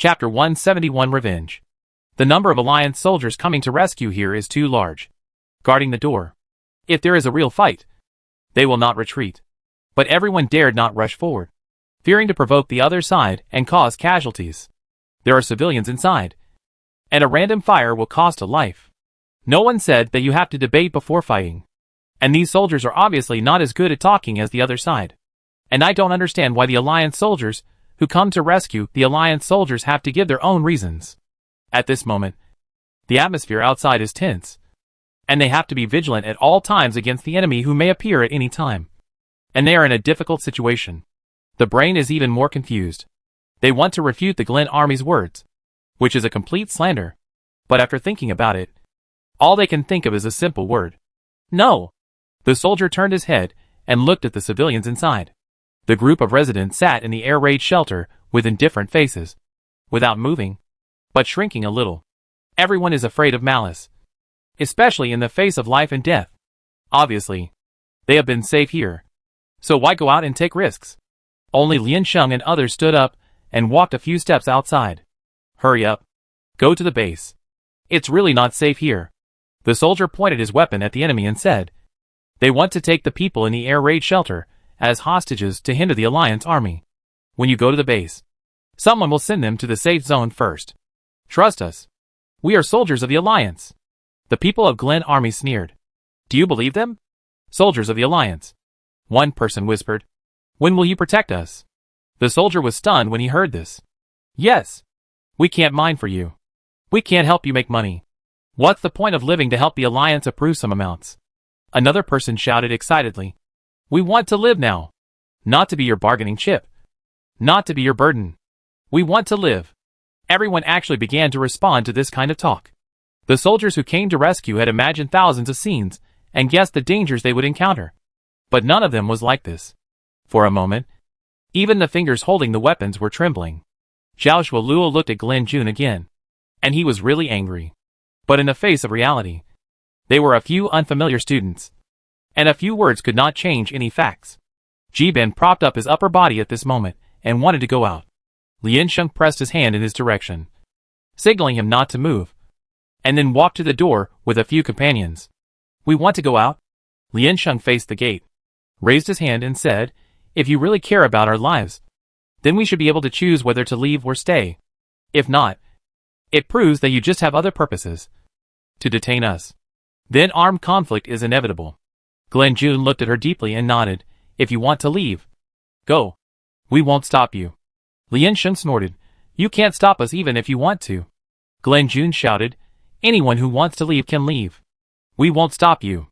Chapter 171 Revenge. The number of Alliance soldiers coming to rescue here is too large, guarding the door. If there is a real fight, they will not retreat. But everyone dared not rush forward, fearing to provoke the other side and cause casualties. There are civilians inside, and a random fire will cost a life. No one said that you have to debate before fighting. And these soldiers are obviously not as good at talking as the other side. And I don't understand why the Alliance soldiers who come to rescue the Alliance soldiers have to give their own reasons. At this moment, the atmosphere outside is tense, and they have to be vigilant at all times against the enemy who may appear at any time. And they are in a difficult situation. The brain is even more confused. They want to refute the Glen Army's words, which is a complete slander. But after thinking about it, all they can think of is a simple word. No. The soldier turned his head and looked at the civilians inside. The group of residents sat in the air raid shelter with indifferent faces, without moving, but shrinking a little. Everyone is afraid of malice, especially in the face of life and death. Obviously, they have been safe here, so why go out and take risks? Only Lian Sheng and others stood up and walked a few steps outside. Hurry up. Go to the base. It's really not safe here. The soldier pointed his weapon at the enemy and said, they want to take the people in the air raid shelter as hostages to hinder the Alliance army. When you go to the base, someone will send them to the safe zone first. Trust us. We are soldiers of the Alliance. The people of Glen Army sneered. Do you believe them? Soldiers of the Alliance. One person whispered. When will you protect us? The soldier was stunned when he heard this. Yes. We can't mine for you. We can't help you make money. What's the point of living to help the Alliance approve some amounts? Another person shouted excitedly. We want to live now. Not to be your bargaining chip. Not to be your burden. We want to live. Everyone actually began to respond to this kind of talk. The soldiers who came to rescue had imagined thousands of scenes and guessed the dangers they would encounter. But none of them was like this. For a moment, even the fingers holding the weapons were trembling. Zhao Shualuo looked at Glen Jun again, and he was really angry. But in the face of reality, they were a few unfamiliar students, and a few words could not change any facts. Ji Ben propped up his upper body at this moment and wanted to go out. Lian Sheng pressed his hand in his direction, signaling him not to move, and then walked to the door with a few companions. We want to go out? Lian Sheng faced the gate, raised his hand and said, if you really care about our lives, then we should be able to choose whether to leave or stay. If not, it proves that you just have other purposes to detain us. Then armed conflict is inevitable. Glen Jun looked at her deeply and nodded. If you want to leave, go. We won't stop you. Lian Sheng snorted. You can't stop us even if you want to. Glen Jun shouted. Anyone who wants to leave can leave. We won't stop you.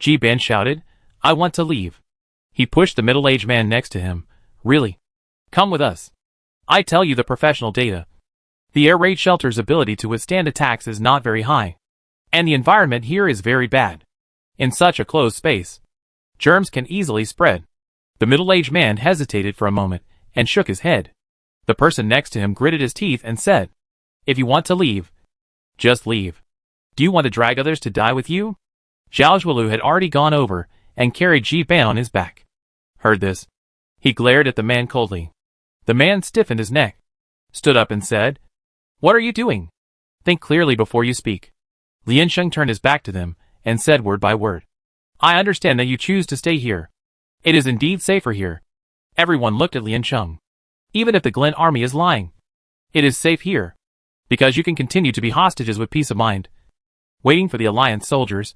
Ji Ben shouted. I want to leave. He pushed the middle-aged man next to him. Really? Come with us. I tell you the professional data. The air raid shelter's ability to withstand attacks is not very high. And the environment here is very bad. In such a closed space, germs can easily spread. The middle-aged man hesitated for a moment and shook his head. The person next to him gritted his teeth and said, if you want to leave, just leave. Do you want to drag others to die with you? Zhao Zhualu had already gone over and carried Ji Ben on his back. Heard this. He glared at the man coldly. The man stiffened his neck, stood up and said, what are you doing? Think clearly before you speak. Lian Sheng turned his back to them and said word by word. I understand that you choose to stay here. It is indeed safer here. Everyone looked at Lian Sheng. Even if the Glen Army is lying, it is safe here, because you can continue to be hostages with peace of mind, waiting for the Alliance soldiers,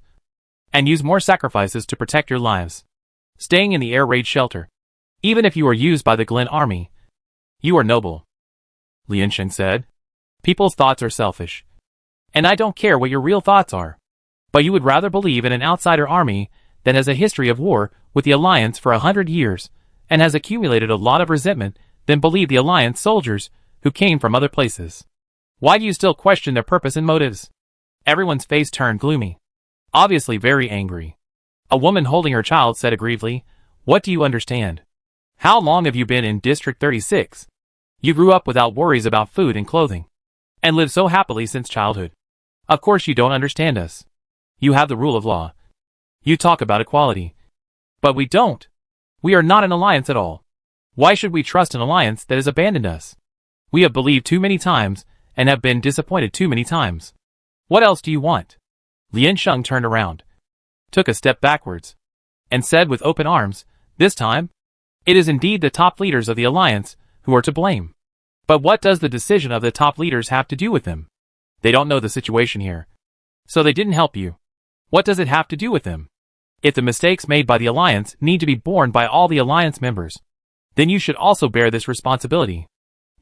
and use more sacrifices to protect your lives. Staying in the air raid shelter, even if you are used by the Glen Army, you are noble. Lian Sheng said. People's thoughts are selfish, and I don't care what your real thoughts are. But you would rather believe in an outsider army that has a history of war with the Alliance for 100 years and has accumulated a lot of resentment than believe the Alliance soldiers who came from other places. Why do you still question their purpose and motives? Everyone's face turned gloomy, obviously very angry. A woman holding her child said aggrievedly, what do you understand? How long have you been in District 36? You grew up without worries about food and clothing, and lived so happily since childhood. Of course you don't understand us. You have the rule of law. You talk about equality. But we don't. We are not an alliance at all. Why should we trust an alliance that has abandoned us? We have believed too many times, and have been disappointed too many times. What else do you want? Lian Sheng turned around, took a step backwards, and said with open arms, this time, it is indeed the top leaders of the alliance who are to blame. But what does the decision of the top leaders have to do with them? They don't know the situation here. So they didn't help you. What does it have to do with them? If the mistakes made by the alliance need to be borne by all the alliance members, then you should also bear this responsibility.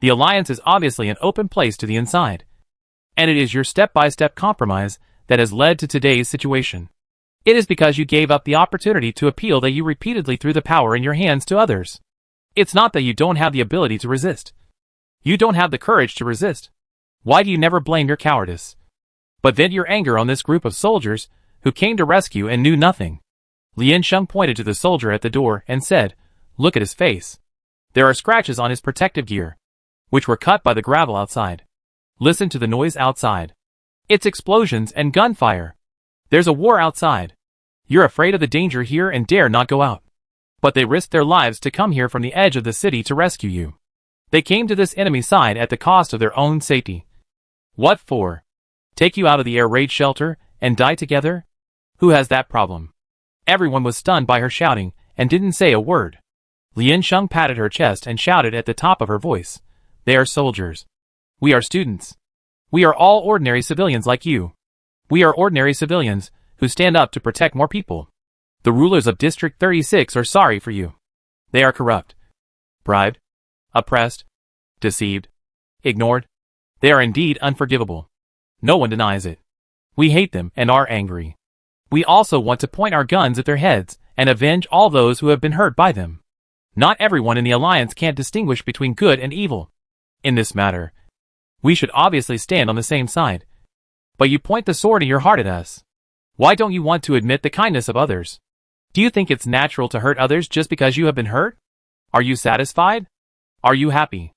The alliance is obviously an open place to the inside. And it is your step-by-step compromise that has led to today's situation. It is because you gave up the opportunity to appeal that you repeatedly threw the power in your hands to others. It's not that you don't have the ability to resist. You don't have the courage to resist. Why do you never blame your cowardice? But vent your anger on this group of soldiers who came to rescue and knew nothing. Lian Sheng pointed to the soldier at the door and said, look at his face. There are scratches on his protective gear, which were cut by the gravel outside. Listen to the noise outside. It's explosions and gunfire. There's a war outside. You're afraid of the danger here and dare not go out. But they risked their lives to come here from the edge of the city to rescue you. They came to this enemy side at the cost of their own safety. What for? Take you out of the air raid shelter and die together? Who has that problem? Everyone was stunned by her shouting and didn't say a word. Lian Sheng patted her chest and shouted at the top of her voice. They are soldiers. We are students. We are all ordinary civilians like you. We are ordinary civilians who stand up to protect more people. The rulers of District 36 are sorry for you. They are corrupt, bribed, oppressed, deceived, ignored. They are indeed unforgivable. No one denies it. We hate them and are angry. We also want to point our guns at their heads and avenge all those who have been hurt by them. Not everyone in the alliance can't distinguish between good and evil. In this matter, we should obviously stand on the same side. But you point the sword in your heart at us. Why don't you want to admit the kindness of others? Do you think it's natural to hurt others just because you have been hurt? Are you satisfied? Are you happy?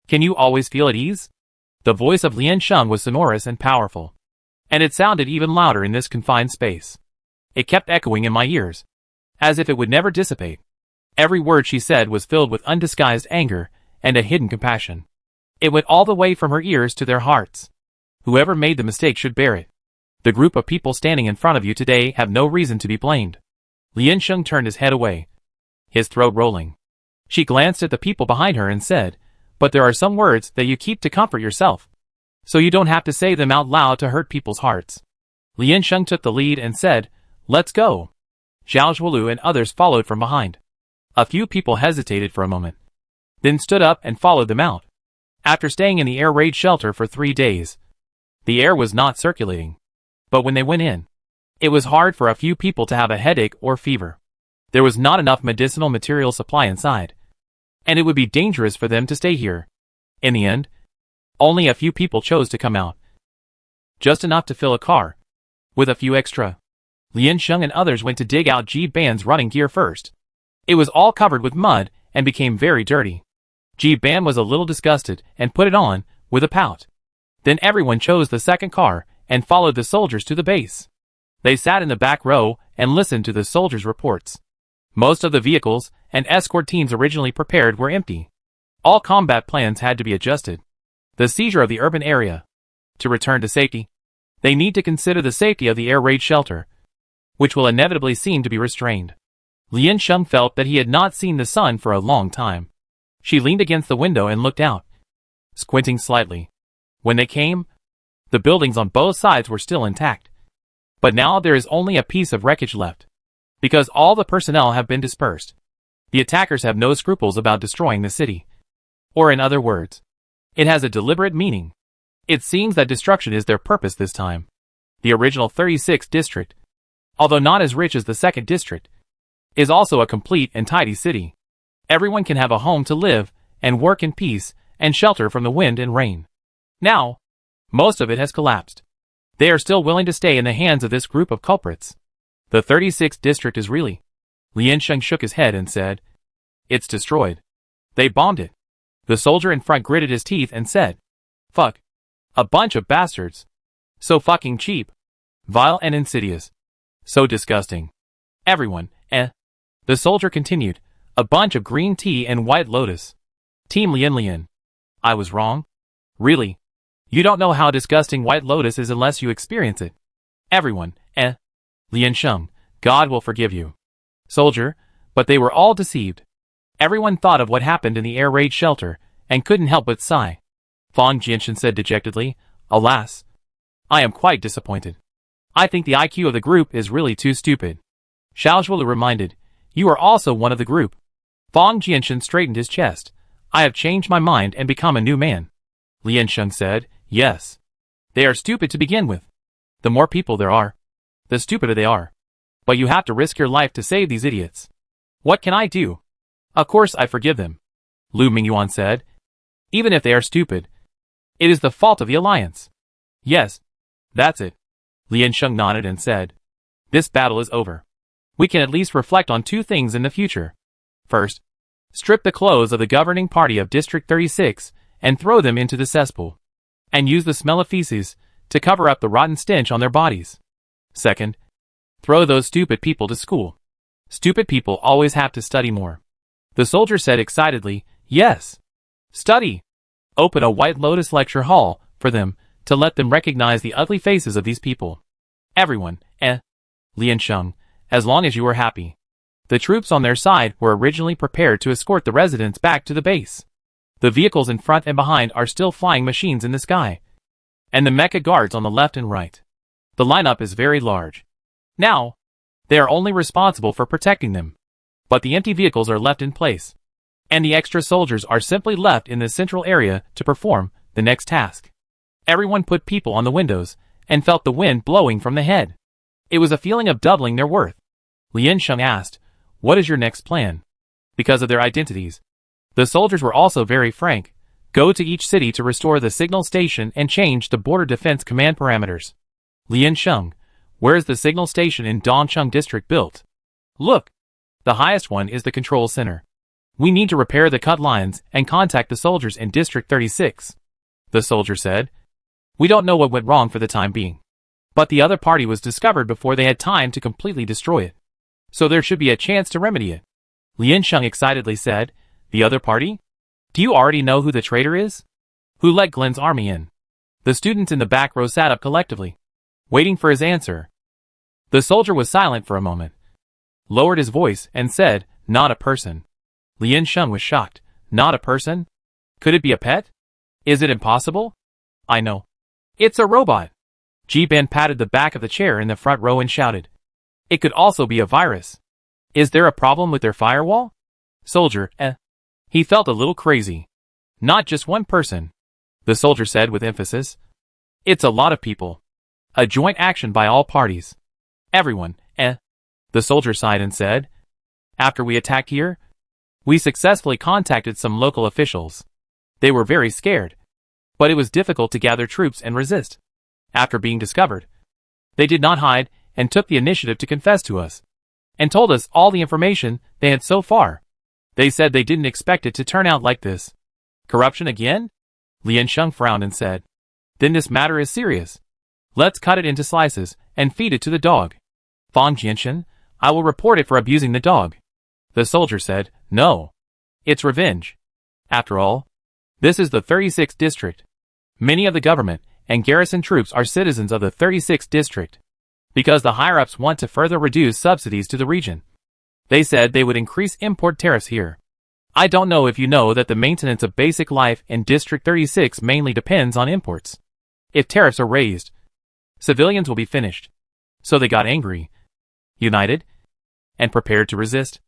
Can you always feel at ease? The voice of Lian Sheng was sonorous and powerful, and it sounded even louder in this confined space. It kept echoing in my ears, as if it would never dissipate. Every word she said was filled with undisguised anger and a hidden compassion. It went all the way from her ears to their hearts. Whoever made the mistake should bear it. The group of people standing in front of you today have no reason to be blamed. Lian Sheng turned his head away, his throat rolling. She glanced at the people behind her and said, but there are some words that you keep to comfort yourself, so you don't have to say them out loud to hurt people's hearts. Lian Sheng took the lead and said, let's go. Zhao Zhuolu and others followed from behind. A few people hesitated for a moment, then stood up and followed them out. After staying in the air raid shelter for 3 days, the air was not circulating. But when they went in, it was hard for a few people to have a headache or fever. There was not enough medicinal material supply inside, and it would be dangerous for them to stay here. In the end, only a few people chose to come out. Just enough to fill a car, with a few extra. Lian Sheng and others went to dig out Ji Ban's running gear first. It was all covered with mud and became very dirty. Ji Ban was a little disgusted and put it on, with a pout. Then everyone chose the second car and followed the soldiers to the base. They sat in the back row and listened to the soldiers' reports. Most of the vehicles and escort teams originally prepared were empty. All combat plans had to be adjusted. The seizure of the urban area. To return to safety, they need to consider the safety of the air raid shelter, which will inevitably seem to be restrained. Lian Sheng felt that he had not seen the sun for a long time. She leaned against the window and looked out, squinting slightly. When they came, the buildings on both sides were still intact. But now there is only a piece of wreckage left, because all the personnel have been dispersed. The attackers have no scruples about destroying the city. Or in other words, it has a deliberate meaning. It seems that destruction is their purpose this time. The original 36th district, although not as rich as the 2nd district, is also a complete and tidy city. Everyone can have a home to live and work in peace and shelter from the wind and rain. Now, most of it has collapsed. They are still willing to stay in the hands of this group of culprits. The 36th district is really... Lian Sheng shook his head and said, it's destroyed. They bombed it. The soldier in front gritted his teeth and said, fuck. A bunch of bastards. So fucking cheap. Vile and insidious. So disgusting. Everyone, The soldier continued, a bunch of green tea and white lotus. Team Lian Lian. I was wrong? Really? You don't know how disgusting White Lotus is unless you experience it. Everyone, Lian Sheng, God will forgive you. Soldier, but they were all deceived. Everyone thought of what happened in the air raid shelter, and couldn't help but sigh. Fang Jianshan said dejectedly, Alas. I am quite disappointed. I think the IQ of the group is really too stupid. Xiao Zhuolu reminded, You are also one of the group. Fang Jianshan straightened his chest. I have changed my mind and become a new man. Lian Sheng said, Yes. They are stupid to begin with. The more people there are, the stupider they are. But you have to risk your life to save these idiots. What can I do? Of course I forgive them. Lu Mingyuan said. Even if they are stupid, it is the fault of the alliance. Yes, that's it. Lian Sheng nodded and said, This battle is over. We can at least reflect on two things in the future. First, strip the clothes of the governing party of District 36 and throw them into the cesspool. And use the smell of feces to cover up the rotten stench on their bodies. Second, throw those stupid people to school. Stupid people always have to study more. The soldier said excitedly, Yes. Study. Open a White Lotus lecture hall for them to let them recognize the ugly faces of these people. Everyone, Lian Sheng, as long as you are happy. The troops on their side were originally prepared to escort the residents back to the base. The vehicles in front and behind are still flying machines in the sky. And the mecha guards on the left and right. The lineup is very large. Now, they are only responsible for protecting them. But the empty vehicles are left in place. And the extra soldiers are simply left in the central area to perform the next task. Everyone put people on the windows and felt the wind blowing from the head. It was a feeling of doubling their worth. Lian Sheng asked, What is your next plan? Because of their identities. The soldiers were also very frank. Go to each city to restore the signal station and change the border defense command parameters. Lian Sheng, where is the signal station in Dongcheng district built? Look. The highest one is the control center. We need to repair the cut lines and contact the soldiers in District 36. The soldier said. We don't know what went wrong for the time being. But the other party was discovered before they had time to completely destroy it. So there should be a chance to remedy it. Lian Sheng excitedly said, The other party? Do you already know who the traitor is? Who let Glen's army in? The students in the back row sat up collectively, waiting for his answer. The soldier was silent for a moment, lowered his voice, and said, Not a person. Lian Sheng was shocked. Not a person? Could it be a pet? Is it impossible? I know. It's a robot. Ji Ben patted the back of the chair in the front row and shouted. It could also be a virus. Is there a problem with their firewall? Soldier, He felt a little crazy. Not just one person. The soldier said with emphasis. It's a lot of people. A joint action by all parties. Everyone, The soldier sighed and said. After we attacked here, we successfully contacted some local officials. They were very scared. But it was difficult to gather troops and resist. After being discovered, they did not hide and took the initiative to confess to us. And told us all the information they had so far. They said they didn't expect it to turn out like this. Corruption again? Lian Sheng frowned and said. Then this matter is serious. Let's cut it into slices and feed it to the dog. Fang Jianshan, I will report it for abusing the dog. The soldier said, No. It's revenge. After all, this is the 36th district. Many of the government and garrison troops are citizens of the 36th district. Because the higher-ups want to further reduce subsidies to the region. They said they would increase import tariffs here. I don't know if you know that the maintenance of basic life in District 36 mainly depends on imports. If tariffs are raised, civilians will be finished. So they got angry, united, and prepared to resist.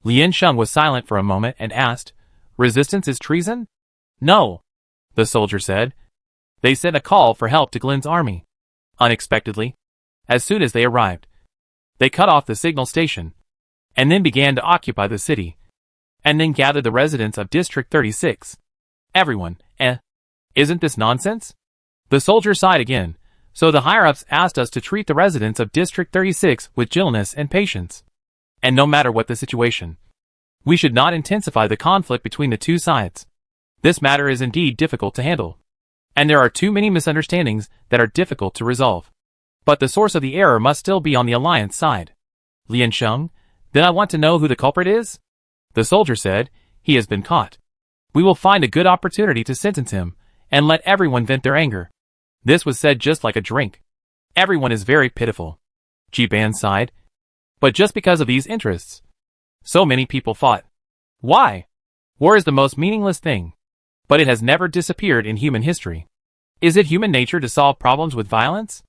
Lian Sheng was silent for a moment and asked, Resistance is treason? No, the soldier said. They sent a call for help to Glen's army. Unexpectedly, as soon as they arrived, they cut off the signal station, and then began to occupy the city, and then gathered the residents of District 36. Everyone, Isn't this nonsense? The soldier sighed again. So the higher-ups asked us to treat the residents of District 36 with gentleness and patience. And no matter what the situation, we should not intensify the conflict between the two sides. This matter is indeed difficult to handle. And there are too many misunderstandings that are difficult to resolve. But the source of the error must still be on the alliance side. Lian Sheng, then I want to know who the culprit is? The soldier said, He has been caught. We will find a good opportunity to sentence him, and let everyone vent their anger. This was said just like a drink. Everyone is very pitiful. Jiban sighed. But just because of these interests, so many people fought. Why? War is the most meaningless thing. But it has never disappeared in human history. Is it human nature to solve problems with violence?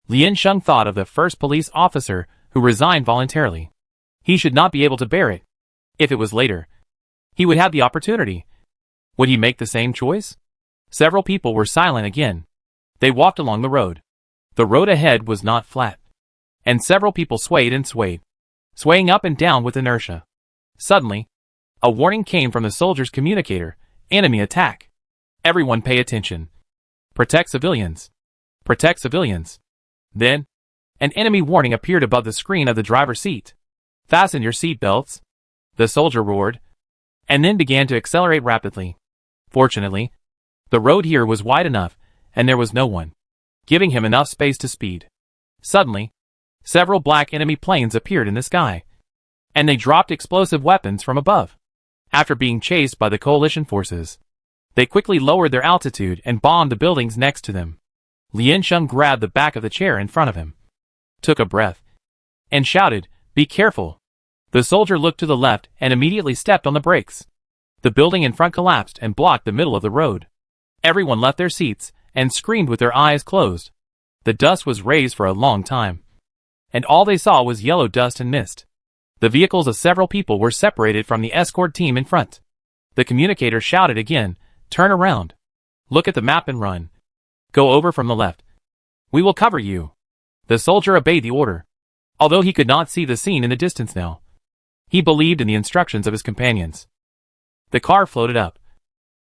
Lien Sheng thought of the first police officer who resigned voluntarily. He should not be able to bear it. If it was later, he would have the opportunity. Would he make the same choice? Several people were silent again. They walked along the road. The road ahead was not flat. And several people swayed and swayed, swaying up and down with inertia. Suddenly, a warning came from the soldier's communicator. Enemy attack. Everyone pay attention. Protect civilians. Protect civilians. Then, an enemy warning appeared above the screen of the driver's seat. Fasten your seat belts. The soldier roared, and then began to accelerate rapidly. Fortunately, the road here was wide enough, and there was no one, giving him enough space to speed. Suddenly, several black enemy planes appeared in the sky, and they dropped explosive weapons from above. After being chased by the coalition forces, they quickly lowered their altitude and bombed the buildings next to them. Lien Sheng grabbed the back of the chair in front of him, took a breath, and shouted, "Be careful." The soldier looked to the left and immediately stepped on the brakes. The building in front collapsed and blocked the middle of the road. Everyone left their seats and screamed with their eyes closed. The dust was raised for a long time, and all they saw was yellow dust and mist. The vehicles of several people were separated from the escort team in front. The communicator shouted again, "Turn around. Look at the map and run. Go over from the left. We will cover you." The soldier obeyed the order, although he could not see the scene in the distance now. He believed in the instructions of his companions. The car floated up,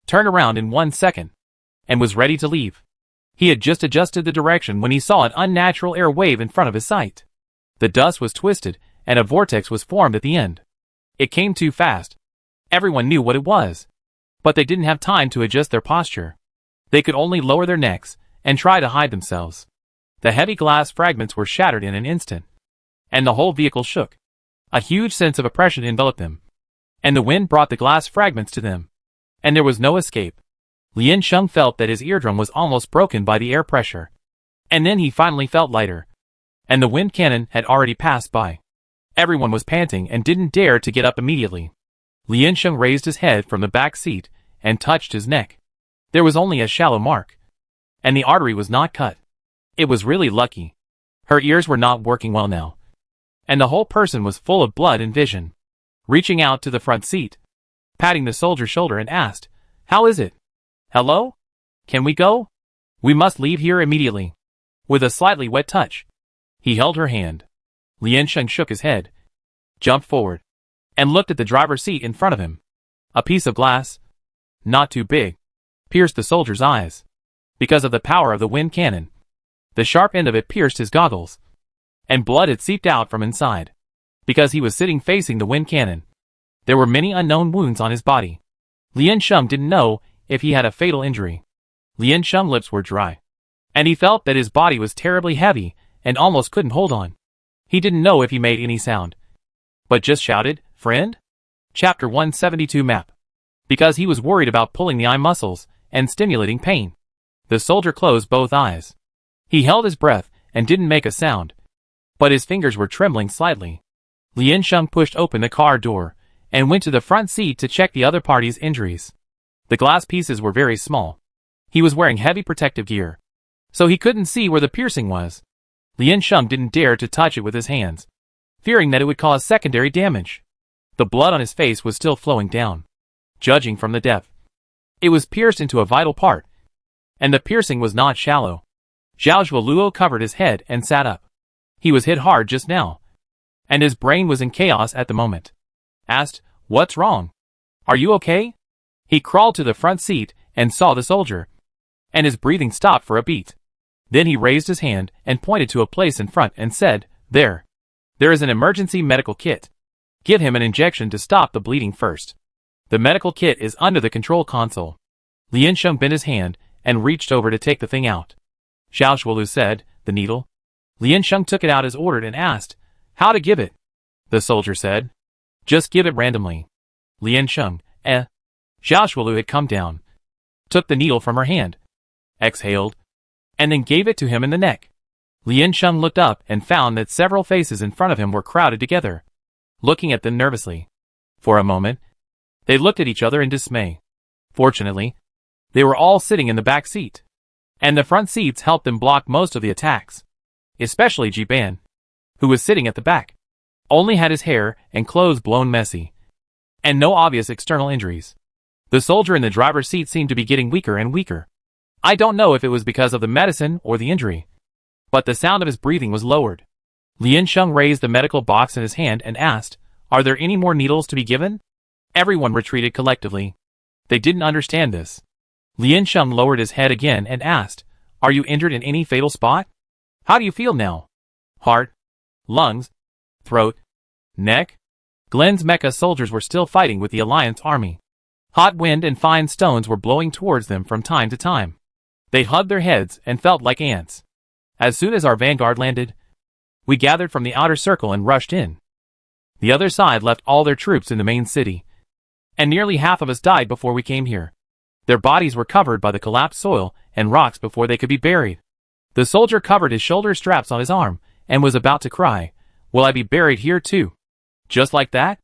turned around in 1 second, and was ready to leave. He had just adjusted the direction when he saw an unnatural air wave in front of his sight. The dust was twisted, and a vortex was formed at the end. It came too fast. Everyone knew what it was, but they didn't have time to adjust their posture. They could only lower their necks and try to hide themselves. The heavy glass fragments were shattered in an instant, and the whole vehicle shook. A huge sense of oppression enveloped them, and the wind brought the glass fragments to them, and there was no escape. Lien Sheng felt that his eardrum was almost broken by the air pressure, and then he finally felt lighter, and the wind cannon had already passed by. Everyone was panting and didn't dare to get up immediately. Lien Sheng raised his head from the back seat and touched his neck. There was only a shallow mark, and the artery was not cut. It was really lucky. Her ears were not working well now, and the whole person was full of blood and vision. Reaching out to the front seat, patting the soldier's shoulder and asked, "How is it? Hello? Can we go? We must leave here immediately." With a slightly wet touch, he held her hand. Lien Sheng shook his head, jumped forward, and looked at the driver's seat in front of him. A piece of glass, not too big, pierced the soldier's eyes. Because of the power of the wind cannon, the sharp end of it pierced his goggles, and blood had seeped out from inside. Because he was sitting facing the wind cannon, there were many unknown wounds on his body. Lien Sheng didn't know if he had a fatal injury. Lien Sheng's lips were dry, and he felt that his body was terribly heavy and almost couldn't hold on. He didn't know if he made any sound, but just shouted, "Friend?" Chapter 172 Map. Because he was worried about pulling the eye muscles and stimulating pain, the soldier closed both eyes. He held his breath and didn't make a sound, but his fingers were trembling slightly. Lien Sheng pushed open the car door and went to the front seat to check the other party's injuries. The glass pieces were very small. He was wearing heavy protective gear, so he couldn't see where the piercing was. Lien Sheng didn't dare to touch it with his hands, fearing that it would cause secondary damage. The blood on his face was still flowing down. Judging from the depth, it was pierced into a vital part, and the piercing was not shallow. Zhao Zhuoluo covered his head and sat up. He was hit hard just now, and his brain was in chaos at the moment. Asked, "What's wrong? Are you okay?" He crawled to the front seat and saw the soldier, and his breathing stopped for a beat. Then he raised his hand and pointed to a place in front and said, "There. There is an emergency medical kit. Give him an injection to stop the bleeding first. The medical kit is under the control console." Lien Sheng bent his hand and reached over to take the thing out. Zhao Zhuolu said, "The needle?" Lien Sheng took it out as ordered and asked, "How to give it?" The soldier said, "Just give it randomly." Lien Sheng, Xiaoshualu had come down, took the needle from her hand, exhaled, and then gave it to him in the neck. Lien Sheng looked up and found that several faces in front of him were crowded together, looking at them nervously. For a moment, they looked at each other in dismay. Fortunately, they were all sitting in the back seat, and the front seats helped them block most of the attacks, especially Ji Ban, who was sitting at the back, only had his hair and clothes blown messy, and no obvious external injuries. The soldier in the driver's seat seemed to be getting weaker and weaker. I don't know if it was because of the medicine or the injury, but the sound of his breathing was lowered. Lien Sheng raised the medical box in his hand and asked, "Are there any more needles to be given?" Everyone retreated collectively. They didn't understand this. Lien Sheng lowered his head again and asked, "Are you injured in any fatal spot? How do you feel now? Heart? Lungs? Throat? Neck?" Glen's mecha soldiers were still fighting with the Alliance army. Hot wind and fine stones were blowing towards them from time to time. They hugged their heads and felt like ants. As soon as our vanguard landed, we gathered from the outer circle and rushed in. The other side left all their troops in the main city, and nearly half of us died before we came here. Their bodies were covered by the collapsed soil and rocks before they could be buried. The soldier covered his shoulder straps on his arm and was about to cry, "Will I be buried here too?" Just like that?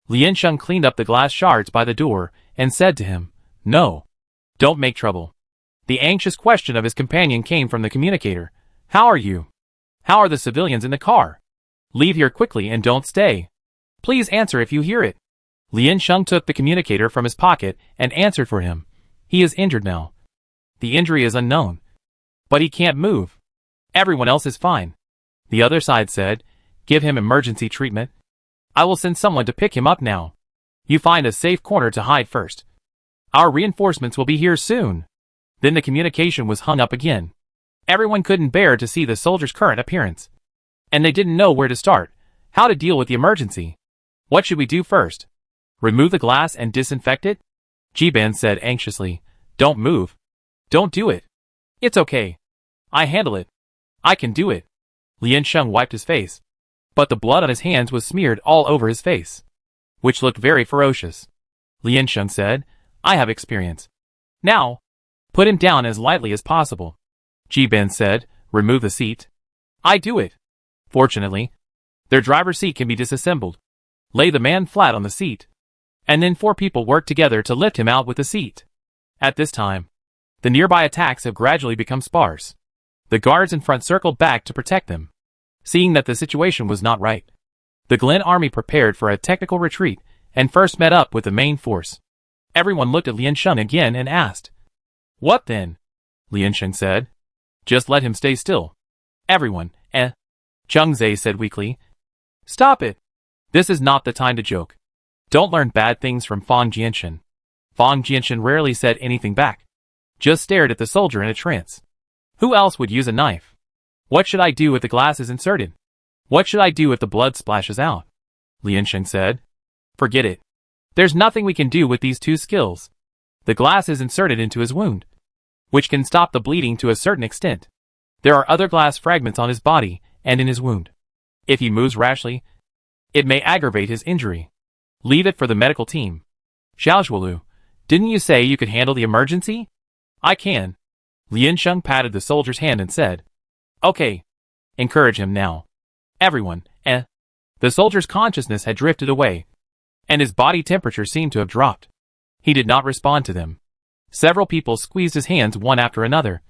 Lien Sheng cleaned up the glass shards by the door and said to him, "No. Don't make trouble." The anxious question of his companion came from the communicator. "How are you? How are the civilians in the car? Leave here quickly and don't stay. Please answer if you hear it." Lien Sheng took the communicator from his pocket and answered for him. "He is injured now. The injury is unknown, but he can't move. Everyone else is fine." The other side said, "Give him emergency treatment. I will send someone to pick him up now. You find a safe corner to hide first. Our reinforcements will be here soon." Then the communication was hung up again. Everyone couldn't bear to see the soldier's current appearance, and they didn't know where to start, how to deal with the emergency. "What should we do first? Remove the glass and disinfect it?" Ji Ban said anxiously. "Don't move. Don't do it. It's okay. I handle it. I can do it." Lien Sheng wiped his face, but the blood on his hands was smeared all over his face, which looked very ferocious. Lien Sheng said, "I have experience. Now, put him down as lightly as possible." Ji Ban said, "Remove the seat." "I do it." Fortunately, their driver's seat can be disassembled. Lay the man flat on the seat, and then 4 people work together to lift him out with the seat. At this time, the nearby attacks have gradually become sparse. The guards in front circled back to protect them. Seeing that the situation was not right, the Glen army prepared for a technical retreat and first met up with the main force. Everyone looked at Lien Sheng again and asked, "What then?" Lien Sheng said, "Just let him stay still." Everyone, Chung Zhe said weakly. "Stop it. This is not the time to joke. Don't learn bad things from Fang Jianshan." Fang Jianshan rarely said anything back, just stared at the soldier in a trance. Who else would use a knife? "What should I do if the glass is inserted? What should I do if the blood splashes out?" Lien Sheng said. "Forget it. There's nothing we can do with these 2 skills. The glass is inserted into his wound, which can stop the bleeding to a certain extent. There are other glass fragments on his body and in his wound. If he moves rashly, it may aggravate his injury. Leave it for the medical team." "Xiaoshualu, didn't you say you could handle the emergency?" "I can." Lien Sheng patted the soldier's hand and said, "Okay. Encourage him now. Everyone, The soldier's consciousness had drifted away, and his body temperature seemed to have dropped. He did not respond to them. Several people squeezed his hands one after another,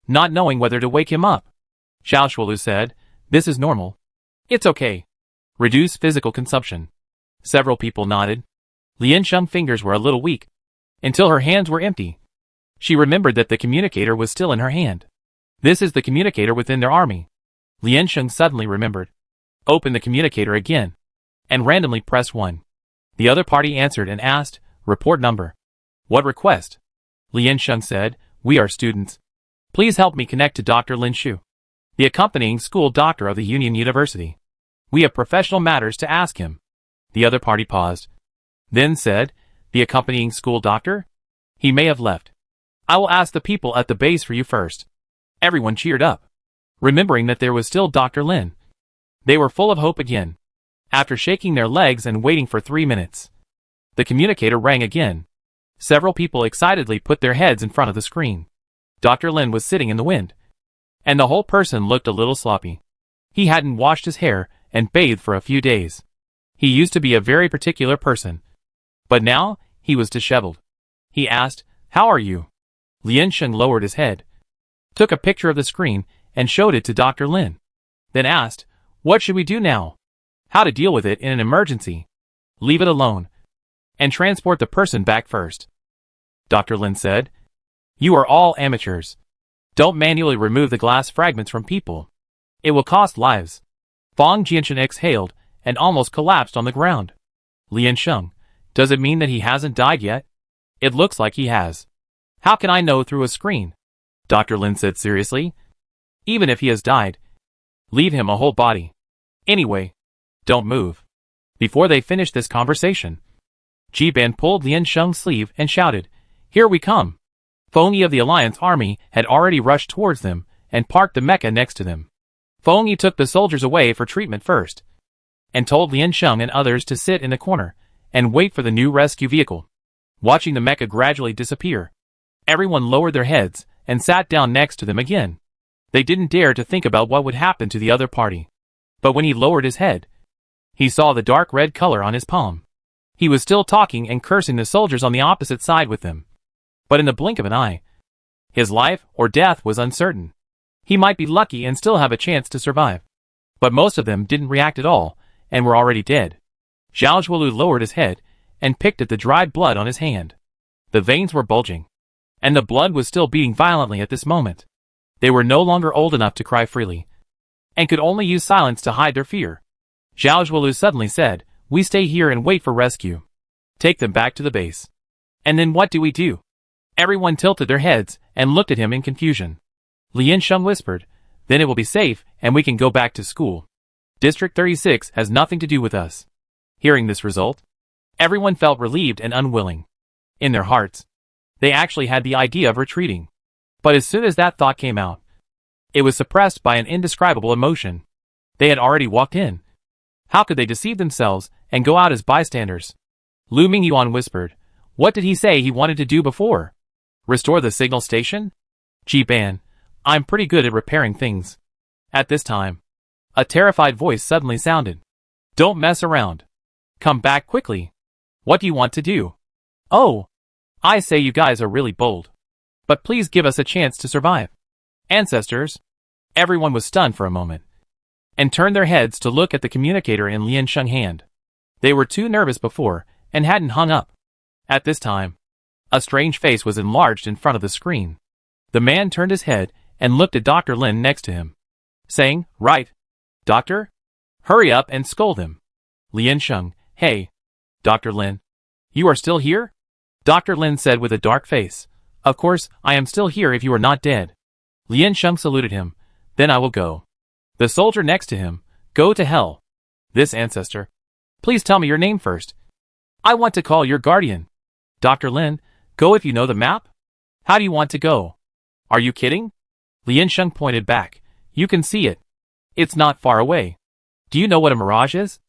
not knowing whether to wake him up. Xiaoshualu said, "This is normal. It's okay. Reduce physical consumption." Several people nodded. Lien Sheng's fingers were a little weak, until her hands were empty. She remembered that the communicator was still in her hand. This is the communicator within their army. Lien Sheng suddenly remembered. Open the communicator again, and randomly press 1. The other party answered and asked, "Report number." "What request?" Lien Sheng said, "We are students. Please help me connect to Dr. Lin Shu, the accompanying school doctor of the Union University. We have professional matters to ask him." The other party paused, then said, "The accompanying school doctor? He may have left. I will ask the people at the base for you first." Everyone cheered up, remembering that there was still Dr. Lin. They were full of hope again. After shaking their legs and waiting for 3 minutes, the communicator rang again. Several people excitedly put their heads in front of the screen. Dr. Lin was sitting in the wind, and the whole person looked a little sloppy. He hadn't washed his hair and bathed for a few days. He used to be a very particular person, but now he was disheveled. He asked, "How are you?" Lian Sheng lowered his head, took a picture of the screen, and showed it to Dr. Lin. Then asked, "What should we do now? How to deal with it in an emergency?" "Leave it alone, and transport the person back first," Dr. Lin said. "You are all amateurs. Don't manually remove the glass fragments from people. It will cost lives." Fang Jianchen exhaled and almost collapsed on the ground. "Lian Sheng, does it mean that he hasn't died yet?" "It looks like he has." "How can I know through a screen?" Dr. Lin said seriously. "Even if he has died, leave him a whole body. Anyway, don't move." Before they finished this conversation, Ji Ban pulled Lian Sheng's sleeve and shouted, "Here we come." Feng Yi of the Alliance army had already rushed towards them and parked the mecha next to them. Feng Yi took the soldiers away for treatment first, and told Lian Sheng and others to sit in the corner and wait for the new rescue vehicle. Watching the mecha gradually disappear, everyone lowered their heads and sat down next to them again. They didn't dare to think about what would happen to the other party. But when he lowered his head, he saw the dark red color on his palm. He was still talking and cursing the soldiers on the opposite side with them. But in the blink of an eye, his life or death was uncertain. He might be lucky and still have a chance to survive. But most of them didn't react at all and were already dead. Zhao Zhuolu lowered his head and picked at the dried blood on his hand. The veins were bulging, and the blood was still beating violently at this moment. They were no longer old enough to cry freely, and could only use silence to hide their fear. Zhao Zhuolu suddenly said, "We stay here and wait for rescue. Take them back to the base." "And then what do we do?" Everyone tilted their heads and looked at him in confusion. Lian Sheng whispered, "Then it will be safe and we can go back to school. District 36 has nothing to do with us." Hearing this result, everyone felt relieved and unwilling. In their hearts, they actually had the idea of retreating. But as soon as that thought came out, it was suppressed by an indescribable emotion. They had already walked in. How could they deceive themselves and go out as bystanders? Lu Mingyuan whispered, "What did he say he wanted to do before? Restore the signal station?" "Ji Ban, I'm pretty good at repairing things." At this time, a terrified voice suddenly sounded. "Don't mess around. Come back quickly. What do you want to do?" "Oh, I say you guys are really bold. But please give us a chance to survive." "Ancestors." Everyone was stunned for a moment, and turned their heads to look at the communicator in Lian Sheng's hand. They were too nervous before, and hadn't hung up. At this time, a strange face was enlarged in front of the screen. The man turned his head and looked at Dr. Lin next to him, saying, "Right. Doctor? Hurry up and scold him." Lian Sheng, "Hey, Dr. Lin, you are still here?" Dr. Lin said with a dark face, "Of course, I am still here if you are not dead." Lian Sheng saluted him, "Then I will go." The soldier next to him, "Go to hell." "This ancestor. Please tell me your name first. I want to call your guardian." "Dr. Lin, go if you know the map." "How do you want to go?" "Are you kidding?" Lian Sheng pointed back. "You can see it. It's not far away." "Do you know what a mirage is?"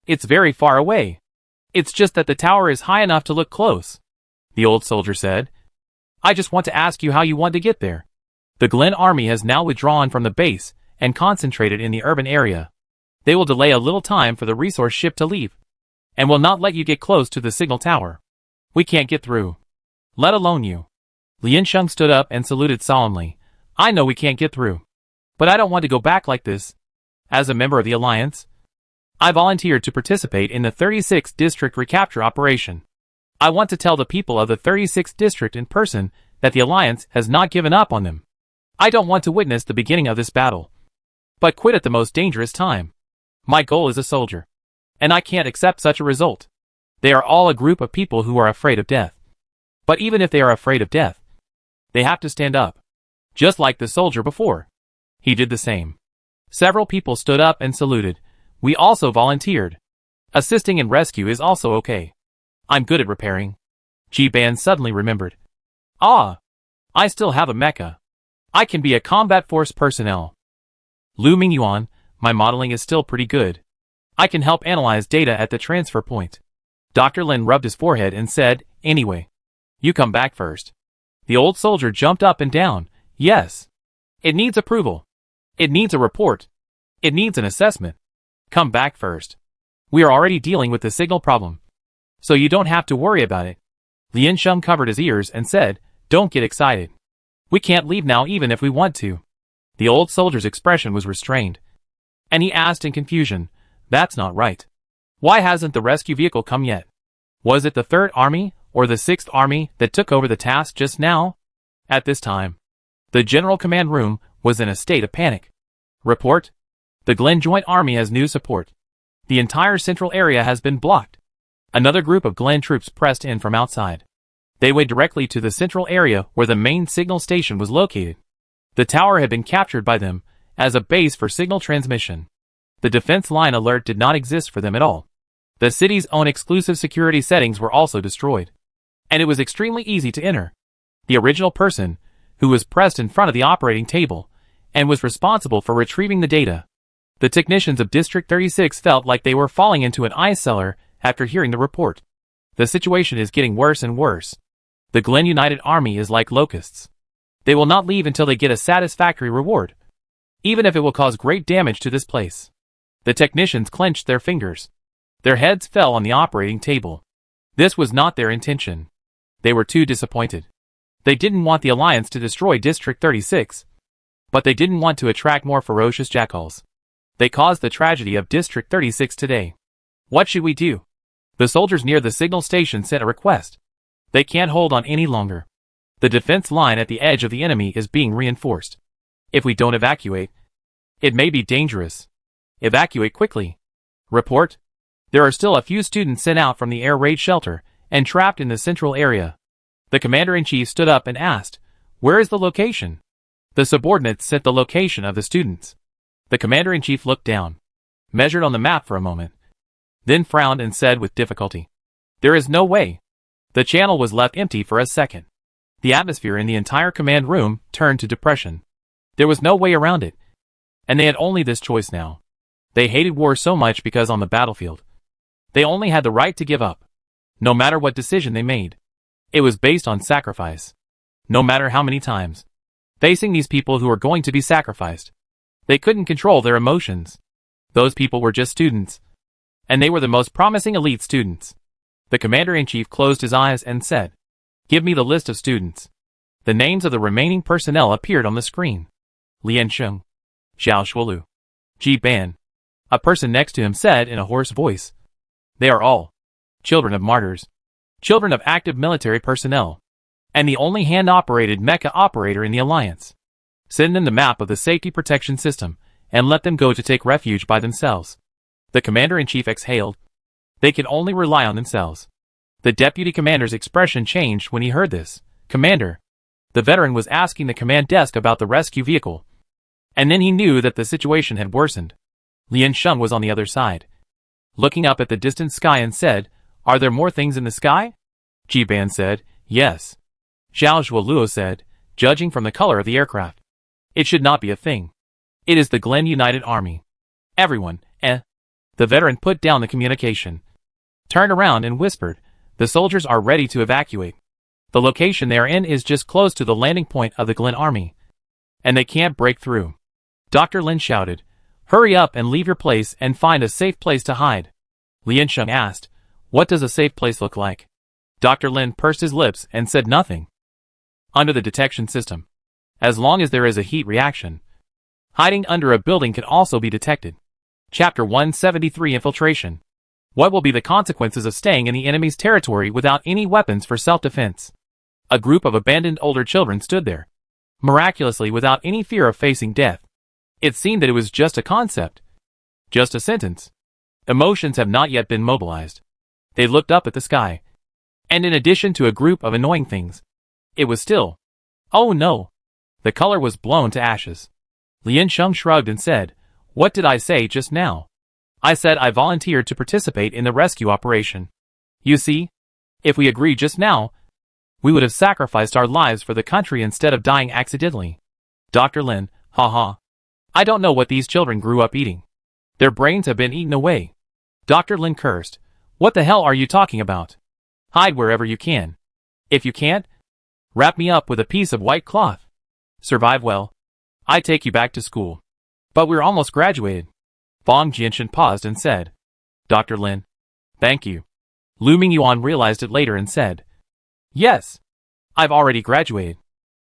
"It's very far away. It's just that the tower is high enough to look close." The old soldier said, "I just want to ask you how you want to get there." The Glen army has now withdrawn from the base and concentrated in the urban area. They will delay a little time for the resource ship to leave, and will not let you get close to the signal tower. We can't get through. Let alone you. Lian Sheng stood up and saluted solemnly. "I know we can't get through, but I don't want to go back like this. As a member of the Alliance, I volunteered to participate in the 36th District recapture operation. I want to tell the people of the 36th District in person that the Alliance has not given up on them. I don't want to witness the beginning of this battle, but quit at the most dangerous time. My goal is a soldier, and I can't accept such a result. They are all a group of people who are afraid of death. But even if they are afraid of death, they have to stand up. Just like the soldier before. He did the same. Several people stood up and saluted. We also volunteered. Assisting in rescue is also okay. I'm good at repairing." Ji Ban suddenly remembered. "Ah, I still have a mecha. I can be a combat force personnel." Lu Mingyuan, "My modeling is still pretty good. I can help analyze data at the transfer point." Dr. Lin rubbed his forehead and said, "Anyway, You come back first. The old soldier jumped up and down. Yes. It needs approval. It needs a report. It needs an assessment. Come back first. We are already dealing with the signal problem, so you don't have to worry about it. Lian Sheng covered his ears and said, don't get excited. We can't leave now even if we want to. The old soldier's expression was restrained, and he asked in confusion, that's not right. Why hasn't the rescue vehicle come yet? Was it the 3rd Army or the 6th Army that took over the task just now? At this time, the General Command Room was in a state of panic. Report. The Glen Joint Army has new support. The entire central area has been blocked. Another group of Glen troops pressed in from outside. They went directly to the central area where the main signal station was located. The tower had been captured by them as a base for signal transmission. The defense line alert did not exist for them at all. The city's own exclusive security settings were also destroyed, and it was extremely easy to enter. The original person, who was pressed in front of the operating table, and was responsible for retrieving the data. The technicians of District 36 felt like they were falling into an ice cellar after hearing the report. The situation is getting worse and worse. The Glen United Army is like locusts. They will not leave until they get a satisfactory reward, even if it will cause great damage to this place. The technicians clenched their fingers. Their heads fell on the operating table. This was not their intention. They were too disappointed. They didn't want the Alliance to destroy District 36, but they didn't want to attract more ferocious jackals. They caused the tragedy of District 36 today. What should we do? The soldiers near the signal station sent a request. They can't hold on any longer. The defense line at the edge of the enemy is being reinforced. If we don't evacuate, it may be dangerous. Evacuate quickly. Report. There are still a few students sent out from the air raid shelter and trapped in the central area. The commander-in-chief stood up and asked, where is the location? The subordinates sent the location of the students. The commander-in-chief looked down, measured on the map for a moment, then frowned and said with difficulty, there is no way. The channel was left empty for a second. The atmosphere in the entire command room turned to depression. There was no way around it, and they had only this choice now. They hated war so much because on the battlefield, they only had the right to give up. No matter what decision they made, it was based on sacrifice. No matter how many times. Facing these people who were going to be sacrificed, they couldn't control their emotions. Those people were just students, and they were the most promising elite students. The commander-in-chief closed his eyes and said, give me the list of students. The names of the remaining personnel appeared on the screen. Lian Sheng, Xiao Shuolu, Ji Ban. A person next to him said in a hoarse voice, they are all children of martyrs, children of active military personnel, and the only hand-operated mecha operator in the Alliance. Send them the map of the safety protection system, and let them go to take refuge by themselves. The commander-in-chief exhaled. They can only rely on themselves. The deputy commander's expression changed when he heard this. Commander. The veteran was asking the command desk about the rescue vehicle, and then he knew that the situation had worsened. Lian Sheng was on the other side, looking up at the distant sky and said, are there more things in the sky? Ji Ban said, yes. Xiao Zhuoluo said, judging from the color of the aircraft, it should not be a thing. It is the Glen United Army. Everyone, The veteran put down the communication, turned around and whispered, the soldiers are ready to evacuate. The location they are in is just close to the landing point of the Glen Army, and they can't break through. Dr. Lin shouted, hurry up and leave your place and find a safe place to hide. Lian Sheng asked, what does a safe place look like? Dr. Lin pursed his lips and said nothing. Under the detection system, as long as there is a heat reaction, hiding under a building can also be detected. Chapter 173 Infiltration. What will be the consequences of staying in the enemy's territory without any weapons for self-defense? A group of abandoned older children stood there, miraculously without any fear of facing death. It seemed that it was just a concept, just a sentence. Emotions have not yet been mobilized. They looked up at the sky, and in addition to a group of annoying things, it was still. Oh no! The color was blown to ashes. Lian Sheng shrugged and said, what did I say just now? I said I volunteered to participate in the rescue operation. You see, if we agreed just now, we would have sacrificed our lives for the country instead of dying accidentally. Dr. Lin, haha. I don't know what these children grew up eating. Their brains have been eaten away. Dr. Lin cursed. What the hell are you talking about? Hide wherever you can. If you can't, wrap me up with a piece of white cloth. Survive well. I take you back to school. But we're almost graduated. Fong Jinshan paused and said, Dr. Lin. Thank you. Lu Mingyuan realized it later and said, Yes. I've already graduated.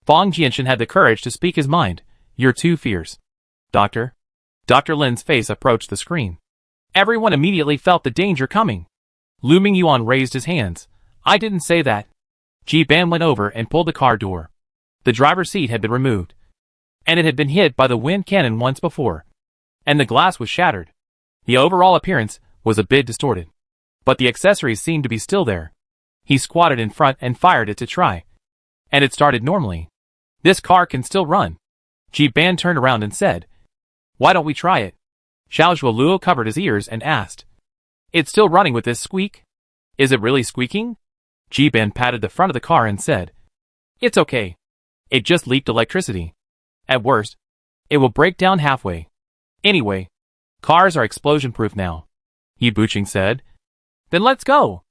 Fong Jinshan had the courage to speak his mind. You're too fierce. Doctor? Dr. Lin's face approached the screen. Everyone immediately felt the danger coming. Lu Mingyuan raised his hands. I didn't say that. Ji Ban went over and pulled the car door. The driver's seat had been removed. And it had been hit by the wind cannon once before. And the glass was shattered. The overall appearance was a bit distorted. But the accessories seemed to be still there. He squatted in front and fired it to try. And it started normally. This car can still run. Ji Ban turned around and said, Why don't we try it? Xiao Zhuoluo covered his ears and asked, It's still running with this squeak? Is it really squeaking? Ji Ban patted the front of the car and said, It's okay. It just leaked electricity. At worst, it will break down halfway. Anyway, cars are explosion-proof now. Yi Buqing said. Then let's go.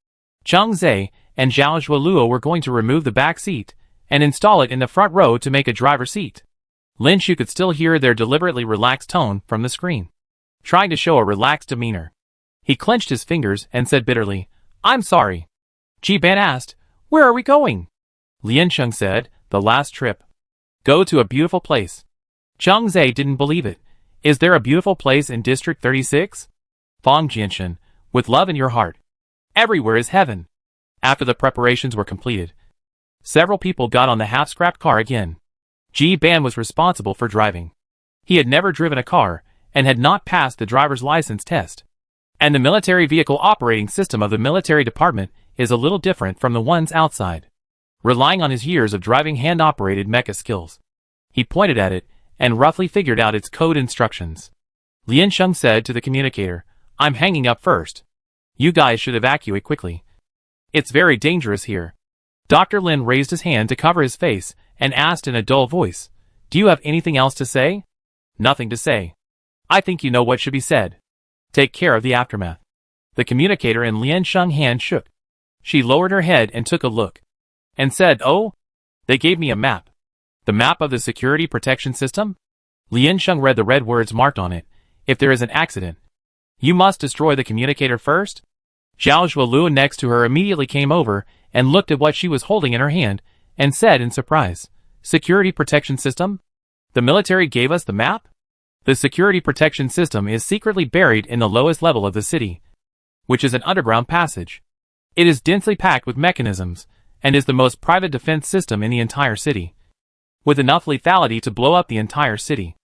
Cheng Zhe and Zhao Zhuoluo were going to remove the back seat and install it in the front row to make a driver's seat. Lin Shu could still hear their deliberately relaxed tone from the screen, trying to show a relaxed demeanor. He clenched his fingers and said bitterly, I'm sorry. Ji Ban asked, Where are we going? Lian Sheng said, The last trip. Go to a beautiful place. Cheng Zhe didn't believe it. Is there a beautiful place in District 36? Fong Jinshan, with love in your heart. Everywhere is heaven. After the preparations were completed, several people got on the half-scrapped car again. Ji Ban was responsible for driving. He had never driven a car and had not passed the driver's license test. And the military vehicle operating system of the military department is a little different from the ones outside. Relying on his years of driving hand-operated mecha skills, he pointed at it and roughly figured out its code instructions. Lian Sheng said to the communicator, I'm hanging up first. You guys should evacuate quickly. It's very dangerous here. Dr. Lin raised his hand to cover his face and asked in a dull voice, Do you have anything else to say? Nothing to say. I think you know what should be said. Take care of the aftermath. The communicator in Lian Sheng's hand shook. She lowered her head and took a look. And said, Oh? They gave me a map. The map of the security protection system? Lian Sheng read the red words marked on it. If there is an accident, you must destroy the communicator first? Zhao Zhuoluo next to her immediately came over and looked at what she was holding in her hand and said in surprise, Security protection system? The military gave us the map? The security protection system is secretly buried in the lowest level of the city, which is an underground passage. It is densely packed with mechanisms and is the most private defense system in the entire city, with enough lethality to blow up the entire city.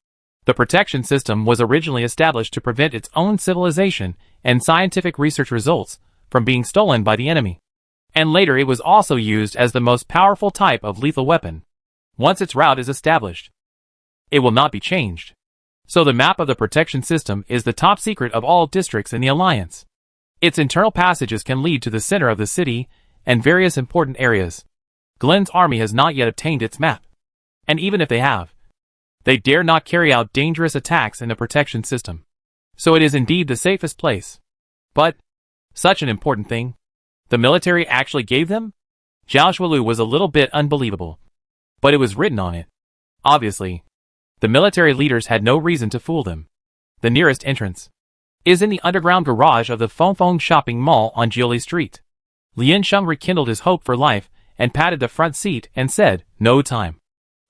The protection system was originally established to prevent its own civilization and scientific research results from being stolen by the enemy. And later it was also used as the most powerful type of lethal weapon. Once its route is established, it will not be changed. So the map of the protection system is the top secret of all districts in the Alliance. Its internal passages can lead to the center of the city and various important areas. Glen's army has not yet obtained its map. And even if they have, they dare not carry out dangerous attacks in the protection system. So it is indeed the safest place. But, such an important thing, the military actually gave them? Zhao Zhuoluo was a little bit unbelievable. But it was written on it. Obviously, the military leaders had no reason to fool them. The nearest entrance is in the underground garage of the Fengfeng shopping mall on Jiuli Street. Lian Sheng rekindled his hope for life and patted the front seat and said, No time.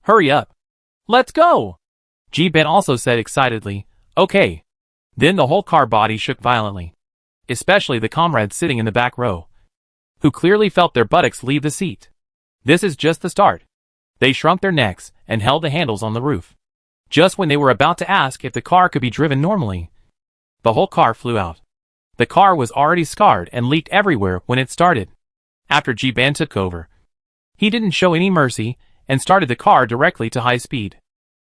Hurry up. Let's go. Ji Ban also said excitedly, Okay. Then the whole car body shook violently, especially the comrades sitting in the back row, who clearly felt their buttocks leave the seat. This is just the start. They shrunk their necks and held the handles on the roof. Just when they were about to ask if the car could be driven normally, the whole car flew out. The car was already scarred and leaked everywhere when it started. After Ji Ban took over, he didn't show any mercy and started the car directly to high speed.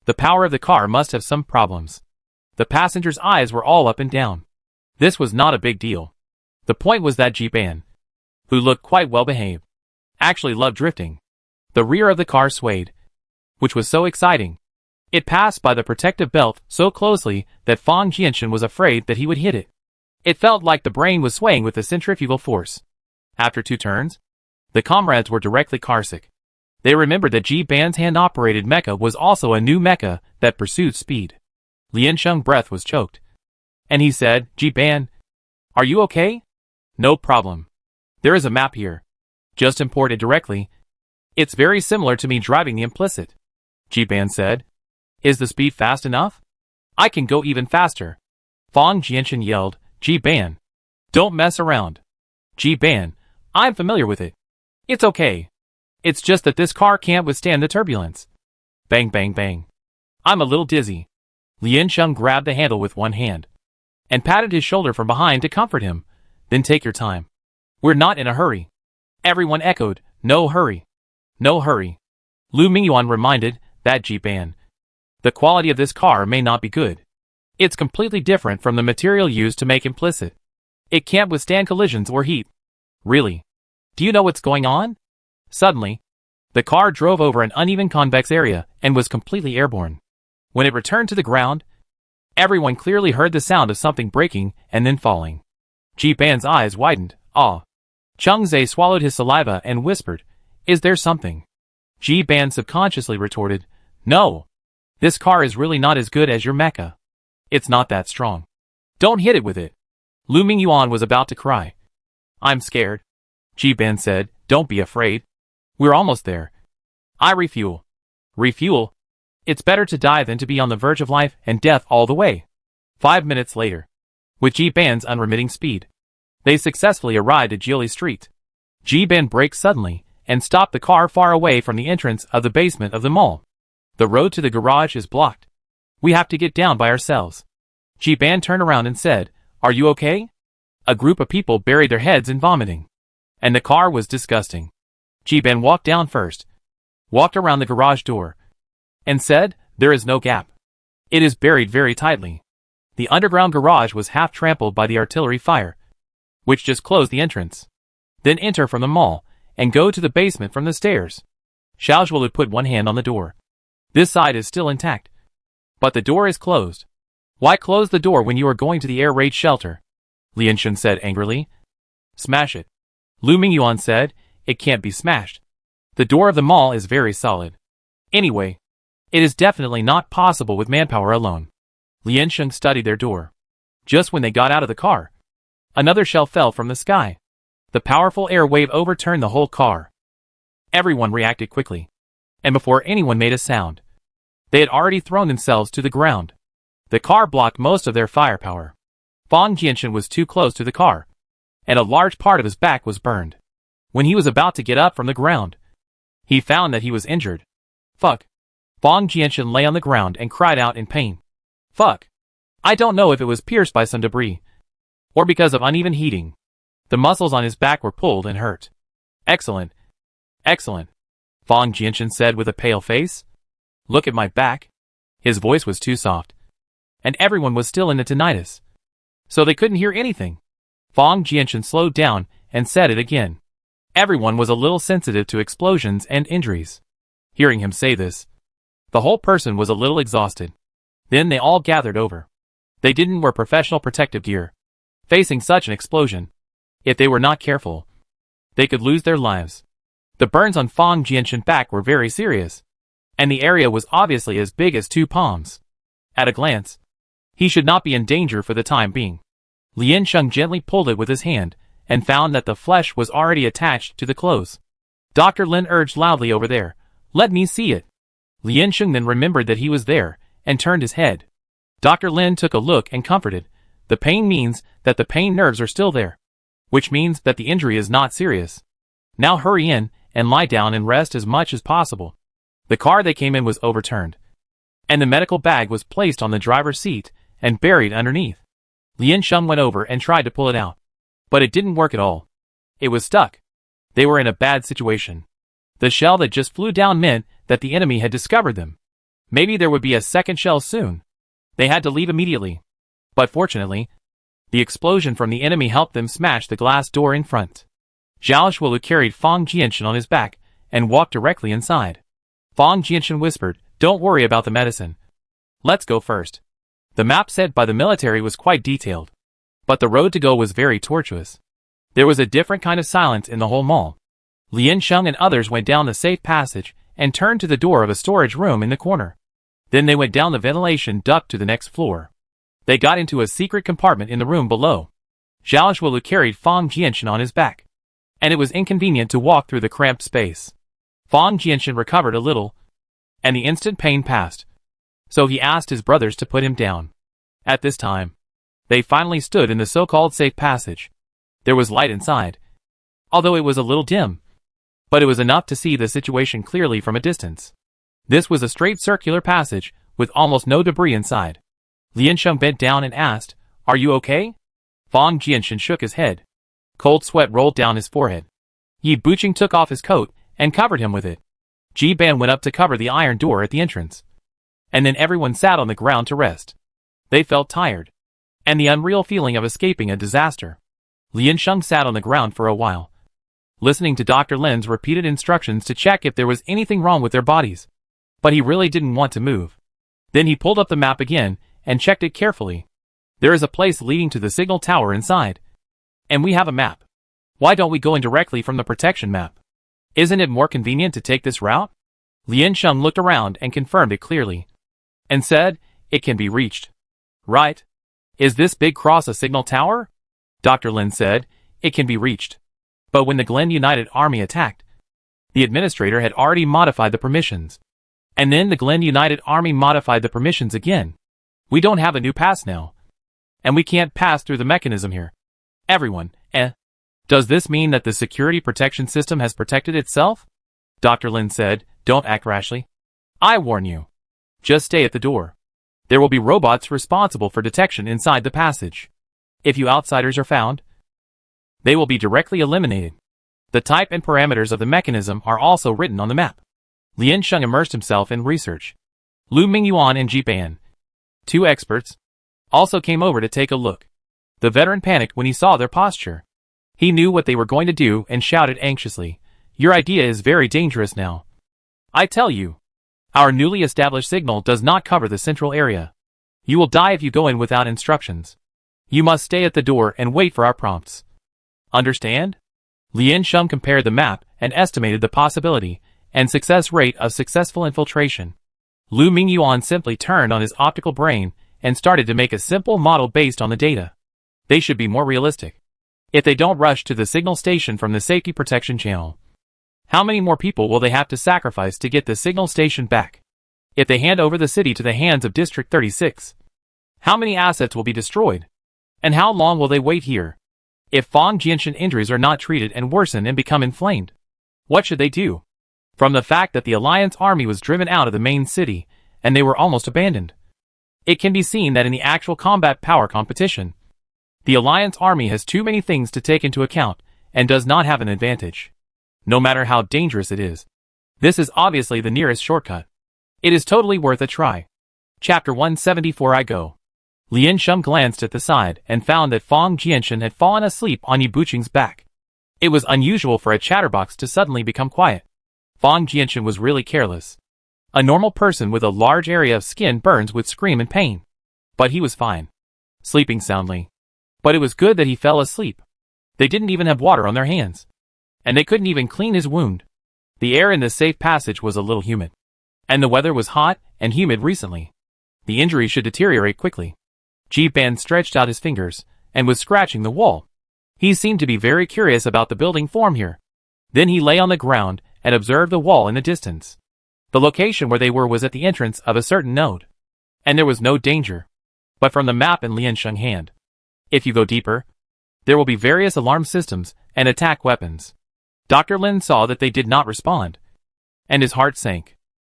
The power of the car must have some problems. The passengers' eyes were all up and down. This was not a big deal. The point was that Ji Ban, who looked quite well behaved, actually loved drifting. The rear of the car swayed, which was so exciting. It passed by the protective belt so closely that Fong Jinshan was afraid that he would hit it. It felt like the brain was swaying with the centrifugal force. After 2 turns, The comrades were directly carsick. They remembered that Ji-ban's hand-operated mecha was also a new mecha that pursued speed. Lien Sheng's breath was choked. And he said, Ji-ban, are you okay? No problem. There is a map here. Just imported directly. It's very similar to me driving the implicit. Ji-ban said. Is the speed fast enough? I can go even faster. Fang Jianshan yelled, Ji-ban. Don't mess around. Ji-ban, I'm familiar with it. It's okay. It's just that this car can't withstand the turbulence. Bang bang bang. I'm a little dizzy. Lien Sheng grabbed the handle with one hand and patted his shoulder from behind to comfort him. Then take your time. We're not in a hurry. Everyone echoed, no hurry. No hurry. Lu Mingyuan reminded that Ji-ban. The quality of this car may not be good. It's completely different from the material used to make implicit. It can't withstand collisions or heat. Really? Do you know what's going on? Suddenly, the car drove over an uneven convex area and was completely airborne. When it returned to the ground, everyone clearly heard the sound of something breaking and then falling. Ji-ban's eyes widened. Ah. Cheng Zhe swallowed his saliva and whispered, Is there something? Ji-ban subconsciously retorted, No. This car is really not as good as your mecha. It's not that strong. Don't hit it with it. Lu Mingyuan was about to cry. I'm scared. Ji-ban said, Don't be afraid. We're almost there. I refuel. Refuel? It's better to die than to be on the verge of life and death all the way. 5 minutes later, with Ji-ban's unremitting speed, they successfully arrived at Jiuli Street. Ji-ban braked suddenly and stopped the car far away from the entrance of the basement of the mall. The road to the garage is blocked. We have to get down by ourselves. Ji-ban turned around and said, Are you okay? A group of people buried their heads in vomiting. And the car was disgusting. Ji-ban walked down first, walked around the garage door, and said, There is no gap. It is buried very tightly. The underground garage was half trampled by the artillery fire, which just closed the entrance. Then enter from the mall, and go to the basement from the stairs. Xiaozhuolu put one hand on the door. This side is still intact. But the door is closed. Why close the door when you are going to the air raid shelter? Lien Sheng said angrily. Smash it. Lu Mingyuan said, It can't be smashed. The door of the mall is very solid. Anyway, it is definitely not possible with manpower alone. Lien Sheng studied their door. Just when they got out of the car, another shell fell from the sky. The powerful air wave overturned the whole car. Everyone reacted quickly. And before anyone made a sound, they had already thrown themselves to the ground. The car blocked most of their firepower. Fang Jianshan was too close to the car, and a large part of his back was burned. When he was about to get up from the ground, he found that he was injured. Fuck. Fang Jianshan lay on the ground and cried out in pain. Fuck. I don't know if it was pierced by some debris, or because of uneven heating. The muscles on his back were pulled and hurt. Excellent. Excellent. Fang Jianshan said with a pale face. Look at my back. His voice was too soft. And everyone was still in the tinnitus, so they couldn't hear anything. Fang Jianshan slowed down and said it again. Everyone was a little sensitive to explosions and injuries. Hearing him say this, the whole person was a little exhausted. Then they all gathered over. They didn't wear professional protective gear. Facing such an explosion, if they were not careful, they could lose their lives. The burns on Fang Jianshan's back were very serious, and the area was obviously as big as 2 palms. At a glance, he should not be in danger for the time being. Lien Sheng gently pulled it with his hand, and found that the flesh was already attached to the clothes. Dr. Lin urged loudly over there, Let me see it. Lien Sheng then remembered that he was there, and turned his head. Dr. Lin took a look and comforted. The pain means that the pain nerves are still there, which means that the injury is not serious. Now hurry in, and lie down and rest as much as possible. The car they came in was overturned, and the medical bag was placed on the driver's seat and buried underneath. Lien Sheng went over and tried to pull it out, but it didn't work at all. It was stuck. They were in a bad situation. The shell that just flew down meant that the enemy had discovered them. Maybe there would be a second shell soon. They had to leave immediately. But fortunately, the explosion from the enemy helped them smash the glass door in front. Zhao Shuolu carried Fang Jianshan on his back and walked directly inside. Fang Jianshan whispered, Don't worry about the medicine. Let's go first. The map set by the military was quite detailed, but the road to go was very tortuous. There was a different kind of silence in the whole mall. Lien Sheng and others went down the safe passage and turned to the door of a storage room in the corner. Then they went down the ventilation duct to the next floor. They got into a secret compartment in the room below. Zhao Shualu carried Fang Jianshan on his back, and it was inconvenient to walk through the cramped space. Fang Jianshan recovered a little, and the instant pain passed, so he asked his brothers to put him down. At this time, they finally stood in the so-called safe passage. There was light inside, although it was a little dim, but it was enough to see the situation clearly from a distance. This was a straight circular passage, with almost no debris inside. Lien Sheng bent down and asked, "Are you okay?" Fang Jianshan shook his head. Cold sweat rolled down his forehead. Yi Buqing took off his coat and covered him with it. Ji Ban went up to cover the iron door at the entrance. And then everyone sat on the ground to rest. They felt tired, and the unreal feeling of escaping a disaster. Lien Sheng sat on the ground for a while, listening to Dr. Lin's repeated instructions to check if there was anything wrong with their bodies. But he really didn't want to move. Then he pulled up the map again and checked it carefully. There is a place leading to the signal tower inside. And we have a map. Why don't we go in directly from the protection map? Isn't it more convenient to take this route? Lien Sheng looked around and confirmed it clearly, and said, "It can be reached." "Right. Is this big cross a signal tower?" Dr. Lin said, "It can be reached. But when the Glen United Army attacked, the administrator had already modified the permissions. And then the Glen United Army modified the permissions again. We don't have a new pass now. And we can't pass through the mechanism here." Everyone, Does this mean that the security protection system has protected itself? Dr. Lin said, "Don't act rashly. I warn you. Just stay at the door. There will be robots responsible for detection inside the passage. If you outsiders are found, they will be directly eliminated. The type and parameters of the mechanism are also written on the map." Lien Sheng immersed himself in research. Lu Mingyuan and Ji Ban, two experts, also came over to take a look. The veteran panicked when he saw their posture. He knew what they were going to do and shouted anxiously, "Your idea is very dangerous now. I tell you, our newly established signal does not cover the central area. You will die if you go in without instructions. You must stay at the door and wait for our prompts. Understand?" Lien Sheng compared the map and estimated the possibility and success rate of successful infiltration. Lu Mingyuan simply turned on his optical brain and started to make a simple model based on the data. They should be more realistic. If they don't rush to the signal station from the safety protection channel, how many more people will they have to sacrifice to get the signal station back? If they hand over the city to the hands of District 36, how many assets will be destroyed? And how long will they wait here? If Fang Jianshan injuries are not treated and worsen and become inflamed, what should they do? From the fact that the Alliance army was driven out of the main city, and they were almost abandoned, it can be seen that in the actual combat power competition, the Alliance army has too many things to take into account, and does not have an advantage, no matter how dangerous it is. This is obviously the nearest shortcut. It is totally worth a try. Chapter 174. I go. Lien Sheng glanced at the side and found that Fang Jianshan had fallen asleep on Yi Buqing's back. It was unusual for a chatterbox to suddenly become quiet. Fang Jianshan was really careless. A normal person with a large area of skin burns would scream in pain. But he was fine, sleeping soundly. But it was good that he fell asleep. They didn't even have water on their hands, and they couldn't even clean his wound. The air in the safe passage was a little humid, and the weather was hot and humid recently. The injury should deteriorate quickly. Ji Ban stretched out his fingers and was scratching the wall. He seemed to be very curious about the building form here. Then he lay on the ground and observed the wall in the distance. The location where they were was at the entrance of a certain node, and there was no danger. But from the map in Lien Sheng's hand, if you go deeper, there will be various alarm systems and attack weapons. Dr. Lin saw that they did not respond, and his heart sank.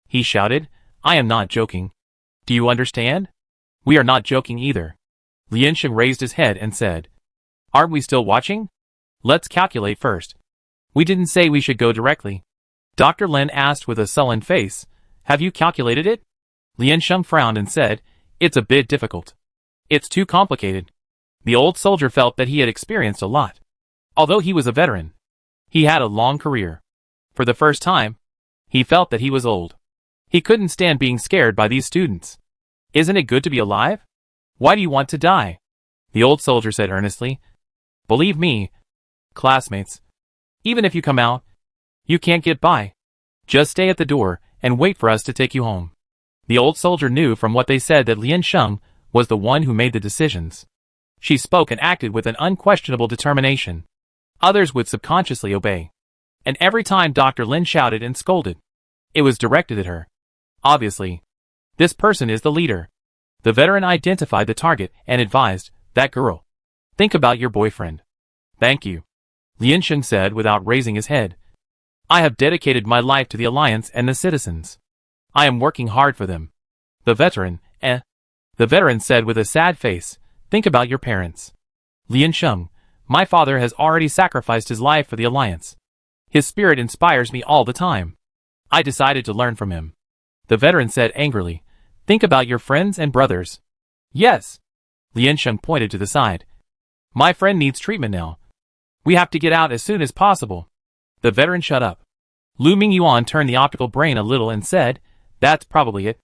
He shouted, "I am not joking. Do you understand? We are not joking either." Lien Sheng raised his head and said, "Aren't we still watching? Let's calculate first. We didn't say we should go directly." Dr. Lin asked with a sullen face, "Have you calculated it?" Lien Sheng frowned and said, "It's a bit difficult. It's too complicated." The old soldier felt that he had experienced a lot. Although he was a veteran, he had a long career. For the first time, he felt that he was old. He couldn't stand being scared by these students. "Isn't it good to be alive? Why do you want to die?" The old soldier said earnestly. "Believe me, classmates, even if you come out, You can't get by. Just stay at the door and wait for us to take you home. The old soldier knew from what they said that Lian Sheng was the one who made the decisions. She spoke and acted with an unquestionable determination. Others would subconsciously obey. And every time Dr. Lin shouted and scolded, it was directed at her. Obviously, this person is the leader. The veteran identified the target and advised, that girl. Think about your boyfriend. Thank you. Lian Sheng said without raising his head. I have dedicated my life to the Alliance and the citizens. I am working hard for them. The veteran said with a sad face, think about your parents. Lian Sheng, my father has already sacrificed his life for the Alliance. His spirit inspires me all the time. I decided to learn from him. The veteran said angrily, think about your friends and brothers. Yes. Lian Sheng pointed to the side. My friend needs treatment now. We have to get out as soon as possible. The veteran shut up. Lu Mingyuan turned the optical brain a little and said, that's probably it.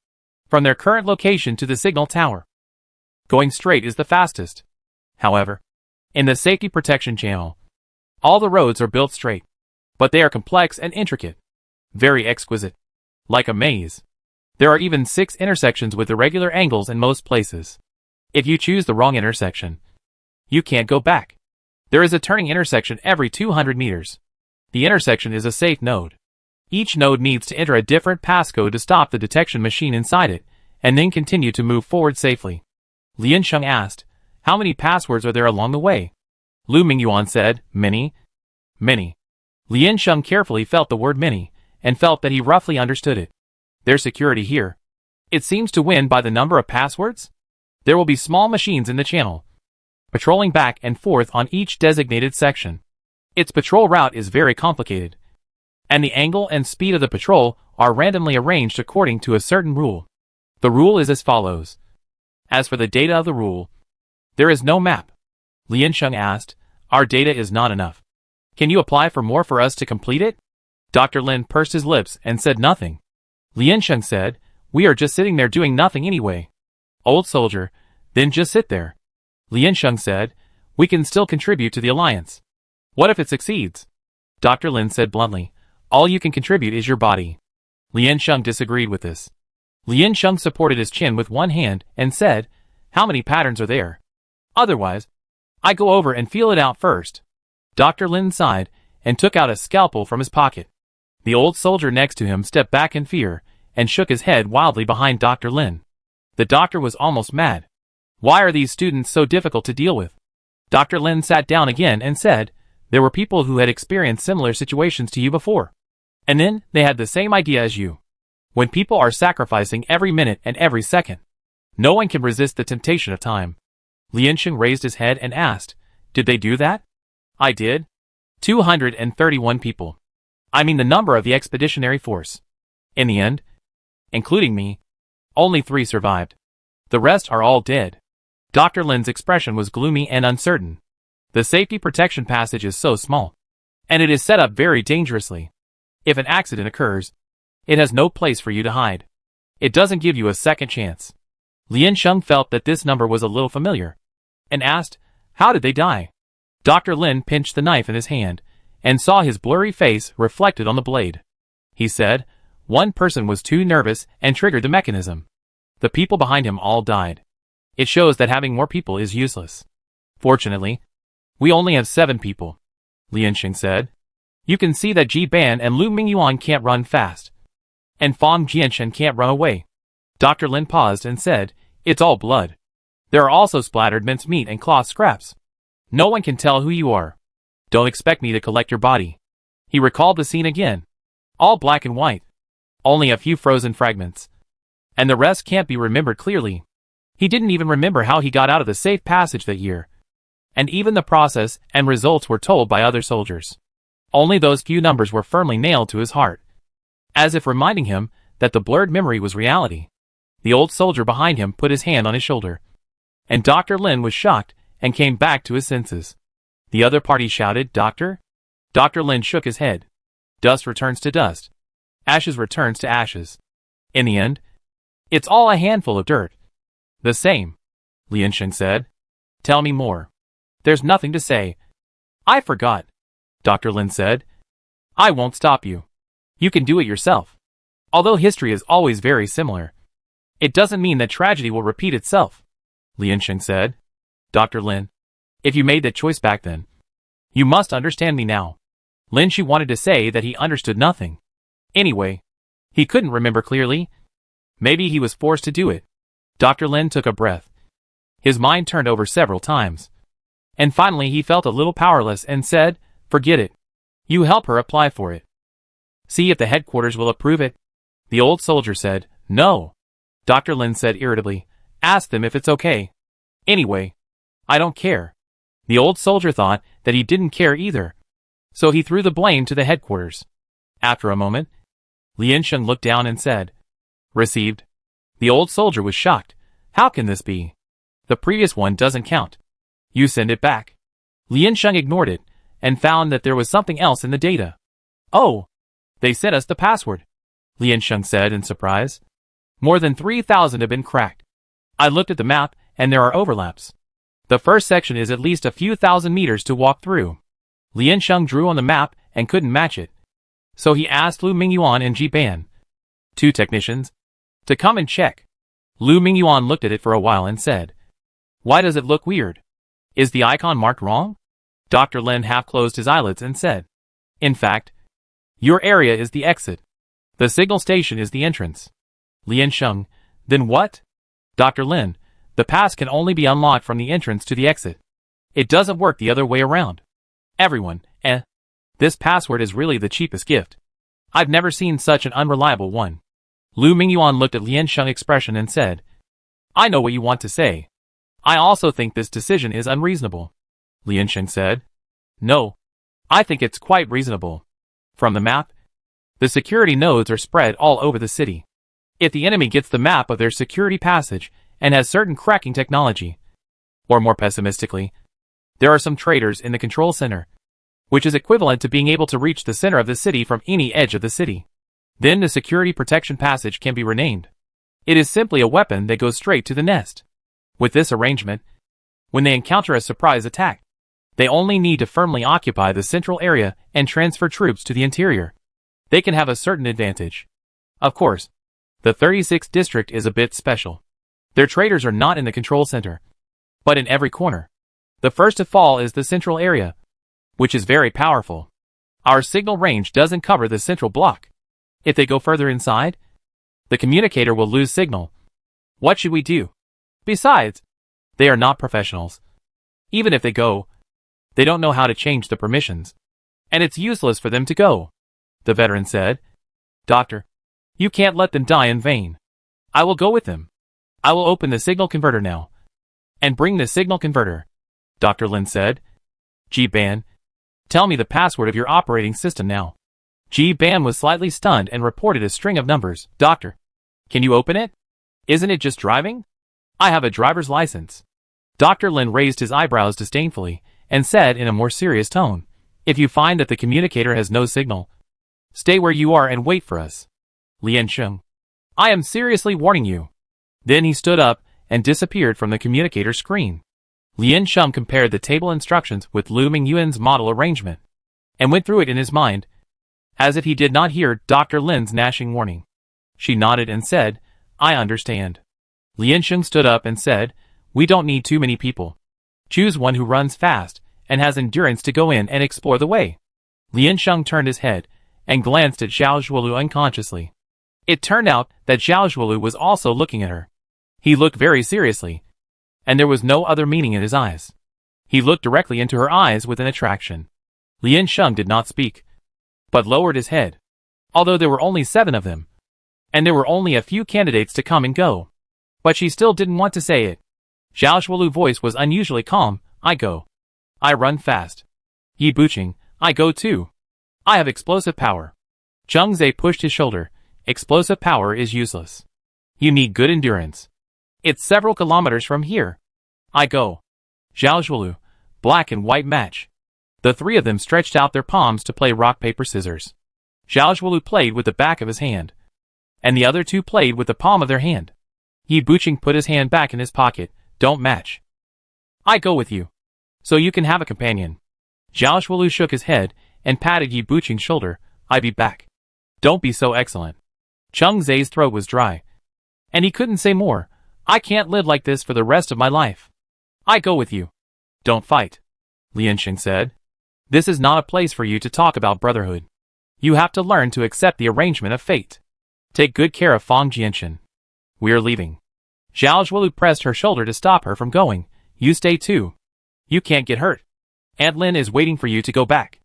From their current location to the signal tower. Going straight is the fastest. However, in the safety protection channel, all the roads are built straight. But they are complex and intricate. Very exquisite. Like a maze. There are even 6 intersections with irregular angles in most places. If you choose the wrong intersection, you can't go back. There is a turning intersection every 200 meters. The intersection is a safe node. Each node needs to enter a different passcode to stop the detection machine inside it, and then continue to move forward safely. Lian Sheng asked, how many passwords are there along the way? Lu Mingyuan said, many. Many. Lian Sheng carefully felt the word many, and felt that he roughly understood it. There's security here. It seems to win by the number of passwords? There will be small machines in the channel, patrolling back and forth on each designated section. Its patrol route is very complicated, and the angle and speed of the patrol are randomly arranged according to a certain rule. The rule is as follows. As for the data of the rule, there is no map. Lian Sheng asked, our data is not enough. Can you apply for more for us to complete it? Dr. Lin pursed his lips and said nothing. Lian Sheng said, we are just sitting there doing nothing anyway. Old soldier, then just sit there. Lian Sheng said, we can still contribute to the Alliance. What if it succeeds? Dr. Lin said bluntly, all you can contribute is your body. Lian Sheng disagreed with this. Lian Sheng supported his chin with one hand and said, how many patterns are there? Otherwise, I go over and feel it out first. Dr. Lin sighed and took out a scalpel from his pocket. The old soldier next to him stepped back in fear and shook his head wildly behind Dr. Lin. The doctor was almost mad. Why are these students so difficult to deal with? Dr. Lin sat down again and said, there were people who had experienced similar situations to you before. And then they had the same idea as you. When people are sacrificing every minute and every second, no one can resist the temptation of time. Lian Sheng raised his head and asked, did they do that? I did. 231 people. I mean the number of the expeditionary force. In the end, including me, only 3 survived. The rest are all dead. Dr. Lin's expression was gloomy and uncertain. The safety protection passage is so small, and it is set up very dangerously. If an accident occurs, it has no place for you to hide. It doesn't give you a second chance. Lian Sheng felt that this number was a little familiar, and asked, how did they die? Dr. Lin pinched the knife in his hand, and saw his blurry face reflected on the blade. He said, one person was too nervous and triggered the mechanism. The people behind him all died. It shows that having more people is useless. Fortunately, we only have 7 people. Lian Sheng said. You can see that Ji Ban and Lu Mingyuan can't run fast. And Fang Jianshen can't run away. Dr. Lin paused and said, it's all blood. There are also splattered minced meat and cloth scraps. No one can tell who you are. Don't expect me to collect your body. He recalled the scene again. All black and white. Only a few frozen fragments. And the rest can't be remembered clearly. He didn't even remember how he got out of the safe passage that year. And even the process and results were told by other soldiers. Only those few numbers were firmly nailed to his heart, as if reminding him that the blurred memory was reality. The old soldier behind him put his hand on his shoulder, and Dr. Lin was shocked and came back to his senses. The other party shouted, Doctor? Dr. Lin shook his head. Dust returns to dust. Ashes returns to ashes. In the end, it's all a handful of dirt. The same, Lian Sheng said. Tell me more. There's nothing to say. I forgot, Dr. Lin said. I won't stop you. You can do it yourself. Although history is always very similar, it doesn't mean that tragedy will repeat itself, Liansheng said. Dr. Lin, if you made that choice back then, you must understand me now. Lin Shi wanted to say that he understood nothing. Anyway, he couldn't remember clearly. Maybe he was forced to do it. Dr. Lin took a breath. His mind turned over several times. And finally he felt a little powerless and said, forget it. You help her apply for it. See if the headquarters will approve it. The old soldier said, no. Dr. Lin said irritably, ask them if it's okay. Anyway, I don't care. The old soldier thought that he didn't care either. So he threw the blame to the headquarters. After a moment, Liansheng looked down and said, received. The old soldier was shocked. How can this be? The previous one doesn't count. You send it back. Liansheng ignored it and found that there was something else in the data. Oh, they sent us the password, Liansheng said in surprise. More than 3,000 have been cracked. I looked at the map and there are overlaps. The first section is at least a few thousand meters to walk through. Liansheng drew on the map and couldn't match it. So he asked Lu Mingyuan and Ji Ban, 2 technicians, to come and check. Lu Mingyuan looked at it for a while and said, why does it look weird? Is the icon marked wrong? Dr. Lin half closed his eyelids and said, in fact, your area is the exit. The signal station is the entrance. Liansheng, then what? Dr. Lin, the pass can only be unlocked from the entrance to the exit. It doesn't work the other way around. Everyone, this password is really the cheapest gift. I've never seen such an unreliable one. Lu Mingyuan looked at Liansheng's expression and said, I know what you want to say. I also think this decision is unreasonable. Liansheng said, no, I think it's quite reasonable. From the map, the security nodes are spread all over the city. If the enemy gets the map of their security passage and has certain cracking technology, or more pessimistically, there are some traders in the control center, which is equivalent to being able to reach the center of the city from any edge of the city. Then the security protection passage can be renamed. It is simply a weapon that goes straight to the nest. With this arrangement, when they encounter a surprise attack, they only need to firmly occupy the central area and transfer troops to the interior. They can have a certain advantage. Of course, the 36th district is a bit special. Their traders are not in the control center, but in every corner. The first to fall is the central area, which is very powerful. Our signal range doesn't cover the central block. If they go further inside, the communicator will lose signal. What should we do? Besides, they are not professionals. Even if they go, they don't know how to change the permissions. And it's useless for them to go. The veteran said, Doctor, you can't let them die in vain. I will go with them. I will open the signal converter now. And bring the signal converter. Dr. Lin said. Ji Ban, tell me the password of your operating system now. Ji Ban was slightly stunned and reported a string of numbers. Doctor, can you open it? Isn't it just driving? I have a driver's license. Dr. Lin raised his eyebrows disdainfully and said in a more serious tone, if you find that the communicator has no signal, stay where you are and wait for us. Liansheng, I am seriously warning you. Then he stood up and disappeared from the communicator screen. Liansheng compared the table instructions with Lu Mingyuan's model arrangement and went through it in his mind, as if he did not hear Dr. Lin's gnashing warning. She nodded and said, I understand. Liansheng stood up and said, we don't need too many people. Choose one who runs fast and has endurance to go in and explore the way. Liansheng turned his head and glanced at Zhao Zhuolu unconsciously. It turned out that Zhao Zhuolu was also looking at her. He looked very seriously, and there was no other meaning in his eyes. He looked directly into her eyes with an attraction. Liansheng did not speak, but lowered his head. Although there were only 7 of them, and there were only a few candidates to come and go, but she still didn't want to say it. Zhao Zhuolu's voice was unusually calm. I go. I run fast. Yi Buqing, I go too. I have explosive power. Zheng Zhe pushed his shoulder. Explosive power is useless. You need good endurance. It's several kilometers from here. I go. Zhao Zhuolu, black and white match. The 3 of them stretched out their palms to play rock, paper, scissors. Zhao Zhuolu played with the back of his hand, and the other 2 played with the palm of their hand. Yi Buqing put his hand back in his pocket. Don't match. I go with you, so you can have a companion. Zhao Zhuolu shook his head and patted Yi Buqing's shoulder. "I be back. Don't be so excellent." Cheng Zai's throat was dry, and he couldn't say more. "I can't live like this for the rest of my life. I go with you." "Don't fight," Liansheng said. "This is not a place for you to talk about brotherhood. You have to learn to accept the arrangement of fate. Take good care of Fang Jianshan. We're leaving." Zhao Zhuolu pressed her shoulder to stop her from going. "You stay too. You can't get hurt. Aunt Lin is waiting for you to go back.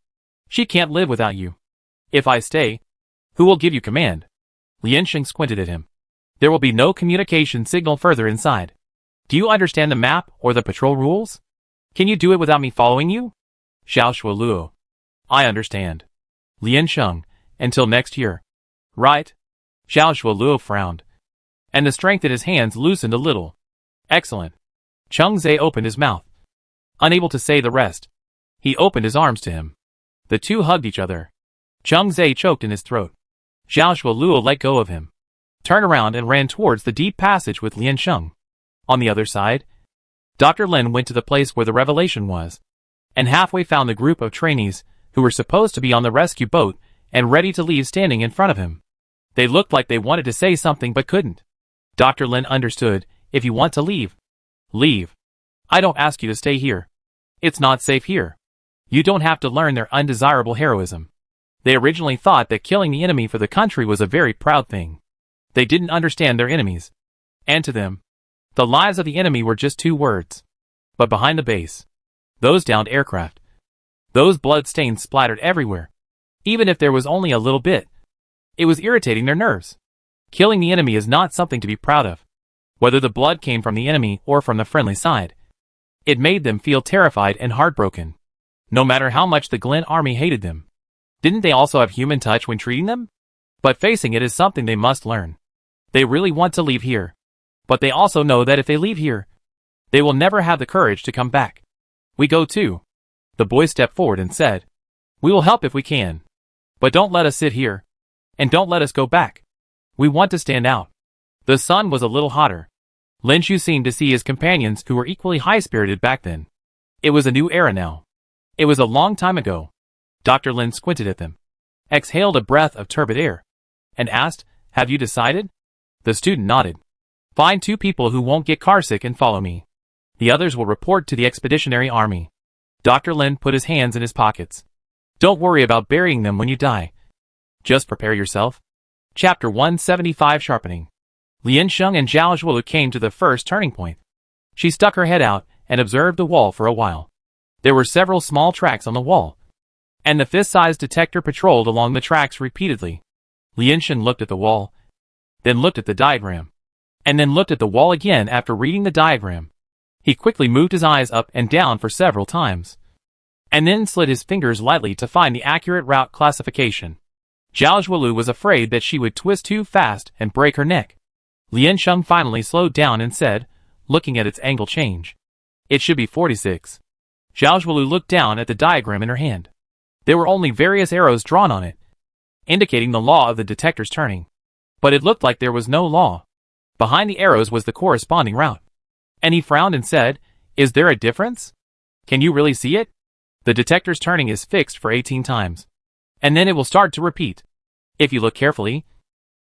She can't live without you." "If I stay, who will give you command?" Liansheng squinted at him. "There will be no communication signal further inside. Do you understand the map or the patrol rules? Can you do it without me following you?" Zhao Shuoluo. "I understand." Liansheng, "Until next year." "Right." Zhao Shuoluo frowned, and the strength in his hands loosened a little. "Excellent." Cheng Zai opened his mouth, unable to say the rest. He opened his arms to him. The two hugged each other. Cheng Zai choked in his throat. Zhao Shuoluo let go of him, turned around and ran towards the deep passage with Liansheng. On the other side, Dr. Lin went to the place where the revelation was, and halfway found the group of trainees who were supposed to be on the rescue boat and ready to leave standing in front of him. They looked like they wanted to say something but couldn't. Dr. Lin understood. "If you want to leave, leave. I don't ask you to stay here. It's not safe here. You don't have to learn their undesirable heroism." They originally thought that killing the enemy for the country was a very proud thing. They didn't understand their enemies. And to them, the lives of the enemy were just 2 words. But behind the base, those downed aircraft, those blood stains splattered everywhere. Even if there was only a little bit, it was irritating their nerves. Killing the enemy is not something to be proud of, whether the blood came from the enemy or from the friendly side. It made them feel terrified and heartbroken, no matter how much the Glen army hated them. Didn't they also have human touch when treating them? But facing it is something they must learn. They really want to leave here, but they also know that if they leave here, they will never have the courage to come back. "We go too." The boy stepped forward and said, "We will help if we can. But don't let us sit here. And don't let us go back. We want to stand out." The sun was a little hotter. Lin Shu seemed to see his companions who were equally high-spirited back then. It was a new era now. It was a long time ago. Dr. Lin squinted at them, exhaled a breath of turbid air, and asked, "Have you decided?" The student nodded. "Find 2 people who won't get carsick and follow me. The others will report to the expeditionary army." Dr. Lin put his hands in his pockets. "Don't worry about burying them when you die. Just prepare yourself." Chapter 175 Sharpening. Liansheng and Zhao Zhuolu came to the first turning point. She stuck her head out and observed the wall for a while. There were several small tracks on the wall, and the fist-sized detector patrolled along the tracks repeatedly. Liansheng looked at the wall, then looked at the diagram, and then looked at the wall again after reading the diagram. He quickly moved his eyes up and down for several times, and then slid his fingers lightly to find the accurate route classification. Zhao Zhuolu was afraid that she would twist too fast and break her neck. Liansheng finally slowed down and said, looking at its angle change, "It should be 46. Zhao Zhuolu looked down at the diagram in her hand. There were only various arrows drawn on it, indicating the law of the detector's turning. But it looked like there was no law. Behind the arrows was the corresponding route. And he frowned and said, "Is there a difference? Can you really see it? The detector's turning is fixed for 18 times. And then it will start to repeat. If you look carefully,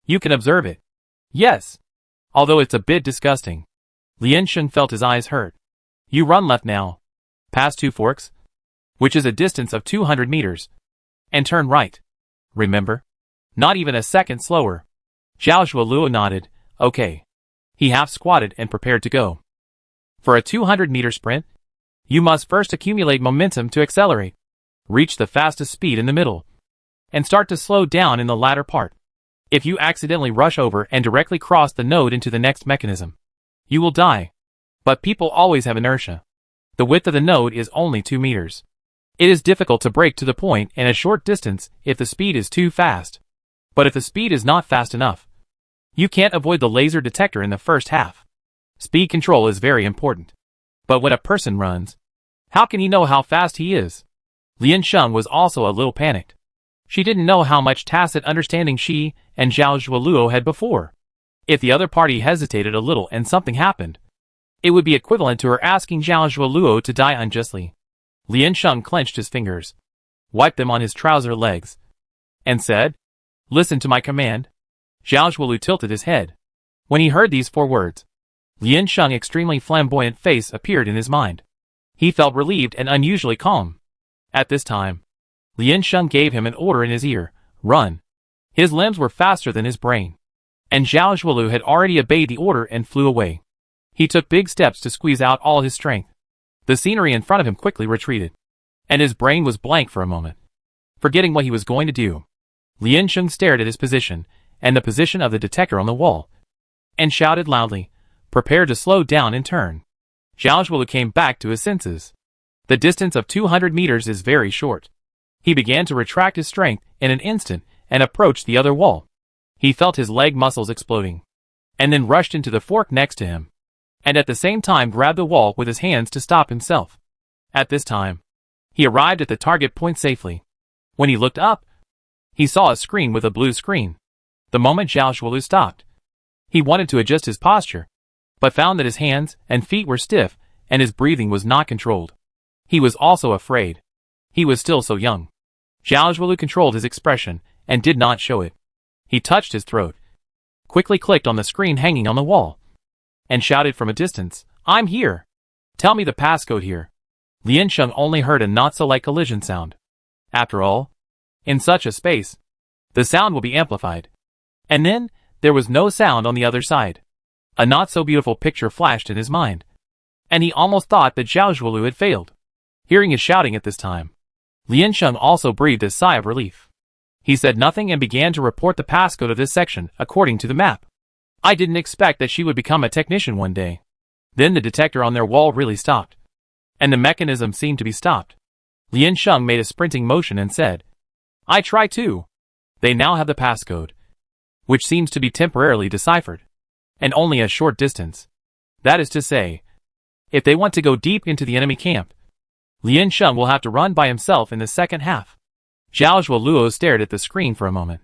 you can observe it." "Yes. Although it's a bit disgusting." Liansheng felt his eyes hurt. "You run left now, past 2 forks, which is a distance of 200 meters, and turn right. Remember? Not even a second slower." Zhao Zhuolu nodded. "Okay." He half squatted and prepared to go. For a 200-meter sprint, you must first accumulate momentum to accelerate, reach the fastest speed in the middle, and start to slow down in the latter part. If you accidentally rush over and directly cross the node into the next mechanism, you will die. But people always have inertia. The width of the node is only 2 meters. It is difficult to brake to the point in a short distance if the speed is too fast. But if the speed is not fast enough, you can't avoid the laser detector in the first half. Speed control is very important. But when a person runs, how can he know how fast he is? Liansheng was also a little panicked. She didn't know how much tacit understanding she and Zhao Zhuoluo had before. If the other party hesitated a little and something happened, it would be equivalent to her asking Zhao Zhuoluo to die unjustly. Liansheng clenched his fingers. wiped them on his trouser legs, and said, "Listen to my command." Zhao Zhuolu tilted his head. When he heard these 4 words, Lian Sheng's extremely flamboyant face appeared in his mind. He felt relieved and unusually calm. At this time, Lian Sheng gave him an order in his ear, "Run." His limbs were faster than his brain, and Zhao Zhuolu had already obeyed the order and flew away. He took big steps to squeeze out all his strength. The scenery in front of him quickly retreated, and his brain was blank for a moment. Forgetting what he was going to do, Lian Sheng stared at his position, and the position of the detector on the wall, and shouted loudly, "Prepare to slow down and turn." Zhao Zhuolu came back to his senses. The distance of 200 meters is very short. He began to retract his strength in an instant and approached the other wall. He felt his leg muscles exploding, and then rushed into the fork next to him, and at the same time grabbed the wall with his hands to stop himself. At this time, he arrived at the target point safely. When he looked up, he saw a screen with a blue screen. The moment Zhao Zhuolu stopped, he wanted to adjust his posture, but found that his hands and feet were stiff and his breathing was not controlled. He was also afraid. He was still so young. Zhao Zhuolu controlled his expression and did not show it. He touched his throat, quickly clicked on the screen hanging on the wall, and shouted from a distance, "I'm here. Tell me the passcode here." Lian Sheng only heard a not-so-light collision sound. After all, in such a space, the sound will be amplified. And then, there was no sound on the other side. A not-so-beautiful picture flashed in his mind, and he almost thought that Zhao Zhuolu had failed. Hearing his shouting at this time, Lian Sheng also breathed a sigh of relief. He said nothing and began to report the passcode of this section according to the map. "I didn't expect that she would become a technician one day." Then the detector on their wall really stopped, and the mechanism seemed to be stopped. Lian Sheng made a sprinting motion and said, "I try too." They now have the passcode, which seems to be temporarily deciphered, and only a short distance. That is to say, if they want to go deep into the enemy camp, Lian Sheng will have to run by himself in the second half. Zhao Zhuolu stared at the screen for a moment,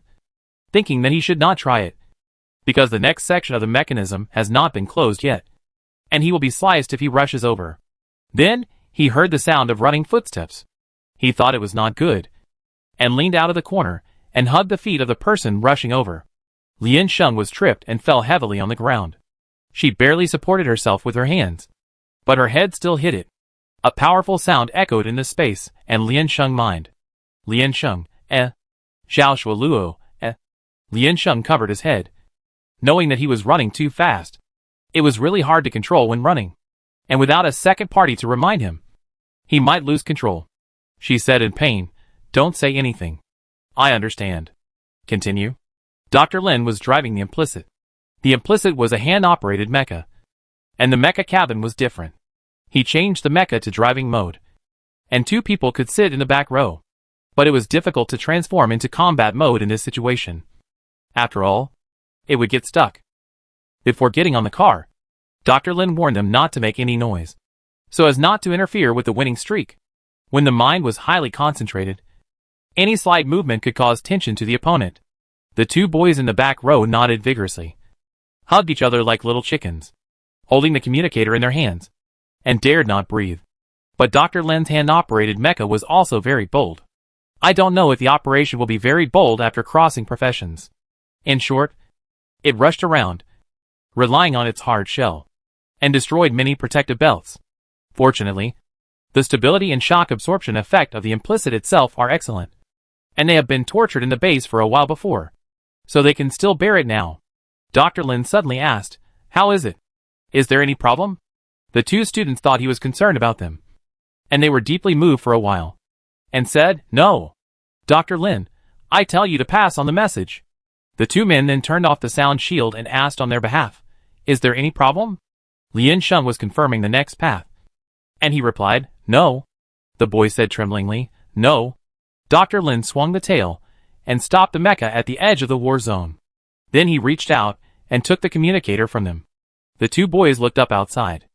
thinking that he should not try it, because the next section of the mechanism has not been closed yet, and he will be sliced if he rushes over. Then, he heard the sound of running footsteps. He thought it was not good, and leaned out of the corner and hugged the feet of the person rushing over. Lian Sheng was tripped and fell heavily on the ground. She barely supported herself with her hands, but her head still hit it. A powerful sound echoed in the space, and Lian Sheng mind. "Lian Sheng, Zhao Zhuolu, Lian Sheng covered his head, knowing that he was running too fast. It was really hard to control when running, and without a second party to remind him, he might lose control. She said in pain, "Don't say anything. I understand. Continue." Dr. Lin was driving the Implicit. The Implicit was a hand-operated mecha, and the mecha cabin was different. He changed the mecha to driving mode, and 2 people could sit in the back row. But it was difficult to transform into combat mode in this situation. After all, it would get stuck. Before getting on the car, Dr. Lin warned them not to make any noise, so as not to interfere with the winning streak. When the mind was highly concentrated, any slight movement could cause tension to the opponent. The 2 boys in the back row nodded vigorously, hugged each other like little chickens, holding the communicator in their hands, and dared not breathe. But Dr. Lin's hand-operated mecha was also very bold. I don't know if the operation will be very bold after crossing professions. In short, it rushed around, relying on its hard shell, and destroyed many protective belts. Fortunately, the stability and shock absorption effect of the Implicit itself are excellent, and they have been tortured in the base for a while before, so they can still bear it now. Dr. Lin suddenly asked, "How is it? Is there any problem?" The 2 students thought he was concerned about them, and they were deeply moved for a while, and said, "No. Dr. Lin, I tell you to pass on the message." The 2 men then turned off the sound shield and asked on their behalf, "Is there any problem?" Lian Sheng was confirming the next path, and he replied, "No." The boy said tremblingly, "No." Dr. Lin swung the tail and stopped the mecha at the edge of the war zone. Then he reached out and took the communicator from them. The 2 boys looked up outside.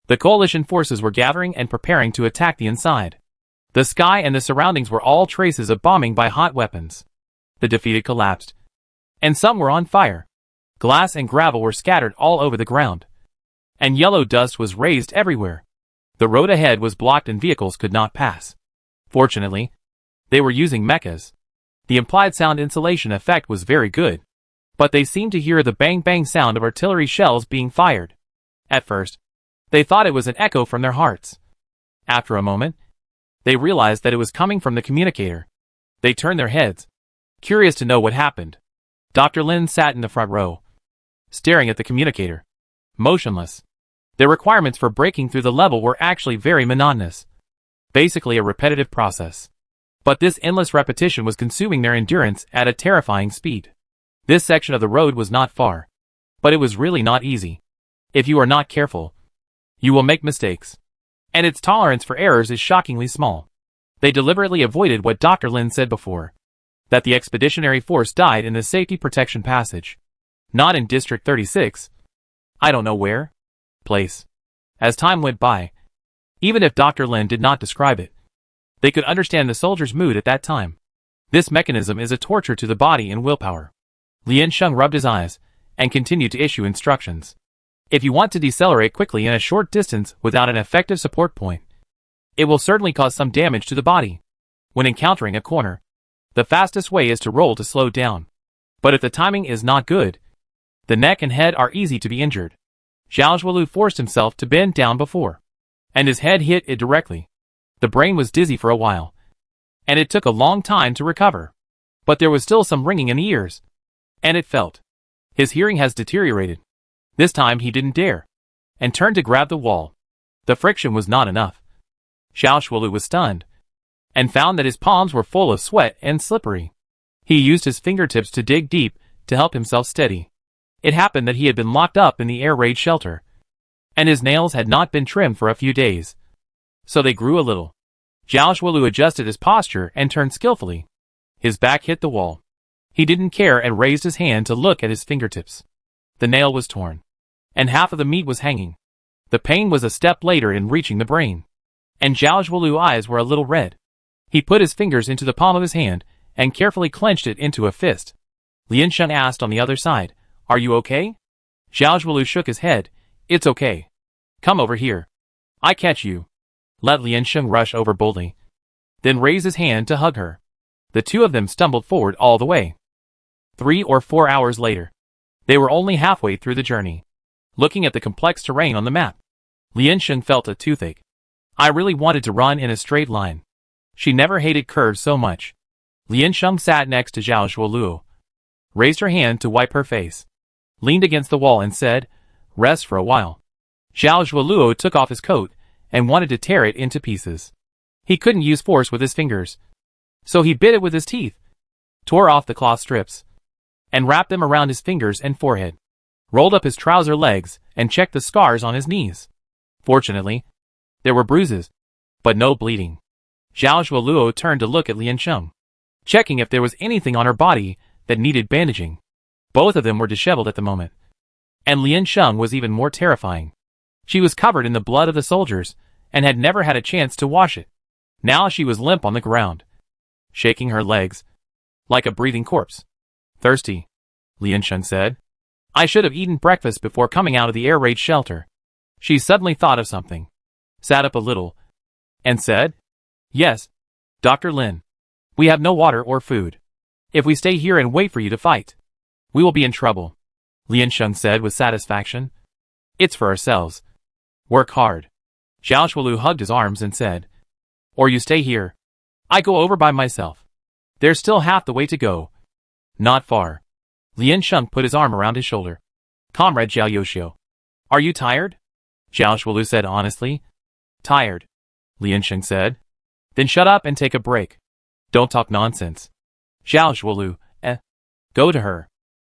The coalition forces were gathering and preparing to attack the inside. The sky and the surroundings were all traces of bombing by hot weapons. The defeated collapsed, and some were on fire. Glass and gravel were scattered all over the ground, and yellow dust was raised everywhere. The road ahead was blocked and vehicles could not pass. Fortunately, They were using mechas. The implied sound insulation effect was very good, but they seemed to hear the bang-bang sound of artillery shells being fired. At first, they thought it was an echo from their hearts. After a moment, they realized that it was coming from the communicator. They turned their heads, curious to know what happened. Dr. Lin sat in the front row, staring at the communicator, motionless. Their requirements for breaking through the level were actually very monotonous. Basically a repetitive process. But this endless repetition was consuming their endurance at a terrifying speed. This section of the road was not far, but it was really not easy. If you are not careful, you will make mistakes. And its tolerance for errors is shockingly small. They deliberately avoided what Dr. Lin said before, that the expeditionary force died in the safety protection passage. Not in District 36. I don't know where. Place. As time went by, even if Dr. Lin did not describe it, they could understand the soldier's mood at that time. This mechanism is a torture to the body and willpower. Lian Sheng rubbed his eyes and continued to issue instructions. If you want to decelerate quickly in a short distance without an effective support point, it will certainly cause some damage to the body. When encountering a corner, the fastest way is to roll to slow down. But if the timing is not good, the neck and head are easy to be injured. Zhao Zhuolu forced himself to bend down before, and his head hit it directly. The brain was dizzy for a while, and it took a long time to recover. But there was still some ringing in the ears, and it felt. His hearing has deteriorated. This time he didn't dare, and turned to grab the wall. The friction was not enough. Zhao Zhuolu was stunned, and found that his palms were full of sweat and slippery. He used his fingertips to dig deep to help himself steady. It happened that he had been locked up in the air raid shelter, and his nails had not been trimmed for a few days, so they grew a little. Zhao Zhuolu adjusted his posture and turned skillfully. His back hit the wall. He didn't care and raised his hand to look at his fingertips. The nail was torn, and half of the meat was hanging. The pain was a step later in reaching the brain, and Zhao Zhuolu's eyes were a little red. He put his fingers into the palm of his hand and carefully clenched it into a fist. Lian Sheng asked on the other side, "Are you okay?" Zhao Zhuolu shook his head. "It's okay. Come over here. I catch you." Let Lian Sheng rush over boldly, then raise his hand to hug her. The two of them stumbled forward all the way. 3 or 4 hours later, they were only halfway through the journey. Looking at the complex terrain on the map, Lian Sheng felt a toothache. I really wanted to run in a straight line. She never hated curves so much. Lian Sheng sat next to Zhao Zhuolu, raised her hand to wipe her face, leaned against the wall and said, "Rest for a while." Zhao Zhuolu took off his coat and wanted to tear it into pieces. He couldn't use force with his fingers, so he bit it with his teeth, tore off the cloth strips, and wrapped them around his fingers and forehead, rolled up his trouser legs and checked the scars on his knees. Fortunately, there were bruises, but no bleeding. Zhao Zhuolu turned to look at Lian Sheng, checking if there was anything on her body that needed bandaging. Both of them were disheveled at the moment, and Lian Sheng was even more terrifying. She was covered in the blood of the soldiers and had never had a chance to wash it. Now she was limp on the ground, shaking her legs like a breathing corpse. "Thirsty," Lian Sheng said. "I should have eaten breakfast before coming out of the air raid shelter." She suddenly thought of something, sat up a little, and said, "Yes, Dr. Lin. We have no water or food. If we stay here and wait for you to fight, we will be in trouble," Lian Sheng said with satisfaction. "It's for ourselves. Work hard." Zhao Zhuolu hugged his arms and said, "Or you stay here. I go over by myself. There's still half the way to go." "Not far." Lian Sheng put his arm around his shoulder. "Comrade Zhao Yoshio, are you tired?" Zhao Zhuolu said honestly. "Tired," Lian Sheng said. "Then shut up and take a break. Don't talk nonsense." Zhao Zhuolu, Go to her.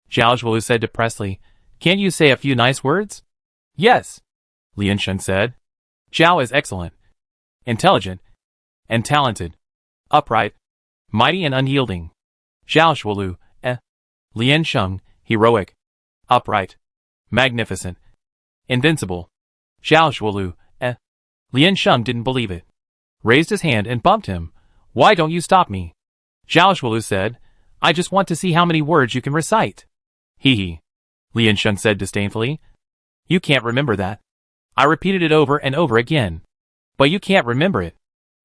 Zhao Zhuolu said depressedly. "Can't you say a few nice words?" "Yes," Lian Sheng said. "Zhao is excellent, intelligent, and talented, upright, mighty and unyielding." Zhao Zhuolu, Lian Sheng, heroic, upright, magnificent, invincible. Zhao Zhuolu, Lian Sheng didn't believe it, raised his hand and bumped him. "Why don't you stop me?" Zhao Zhuolu said, "I just want to see how many words you can recite." "Hee," Lian Sheng said disdainfully. "You can't remember that. I repeated it over and over again. But you can't remember it."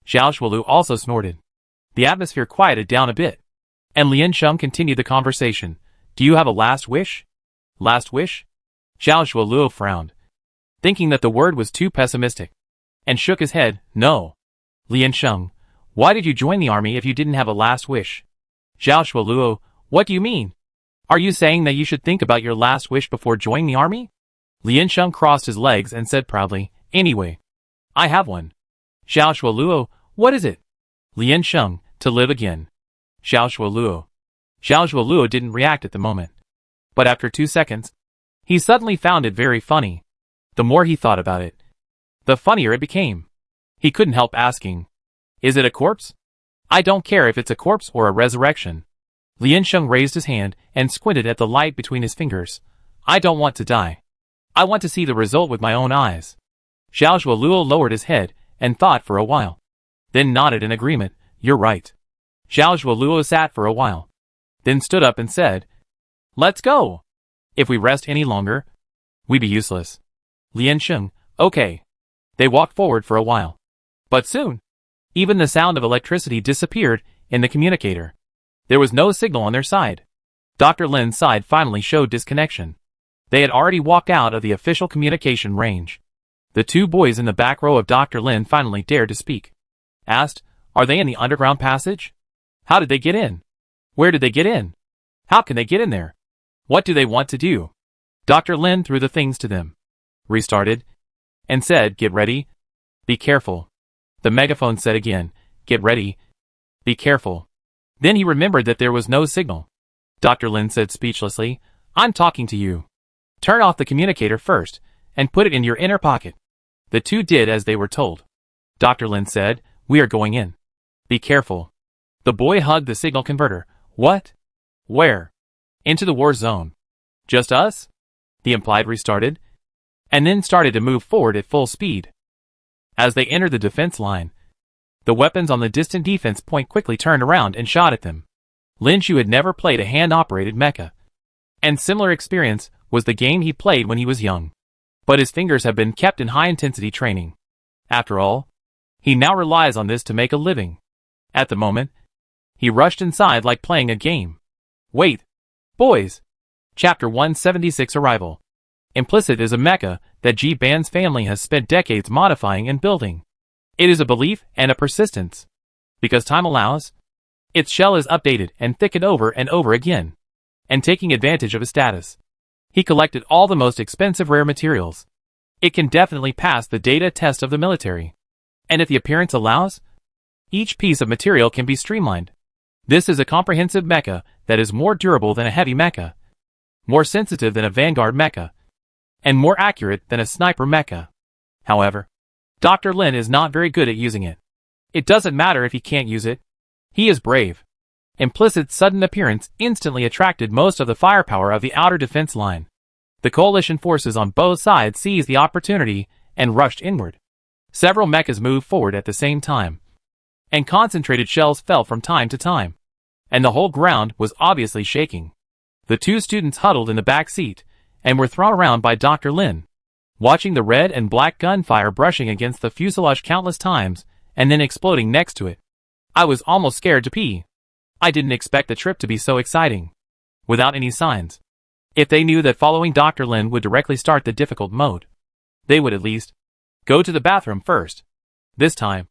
Zhao Zhuolu also snorted. The atmosphere quieted down a bit, and Lien Sheng continued the conversation. Do you have a last wish? Last wish? Zhao Zhuoluo frowned, thinking that the word was too pessimistic, and shook his head. No. Lien Sheng, why did you join the army if you didn't have a last wish? Zhao Zhuoluo, what do you mean? Are you saying that you should think about your last wish before joining the army? Lien Sheng crossed his legs and said proudly, anyway, I have one. Zhao Zhuoluo, what is it? Lien Sheng, to live again. Zhao Zhuoluo. Zhao Zhuoluo didn't react at the moment, but after 2 seconds, he suddenly found it very funny. The more he thought about it, the funnier it became. He couldn't help asking, is it a corpse? I don't care if it's a corpse or a resurrection. Lien Sheng raised his hand and squinted at the light between his fingers. I don't want to die. I want to see the result with my own eyes. Zhao Zhuoluo lowered his head and thought for a while, then nodded in agreement. You're right. Zhao Zhuoluo sat for a while, then stood up and said, let's go. If we rest any longer, we be useless. Lien Sheng, okay. They walked forward for a while, but soon, even the sound of electricity disappeared in the communicator. There was no signal on their side. Dr. Lin's side finally showed disconnection. They had already walked out of the official communication range. The 2 boys in the back row of Dr. Lin finally dared to speak. Asked, are they in the underground passage? How did they get in? Where did they get in? How can they get in there? What do they want to do? Dr. Lin threw the things to them, restarted, and said, get ready, be careful. The megaphone said again, get ready, be careful. Then he remembered that there was no signal. Dr. Lin said speechlessly, I'm talking to you. Turn off the communicator first, and put it in your inner pocket. The 2 did as they were told. Dr. Lin said, we are going in. Be careful. The boy hugged the signal converter. What? Where? Into the war zone. Just us? The implied restarted, and then started to move forward at full speed. As they entered the defense line, the weapons on the distant defense point quickly turned around and shot at them. Lin Shu had never played a hand-operated mecha, and similar experience was the game he played when he was young. But his fingers have been kept in high-intensity training. After all, he now relies on this to make a living. At the moment, he rushed inside like playing a game. Wait, boys! Chapter 176 Arrival. Implicit is a mecha that Ji Ban's family has spent decades modifying and building. It is a belief and a persistence. Because time allows, its shell is updated and thickened over and over again. And taking advantage of his status, he collected all the most expensive rare materials. It can definitely pass the data test of the military. And if the appearance allows, each piece of material can be streamlined. This is a comprehensive mecha that is more durable than a heavy mecha, more sensitive than a vanguard mecha, and more accurate than a sniper mecha. However, Dr. Lin is not very good at using it. It doesn't matter if he can't use it. He is brave. Implicit's sudden appearance instantly attracted most of the firepower of the outer defense line. The coalition forces on both sides seized the opportunity and rushed inward. Several mechas moved forward at the same time, and concentrated shells fell from time to time, and the whole ground was obviously shaking. The 2 students huddled in the back seat and were thrown around by Dr. Lin, watching the red and black gunfire brushing against the fuselage countless times and then exploding next to it. I was almost scared to pee. I didn't expect the trip to be so exciting. Without any signs. If they knew that following Dr. Lin would directly start the difficult mode, they would at least go to the bathroom first. This time,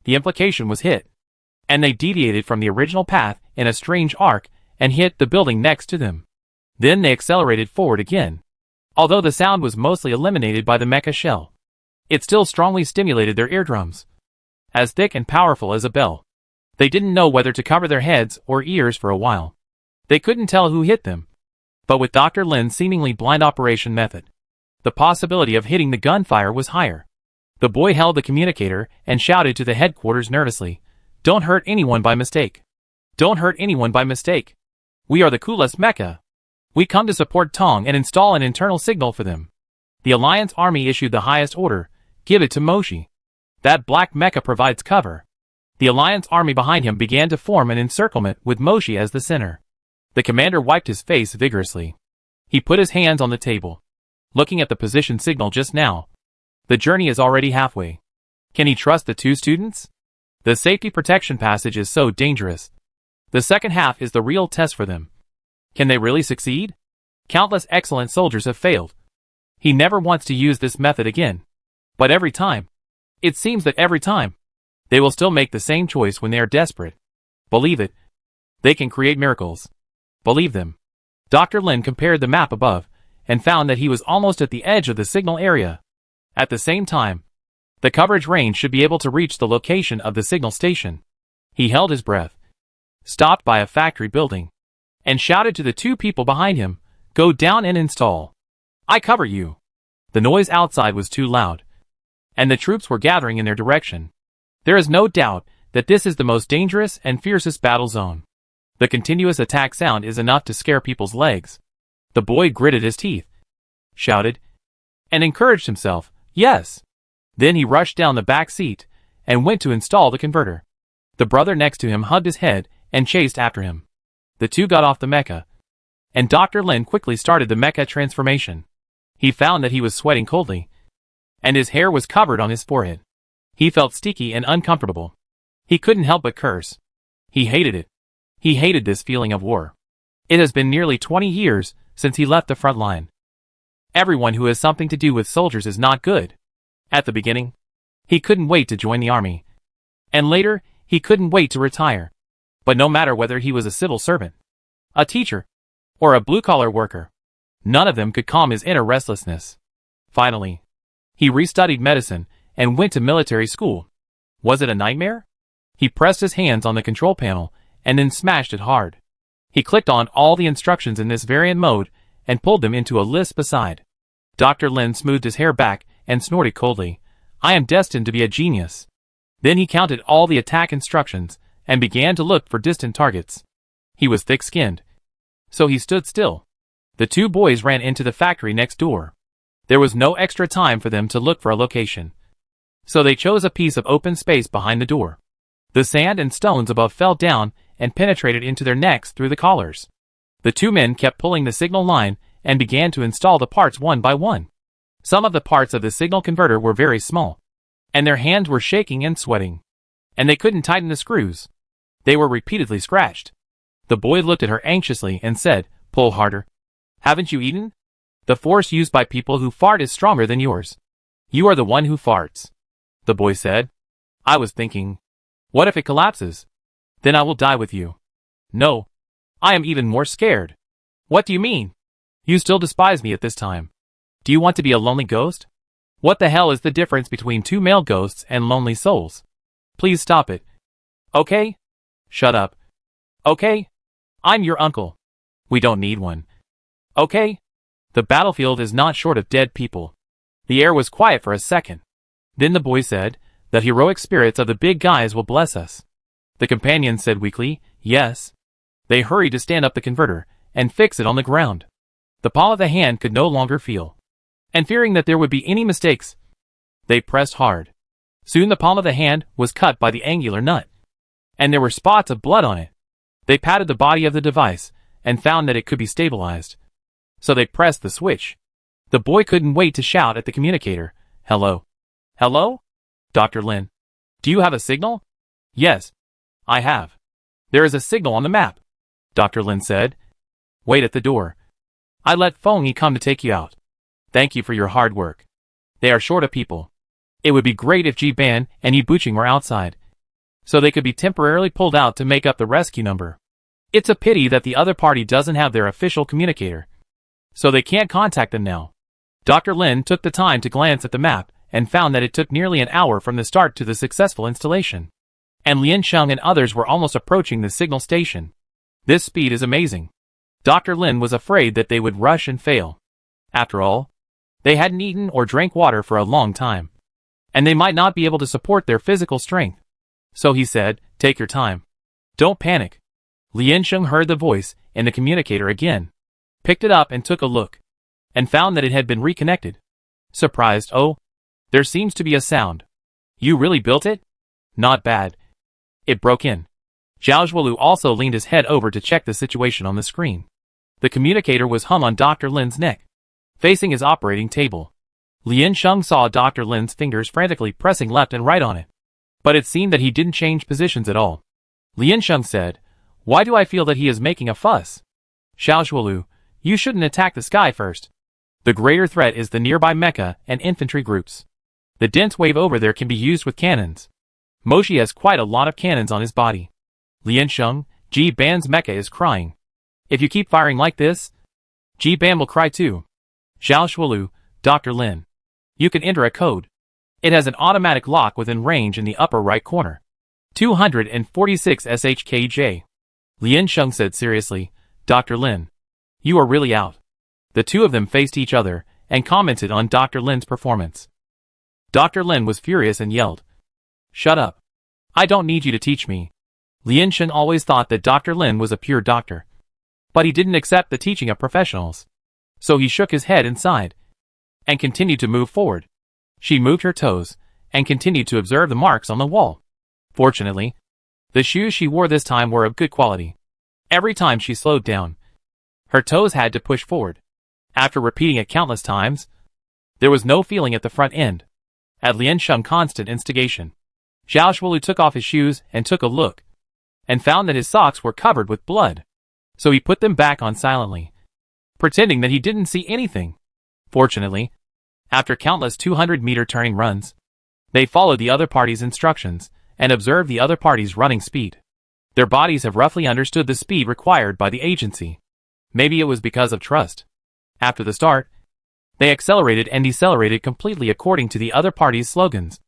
the implication was hit, and they deviated from the original path in a strange arc and hit the building next to them. Then they accelerated forward again. Although the sound was mostly eliminated by the mecha shell, it still strongly stimulated their eardrums. As thick and powerful as a bell. They didn't know whether to cover their heads or ears for a while. They couldn't tell who hit them. But with Dr. Lin's seemingly blind operation method, the possibility of hitting the gunfire was higher. The boy held the communicator and shouted to the headquarters nervously, "Don't hurt anyone by mistake. Don't hurt anyone by mistake. We are the coolest mecha. We come to support Tong and install an internal signal for them. The Alliance Army issued the highest order. Give it to Moshi. That black mecha provides cover." The Alliance Army behind him began to form an encirclement with Moshi as the center. The commander wiped his face vigorously. He put his hands on the table, looking at the position signal just now. The journey is already halfway. Can he trust the 2 students? The safety protection passage is so dangerous. The second half is the real test for them. Can they really succeed? Countless excellent soldiers have failed. He never wants to use this method again. But every time, it seems that every time, they will still make the same choice when they are desperate. Believe it. They can create miracles. Believe them. Dr. Lin compared the map above, and found that he was almost at the edge of the signal area. At the same time, the coverage range should be able to reach the location of the signal station. He held his breath, stopped by a factory building, and shouted to the two people behind him, "Go down and install. I cover you." The noise outside was too loud, and the troops were gathering in their direction. There is no doubt that this is the most dangerous and fiercest battle zone. The continuous attack sound is enough to scare people's legs. The boy gritted his teeth, shouted, and encouraged himself, "Yes." Then he rushed down the back seat and went to install the converter. The brother next to him hugged his head and chased after him. The two got off the mecha, and Dr. Lin quickly started the mecha transformation. He found that he was sweating coldly, and his hair was covered on his forehead. He felt sticky and uncomfortable. He couldn't help but curse. He hated it. He hated this feeling of war. It has been nearly 20 years since he left the front line. Everyone who has something to do with soldiers is not good. At the beginning, he couldn't wait to join the army. And later, he couldn't wait to retire. But no matter whether he was a civil servant, a teacher, or a blue-collar worker, none of them could calm his inner restlessness. Finally, he restudied medicine and went to military school. Was it a nightmare? He pressed his hands on the control panel and then smashed it hard. He clicked on all the instructions in this variant mode and pulled them into a list beside. Dr. Lin smoothed his hair back and snorted coldly, "I am destined to be a genius." Then he counted all the attack instructions and began to look for distant targets. He was thick-skinned, so he stood still. The two boys ran into the factory next door. There was no extra time for them to look for a location, so they chose a piece of open space behind the door. The sand and stones above fell down and penetrated into their necks through the collars. The two men kept pulling the signal line and began to install the parts one by one. Some of the parts of the signal converter were very small, and their hands were shaking and sweating, and they couldn't tighten the screws. They were repeatedly scratched. The boy looked at her anxiously and said, "Pull harder. Haven't you eaten? The force used by people who fart is stronger than yours. You are the one who farts." The boy said, "I was thinking, what if it collapses? Then I will die with you." "No. I am even more scared." "What do you mean? You still despise me at this time. Do you want to be a lonely ghost? What the hell is the difference between two male ghosts and lonely souls? Please stop it." "Okay. Shut up." "Okay. I'm your uncle. We don't need one." "Okay." The battlefield is not short of dead people. The air was quiet for a second. Then the boy said, "The heroic spirits of the big guys will bless us." The companion said weakly, "Yes." They hurried to stand up the converter and fix it on the ground. The palm of the hand could no longer feel, and fearing that there would be any mistakes, they pressed hard. Soon the palm of the hand was cut by the angular nut, and there were spots of blood on it. They patted the body of the device and found that it could be stabilized. So they pressed the switch. The boy couldn't wait to shout at the communicator, "Hello? Hello? Dr. Lin. Do you have a signal?" "Yes, I have. There is a signal on the map," Dr. Lin said. "Wait at the door. I let Feng Yi come to take you out. Thank you for your hard work. They are short of people. It would be great if Ji Ban and Yi Buqing were outside, so they could be temporarily pulled out to make up the rescue number. It's a pity that the other party doesn't have their official communicator, so they can't contact them now." Dr. Lin took the time to glance at the map and found that it took nearly an hour from the start to the successful installation, and Lien Sheng and others were almost approaching the signal station. This speed is amazing. Dr. Lin was afraid that they would rush and fail. After all, they hadn't eaten or drank water for a long time, and they might not be able to support their physical strength. So he said, "Take your time. Don't panic." Lien Sheng heard the voice in the communicator again, picked it up and took a look, and found that it had been reconnected. Surprised, "Oh, there seems to be a sound. You really built it? Not bad." It broke in. Zhao Zhuolu also leaned his head over to check the situation on the screen. The communicator was hung on Dr. Lin's neck, facing his operating table. Lien Sheng saw Dr. Lin's fingers frantically pressing left and right on it. But it seemed that he didn't change positions at all. Liansheng said, "Why do I feel that he is making a fuss? Xiaoshuolu, you shouldn't attack the sky first. The greater threat is the nearby mecha and infantry groups. The dense wave over there can be used with cannons. Moshi has quite a lot of cannons on his body. Liansheng, Ji Ban's mecha is crying. If you keep firing like this, Ji Ban will cry too. Xiaoshuolu, Dr. Lin. You can enter a code. It has an automatic lock within range in the upper right corner. 246 SHKJ. Liansheng said seriously, Dr. Lin. You are really out. The two of them faced each other and commented on Dr. Lin's performance. Dr. Lin was furious and yelled, "Shut up. I don't need you to teach me." Liansheng always thought that Dr. Lin was a pure doctor. But he didn't accept the teaching of professionals. So he shook his head and sighed, and continued to move forward. She moved her toes, and continued to observe the marks on the wall. Fortunately, the shoes she wore this time were of good quality. Every time she slowed down, her toes had to push forward. After repeating it countless times, there was no feeling at the front end. At Liansheng's constant instigation, Xiaoshuolu took off his shoes and took a look, and found that his socks were covered with blood. So he put them back on silently, pretending that he didn't see anything. Fortunately, after countless 200-meter turning runs, they followed the other party's instructions and observed the other party's running speed. Their bodies have roughly understood the speed required by the agency. Maybe it was because of trust. After the start, they accelerated and decelerated completely according to the other party's slogans,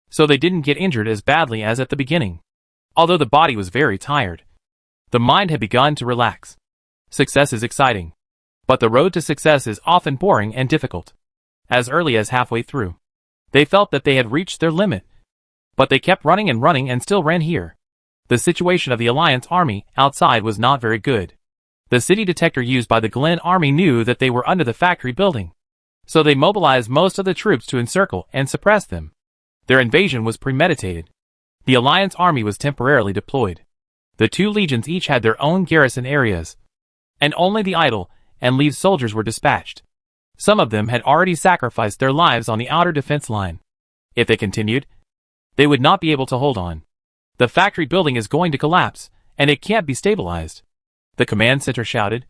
so they didn't get injured as badly as at the beginning. Although the body was very tired, the mind had begun to relax. Success is exciting, but the road to success is often boring and difficult. As early as halfway through, they felt that they had reached their limit, but they kept running and still ran here. The situation of the Alliance army outside was not very good. The city detector used by the Glen army knew that they were under the factory building, so they mobilized most of the troops to encircle and suppress them. Their invasion was premeditated. The Alliance army was temporarily deployed. The two legions each had their own garrison areas, and only the idle and leave soldiers were dispatched. Some of them had already sacrificed their lives on the outer defense line. If they continued, they would not be able to hold on. The factory building is going to collapse, and it can't be stabilized. The command center shouted.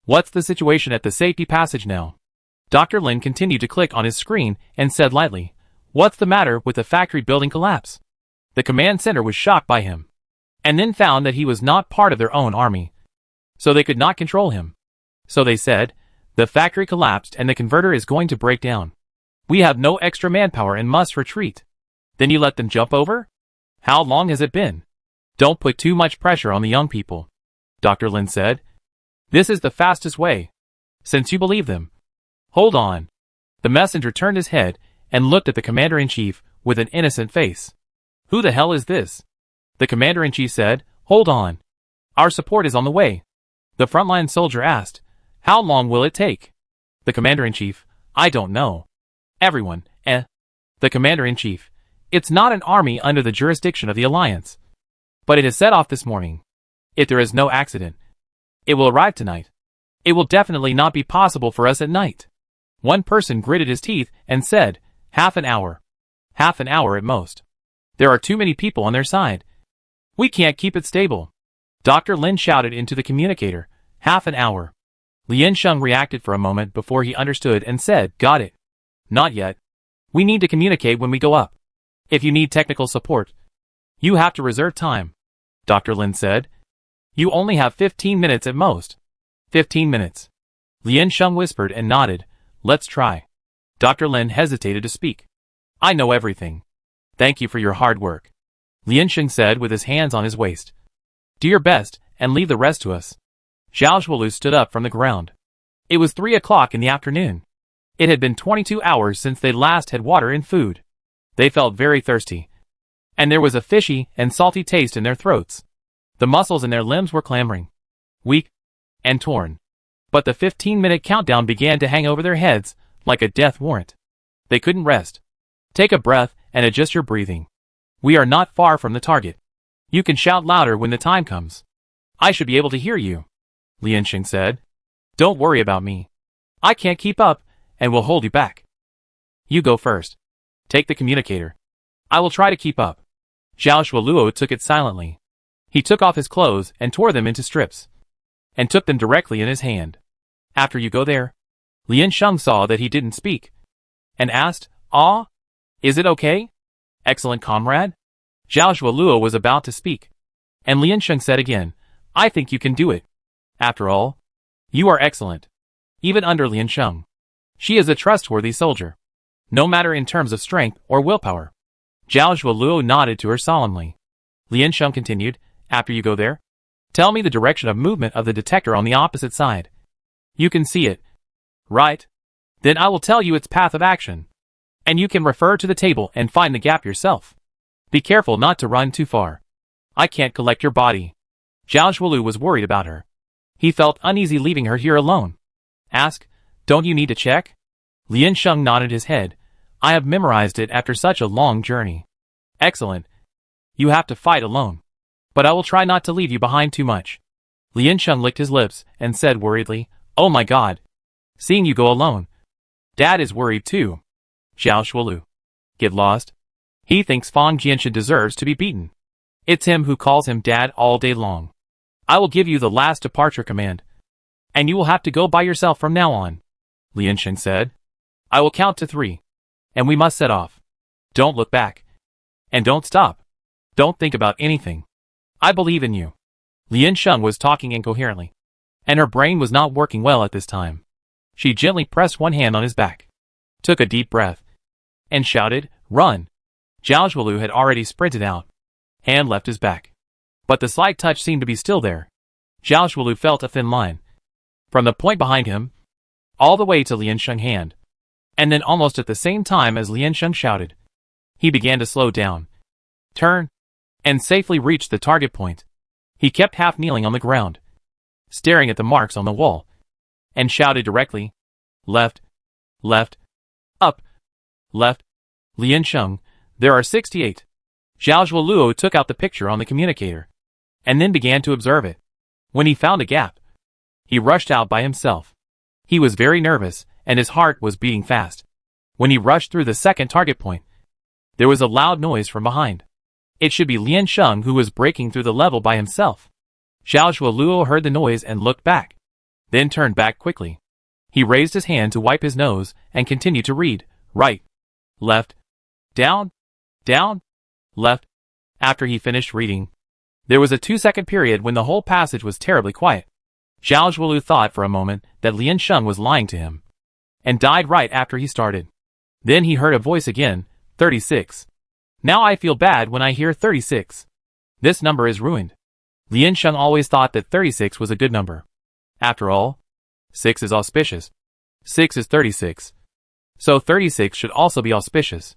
What's the situation at the safety passage now? Dr. Lin continued to click on his screen and said lightly, What's the matter with the factory building collapse? The command center was shocked by him, and then found that he was not part of their own army, so they could not control him. So they said, the factory collapsed and the converter is going to break down. We have no extra manpower and must retreat. Then you let them jump over? How long has it been? Don't put too much pressure on the young people, Dr. Lin said. This is the fastest way, since you believe them. Hold on. The messenger turned his head and looked at the commander-in-chief with an innocent face. Who the hell is this? The commander-in-chief said, Hold on. Our support is on the way. The frontline soldier asked, How long will it take? The commander-in-chief, I don't know. Everyone, The commander-in-chief, it's not an army under the jurisdiction of the Alliance. But it has set off this morning. If there is no accident, it will arrive tonight. It will definitely not be possible for us at night. One person gritted his teeth and said, Half an hour. Half an hour at most. There are too many people on their side. We can't keep it stable. Dr. Lin shouted into the communicator, Half an hour. Liansheng reacted for a moment before he understood and said, Got it. Not yet. We need to communicate when we go up. If you need technical support, you have to reserve time. Dr. Lin said. You only have 15 minutes at most. 15 minutes. Liansheng whispered and nodded. Let's try. Dr. Lin hesitated to speak. I know everything. Thank you for your hard work, Liansheng said with his hands on his waist. Do your best and leave the rest to us. Xiaoshuolu stood up from the ground. It was 3 o'clock in the afternoon. It had been 22 hours since they last had water and food. They felt very thirsty, and there was a fishy and salty taste in their throats. The muscles in their limbs were clamoring, weak and torn. But the 15-minute countdown began to hang over their heads like a death warrant. They couldn't rest. Take a breath and adjust your breathing. We are not far from the target. You can shout louder when the time comes. I should be able to hear you, Liansheng said. Don't worry about me. I can't keep up and will hold you back. You go first. Take the communicator. I will try to keep up. Zhao Shualuo took it silently. He took off his clothes and tore them into strips, and took them directly in his hand. After you go there, Lian Sheng saw that he didn't speak, and asked, "Ah, is it okay? Excellent comrade?" Zhao Shualuo was about to speak, and Lian Sheng said again, "I think you can do it. After all, you are excellent." Even under Lian Sheng, she is a trustworthy soldier, no matter in terms of strength or willpower. Zhao Shualuo nodded to her solemnly. Lian Sheng continued, "After you go there, tell me the direction of movement of the detector on the opposite side. You can see it, right? Then I will tell you its path of action, and you can refer to the table and find the gap yourself. Be careful not to run too far. I can't collect your body." Zhao Shualuo was worried about her. He felt uneasy leaving her here alone. Ask, "Don't you need to check?" Lian Sheng nodded his head. "I have memorized it after such a long journey." "Excellent. You have to fight alone. But I will try not to leave you behind too much." Lian Sheng licked his lips and said worriedly, "Oh my god. Seeing you go alone. Dad is worried too." Zhao Shualuo. Get lost. He thinks Fang Jianshan deserves to be beaten. It's him who calls him dad all day long. I will give you the last departure command, and you will have to go by yourself from now on," Lian Sheng said. "I will count to 3, and we must set off. Don't look back. And don't stop. Don't think about anything. I believe in you." Lian Sheng was talking incoherently, and her brain was not working well at this time. She gently pressed one hand on his back, took a deep breath, and shouted, "Run!" Zhao Shualuo had already sprinted out. Hand left his back, but the slight touch seemed to be still there. Zhao Shualuo felt a thin line, from the point behind him, all the way to Lian Sheng's hand, and then almost at the same time as Lian Sheng shouted, he began to slow down, turn, and safely reached the target point. He kept half kneeling on the ground, staring at the marks on the wall, and shouted directly, "Left, left, up, left." Lian Sheng, there are 68. Zhao Shualuo took out the picture on the communicator, and then began to observe it. When he found a gap, he rushed out by himself. He was very nervous, and his heart was beating fast. When he rushed through the second target point, there was a loud noise from behind. It should be Lian Sheng who was breaking through the level by himself. Zhao Shualuo heard the noise and looked back, then turned back quickly. He raised his hand to wipe his nose and continued to read, "Right, left, down, down, left." After he finished reading, there was a 2-second period when the whole passage was terribly quiet. Zhao Shualuo thought for a moment that Lian Sheng was lying to him, and died right after he started. Then he heard a voice again, 36. Now I feel bad when I hear 36. This number is ruined. Lian Sheng always thought that 36 was a good number. After all, 6 is auspicious. 6 is 36. So 36 should also be auspicious.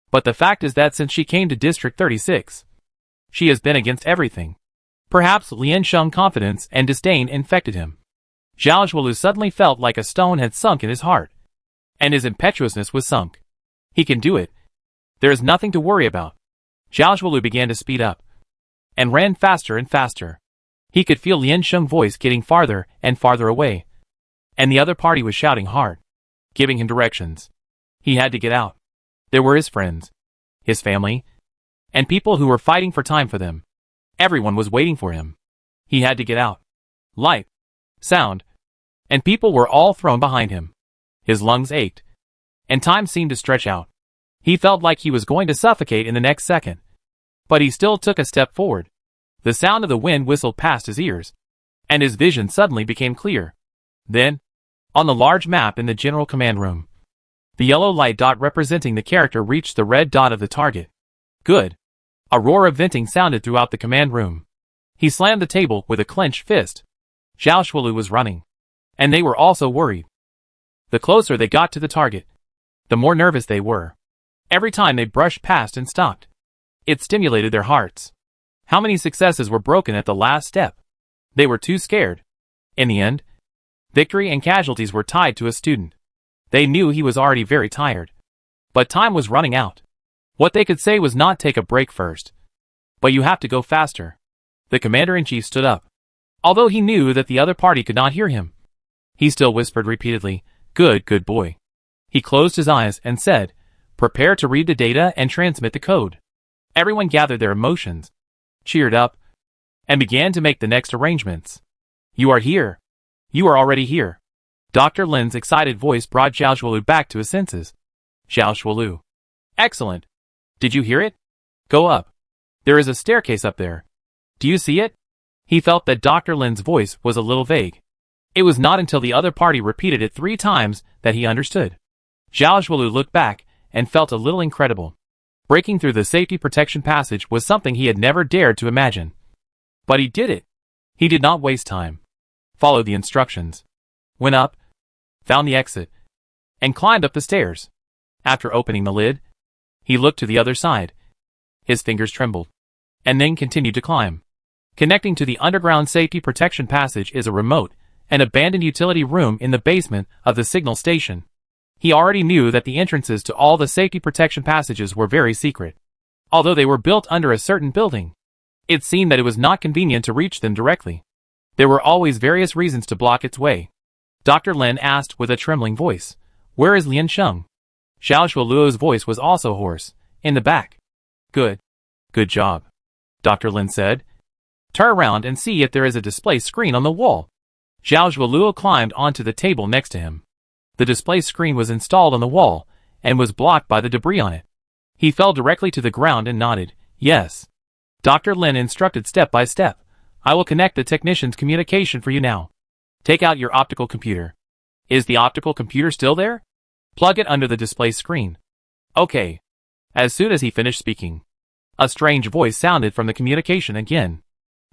But the fact is that since she came to District 36, she has been against everything. Perhaps Lian Sheng's confidence and disdain infected him. Zhao Shualuo suddenly felt like a stone had sunk in his heart, and his impetuousness was sunk. He can do it. There is nothing to worry about. Zhao Shualuo began to speed up, and ran faster and faster. He could feel Lian Sheng's voice getting farther and farther away, and the other party was shouting hard, giving him directions. He had to get out. There were his friends, his family, and people who were fighting for time for them. Everyone was waiting for him. He had to get out. Light, sound, and people were all thrown behind him. His lungs ached, and time seemed to stretch out. He felt like he was going to suffocate in the next second. But he still took a step forward. The sound of the wind whistled past his ears, and his vision suddenly became clear. Then, on the large map in the general command room, the yellow light dot representing the character reached the red dot of the target. Good. A roar of venting sounded throughout the command room. He slammed the table with a clenched fist. Zhao Shualuo was running, and they were also worried. The closer they got to the target, the more nervous they were. Every time they brushed past and stopped, it stimulated their hearts. How many successes were broken at the last step? They were too scared. In the end, victory and casualties were tied to a student. They knew he was already very tired, but time was running out. What they could say was not take a break first, but you have to go faster. The commander-in-chief stood up. Although he knew that the other party could not hear him, he still whispered repeatedly, "Good, good boy." He closed his eyes and said, "Prepare to read the data and transmit the code." Everyone gathered their emotions, cheered up, and began to make the next arrangements. You are here. You are already here. Dr. Lin's excited voice brought Zhao Shualu back to his senses. Zhao Shualu. Excellent. Did you hear it? Go up. There is a staircase up there. Do you see it? He felt that Dr. Lin's voice was a little vague. It was not until the other party repeated it 3 times that he understood. Zhao Shualu looked back and felt a little incredible. Breaking through the safety protection passage was something he had never dared to imagine. But he did it. He did not waste time. Followed the instructions. Went up, found the exit, and climbed up the stairs. After opening the lid, he looked to the other side. His fingers trembled, and then continued to climb. Connecting to the underground safety protection passage is a remote, an abandoned utility room in the basement of the signal station. He already knew that the entrances to all the safety protection passages were very secret. Although they were built under a certain building, it seemed that it was not convenient to reach them directly. There were always various reasons to block its way. Dr. Lin asked with a trembling voice, "Where is Lian Sheng?" Zhao Shualuo's voice was also hoarse. "In the back." "Good. Good job," Dr. Lin said. "Turn around and see if there is a display screen on the wall." Zhao Shualuo climbed onto the table next to him. The display screen was installed on the wall, and was blocked by the debris on it. He fell directly to the ground and nodded, "Yes." Dr. Lin instructed step by step. "I will connect the technician's communication for you now. Take out your optical computer." "Is the optical computer still there?" "Plug it under the display screen." "Okay." As soon as he finished speaking, a strange voice sounded from the communication again.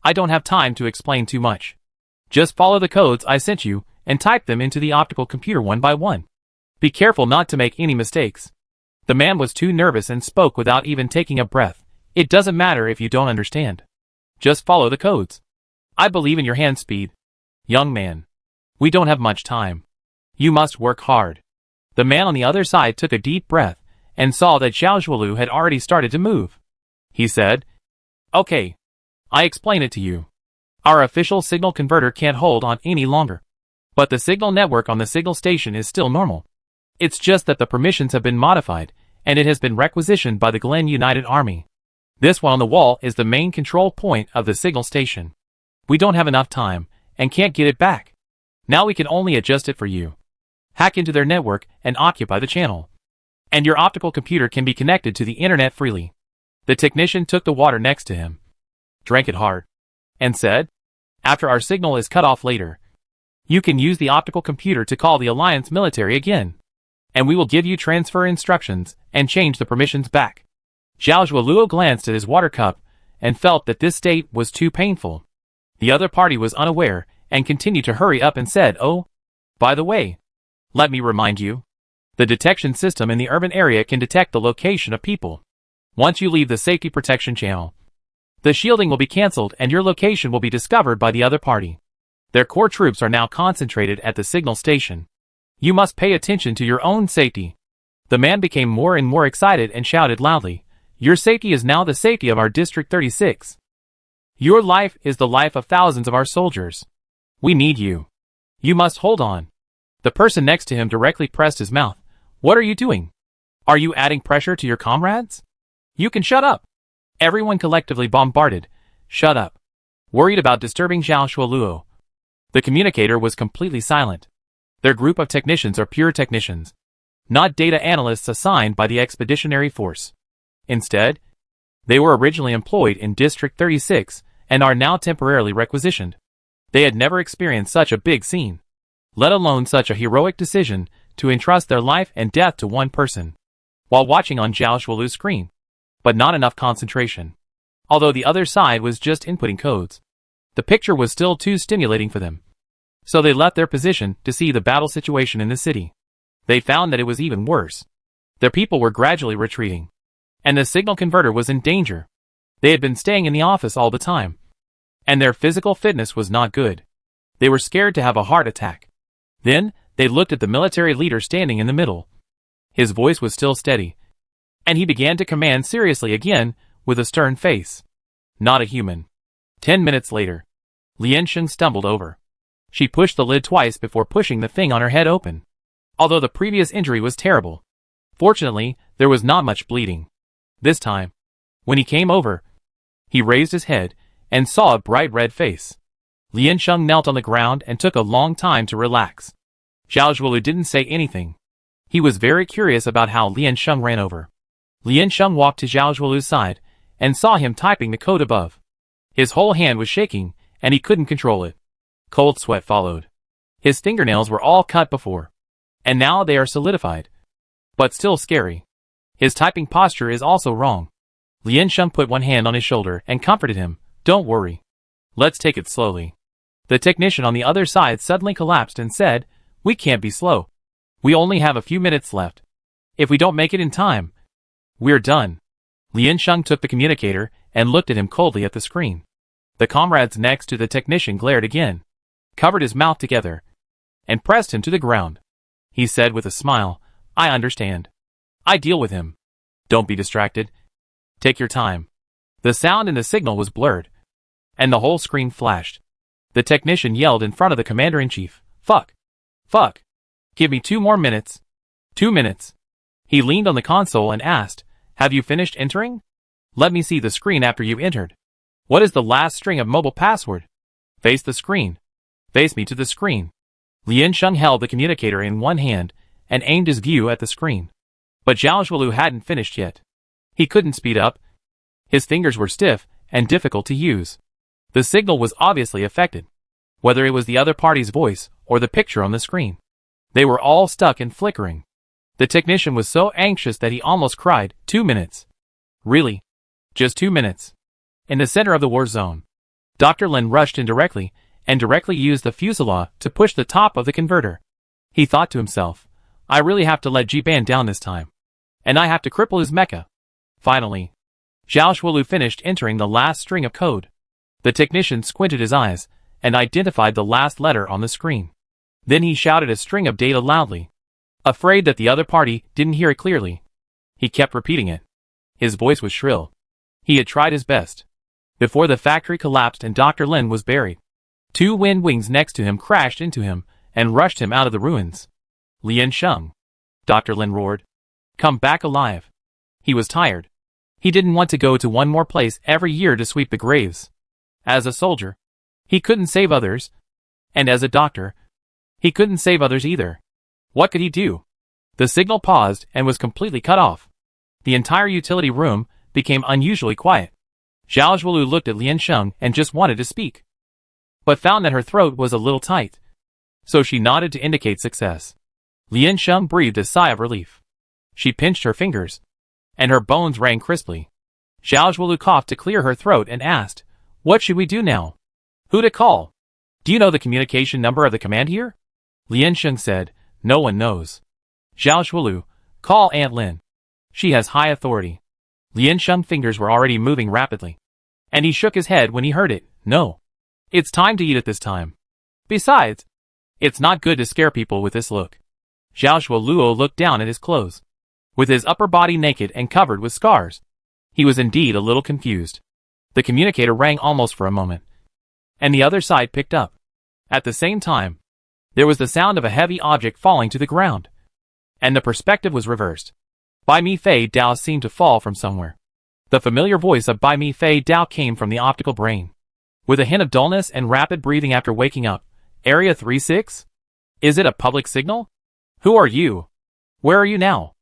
"I don't have time to explain too much. Just follow the codes I sent you, and type them into the optical computer one by one. Be careful not to make any mistakes." The man was too nervous and spoke without even taking a breath. "It doesn't matter if you don't understand. Just follow the codes. I believe in your hand speed. Young man. We don't have much time. You must work hard." The man on the other side took a deep breath, and saw that Zhao Shualu had already started to move. He said, "Okay. I explain it to you. Our official signal converter can't hold on any longer. But the signal network on the signal station is still normal. It's just that the permissions have been modified, and it has been requisitioned by the Glen United Army. This one on the wall is the main control point of the signal station. We don't have enough time, and can't get it back. Now we can only adjust it for you. Hack into their network and occupy the channel. And your optical computer can be connected to the internet freely." The technician took the water next to him, drank it hard, and said, "After our signal is cut off later, you can use the optical computer to call the Alliance military again. And we will give you transfer instructions and change the permissions back." Zhao Shualuo glanced at his water cup and felt that this state was too painful. The other party was unaware and continued to hurry up and said, "Oh, by the way, let me remind you. The detection system in the urban area can detect the location of people. Once you leave the safety protection channel, the shielding will be cancelled and your location will be discovered by the other party. Their core troops are now concentrated at the signal station. You must pay attention to your own safety." The man became more and more excited and shouted loudly, "Your safety is now the safety of our District 36. Your life is the life of thousands of our soldiers. We need you. You must hold on." The person next to him directly pressed his mouth. "What are you doing? Are you adding pressure to your comrades? You can shut up." Everyone collectively bombarded, "Shut up," worried about disturbing Zhao Shualuo. The communicator was completely silent. Their group of technicians are pure technicians, not data analysts assigned by the Expeditionary Force. Instead, they were originally employed in District 36 and are now temporarily requisitioned. They had never experienced such a big scene, let alone such a heroic decision to entrust their life and death to one person, while watching on Zhao Shualu's screen. But not enough concentration. Although the other side was just inputting codes, the picture was still too stimulating for them. So they left their position to see the battle situation in the city. They found that it was even worse. Their people were gradually retreating, and the signal converter was in danger. They had been staying in the office all the time, and their physical fitness was not good. They were scared to have a heart attack. Then, they looked at the military leader standing in the middle. His voice was still steady, and he began to command seriously again, with a stern face. Not a human. 10 minutes later, Lian Sheng stumbled over. She pushed the lid twice before pushing the thing on her head open. Although the previous injury was terrible, fortunately, there was not much bleeding. This time, When he came over, he raised his head and saw a bright red face. Lian Sheng knelt on the ground and took a long time to relax. Zhao Zhuolu didn't say anything. He was very curious about how Lian Sheng ran over. Lian Sheng walked to Zhao Zhuolu's side and saw him typing the code above. His whole hand was shaking, and he couldn't control it. Cold sweat followed. His fingernails were all cut before, and now they are solidified. But still scary. His typing posture is also wrong. Lian Sheng put one hand on his shoulder and comforted him. Don't worry. Let's take it slowly. The technician on the other side suddenly collapsed and said, We can't be slow. We only have a few minutes left. If we don't make it in time, we're done. Lian Sheng took the communicator and looked at him coldly at the screen. The comrades next to the technician glared again, covered his mouth together, and pressed him to the ground. He said with a smile, I understand. I deal with him. Don't be distracted. Take your time. The sound in the signal was blurred, and the whole screen flashed. The technician yelled in front of the commander-in-chief, Fuck! Fuck! Give me 2 more minutes. 2 minutes. He leaned on the console and asked, Have you finished entering? Let me see the screen after you entered. What is the last string of mobile password? Face the screen. Face me to the screen. Lian Sheng held the communicator in one hand and aimed his view at the screen. But Zhao Zhuolu hadn't finished yet. He couldn't speed up. His fingers were stiff and difficult to use. The signal was obviously affected, whether it was the other party's voice or the picture on the screen. They were all stuck and flickering. The technician was so anxious that he almost cried. 2 minutes. Really? Just 2 minutes. In the center of the war zone, Dr. Lin rushed in directly and directly used the fuselaw to push the top of the converter. He thought to himself, I really have to let Jiban down this time. And I have to cripple his mecha. Finally, Zhao Zhuolu finished entering the last string of code. The technician squinted his eyes and identified the last letter on the screen. Then he shouted a string of data loudly. Afraid that the other party didn't hear it clearly, he kept repeating it. His voice was shrill. He had tried his best. Before the factory collapsed and Dr. Lin was buried, 2 wind wings next to him crashed into him and rushed him out of the ruins. Lian Sheng, Dr. Lin roared. Come back alive. He was tired. He didn't want to go to one more place every year to sweep the graves. As a soldier, he couldn't save others. And as a doctor, he couldn't save others either. What could he do? The signal paused and was completely cut off. The entire utility room became unusually quiet. Zhao Zhuolu looked at Lian Sheng and just wanted to speak, but found that her throat was a little tight. So she nodded to indicate success. Lian Sheng breathed a sigh of relief. She pinched her fingers, and her bones rang crisply. Zhao Zhuolu coughed to clear her throat and asked, What should we do now? Who to call? Do you know the communication number of the command here? Lian Sheng said, No one knows. Zhao Zhuolu, call Aunt Lin. She has high authority. Lian Sheng's fingers were already moving rapidly, and he shook his head when he heard it. No. It's time to eat at this time. Besides, it's not good to scare people with this look. Zhao Zhuoluo looked down at his clothes. With his upper body naked and covered with scars, he was indeed a little confused. The communicator rang almost for a moment, and the other side picked up. At the same time, there was the sound of a heavy object falling to the ground, and the perspective was reversed. Bai Mi Fei Dao seemed to fall from somewhere. The familiar voice of Bai Mi Fei Dao came from the optical brain, with a hint of dullness and rapid breathing after waking up. Area 36? Is it a public signal? Who are you? Where are you now?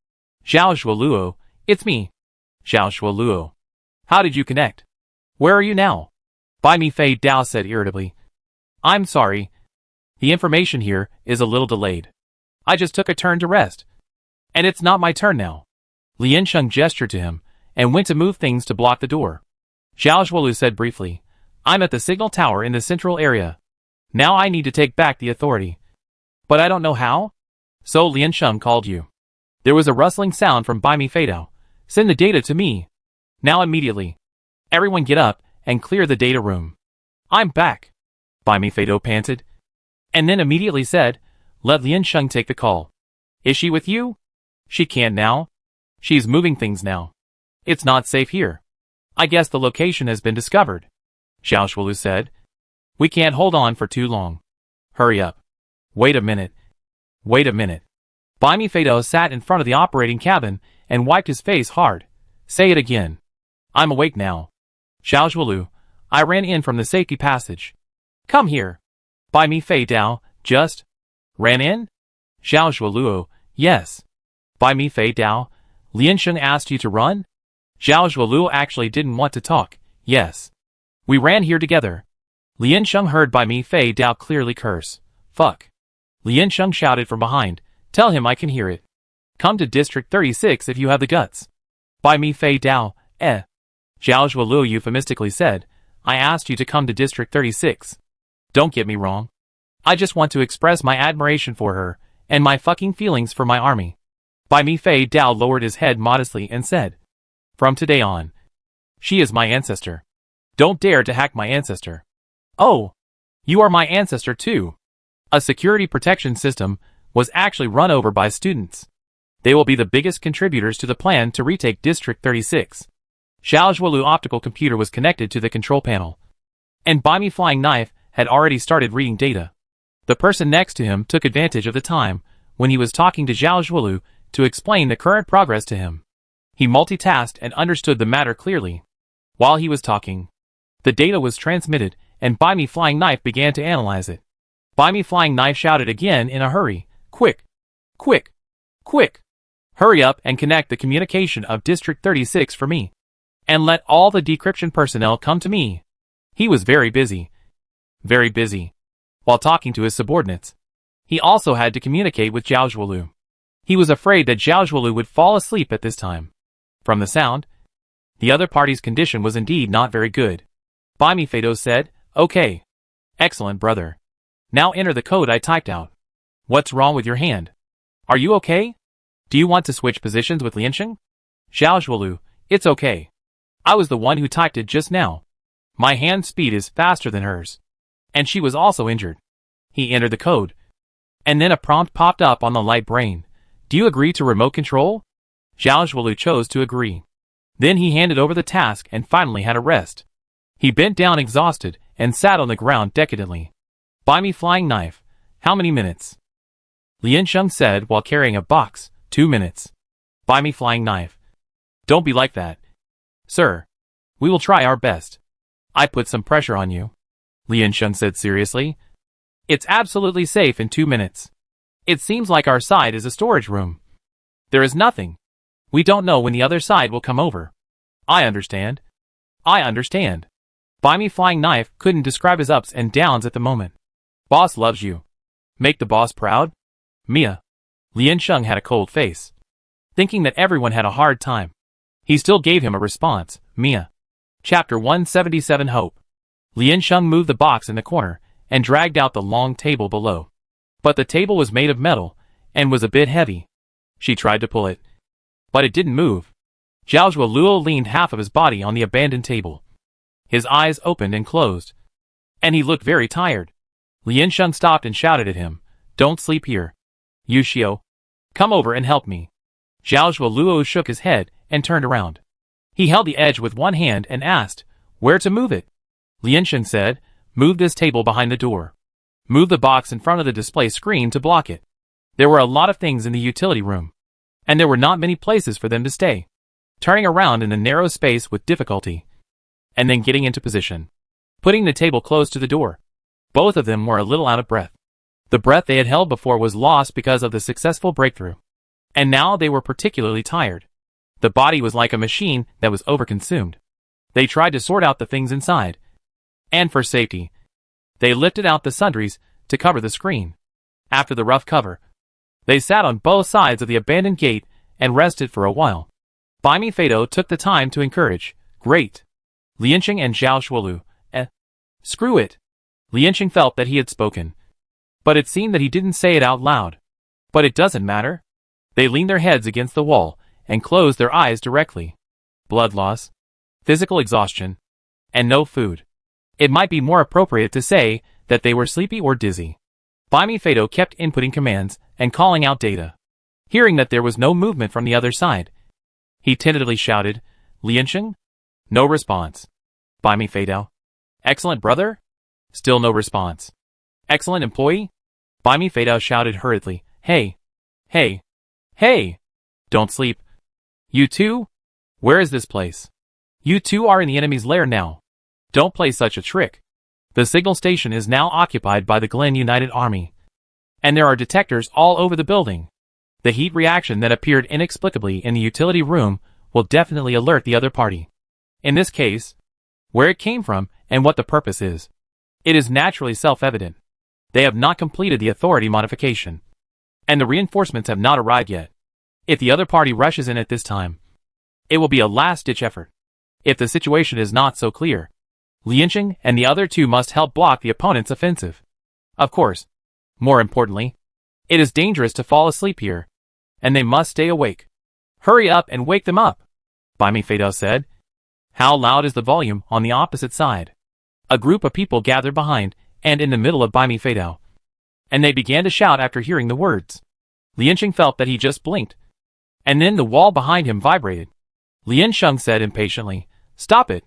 Zhao Zhuoluo, it's me. Zhao Zhuoluo. How did you connect? Where are you now? Bai Mi Fei Dao said irritably. I'm sorry. The information here is a little delayed. I just took a turn to rest. And it's not my turn now. Lian Sheng gestured to him and went to move things to block the door. Zhao Zhuolu said briefly, I'm at the signal tower in the central area. Now I need to take back the authority. But I don't know how? So Lian Sheng called you. There was a rustling sound from Bai Mi Fei Dao. Send the data to me. Now immediately. Everyone get up and clear the data room. I'm back. Bai Mi Fei Dao panted. And then immediately said, Let Lian Sheng take the call. Is she with you? She can't now. She's moving things now. It's not safe here. I guess the location has been discovered. Zhao Zhuolu said. We can't hold on for too long. Hurry up. Wait a minute. Wait a minute. Bai Mi Fei Dao sat in front of the operating cabin and wiped his face hard. Say it again. I'm awake now. Zhao Zhuolu, I ran in from the safety passage. Come here. By me Fei Dao, just ran in? Zhao Zhuolu, yes. By me Fei Dao, Liansheng asked you to run? Zhao Zhuolu actually didn't want to talk, yes. We ran here together. Liansheng heard By me Fei Dao clearly curse. Fuck. Liansheng shouted from behind, tell him I can hear it. Come to District 36 if you have the guts. By me Fei Dao, Zhao Zhuolu euphemistically said, I asked you to come to District 36. Don't get me wrong. I just want to express my admiration for her, and my fucking feelings for my army. By me Fei Dao lowered his head modestly and said, from today on, she is my ancestor. Don't dare to hack my ancestor. Oh, you are my ancestor too. A security protection system was actually run over by students. They will be the biggest contributors to the plan to retake District 36. Zhao Zhuolu optical computer was connected to the control panel. And By me Flying Knife had already started reading data. The person next to him took advantage of the time when he was talking to Zhao Zhuolu to explain the current progress to him. He multitasked and understood the matter clearly. While he was talking, the data was transmitted and By me Flying Knife began to analyze it. By me Flying Knife shouted again in a hurry, quick, quick, quick. Hurry up and connect the communication of District 36 for me. And let all the decryption personnel come to me. He was very busy. Very busy. While talking to his subordinates. He also had to communicate with Zhao Zhuolu. He was afraid that Zhao Zhuolu would fall asleep at this time. From the sound, the other party's condition was indeed not very good. By me Fei Dao said, okay. Excellent, brother. Now enter the code I typed out. What's wrong with your hand? Are you okay? Do you want to switch positions with Liansheng? Zhao Zhuolu, it's okay. I was the one who typed it just now. My hand speed is faster than hers. And she was also injured. He entered the code. And then a prompt popped up on the light brain. Do you agree to remote control? Zhao Zhuolu chose to agree. Then he handed over the task and finally had a rest. He bent down exhausted and sat on the ground decadently. By me Flying Knife, how many minutes? Liansheng said while carrying a box, 2 minutes. By me Flying Knife. Don't be like that. Sir, we will try our best. I put some pressure on you. Liansheng said seriously. It's absolutely safe in 2 minutes. It seems like our side is a storage room. There is nothing. We don't know when the other side will come over. I understand. I understand. By me Flying Knife couldn't describe his ups and downs at the moment. Boss loves you. Make the boss proud? Mia. Liansheng had a cold face. Thinking that everyone had a hard time. He still gave him a response, Mia. Chapter 177 Hope. Liansheng moved the box in the corner and dragged out the long table below. But the table was made of metal and was a bit heavy. She tried to pull it. But it didn't move. Zhao Zhuolu leaned half of his body on the abandoned table. His eyes opened and closed. And he looked very tired. Liansheng stopped and shouted at him, don't sleep here. Yu Xiao, come over and help me. Zhao Zhuolu shook his head and turned around. He held the edge with one hand and asked, where to move it? Liansheng said, move this table behind the door. Move the box in front of the display screen to block it. There were a lot of things in the utility room. And there were not many places for them to stay. Turning around in the narrow space with difficulty. And then getting into position. Putting the table close to the door. Both of them were a little out of breath. The breath they had held before was lost because of the successful breakthrough. And now they were particularly tired. The body was like a machine that was overconsumed. They tried to sort out the things inside. And for safety, they lifted out the sundries to cover the screen. After the rough cover, they sat on both sides of the abandoned gate and rested for a while. By me Fei Dao took the time to encourage, great. Liansheng and Zhao Zhuolu, screw it. Liansheng felt that he had spoken. But it seemed that he didn't say it out loud. But it doesn't matter. They leaned their heads against the wall and closed their eyes directly. Blood loss, physical exhaustion, and no food. It might be more appropriate to say that they were sleepy or dizzy. By me Fei Dao kept inputting commands and calling out data. Hearing that there was no movement from the other side, he tentatively shouted, Liansheng? No response. By me Fei Dao. Excellent, brother? Still no response. Excellent, employee? By me Fei Dao shouted hurriedly, hey, hey, hey, don't sleep. You too? Where is this place? You two are in the enemy's lair now. Don't play such a trick. The signal station is now occupied by the Glen United Army. And there are detectors all over the building. The heat reaction that appeared inexplicably in the utility room will definitely alert the other party. In this case, where it came from and what the purpose is. It is naturally self-evident. They have not completed the authority modification. And the reinforcements have not arrived yet. If the other party rushes in at this time, it will be a last-ditch effort. If the situation is not so clear, Liansheng and the other two must help block the opponent's offensive. Of course, more importantly, it is dangerous to fall asleep here, and they must stay awake. Hurry up and wake them up, Bai Mi Fei Dao said. How loud is the volume on the opposite side? A group of people gathered behind and in the middle of Bai Mi Fei Dao, and they began to shout after hearing the words. Liansheng felt that he just blinked, and then the wall behind him vibrated. Liansheng said impatiently, "Stop it."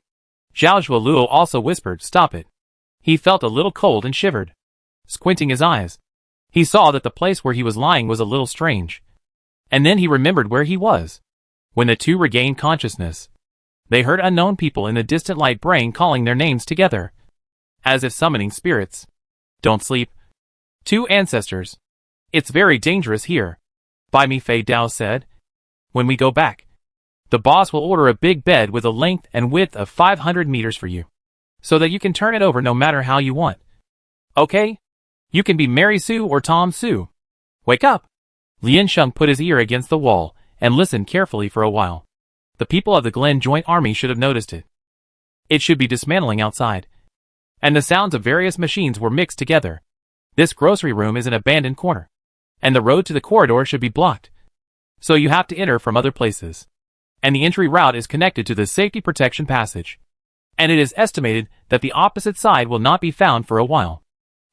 Zhao Zhuoluo also whispered, "Stop it." He felt a little cold and shivered. Squinting his eyes, he saw that the place where he was lying was a little strange. And then he remembered where he was. When the two regained consciousness, they heard unknown people in the distant light brain calling their names together, as if summoning spirits. Don't sleep. Two ancestors. It's very dangerous here, Bai Mi Fei Dao said. When we go back, the boss will order a big bed with a length and width of 500 meters for you, so that you can turn it over no matter how you want. Okay? You can be Mary Sue or Tom Sue. Wake up! Liansheng put his ear against the wall and listened carefully for a while. The people of the Glen Joint Army should have noticed it. It should be dismantling outside. And the sounds of various machines were mixed together. This grocery room is an abandoned corner, and the road to the corridor should be blocked. So you have to enter from other places. And the entry route is connected to the safety protection passage. And it is estimated that the opposite side will not be found for a while.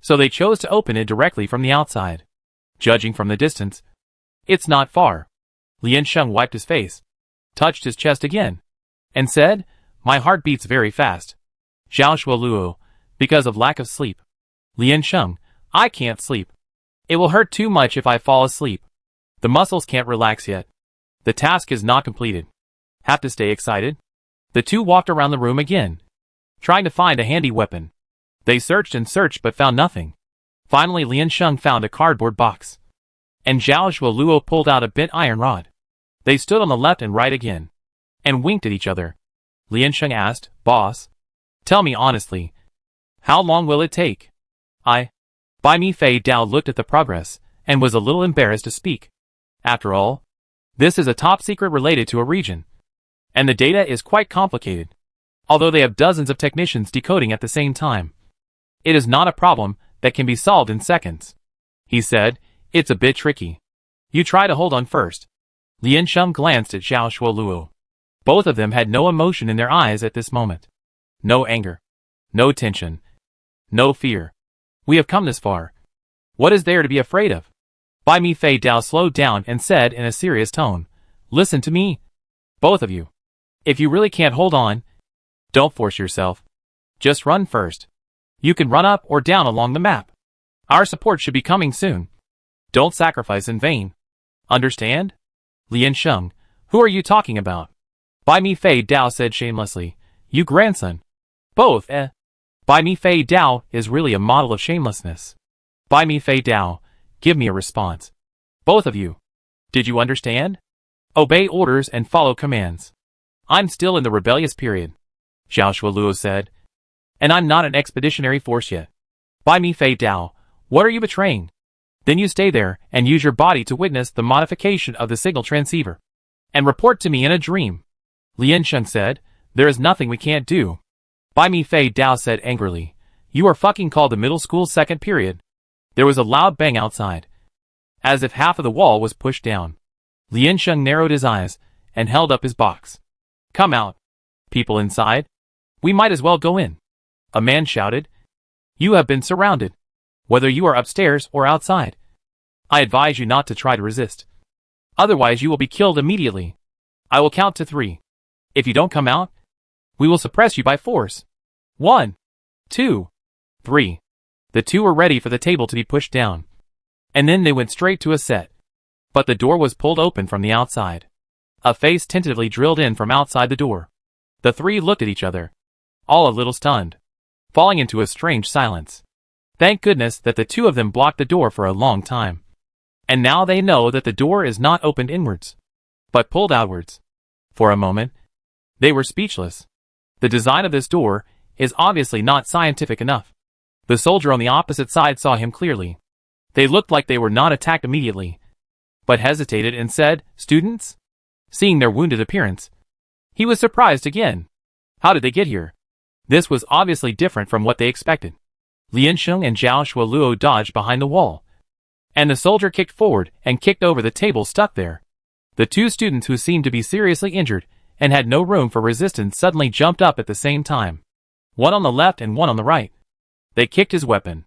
So they chose to open it directly from the outside. Judging from the distance, it's not far. Liansheng wiped his face, touched his chest again, and said, "My heart beats very fast." Zhao Zhuoluo, because of lack of sleep. Liansheng, I can't sleep. It will hurt too much if I fall asleep. The muscles can't relax yet. The task is not completed. Have to stay excited. The two walked around the room again, trying to find a handy weapon. They searched and searched but found nothing. Finally Liansheng found a cardboard box, and Zhao Zhuoluo pulled out a bent iron rod. They stood on the left and right again, and winked at each other. Liansheng asked, "Boss, tell me honestly, how long will it take?" Bai Mi Fei Dao looked at the progress, and was a little embarrassed to speak. After all, this is a top secret related to a region, and the data is quite complicated. Although they have dozens of technicians decoding at the same time, it is not a problem that can be solved in seconds. He said, "It's a bit tricky. You try to hold on first." Liansheng glanced at Zhao Zhuoluo. Both of them had no emotion in their eyes at this moment. No anger. No tension. No fear. We have come this far. What is there to be afraid of? Bai Mi Fei Dao slowed down and said in a serious tone, "Listen to me. Both of you. If you really can't hold on, don't force yourself. Just run first. You can run up or down along the map. Our support should be coming soon. Don't sacrifice in vain. Understand?" Liansheng, who are you talking about? Bai Mi Fei Dao said shamelessly, "You grandson." Both, Bai Mi Fei Dao is really a model of shamelessness. Bai Mi Fei Dao, give me a response. Both of you. Did you understand? Obey orders and follow commands. I'm still in the rebellious period, Zhao Zhuoluo said. And I'm not an expeditionary force yet. Bai Mi Fei Dao, what are you betraying? Then you stay there and use your body to witness the modification of the signal transceiver. And report to me in a dream. Liansheng said, there is nothing we can't do. Bai Mi Fei Dao said angrily, you are fucking called the middle school second period. There was a loud bang outside, as if half of the wall was pushed down. Liansheng narrowed his eyes and held up his box. Come out. People inside. We might as well go in. A man shouted. You have been surrounded, whether you are upstairs or outside. I advise you not to try to resist. Otherwise you will be killed immediately. I will count to 3. If you don't come out, we will suppress you by force. 1, 2, 3. The two were ready for the table to be pushed down. And then they went straight to a set. But the door was pulled open from the outside. A face tentatively drilled in from outside the door. The three looked at each other, all a little stunned, falling into a strange silence. Thank goodness that the two of them blocked the door for a long time. And now they know that the door is not opened inwards, but pulled outwards. For a moment, they were speechless. The design of this door is obviously not scientific enough. The soldier on the opposite side saw him clearly. They looked like they were not attacked immediately, but hesitated and said, "Students?" Seeing their wounded appearance, he was surprised again. How did they get here? This was obviously different from what they expected. Lian Sheng and Zhao Shuoluo dodged behind the wall, and the soldier kicked forward and kicked over the table stuck there. The two students who seemed to be seriously injured and had no room for resistance suddenly jumped up at the same time. One on the left and one on the right. They kicked his weapon.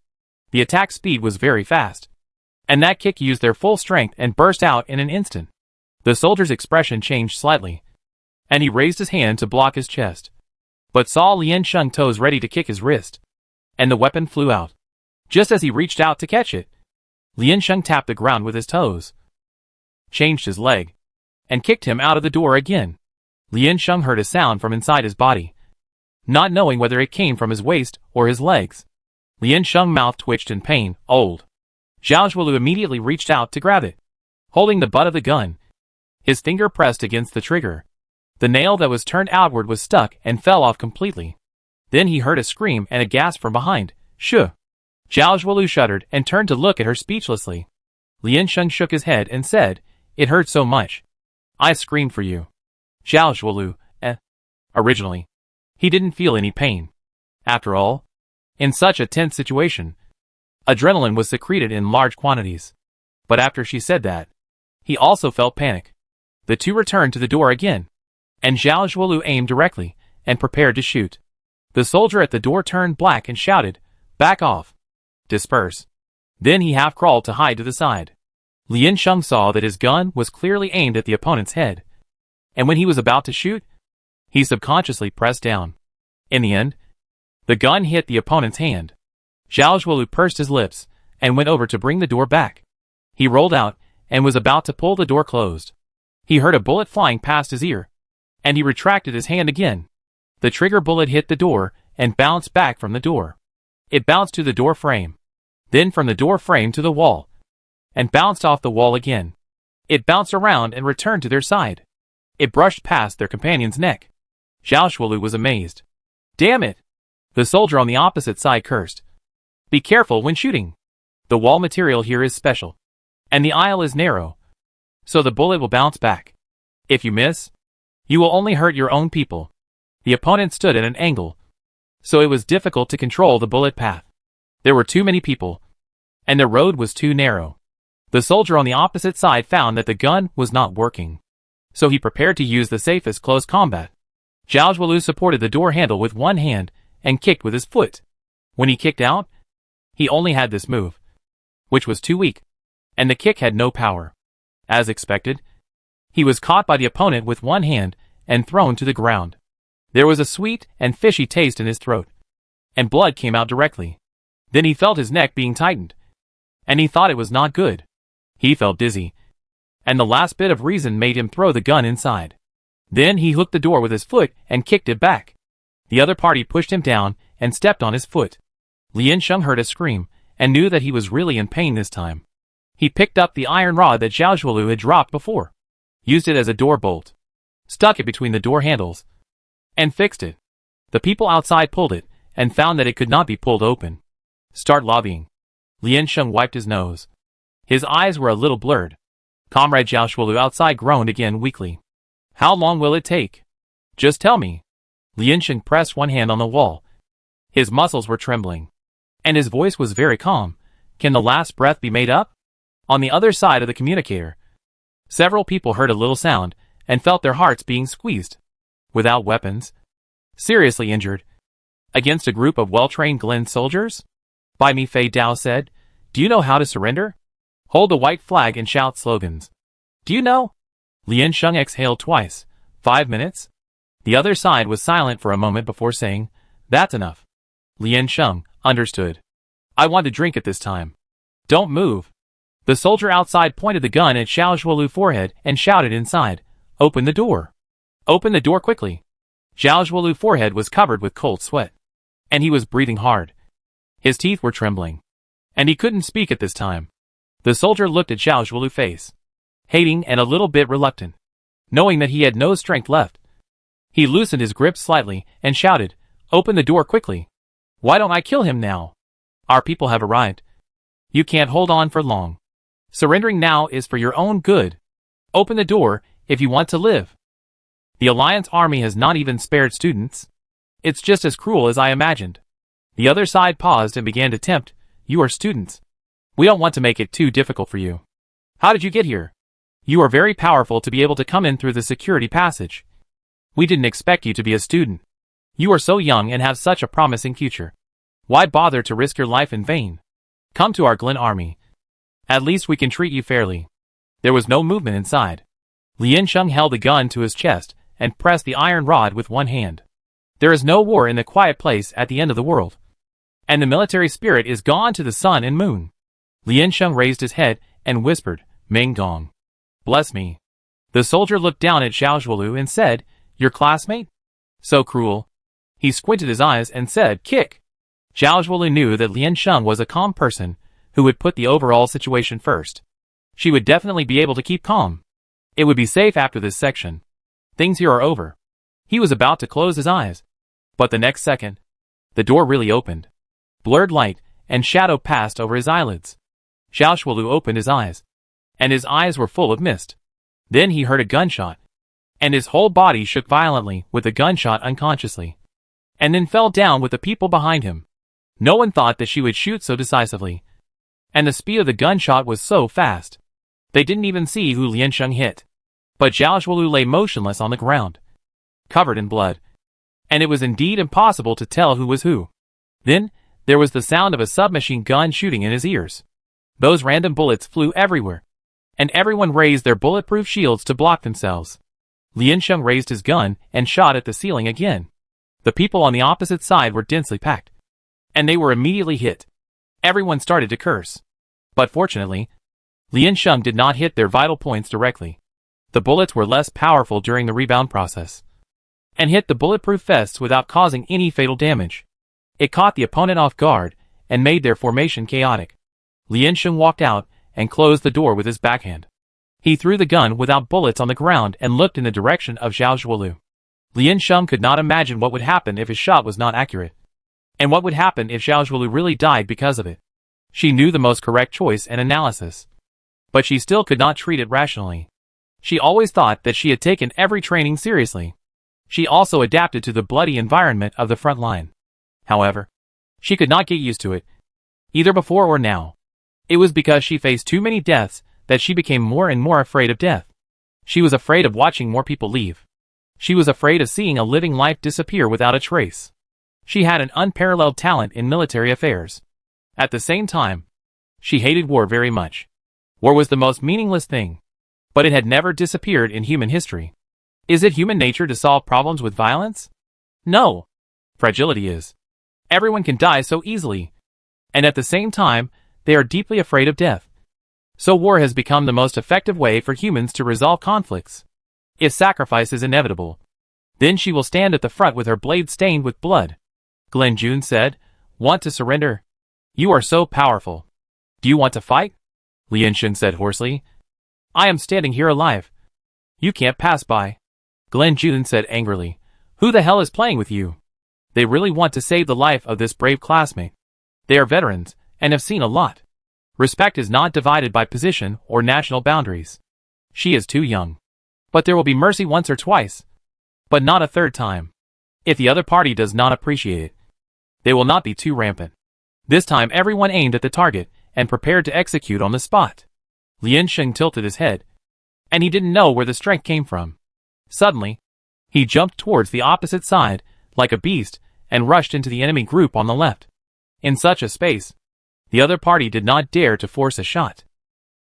The attack speed was very fast, and that kick used their full strength and burst out in an instant. The soldier's expression changed slightly, and he raised his hand to block his chest, but saw Lian Sheng toes ready to kick his wrist, and the weapon flew out. Just as he reached out to catch it, Lian Sheng tapped the ground with his toes, changed his leg, and kicked him out of the door again. Lian Sheng heard a sound from inside his body, not knowing whether it came from his waist or his legs. Lian Sheng's mouth twitched in pain. Old. Zhao Shuolu immediately reached out to grab it, holding the butt of the gun. His finger pressed against the trigger. The nail that was turned outward was stuck and fell off completely. Then he heard a scream and a gasp from behind. Shh! Zhao Shuolu shuddered and turned to look at her speechlessly. Lian Sheng shook his head and said, "It hurt so much. I screamed for you." Zhao Shuolu, Originally, he didn't feel any pain. After all, in such a tense situation, adrenaline was secreted in large quantities. But after she said that, he also felt panic. The two returned to the door again, and Zhao Shuolu aimed directly and prepared to shoot. The soldier at the door turned black and shouted, "Back off! Disperse!" Then he half crawled to hide to the side. Lian Sheng saw that his gun was clearly aimed at the opponent's head, and when he was about to shoot, he subconsciously pressed down. In the end, the gun hit the opponent's hand. Zhao Shuolu pursed his lips and went over to bring the door back. He rolled out and was about to pull the door closed. He heard a bullet flying past his ear, and he retracted his hand again. The trigger bullet hit the door and bounced back from the door. It bounced to the door frame, then from the door frame to the wall, and bounced off the wall again. It bounced around and returned to their side. It brushed past their companion's neck. Zhao Shuolu was amazed. "Damn it!" The soldier on the opposite side cursed. "Be careful when shooting. The wall material here is special, and the aisle is narrow, so the bullet will bounce back. If you miss, you will only hurt your own people." The opponent stood at an angle, so it was difficult to control the bullet path. There were too many people, and the road was too narrow. The soldier on the opposite side found that the gun was not working, so he prepared to use the safest close combat. Zhao Shuolu supported the door handle with one hand and kicked with his foot. When he kicked out, he only had this move, which was too weak, and the kick had no power. As expected, he was caught by the opponent with one hand and thrown to the ground. There was a sweet and fishy taste in his throat, and blood came out directly. Then he felt his neck being tightened, and he thought it was not good. He felt dizzy, and the last bit of reason made him throw the gun inside. Then he hooked the door with his foot and kicked it back. The other party pushed him down and stepped on his foot. Lian Sheng heard a scream and knew that he was really in pain this time. He picked up the iron rod that Zhao Shuolu had dropped before, used it as a door bolt, stuck it between the door handles, and fixed it. The people outside pulled it and found that it could not be pulled open. "Start lobbying." Lian Sheng wiped his nose. His eyes were a little blurred. Comrade Zhao Shuolu outside groaned again weakly. "How long will it take? Just tell me." Lian Sheng pressed one hand on the wall. His muscles were trembling, and his voice was very calm. "Can the last breath be made up?" On the other side of the communicator, several people heard a little sound and felt their hearts being squeezed. Without weapons, seriously injured, against a group of well-trained Glen soldiers? "By me," Fei Dao said. "Do you know how to surrender? Hold the white flag and shout slogans." "Do you know?" Lian Sheng exhaled twice. 5 minutes? The other side was silent for a moment before saying, "That's enough." Lian Sheng understood. "I want to drink at this time. Don't move." The soldier outside pointed the gun at Zhao Shuolu's forehead and shouted inside, "Open the door. Open the door quickly." Zhao Zhuolu's forehead was covered with cold sweat, and he was breathing hard. His teeth were trembling, and he couldn't speak at this time. The soldier looked at Zhao Zhuolu's face, hating and a little bit reluctant, knowing that he had no strength left. He loosened his grip slightly and shouted, "Open the door quickly. Why don't I kill him now? Our people have arrived. You can't hold on for long. Surrendering now is for your own good. Open the door if you want to live." The Alliance army has not even spared students. It's just as cruel as I imagined. The other side paused and began to tempt. "You are students. We don't want to make it too difficult for you. How did you get here? You are very powerful to be able to come in through the security passage. We didn't expect you to be a student. You are so young and have such a promising future. Why bother to risk your life in vain? Come to our Glen army. At least we can treat you fairly." There was no movement inside. Lian Sheng held the gun to his chest and pressed the iron rod with one hand. There is no war in the quiet place at the end of the world, and the military spirit is gone to the sun and moon. Lian Sheng raised his head and whispered, "Meng Dong. Bless me." The soldier looked down at Zhao Zhuolu and said, "Your classmate? So cruel." He squinted his eyes and said, "Kick." Zhao Zhuolu knew that Lian Sheng was a calm person who would put the overall situation first. She would definitely be able to keep calm. It would be safe after this section. Things here are over. He was about to close his eyes, but the next second, the door really opened. Blurred light and shadow passed over his eyelids. Zhao Zhuolu opened his eyes, and his eyes were full of mist. Then he heard a gunshot, and his whole body shook violently with the gunshot unconsciously, and then fell down with the people behind him. No one thought that she would shoot so decisively, and the speed of the gunshot was so fast. They didn't even see who Lian Sheng hit. But Zhao Zhuolu lay motionless on the ground, covered in blood, and it was indeed impossible to tell who was who. Then, there was the sound of a submachine gun shooting in his ears. Those random bullets flew everywhere, and everyone raised their bulletproof shields to block themselves. Lian Sheng raised his gun and shot at the ceiling again. The people on the opposite side were densely packed, and they were immediately hit. Everyone started to curse. But fortunately, Lian Sheng did not hit their vital points directly. The bullets were less powerful during the rebound process, and hit the bulletproof vests without causing any fatal damage. It caught the opponent off guard and made their formation chaotic. Lian Sheng walked out and closed the door with his backhand. He threw the gun without bullets on the ground and looked in the direction of Zhao Zhuolu. Lian Sheng could not imagine what would happen if his shot was not accurate, and what would happen if Zhao Zhuolu really died because of it. She knew the most correct choice and analysis, but she still could not treat it rationally. She always thought that she had taken every training seriously. She also adapted to the bloody environment of the front line. However, she could not get used to it, either before or now. It was because she faced too many deaths that she became more and more afraid of death. She was afraid of watching more people leave. She was afraid of seeing a living life disappear without a trace. She had an unparalleled talent in military affairs. At the same time, she hated war very much. War was the most meaningless thing, but it had never disappeared in human history. Is it human nature to solve problems with violence? No. Fragility is. Everyone can die so easily, and at the same time, they are deeply afraid of death. So war has become the most effective way for humans to resolve conflicts. If sacrifice is inevitable, then she will stand at the front with her blade stained with blood. Glen Jun said, "Want to surrender? You are so powerful. Do you want to fight?" Lian Sheng said hoarsely, "I am standing here alive. You can't pass by." Glen Jun said angrily, "Who the hell is playing with you? They really want to save the life of this brave classmate. They are veterans and have seen a lot. Respect is not divided by position or national boundaries. She is too young. But there will be mercy once or twice, but not a third time. If the other party does not appreciate it, they will not be too rampant." This time everyone aimed at the target and prepared to execute on the spot. Lian Sheng tilted his head, and he didn't know where the strength came from. Suddenly, he jumped towards the opposite side, like a beast, and rushed into the enemy group on the left. In such a space, the other party did not dare to force a shot.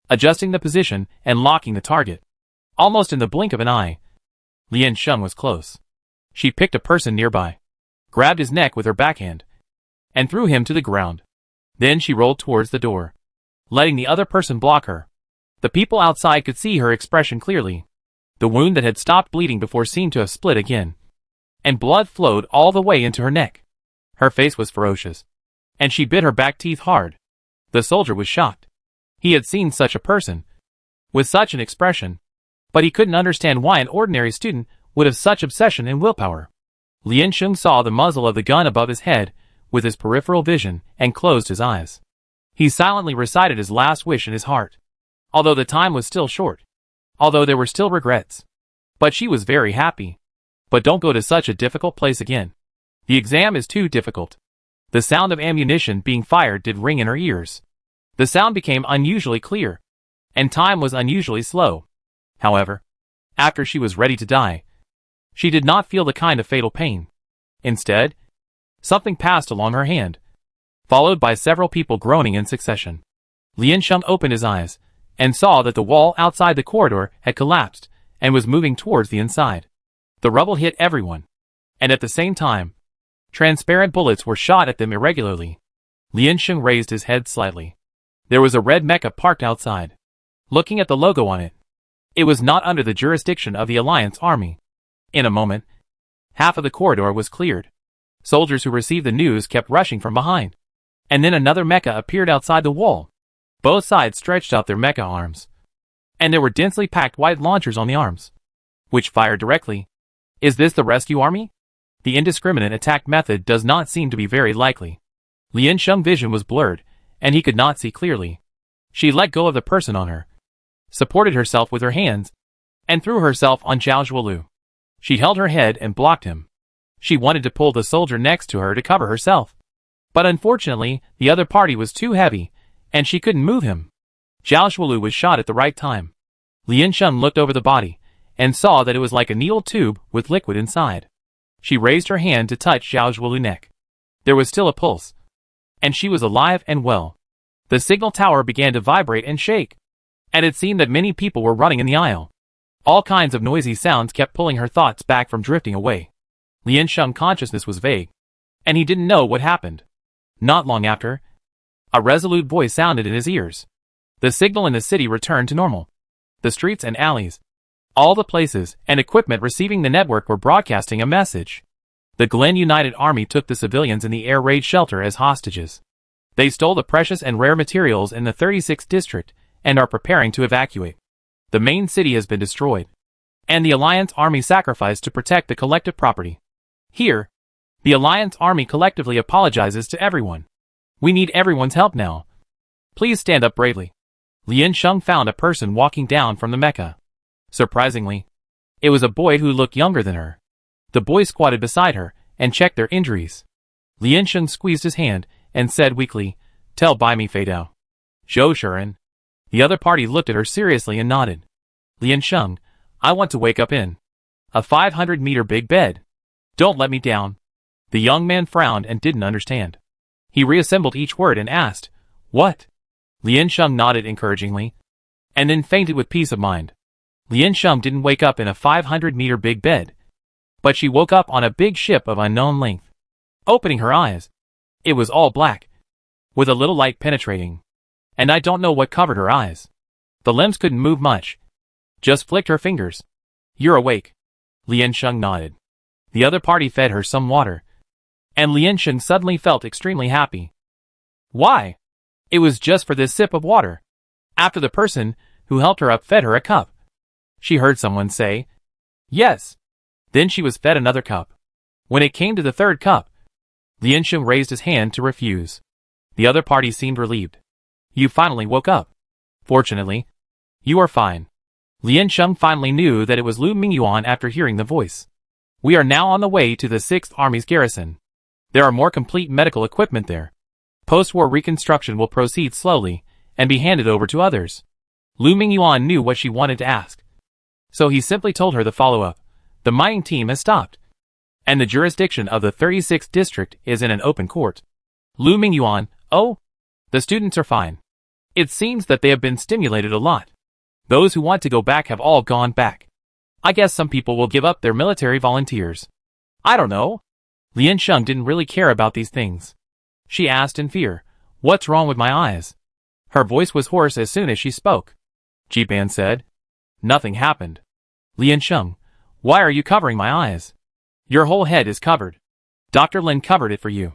Adjusting the position and locking the target, almost in the blink of an eye, Lian Sheng was close. She picked a person nearby, grabbed his neck with her backhand, and threw him to the ground. Then she rolled towards the door, letting the other person block her. The people outside could see her expression clearly. The wound that had stopped bleeding before seemed to have split again, and blood flowed all the way into her neck. Her face was ferocious, and she bit her back teeth hard. The soldier was shocked. He had seen such a person, with such an expression, but he couldn't understand why an ordinary student would have such obsession and willpower. Lien Sheng saw the muzzle of the gun above his head with his peripheral vision and closed his eyes. He silently recited his last wish in his heart. Although the time was still short. Although there were still regrets. But she was very happy. But don't go to such a difficult place again. The exam is too difficult. The sound of ammunition being fired did ring in her ears. The sound became unusually clear. And time was unusually slow. However, after she was ready to die, she did not feel the kind of fatal pain. Instead, something passed along her hand, followed by several people groaning in succession. Lien Sheng opened his eyes, and saw that the wall outside the corridor had collapsed, and was moving towards the inside. The rubble hit everyone, and at the same time, transparent bullets were shot at them irregularly. Lien Sheng raised his head slightly. There was a red mecha parked outside. Looking at the logo on it, it was not under the jurisdiction of the Alliance Army. In a moment, half of the corridor was cleared. Soldiers who received the news kept rushing from behind. And then another mecha appeared outside the wall. Both sides stretched out their mecha arms. And there were densely packed white launchers on the arms, which fired directly. Is this the rescue army? The indiscriminate attack method does not seem to be very likely. Lien Sheng's vision was blurred, and he could not see clearly. She let go of the person on her, supported herself with her hands, and threw herself on Zhao Zhuolu. She held her head and blocked him. She wanted to pull the soldier next to her to cover herself. But unfortunately, the other party was too heavy, and she couldn't move him. Zhao Zhuolu was shot at the right time. Lien Sheng looked over the body, and saw that it was like a needle tube with liquid inside. She raised her hand to touch Zhao Zhuolu's neck. There was still a pulse, and she was alive and well. The signal tower began to vibrate and shake, and it seemed that many people were running in the aisle. All kinds of noisy sounds kept pulling her thoughts back from drifting away. Lien Sheng's consciousness was vague, and he didn't know what happened. Not long after, a resolute voice sounded in his ears. The signal in the city returned to normal. The streets and alleys, all the places and equipment receiving the network were broadcasting a message. The Glen United Army took the civilians in the air raid shelter as hostages. They stole the precious and rare materials in the 36th district and are preparing to evacuate. The main city has been destroyed, and the Alliance Army sacrificed to protect the collective property. Here, the Alliance Army collectively apologizes to everyone. We need everyone's help now. Please stand up bravely. Lien Sheng found a person walking down from the mecha. Surprisingly, it was a boy who looked younger than her. The boy squatted beside her and checked their injuries. Lien Sheng squeezed his hand and said weakly, "Tell by me, Fei Dao." "Zhou Shuren." The other party looked at her seriously and nodded. "Lien Sheng, I want to wake up in a 500-meter big bed. Don't let me down." The young man frowned and didn't understand. He reassembled each word and asked, "What?" Lien Sheng nodded encouragingly, and then fainted with peace of mind. Lien Sheng didn't wake up in a 500-meter big bed, but she woke up on a big ship of unknown length. Opening her eyes, it was all black, with a little light penetrating, and I don't know what covered her eyes. The limbs couldn't move much, just flicked her fingers. "You're awake." Lien Sheng nodded. The other party fed her some water, and Lien Sheng suddenly felt extremely happy. Why? It was just for this sip of water. After the person who helped her up fed her a cup, she heard someone say, "Yes." Then she was fed another cup. When it came to the third cup, Lien Sheng raised his hand to refuse. The other party seemed relieved. "You finally woke up. Fortunately, you are fine." Lien Sheng finally knew that it was Lu Mingyuan after hearing the voice. "We are now on the way to the 6th Army's garrison. There are more complete medical equipment there. Post-war reconstruction will proceed slowly and be handed over to others." Lu Mingyuan knew what she wanted to ask, so he simply told her the follow-up. "The mining team has stopped, and the jurisdiction of the 36th district is in an open court." Lu Mingyuan, "Oh, the students are fine. It seems that they have been stimulated a lot. Those who want to go back have all gone back. I guess some people will give up their military volunteers. I don't know." Lien Sheng didn't really care about these things. She asked in fear, "What's wrong with my eyes?" Her voice was hoarse as soon as she spoke. Jiban said, "Nothing happened." Lien Sheng, "Why are you covering my eyes?" Your whole head is covered. Dr. Lin covered it for you.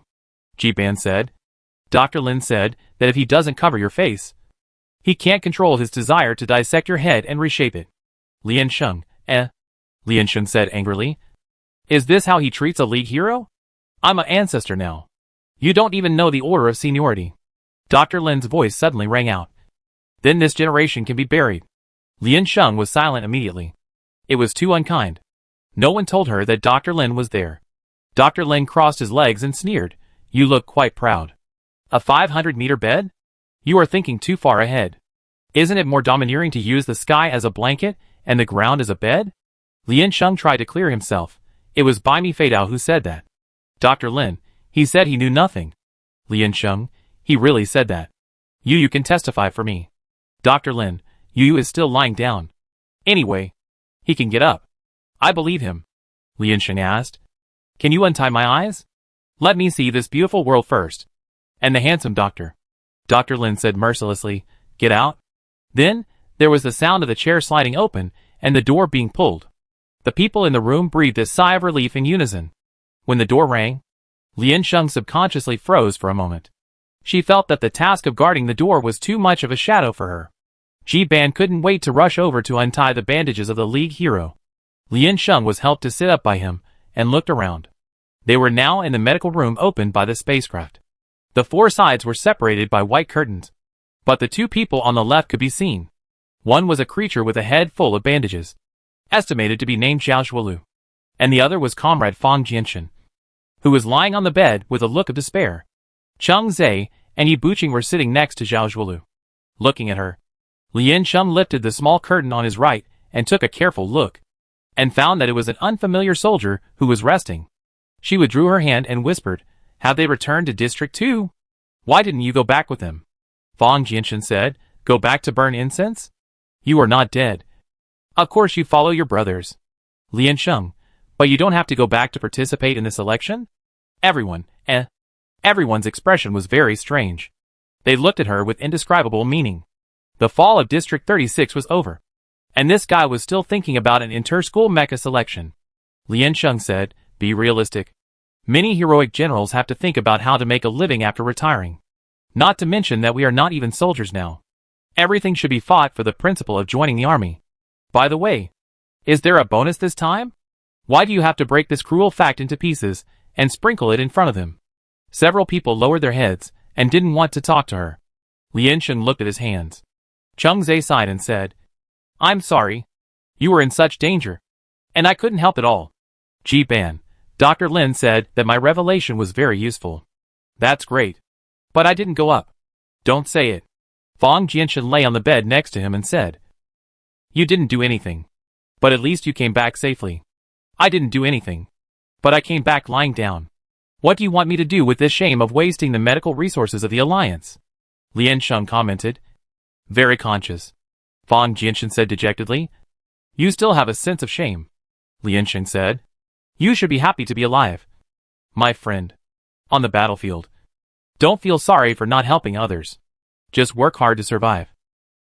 Ji-ban said. Dr. Lin said that if he doesn't cover your face, he can't control his desire to dissect your head and reshape it. Lian Sheng, Lian Sheng said angrily. Is this how he treats a league hero? I'm an ancestor now. You don't even know the order of seniority. Dr. Lin's voice suddenly rang out. Then this generation can be buried. Lian Sheng was silent immediately. It was too unkind. No one told her that Dr. Lin was there. Dr. Lin crossed his legs and sneered. You look quite proud. A 500-meter bed? You are thinking too far ahead. Isn't it more domineering to use the sky as a blanket and the ground as a bed? Lian Sheng tried to clear himself. It was Bai Mi Feidao who said that. Dr. Lin, he said he knew nothing. Lian Sheng, he really said that. You can testify for me. Dr. Lin, Yu is still lying down. Anyway, he can get up. I believe him. Lian Sheng asked. Can you untie my eyes? Let me see this beautiful world first. And the handsome doctor. Dr. Lin said mercilessly, Get out. Then, there was the sound of the chair sliding open and the door being pulled. The people in the room breathed a sigh of relief in unison. When the door rang, Lian Sheng subconsciously froze for a moment. She felt that the task of guarding the door was too much of a shadow for her. Ji-ban couldn't wait to rush over to untie the bandages of the league hero. Lian Sheng was helped to sit up by him and looked around. They were now in the medical room opened by the spacecraft. The four sides were separated by white curtains, but the two people on the left could be seen. One was a creature with a head full of bandages, estimated to be named Zhao Shuolu, and the other was Comrade Fang Jianshan, who was lying on the bed with a look of despair. Cheng Zhe and Yi Buqing were sitting next to Zhao Shuolu. Looking at her, Lian Sheng lifted the small curtain on his right and took a careful look, and found that it was an unfamiliar soldier who was resting. She withdrew her hand and whispered, Have they returned to District 2? Why didn't you go back with them? Fang Jianshan said, Go back to burn incense? You are not dead. Of course you follow your brothers. Lian Sheng, but you don't have to go back to participate in this election? Everyone's expression was very strange. They looked at her with indescribable meaning. The fall of District 36 was over, and this guy was still thinking about an inter-school mecha selection. Lian Sheng said, Be realistic. Many heroic generals have to think about how to make a living after retiring. Not to mention that we are not even soldiers now. Everything should be fought for the principle of joining the army. By the way, is there a bonus this time? Why do you have to break this cruel fact into pieces and sprinkle it in front of them? Several people lowered their heads and didn't want to talk to her. Lian Sheng looked at his hands. Cheng Zhe sighed and said, I'm sorry. You were in such danger. And I couldn't help it all. Ji-ban, Dr. Lin said that my revelation was very useful. That's great. But I didn't go up. Don't say it. Fang Jianshan lay on the bed next to him and said, You didn't do anything. But at least you came back safely. I didn't do anything. But I came back lying down. What do you want me to do with this shame of wasting the medical resources of the Alliance? Lian Sheng commented. Very conscious. Fang Jianshan said dejectedly. You still have a sense of shame. Lian Sheng said. You should be happy to be alive. My friend. On the battlefield. Don't feel sorry for not helping others. Just work hard to survive.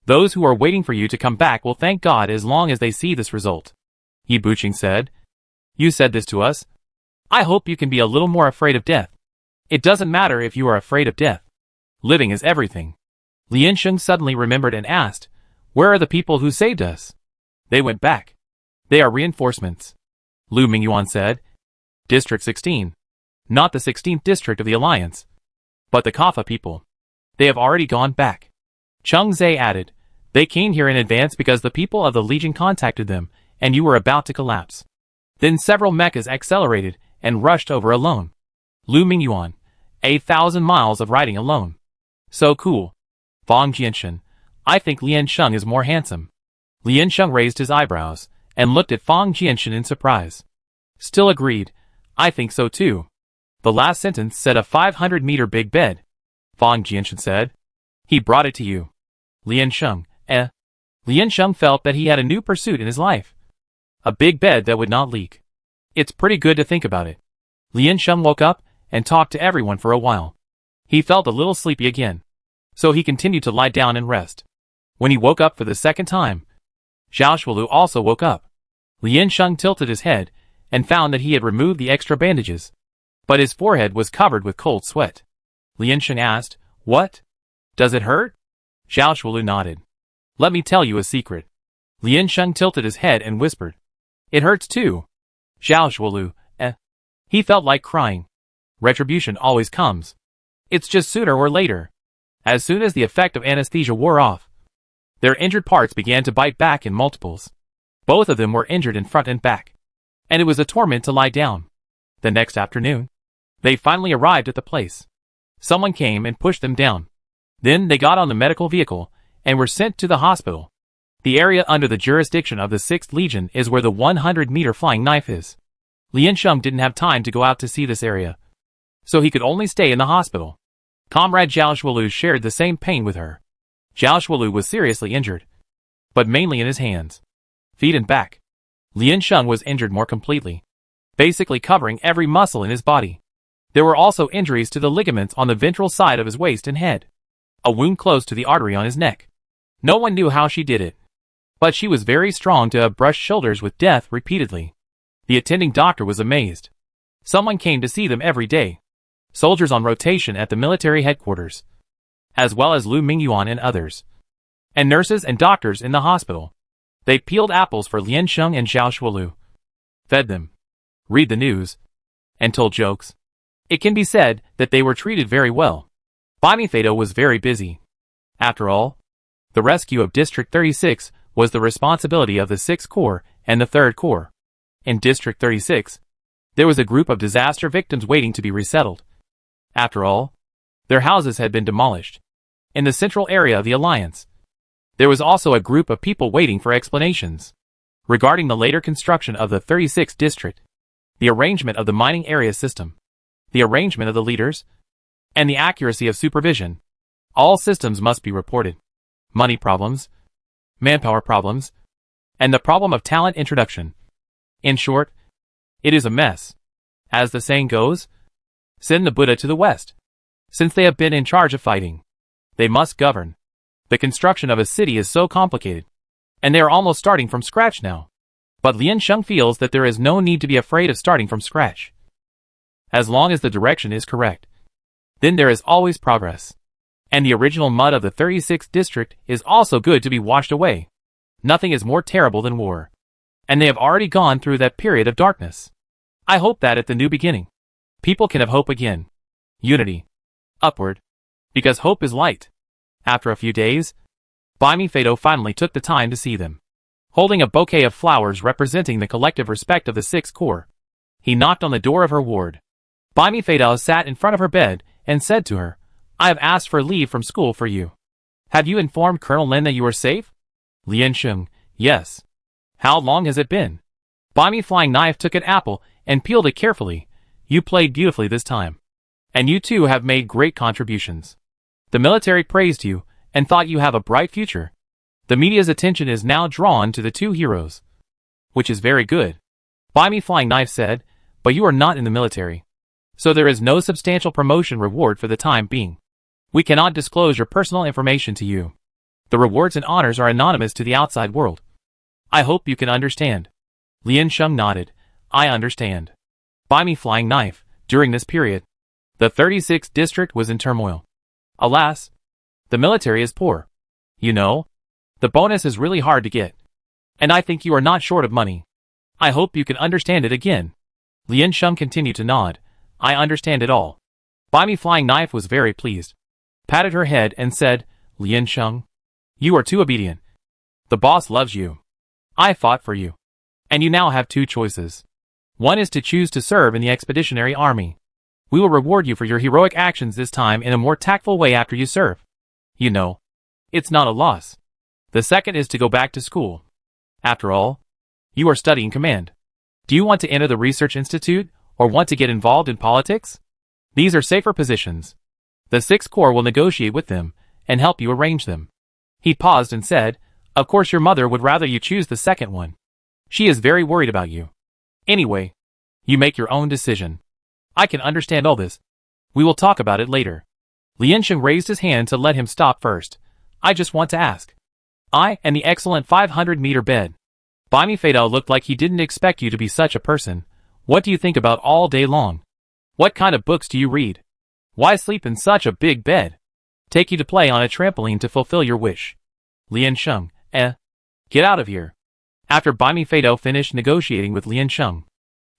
Those who are waiting for you to come back will thank God as long as they see this result. Yi Buqing said. You said this to us? I hope you can be a little more afraid of death. It doesn't matter if you are afraid of death. Living is everything. Lian Sheng suddenly remembered and asked, Where are the people who saved us? They went back. They are reinforcements. Lu Mingyuan said. District 16. Not the 16th district of the Alliance, but the Kapha people. They have already gone back. Cheng Zhe added, They came here in advance because the people of the Legion contacted them, and you were about to collapse. Then several mechas accelerated and rushed over alone. Lu Mingyuan, 1,000 miles of riding alone. So cool. Fang Jianshan, I think Lian Sheng is more handsome. Lian Sheng raised his eyebrows and looked at Fang Jianshan in surprise. Still agreed, I think so too. The last sentence said a 500-meter big bed. Fang Jianshan said. He brought it to you. Lian Sheng, Lian Sheng felt that he had a new pursuit in his life. A big bed that would not leak. It's pretty good to think about it. Lian Sheng woke up and talked to everyone for a while. He felt a little sleepy again, so he continued to lie down and rest. When he woke up for the second time, Zhao Shuolu also woke up. Lian Sheng tilted his head and found that he had removed the extra bandages. But his forehead was covered with cold sweat. Lian Sheng asked, "What? Does it hurt?" Zhao Shuolu nodded. "Let me tell you a secret." Lian Sheng tilted his head and whispered, "It hurts too." Zhao Shuolu, He felt like crying. Retribution always comes. It's just sooner or later. As soon as the effect of anesthesia wore off, their injured parts began to bite back in multiples. Both of them were injured in front and back, and it was a torment to lie down. The next afternoon, they finally arrived at the place. Someone came and pushed them down. Then they got on the medical vehicle and were sent to the hospital. The area under the jurisdiction of the 6th Legion is where the 100-meter flying knife is. Lian Sheng didn't have time to go out to see this area, so he could only stay in the hospital. Comrade Zhao Shuolu shared the same pain with her. Zhao Shuolu was seriously injured, but mainly in his hands, feet and back. Lian Sheng was injured more completely, basically covering every muscle in his body. There were also injuries to the ligaments on the ventral side of his waist and head. A wound close to the artery on his neck. No one knew how she did it, but she was very strong to have brushed shoulders with death repeatedly. The attending doctor was amazed. Someone came to see them every day. Soldiers on rotation at the military headquarters, as well as Lu Mingyuan and others, and nurses and doctors in the hospital. They peeled apples for Lian Sheng and Zhao Shuolu, fed them, read the news, and told jokes. It can be said that they were treated very well. Bimifedo was very busy. After all, the rescue of District 36 was the responsibility of the 6th Corps and the 3rd Corps. In District 36, there was a group of disaster victims waiting to be resettled. After all, their houses had been demolished. In the central area of the Alliance, there was also a group of people waiting for explanations regarding the later construction of the 36th District, the arrangement of the mining area system, the arrangement of the leaders, and the accuracy of supervision. All systems must be reported. Money problems, manpower problems, and the problem of talent introduction. In short, it is a mess. As the saying goes, send the Buddha to the West. Since they have been in charge of fighting, they must govern. The construction of a city is so complicated, and they are almost starting from scratch now. But Lian Sheng feels that there is no need to be afraid of starting from scratch. As long as the direction is correct, then there is always progress. And the original mud of the 36th District is also good to be washed away. Nothing is more terrible than war. And they have already gone through that period of darkness. I hope that at the new beginning, people can have hope again. Unity. Upward. Because hope is light. After a few days, Bimifedo finally took the time to see them. Holding a bouquet of flowers representing the collective respect of the 6th Corps, he knocked on the door of her ward. Bimifedo sat in front of her bed and said to her, "I have asked for leave from school for you. Have you informed Colonel Lin that you are safe?" Lian Sheng, "Yes." "How long has it been?" Bimi Flying Knife took an apple and peeled it carefully. "You played beautifully this time. And you too have made great contributions. The military praised you and thought you have a bright future. The media's attention is now drawn to the two heroes, which is very good." Bimi Flying Knife said, "But you are not in the military, so there is no substantial promotion reward for the time being. We cannot disclose your personal information to you. The rewards and honors are anonymous to the outside world. I hope you can understand." Lian Sheng nodded. "I understand." Bimi Flying Knife, during this period, the 36th District was in turmoil. Alas, the military is poor. You know, the bonus is really hard to get. And I think you are not short of money. I hope you can understand it again. Lian Sheng continued to nod. "I understand it all." Bimi Flying Knife was very pleased, patted her head and said, "Lian Sheng, you are too obedient. The boss loves you. I fought for you. And you now have two choices. One is to choose to serve in the Expeditionary Army. We will reward you for your heroic actions this time in a more tactful way after you serve. You know, it's not a loss. The second is to go back to school. After all, you are studying command. Do you want to enter the Research Institute or want to get involved in politics? These are safer positions. The 6th Corps will negotiate with them and help you arrange them." He paused and said, "Of course your mother would rather you choose the second one. She is very worried about you. Anyway, you make your own decision. I can understand all this. We will talk about it later." Lian Sheng raised his hand to let him stop first. "I just want to ask. I and the excellent 500-meter bed." Bimifedo looked like he didn't expect you to be such a person. What do you think about all day long? What kind of books do you read? Why sleep in such a big bed? Take you to play on a trampoline to fulfill your wish. Lian Sheng, get out of here. After Baimi Feido finished negotiating with Lian Sheng,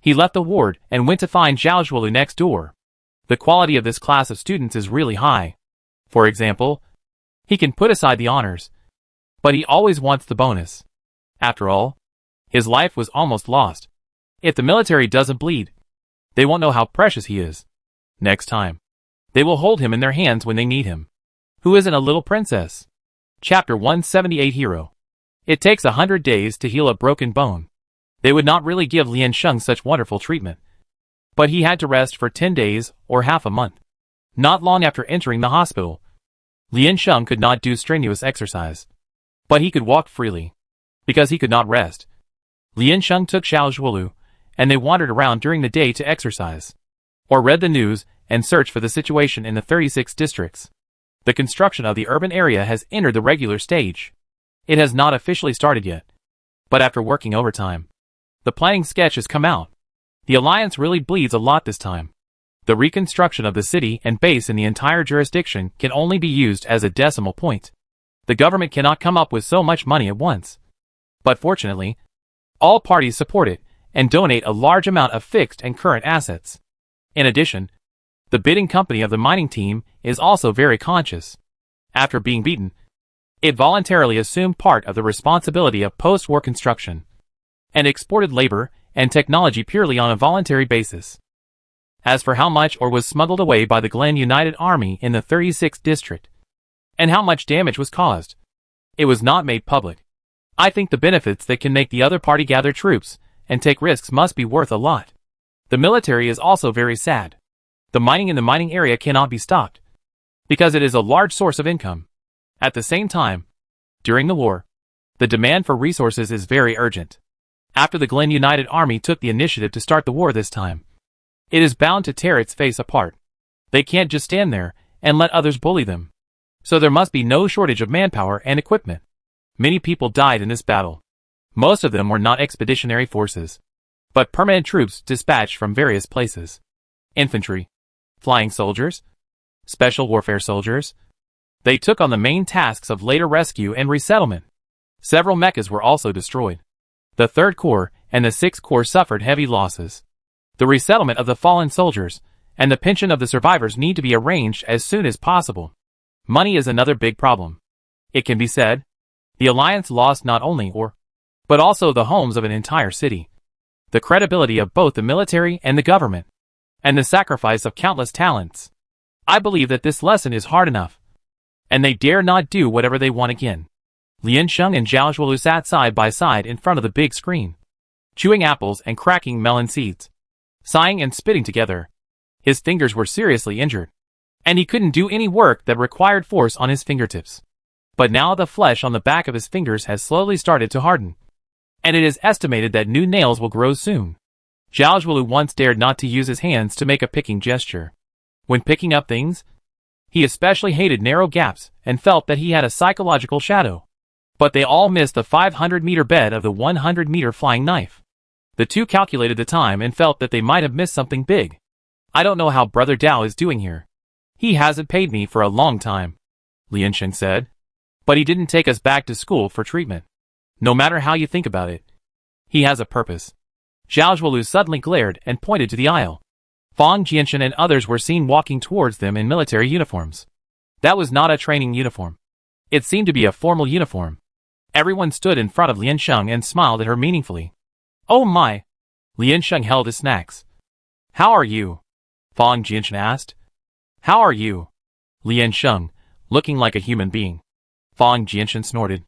he left the ward and went to find Zhao Zhuolu next door. The quality of this class of students is really high. For example, he can put aside the honors, but he always wants the bonus. After all, his life was almost lost. If the military doesn't bleed, they won't know how precious he is. Next time, they will hold him in their hands when they need him. Who isn't a little princess? Chapter 178 Hero. It takes 100 days to heal a broken bone. They would not really give Lian Sheng such wonderful treatment. But he had to rest for 10 days or half a month. Not long after entering the hospital, Lian Sheng could not do strenuous exercise. But he could walk freely, because he could not rest. Lian Sheng took Zhao Zhuolu, and they wandered around during the day to exercise, or read the news and searched for the situation in the 36 districts. The construction of the urban area has entered the regular stage. It has not officially started yet. But after working overtime, the planning sketch has come out. The alliance really bleeds a lot this time. The reconstruction of the city and base in the entire jurisdiction can only be used as a decimal point. The government cannot come up with so much money at once. But fortunately, all parties support it and donate a large amount of fixed and current assets. In addition, the bidding company of the mining team is also very conscious. After being beaten, it voluntarily assumed part of the responsibility of post-war construction and exported labor and technology purely on a voluntary basis. As for how much ore was smuggled away by the Glen United Army in the 36th district, and how much damage was caused, it was not made public. I think the benefits that can make the other party gather troops and take risks must be worth a lot. The military is also very sad. The mining in the mining area cannot be stopped, because it is a large source of income. At the same time, during the war, the demand for resources is very urgent. After the Glen United Army took the initiative to start the war this time, it is bound to tear its face apart. They can't just stand there and let others bully them. So there must be no shortage of manpower and equipment. Many people died in this battle. Most of them were not expeditionary forces, but permanent troops dispatched from various places. Infantry, flying soldiers, special warfare soldiers. They took on the main tasks of later rescue and resettlement. Several mechas were also destroyed. The 3rd Corps and the 6th Corps suffered heavy losses. The resettlement of the fallen soldiers and the pension of the survivors need to be arranged as soon as possible. Money is another big problem. It can be said, the alliance lost not only ore, but also the homes of an entire city, the credibility of both the military and the government, and the sacrifice of countless talents. I believe that this lesson is hard enough, and they dare not do whatever they want again. Lian Sheng and Zhao Zhuolu sat side by side in front of the big screen, chewing apples and cracking melon seeds, sighing and spitting together. His fingers were seriously injured, and he couldn't do any work that required force on his fingertips. But now the flesh on the back of his fingers has slowly started to harden, and it is estimated that new nails will grow soon. Zhao Zhuolu once dared not to use his hands to make a picking gesture. When picking up things, he especially hated narrow gaps and felt that he had a psychological shadow. But they all missed the 500-meter bed of the 100-meter flying knife. The two calculated the time and felt that they might have missed something big. I don't know how Brother Dao is doing here. He hasn't paid me for a long time, Lian Sheng said. But he didn't take us back to school for treatment. No matter how you think about it, he has a purpose. Zhao Zhuolu suddenly glared and pointed to the aisle. Fang Jianshan and others were seen walking towards them in military uniforms. That was not a training uniform. It seemed to be a formal uniform. Everyone stood in front of Lian Sheng and smiled at her meaningfully. Oh my! Lian Sheng held his snacks. How are you? Fang Jianshan asked. How are you? Lian Sheng, looking like a human being. Fang Jianshan snorted.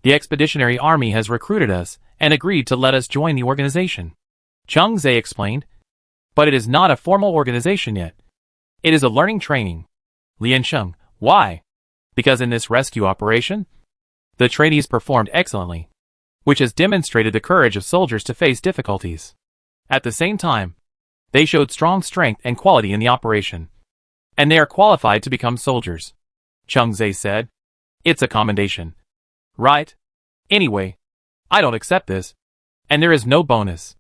The Expeditionary Army has recruited us and agreed to let us join the organization. Cheng Zhe explained. But it is not a formal organization yet. It is a learning training. Lian Sheng, why? Because in this rescue operation, the trainees performed excellently, which has demonstrated the courage of soldiers to face difficulties. At the same time, they showed strong strength and quality in the operation, and they are qualified to become soldiers. Cheng Zhe said. It's a commendation. Right? Anyway, I don't accept this, and there is no bonus.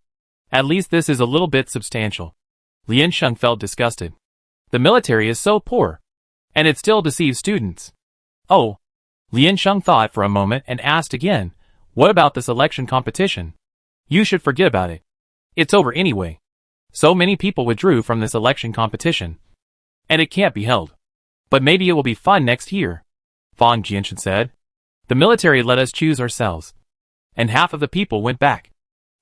At least this is a little bit substantial. Lian Sheng felt disgusted. The military is so poor. And it still deceives students. Oh. Lian Sheng thought for a moment and asked again, what about this election competition? You should forget about it. It's over anyway. So many people withdrew from this election competition. And it can't be held. But maybe it will be fun next year. Fang Jianshan said. The military let us choose ourselves. And half of the people went back.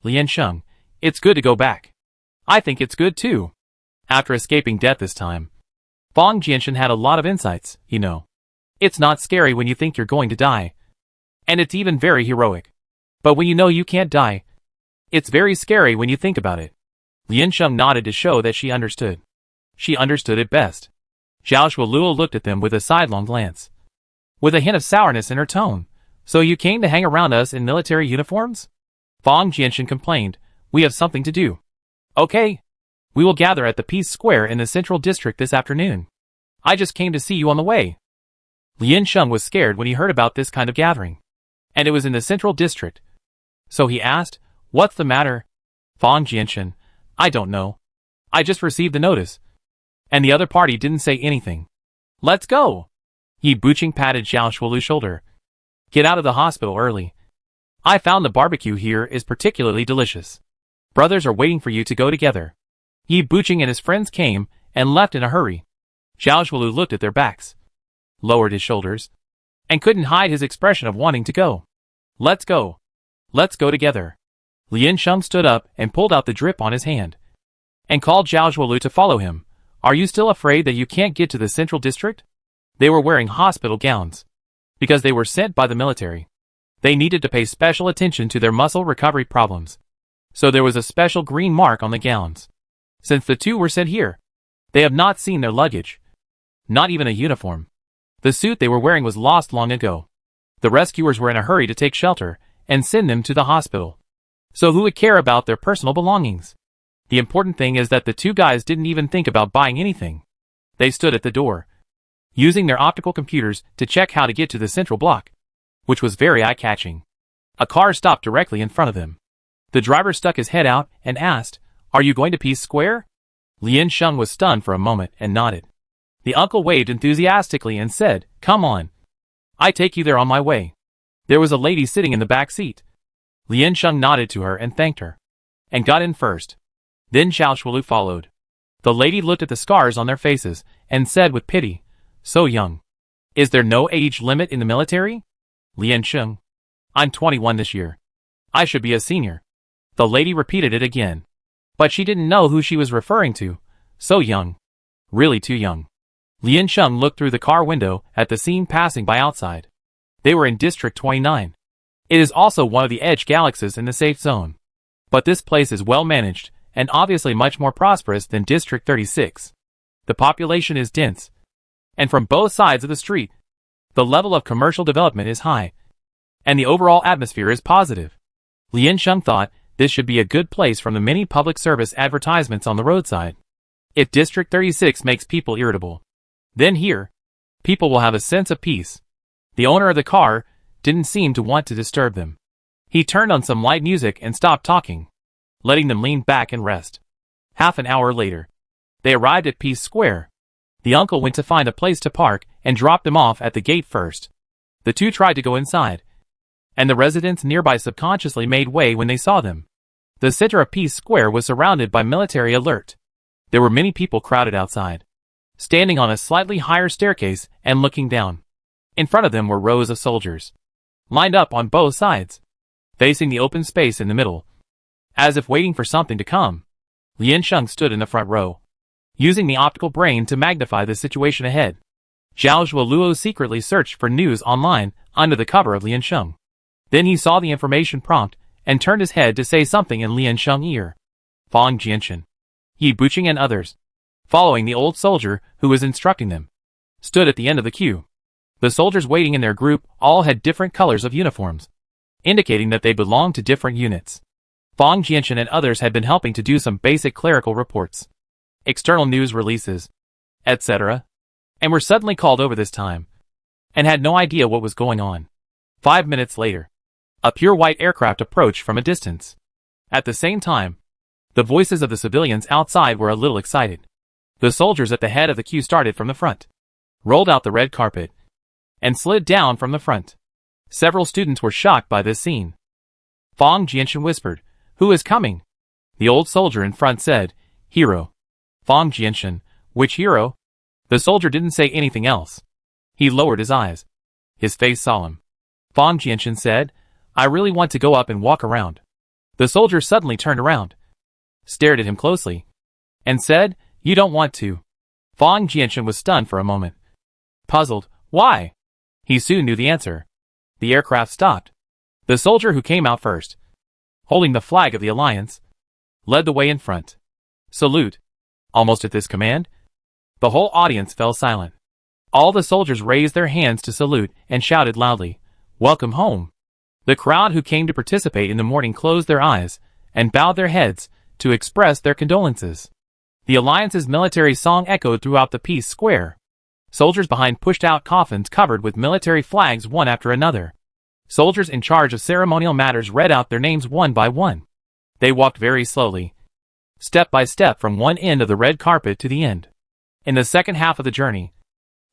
Lian Sheng, it's good to go back. I think it's good too. After escaping death this time. Fang Jianshan had a lot of insights, you know. It's not scary when you think you're going to die. And it's even very heroic. But when you know you can't die, it's very scary when you think about it. Lian Sheng nodded to show that she understood. She understood it best. Zhao Shuoluo looked at them with a sidelong glance. With a hint of sourness in her tone. So you came to hang around us in military uniforms? Fang Jianshan complained, we have something to do. Okay. We will gather at the Peace Square in the Central District this afternoon. I just came to see you on the way. Lian Sheng was scared when he heard about this kind of gathering. And it was in the Central District. So he asked, what's the matter? Fang Jianshan, I don't know. I just received the notice. And the other party didn't say anything. Let's go. Yi Buqing patted Zhao Shuolu's shoulder. Get out of the hospital early. I found the barbecue here is particularly delicious. Brothers are waiting for you to go together. Yi Buqing and his friends came and left in a hurry. Zhao Shuolu looked at their backs, lowered his shoulders, and couldn't hide his expression of wanting to go. Let's go. Let's go together. Lian Sheng stood up and pulled out the drip on his hand, and called Zhao Shuolu to follow him. Are you still afraid that you can't get to the Central District? They were wearing hospital gowns, because they were sent by the military. They needed to pay special attention to their muscle recovery problems. So there was a special green mark on the gowns. Since the two were sent here, they have not seen their luggage. Not even a uniform. The suit they were wearing was lost long ago. The rescuers were in a hurry to take shelter and send them to the hospital. So who would care about their personal belongings? The important thing is that the two guys didn't even think about buying anything. They stood at the door, using their optical computers to check how to get to the central block, which was very eye-catching. A car stopped directly in front of them. The driver stuck his head out and asked, are you going to Peace Square? Lian Sheng was stunned for a moment and nodded. The uncle waved enthusiastically and said, come on. I take you there on my way. There was a lady sitting in the back seat. Lian Sheng nodded to her and thanked her, and got in first. Then Zhao Shuolu followed. The lady looked at the scars on their faces and said with pity, so young. Is there no age limit in the military? Lian Sheng. I'm 21 this year. I should be a senior. The lady repeated it again. But she didn't know who she was referring to. So young. Really too young. Lian Sheng looked through the car window at the scene passing by outside. They were in District 29. It is also one of the edge galaxies in the safe zone. But this place is well managed, and obviously much more prosperous than District 36. The population is dense. And from both sides of the street, the level of commercial development is high. And the overall atmosphere is positive. Lian Sheng thought, this should be a good place from the many public service advertisements on the roadside. If District 36 makes people irritable, then here, people will have a sense of peace. The owner of the car didn't seem to want to disturb them. He turned on some light music and stopped talking, letting them lean back and rest. Half an hour later, they arrived at Peace Square. The uncle went to find a place to park and dropped them off at the gate first. The two tried to go inside, and the residents nearby subconsciously made way when they saw them. The center of Peace Square was surrounded by military alert. There were many people crowded outside, standing on a slightly higher staircase and looking down. In front of them were rows of soldiers, lined up on both sides, facing the open space in the middle, as if waiting for something to come. Lian Sheng stood in the front row, using the optical brain to magnify the situation ahead. Zhao Shuoluo secretly searched for news online under the cover of Lian Sheng. Then he saw the information prompt and turned his head to say something in Lian Sheng's ear. Fang Jianshan, Yi Buqing and others, following the old soldier who was instructing them, stood at the end of the queue. The soldiers waiting in their group all had different colors of uniforms, indicating that they belonged to different units. Fang Jianshan and others had been helping to do some basic clerical reports, external news releases, etc., and were suddenly called over this time, and had no idea what was going on. 5 minutes later, a pure white aircraft approached from a distance. At the same time, The voices of the civilians outside were a little excited. The soldiers at the head of the queue started from the front, rolled out the red carpet, and slid down from the front. Several students were shocked by this scene. Fang Jianshan whispered, "Who is coming?" The old soldier in front said, "Hero." Fang Jianshan, "Which hero?" The soldier didn't say anything else. He lowered his eyes, his face solemn. Fang Jianshan said, "I really want to go up and walk around." The soldier suddenly turned around, stared at him closely, and said, "You don't want to." Fang Jianshan was stunned for a moment. Puzzled, "Why?" He soon knew the answer. The aircraft stopped. The soldier who came out first, holding the flag of the alliance, led the way in front. "Salute." Almost at this command, the whole audience fell silent. All the soldiers raised their hands to salute and shouted loudly, "Welcome home." The crowd who came to participate in the morning closed their eyes and bowed their heads to express their condolences. The alliance's military song echoed throughout the peace square. Soldiers behind pushed out coffins covered with military flags one after another. Soldiers in charge of ceremonial matters read out their names one by one. They walked very slowly, step by step from one end of the red carpet to the end. In the second half of the journey,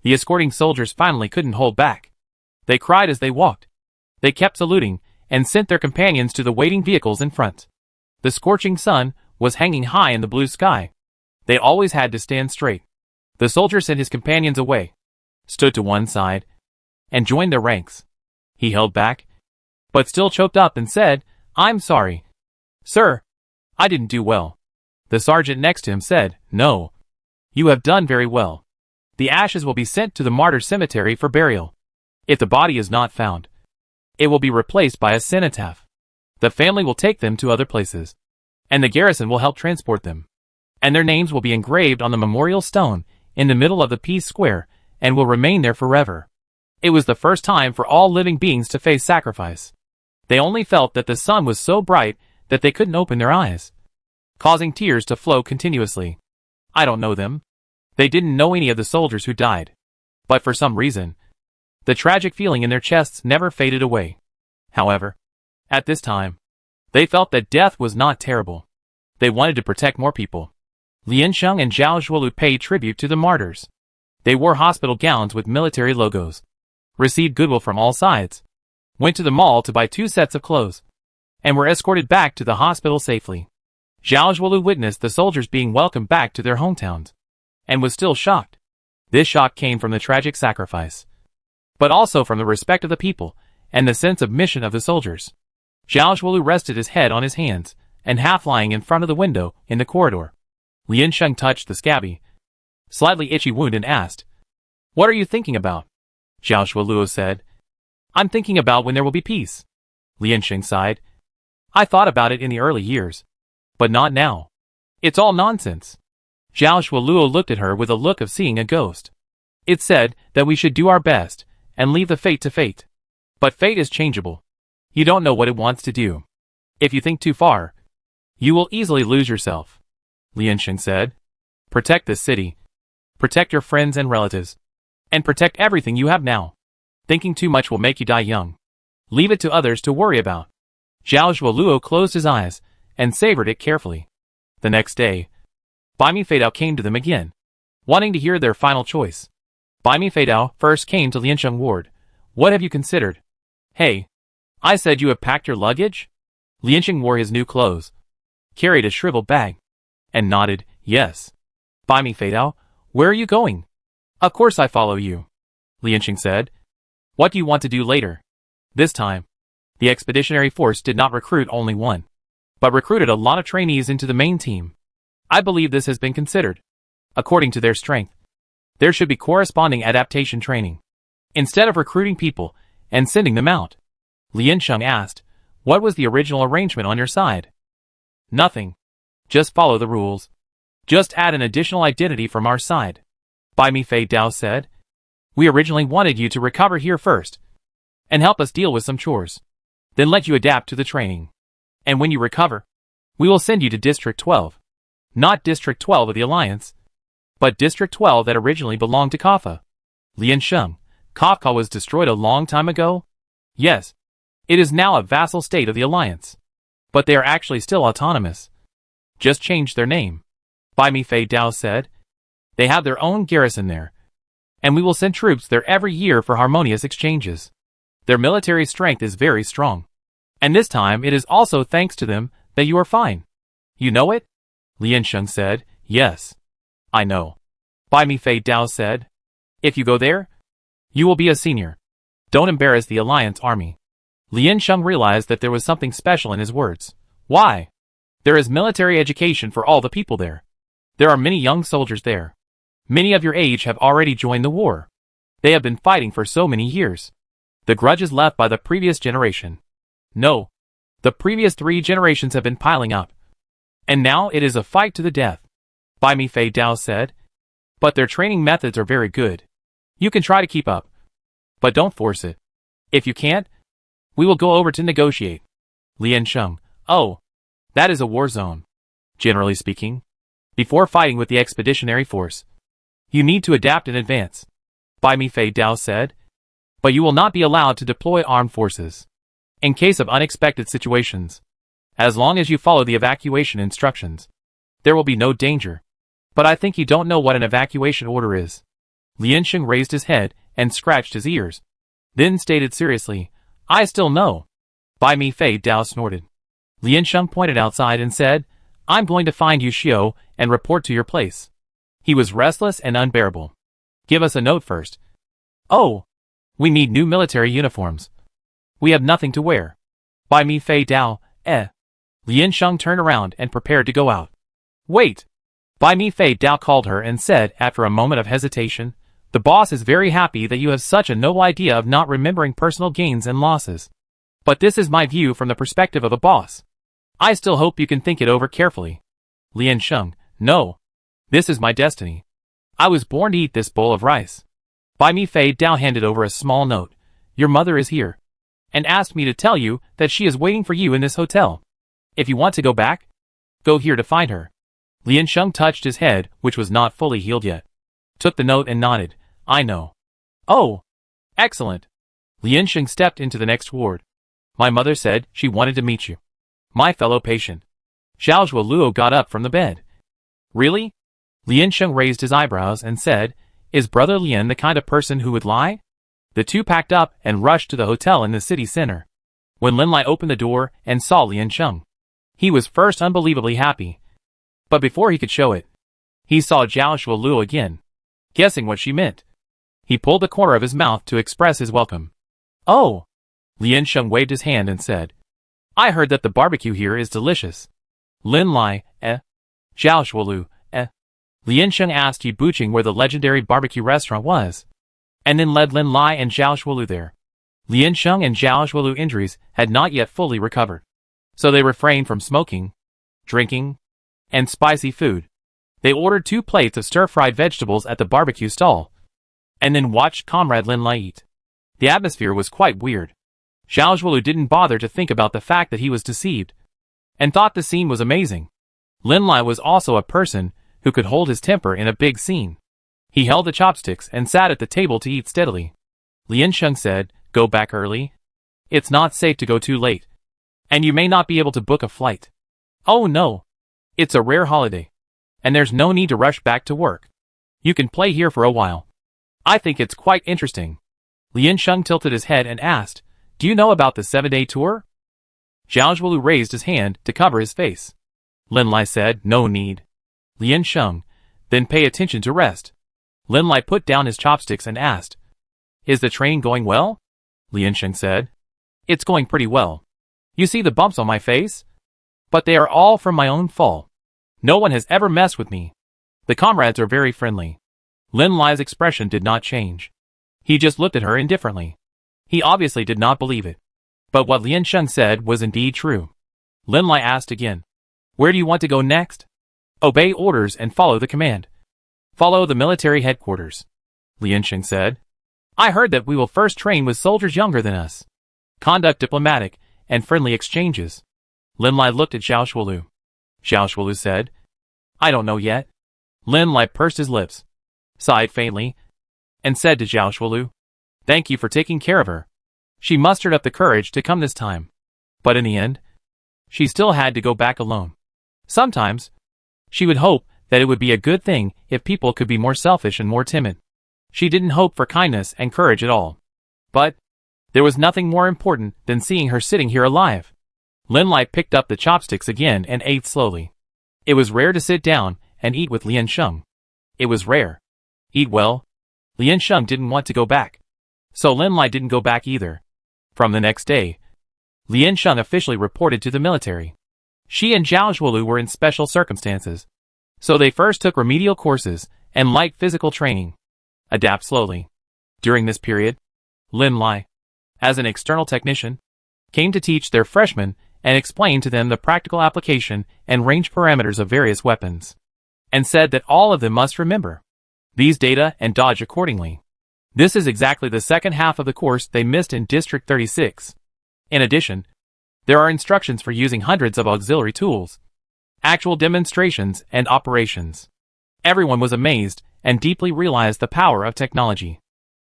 the escorting soldiers finally couldn't hold back. They cried as they walked. They kept saluting and sent their companions to the waiting vehicles in front. The scorching sun was hanging high in the blue sky. They always had to stand straight. The soldier sent his companions away, stood to one side, and joined their ranks. He held back, but still choked up and said, "I'm sorry. Sir, I didn't do well." The sergeant next to him said, "No. You have done very well. The ashes will be sent to the martyr cemetery for burial. If the body is not found, it will be replaced by a cenotaph. The family will take them to other places, and the garrison will help transport them. And their names will be engraved on the memorial stone in the middle of the peace square and will remain there forever." It was the first time for all living beings to face sacrifice. They only felt that the sun was so bright that they couldn't open their eyes, causing tears to flow continuously. I don't know them. They didn't know any of the soldiers who died. But for some reason, the tragic feeling in their chests never faded away. However, at this time, they felt that death was not terrible. They wanted to protect more people. Lian Sheng and Zhao Zhuolu paid tribute to the martyrs. They wore hospital gowns with military logos, received goodwill from all sides, went to the mall to buy 2 sets of clothes, and were escorted back to the hospital safely. Zhao Zhuolu witnessed the soldiers being welcomed back to their hometowns, and was still shocked. This shock came from the tragic sacrifice, but also from the respect of the people and the sense of mission of the soldiers. Zhao Zhuolu rested his head on his hands and half lying in front of the window in the corridor. Lian Sheng touched the scabby, slightly itchy wound and asked, "What are you thinking about?" Zhao Zhuolu said, "I'm thinking about when there will be peace." Lian Sheng sighed. "I thought about it in the early years, but not now. It's all nonsense." Zhao Zhuolu looked at her with a look of seeing a ghost. "It said that we should do our best and leave the fate to fate. But fate is changeable. You don't know what it wants to do. If you think too far, you will easily lose yourself." Lian Sheng said, "Protect this city. Protect your friends and relatives. And protect everything you have now. Thinking too much will make you die young. Leave it to others to worry about." Zhao Zhuoluo closed his eyes and savored it carefully. The next day, Bai Mi Feidao came to them again, wanting to hear their final choice. Bai Mi Feidao first came to Liansheng Ward. "What have you considered?" "Hey, I said you have packed your luggage?" Liansheng wore his new clothes, carried a shriveled bag, and nodded, "Yes." "Bai Mi Feidao, where are you going?" "Of course I follow you," Liansheng said. "What do you want to do later?" This time, the expeditionary force did not recruit only one, but recruited a lot of trainees into the main team. I believe this has been considered. According to their strength, there should be corresponding adaptation training, instead of recruiting people and sending them out. Liansheng asked, "What was the original arrangement on your side?" "Nothing. Just follow the rules. Just add an additional identity from our side." Bai Mi Feidao said, "We originally wanted you to recover here first, and help us deal with some chores, then let you adapt to the training. And when you recover, we will send you to District 12. Not District 12 of the Alliance, but District 12 that originally belonged to Kafka." Liansheng, "Kafka was destroyed a long time ago?" "Yes. It is now a vassal state of the Alliance. But they are actually still autonomous. Just change their name. Bai Mi Fei Dao said. They have their own garrison there. And we will send troops there every year for harmonious exchanges. Their military strength is very strong. And this time it is also thanks to them that you are fine. You know it? Lian Sheng said. Yes. I know. Bai Mi Fei Dao said. If you go there, you will be a senior. Don't embarrass the Alliance army. Lian Sheng realized that there was something special in his words. Why? There is military education for all the people there. There are many young soldiers there. Many of your age have already joined the war. They have been fighting for so many years. The grudges left by the previous generation. No. The previous 3 generations have been piling up. And now it is a fight to the death. Bai Mi Fei Dao said. But their training methods are very good. You can try to keep up. But don't force it. If you can't, we will go over to negotiate. Lian Sheng. Oh. That is a war zone. Generally speaking. Before fighting with the expeditionary force, you need to adapt in advance. Bai Mi Fei Dao said. But you will not be allowed to deploy armed forces. In case of unexpected situations. As long as you follow the evacuation instructions, there will be no danger. But I think you don't know what an evacuation order is. Lian Sheng raised his head and scratched his ears. Then stated seriously, I still know. Bai Mi Fei Dao snorted. Lian Sheng pointed outside and said, I'm going to find you Xiao and report to your place. He was restless and unbearable. Give us a note first. Oh. We need new military uniforms. We have nothing to wear. Bai Mi Fei Dao, Lian Sheng turned around and prepared to go out. Wait. Bai Mi Fei Dao called her and said after a moment of hesitation, the boss is very happy that you have such a noble idea of not remembering personal gains and losses. But this is my view from the perspective of a boss. I still hope you can think it over carefully. Lian Sheng, no. This is my destiny. I was born to eat this bowl of rice. Bai Mi Fei Dao handed over a small note. Your mother is here. And asked me to tell you that she is waiting for you in this hotel. If you want to go back, go here to find her. Lian Sheng touched his head, which was not fully healed yet. Took the note and nodded. I know. Oh. Excellent. Lian Sheng stepped into the next ward. My mother said she wanted to meet you. My fellow patient. Xiao Luo got up from the bed. Really? Lian Sheng raised his eyebrows and said, Is Brother Lian the kind of person who would lie? The two packed up and rushed to the hotel in the city center. When Lin Lai opened the door and saw Lian Sheng, he was first unbelievably happy. But before he could show it, he saw Xiao Luo again. Guessing what she meant, he pulled the corner of his mouth to express his welcome. Oh! Lian Sheng waved his hand and said, I heard that the barbecue here is delicious. Lin Lai, Xiao Luo, Lian Sheng asked Yi Buqing where the legendary barbecue restaurant was, and then led Lin Lai and Xiao Luo there. Lian Sheng and Xiao Luo injuries had not yet fully recovered, so they refrained from smoking, drinking, and spicy food. They ordered 2 plates of stir-fried vegetables at the barbecue stall, and then watched comrade Lin Lai eat. The atmosphere was quite weird. Xiao Luo didn't bother to think about the fact that he was deceived, and thought the scene was amazing. Lin Lai was also a person who could hold his temper in a big scene. He held the chopsticks and sat at the table to eat steadily. Lian Sheng said, Go back early. It's not safe to go too late, and you may not be able to book a flight. Oh no. It's a rare holiday, and there's no need to rush back to work. You can play here for a while. I think it's quite interesting. Lian Sheng tilted his head and asked, Do you know about the 7-day tour? Xiao Luo raised his hand to cover his face. Lin Lai said, No need. Lian Sheng, then pay attention to rest. Lin Lai put down his chopsticks and asked, Is the train going well? Lian Sheng said, It's going pretty well. You see the bumps on my face? But they are all from my own fall. No one has ever messed with me. The comrades are very friendly. Lin Lai's expression did not change. He just looked at her indifferently. He obviously did not believe it. But what Lian Sheng said was indeed true. Lin Lai asked again, Where do you want to go next? Obey orders and follow the command. Follow the military headquarters. Lian Sheng said, I heard that we will first train with soldiers younger than us. Conduct diplomatic and friendly exchanges. Lin Lai looked at Xiao Luo. Xiao Luo said, I don't know yet. Lin Lai pursed his lips, sighed faintly, and said to Xiao Luo, Thank you for taking care of her. She mustered up the courage to come this time. But in the end, she still had to go back alone. Sometimes, she would hope that it would be a good thing if people could be more selfish and more timid. She didn't hope for kindness and courage at all. But there was nothing more important than seeing her sitting here alive. Lin Lai picked up the chopsticks again and ate slowly. It was rare to sit down and eat with Lian Sheng. It was rare. Eat well. Lian Sheng didn't want to go back. So Lin Lai didn't go back either. From the next day, Lian Sheng officially reported to the military. She and Zhao Zhuolu were in special circumstances. So they first took remedial courses and light physical training. Adapt slowly. During this period, Lin Lai, as an external technician, came to teach their freshmen and explain to them the practical application and range parameters of various weapons, and said that all of them must remember these data and dodge accordingly. This is exactly the second half of the course they missed in District 36. In addition, there are instructions for using hundreds of auxiliary tools, actual demonstrations and operations. Everyone was amazed and deeply realized the power of technology.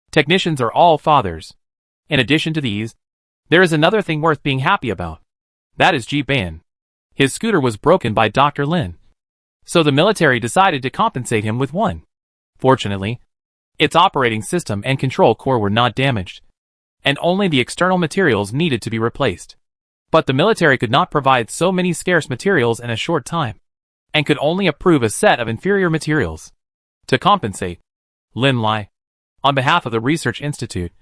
Technicians are all fathers. In addition to these, there is another thing worth being happy about. That is Ji Ban. His scooter was broken by Dr. Lin. So the military decided to compensate him with one. Fortunately, its operating system and control core were not damaged, and only the external materials needed to be replaced. But the military could not provide so many scarce materials in a short time, and could only approve a set of inferior materials. To compensate, Lin Lai, on behalf of the Research Institute,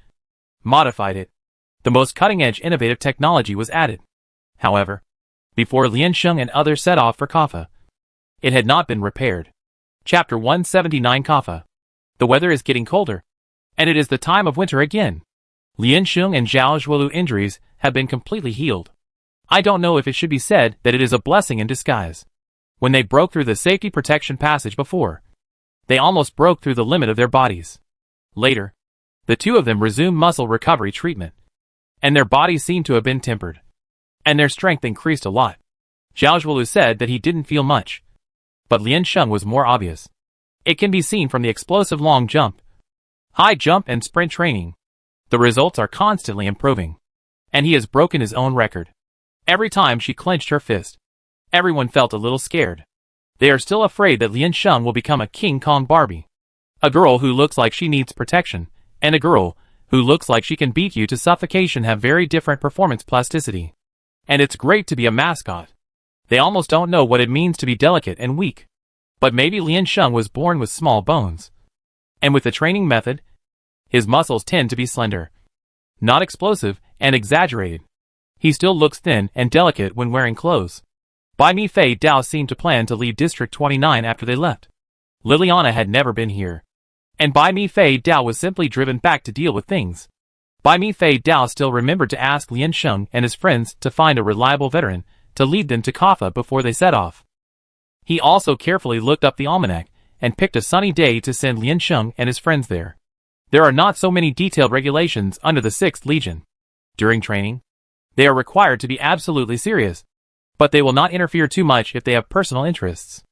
modified it. The most cutting-edge innovative technology was added. However, before Lian Sheng and others set off for Kaffa, it had not been repaired. Chapter 179 Kaffa. The weather is getting colder, and it is the time of winter again. Lian Sheng and Zhao Zhuolu injuries have been completely healed. I don't know if it should be said that it is a blessing in disguise. When they broke through the safety protection passage before, they almost broke through the limit of their bodies. Later, the two of them resumed muscle recovery treatment, and their bodies seemed to have been tempered, and their strength increased a lot. Zhao Zhuolu said that he didn't feel much, but Lian Sheng was more obvious. It can be seen from the explosive long jump, high jump and sprint training. The results are constantly improving, and he has broken his own record. Every time she clenched her fist, everyone felt a little scared. They are still afraid that Lian Sheng will become a King Kong Barbie. A girl who looks like she needs protection, and a girl who looks like she can beat you to suffocation have very different performance plasticity. And it's great to be a mascot. They almost don't know what it means to be delicate and weak. But maybe Lian Sheng was born with small bones. And with the training method, his muscles tend to be slender, not explosive and exaggerated. He still looks thin and delicate when wearing clothes. Bai Mi Fei Dao seemed to plan to leave District 29 after they left. Liliana had never been here, and Bai Mi Fei Dao was simply driven back to deal with things. Bai Mi Fei Dao still remembered to ask Lian Sheng and his friends to find a reliable veteran to lead them to Kaffa before they set off. He also carefully looked up the almanac and picked a sunny day to send Lian Sheng and his friends there. There are not so many detailed regulations under the 6th Legion. During training, they are required to be absolutely serious, but they will not interfere too much if they have personal interests.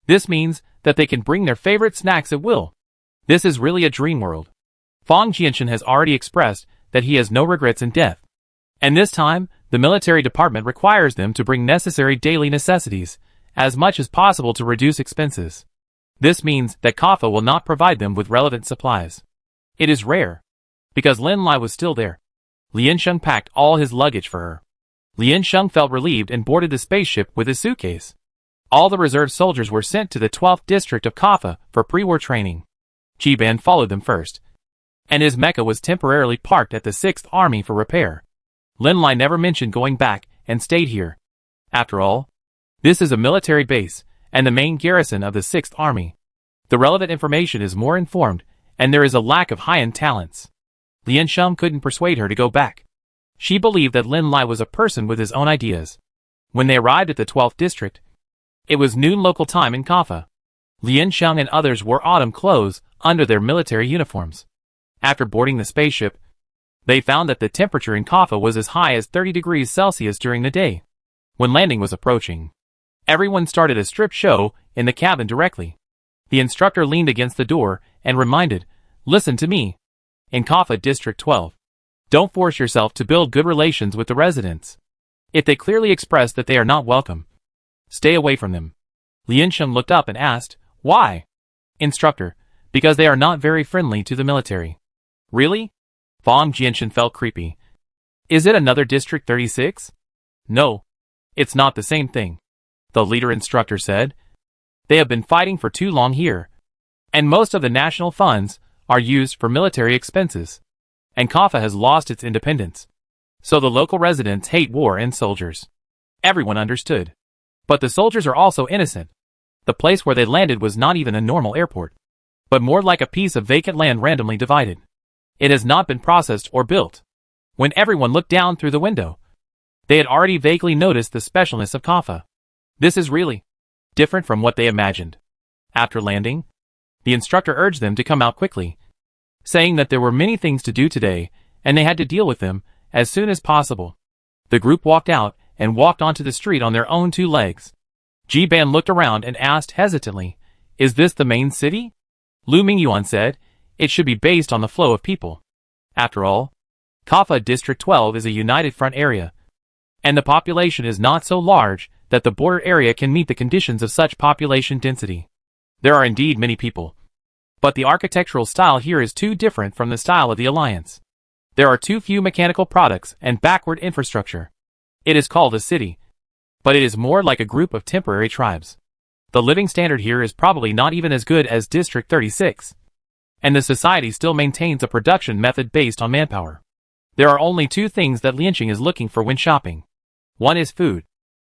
This means that they can bring their favorite snacks at will. This is really a dream world. Fang Jianshan has already expressed that he has no regrets in death. And this time, the military department requires them to bring necessary daily necessities, as much as possible to reduce expenses. This means that Kaffa will not provide them with relevant supplies. It is rare, because Lin Lai was still there. Lian Sheng packed all his luggage for her. Lian Sheng felt relieved and boarded the spaceship with his suitcase. All the reserve soldiers were sent to the 12th district of Kaffa for pre-war training. Ji Ban followed them first, and his mecha was temporarily parked at the 6th Army for repair. Lin Lai never mentioned going back and stayed here. After all, this is a military base and the main garrison of the 6th Army. The relevant information is more informed, and there is a lack of high-end talents. Lian Sheng couldn't persuade her to go back. She believed that Lin Lai was a person with his own ideas. When they arrived at the 12th district, it was noon local time in Kaffa. Lian Sheng and others wore autumn clothes under their military uniforms. After boarding the spaceship, they found that the temperature in Kaffa was as high as 30 degrees Celsius during the day. When landing was approaching, everyone started a strip show in the cabin directly. The instructor leaned against the door and reminded, "Listen to me. In Kaffa District 12, don't force yourself to build good relations with the residents. If they clearly express that they are not welcome, Stay away from them. Liansheng looked up and asked, why? Instructor, because they are not very friendly to the military. Really? Fang Jianshan felt creepy. Is it another District 36? No. It's not the same thing. The leader instructor said. They have been fighting for too long here. And most of the national funds are used for military expenses. And Kaffa has lost its independence. So the local residents hate war and soldiers. Everyone understood. But the soldiers are also innocent. The place where they landed was not even a normal airport, but more like a piece of vacant land randomly divided. It has not been processed or built. When everyone looked down through the window, they had already vaguely noticed the specialness of Kaffa. This is really different from what they imagined. After landing, the instructor urged them to come out quickly, saying that there were many things to do today and they had to deal with them as soon as possible. The group walked out and walked onto the street on their own two legs. Ji Ban looked around and asked hesitantly, is this the main city? Lu Mingyuan said, it should be based on the flow of people. After all, Kaffa District 12 is a united front area, and the population is not so large that the border area can meet the conditions of such population density. There are indeed many people, but the architectural style here is too different from the style of the Alliance. There are too few mechanical products and backward infrastructure. It is called a city, but it is more like a group of temporary tribes. The living standard here is probably not even as good as District 36, and the society still maintains a production method based on manpower. There are only two things that Liansheng is looking for when shopping. One is food,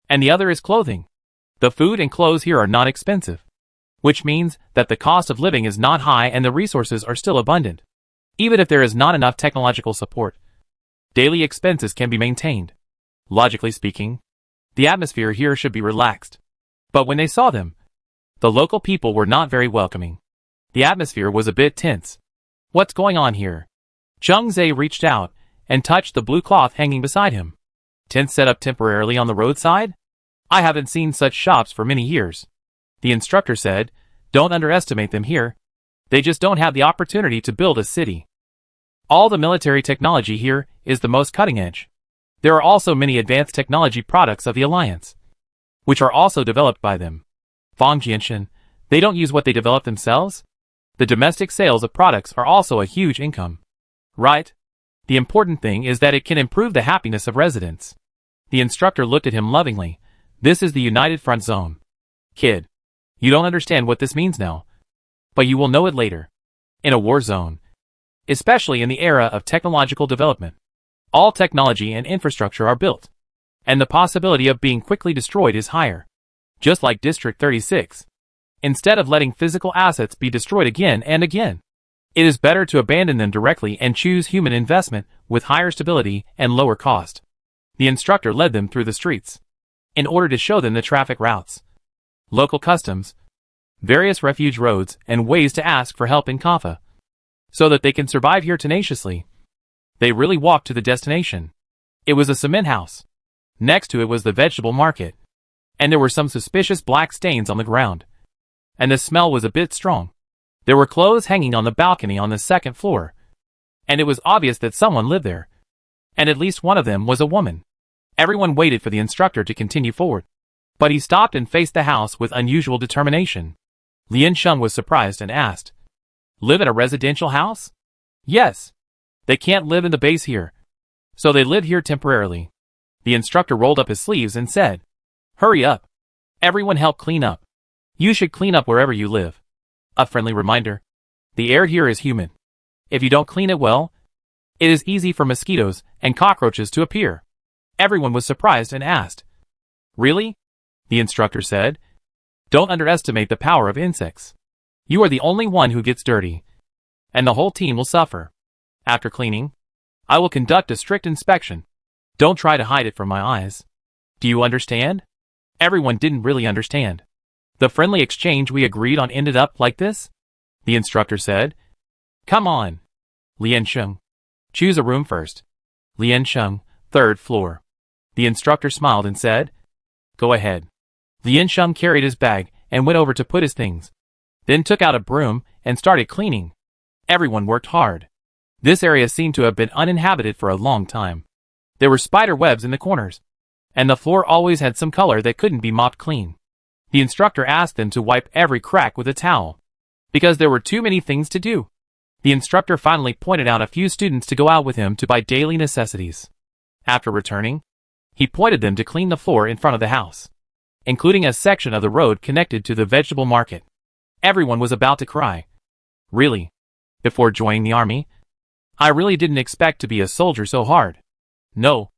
and the other is clothing. The food and clothes here are not expensive, which means that the cost of living is not high and the resources are still abundant. Even if there is not enough technological support, daily expenses can be maintained. Logically speaking, the atmosphere here should be relaxed. But when they saw them, the local people were not very welcoming. The atmosphere was a bit tense. What's going on here? Zheng Zhe reached out and touched the blue cloth hanging beside him. Tents set up temporarily on the roadside? I haven't seen such shops for many years. The instructor said, don't underestimate them here. They just don't have the opportunity to build a city. All the military technology here is the most cutting edge. There are also many advanced technology products of the Alliance, which are also developed by them. Fang Jianshan, they don't use what they develop themselves? The domestic sales of products are also a huge income. Right? The important thing is that it can improve the happiness of residents. The instructor looked at him lovingly. This is the United Front Zone. Kid, you don't understand what this means now, but you will know it later. In a war zone, especially in the era of technological development, all technology and infrastructure are built, and the possibility of being quickly destroyed is higher. Just like District 36. Instead of letting physical assets be destroyed again and again, it is better to abandon them directly and choose human investment with higher stability and lower cost. The instructor led them through the streets in order to show them the traffic routes, local customs, various refuge roads, and ways to ask for help in Kaffa, so that they can survive here tenaciously. They really walked to the destination. It was a cement house. Next to it was the vegetable market, and there were some suspicious black stains on the ground, and the smell was a bit strong. There were clothes hanging on the balcony on the second floor, and it was obvious that someone lived there, and at least one of them was a woman. Everyone waited for the instructor to continue forward, but he stopped and faced the house with unusual determination. Liansheng was surprised and asked, live in a residential house? Yes. They can't live in the base here, so they live here temporarily. The instructor rolled up his sleeves and said, hurry up. Everyone help clean up. You should clean up wherever you live. A friendly reminder. The air here is humid. If you don't clean it well, it is easy for mosquitoes and cockroaches to appear. Everyone was surprised and asked, really? The instructor said, don't underestimate the power of insects. You are the only one who gets dirty, and the whole team will suffer. After cleaning, I will conduct a strict inspection. Don't try to hide it from my eyes. Do you understand? Everyone didn't really understand. The friendly exchange we agreed on ended up like this? The instructor said. Come on. Liansheng. Choose a room first. Liansheng, 3rd floor. The instructor smiled and said, go ahead. Liansheng carried his bag and went over to put his things, then took out a broom and started cleaning. Everyone worked hard. This area seemed to have been uninhabited for a long time. There were spider webs in the corners, and the floor always had some color that couldn't be mopped clean. The instructor asked them to wipe every crack with a towel, because there were too many things to do. The instructor finally pointed out a few students to go out with him to buy daily necessities. After returning, he pointed them to clean the floor in front of the house, including a section of the road connected to the vegetable market. Everyone was about to cry. Really? Before joining the army? I really didn't expect to be a soldier so hard. No.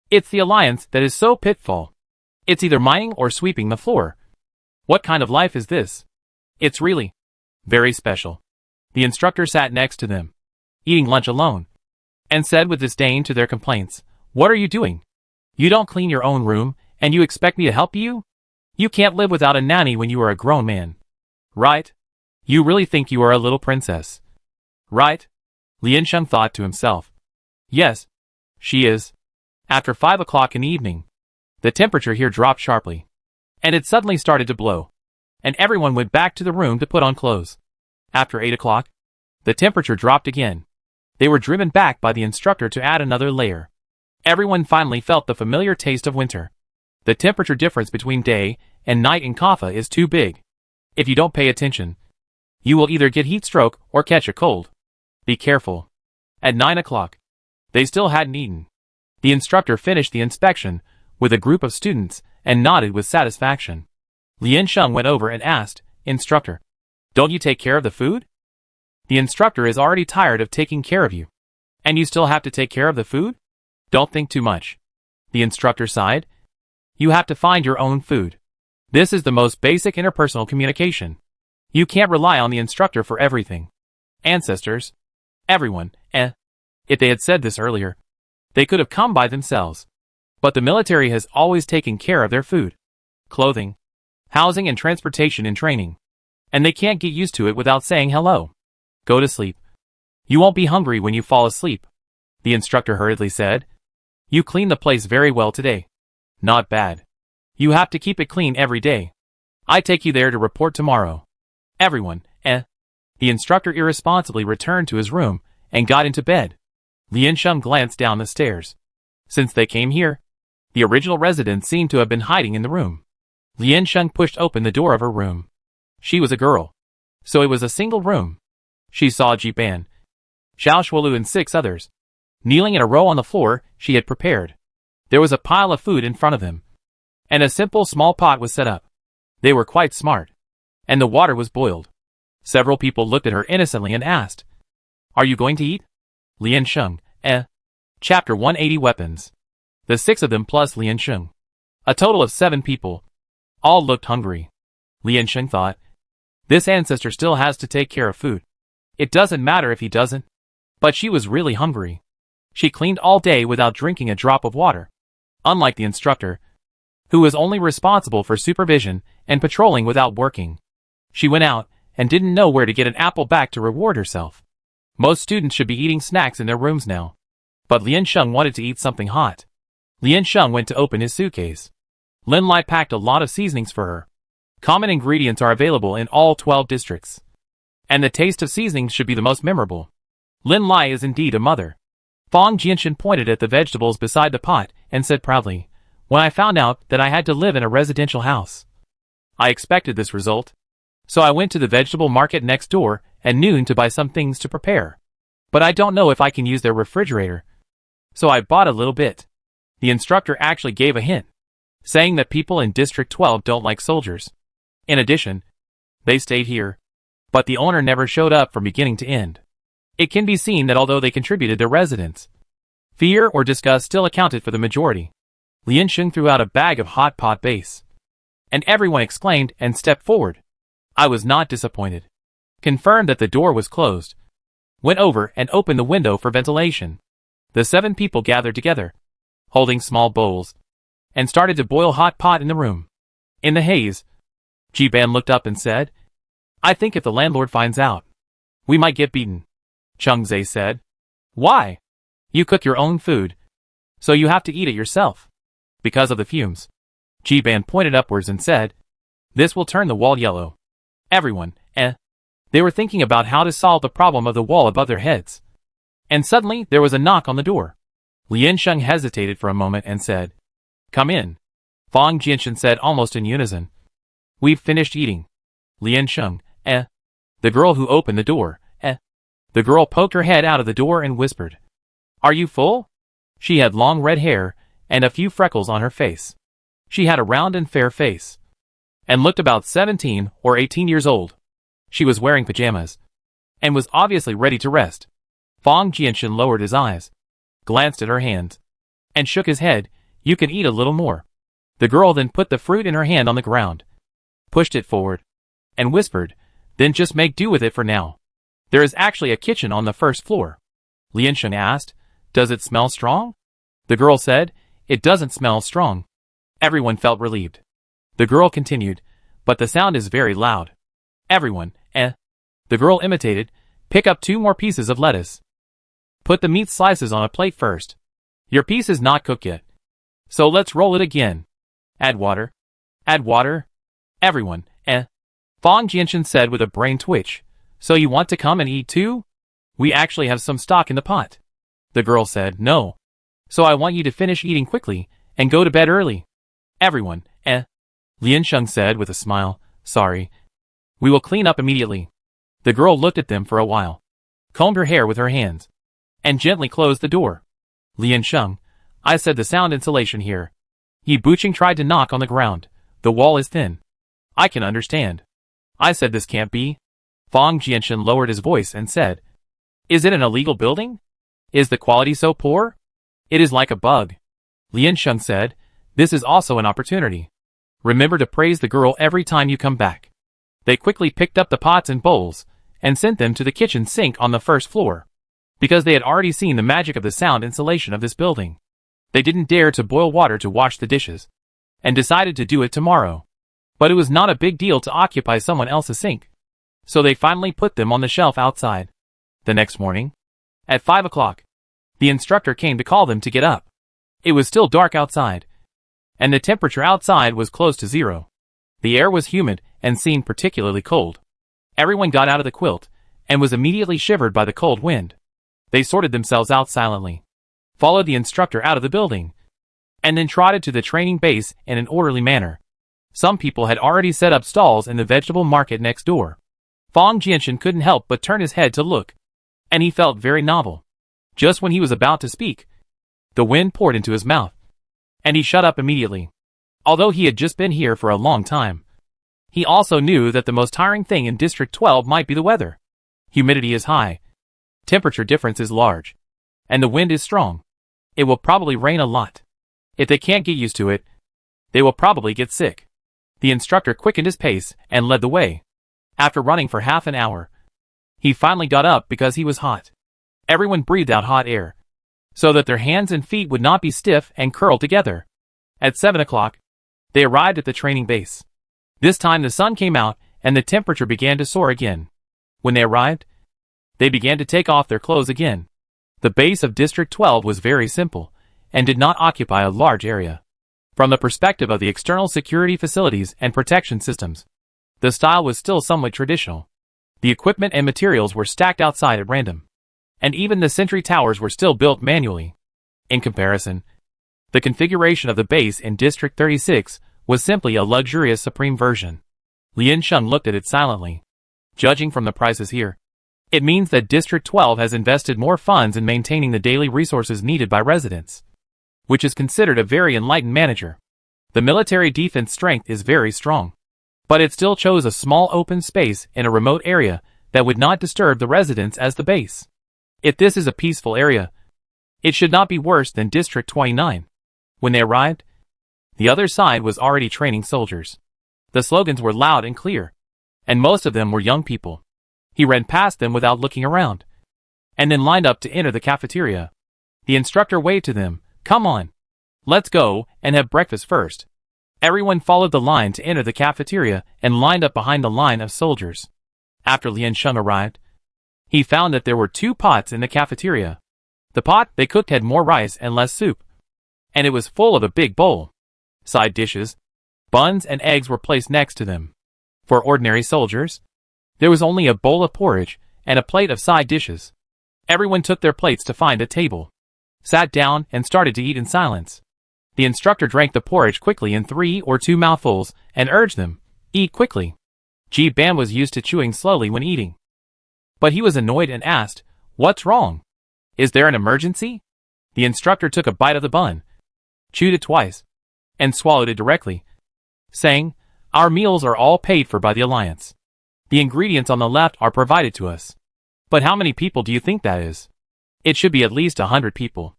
It's the alliance that is so pitfall. It's either mining or sweeping the floor. What kind of life is this? It's really very special. The instructor sat next to them, eating lunch alone, and said with disdain to their complaints, "What are you doing? You don't clean your own room, and you expect me to help you? You can't live without a nanny when you are a grown man. Right? You really think you are a little princess. Right?" Lien Sheng thought to himself. Yes, she is. After 5 o'clock in the evening, the temperature here dropped sharply, and it suddenly started to blow, and everyone went back to the room to put on clothes. After 8 o'clock, the temperature dropped again. They were driven back by the instructor to add another layer. Everyone finally felt the familiar taste of winter. The temperature difference between day and night in Kaffa is too big. If you don't pay attention, you will either get heat stroke or catch a cold. Be careful. At 9 o'clock, they still hadn't eaten. The instructor finished the inspection with a group of students and nodded with satisfaction. Lien Sheng went over and asked, "Instructor, don't you take care of the food? The instructor is already tired of taking care of you, and you still have to take care of the food? Don't think too much." The instructor sighed. "You have to find your own food. This is the most basic interpersonal communication. You can't rely on the instructor for everything. Ancestors, everyone, If they had said this earlier, they could have come by themselves. But the military has always taken care of their food, clothing, housing and transportation in training. And they can't get used to it without saying hello. Go to sleep. You won't be hungry when you fall asleep," the instructor hurriedly said. "You cleaned the place very well today. Not bad. You have to keep it clean every day. I take you there to report tomorrow. Everyone, The instructor irresponsibly returned to his room and got into bed. Lien Sheng glanced down the stairs. Since they came here, the original residents seemed to have been hiding in the room. Lien Sheng pushed open the door of her room. She was a girl, so it was a single room. She saw Jiban, Xiao Shuolu and 6 others, kneeling in a row on the floor she had prepared. There was a pile of food in front of them, and a simple small pot was set up. They were quite smart, and the water was boiled. Several people looked at her innocently and asked, "Are you going to eat?" Lien Sheng, Chapter 180 Weapons. The 6 of them plus Lien Sheng, a total of 7 people, all looked hungry. Lien Sheng thought, this ancestor still has to take care of food. It doesn't matter if he doesn't. But she was really hungry. She cleaned all day without drinking a drop of water. Unlike the instructor, who was only responsible for supervision and patrolling without working. She went out and didn't know where to get an apple back to reward herself. Most students should be eating snacks in their rooms now. But Lien Sheng wanted to eat something hot. Lien Sheng went to open his suitcase. Lin Lai packed a lot of seasonings for her. Common ingredients are available in all 12 districts. And the taste of seasonings should be the most memorable. Lin Lai is indeed a mother. Fong Jianshan pointed at the vegetables beside the pot and said proudly, "When I found out that I had to live in a residential house, I expected this result. So I went to the vegetable market next door at noon to buy some things to prepare. But I don't know if I can use their refrigerator. So I bought a little bit." The instructor actually gave a hint, saying that people in District 12 don't like soldiers. In addition, they stayed here. But the owner never showed up from beginning to end. It can be seen that although they contributed their residence, fear or disgust still accounted for the majority. Lien Sheng threw out a bag of hot pot base. And everyone exclaimed and stepped forward. I was not disappointed. Confirmed that the door was closed. Went over and opened the window for ventilation. The 7 people gathered together, holding small bowls, and started to boil hot pot in the room. In the haze, Jiban looked up and said, "I think if the landlord finds out, we might get beaten." Cheng Zhe said, "Why? You cook your own food, so you have to eat it yourself." "Because of the fumes." Jiban pointed upwards and said, "This will turn the wall yellow." Everyone, They were thinking about how to solve the problem of the wall above their heads. And suddenly there was a knock on the door. Lien Sheng hesitated for a moment and said, Come in. Fang Jinshan said almost in unison. We've finished eating. Lian Sheng, The girl who opened the door, The girl poked her head out of the door and whispered. Are you full? She had long red hair and a few freckles on her face. She had a round and fair face, and looked about 17 or 18 years old. She was wearing pajamas, and was obviously ready to rest. Fang Jinshan lowered his eyes, glanced at her hands, and shook his head. You can eat a little more. The girl then put the fruit in her hand on the ground, pushed it forward, and whispered, then just make do with it for now. There is actually a kitchen on the first floor. Lian Sheng asked, does it smell strong? The girl said, it doesn't smell strong. Everyone felt relieved. The girl continued, but the sound is very loud. Everyone, The girl imitated, pick up 2 more pieces of lettuce. Put the meat slices on a plate first. Your piece is not cooked yet. So let's roll it again. Add water. Add water. Everyone, Fang Jinshan said with a brain twitch. So you want to come and eat too? We actually have some stock in the pot. The girl said, no. So I want you to finish eating quickly, and go to bed early. Everyone, Lian Sheng said with a smile, sorry. We will clean up immediately. The girl looked at them for a while, combed her hair with her hands, and gently closed the door. Lian Sheng, I said the sound insulation here. Yi Buqing tried to knock on the ground. The wall is thin. I can understand. I said this can't be. Fang Jinshan lowered his voice and said, is it an illegal building? Is the quality so poor? It is like a bug. Lian Sheng said, this is also an opportunity. Remember to praise the girl every time you come back. They quickly picked up the pots and bowls, and sent them to the kitchen sink on the first floor. Because they had already seen the magic of the sound insulation of this building, they didn't dare to boil water to wash the dishes, and decided to do it tomorrow. But it was not a big deal to occupy someone else's sink. So they finally put them on the shelf outside. The next morning, at 5 o'clock, the instructor came to call them to get up. It was still dark outside, and the temperature outside was close to 0. The air was humid and seemed particularly cold. Everyone got out of the quilt, and was immediately shivered by the cold wind. They sorted themselves out silently, followed the instructor out of the building, and then trotted to the training base in an orderly manner. Some people had already set up stalls in the vegetable market next door. Fang Jinshan couldn't help but turn his head to look, and he felt very novel. Just when he was about to speak, the wind poured into his mouth, and he shut up immediately. Although he had just been here for a long time, he also knew that the most tiring thing in District 12 might be the weather. Humidity is high, temperature difference is large, and the wind is strong. It will probably rain a lot. If they can't get used to it, they will probably get sick. The instructor quickened his pace and led the way. After running for half an hour, he finally got up because he was hot. Everyone breathed out hot air, so that their hands and feet would not be stiff and curled together. At 7 o'clock, they arrived at the training base. This time the sun came out and the temperature began to soar again. When they arrived, they began to take off their clothes again. The base of District 12 was very simple, and did not occupy a large area. From the perspective of the external security facilities and protection systems, the style was still somewhat traditional. The equipment and materials were stacked outside at random, and even the sentry towers were still built manually. In comparison, the configuration of the base in District 36 was simply a luxurious supreme version. Lian Sheng looked at it silently. Judging from the prices here, it means that District 12 has invested more funds in maintaining the daily resources needed by residents, which is considered a very enlightened manager. The military defense strength is very strong, but it still chose a small open space in a remote area that would not disturb the residents as the base. If this is a peaceful area, it should not be worse than District 29. When they arrived, the other side was already training soldiers. The slogans were loud and clear, and most of them were young people. He ran past them without looking around, and then lined up to enter the cafeteria. The instructor waved to them, "Come on. Let's go and have breakfast first." Everyone followed the line to enter the cafeteria and lined up behind the line of soldiers. After Lian Sheng arrived, he found that there were 2 pots in the cafeteria. The pot they cooked had more rice and less soup, and it was full of a big bowl. Side dishes, buns and eggs were placed next to them. For ordinary soldiers, there was only a bowl of porridge and a plate of side dishes. Everyone took their plates to find a table, sat down and started to eat in silence. The instructor drank the porridge quickly in 3 or 2 mouthfuls and urged them, "Eat quickly." Ban was used to chewing slowly when eating. But he was annoyed and asked, "What's wrong? Is there an emergency?" The instructor took a bite of the bun, chewed it twice, and swallowed it directly, saying, "Our meals are all paid for by the Alliance. The ingredients on the left are provided to us. But how many people do you think that is? It should be at least 100 people.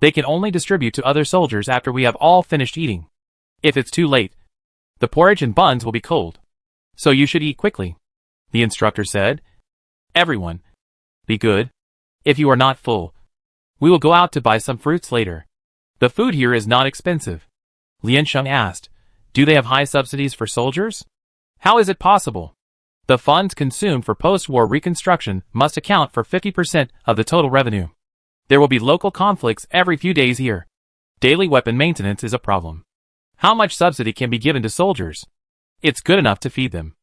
They can only distribute to other soldiers after we have all finished eating. If it's too late, the porridge and buns will be cold. So you should eat quickly," the instructor said. "Everyone, be good. If you are not full, we will go out to buy some fruits later. The food here is not expensive." Lian Sheng asked, "Do they have high subsidies for soldiers? How is it possible? The funds consumed for post-war reconstruction must account for 50% of the total revenue. There will be local conflicts every few days here. Daily weapon maintenance is a problem. How much subsidy can be given to soldiers? It's good enough to feed them,"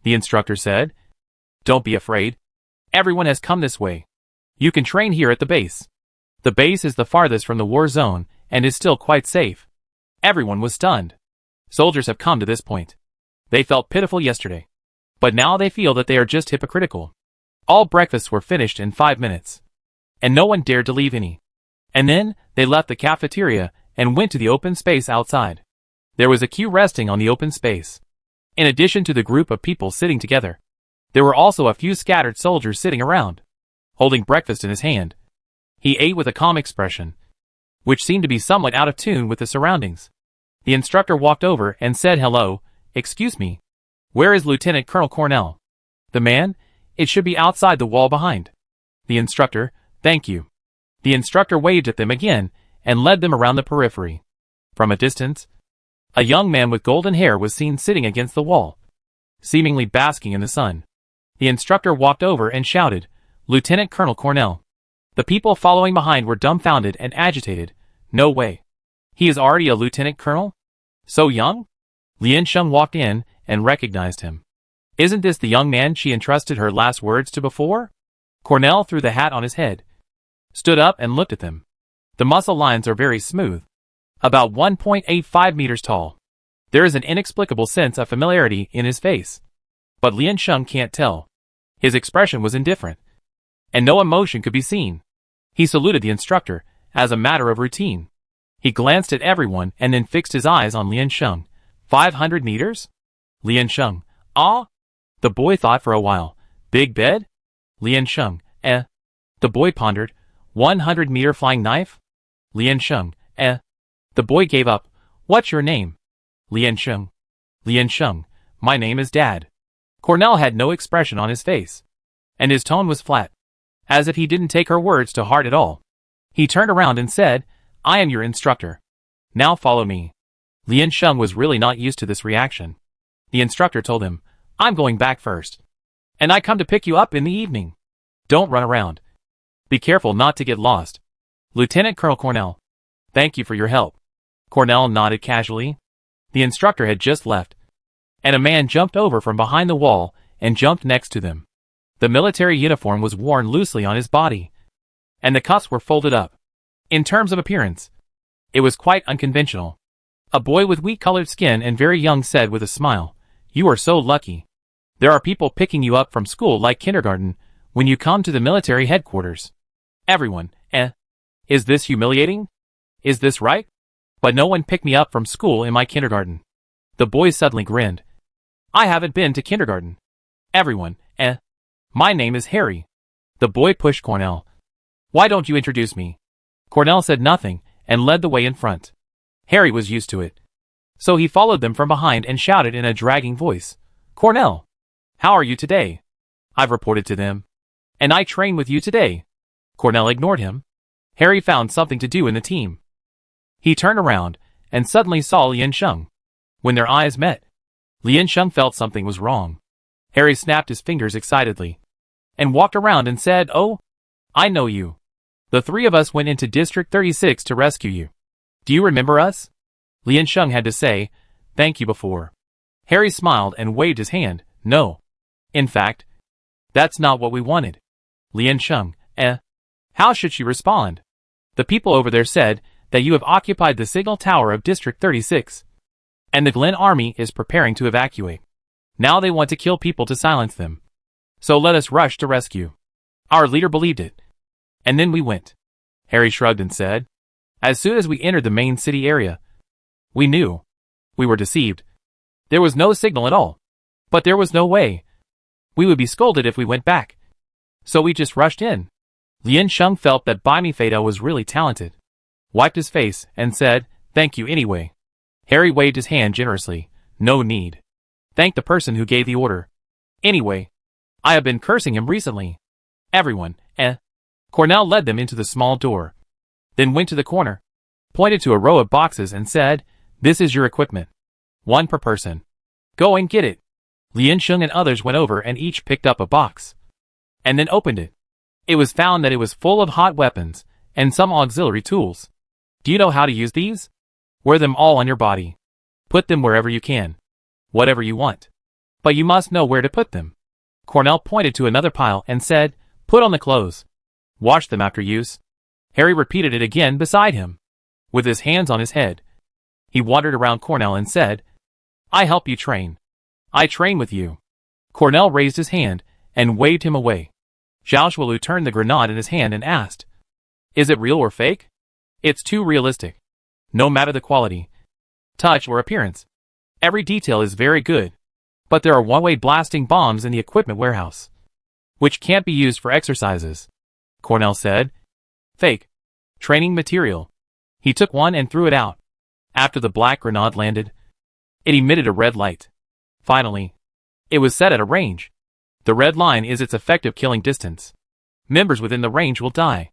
the instructor said. "Don't be afraid. Everyone has come this way. You can train here at the base. The base is the farthest from the war zone and is still quite safe." Everyone was stunned. Soldiers have come to this point. They felt pitiful yesterday, but now they feel that they are just hypocritical. All breakfasts were finished in 5 minutes, and no one dared to leave any. And then they left the cafeteria and went to the open space outside. There was a queue resting on the open space. In addition to the group of people sitting together, there were also a few scattered soldiers sitting around, holding breakfast in his hand. He ate with a calm expression, which seemed to be somewhat out of tune with the surroundings. The instructor walked over and said, "Hello, excuse me. Where is Lieutenant Colonel Cornell?" "The man? It should be outside the wall behind." The instructor, "Thank you." The instructor waved at them again and led them around the periphery. From a distance, a young man with golden hair was seen sitting against the wall, seemingly basking in the sun. The instructor walked over and shouted, "Lieutenant Colonel Cornell." The people following behind were dumbfounded and agitated. "No way. He is already a lieutenant colonel? So young?" Lian Sheng walked in and recognized him. "Isn't this the young man she entrusted her last words to before?" Cornell threw the hat on his head, stood up and looked at them. The muscle lines are very smooth, about 1.85 meters tall. There is an inexplicable sense of familiarity in his face, but Lian Sheng can't tell. His expression was indifferent, and no emotion could be seen. He saluted the instructor as a matter of routine. He glanced at everyone and then fixed his eyes on Lian Sheng. 500 meters? Lian Sheng, "Ah?" The boy thought for a while. "Big bed?" Lian Sheng, "Eh." The boy pondered. 100-meter flying knife? Lian Sheng, "Eh." The boy gave up. "What's your name?" Lian Sheng. Lian Sheng, "My name is Dad." Cornell had no expression on his face, and his tone was flat, as if he didn't take her words to heart at all. He turned around and said, "I am your instructor. Now follow me." Lian Sheng was really not used to this reaction. The instructor told him, "I'm going back first, and I come to pick you up in the evening. Don't run around. Be careful not to get lost. Lieutenant Colonel Cornell, thank you for your help." Cornell nodded casually. The instructor had just left, and a man jumped over from behind the wall and jumped next to them. The military uniform was worn loosely on his body, and the cuffs were folded up. In terms of appearance, it was quite unconventional. A boy with wheat-colored skin and very young said with a smile, "You are so lucky. There are people picking you up from school like kindergarten when you come to the military headquarters." Everyone, "Eh? Is this humiliating? Is this right? But no one picked me up from school in my kindergarten." The boy suddenly grinned. "I haven't been to kindergarten." Everyone, "Eh? My name is Harry." The boy pushed Cornell. "Why don't you introduce me?" Cornell said nothing and led the way in front. Harry was used to it, so he followed them from behind and shouted in a dragging voice, "Cornell, how are you today? I've reported to them, and I train with you today." Cornell ignored him. Harry found something to do in the team. He turned around and suddenly saw Lian Sheng. When their eyes met, Lian Sheng felt something was wrong. Harry snapped his fingers excitedly and walked around and said, "Oh, I know you. The 3 of us went into District 36 to rescue you. Do you remember us?" Lian Sheng had to say, "Thank you" before. Harry smiled and waved his hand. "No. In fact, that's not what we wanted." Lian Sheng, "Eh?" How should she respond? The people over there said that you have occupied the signal tower of District 36, and the Glen Army is preparing to evacuate. Now they want to kill people to silence them. So let us rush to rescue. Our leader believed it. And then we went. Harry shrugged and said, as soon as we entered the main city area, we knew. We were deceived. There was no signal at all. But there was no way. We would be scolded if we went back. So we just rushed in. Lian Sheng felt that Bai Mifedo was really talented. Wiped his face and said, thank you anyway. Harry waved his hand generously. No need. Thank the person who gave the order. Anyway, I have been cursing him recently. Everyone, Cornell led them into the small door. Then went to the corner, pointed to a row of boxes and said, this is your equipment. One per person. Go and get it. Lian Sheng and others went over and each picked up a box. And then opened it. It was found that it was full of hot weapons and some auxiliary tools. Do you know how to use these? Wear them all on your body. Put them wherever you can. Whatever you want. But you must know where to put them. Cornell pointed to another pile and said, put on the clothes. Wash them after use. Harry repeated it again beside him. With his hands on his head. He wandered around Cornell and said, I help you train. I train with you. Cornell raised his hand and waved him away. Zhao Shualu turned the grenade in his hand and asked, is it real or fake? It's too realistic. No matter the quality, touch or appearance. Every detail is very good. But there are one-way blasting bombs in the equipment warehouse, which can't be used for exercises. Cornell said, fake. Training material. He took one and threw it out. After the black grenade landed, it emitted a red light. Finally, it was set at a range. The red line is its effective killing distance. Members within the range will die.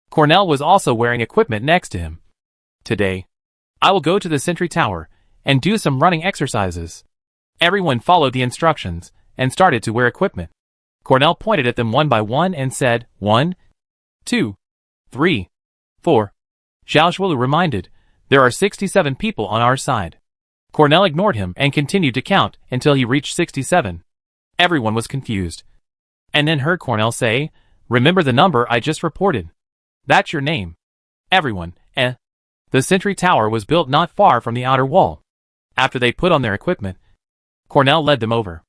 Cornell was also wearing equipment next to him. Today, I will go to the sentry tower and do some running exercises. Everyone followed the instructions and started to wear equipment. Cornell pointed at them one by one and said, 1, 2, 3, 4. Zhao Shualu reminded, there are 67 people on our side. Cornell ignored him and continued to count until he reached 67. Everyone was confused. And then heard Cornell say, remember the number I just reported. That's your name. Everyone, The sentry tower was built not far from the outer wall. After they put on their equipment, Cornell led them over.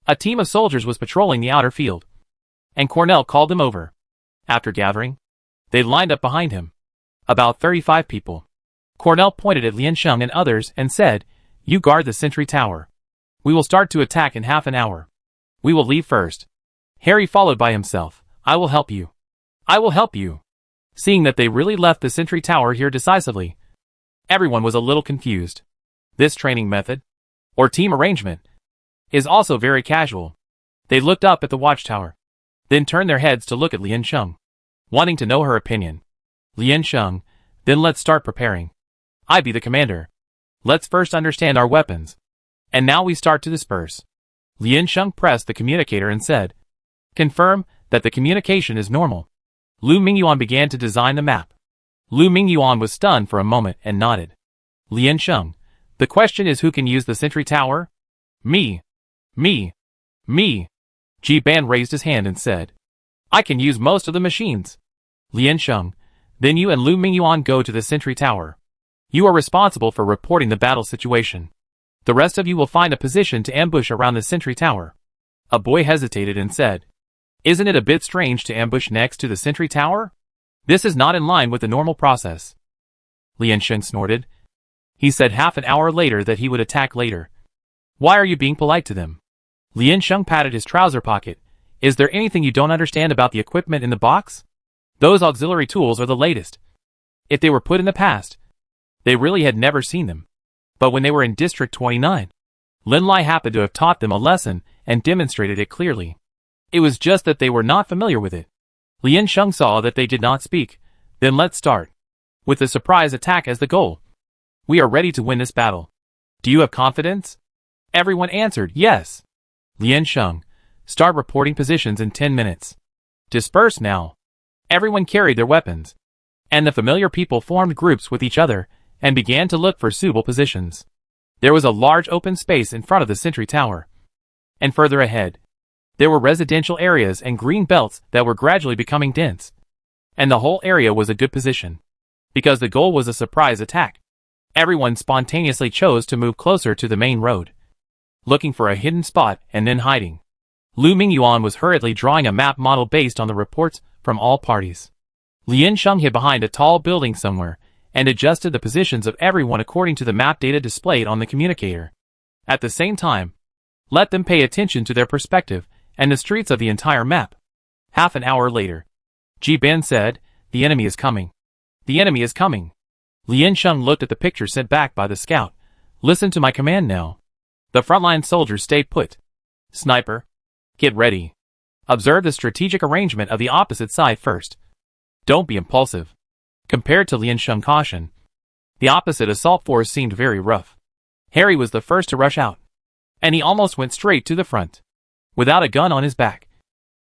A team of soldiers was patrolling the outer field. And Cornell called them over. After gathering, they lined up behind him. About 35 people. Cornell pointed at Lian Sheng and others and said, you guard the sentry tower. We will start to attack in half an hour. We will leave first. Harry followed by himself. I will help you. I will help you. Seeing that they really left the sentry tower here decisively, everyone was a little confused. This training method, or team arrangement, is also very casual. They looked up at the watchtower, then turned their heads to look at Lian Sheng, wanting to know her opinion. Lian Sheng, then let's start preparing. I be the commander. Let's first understand our weapons. And now we start to disperse. Lian Sheng pressed the communicator and said, confirm that the communication is normal. Lu Mingyuan began to design the map. Lu Mingyuan was stunned for a moment and nodded. Lian Sheng, the question is who can use the sentry tower? Me. Me. Me. Ji Ban raised his hand and said, I can use most of the machines. Lian Sheng, then you and Lu Mingyuan go to the sentry tower. You are responsible for reporting the battle situation. The rest of you will find a position to ambush around the sentry tower. A boy hesitated and said, isn't it a bit strange to ambush next to the sentry tower? This is not in line with the normal process. Lian Sheng snorted. He said half an hour later that he would attack later. Why are you being polite to them? Lian Sheng patted his trouser pocket. Is there anything you don't understand about the equipment in the box? Those auxiliary tools are the latest. If they were put in the past, they really had never seen them. But when they were in District 29, Lin Lai happened to have taught them a lesson and demonstrated it clearly. It was just that they were not familiar with it. Lian Sheng saw that they did not speak. Then let's start. With the surprise attack as the goal. We are ready to win this battle. Do you have confidence? Everyone answered yes. Lian Sheng, start reporting positions in 10 minutes. Disperse now. Everyone carried their weapons. And the familiar people formed groups with each other and began to look for suitable positions. There was a large open space in front of the sentry tower. And further ahead, there were residential areas and green belts that were gradually becoming dense. And the whole area was a good position. because the goal was a surprise attack. Everyone spontaneously chose to move closer to the main road, looking for a hidden spot and then hiding. Lu Mingyuan was hurriedly drawing a map model based on the reports from all parties. Lien Sheng hid behind a tall building somewhere and adjusted the positions of everyone according to the map data displayed on the communicator. At the same time, let them pay attention to their perspective and the streets of the entire map. Half an hour later, Ji Ben said, "The enemy is coming. The enemy is coming." Lien Sheng looked at the picture sent back by the scout. "Listen to my command now." The frontline soldiers stayed put. "Sniper, get ready. Observe the strategic arrangement of the opposite side first. Don't be impulsive." Compared to Lien Sheng's caution, the opposite assault force seemed very rough. Harry was the first to rush out, and he almost went straight to the front, without a gun on his back.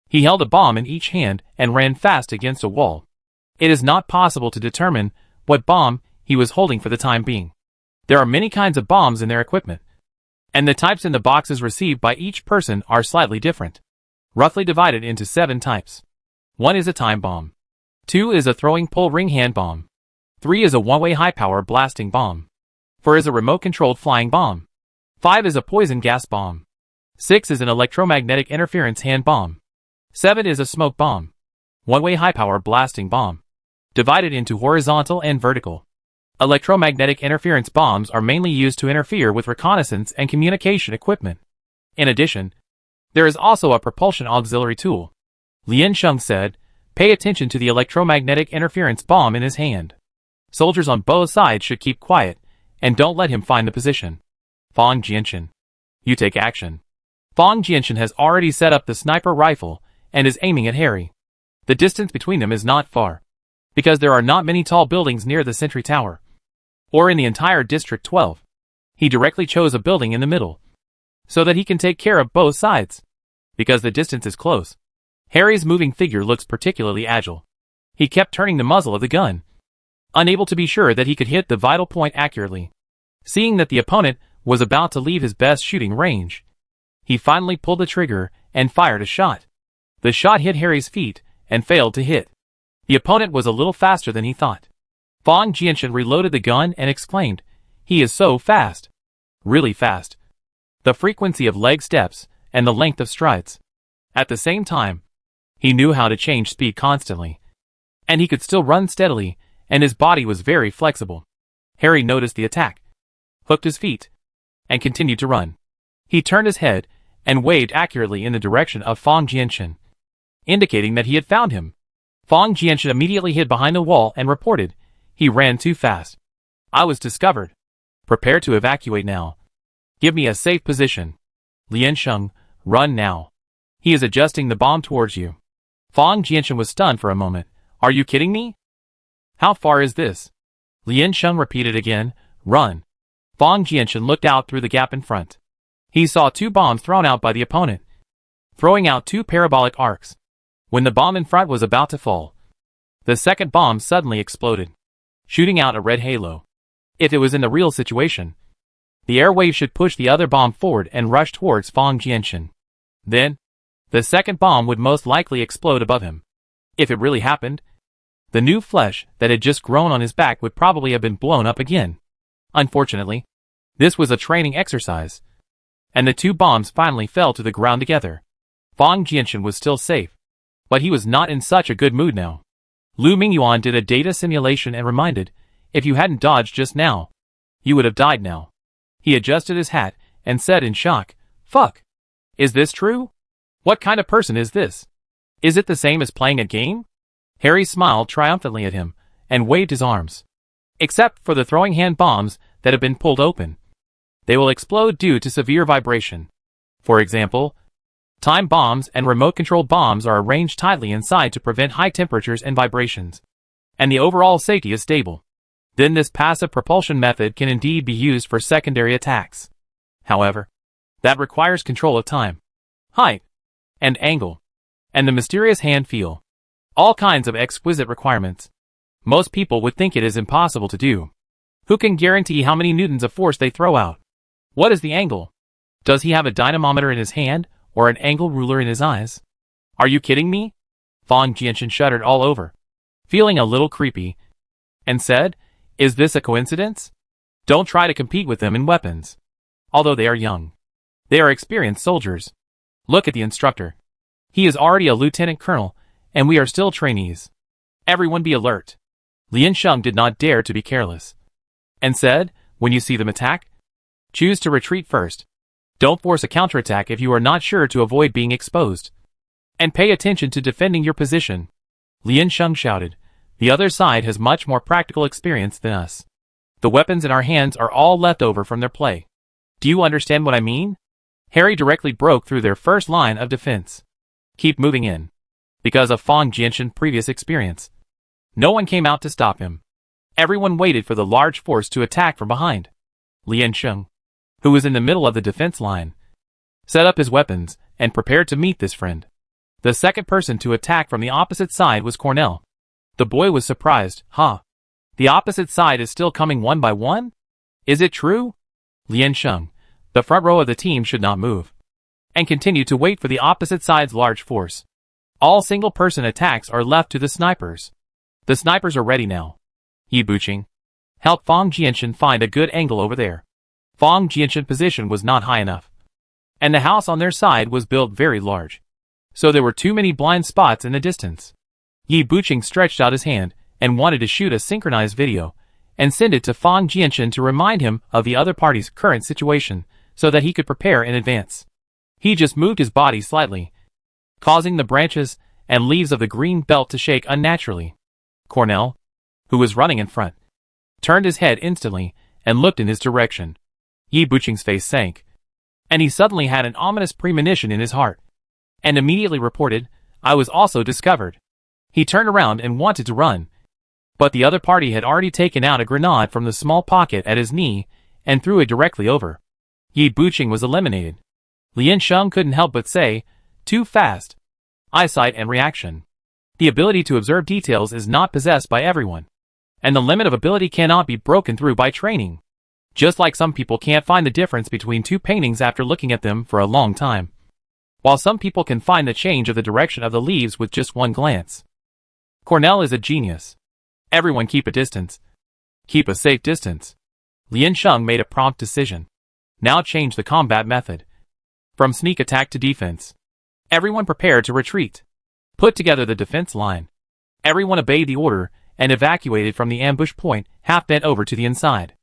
He held a bomb in each hand and ran fast against a wall. It is not possible to determine what bomb he was holding for the time being. There are many kinds of bombs in their equipment, and the types in the boxes received by each person are slightly different, roughly divided into 7 types. 1 is a time bomb. 2 is a throwing pull ring hand bomb. 3 is a one-way high-power blasting bomb. 4 is a remote-controlled flying bomb. 5 is a poison gas bomb. 6 is an electromagnetic interference hand bomb. 7 is a smoke bomb. One-way high-power blasting bomb, divided into horizontal and vertical. Electromagnetic interference bombs are mainly used to interfere with reconnaissance and communication equipment. In addition, there is also a propulsion auxiliary tool. Lien Sheng said, "Pay attention to the electromagnetic interference bomb in his hand. Soldiers on both sides should keep quiet, and don't let him find the position. Fang Jianchen, you take action." Fang Jianchen has already set up the sniper rifle and is aiming at Harry. The distance between them is not far, because there are not many tall buildings near the sentry tower, or in the entire District 12. He directly chose a building in the middle, so that he can take care of both sides, because the distance is close. Harry's moving figure looks particularly agile. He kept turning the muzzle of the gun, unable to be sure that he could hit the vital point accurately. Seeing that the opponent was about to leave his best shooting range, he finally pulled the trigger and fired a shot. The shot hit Harry's feet and failed to hit. The opponent was a little faster than he thought. Fang Jianchen reloaded the gun and exclaimed, "He is so fast. Really fast." The frequency of leg steps and the length of strides. At the same time, he knew how to change speed constantly, and he could still run steadily, and his body was very flexible. Harry noticed the attack, hooked his feet, and continued to run. He turned his head and waved accurately in the direction of Fang Jianchen, indicating that he had found him. Fang Jianchen immediately hid behind a wall and reported, "He ran too fast. I was discovered. Prepare to evacuate now. Give me a safe position. Lien Sheng, run now. He is adjusting the bomb towards you." Fang Jianchen was stunned for a moment. "Are you kidding me? How far is this?" Lien Sheng repeated again, "Run." Fang Jianchen looked out through the gap in front. He saw 2 bombs thrown out by the opponent, throwing out 2 parabolic arcs. When the bomb in front was about to fall, the second bomb suddenly exploded, shooting out a red halo. If it was in the real situation, the air wave should push the other bomb forward and rush towards Fang Jianchen. Then, the second bomb would most likely explode above him. If it really happened, the new flesh that had just grown on his back would probably have been blown up again. Unfortunately, this was a training exercise, and the 2 bombs finally fell to the ground together. Fang Jianchen was still safe, but he was not in such a good mood now. Lu Mingyuan did a data simulation and reminded, "If you hadn't dodged just now, you would have died now." He adjusted his hat and said in shock, "Fuck. Is this true? What kind of person is this? Is it the same as playing a game?" Harry smiled triumphantly at him and waved his arms. "Except for the throwing hand bombs that have been pulled open. They will explode due to severe vibration. For example, time bombs and remote-controlled bombs are arranged tightly inside to prevent high temperatures and vibrations, and the overall safety is stable. Then this passive propulsion method can indeed be used for secondary attacks. However, that requires control of time, height, and angle, and the mysterious hand feel. All kinds of exquisite requirements. Most people would think it is impossible to do. Who can guarantee how many newtons of force they throw out? What is the angle? Does he have a dynamometer in his hand, or an angle ruler in his eyes? Are you kidding me?" Fang Jianchen shuddered all over, feeling a little creepy. and said, "Is this a coincidence? Don't try to compete with them in weapons. Although they are young, they are experienced soldiers. Look at the instructor. He is already a lieutenant colonel, and we are still trainees. Everyone be alert." Lian Sheng did not dare to be careless, and said, "When you see them attack, choose to retreat first. Don't force a counterattack if you are not sure to avoid being exposed. And pay attention to defending your position." Lian Sheng shouted, "The other side has much more practical experience than us. The weapons in our hands are all left over from their play. Do you understand what I mean?" Harry directly broke through their first line of defense. "Keep moving in." Because of Fang Jianshan's previous experience, no one came out to stop him. Everyone waited for the large force to attack from behind. Lian Sheng, who was in the middle of the defense line, set up his weapons and prepared to meet this friend. The second person to attack from the opposite side was Cornell. The boy was surprised. The opposite side is still coming one by one? Is it true?" Lian Sheng, the front row of the team, should not move, and continued to wait for the opposite side's large force. All single-person attacks are left to the snipers. The snipers are ready now. Yi Buqing, help Fang Jianshan find a good angle over there. Fang Jianshan's position was not high enough, and the house on their side was built very large, so there were too many blind spots in the distance. Yi Buqing stretched out his hand and wanted to shoot a synchronized video and send it to Fang Jianshan to remind him of the other party's current situation so that he could prepare in advance. He just moved his body slightly, causing the branches and leaves of the green belt to shake unnaturally. Cornell, who was running in front, turned his head instantly and looked in his direction. Yi Buqing's face sank, and he suddenly had an ominous premonition in his heart, and immediately reported, "I was also discovered." He turned around and wanted to run, but the other party had already taken out a grenade from the small pocket at his knee and threw it directly over. Yi Buqing was eliminated. Lian Sheng couldn't help but say, "Too fast." Eyesight and reaction. The ability to observe details is not possessed by everyone, and the limit of ability cannot be broken through by training. Just like some people can't find the difference between two paintings after looking at them for a long time, while some people can find the change of the direction of the leaves with just one glance. Cornell is a genius. Everyone keep a distance. Keep a safe distance. Lian Sheng made a prompt decision. Now change the combat method from sneak attack to defense. Everyone prepared to retreat. Put together the defense line. Everyone obeyed the order and evacuated from the ambush point, half bent over to the inside.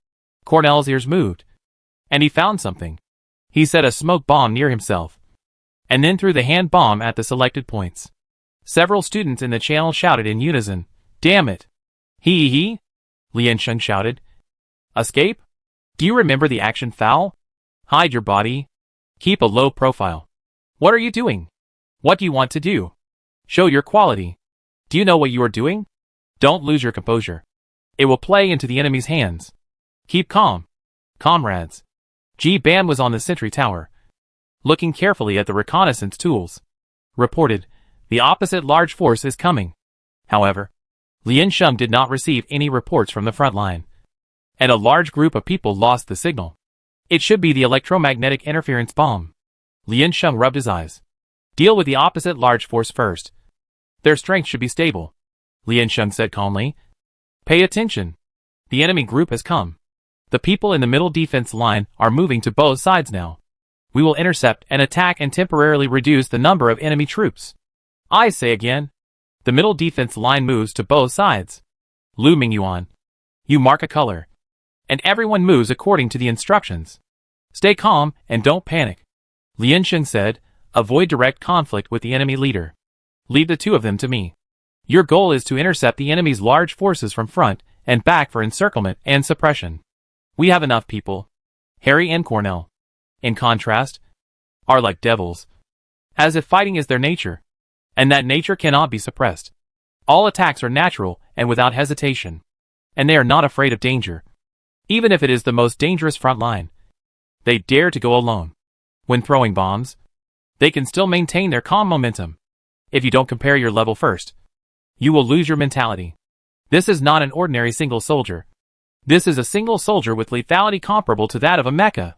Cornell's ears moved, and he found something. He set a smoke bomb near himself, and then threw the hand bomb at the selected points. Several students in the channel shouted in unison, "Damn it!" He, Lian Sheng shouted. "Escape? Do you remember the action foul? Hide your body. Keep a low profile. What are you doing? What do you want to do? Show your quality. Do you know what you are doing? Don't lose your composure. It will play into the enemy's hands. Keep calm, comrades." Ji Ban was on the sentry tower, looking carefully at the reconnaissance tools. Reported, "The opposite large force is coming." However, Lian Sheng did not receive any reports from the front line, and a large group of people lost the signal. It should be the electromagnetic interference bomb. Lian Sheng rubbed his eyes. Deal with the opposite large force first. Their strength should be stable. Lian Sheng said calmly. Pay attention. The enemy group has come. The people in the middle defense line are moving to both sides now. We will intercept and attack and temporarily reduce the number of enemy troops. I say again, the middle defense line moves to both sides. Lu Mingyuan, you mark a color, and everyone moves according to the instructions. Stay calm and don't panic. Lian Sheng said, avoid direct conflict with the enemy leader. Leave the two of them to me. Your goal is to intercept the enemy's large forces from front and back for encirclement and suppression. We have enough people. Harry and Cornell, in contrast, are like devils, as if fighting is their nature, and that nature cannot be suppressed. All attacks are natural and without hesitation, and they are not afraid of danger, even if it is the most dangerous front line. They dare to go alone. When throwing bombs, they can still maintain their calm momentum. If you don't compare your level first, you will lose your mentality. This is not an ordinary single soldier. This is a single soldier with lethality comparable to that of a mecha.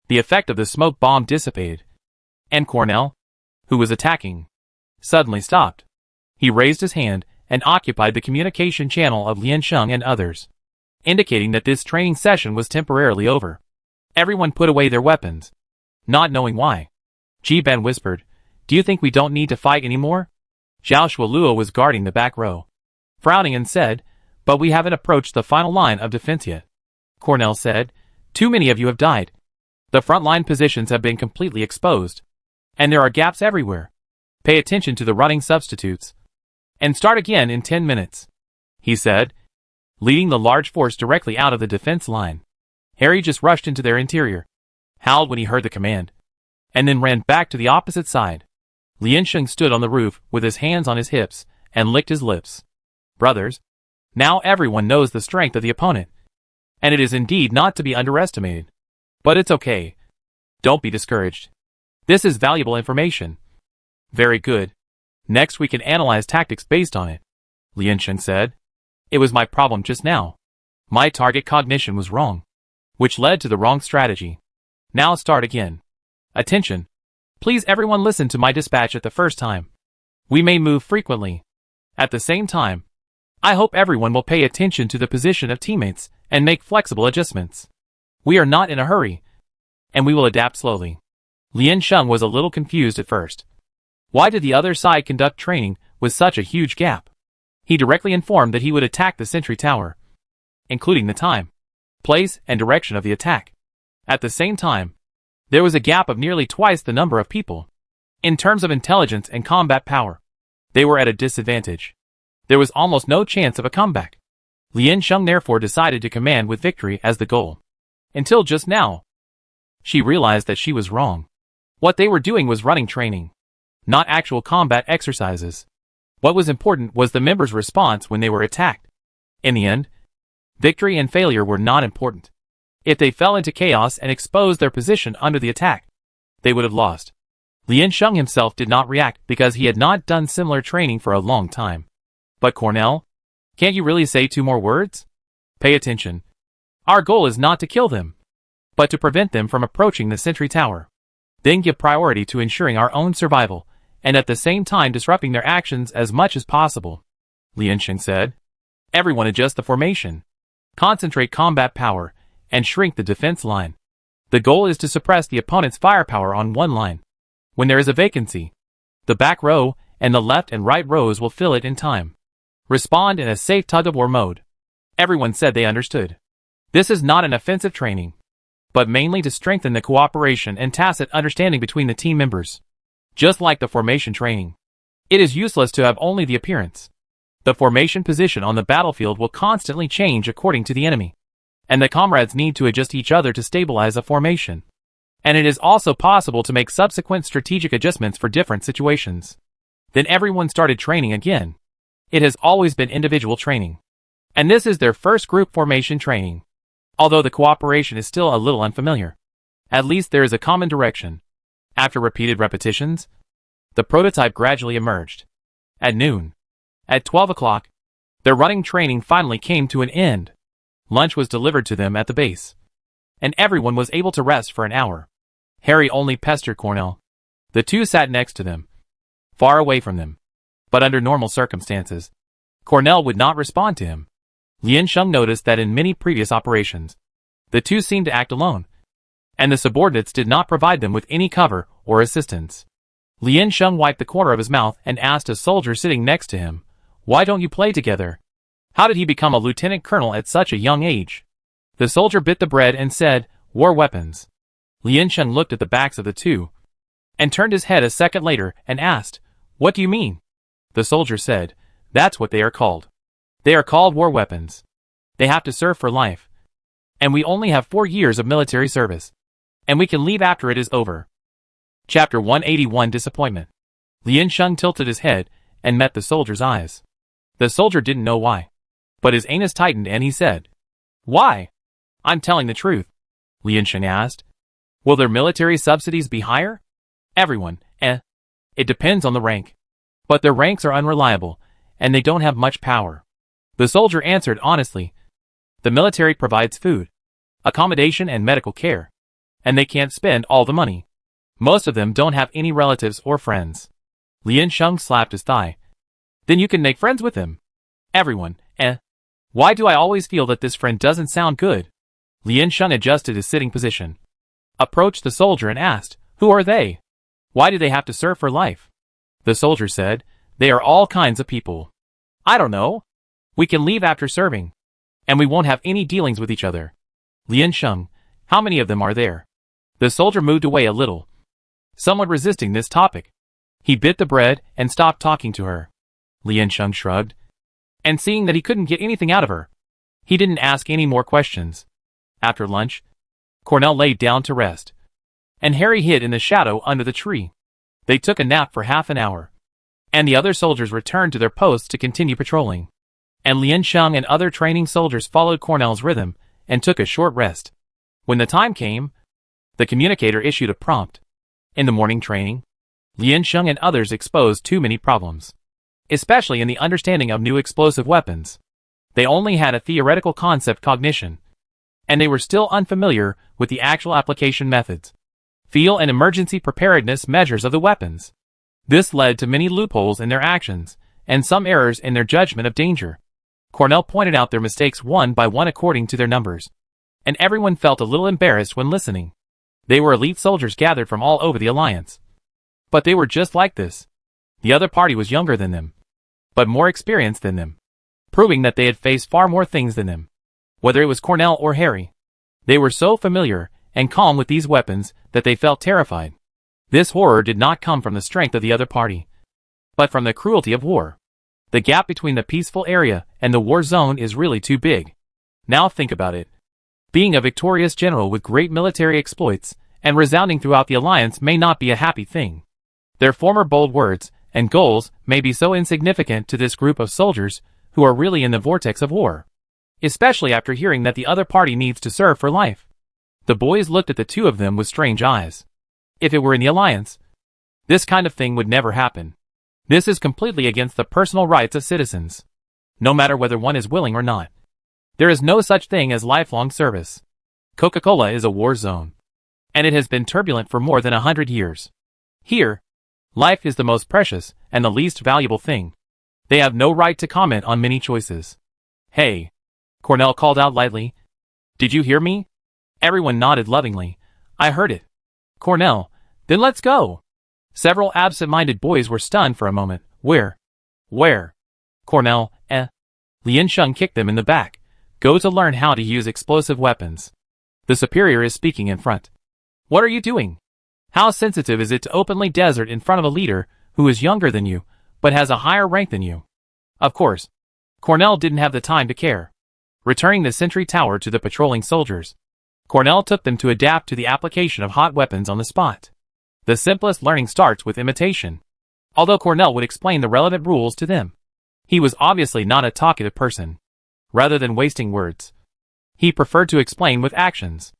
The effect of the smoke bomb dissipated, and Cornell, who was attacking, suddenly stopped. He raised his hand and occupied the communication channel of Lian Sheng and others, indicating that this training session was temporarily over. Everyone put away their weapons, not knowing why. Ji Ben whispered, "Do you think we don't need to fight anymore?" Zhao Shualuo was guarding the back row, frowning and said, "But we haven't approached the final line of defense yet." Cornell said, "Too many of you have died. The front line positions have been completely exposed, and there are gaps everywhere. Pay attention to the running substitutes, and start again in 10 minutes, he said, leading the large force directly out of the defense line. Harry just rushed into their interior, howled when he heard the command, and then ran back to the opposite side. Lian Sheng stood on the roof with his hands on his hips and licked his lips. Brothers, now everyone knows the strength of the opponent, and it is indeed not to be underestimated. But it's okay. Don't be discouraged. This is valuable information. Very good. Next we can analyze tactics based on it, Lian Sheng said. It was my problem just now. My target cognition was wrong, which led to the wrong strategy. Now start again. Attention. Please everyone listen to my dispatch at the first time. We may move frequently. At the same time, I hope everyone will pay attention to the position of teammates and make flexible adjustments. We are not in a hurry, and we will adapt slowly. Lian Sheng was a little confused at first. Why did the other side conduct training with such a huge gap? He directly informed that he would attack the sentry tower, including the time, place, and direction of the attack. At the same time, there was a gap of nearly twice the number of people. In terms of intelligence and combat power, they were at a disadvantage. There was almost no chance of a comeback. Lian Sheng therefore decided to command with victory as the goal. Until just now, she realized that she was wrong. What they were doing was running training, not actual combat exercises. What was important was the members' response when they were attacked. In the end, victory and failure were not important. If they fell into chaos and exposed their position under the attack, they would have lost. Lian Sheng himself did not react because he had not done similar training for a long time. But Cornell, can't you really say 2 more words? Pay attention. Our goal is not to kill them, but to prevent them from approaching the sentry tower. Then give priority to ensuring our own survival, and at the same time disrupting their actions as much as possible, Lian Sheng said. Everyone adjust the formation, concentrate combat power, and shrink the defense line. The goal is to suppress the opponent's firepower on one line. When there is a vacancy, the back row and the left and right rows will fill it in time. Respond in a safe tug-of-war mode. Everyone said they understood. This is not an offensive training, but mainly to strengthen the cooperation and tacit understanding between the team members. Just like the formation training, it is useless to have only the appearance. The formation position on the battlefield will constantly change according to the enemy, and the comrades need to adjust each other to stabilize a formation. And it is also possible to make subsequent strategic adjustments for different situations. Then everyone started training again. It has always been individual training, and this is their first group formation training. Although the cooperation is still a little unfamiliar, at least there is a common direction. After repeated repetitions, the prototype gradually emerged. At noon, at 12 o'clock, their running training finally came to an end. Lunch was delivered to them at the base, and everyone was able to rest for an hour. Harry only pestered Cornell. The two sat next to them, far away from them. But under normal circumstances, Cornell would not respond to him. Lian Sheng noticed that in many previous operations, the two seemed to act alone, and the subordinates did not provide them with any cover or assistance. Lian Sheng wiped the corner of his mouth and asked a soldier sitting next to him, "Why don't you play together? How did he become a lieutenant colonel at such a young age?" The soldier bit the bread and said, "War weapons." Lian Sheng looked at the backs of the two, and turned his head a second later and asked, "What do you mean?" The soldier said, "That's what they are called. They are called war weapons. They have to serve for life. And we only have 4 years of military service, and we can leave after it is over." Chapter 181 Disappointment. Lian Sheng tilted his head and met the soldier's eyes. The soldier didn't know why, but his anus tightened and he said, "Why?" "I'm telling the truth," Lian Sheng asked. "Will their military subsidies be higher?" Everyone, It depends on the rank. But their ranks are unreliable, and they don't have much power. The soldier answered honestly. The military provides food, accommodation and medical care, and they can't spend all the money. Most of them don't have any relatives or friends. Lian Sheng slapped his thigh. Then you can make friends with him. Everyone, Why do I always feel that this friend doesn't sound good? Lien Sheng adjusted his sitting position, approached the soldier and asked, who are they? Why do they have to serve for life? The soldier said, they are all kinds of people. I don't know. We can leave after serving. And we won't have any dealings with each other. Lien Sheng, how many of them are there? The soldier moved away a little, somewhat resisting this topic. He bit the bread and stopped talking to her. Lien Sheng shrugged, and seeing that he couldn't get anything out of her, he didn't ask any more questions. After lunch, Cornell laid down to rest, and Harry hid in the shadow under the tree. They took a nap for half an hour, and the other soldiers returned to their posts to continue patrolling. And Lien Sheng and other training soldiers followed Cornell's rhythm and took a short rest. When the time came, the communicator issued a prompt. In the morning training, Lien Sheng and others exposed too many problems, especially in the understanding of new explosive weapons. They only had a theoretical concept cognition, and they were still unfamiliar with the actual application methods, feel and emergency preparedness measures of the weapons. This led to many loopholes in their actions, and some errors in their judgment of danger. Cornell pointed out their mistakes one by one according to their numbers, and everyone felt a little embarrassed when listening. They were elite soldiers gathered from all over the Alliance. But they were just like this. The other party was younger than them, but more experienced than them, proving that they had faced far more things than them. Whether it was Cornell or Harry, they were so familiar and calm with these weapons that they felt terrified. This horror did not come from the strength of the other party, but from the cruelty of war. The gap between the peaceful area and the war zone is really too big. Now think about it. Being a victorious general with great military exploits and resounding throughout the Alliance may not be a happy thing. Their former bold words and goals may be so insignificant to this group of soldiers who are really in the vortex of war, especially after hearing that the other party needs to serve for life. The boys looked at the two of them with strange eyes. If it were in the Alliance, this kind of thing would never happen. This is completely against the personal rights of citizens, no matter whether one is willing or not. There is no such thing as lifelong service. Coca-Cola is a war zone, and it has been turbulent for more than 100 years. Here, life is the most precious and the least valuable thing. They have no right to comment on many choices. Hey, Cornell called out lightly. Did you hear me? Everyone nodded lovingly. I heard it. Cornell, then let's go. Several absent-minded boys were stunned for a moment. Where? Cornell, Lien Sheng kicked them in the back. Go to learn how to use explosive weapons. The superior is speaking in front. What are you doing? How sensitive is it to openly desert in front of a leader who is younger than you, but has a higher rank than you? Of course, Cornell didn't have the time to care. Returning the sentry tower to the patrolling soldiers, Cornell took them to adapt to the application of hot weapons on the spot. The simplest learning starts with imitation. Although Cornell would explain the relevant rules to them, he was obviously not a talkative person. Rather than wasting words, he preferred to explain with actions.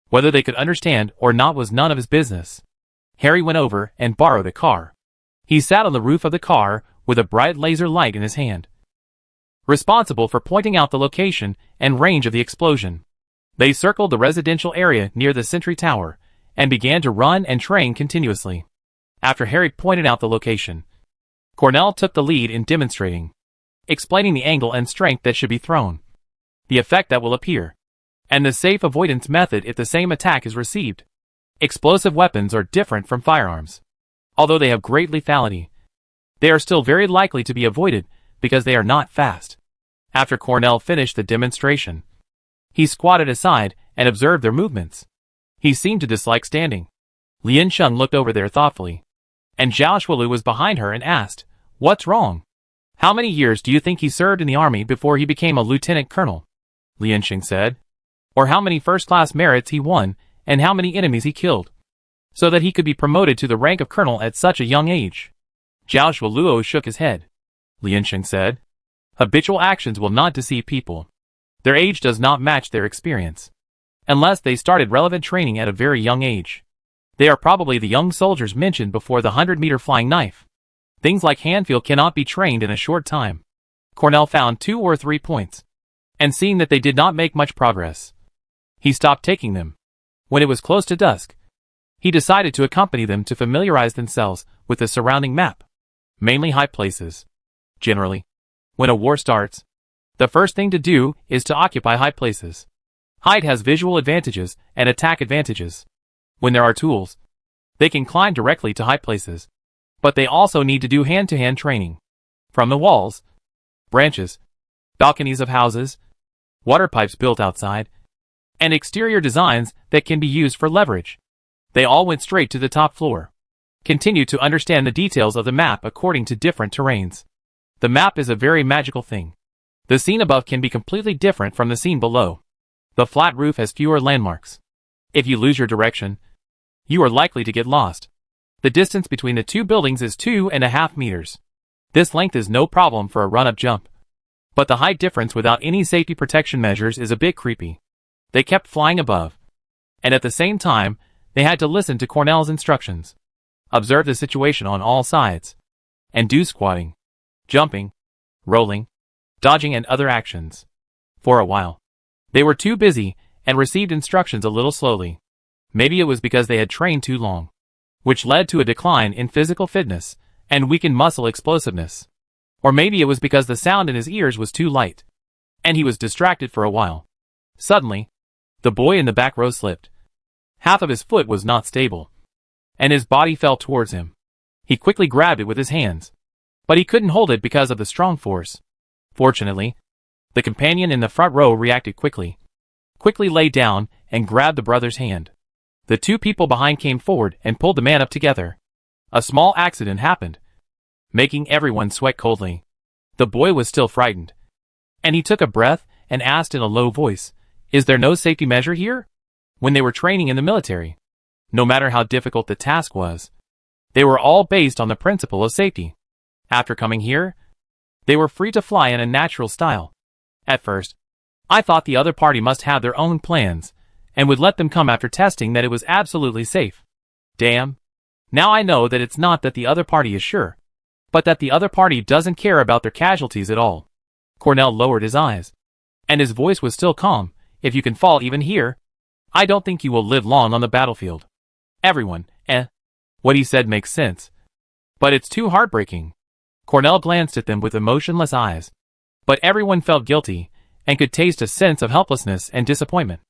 Whether they could understand or not was none of his business. Harry went over and borrowed a car. He sat on the roof of the car with a bright laser light in his hand, responsible for pointing out the location and range of the explosion. They circled the residential area near the sentry tower and began to run and train continuously. After Harry pointed out the location, Cornell took the lead in demonstrating, explaining the angle and strength that should be thrown, the effect that will appear, and the safe avoidance method if the same attack is received. Explosive weapons are different from firearms. Although they have great lethality, they are still very likely to be avoided because they are not fast. After Cornell finished the demonstration, he squatted aside and observed their movements. He seemed to dislike standing. Lien Sheng looked over there thoughtfully, and Zhao Shualu was behind her and asked, "What's wrong? How many years do you think he served in the army before he became a lieutenant colonel?" Lien Sheng said. "Or how many first-class merits he won and how many enemies he killed, so that he could be promoted to the rank of colonel at such a young age?" Zhao Shualuo shook his head. Lien Sheng said, "Habitual actions will not deceive people. Their age does not match their experience. Unless they started relevant training at a very young age. They are probably the young soldiers mentioned before the 100-meter flying knife. Things like hand feel cannot be trained in a short time." Cornell found 2 or 3 points, and seeing that they did not make much progress, he stopped taking them. When it was close to dusk, he decided to accompany them to familiarize themselves with the surrounding map, mainly high places. Generally, when a war starts, the first thing to do is to occupy high places. Height has visual advantages and attack advantages. When there are tools, they can climb directly to high places. But they also need to do hand-to-hand training. From the walls, branches, balconies of houses, water pipes built outside, and exterior designs that can be used for leverage. They all went straight to the top floor. Continue to understand the details of the map according to different terrains. The map is a very magical thing. The scene above can be completely different from the scene below. The flat roof has fewer landmarks. If you lose your direction, you are likely to get lost. The distance between the two buildings is 2.5 meters. This length is no problem for a run-up jump. But the height difference without any safety protection measures is a bit creepy. They kept flying above. And at the same time, they had to listen to Cornell's instructions. Observe the situation on all sides. And do squatting, jumping, rolling, dodging and other actions. For a while, they were too busy and received instructions a little slowly. Maybe it was because they had trained too long, which led to a decline in physical fitness and weakened muscle explosiveness. Or maybe it was because the sound in his ears was too light, and he was distracted for a while. Suddenly, the boy in the back row slipped. Half of his foot was not stable, and his body fell towards him. He quickly grabbed it with his hands, but he couldn't hold it because of the strong force. Fortunately, the companion in the front row reacted quickly lay down and grabbed the brother's hand. The two people behind came forward and pulled the man up together. A small accident happened, making everyone sweat coldly. The boy was still frightened, and he took a breath and asked in a low voice, "Is there no safety measure here?" When they were training in the military, no matter how difficult the task was, they were all based on the principle of safety. After coming here, they were free to fly in a natural style. At first, I thought the other party must have their own plans, and would let them come after testing that it was absolutely safe. Damn. Now I know that it's not that the other party is sure, but that the other party doesn't care about their casualties at all. Cornell lowered his eyes, and his voice was still calm. "If you can fall even here, I don't think you will live long on the battlefield." Everyone, What he said makes sense. But it's too heartbreaking. Cornell glanced at them with emotionless eyes. But everyone felt guilty, and could taste a sense of helplessness and disappointment.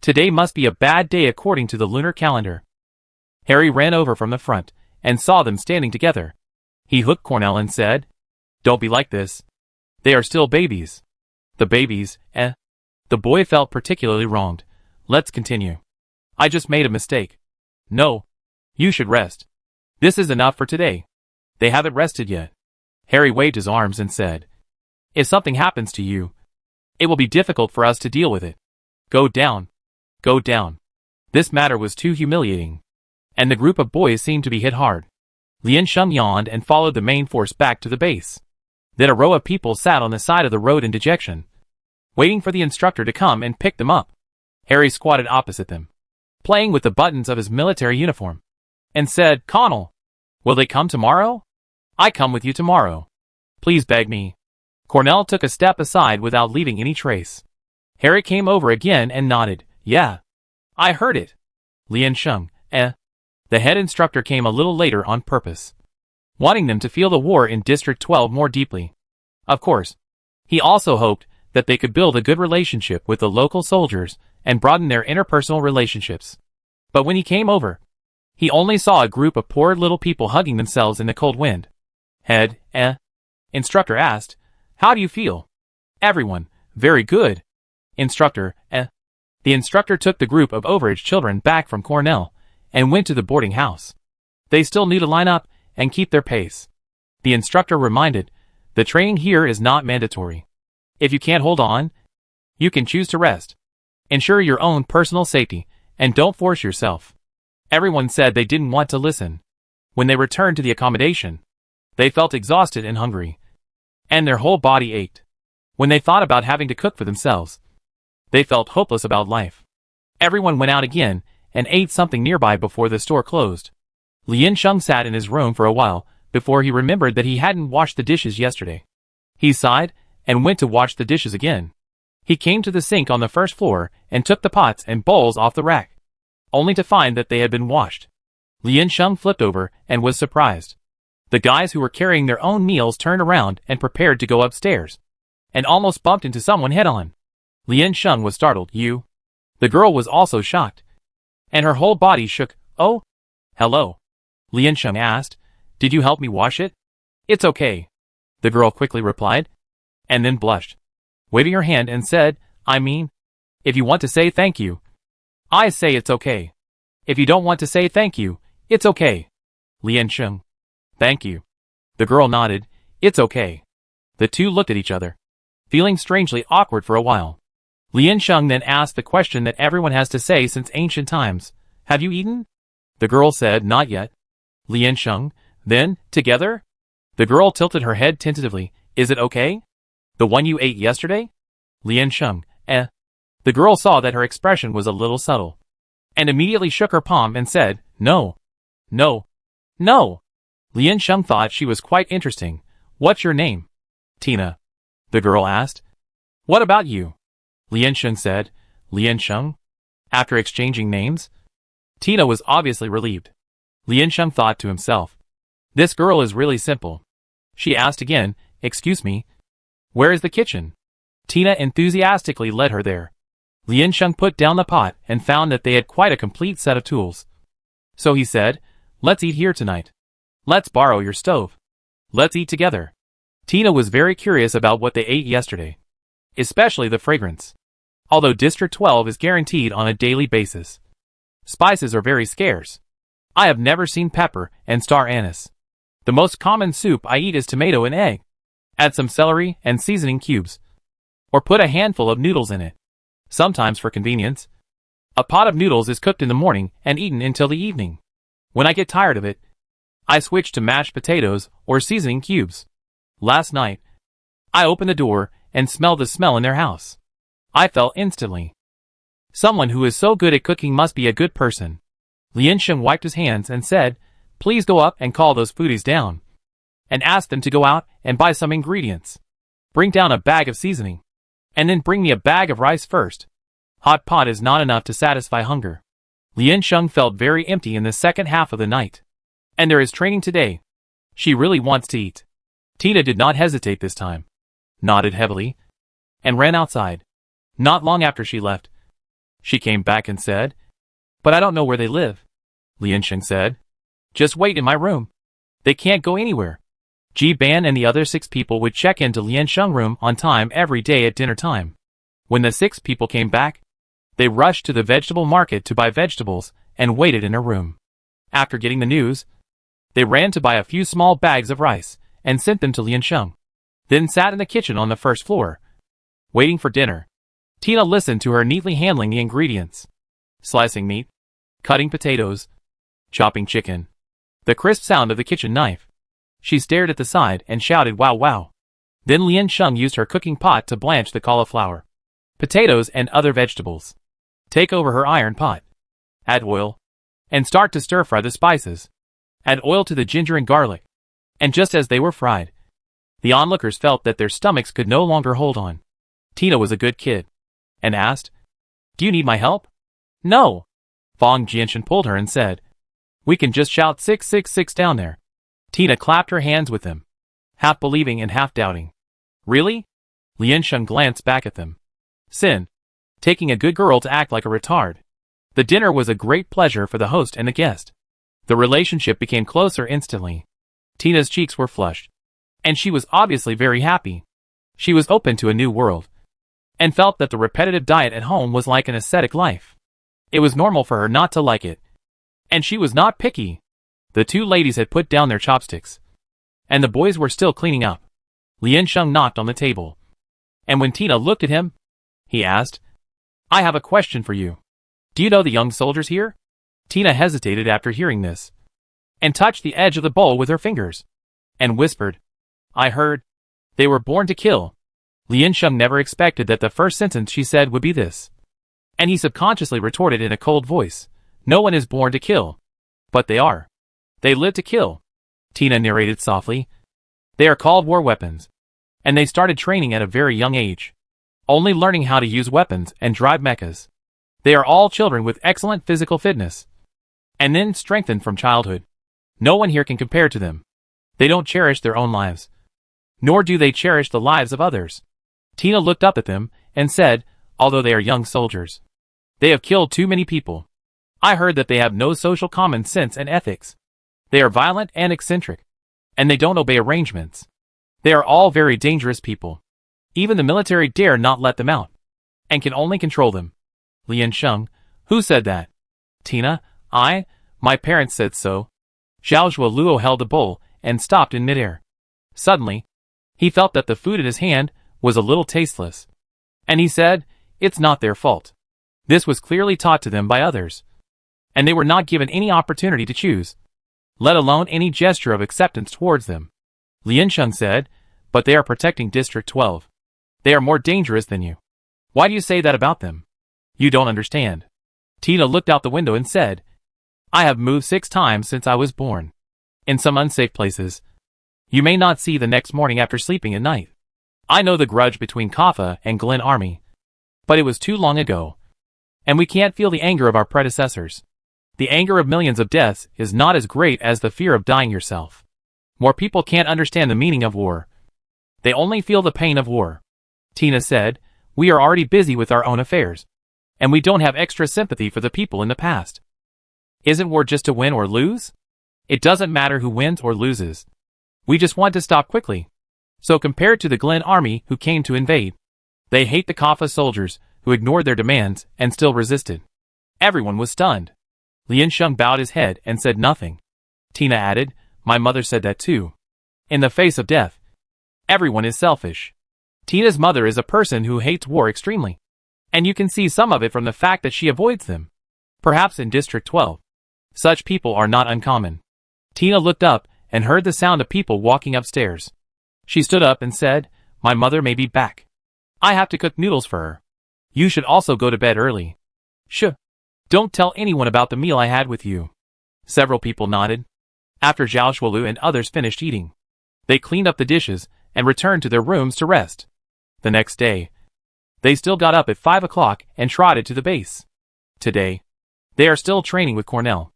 Today must be a bad day according to the lunar calendar. Harry ran over from the front, and saw them standing together. He hooked Cornell and said, "Don't be like this. They are still babies." "The babies, The boy felt particularly wronged. "Let's continue. I just made a mistake." "No. You should rest. This is enough for today." "They haven't rested yet." Harry waved his arms and said, "If something happens to you, it will be difficult for us to deal with it. Go down. Go down." This matter was too humiliating, and the group of boys seemed to be hit hard. Lien Sheng yawned and followed the main force back to the base. Then a row of people sat on the side of the road in dejection, waiting for the instructor to come and pick them up. Harry squatted opposite them, playing with the buttons of his military uniform, and said, "Connell, will they come tomorrow? I come with you tomorrow. Please beg me." Cornell took a step aside without leaving any trace. Harry came over again and nodded. "Yeah. I heard it." Lien Sheng, The head instructor came a little later on purpose, wanting them to feel the war in District 12 more deeply. Of course, he also hoped that they could build a good relationship with the local soldiers and broaden their interpersonal relationships. But when he came over, he only saw a group of poor little people hugging themselves in the cold wind. "Head, Instructor asked, "How do you feel?" Everyone, "Very good." Instructor, The instructor took the group of overage children back from Cornell and went to the boarding house. They still need to line up and keep their pace. The instructor reminded, "The training here is not mandatory. If you can't hold on, you can choose to rest. Ensure your own personal safety, and don't force yourself." Everyone said they didn't want to listen. When they returned to the accommodation, they felt exhausted and hungry, and their whole body ached. When they thought about having to cook for themselves, they felt hopeless about life. Everyone went out again and ate something nearby before the store closed. Lien Sheng sat in his room for a while before he remembered that he hadn't washed the dishes yesterday. He sighed and went to wash the dishes again. He came to the sink on the first floor and took the pots and bowls off the rack, only to find that they had been washed. Lien Sheng flipped over and was surprised. The guys who were carrying their own meals turned around and prepared to go upstairs, and almost bumped into someone head-on. Lian Sheng was startled. You? The girl was also shocked, and her whole body shook. Oh? Hello? Lian Sheng asked. Did you help me wash it? It's okay, the girl quickly replied, and then blushed, waving her hand and said, I mean, if you want to say thank you, I say it's okay. If you don't want to say thank you, it's okay. Lian Sheng. Thank you. The girl nodded. It's okay. The two looked at each other, feeling strangely awkward for a while. Lian Sheng then asked the question that everyone has to say since ancient times. Have you eaten? The girl said, not yet. Lian Sheng. Then, together? The girl tilted her head tentatively. Is it okay? The one you ate yesterday? Lian Sheng. The girl saw that her expression was a little subtle, and immediately shook her palm and said, No. No. No. Lian Sheng thought she was quite interesting. What's your name? Tina. The girl asked. What about you? Lian Sheng said. Lian Sheng? After exchanging names? Tina was obviously relieved. Lian Sheng thought to himself, this girl is really simple. She asked again, Excuse me, where is the kitchen? Tina enthusiastically led her there. Lian Sheng put down the pot and found that they had quite a complete set of tools. So he said, Let's eat here tonight. Let's borrow your stove. Let's eat together. Tina was very curious about what they ate yesterday, especially the fragrance. Although District 12 is guaranteed on a daily basis, spices are very scarce. I have never seen pepper and star anise. The most common soup I eat is tomato and egg. Add some celery and seasoning cubes, or put a handful of noodles in it. Sometimes for convenience, a pot of noodles is cooked in the morning and eaten until the evening. When I get tired of it, I switch to mashed potatoes or seasoning cubes. Last night, I opened the door and smelled the smell in their house. I felt instantly. Someone who is so good at cooking must be a good person. Lian Sheng wiped his hands and said, Please go up and call those foodies down, and ask them to go out and buy some ingredients. Bring down a bag of seasoning, and then bring me a bag of rice first. Hot pot is not enough to satisfy hunger. Lian Sheng felt very empty in the second half of the night. And there is training today. She really wants to eat. Tina did not hesitate this time, nodded heavily, and ran outside. Not long after she left, she came back and said, But I don't know where they live. Lian Sheng said, Just wait in my room. They can't go anywhere. Ji Ban and the other 6 people would check into Lian Sheng's room on time every day at dinner time. When the 6 people came back, they rushed to the vegetable market to buy vegetables and waited in her room. After getting the news, they ran to buy a few small bags of rice and sent them to Lian Sheng, then sat in the kitchen on the first floor, waiting for dinner. Tina listened to her neatly handling the ingredients, slicing meat, cutting potatoes, chopping chicken, the crisp sound of the kitchen knife. She stared at the side and shouted, Wow, wow. Then Lian Sheng used her cooking pot to blanch the cauliflower, potatoes and other vegetables. Take over her iron pot. Add oil, and start to stir fry the spices. Add oil to the ginger and garlic. And just as they were fried, the onlookers felt that their stomachs could no longer hold on. Tina was a good kid, and asked, Do you need my help? No. Fong Jianshan pulled her and said, We can just shout 666 down there. Tina clapped her hands with them, half believing and half doubting. Really? Lian Sheng glanced back at them. Sin. Taking a good girl to act like a retard. The dinner was a great pleasure for the host and the guest. The relationship became closer instantly. Tina's cheeks were flushed, and she was obviously very happy. She was open to a new world, and felt that the repetitive diet at home was like an ascetic life. It was normal for her not to like it, and she was not picky. The 2 ladies had put down their chopsticks, and the boys were still cleaning up. Lian Sheng knocked on the table, and when Tina looked at him, he asked, I have a question for you. Do you know the young soldiers here? Tina hesitated after hearing this, and touched the edge of the bowl with her fingers, and whispered, I heard they were born to kill. Lian Sheng never expected that the first sentence she said would be this, and he subconsciously retorted in a cold voice, No one is born to kill. But they are. They live to kill. Tina narrated softly. They are called war weapons, and they started training at a very young age, only learning how to use weapons and drive mechas. They are all children with excellent physical fitness, and then strengthened from childhood. No one here can compare to them. They don't cherish their own lives. Nor do they cherish the lives of others. Tina looked up at them and said, although they are young soldiers, they have killed too many people. I heard that they have no social common sense and ethics. They are violent and eccentric. And they don't obey arrangements. They are all very dangerous people. Even the military dare not let them out, and can only control them. Lian Sheng, who said that? Tina, my parents said so. Zhao Luo held the bowl and stopped in midair. Suddenly, he felt that the food in his hand was a little tasteless. And he said, it's not their fault. This was clearly taught to them by others. And they were not given any opportunity to choose, let alone any gesture of acceptance towards them. Lian Sheng said, but they are protecting District 12. They are more dangerous than you. Why do you say that about them? You don't understand. Tina looked out the window and said, I have moved 6 times since I was born. In some unsafe places. You may not see the next morning after sleeping at night. I know the grudge between Kaffa and Glen Army. But it was too long ago. And we can't feel the anger of our predecessors. The anger of millions of deaths is not as great as the fear of dying yourself. More people can't understand the meaning of war. They only feel the pain of war. Tina said, we are already busy with our own affairs. And we don't have extra sympathy for the people in the past. Isn't war just to win or lose? It doesn't matter who wins or loses. We just want to stop quickly. So compared to the Glen Army who came to invade, they hate the Kaffa soldiers who ignored their demands and still resisted. Everyone was stunned. Lian Sheng bowed his head and said nothing. Tina added, my mother said that too. In the face of death, everyone is selfish. Tina's mother is a person who hates war extremely. And you can see some of it from the fact that she avoids them. Perhaps in District 12. Such people are not uncommon. Tina looked up and heard the sound of people walking upstairs. She stood up and said, my mother may be back. I have to cook noodles for her. You should also go to bed early. Shh. Don't tell anyone about the meal I had with you. Several people nodded. After Zhao Shuolu and others finished eating, they cleaned up the dishes and returned to their rooms to rest. The next day, they still got up at 5 o'clock and trotted to the base. Today, they are still training with Cornell.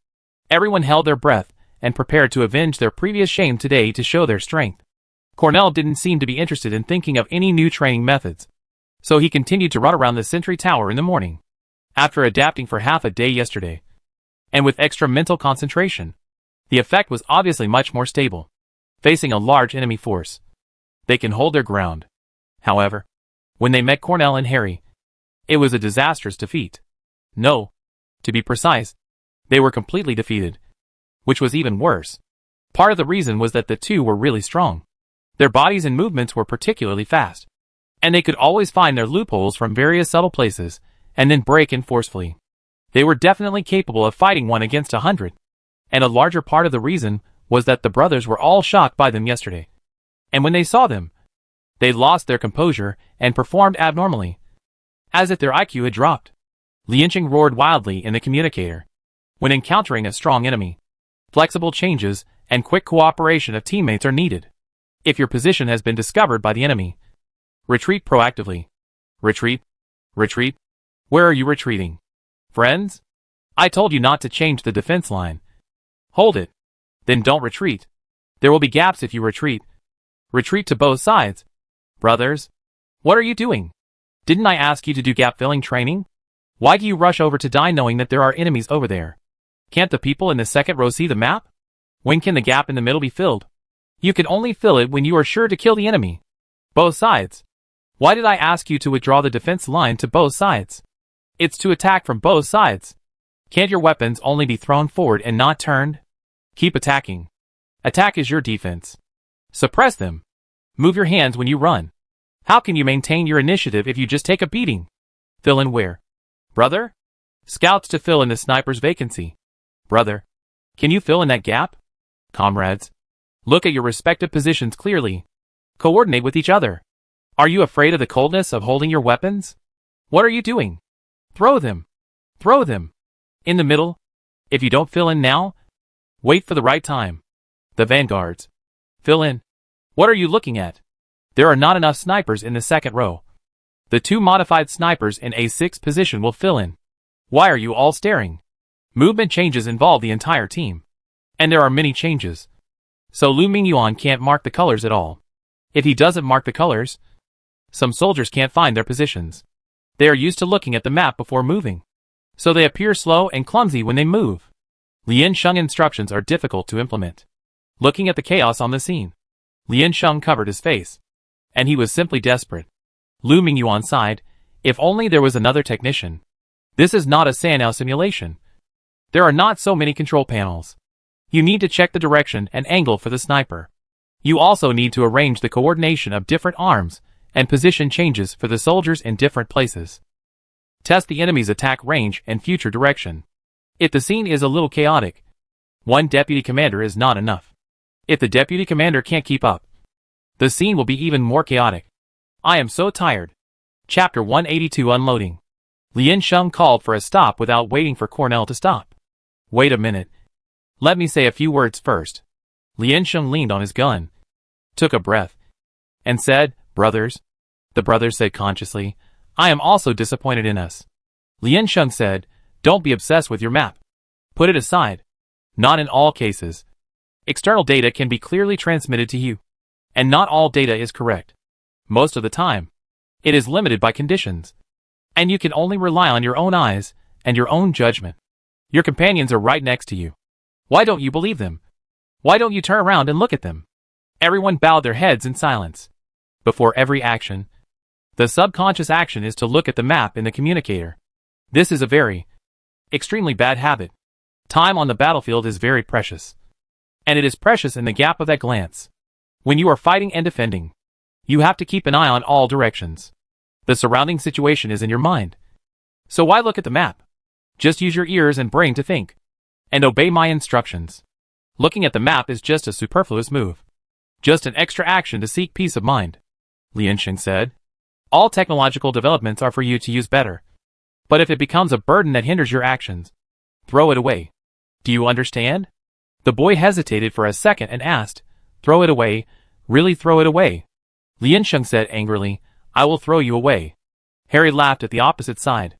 Everyone held their breath and prepared to avenge their previous shame today to show their strength. Cornell didn't seem to be interested in thinking of any new training methods, so he continued to run around the sentry tower in the morning. After adapting for half a day yesterday, and with extra mental concentration, the effect was obviously much more stable. Facing a large enemy force, they can hold their ground. However, when they met Cornell and Harry, it was a disastrous defeat. No, to be precise, they were completely defeated, which was even worse. Part of the reason was that the two were really strong. Their bodies and movements were particularly fast, and they could always find their loopholes from various subtle places and then break in forcefully. They were definitely capable of fighting 1 against 100, and a larger part of the reason was that the brothers were all shocked by them yesterday. And when they saw them, they lost their composure and performed abnormally, as if their IQ had dropped. Lianqing roared wildly in the communicator. When encountering a strong enemy, flexible changes and quick cooperation of teammates are needed. If your position has been discovered by the enemy, retreat proactively. Retreat? Retreat? Where are you retreating? Friends? I told you not to change the defense line. Hold it. Then don't retreat. There will be gaps if you retreat. Retreat to both sides. Brothers? What are you doing? Didn't I ask you to do gap-filling training? Why do you rush over to die knowing that there are enemies over there? Can't the people in the second row see the map? When can the gap in the middle be filled? You can only fill it when you are sure to kill the enemy. Both sides. Why did I ask you to withdraw the defense line to both sides? It's to attack from both sides. Can't your weapons only be thrown forward and not turned? Keep attacking. Attack is your defense. Suppress them. Move your hands when you run. How can you maintain your initiative if you just take a beating? Fill in where? Brother? Scouts to fill in the sniper's vacancy. Brother? Can you fill in that gap? Comrades? Look at your respective positions clearly. Coordinate with each other. Are you afraid of the coldness of holding your weapons? What are you doing? Throw them. Throw them. In the middle. If you don't fill in now, wait for the right time. The vanguards. Fill in. What are you looking at? There are not enough snipers in the second row. The 2 modified snipers in A6 position will fill in. Why are you all staring? Movement changes involve the entire team. And there are many changes. So Lu Mingyuan can't mark the colors at all. If he doesn't mark the colors, some soldiers can't find their positions. They are used to looking at the map before moving, so they appear slow and clumsy when they move. Lian Sheng's instructions are difficult to implement. Looking at the chaos on the scene, Lian Sheng covered his face, and he was simply desperate. Lu Mingyuan sighed, if only there was another technician. This is not a Sanao simulation. There are not so many control panels. You need to check the direction and angle for the sniper. You also need to arrange the coordination of different arms and position changes for the soldiers in different places. Test the enemy's attack range and future direction. If the scene is a little chaotic, one deputy commander is not enough. If the deputy commander can't keep up, the scene will be even more chaotic. I am so tired. Chapter 182 Unloading. Lian Sheng called for a stop without waiting for Cornell to stop. Wait a minute. Let me say a few words first. Lian Sheng leaned on his gun, took a breath, and said, brothers. The brothers said consciously, I am also disappointed in us. Lian Sheng said, don't be obsessed with your map. Put it aside. Not in all cases. External data can be clearly transmitted to you. And not all data is correct. Most of the time, it is limited by conditions. And you can only rely on your own eyes and your own judgment. Your companions are right next to you. Why don't you believe them? Why don't you turn around and look at them? Everyone bowed their heads in silence. Before every action, the subconscious action is to look at the map in the communicator. This is a very, extremely bad habit. Time on the battlefield is very precious. And it is precious in the gap of that glance. When you are fighting and defending, you have to keep an eye on all directions. The surrounding situation is in your mind. So why look at the map? Just use your ears and brain to think. And obey my instructions. Looking at the map is just a superfluous move. Just an extra action to seek peace of mind. Lian Sheng said. All technological developments are for you to use better. But if it becomes a burden that hinders your actions, throw it away. Do you understand? The boy hesitated for a second and asked, throw it away, really throw it away? Lian Sheng said angrily, I will throw you away. Harry laughed at the opposite side.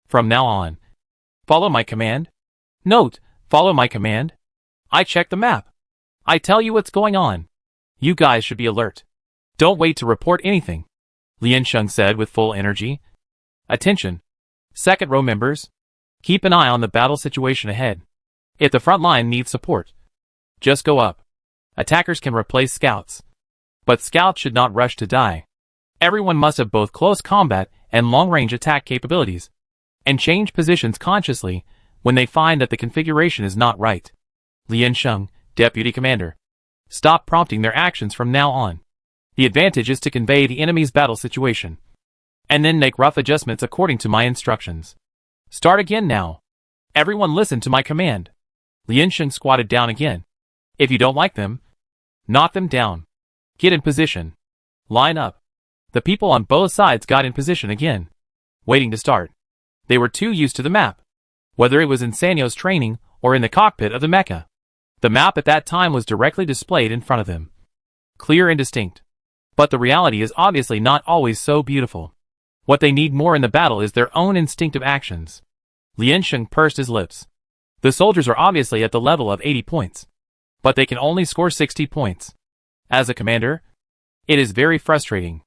From now on, follow my command. Note, follow my command. I check the map. I tell you what's going on. You guys should be alert. Don't wait to report anything. Lian Sheng said with full energy. Attention. Second row members. Keep an eye on the battle situation ahead. If the front line needs support, just go up. Attackers can replace scouts. But scouts should not rush to die. Everyone must have both close combat and long-range attack capabilities. And change positions consciously when they find that the configuration is not right. Lian Sheng, Deputy Commander. Stop prompting their actions from now on. The advantage is to convey the enemy's battle situation. And then make rough adjustments according to my instructions. Start again now. Everyone listen to my command. Lian Sheng squatted down again. If you don't like them, knock them down. Get in position. Line up. The people on both sides got in position again, waiting to start. They were too used to the map, whether it was in Sanyo's training or in the cockpit of the mecha. The map at that time was directly displayed in front of them, clear and distinct. But the reality is obviously not always so beautiful. What they need more in the battle is their own instinctive actions. Lian Sheng pursed his lips. The soldiers are obviously at the level of 80 points, but they can only score 60 points. As a commander, it is very frustrating.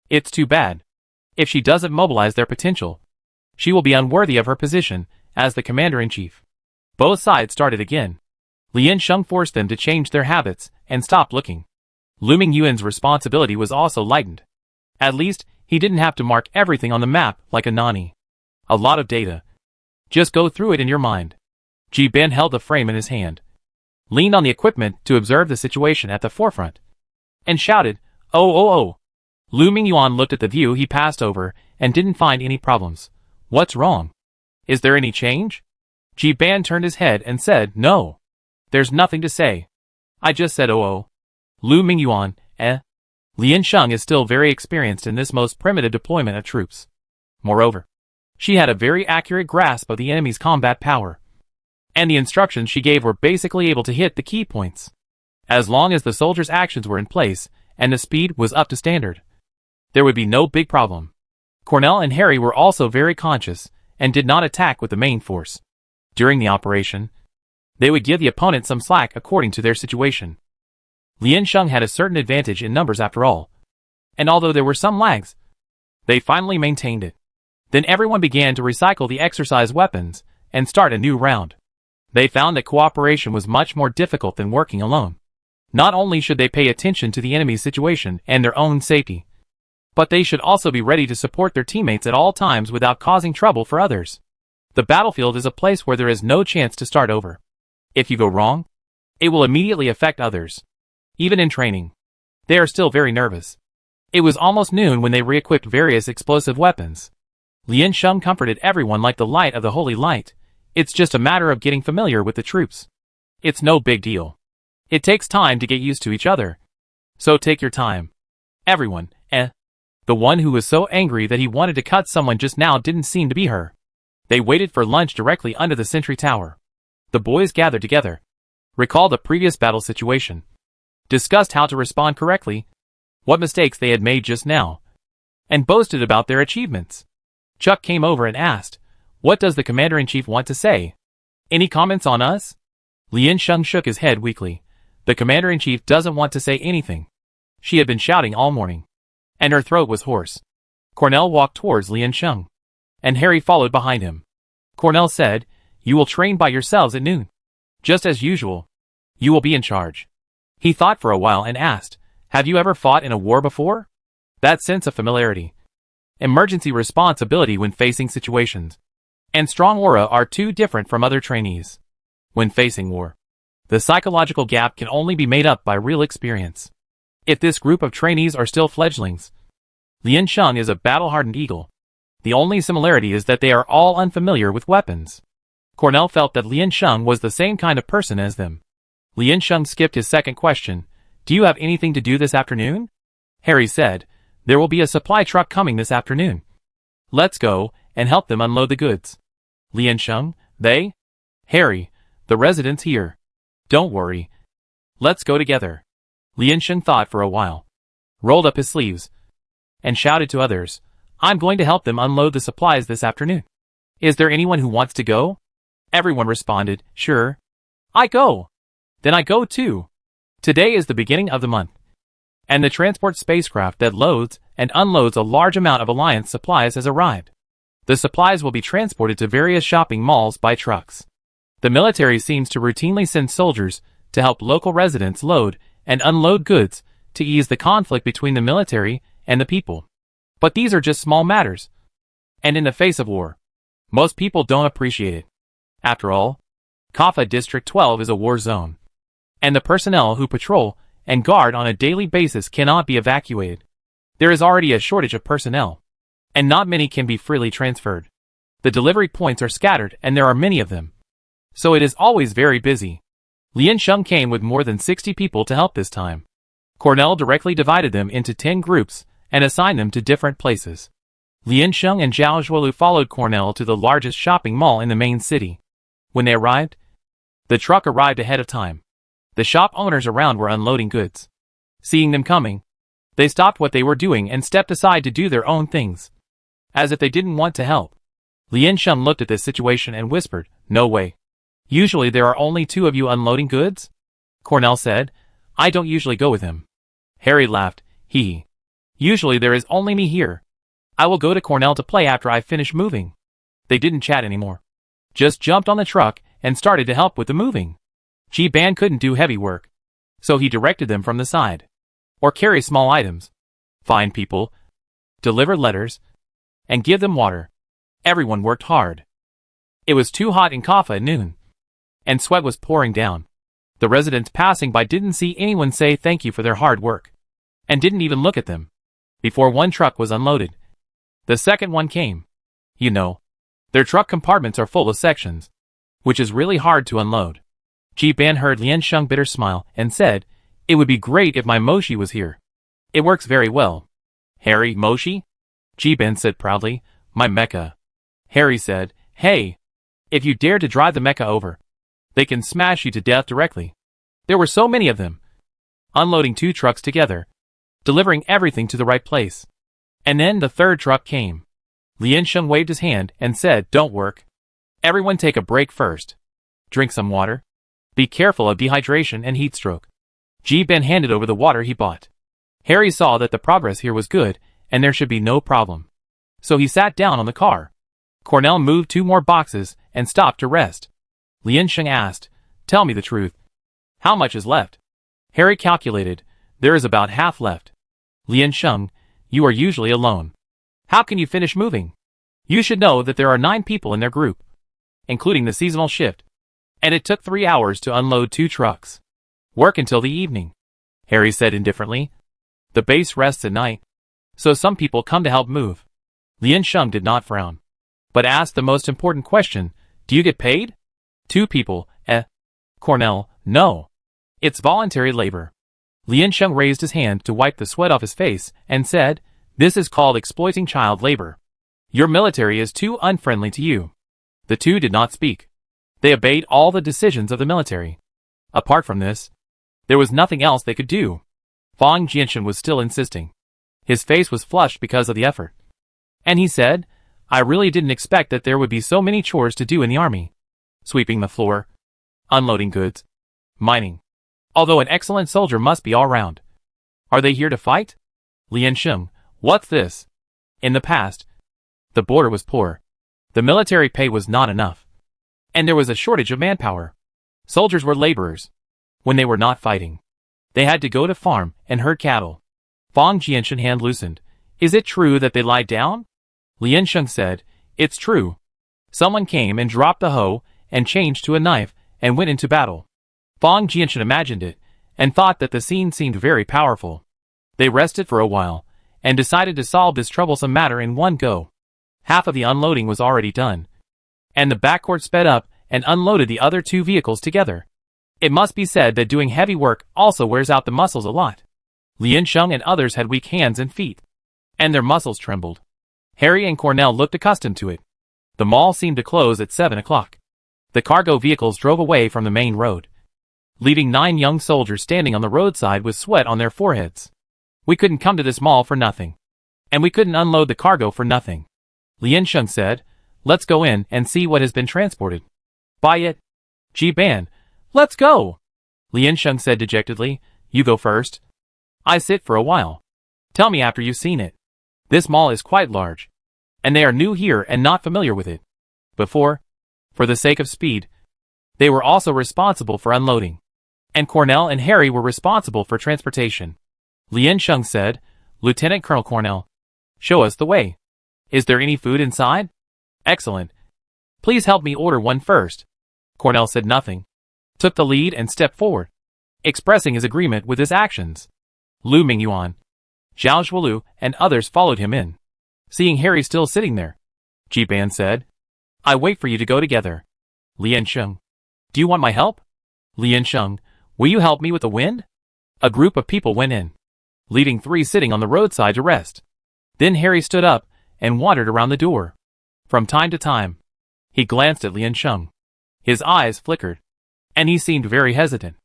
It's too bad. If she doesn't mobilize their potential, she will be unworthy of her position as the commander-in-chief. Both sides started again. Lian Sheng forced them to change their habits and stop looking. Lu Mingyuan's responsibility was also lightened. At least, he didn't have to mark everything on the map like a nani. A lot of data. Just go through it in your mind. Ji Ben held the frame in his hand, leaned on the equipment to observe the situation at the forefront, and shouted, "Oh, oh, oh." Lu Mingyuan looked at the view he passed over and didn't find any problems. What's wrong? Is there any change? Ji Ben turned his head and said, no. There's nothing to say. I just said oh oh. Lu Mingyuan, Lian Sheng is still very experienced in this most primitive deployment of troops. Moreover, she had a very accurate grasp of the enemy's combat power. And the instructions she gave were basically able to hit the key points. As long as the soldiers' actions were in place, and the speed was up to standard, there would be no big problem. Cornell and Harry were also very conscious, and did not attack with the main force. During the operation, they would give the opponent some slack according to their situation. Lian Sheng had a certain advantage in numbers after all. And although there were some lags, they finally maintained it. Then everyone began to recycle the exercise weapons and start a new round. They found that cooperation was much more difficult than working alone. Not only should they pay attention to the enemy's situation and their own safety, but they should also be ready to support their teammates at all times without causing trouble for others. The battlefield is a place where there is no chance to start over. If you go wrong, it will immediately affect others. Even in training, they are still very nervous. It was almost noon when they re-equipped various explosive weapons. Lian Sheng comforted everyone like the light of the holy light. It's just a matter of getting familiar with the troops. It's no big deal. It takes time to get used to each other. So take your time. Everyone, The one who was so angry that he wanted to cut someone just now didn't seem to be her. They waited for lunch directly under the sentry tower. The boys gathered together, recalled the previous battle situation, discussed how to respond correctly, what mistakes they had made just now, and boasted about their achievements. Chuck came over and asked, "What does the commander-in-chief want to say? Any comments on us?" Lian Sheng shook his head weakly. The commander-in-chief doesn't want to say anything. She had been shouting all morning, and her throat was hoarse. Cornell walked towards Lian Sheng, and Harry followed behind him. Cornell said, "You will train by yourselves at noon. Just as usual. You will be in charge." He thought for a while and asked, "Have you ever fought in a war before?" That sense of familiarity, emergency response ability when facing situations, and strong aura are too different from other trainees. When facing war, the psychological gap can only be made up by real experience. If this group of trainees are still fledglings, Lian Sheng is a battle-hardened eagle. The only similarity is that they are all unfamiliar with weapons. Cornell felt that Lian Sheng was the same kind of person as them. Lian Sheng skipped his second question. "Do you have anything to do this afternoon?" Harry said, "There will be a supply truck coming this afternoon. Let's go and help them unload the goods." Lian Sheng, "They?" "Harry, the residents here. Don't worry. Let's go together." Lian Sheng thought for a while, rolled up his sleeves, and shouted to others, "I'm going to help them unload the supplies this afternoon. Is there anyone who wants to go?" Everyone responded, "Sure. I go." "Then I go too." Today is the beginning of the month, and the transport spacecraft that loads and unloads a large amount of Alliance supplies has arrived. The supplies will be transported to various shopping malls by trucks. The military seems to routinely send soldiers to help local residents load and unload goods to ease the conflict between the military and the people. But these are just small matters. And in the face of war, most people don't appreciate it. After all, Kaffa District 12 is a war zone, and the personnel who patrol and guard on a daily basis cannot be evacuated. There is already a shortage of personnel, and not many can be freely transferred. The delivery points are scattered and there are many of them, so it is always very busy. Lian Sheng came with more than 60 people to help this time. Cornell directly divided them into 10 groups and assigned them to different places. Lian Sheng and Zhao Zhuolu followed Cornell to the largest shopping mall in the main city. When they arrived, the truck arrived ahead of time. The shop owners around were unloading goods. Seeing them coming, they stopped what they were doing and stepped aside to do their own things, as if they didn't want to help. Lian Sheng looked at this situation and whispered, "No way. Usually there are only 2 of you unloading goods?" Cornell said, "I don't usually go with him." Harry laughed, "Hee. Usually there is only me here. I will go to Cornell to play after I finish moving." They didn't chat anymore, just jumped on the truck and started to help with the moving. Ji-ban couldn't do heavy work, so he directed them from the side. Or carry small items, find people, deliver letters, and give them water. Everyone worked hard. It was too hot in Kaffa at noon, and sweat was pouring down. The residents passing by didn't see anyone say thank you for their hard work, and didn't even look at them. Before one truck was unloaded, the second one came. You know, their truck compartments are full of sections, which is really hard to unload. Ji-ban heard Lian Sheng bitter smile and said, "It would be great if my Moshi was here. It works very well." "Harry, Moshi?" Ji-ban said proudly, "My mecha." Harry said, "Hey, if you dare to drive the mecha over, they can smash you to death directly." There were so many of them, unloading 2 trucks together, delivering everything to the right place. And then the third truck came. Lian Sheng waved his hand and said, "Don't work. Everyone take a break first. Drink some water. Be careful of dehydration and heat stroke." Ji Ben handed over the water he bought. Harry saw that the progress here was good, and there should be no problem. So he sat down on the car. Cornell moved 2 more boxes and stopped to rest. Lian Sheng asked, "Tell me the truth. How much is left?" Harry calculated. "There is about half left." "Lian Sheng, you are usually alone. How can you finish moving? You should know that there are 9 people in their group, including the seasonal shift. And it took 3 hours to unload 2 trucks. Work until the evening," Harry said indifferently. "The base rests at night, so some people come to help move." Lian Sheng did not frown, but asked the most important question, "Do you get paid?" 2 people, Cornell, "No. It's voluntary labor." Lian Sheng raised his hand to wipe the sweat off his face and said, "This is called exploiting child labor. Your military is too unfriendly to you." The 2 did not speak. They obeyed all the decisions of the military. Apart from this, there was nothing else they could do. Fang Jianshan was still insisting. His face was flushed because of the effort. And he said, "I really didn't expect that there would be so many chores to do in the army. Sweeping the floor, unloading goods, mining. Although an excellent soldier must be all round." "Are they here to fight?" "Lian Sheng, what's this?" In the past, the border was poor. The military pay was not enough. And there was a shortage of manpower. Soldiers were laborers. When they were not fighting, they had to go to farm and herd cattle. Fang Jianshan hand loosened. "Is it true that they lie down?" Lian Sheng said, "It's true. Someone came and dropped the hoe and changed to a knife and went into battle." Fang Jianshan imagined it and thought that the scene seemed very powerful. They rested for a while and decided to solve this troublesome matter in one go. Half of the unloading was already done, and the backcourt sped up and unloaded the other 2 vehicles together. It must be said that doing heavy work also wears out the muscles a lot. Lian Sheng and others had weak hands and feet, and their muscles trembled. Harry and Cornell looked accustomed to it. The mall seemed to close at 7 o'clock. The cargo vehicles drove away from the main road, leaving 9 young soldiers standing on the roadside with sweat on their foreheads. "We couldn't come to this mall for nothing. And we couldn't unload the cargo for nothing." Lian Sheng said, "Let's go in and see what has been transported." "Buy it." "Ji Ban, let's go." Lian Sheng said dejectedly, "You go first. I sit for a while. Tell me after you've seen it. This mall is quite large, and they are new here and not familiar with it. Before, for the sake of speed, they were also responsible for unloading. And Cornell and Harry were responsible for transportation." Lian Sheng said, "Lieutenant Colonel Cornell, show us the way. Is there any food inside?" "Excellent. Please help me order one first." Cornell said nothing, took the lead and stepped forward, expressing his agreement with his actions. Lu Mingyuan, Zhao Zhuolu, and others followed him in. Seeing Harry still sitting there, Ji Ban said, "I wait for you to go together." Lian Sheng, "Do you want my help?" Lian Sheng, "Will you help me with the wind?" A group of people went in, leaving 3 sitting on the roadside to rest. Then Harry stood up and wandered around the door. From time to time, he glanced at Lian Sheng. His eyes flickered, and he seemed very hesitant.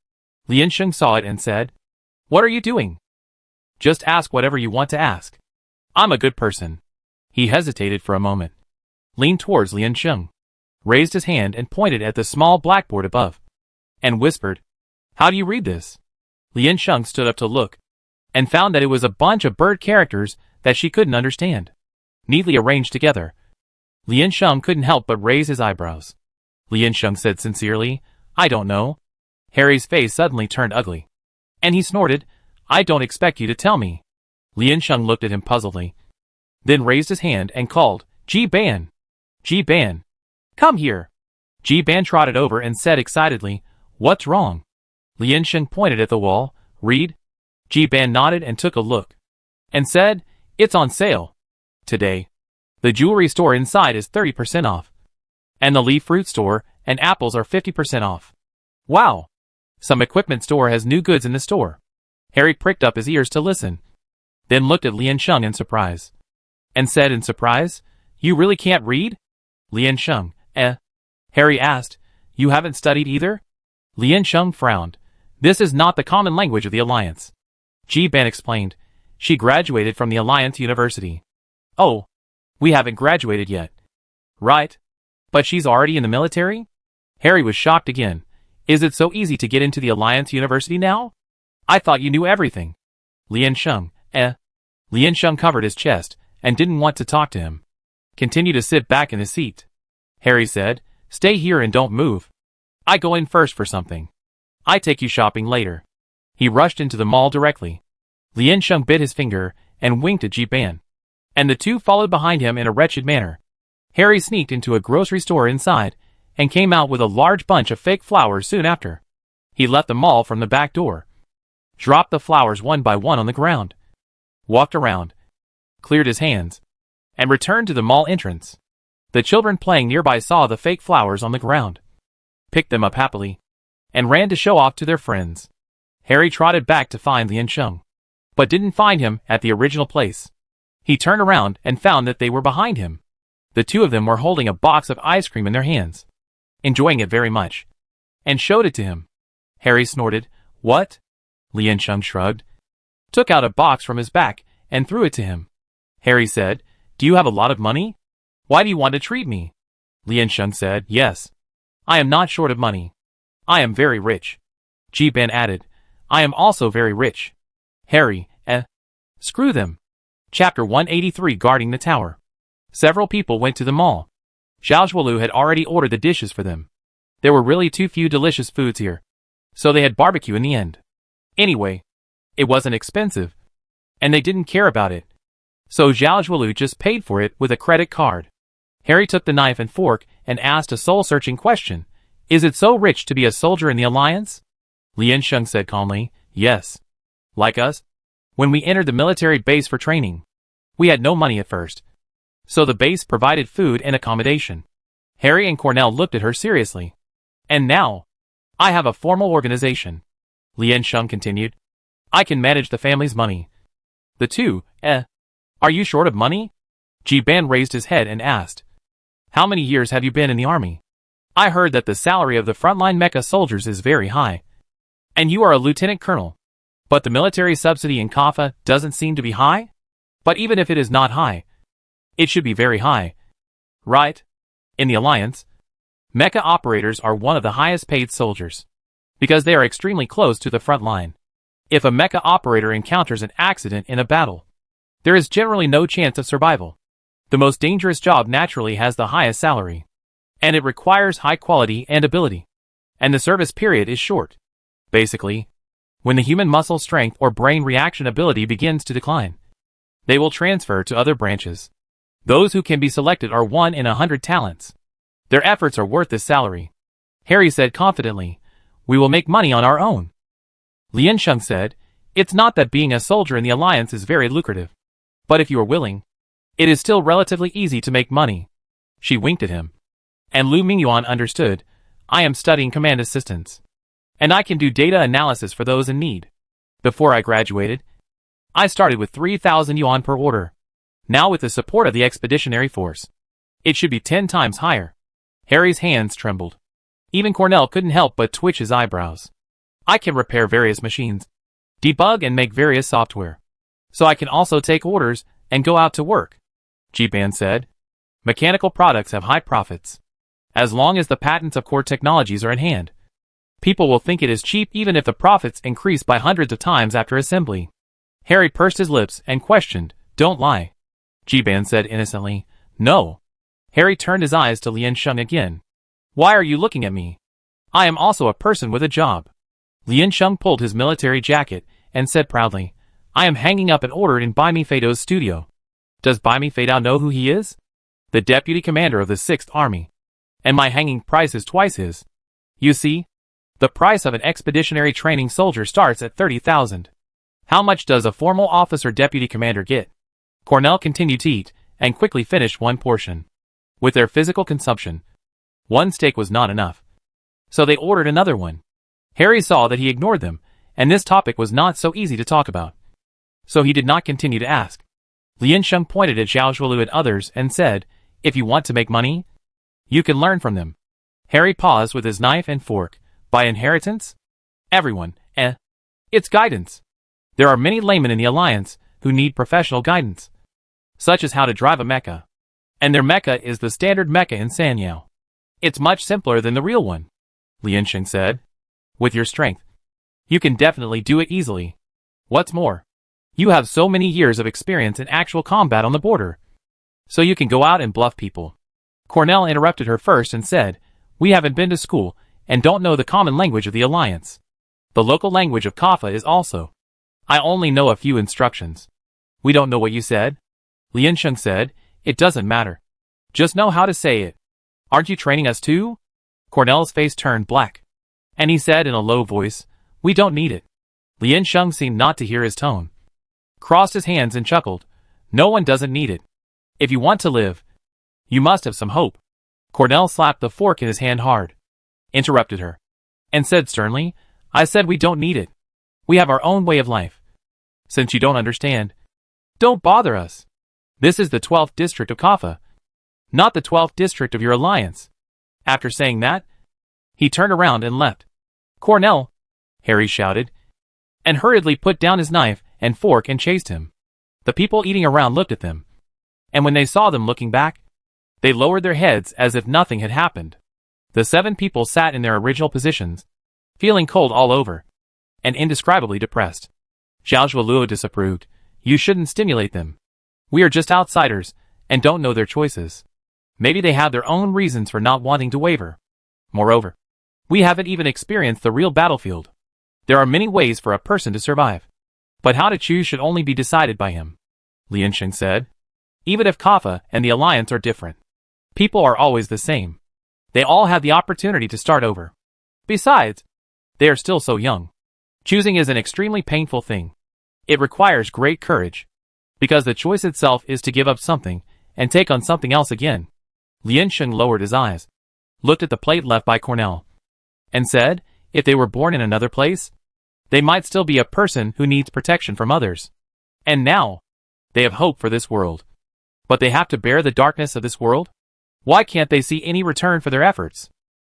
Lian Sheng saw it and said, "What are you doing? Just ask whatever you want to ask. I'm a good person." He hesitated for a moment, leaned towards Lian Sheng, raised his hand and pointed at the small blackboard above, and whispered, "How do you read this?" Lian Sheng stood up to look, and found that it was a bunch of bird characters that she couldn't understand, neatly arranged together. Lian Sheng couldn't help but raise his eyebrows. Lian Sheng said sincerely, "I don't know." Harry's face suddenly turned ugly, and he snorted, "I don't expect you to tell me." Lian Sheng looked at him puzzledly, then raised his hand and called, "Ji Ban! Ji Ban! Come here!" Ji Ban trotted over and said excitedly, "What's wrong?" Lian Sheng pointed at the wall. "Read." Ji Ban nodded and took a look, and said, "It's on sale. Today. The jewelry store inside is 30% off. And the leaf fruit store and apples are 50% off. Wow! Some equipment store has new goods in the store." Harry pricked up his ears to listen, then looked at Lian Sheng in surprise, and said in surprise, "You really can't read?" Lian Sheng, Harry asked, "You haven't studied either?" Lian Sheng frowned. "This is not the common language of the Alliance." Ji Ban explained, "She graduated from the Alliance University." "Oh, we haven't graduated yet." "Right. But she's already in the military?" Harry was shocked again. "Is it so easy to get into the Alliance University now?" I thought you knew everything. Lian Sheng, Lian Sheng covered his chest, and didn't want to talk to him. Continue to sit back in his seat. Harry said, stay here and don't move. I go in first for something. I take you shopping later. He rushed into the mall directly. Lian Sheng bit his finger, and winked at Ji Ban. And the two followed behind him in a wretched manner. Harry sneaked into a grocery store inside, and came out with a large bunch of fake flowers soon after. He left the mall from the back door. Dropped the flowers one by one on the ground. Walked around. Cleared his hands. And returned to the mall entrance. The children playing nearby saw the fake flowers on the ground. Picked them up happily. And ran to show off to their friends. Harry trotted back to find Lian Sheng. But didn't find him at the original place. He turned around and found that they were behind him. The two of them were holding a box of ice cream in their hands. Enjoying it very much. And showed it to him. Harry snorted, what? Lian Sheng shrugged. Took out a box from his back and threw it to him. Harry said, do you have a lot of money? Why do you want to treat me? Lian Sheng said, yes. I am not short of money. I am very rich. Ji Ban added, I am also very rich. Harry, screw them. Chapter 183 Guarding the Tower. Several people went to the mall. Zhao Zhuolu had already ordered the dishes for them. There were really too few delicious foods here. So they had barbecue in the end. Anyway, it wasn't expensive. And they didn't care about it. So Zhao Zhuolu just paid for it with a credit card. Harry took the knife and fork and asked a soul-searching question. Is it so rich to be a soldier in the Alliance? Lian Sheng said calmly, yes. Like us? When we entered the military base for training, we had no money at first. So the base provided food and accommodation. Harry and Cornell looked at her seriously. And now, I have a formal organization. Lian Sheng continued. I can manage the family's money. The two, are you short of money? Ji Ban raised his head and asked. How many years have you been in the army? I heard that the salary of the frontline mecha soldiers is very high. And you are a lieutenant colonel. But the military subsidy in Kaffa doesn't seem to be high? But even if it is not high, it should be very high. Right? In the Alliance, mecha operators are one of the highest paid soldiers. Because they are extremely close to the front line. If a mecha operator encounters an accident in a battle, there is generally no chance of survival. The most dangerous job naturally has the highest salary. And it requires high quality and ability. And the service period is short. Basically, when the human muscle strength or brain reaction ability begins to decline, they will transfer to other branches. Those who can be selected are 1 in 100 talents. Their efforts are worth this salary. Harry said confidently, we will make money on our own. Lian Sheng said, it's not that being a soldier in the Alliance is very lucrative. But if you are willing, it is still relatively easy to make money. She winked at him. And Lu Mingyuan understood, I am studying command assistance. And I can do data analysis for those in need. Before I graduated, I started with 3,000 yuan per order. Now with the support of the expeditionary force, it should be 10 times higher. Harry's hands trembled. Even Cornell couldn't help but twitch his eyebrows. I can repair various machines, debug and make various software. So I can also take orders and go out to work. Ji Ban said, mechanical products have high profits. As long as the patents of core technologies are in hand, people will think it is cheap even if the profits increase by hundreds of times after assembly. Harry pursed his lips and questioned, don't lie. Ji Ban said innocently, no. Harry turned his eyes to Lian Sheng again. Why are you looking at me? I am also a person with a job. Lian Sheng pulled his military jacket and said proudly, I am hanging up an order in Bai Mi Feidao's studio. Does Bai Mi Feidao know who he is? The deputy commander of the 6th Army. And my hanging price is twice his. You see? The price of an expeditionary training soldier starts at 30,000. How much does a formal officer deputy commander get? Cornell continued to eat, and quickly finished one portion. With their physical consumption, one steak was not enough. So they ordered another one. Harry saw that he ignored them, and this topic was not so easy to talk about. So he did not continue to ask. Lian Sheng pointed at Zhao Zhuolu and others and said, if you want to make money, you can learn from them. Harry paused with his knife and fork. By inheritance? Everyone, It's guidance. There are many laymen in the Alliance who need professional guidance, such as how to drive a mecha. And their mecha is the standard mecha in Sanyao. It's much simpler than the real one. Lian Sheng said. With your strength, You can definitely do it easily. What's more, you have so many years of experience in actual combat on the border. So you can go out and bluff people. Cornell interrupted her first and said, "We haven't been to school, and don't know the common language of the Alliance. The local language of Kaffa is also. I only know a few instructions." "We don't know what you said?" Liansheng said. "It doesn't matter. Just know how to say it. Aren't you training us too?" Cornell's face turned black. And he said in a low voice, "We don't need it." Liansheng seemed not to hear his tone. Crossed his hands and chuckled. "No one doesn't need it. If you want to live, you must have some hope." Cornell slapped the fork in his hand hard, interrupted her, and said sternly, "I said we don't need it. We have our own way of life. Since you don't understand, don't bother us. This is the 12th district of Kaffa, not the 12th district of your alliance." After saying that, he turned around and left. "Cornell!" Harry shouted, and hurriedly put down his knife and fork and chased him. The people eating around looked at them, and when they saw them looking back, they lowered their heads as if nothing had happened. The 7 people sat in their original positions, feeling cold all over, and indescribably depressed. Zhao Zhuoluo disapproved. "You shouldn't stimulate them. We are just outsiders, and don't know their choices. Maybe they have their own reasons for not wanting to waver. Moreover, we haven't even experienced the real battlefield. There are many ways for a person to survive, but how to choose should only be decided by him," Liansheng said. "Even if Kaffa and the Alliance are different, people are always the same. They all have the opportunity to start over. Besides, they are still so young. Choosing is an extremely painful thing. It requires great courage, because the choice itself is to give up something and take on something else again." Liansheng lowered his eyes, looked at the plate left by Cornell, and said, "If they were born in another place, they might still be a person who needs protection from others. And now, they have hope for this world. But they have to bear the darkness of this world? Why can't they see any return for their efforts?"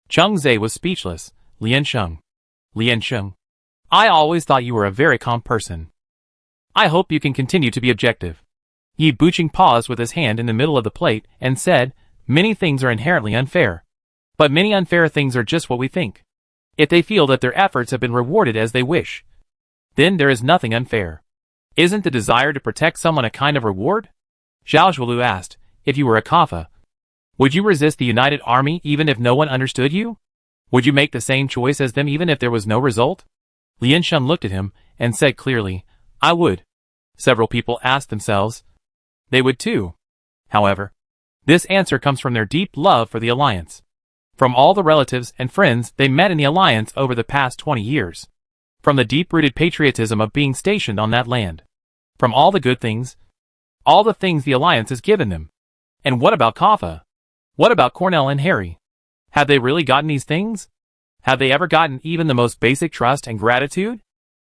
Cheng Zhe was speechless. Liansheng, I always thought you were a very calm person. I hope you can continue to be objective." Yi Buqing paused with his hand in the middle of the plate and said, "Many things are inherently unfair. But many unfair things are just what we think. If they feel that their efforts have been rewarded as they wish, then there is nothing unfair. Isn't the desire to protect someone a kind of reward?" Zhao Zhuolu asked, "If you were a Kaffa, would you resist the United Army even if no one understood you? Would you make the same choice as them even if there was no result?" Liansheng looked at him and said clearly, "I would." Several people asked themselves. They would too. However, this answer comes from their deep love for the Alliance. From all the relatives and friends they met in the Alliance over the past 20 years. From the deep-rooted patriotism of being stationed on that land. From all the good things. All the things the Alliance has given them. And what about Kaffa? What about Cornell and Harry? Have they really gotten these things? Have they ever gotten even the most basic trust and gratitude?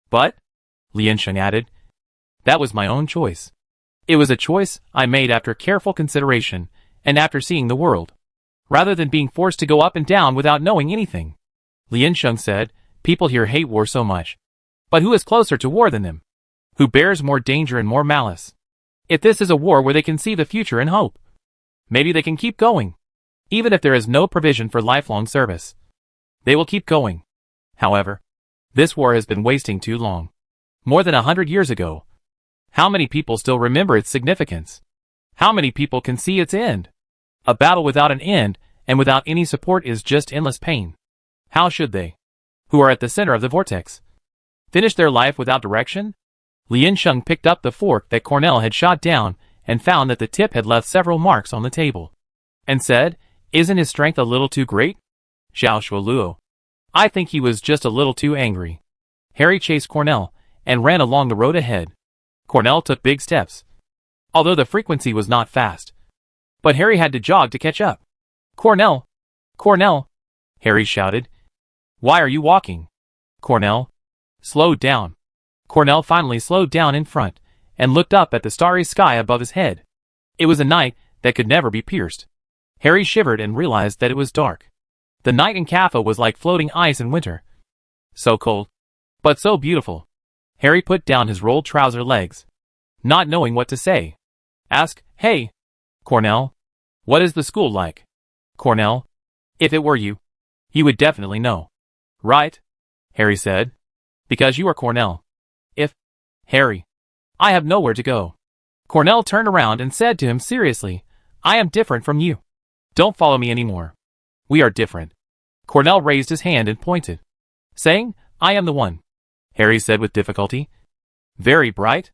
But, Liansheng added, that was my own choice. It was a choice I made after careful consideration and after seeing the world, rather than being forced to go up and down without knowing anything. Liansheng said, "People here hate war so much. But who is closer to war than them? Who bears more danger and more malice? If this is a war where they can see the future and hope, maybe they can keep going. Even if there is no provision for lifelong service, they will keep going. However, this war has been wasting too long. More than 100 years ago. How many people still remember its significance? How many people can see its end? A battle without an end and without any support is just endless pain. How should they, who are at the center of the vortex, finish their life without direction?" Liansheng picked up the fork that Cornell had shot down and found that the tip had left several marks on the table, and said, "Isn't his strength a little too great?" Zhao Zhuoluo, I think he was just a little too angry. Harry chased Cornell and ran along the road ahead. Cornell took big steps, although the frequency was not fast. But Harry had to jog to catch up. "Cornell! Cornell!" Harry shouted. "Why are you walking?" Cornell slowed down. Cornell finally slowed down in front and looked up at the starry sky above his head. It was a night that could never be pierced. Harry shivered and realized that it was dark. The night in Kaffa was like floating ice in winter. So cold, but so beautiful. Harry put down his rolled trouser legs, not knowing what to say. Ask, "Hey, Cornell, what is the school like?" Cornell, if it were you, you would definitely know. Right? Harry said. Because you are Cornell. If, Harry, I have nowhere to go. Cornell turned around and said to him seriously, I am different from you. Don't follow me anymore. We are different. Cornell raised his hand and pointed, saying, I am the one. Harry said with difficulty. Very bright?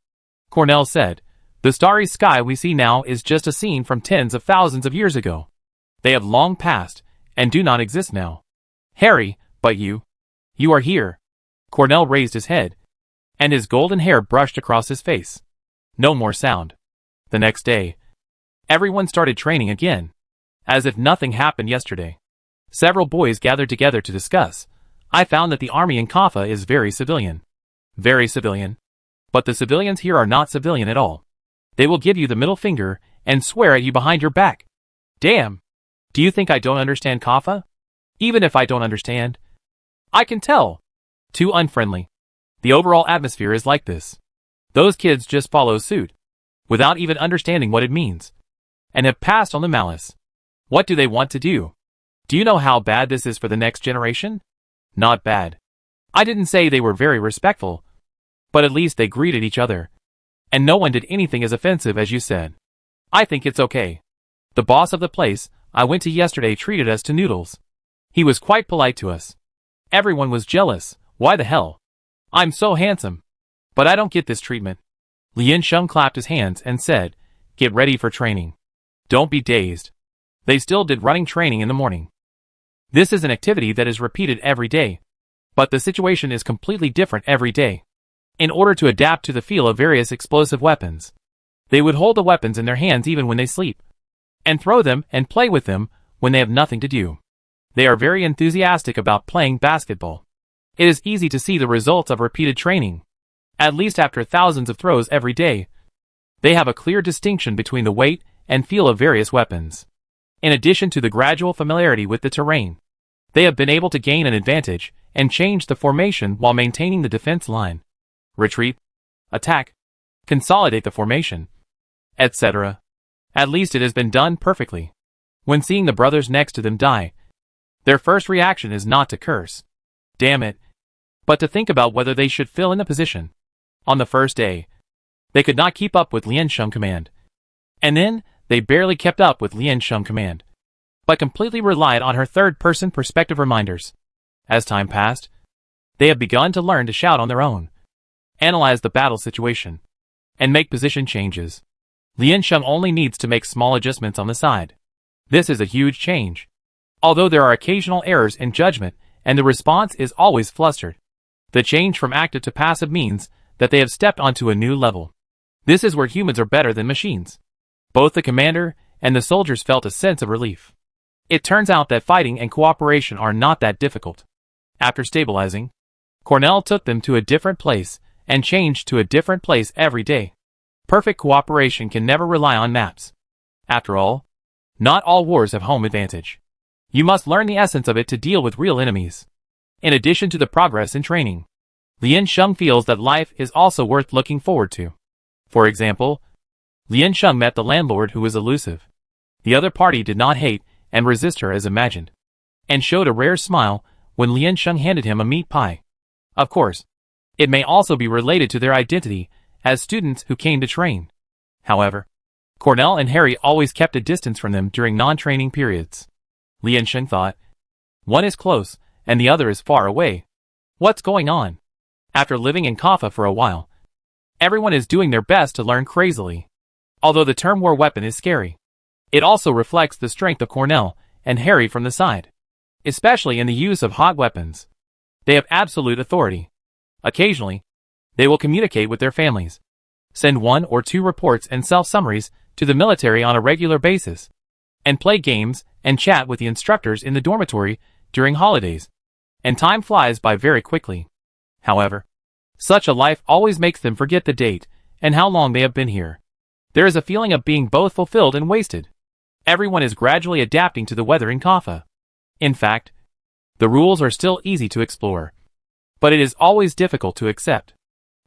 Cornell said, the starry sky we see now is just a scene from tens of thousands of years ago. They have long passed, and do not exist now. Harry, but you are here. Cornell raised his head, and his golden hair brushed across his face. No more sound. The next day, everyone started training again, as if nothing happened yesterday. Several boys gathered together to discuss. I found that the army in Kaffa is very civilian. Very civilian. But the civilians here are not civilian at all. They will give you the middle finger and swear at you behind your back. Damn. Do you think I don't understand Kaffa? Even if I don't understand, I can tell. Too unfriendly. The overall atmosphere is like this. Those kids just follow suit, without even understanding what it means, and have passed on the malice. What do they want to do? Do you know how bad this is for the next generation? Not bad. I didn't say they were very respectful, but at least they greeted each other, and no one did anything as offensive as you said. I think it's okay. The boss of the place I went to yesterday treated us to noodles. He was quite polite to us. Everyone was jealous. Why the hell? I'm so handsome. But I don't get this treatment. Lien Sheng clapped his hands and said, get ready for training. Don't be dazed. They still did running training in the morning. This is an activity that is repeated every day. But the situation is completely different every day. In order to adapt to the feel of various explosive weapons, they would hold the weapons in their hands even when they sleep, and throw them and play with them when they have nothing to do. They are very enthusiastic about playing basketball. It is easy to see the results of repeated training. At least after thousands of throws every day, they have a clear distinction between the weight and feel of various weapons. In addition to the gradual familiarity with the terrain, they have been able to gain an advantage and change the formation while maintaining the defense line. Retreat, attack, consolidate the formation, etc. At least it has been done perfectly. When seeing the brothers next to them die, their first reaction is not to curse, damn it, but to think about whether they should fill in the position. On the first day, they could not keep up with Lien Sheng command. And then, they barely kept up with Lien Sheng command, but completely relied on her third-person perspective reminders. As time passed, they have begun to learn to shout on their own, analyze the battle situation, and make position changes. Lien Sheng only needs to make small adjustments on the side. This is a huge change. Although there are occasional errors in judgment and the response is always flustered, the change from active to passive means that they have stepped onto a new level. This is where humans are better than machines. Both the commander and the soldiers felt a sense of relief. It turns out that fighting and cooperation are not that difficult. After stabilizing, Cornell took them to a different place and changed to a different place every day. Perfect cooperation can never rely on maps. After all, not all wars have home advantage. You must learn the essence of it to deal with real enemies. In addition to the progress in training, Lien Sheng feels that life is also worth looking forward to. For example, Lien Sheng met the landlord who was elusive. The other party did not hate and resist her as imagined, and showed a rare smile when Lien Sheng handed him a meat pie. Of course, it may also be related to their identity as students who came to train. However, Cornell and Harry always kept a distance from them during non-training periods. Lien Sheng thought, one is close, and the other is far away. What's going on? After living in Kaffa for a while, everyone is doing their best to learn crazily. Although the term war weapon is scary, it also reflects the strength of Cornell and Harry from the side, especially in the use of hot weapons. They have absolute authority. Occasionally, they will communicate with their families, send 1 or 2 reports and self-summaries to the military on a regular basis, and play games and chat with the instructors in the dormitory during holidays. And time flies by very quickly. However, such a life always makes them forget the date and how long they have been here. There is a feeling of being both fulfilled and wasted. Everyone is gradually adapting to the weather in Kaffa. In fact, the rules are still easy to explore, but it is always difficult to accept,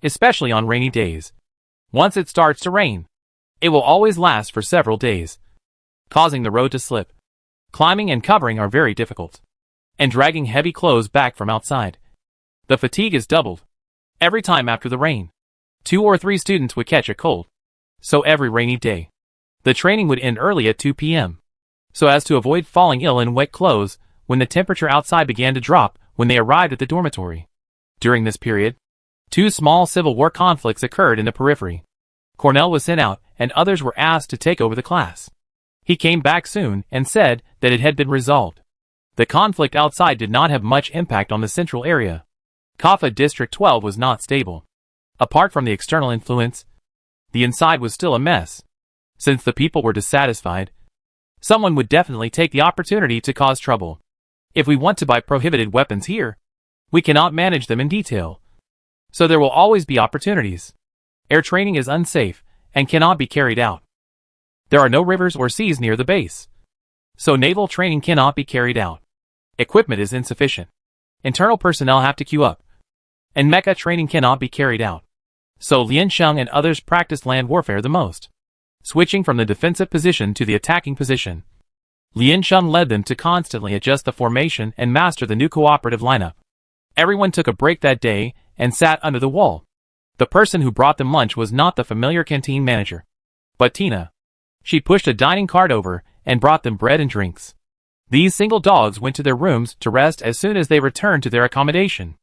especially on rainy days. Once it starts to rain, it will always last for several days, causing the road to slip. Climbing and covering are very difficult, and dragging heavy clothes back from outside. The fatigue is doubled. Every time after the rain, 2 or 3 students would catch a cold. So every rainy day, the training would end early at 2 p.m. so as to avoid falling ill in wet clothes when the temperature outside began to drop when they arrived at the dormitory. During this period, 2 small Civil War conflicts occurred in the periphery. Cornell was sent out and others were asked to take over the class. He came back soon and said that it had been resolved. The conflict outside did not have much impact on the central area. Kaffa District 12 was not stable. Apart from the external influence, the inside was still a mess. Since the people were dissatisfied, someone would definitely take the opportunity to cause trouble. If we want to buy prohibited weapons here, we cannot manage them in detail. So there will always be opportunities. Air training is unsafe and cannot be carried out. There are no rivers or seas near the base. So naval training cannot be carried out. Equipment is insufficient. Internal personnel have to queue up. And mecha training cannot be carried out. So Lien Sheng and others practiced land warfare the most, switching from the defensive position to the attacking position. Lien Sheng led them to constantly adjust the formation and master the new cooperative lineup. Everyone took a break that day and sat under the wall. The person who brought them lunch was not the familiar canteen manager, but Tina. She pushed a dining cart over and brought them bread and drinks. These single dogs went to their rooms to rest as soon as they returned to their accommodation.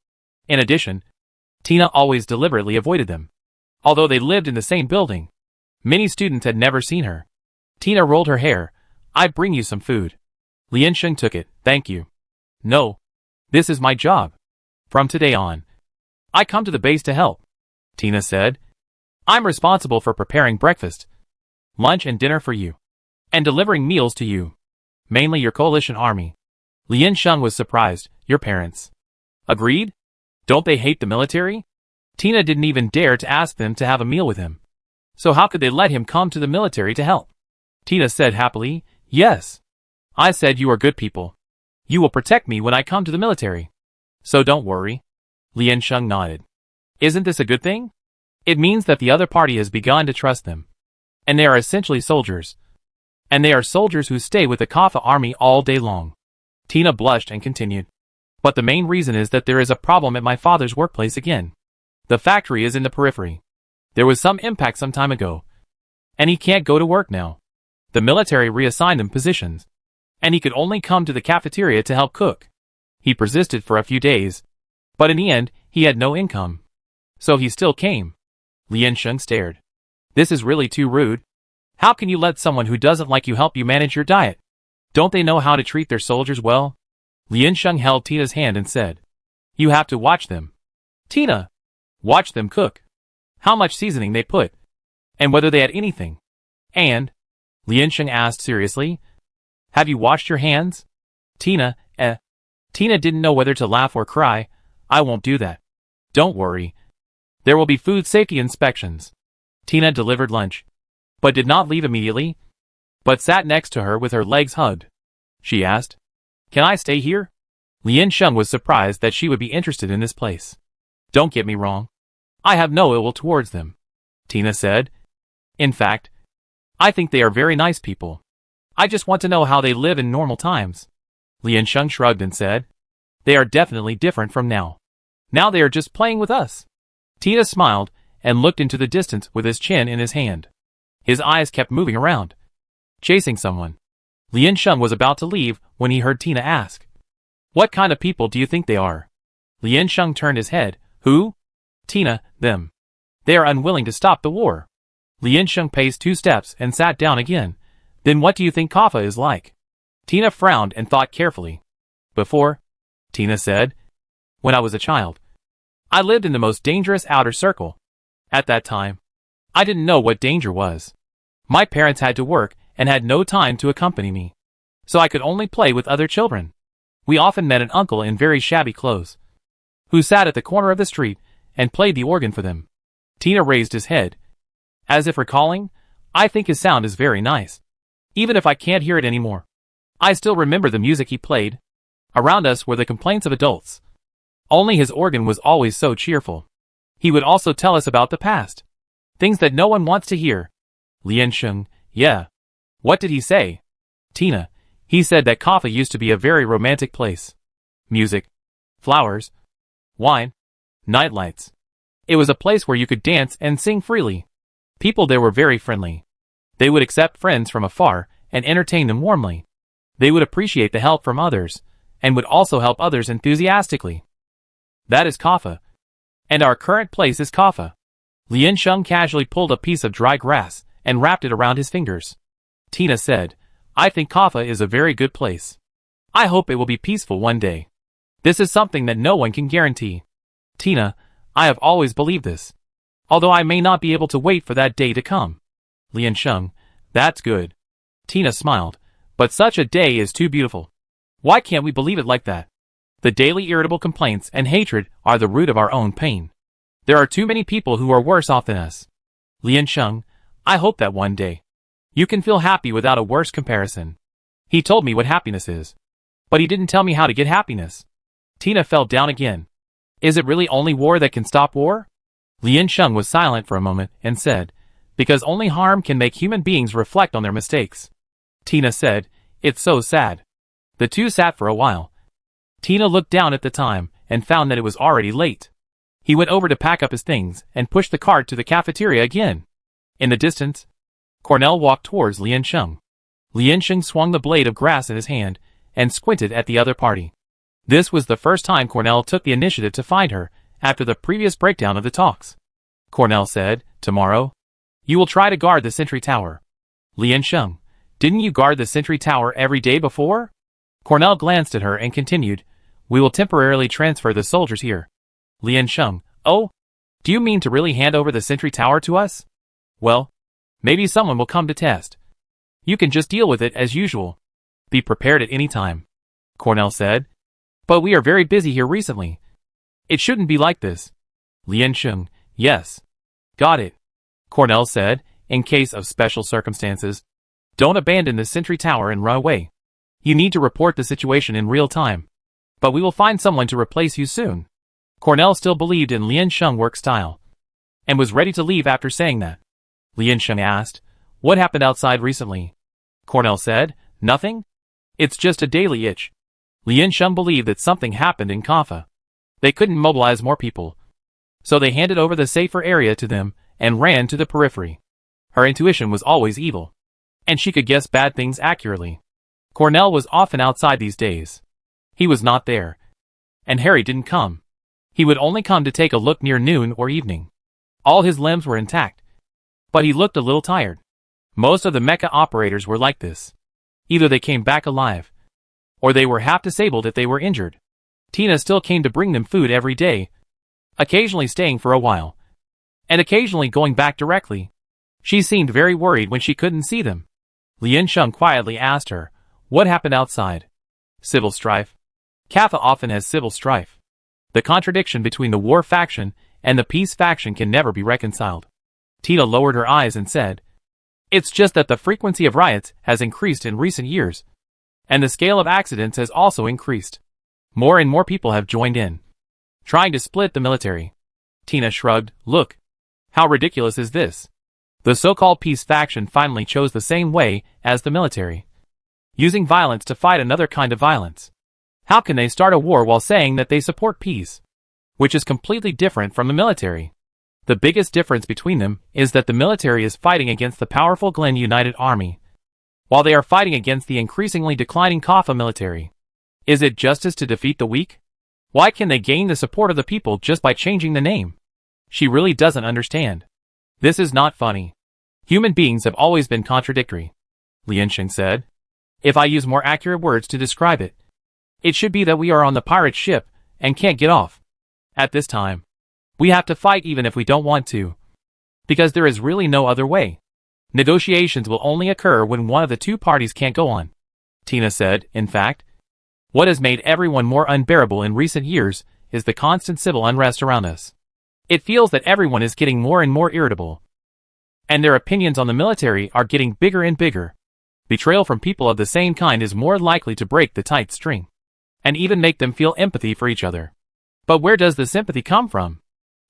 In addition, Tina always deliberately avoided them. Although they lived in the same building, many students had never seen her. Tina rolled her hair. "I'd bring you some food." Lien Sheng took it. "Thank you." "No. This is my job. From today on, I come to the base to help," Tina said. "I'm responsible for preparing breakfast, lunch and dinner for you, and delivering meals to you. Mainly your coalition army." Lien Sheng was surprised. "Your parents agreed? Don't they hate the military?" Tina didn't even dare to ask them to have a meal with him. So how could they let him come to the military to help? Tina said happily, "Yes. I said you are good people. You will protect me when I come to the military. So don't worry." Lien Sheng nodded. "Isn't this a good thing? It means that the other party has begun to trust them. And they are essentially soldiers. And they are soldiers who stay with the Kaffa army all day long." Tina blushed and continued. "But the main reason is that there is a problem at my father's workplace again. The factory is in the periphery. There was some impact some time ago. And he can't go to work now. The military reassigned him positions. And he could only come to the cafeteria to help cook. He persisted for a few days. But in the end, he had no income. So he still came." Lien Sheng stared. "This is really too rude. How can you let someone who doesn't like you help you manage your diet? Don't they know how to treat their soldiers well?" Lien Sheng held Tina's hand and said, "You have to watch them. Tina, watch them cook. How much seasoning they put. And whether they had anything. And," Lien Sheng asked seriously, "have you washed your hands?" Tina didn't know whether to laugh or cry. "I won't do that. Don't worry. There will be food safety inspections." Tina delivered lunch, but did not leave immediately, but sat next to her with her legs hugged. She asked, "Can I stay here?" Lien Sheng was surprised that she would be interested in this place. "Don't get me wrong. I have no ill will towards them," Tina said. "In fact, I think they are very nice people. I just want to know how they live in normal times." Lien Sheng shrugged and said, "They are definitely different from now. Now they are just playing with us." Tina smiled and looked into the distance with his chin in his hand. His eyes kept moving around, chasing someone. Lien Sheng was about to leave when he heard Tina ask, "What kind of people do you think they are?" Lien Sheng turned his head. "Who?" "Tina, them. They are unwilling to stop the war." Lien Sheng paced 2 steps and sat down again. "Then what do you think Kaffa is like?" Tina frowned and thought carefully. "Before," Tina said, "when I was a child, I lived in the most dangerous outer circle. At that time, I didn't know what danger was. My parents had to work and had no time to accompany me. So I could only play with other children. We often met an uncle in very shabby clothes, who sat at the corner of the street and played the organ for them." Tina raised his head, as if recalling, "I think his sound is very nice. Even if I can't hear it anymore. I still remember the music he played. Around us were the complaints of adults. Only his organ was always so cheerful. He would also tell us about the past. Things that no one wants to hear." Lien Sheng, "Yeah. What did he say?" Tina, "He said that Kaffa used to be a very romantic place. Music, flowers, wine, nightlights. It was a place where you could dance and sing freely. People there were very friendly. They would accept friends from afar and entertain them warmly. They would appreciate the help from others, and would also help others enthusiastically. That is Kaffa. And our current place is Kaffa. Lian Sheng casually pulled a piece of dry grass and wrapped it around his fingers. Tina said, I think Kaffa is a very good place. I hope it will be peaceful one day. This is something that no one can guarantee. Tina, I have always believed this. Although I may not be able to wait for that day to come. Lian Sheng, that's good. Tina smiled, but such a day is too beautiful. Why can't we believe it like that? The daily irritable complaints and hatred are the root of our own pain. There are too many people who are worse off than us. Lian Sheng, I hope that one day you can feel happy without a worse comparison. He told me what happiness is. But he didn't tell me how to get happiness. Tina fell down again. Is it really only war that can stop war? Lian Sheng was silent for a moment and said, because only harm can make human beings reflect on their mistakes. Tina said, it's so sad. The two sat for a while. Tina looked down at the time and found that it was already late. He went over to pack up his things and pushed the cart to the cafeteria again. In the distance, Cornell walked towards Lian Sheng. Lian Sheng swung the blade of grass in his hand and squinted at the other party. This was the first time Cornell took the initiative to find her after the previous breakdown of the talks. Cornell said, tomorrow, you will try to guard the sentry tower. Lian Sheng, didn't you guard the sentry tower every day before? Cornell glanced at her and continued, we will temporarily transfer the soldiers here. Lian Sheng, oh, do you mean to really hand over the sentry tower to us? Well, maybe someone will come to test. You can just deal with it as usual. Be prepared at any time. Cornell said, but we are very busy here recently. It shouldn't be like this. Lian Sheng, yes. Got it. Cornell said, in case of special circumstances, don't abandon the sentry tower and run away. You need to report the situation in real time. But we will find someone to replace you soon. Cornell still believed in Lian Sheng's work style, and was ready to leave after saying that. Lian Sheng asked, what happened outside recently? Cornell said, nothing. It's just a daily itch. Lian Sheng believed that something happened in Kaffa. They couldn't mobilize more people. So they handed over the safer area to them and ran to the periphery. Her intuition was always evil, and she could guess bad things accurately. Cornell was often outside these days. He was not there. And Harry didn't come. He would only come to take a look near noon or evening. All his limbs were intact, but he looked a little tired. Most of the mecha operators were like this. Either they came back alive, or they were half disabled if they were injured. Tina still came to bring them food every day, occasionally staying for a while, and occasionally going back directly. She seemed very worried when she couldn't see them. Lian Sheng quietly asked her, what happened outside? Civil strife. Kaffa often has civil strife. The contradiction between the war faction and the peace faction can never be reconciled. Tina lowered her eyes and said, it's just that the frequency of riots has increased in recent years, and the scale of accidents has also increased. More and more people have joined in, trying to split the military. Tina shrugged, look. How ridiculous is this? The so-called peace faction finally chose the same way as the military, using violence to fight another kind of violence. How can they start a war while saying that they support peace, which is completely different from the military? The biggest difference between them is that the military is fighting against the powerful Glen United Army, while they are fighting against the increasingly declining Kaffa military. Is it justice to defeat the weak? Why can they gain the support of the people just by changing the name? She really doesn't understand. This is not funny. Human beings have always been contradictory. Lian Sheng said. If I use more accurate words to describe it, it should be that we are on the pirate ship and can't get off. At this time, we have to fight even if we don't want to, because there is really no other way. Negotiations will only occur when one of the two parties can't go on. Tina said, in fact, what has made everyone more unbearable in recent years is the constant civil unrest around us. It feels that everyone is getting more and more irritable, and their opinions on the military are getting bigger and bigger. Betrayal from people of the same kind is more likely to break the tight string, and even make them feel empathy for each other. But where does the sympathy come from?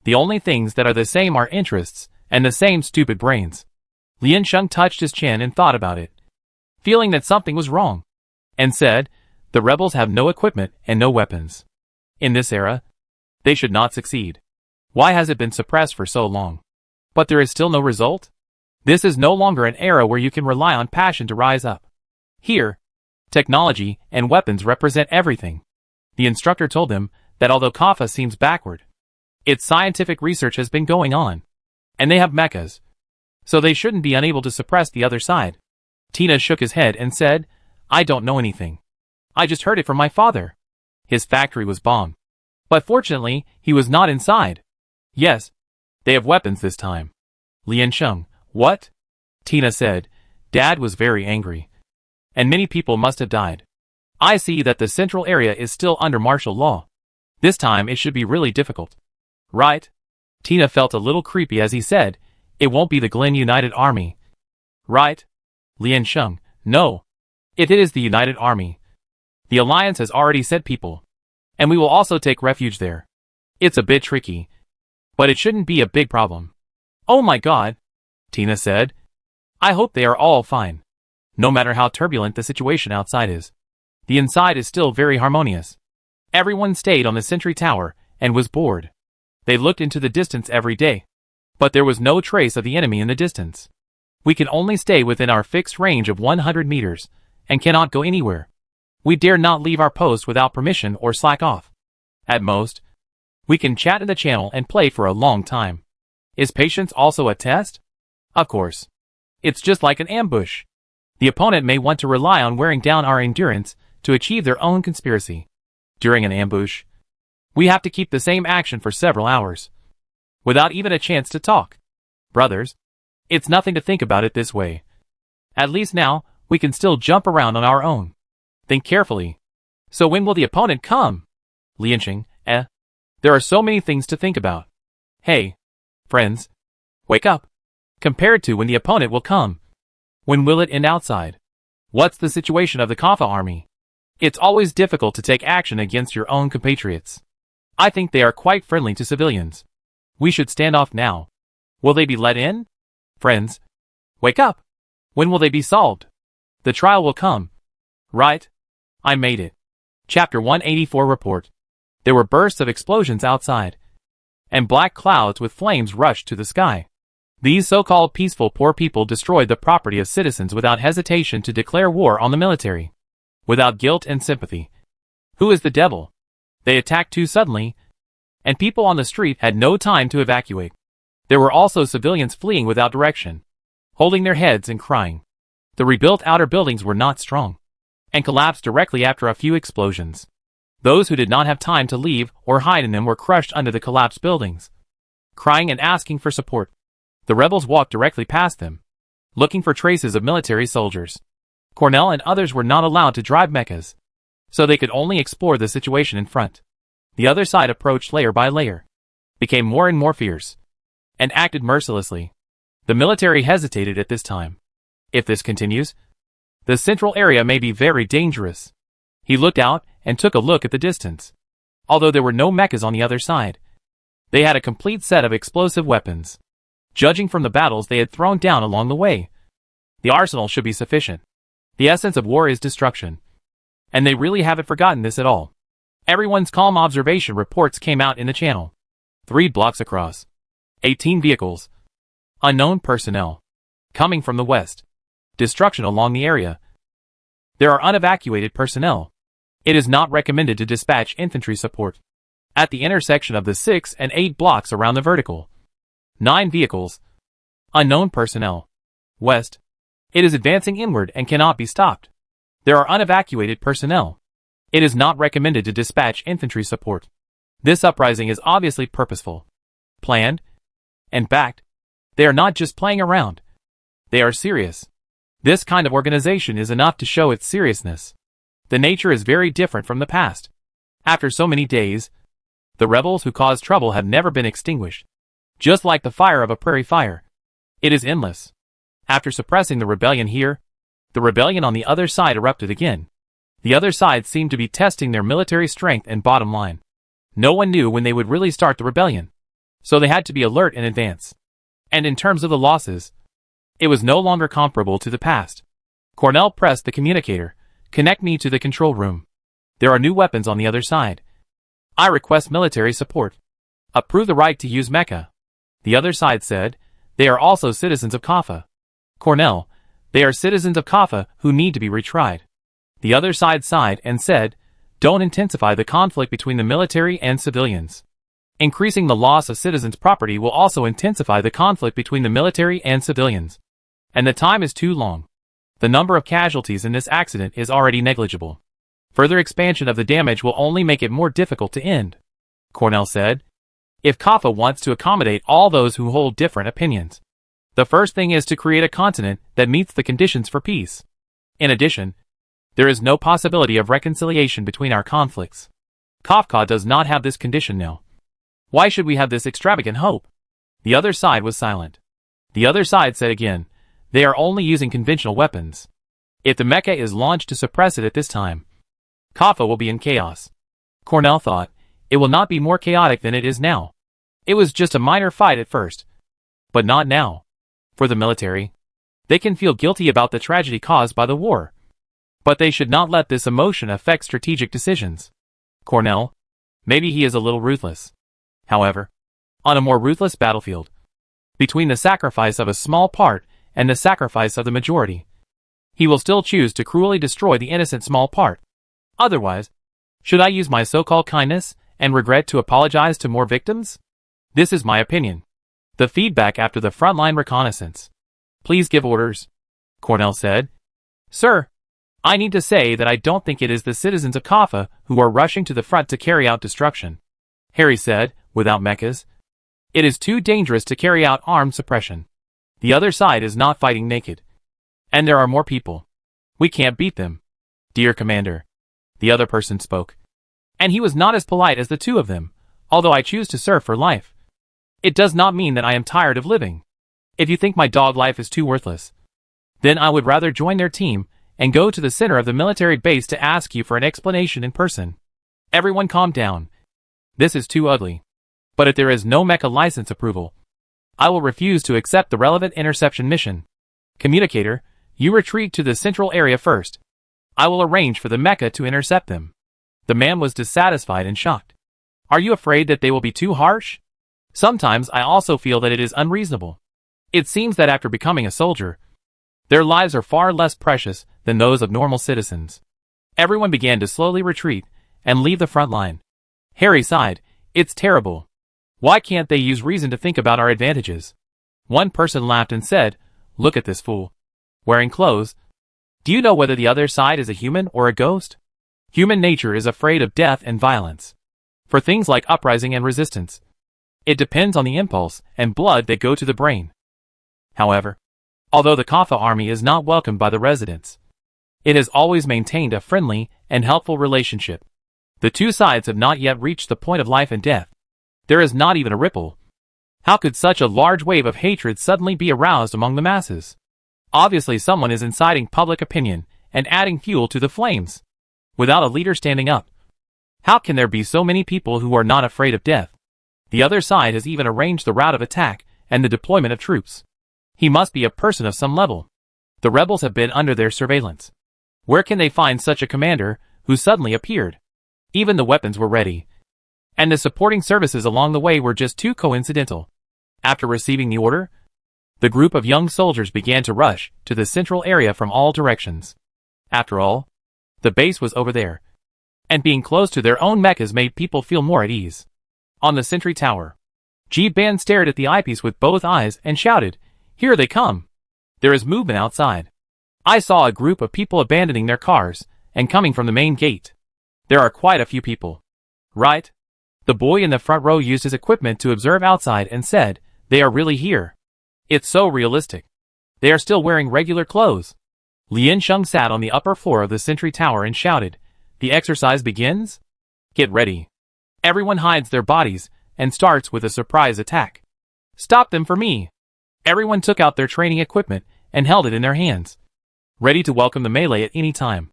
The only things that are the same are interests, and the same stupid brains. Lian Sheng touched his chin and thought about it, feeling that something was wrong, and said, the rebels have no equipment and no weapons. In this era, they should not succeed. Why has it been suppressed for so long? But there is still no result? This is no longer an era where you can rely on passion to rise up. Here, technology and weapons represent everything. The instructor told them that although Kaffa seems backward, its scientific research has been going on, and they have mechas, so they shouldn't be unable to suppress the other side. Tina shook his head and said, I don't know anything. I just heard it from my father. His factory was bombed. But fortunately, he was not inside. Yes, they have weapons this time. Lian Sheng, what? Tina said, Dad was very angry. And many people must have died. I see that the central area is still under martial law. This time it should be really difficult. Right? Tina felt a little creepy as he said, it won't be the Glen United Army. Right? Lian Sheng, no. It is the United Army. The Alliance has already sent people. And we will also take refuge there. It's a bit tricky. But it shouldn't be a big problem. Oh my god, Tina said. I hope they are all fine. No matter how turbulent the situation outside is, the inside is still very harmonious. Everyone stayed on the sentry tower and was bored. They looked into the distance every day. But there was no trace of the enemy in the distance. We can only stay within our fixed range of 100 meters and cannot go anywhere. We dare not leave our post without permission or slack off. At most, we can chat in the channel and play for a long time. Is patience also a test? Of course. It's just like an ambush. The opponent may want to rely on wearing down our endurance to achieve their own conspiracy. During an ambush, we have to keep the same action for several hours, without even a chance to talk. Brothers, it's nothing to think about it this way. At least now, we can still jump around on our own. Think carefully. So when will the opponent come? Lianqing, There are so many things to think about. Hey, friends, wake up. Compared to when the opponent will come. When will it end outside? What's the situation of the Kaffa army? It's always difficult to take action against your own compatriots. I think they are quite friendly to civilians. We should stand off now. Will they be let in? Friends, wake up. When will they be solved? The trial will come. Right? I made it. Chapter 184 Report. There were bursts of explosions outside, and black clouds with flames rushed to the sky. These so-called peaceful poor people destroyed the property of citizens without hesitation to declare war on the military, without guilt and sympathy. Who is the devil? They attacked too suddenly, and people on the street had no time to evacuate. There were also civilians fleeing without direction, holding their heads and crying. The rebuilt outer buildings were not strong, and collapsed directly after a few explosions. Those who did not have time to leave or hide in them were crushed under the collapsed buildings, crying and asking for support. The rebels walked directly past them, looking for traces of military soldiers. Cornell and others were not allowed to drive mechas, so they could only explore the situation in front. The other side approached layer by layer, became more and more fierce, and acted mercilessly. The military hesitated at this time. If this continues, the central area may be very dangerous. He looked out and took a look at the distance. Although there were no mechas on the other side, they had a complete set of explosive weapons. Judging from the battles they had thrown down along the way, the arsenal should be sufficient. The essence of war is destruction. And they really haven't forgotten this at all. Everyone's calm observation reports came out in the channel. 3 blocks across. 18 vehicles. Unknown personnel. Coming from the west. Destruction along the area. There are unevacuated personnel. It is not recommended to dispatch infantry support. At the intersection of the 6 and 8 blocks around the vertical. 9 vehicles. Unknown personnel. West. It is advancing inward and cannot be stopped. There are unevacuated personnel. It is not recommended to dispatch infantry support. This uprising is obviously purposeful, planned, and backed. They are not just playing around. They are serious. This kind of organization is enough to show its seriousness. The nature is very different from the past. After so many days, the rebels who caused trouble have never been extinguished. Just like the fire of a prairie fire. It is endless. After suppressing the rebellion here, the rebellion on the other side erupted again. The other side seemed to be testing their military strength and bottom line. No one knew when they would really start the rebellion, so they had to be alert in advance. And in terms of the losses, it was no longer comparable to the past. Cornell pressed the communicator. Connect me to the control room. There are new weapons on the other side. I request military support. approve the right to use Mecha. The other side said, they are also citizens of Kaffa. Cornell, they are citizens of Kaffa who need to be retried. The other side sighed and said, don't intensify the conflict between the military and civilians. Increasing the loss of citizens' property will also intensify the conflict between the military and civilians. And the time is too long. The number of casualties in this accident is already negligible. Further expansion of the damage will only make it more difficult to end. Cornell said, if Kaffa wants to accommodate all those who hold different opinions, the first thing is to create a continent that meets the conditions for peace. In addition, there is no possibility of reconciliation between our conflicts. Kafka does not have this condition now. Why should we have this extravagant hope? The other side was silent. The other side said again, they are only using conventional weapons. If the mecha is launched to suppress it at this time, Kaffa will be in chaos. Cornell thought, it will not be more chaotic than it is now. It was just a minor fight at first. But not now. For the military, they can feel guilty about the tragedy caused by the war. But they should not let this emotion affect strategic decisions. Cornell, maybe he is a little ruthless. However, on a more ruthless battlefield, between the sacrifice of a small part and the sacrifice of the majority, he will still choose to cruelly destroy the innocent small part. Otherwise, should I use my so-called kindness and regret to apologize to more victims? This is my opinion. The feedback after the frontline reconnaissance. Please give orders, Cornell said. Sir, I need to say that I don't think it is the citizens of Kaffa who are rushing to the front to carry out destruction. Harry said, without mechas. It is too dangerous to carry out armed suppression. The other side is not fighting naked. And there are more people. We can't beat them. Dear Commander. The other person spoke. And he was not as polite as the two of them, although I choose to serve for life. It does not mean that I am tired of living. If you think my dog life is too worthless, then I would rather join their team and go to the center of the military base to ask you for an explanation in person. Everyone calm down. This is too ugly. But if there is no mecha license approval, I will refuse to accept the relevant interception mission. Communicator, you retreat to the central area first. I will arrange for the mecha to intercept them. The man was dissatisfied and shocked. Are you afraid that they will be too harsh? Sometimes I also feel that it is unreasonable. It seems that after becoming a soldier, their lives are far less precious than those of normal citizens. Everyone began to slowly retreat and leave the front line. Harry sighed, it's terrible. Why can't they use reason to think about our advantages? One person laughed and said, look at this fool. Wearing clothes. Do you know whether the other side is a human or a ghost? Human nature is afraid of death and violence. For things like uprising and resistance, it depends on the impulse and blood that go to the brain. However, although the Kaffa army is not welcomed by the residents, it has always maintained a friendly and helpful relationship. The two sides have not yet reached the point of life and death. There is not even a ripple. How could such a large wave of hatred suddenly be aroused among the masses? Obviously someone is inciting public opinion and adding fuel to the flames. Without a leader standing up, how can there be so many people who are not afraid of death? The other side has even arranged the route of attack and the deployment of troops. He must be a person of some level. The rebels have been under their surveillance. Where can they find such a commander who suddenly appeared? Even the weapons were ready. And the supporting services along the way were just too coincidental. After receiving the order, the group of young soldiers began to rush to the central area from all directions. After all, the base was over there. And being close to their own mechas made people feel more at ease. On the sentry tower, G-Ban stared at the eyepiece with both eyes and shouted, here they come. There is movement outside. I saw a group of people abandoning their cars and coming from the main gate. There are quite a few people. Right? The boy in the front row used his equipment to observe outside and said, they are really here. It's so realistic. They are still wearing regular clothes. Lien Sheng sat on the upper floor of the sentry tower and shouted, the exercise begins? Get ready. Everyone hides their bodies and starts with a surprise attack. Stop them for me. Everyone took out their training equipment and held it in their hands, ready to welcome the melee at any time.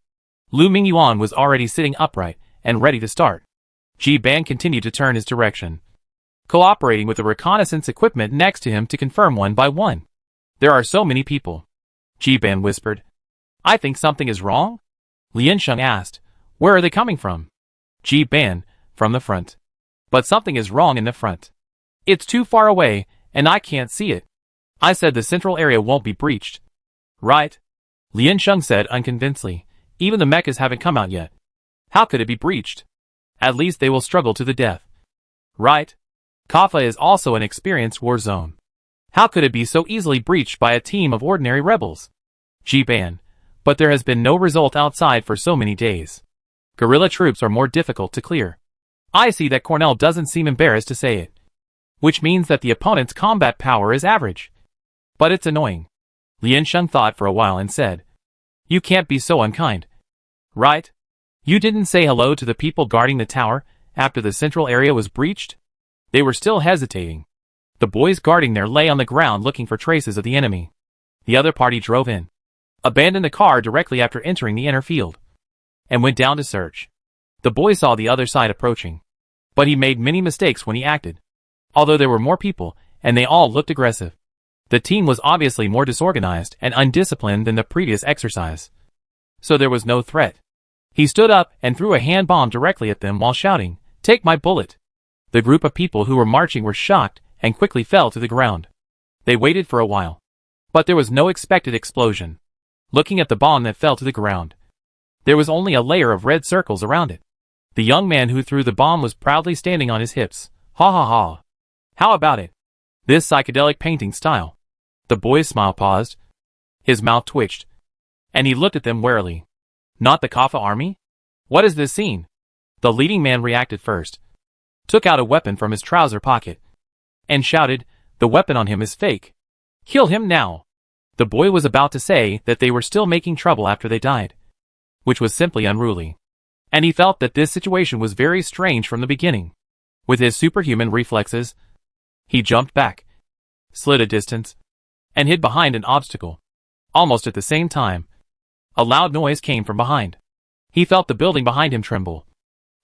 Lu Mingyuan was already sitting upright and ready to start. Ji-Ban continued to turn his direction, cooperating with the reconnaissance equipment next to him to confirm one by one. There are so many people. Ji-Ban whispered. I think something is wrong? Lien Sheng asked. Where are they coming from? Ji-Ban, from the front. But something is wrong in the front. It's too far away, and I can't see it. I said the central area won't be breached. Right? Lian Sheng said unconvincedly. Even the mechas haven't come out yet. How could it be breached? At least they will struggle to the death. Right? Kaffa is also an experienced war zone. How could it be so easily breached by a team of ordinary rebels? Jiban. But there has been no result outside for so many days. Guerrilla troops are more difficult to clear. I see that Cornell doesn't seem embarrassed to say it. Which means that the opponent's combat power is average. But it's annoying. Lian Sheng thought for a while and said, You can't be so unkind. Right? You didn't say hello to the people guarding the tower after the central area was breached? They were still hesitating. The boys guarding there lay on the ground looking for traces of the enemy. The other party drove in, abandoned the car directly after entering the inner field, and went down to search. The boy saw the other side approaching, but he made many mistakes when he acted. Although there were more people, and they all looked aggressive, the team was obviously more disorganized and undisciplined than the previous exercise. So there was no threat. He stood up and threw a hand bomb directly at them while shouting, Take my bullet! The group of people who were marching were shocked and quickly fell to the ground. They waited for a while, but there was no expected explosion. Looking at the bomb that fell to the ground, there was only a layer of red circles around it. The young man who threw the bomb was proudly standing on his hips. Ha ha ha. How about it? This psychedelic painting style. The boy's smile paused. His mouth twitched, and he looked at them warily. Not the Kaffa army? What is this scene? The leading man reacted first, took out a weapon from his trouser pocket, and shouted, The weapon on him is fake. Kill him now. The boy was about to say that they were still making trouble after they died, which was simply unruly. And he felt that this situation was very strange from the beginning. With his superhuman reflexes, he jumped back, slid a distance, and hid behind an obstacle. Almost at the same time, a loud noise came from behind. He felt the building behind him tremble.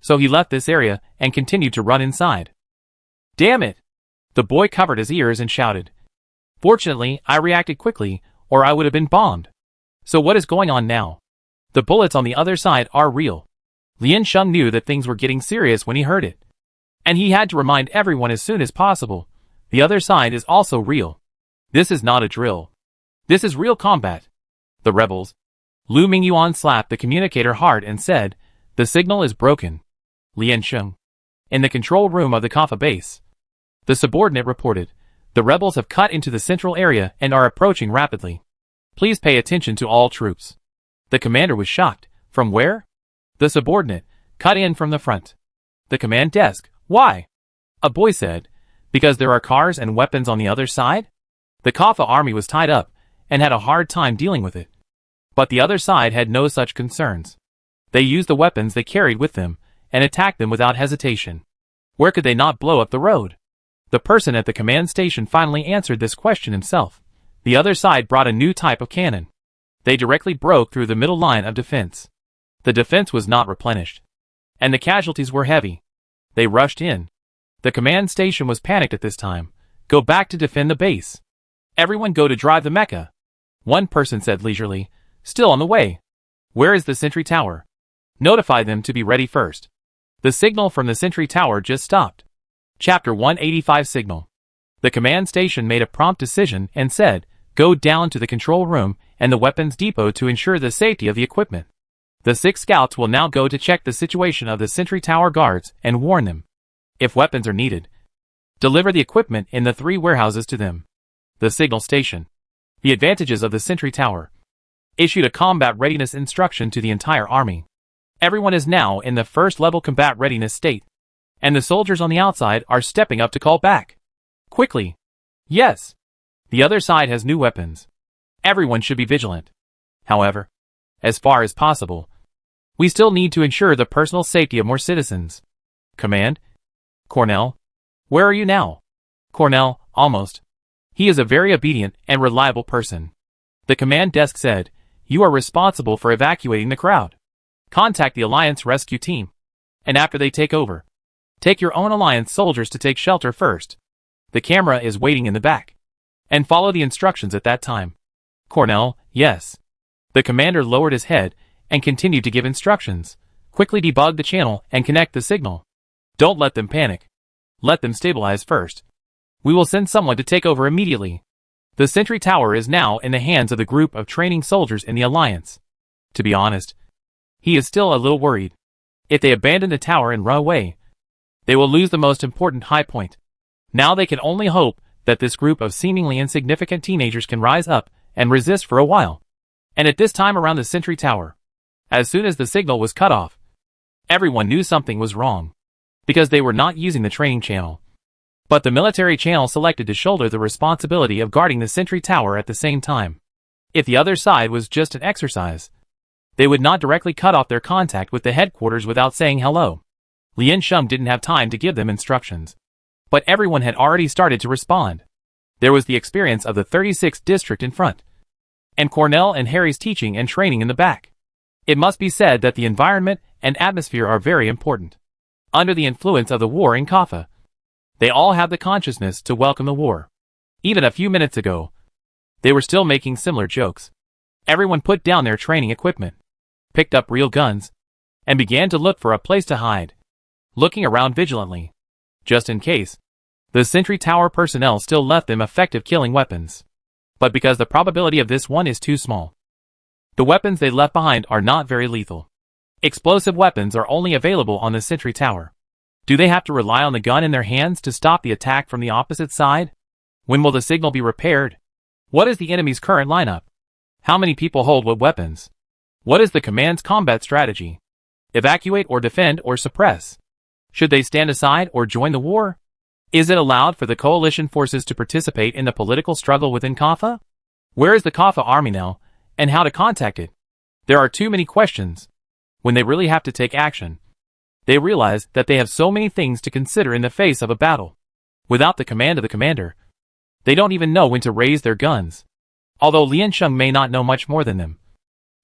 So he left this area and continued to run inside. Damn it! The boy covered his ears and shouted. Fortunately, I reacted quickly, or I would have been bombed. So what is going on now? The bullets on the other side are real. Lian Sheng knew that things were getting serious when he heard it. And he had to remind everyone as soon as possible. The other side is also real. This is not a drill. This is real combat. The rebels. Lu Mingyuan slapped the communicator hard and said, The signal is broken. Lian Sheng. In the control room of the Kaffa base, the subordinate reported, The rebels have cut into the central area and are approaching rapidly. Please pay attention to all troops. The commander was shocked. From where? The subordinate. Cut in from the front. The command desk. Why? A boy said, Because there are cars and weapons on the other side? The Kaffa army was tied up and had a hard time dealing with it. But the other side had no such concerns. They used the weapons they carried with them and attacked them without hesitation. Where could they not blow up the road? The person at the command station finally answered this question himself. The other side brought a new type of cannon. They directly broke through the middle line of defense. The defense was not replenished, and the casualties were heavy. They rushed in. The command station was panicked at this time. Go back to defend the base. Everyone go to drive the mecha. One person said leisurely, Still on the way. Where is the sentry tower? Notify them to be ready first. The signal from the sentry tower just stopped. Chapter 185 Signal. The command station made a prompt decision and said, Go down to the control room and the weapons depot to ensure the safety of the equipment. The 6 scouts will now go to check the situation of the sentry tower guards and warn them. If weapons are needed, deliver the equipment in the 3 warehouses to them. The signal station. The advantages of the sentry tower. Issued a combat readiness instruction to the entire army. Everyone is now in the first level combat readiness state, and the soldiers on the outside are stepping up to call back. Quickly. Yes. The other side has new weapons. Everyone should be vigilant. However, as far as possible, we still need to ensure the personal safety of more citizens. Command? Cornell? Where are you now? Cornell, almost. He is a very obedient and reliable person. The command desk said, You are responsible for evacuating the crowd. Contact the Alliance rescue team. And after they take over, take your own Alliance soldiers to take shelter first. The camera is waiting in the back. And follow the instructions at that time. Cornell, yes. The commander lowered his head and continued to give instructions. Quickly debug the channel and connect the signal. Don't let them panic. Let them stabilize first. We will send someone to take over immediately. The sentry tower is now in the hands of the group of training soldiers in the Alliance. To be honest, he is still a little worried. If they abandon the tower and run away, they will lose the most important high point. Now they can only hope that this group of seemingly insignificant teenagers can rise up and resist for a while. And at this time around the sentry tower, as soon as the signal was cut off, everyone knew something was wrong, because they were not using the training channel, but the military channel selected to shoulder the responsibility of guarding the sentry tower at the same time. If the other side was just an exercise, they would not directly cut off their contact with the headquarters without saying hello. Lien Sheng didn't have time to give them instructions, but everyone had already started to respond. There was the experience of the 36th district in front, and Cornell and Harry's teaching and training in the back. It must be said that the environment and atmosphere are very important. Under the influence of the war in Kaffa, they all have the consciousness to welcome the war. Even a few minutes ago, they were still making similar jokes. Everyone put down their training equipment, picked up real guns, and began to look for a place to hide, looking around vigilantly, just in case. The sentry tower personnel still left them effective killing weapons, but because the probability of this one is too small, the weapons they left behind are not very lethal. Explosive weapons are only available on the sentry tower. Do they have to rely on the gun in their hands to stop the attack from the opposite side? When will the signal be repaired? What is the enemy's current lineup? How many people hold what weapons? What is the command's combat strategy? Evacuate or defend or suppress? Should they stand aside or join the war? Is it allowed for the coalition forces to participate in the political struggle within Kaffa? Where is the Kaffa army now, and how to contact it? There are too many questions. When they really have to take action, they realize that they have so many things to consider in the face of a battle. Without the command of the commander, they don't even know when to raise their guns. Although Lien Sheng may not know much more than them,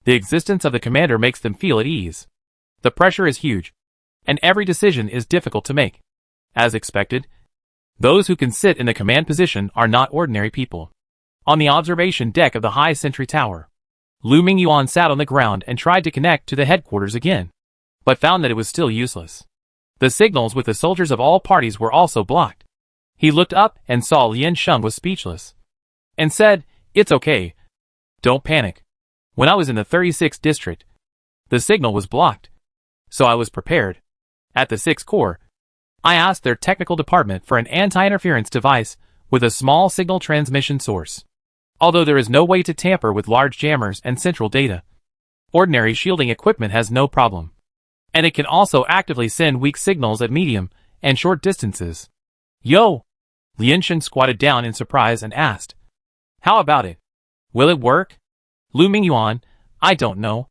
the existence of the commander makes them feel at ease. The pressure is huge, and every decision is difficult to make. As expected, those who can sit in the command position are not ordinary people. On the observation deck of the high sentry tower, Lu Mingyuan sat on the ground and tried to connect to the headquarters again, but found that it was still useless. The signals with the soldiers of all parties were also blocked. He looked up and saw Lien Sheng was speechless, and said, "It's okay. Don't panic. When I was in the 36th district, the signal was blocked, so I was prepared. At the 6th Corps, I asked their technical department for an anti-interference device with a small signal transmission source. Although there is no way to tamper with large jammers and central data, ordinary shielding equipment has no problem. And it can also actively send weak signals at medium and short distances." "Yo!" Lien Sheng squatted down in surprise and asked, "How about it? Will it work?" Lu Mingyuan, "I don't know.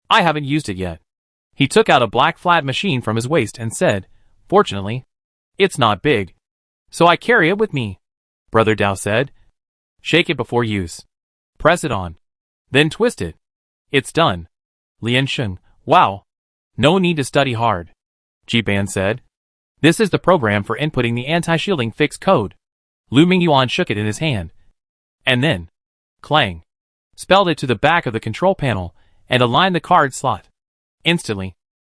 I haven't used it yet." He took out a black flat machine from his waist and said, "Fortunately, it's not big, so I carry it with me." Brother Dao said, "Shake it before use. Press it on. Then twist it. It's done." Lien Sheng, "Wow. No need to study hard." Ji Ban said, "This is the program for inputting the anti-shielding fixed code." Lu Mingyuan shook it in his hand, and then, clang, spelled it to the back of the control panel and aligned the card slot. Instantly,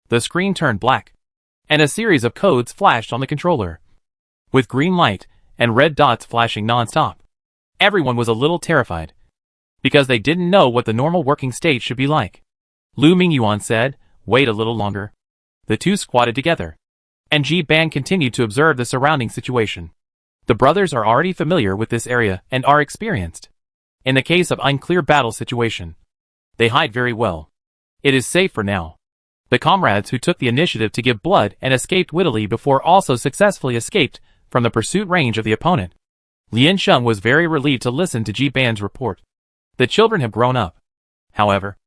the screen turned black, and a series of codes flashed on the controller, with green light and red dots flashing non-stop. Everyone was a little terrified, because they didn't know what the normal working state should be like. Lu Mingyuan said, "Wait a little longer." The two squatted together, and Ji Ban continued to observe the surrounding situation. The brothers are already familiar with this area and are experienced. In the case of unclear battle situation, they hide very well. It is safe for now. The comrades who took the initiative to give blood and escaped wittily before also successfully escaped from the pursuit range of the opponent. Lien Sheng was very relieved to listen to Ji Ban's report. The children have grown up. However,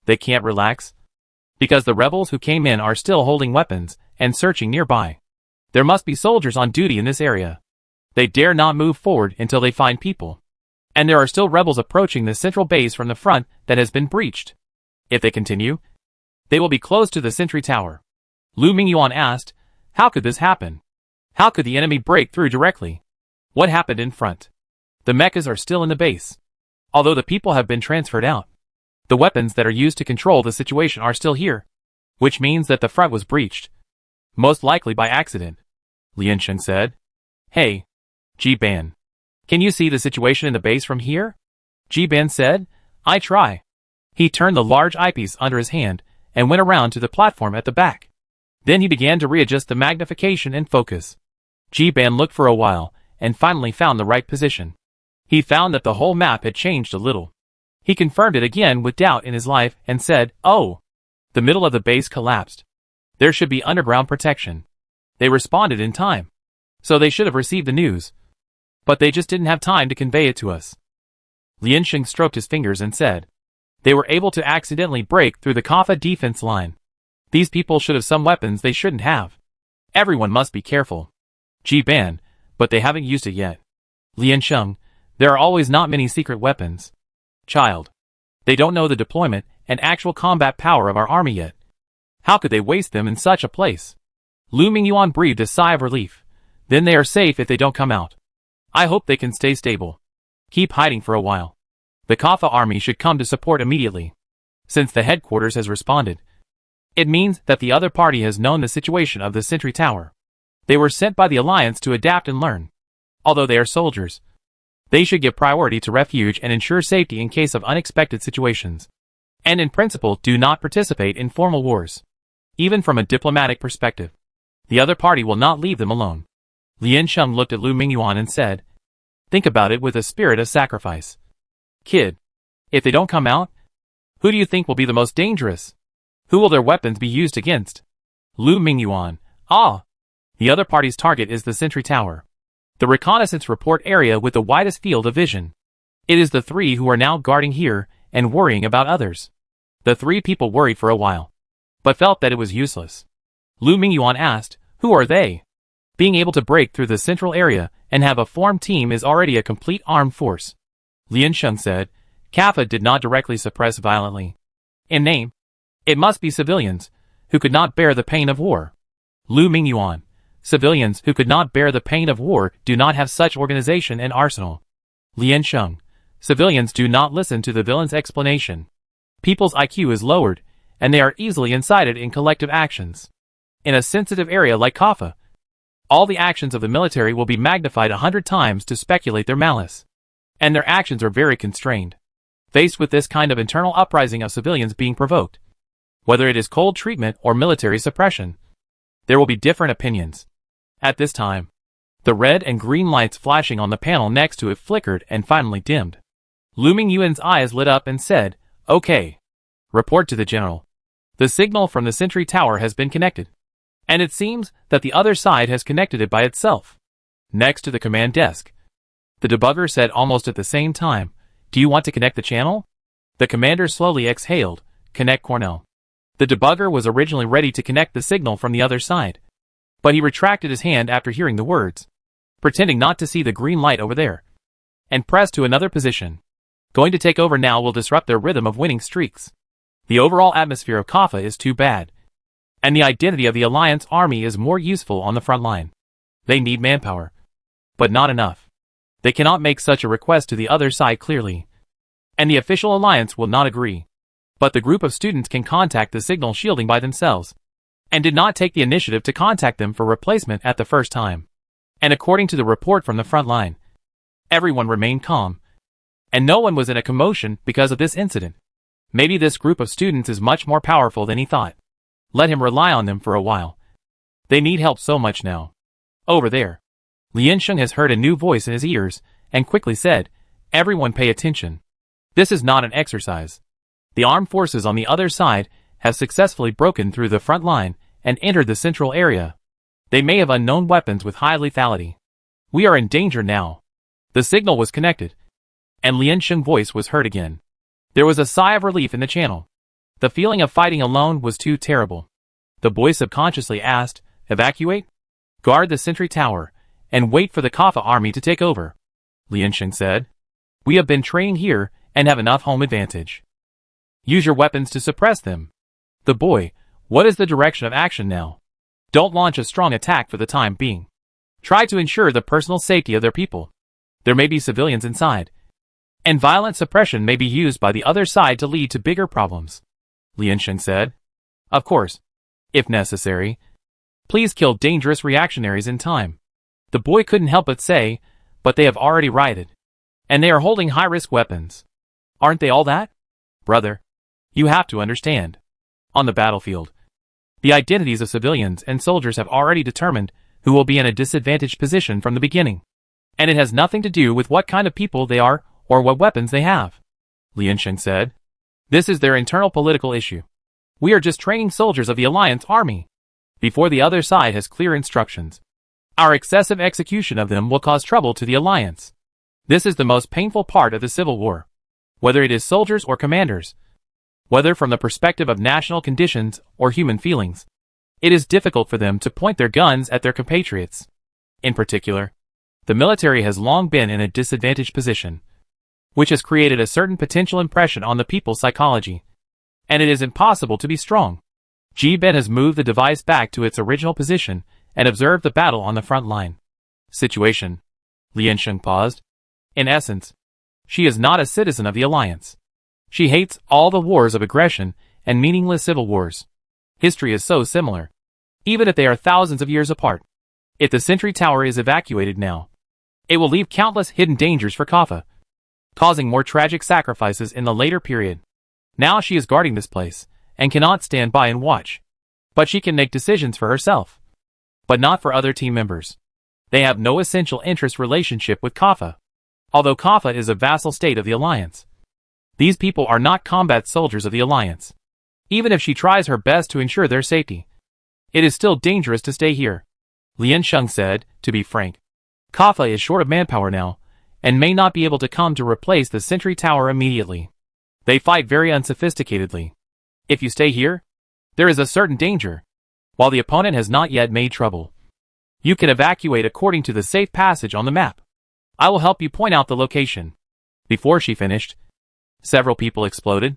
they can't relax, because the rebels who came in are still holding weapons and searching nearby. There must be soldiers on duty in this area. They dare not move forward until they find people. And there are still rebels approaching the central base from the front that has been breached. If they continue, they will be close to the sentry tower. Lu Mingyuan asked, "How could this happen? How could the enemy break through directly? What happened in front? The mechas are still in the base, although the people have been transferred out. The weapons that are used to control the situation are still here, which means that the front was breached, most likely by accident." Lien Sheng said, "Hey, Ji-ban. Can you see the situation in the base from here? Ji-ban said. I try. He turned the large eyepiece under his hand and went around to the platform at the back. Then he began to readjust the magnification and focus. Ji-ban looked for a while and finally found the right position. He found that the whole map had changed a little. He confirmed it again with doubt in his life and said, "Oh!" The middle of the base collapsed. There should be underground protection. They responded in time. So they should have received the news. But they just didn't have time to convey it to us. Liansheng stroked his fingers and said, "They were able to accidentally break through the Kaffa defense line. These people should have some weapons they shouldn't have. Everyone must be careful. Ji-ban, but they haven't used it yet. Liansheng, there are always not many secret weapons. Child. They don't know the deployment and actual combat power of our army yet. How could they waste them in such a place?" Lu Mingyuan breathed a sigh of relief. Then they are safe if they don't come out. I hope they can stay stable. Keep hiding for a while. The Kaffa army should come to support immediately. Since the headquarters has responded, it means that the other party has known the situation of the sentry tower. They were sent by the alliance to adapt and learn. Although they are soldiers, they should give priority to refuge and ensure safety in case of unexpected situations. And in principle do not participate in formal wars. Even from a diplomatic perspective, the other party will not leave them alone. Liansheng looked at Lu Mingyuan and said, "Think about it with a spirit of sacrifice. Kid, if they don't come out, who do you think will be the most dangerous? Who will their weapons be used against?" Lu Mingyuan, the other party's target is the sentry tower. The reconnaissance report area with the widest field of vision. It is the three who are now guarding here and worrying about others. The three people worried for a while, but felt that it was useless. Lu Mingyuan asked, "Who are they?" Being able to break through the central area and have a formed team is already a complete armed force. Liansheng said, Kaffa did not directly suppress violently. In name, it must be civilians who could not bear the pain of war. Lu Mingyuan, civilians who could not bear the pain of war do not have such organization and arsenal. Liansheng, civilians do not listen to the villain's explanation. People's IQ is lowered, and they are easily incited in collective actions. In a sensitive area like Kaffa, all the actions of the military will be magnified 100 times to speculate their malice. And their actions are very constrained. Faced with this kind of internal uprising of civilians being provoked, whether it is cold treatment or military suppression, there will be different opinions. At this time, the red and green lights flashing on the panel next to it flickered and finally dimmed. Lu Mingyuan's eyes lit up and said, "Okay. Report to the general. The signal from the sentry tower has been connected. And it seems that the other side has connected it by itself." Next to the command desk, the debugger said almost at the same time, "Do you want to connect the channel?" The commander slowly exhaled, "Connect Cornell." The debugger was originally ready to connect the signal from the other side, but he retracted his hand after hearing the words, pretending not to see the green light over there, and pressed to another position. Going to take over now will disrupt their rhythm of winning streaks. The overall atmosphere of Kaffa is too bad, and the identity of the Alliance army is more useful on the front line. They need manpower, but not enough. They cannot make such a request to the other side clearly, and the official alliance will not agree. But the group of students can contact the signal shielding by themselves, and did not take the initiative to contact them for replacement at the first time. And according to the report from the front line, everyone remained calm, and no one was in a commotion because of this incident. Maybe this group of students is much more powerful than he thought. Let him rely on them for a while. They need help so much now. Over there. Liansheng has heard a new voice in his ears, and quickly said, "Everyone pay attention. This is not an exercise. The armed forces on the other side have successfully broken through the front line and entered the central area. They may have unknown weapons with high lethality. We are in danger now." The signal was connected, and Liansheng's voice was heard again. There was a sigh of relief in the channel. The feeling of fighting alone was too terrible. The boy subconsciously asked, "Evacuate? Guard the sentry tower, and wait for the Kaffa army to take over." Liansheng said, "We have been training here and have enough home advantage. Use your weapons to suppress them." The boy, "What is the direction of action now?" "Don't launch a strong attack for the time being. Try to ensure the personal safety of their people. There may be civilians inside, and violent suppression may be used by the other side to lead to bigger problems." Liansheng said, "Of course, if necessary, please kill dangerous reactionaries in time." The boy couldn't help but say, but they have already rioted. And they are holding high-risk weapons. Aren't they all that? Brother, you have to understand. On the battlefield, the identities of civilians and soldiers have already determined who will be in a disadvantaged position from the beginning. And it has nothing to do with what kind of people they are or what weapons they have. Liansheng said. This is their internal political issue. We are just training soldiers of the Alliance army. Before the other side has clear instructions. Our excessive execution of them will cause trouble to the Alliance. This is the most painful part of the civil war. Whether it is soldiers or commanders. Whether from the perspective of national conditions or human feelings. It is difficult for them to point their guns at their compatriots. In particular, the military has long been in a disadvantaged position, which has created a certain potential impression on the people's psychology. And it is impossible to be strong. Ji-Ben has moved the device back to its original position and observed the battle on the front line. Situation. Liansheng paused. In essence, she is not a citizen of the Alliance. She hates all the wars of aggression and meaningless civil wars. History is so similar, even if they are thousands of years apart. If the Sentry Tower is evacuated now, it will leave countless hidden dangers for Kaffa, causing more tragic sacrifices in the later period. Now she is guarding this place, and cannot stand by and watch. But she can make decisions for herself. But not for other team members. They have no essential interest relationship with Kaffa. Although Kaffa is a vassal state of the Alliance. These people are not combat soldiers of the Alliance. Even if she tries her best to ensure their safety, it is still dangerous to stay here. Liansheng said, to be frank. Kaffa is short of manpower now, and may not be able to come to replace the Sentry Tower immediately. They fight very unsophisticatedly. If you stay here, there is a certain danger. While the opponent has not yet made trouble, you can evacuate according to the safe passage on the map. I will help you point out the location. Before she finished, several people exploded.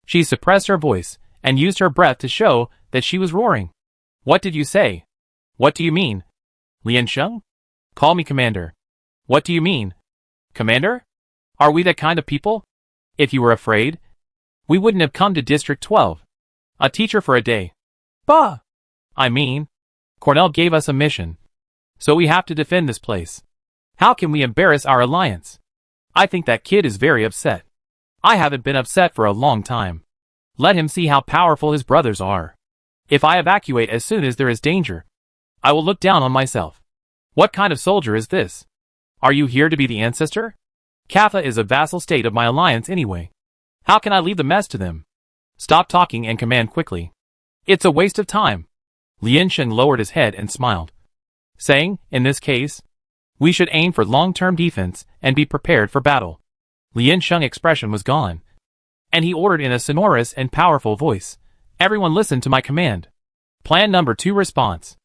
She suppressed her voice and used her breath to show that she was roaring. What did you say? What do you mean? Liansheng? Call me Commander. What do you mean? Commander? Are we that kind of people? If you were afraid, we wouldn't have come to District 12. A teacher for a day. Bah! I mean, Cornell gave us a mission. So we have to defend this place. How can we embarrass our alliance? I think that kid is very upset. I haven't been upset for a long time. Let him see how powerful his brothers are. If I evacuate as soon as there is danger, I will look down on myself. What kind of soldier is this? Are you here to be the ancestor? Kaffa is a vassal state of my alliance anyway. How can I leave the mess to them? Stop talking and command quickly. It's a waste of time. Liansheng lowered his head and smiled, saying, in this case, we should aim for long-term defense and be prepared for battle. Liansheng's expression was gone, and he ordered in a sonorous and powerful voice, everyone listen to my command. Plan number 2 response.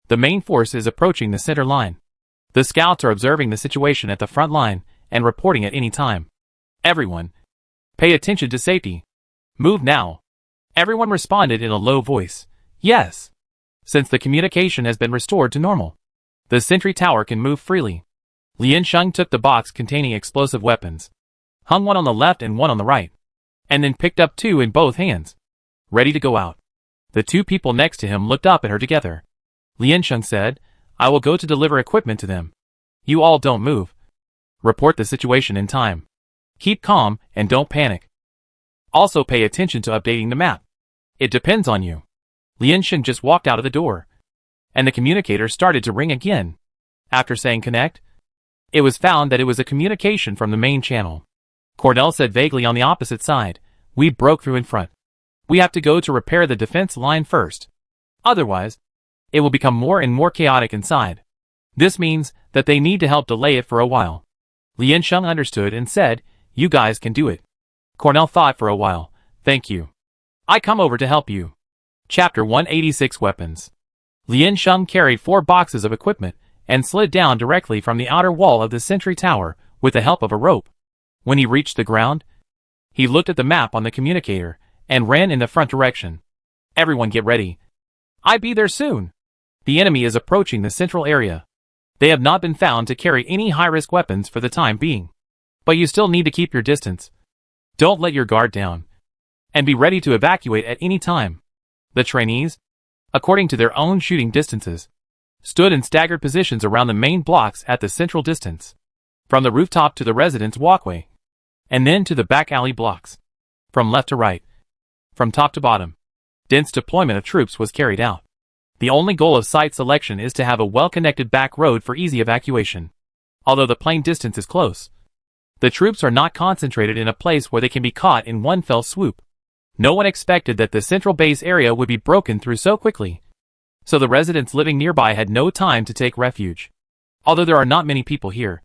The main force is approaching the center line. The scouts are observing the situation at the front line and reporting at any time. Everyone, pay attention to safety. Move now. Everyone responded in a low voice, yes. Since the communication has been restored to normal, the Sentry Tower can move freely. Liansheng took the box containing explosive weapons, hung one on the left and one on the right, and then picked up 2 in both hands, ready to go out. The 2 people next to him looked up at her together. Liansheng said, I will go to deliver equipment to them. You all don't move. Report the situation in time. Keep calm and don't panic. Also pay attention to updating the map. It depends on you. Liansheng just walked out of the door, and the communicator started to ring again. After saying connect, it was found that it was a communication from the main channel. Cornell said vaguely on the opposite side, we broke through in front. We have to go to repair the defense line first. Otherwise, it will become more and more chaotic inside. This means that they need to help delay it for a while. Liansheng understood and said, you guys can do it. Cornell thought for a while, thank you. I come over to help you. Chapter 186 Weapons. Liansheng carried 4 boxes of equipment and slid down directly from the outer wall of the Sentry Tower with the help of a rope. When he reached the ground, he looked at the map on the communicator and ran in the front direction. Everyone get ready. I be there soon. The enemy is approaching the central area. They have not been found to carry any high-risk weapons for the time being. But you still need to keep your distance. Don't let your guard down. And be ready to evacuate at any time. The trainees, according to their own shooting distances, stood in staggered positions around the main blocks at the central distance. From the rooftop to the residence walkway. And then to the back alley blocks. From left to right. From top to bottom. Dense deployment of troops was carried out. The only goal of site selection is to have a well-connected back road for easy evacuation. Although the plane distance is close, the troops are not concentrated in a place where they can be caught in one fell swoop. No one expected that the central base area would be broken through so quickly. So the residents living nearby had no time to take refuge. Although there are not many people here,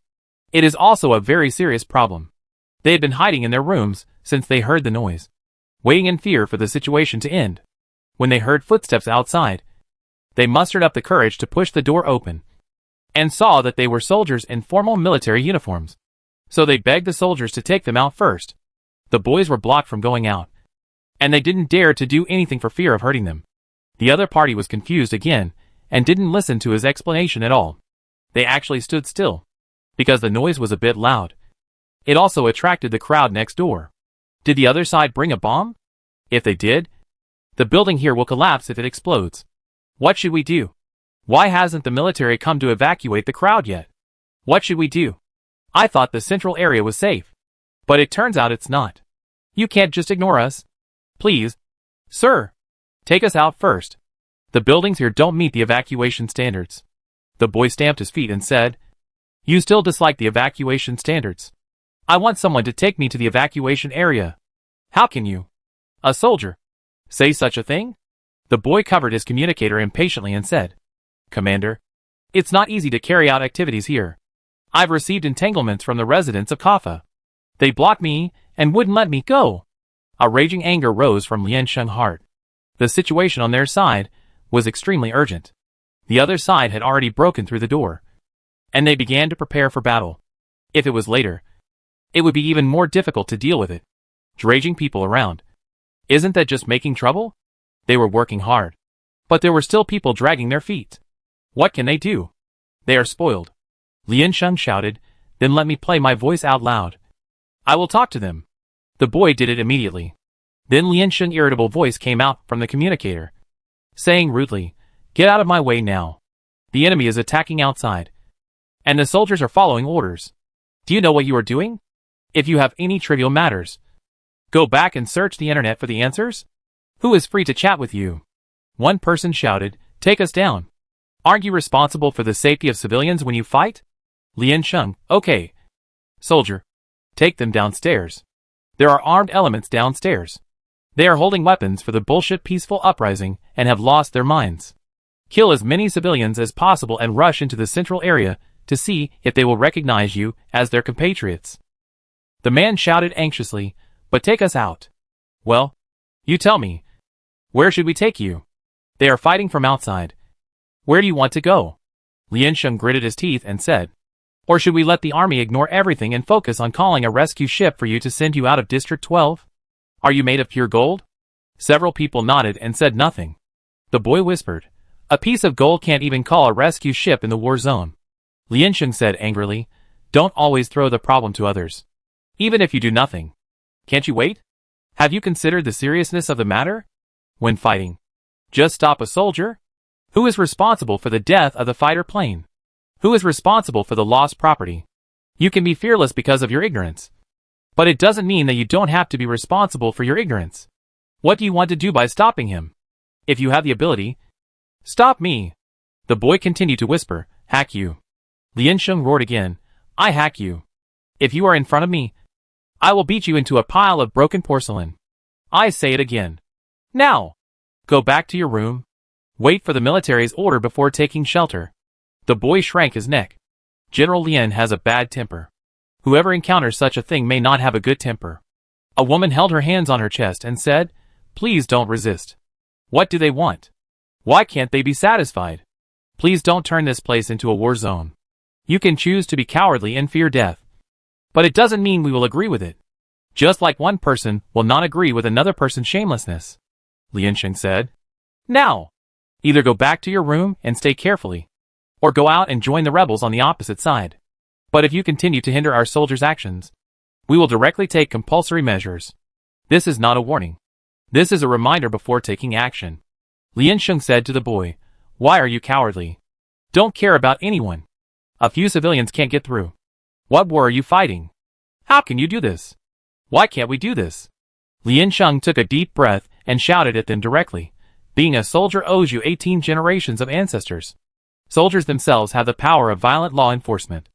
it is also a very serious problem. They had been hiding in their rooms since they heard the noise, waiting in fear for the situation to end. When they heard footsteps outside, they mustered up the courage to push the door open, and saw that they were soldiers in formal military uniforms. So they begged the soldiers to take them out first. The boys were blocked from going out, and they didn't dare to do anything for fear of hurting them. The other party was confused again, and didn't listen to his explanation at all. They actually stood still, because the noise was a bit loud. It also attracted the crowd next door. Did the other side bring a bomb? If they did, the building here will collapse if it explodes. What should we do? Why hasn't the military come to evacuate the crowd yet? What should we do? I thought the central area was safe. But it turns out it's not. You can't just ignore us. Please, sir, take us out first. The buildings here don't meet the evacuation standards. The boy stamped his feet and said, You still dislike the evacuation standards. I want someone to take me to the evacuation area. How can you, a soldier, say such a thing? The boy covered his communicator impatiently and said, Commander, it's not easy to carry out activities here. I've received entanglements from the residents of Kaffa. They blocked me and wouldn't let me go. A raging anger rose from Lian Sheng's heart. The situation on their side was extremely urgent. The other side had already broken through the door, and they began to prepare for battle. If it was later, it would be even more difficult to deal with it. Raging people around. Isn't that just making trouble? They were working hard, but there were still people dragging their feet. What can they do? They are spoiled. Lian Sheng shouted, Then let me play my voice out loud. I will talk to them. The boy did it immediately. Then Lian Sheng's irritable voice came out from the communicator, saying rudely, Get out of my way now. The enemy is attacking outside, and the soldiers are following orders. Do you know what you are doing? If you have any trivial matters, go back and search the internet for the answers. Who is free to chat with you? One person shouted, Take us down. Aren't you responsible for the safety of civilians when you fight? Lian Sheng, okay. Soldier, take them downstairs. There are armed elements downstairs. They are holding weapons for the bullshit peaceful uprising and have lost their minds. Kill as many civilians as possible and rush into the central area to see if they will recognize you as their compatriots. The man shouted anxiously, But take us out. Well, you tell me. Where should we take you? They are fighting from outside. Where do you want to go? Lian Sheng gritted his teeth and said, Or should we let the army ignore everything and focus on calling a rescue ship for you to send you out of District 12? Are you made of pure gold? Several people nodded and said nothing. The boy whispered, A piece of gold can't even call a rescue ship in the war zone. Lian Sheng said angrily, Don't always throw the problem to others. Even if you do nothing. Can't you wait? Have you considered the seriousness of the matter? When fighting, just stop a soldier? Who is responsible for the death of the fighter plane? Who is responsible for the lost property? You can be fearless because of your ignorance. But it doesn't mean that you don't have to be responsible for your ignorance. What do you want to do by stopping him? If you have the ability, stop me. The boy continued to whisper, Hack you. Lian Sheng roared again, I hack you. If you are in front of me, I will beat you into a pile of broken porcelain. I say it again. Now, go back to your room. Wait for the military's order before taking shelter. The boy shrank his neck. General Lian has a bad temper. Whoever encounters such a thing may not have a good temper. A woman held her hands on her chest and said, Please don't resist. What do they want? Why can't they be satisfied? Please don't turn this place into a war zone. You can choose to be cowardly and fear death. But it doesn't mean we will agree with it. Just like one person will not agree with another person's shamelessness. Lian Sheng said. Now, either go back to your room and stay carefully, or go out and join the rebels on the opposite side. But if you continue to hinder our soldiers' actions, we will directly take compulsory measures. This is not a warning. This is a reminder before taking action. Lian Sheng said to the boy, Why are you cowardly? Don't care about anyone. A few civilians can't get through. What war are you fighting? How can you do this? Why can't we do this? Lian Sheng took a deep breath and shouted at them directly. Being a soldier owes you 18 generations of ancestors. Soldiers themselves have the power of violent law enforcement.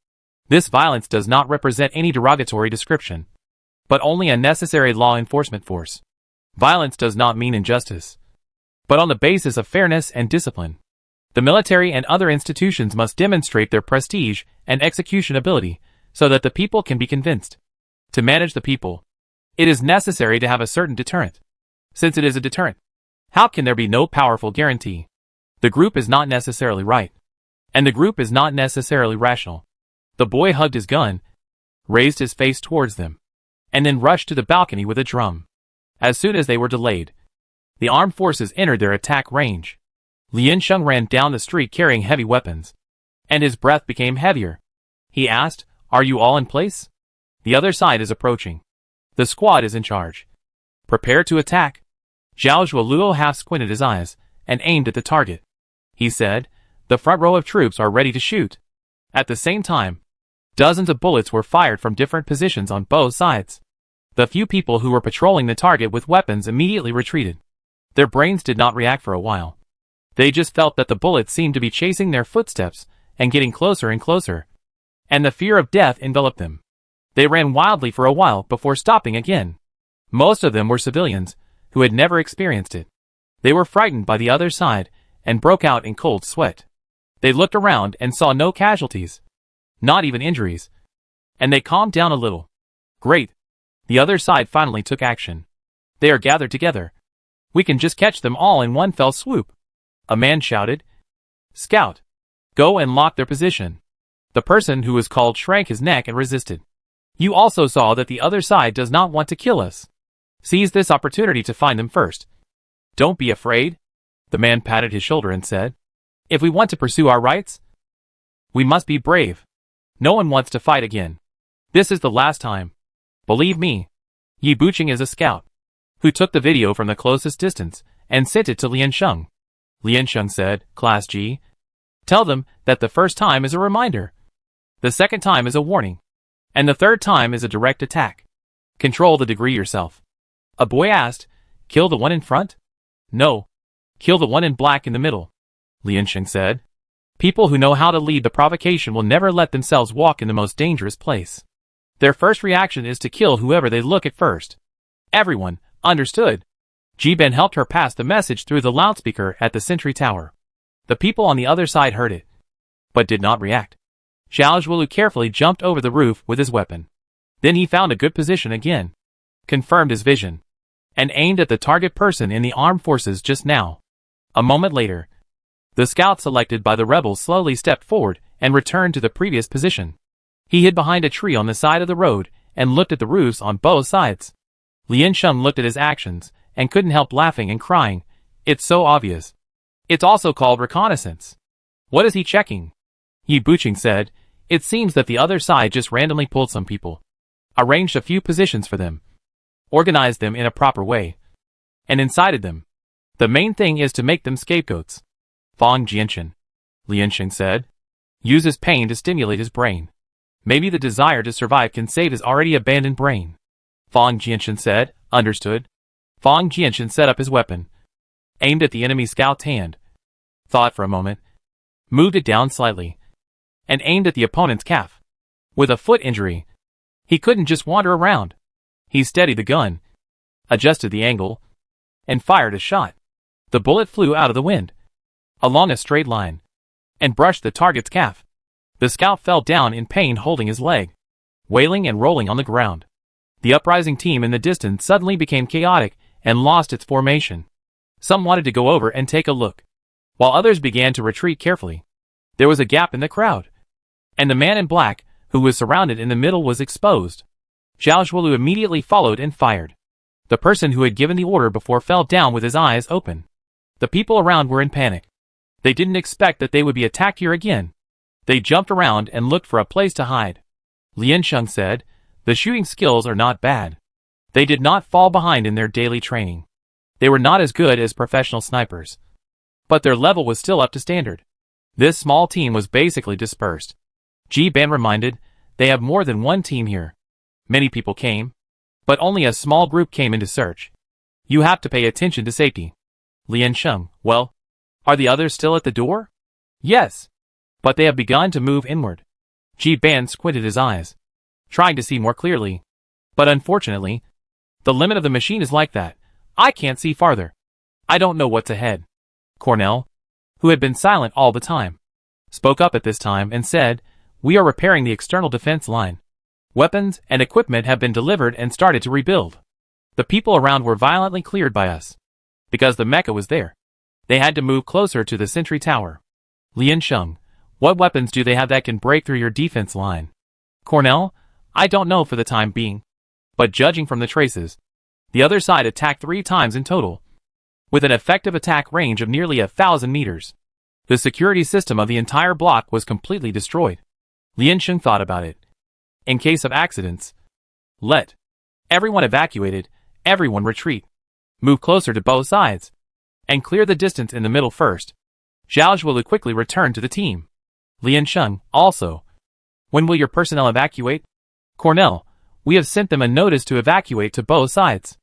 This violence does not represent any derogatory description, but only a necessary law enforcement force. Violence does not mean injustice, but on the basis of fairness and discipline. The military and other institutions must demonstrate their prestige and execution ability so that the people can be convinced. To manage the people, it is necessary to have a certain deterrent. Since it is a deterrent, how can there be no powerful guarantee? The group is not necessarily right, and the group is not necessarily rational. The boy hugged his gun, raised his face towards them, and then rushed to the balcony with a drum. As soon as they were delayed, the armed forces entered their attack range. Lian Sheng ran down the street carrying heavy weapons, and his breath became heavier. He asked, "Are you all in place? The other side is approaching. The squad is in charge. Prepare to attack." Zhao Zhuoluo half squinted his eyes and aimed at the target. He said, "The front row of troops are ready to shoot." At the same time, dozens of bullets were fired from different positions on both sides. The few people who were patrolling the target with weapons immediately retreated. Their brains did not react for a while. They just felt that the bullets seemed to be chasing their footsteps and getting closer and closer, and the fear of death enveloped them. They ran wildly for a while before stopping again. Most of them were civilians who had never experienced it. They were frightened by the other side and broke out in cold sweat. They looked around and saw no casualties, not even injuries, and they calmed down a little. Great. The other side finally took action. They are gathered together. We can just catch them all in one fell swoop. A man shouted. Scout, go and lock their position. The person who was called shrank his neck and resisted. You also saw that the other side does not want to kill us. Seize this opportunity to find them first. Don't be afraid. The man patted his shoulder and said, if we want to pursue our rights, we must be brave. No one wants to fight again. This is the last time. Believe me. Yi Buqing is a scout who took the video from the closest distance and sent it to Lian Sheng. Lian Sheng said, Class G, tell them that the first time is a reminder. The second time is a warning. And the third time is a direct attack. Control the degree yourself. A boy asked, kill the one in front? No. Kill the one in black in the middle. Lian Sheng said. People who know how to lead the provocation will never let themselves walk in the most dangerous place. Their first reaction is to kill whoever they look at first. Everyone understood. Ji Ben helped her pass the message through the loudspeaker at the sentry tower. The people on the other side heard it, but did not react. Zhao Zhuolu carefully jumped over the roof with his weapon. Then he found a good position again, confirmed his vision, and aimed at the target person in the armed forces just now. A moment later, the scout selected by the rebels slowly stepped forward and returned to the previous position. He hid behind a tree on the side of the road and looked at the roofs on both sides. Lian Sheng looked at his actions and couldn't help laughing and crying. It's so obvious. It's also called reconnaissance. What is he checking? Yi Buqing said, it seems that the other side just randomly pulled some people, arranged a few positions for them, organized them in a proper way, and incited them. The main thing is to make them scapegoats. Fang Jianchen, Lian Sheng said, uses pain to stimulate his brain. Maybe the desire to survive can save his already abandoned brain. Fang Jianchen said, understood. Fang Jianchen set up his weapon, aimed at the enemy scout's hand, thought for a moment, moved it down slightly, and aimed at the opponent's calf. With a foot injury, he couldn't just wander around. He steadied the gun, adjusted the angle, and fired a shot. The bullet flew out of the wind, along a straight line, and brushed the target's calf. The scout fell down in pain holding his leg, wailing and rolling on the ground. The uprising team in the distance suddenly became chaotic and lost its formation. Some wanted to go over and take a look, while others began to retreat carefully. There was a gap in the crowd, and the man in black, who was surrounded in the middle, was exposed. Zhao Zhuolu immediately followed and fired. The person who had given the order before fell down with his eyes open. The people around were in panic. They didn't expect that they would be attacked here again. They jumped around and looked for a place to hide. Lian Sheng said, the shooting skills are not bad. They did not fall behind in their daily training. They were not as good as professional snipers, but their level was still up to standard. This small team was basically dispersed. Ji Ben reminded, They have more than one team here. Many people came, but only a small group came into search. You have to pay attention to safety. Lian Sheng, well, are the others still at the door? Yes, but they have begun to move inward. Ji Ban squinted his eyes, trying to see more clearly. But unfortunately, the limit of the machine is like that. I can't see farther. I don't know what's ahead. Cornell, who had been silent all the time, spoke up at this time and said, "We are repairing the external defense line. Weapons and equipment have been delivered and started to rebuild. The people around were violently cleared by us. Because the mecha was there, they had to move closer to the sentry tower." Lian Sheng, what weapons do they have that can break through your defense line? Cornell, I don't know for the time being. But judging from the traces, the other side attacked 3 times in total, with an effective attack range of nearly 1,000 meters. The security system of the entire block was completely destroyed. Lian Sheng thought about it. In case of accidents, let everyone evacuated, everyone retreat. Move closer to both sides, and clear the distance in the middle first. Zhao will quickly return to the team. Lian Sheng, also. When will your personnel evacuate? Cornell, we have sent them a notice to evacuate to both sides.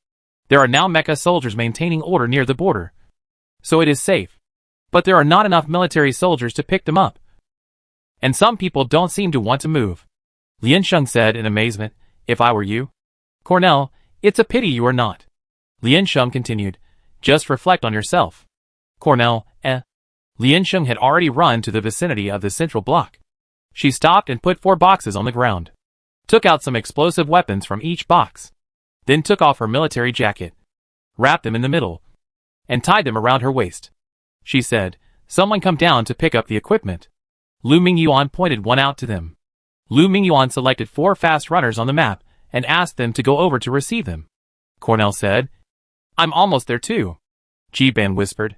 There are now mecha soldiers maintaining order near the border, so it is safe. But there are not enough military soldiers to pick them up. And some people don't seem to want to move. Lian Sheng said in amazement, "If I were you, Cornell, it's a pity you are not." Lian Sheng continued, "Just reflect on yourself." Cornell, Lian Sheng had already run to the vicinity of the central block. She stopped and put 4 boxes on the ground, took out some explosive weapons from each box, then took off her military jacket, wrapped them in the middle, and tied them around her waist. She said, "Someone come down to pick up the equipment." Lu Mingyuan pointed one out to them. Lu Mingyuan selected 4 fast runners on the map and asked them to go over to receive them. Cornell said, "I'm almost there too." Ji Ban whispered,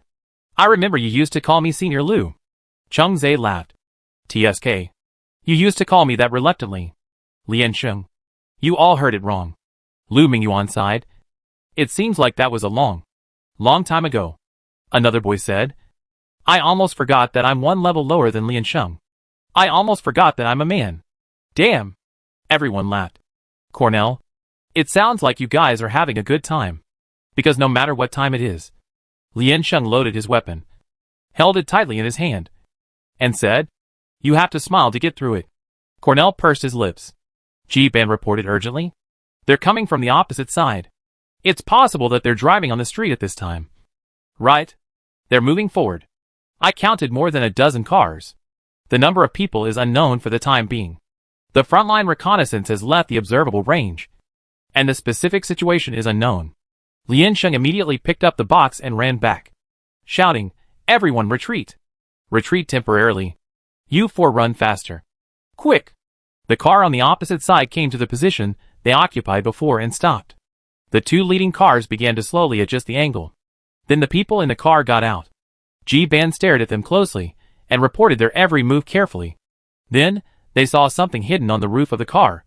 "I remember you used to call me Senior Lu." Cheng Zhe laughed. "TSK. You used to call me that reluctantly." Lian Sheng, "You all heard it wrong." Lu Mingyuan sighed. "It seems like that was a long time ago." Another boy said, "I almost forgot that I'm 1 level lower than Lian Sheng. I almost forgot that I'm a man." "Damn." Everyone laughed. Cornell, "It sounds like you guys are having a good time. Because no matter what time it is." Lian Sheng loaded his weapon, held it tightly in his hand, and said, "You have to smile to get through it." Cornell pursed his lips. Ji Ban reported urgently, "They're coming from the opposite side. It's possible that they're driving on the street at this time." "Right. They're moving forward. I counted more than 12 cars. The number of people is unknown for the time being. The frontline reconnaissance has left the observable range, and the specific situation is unknown." Lian Sheng immediately picked up the box and ran back, shouting, "Everyone retreat! Retreat temporarily. You 4 run faster. Quick!" The car on the opposite side came to the position they occupied before and stopped. The 2 leading cars began to slowly adjust the angle. Then the people in the car got out. Ji Ban stared at them closely and reported their every move carefully. Then, they saw something hidden on the roof of the car,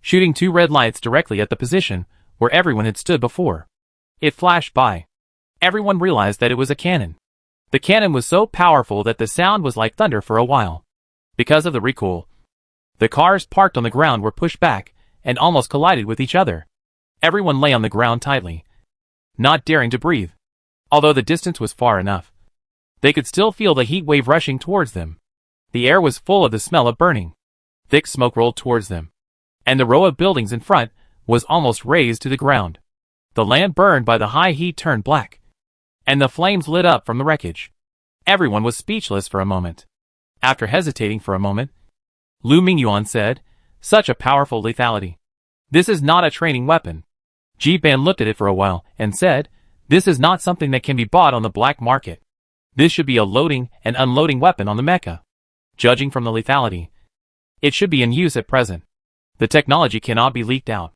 shooting 2 red lights directly at the position where everyone had stood before. It flashed by. Everyone realized that it was a cannon. The cannon was so powerful that the sound was like thunder for a while. Because of the recoil, the cars parked on the ground were pushed back and almost collided with each other. Everyone lay on the ground tightly, not daring to breathe. Although the distance was far enough, they could still feel the heat wave rushing towards them. The air was full of the smell of burning. Thick smoke rolled towards them, and the row of buildings in front was almost razed to the ground. The land burned by the high heat turned black, and the flames lit up from the wreckage. Everyone was speechless for a moment. After hesitating for a moment, Lu Mingyuan said, "Such a powerful lethality. This is not a training weapon." Ji Ban looked at it for a while and said, "This is not something that can be bought on the black market. This should be a loading and unloading weapon on the mecha. Judging from the lethality, it should be in use at present. The technology cannot be leaked out."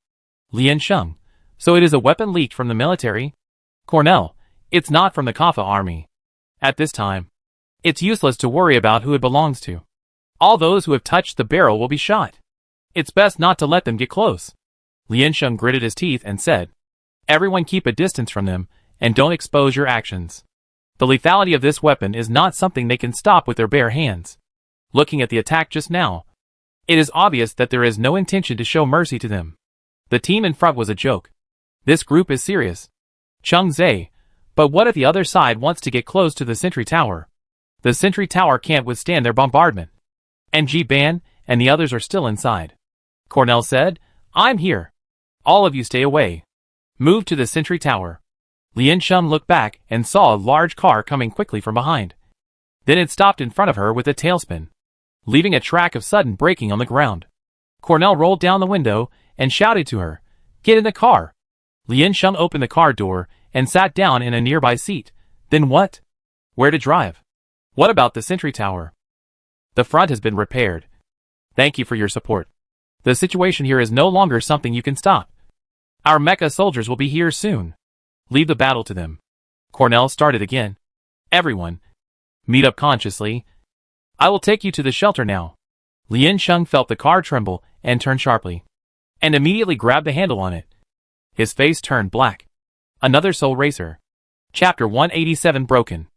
Lian Sheng, "So it is a weapon leaked from the military?" Cornell, "It's not from the Kappa army. At this time, it's useless to worry about who it belongs to. All those who have touched the barrel will be shot. It's best not to let them get close." Lian Sheng gritted his teeth and said, "Everyone keep a distance from them, and don't expose your actions. The lethality of this weapon is not something they can stop with their bare hands. Looking at the attack just now, It is obvious that there is no intention to show mercy to them. The team in front was a joke. This group is serious. Chung Zhe. But what if the other side wants to get close to the sentry tower? The sentry tower can't withstand their bombardment. And Ji Ban and the others are still inside. Cornell said, I'm here. All of you stay away. Move to the sentry tower. Lien Sheng looked back and saw a large car coming quickly from behind. Then it stopped in front of her with a tailspin, leaving a track of sudden braking on the ground. Cornell rolled down the window and shouted to her, Get in the car. Lien Sheng opened the car door and sat down in a nearby seat. Then what? Where to drive? What about the sentry tower? The front has been repaired. Thank you for your support. The situation here is no longer something you can stop. Our mecha soldiers will be here soon. Leave the battle to them. Cornell started again. Everyone, meet up consciously. I will take you to the shelter now. Lien Sheng felt the car tremble and turn sharply, and immediately grabbed the handle on it. His face turned black. Another Soul Racer. Chapter 187 Broken.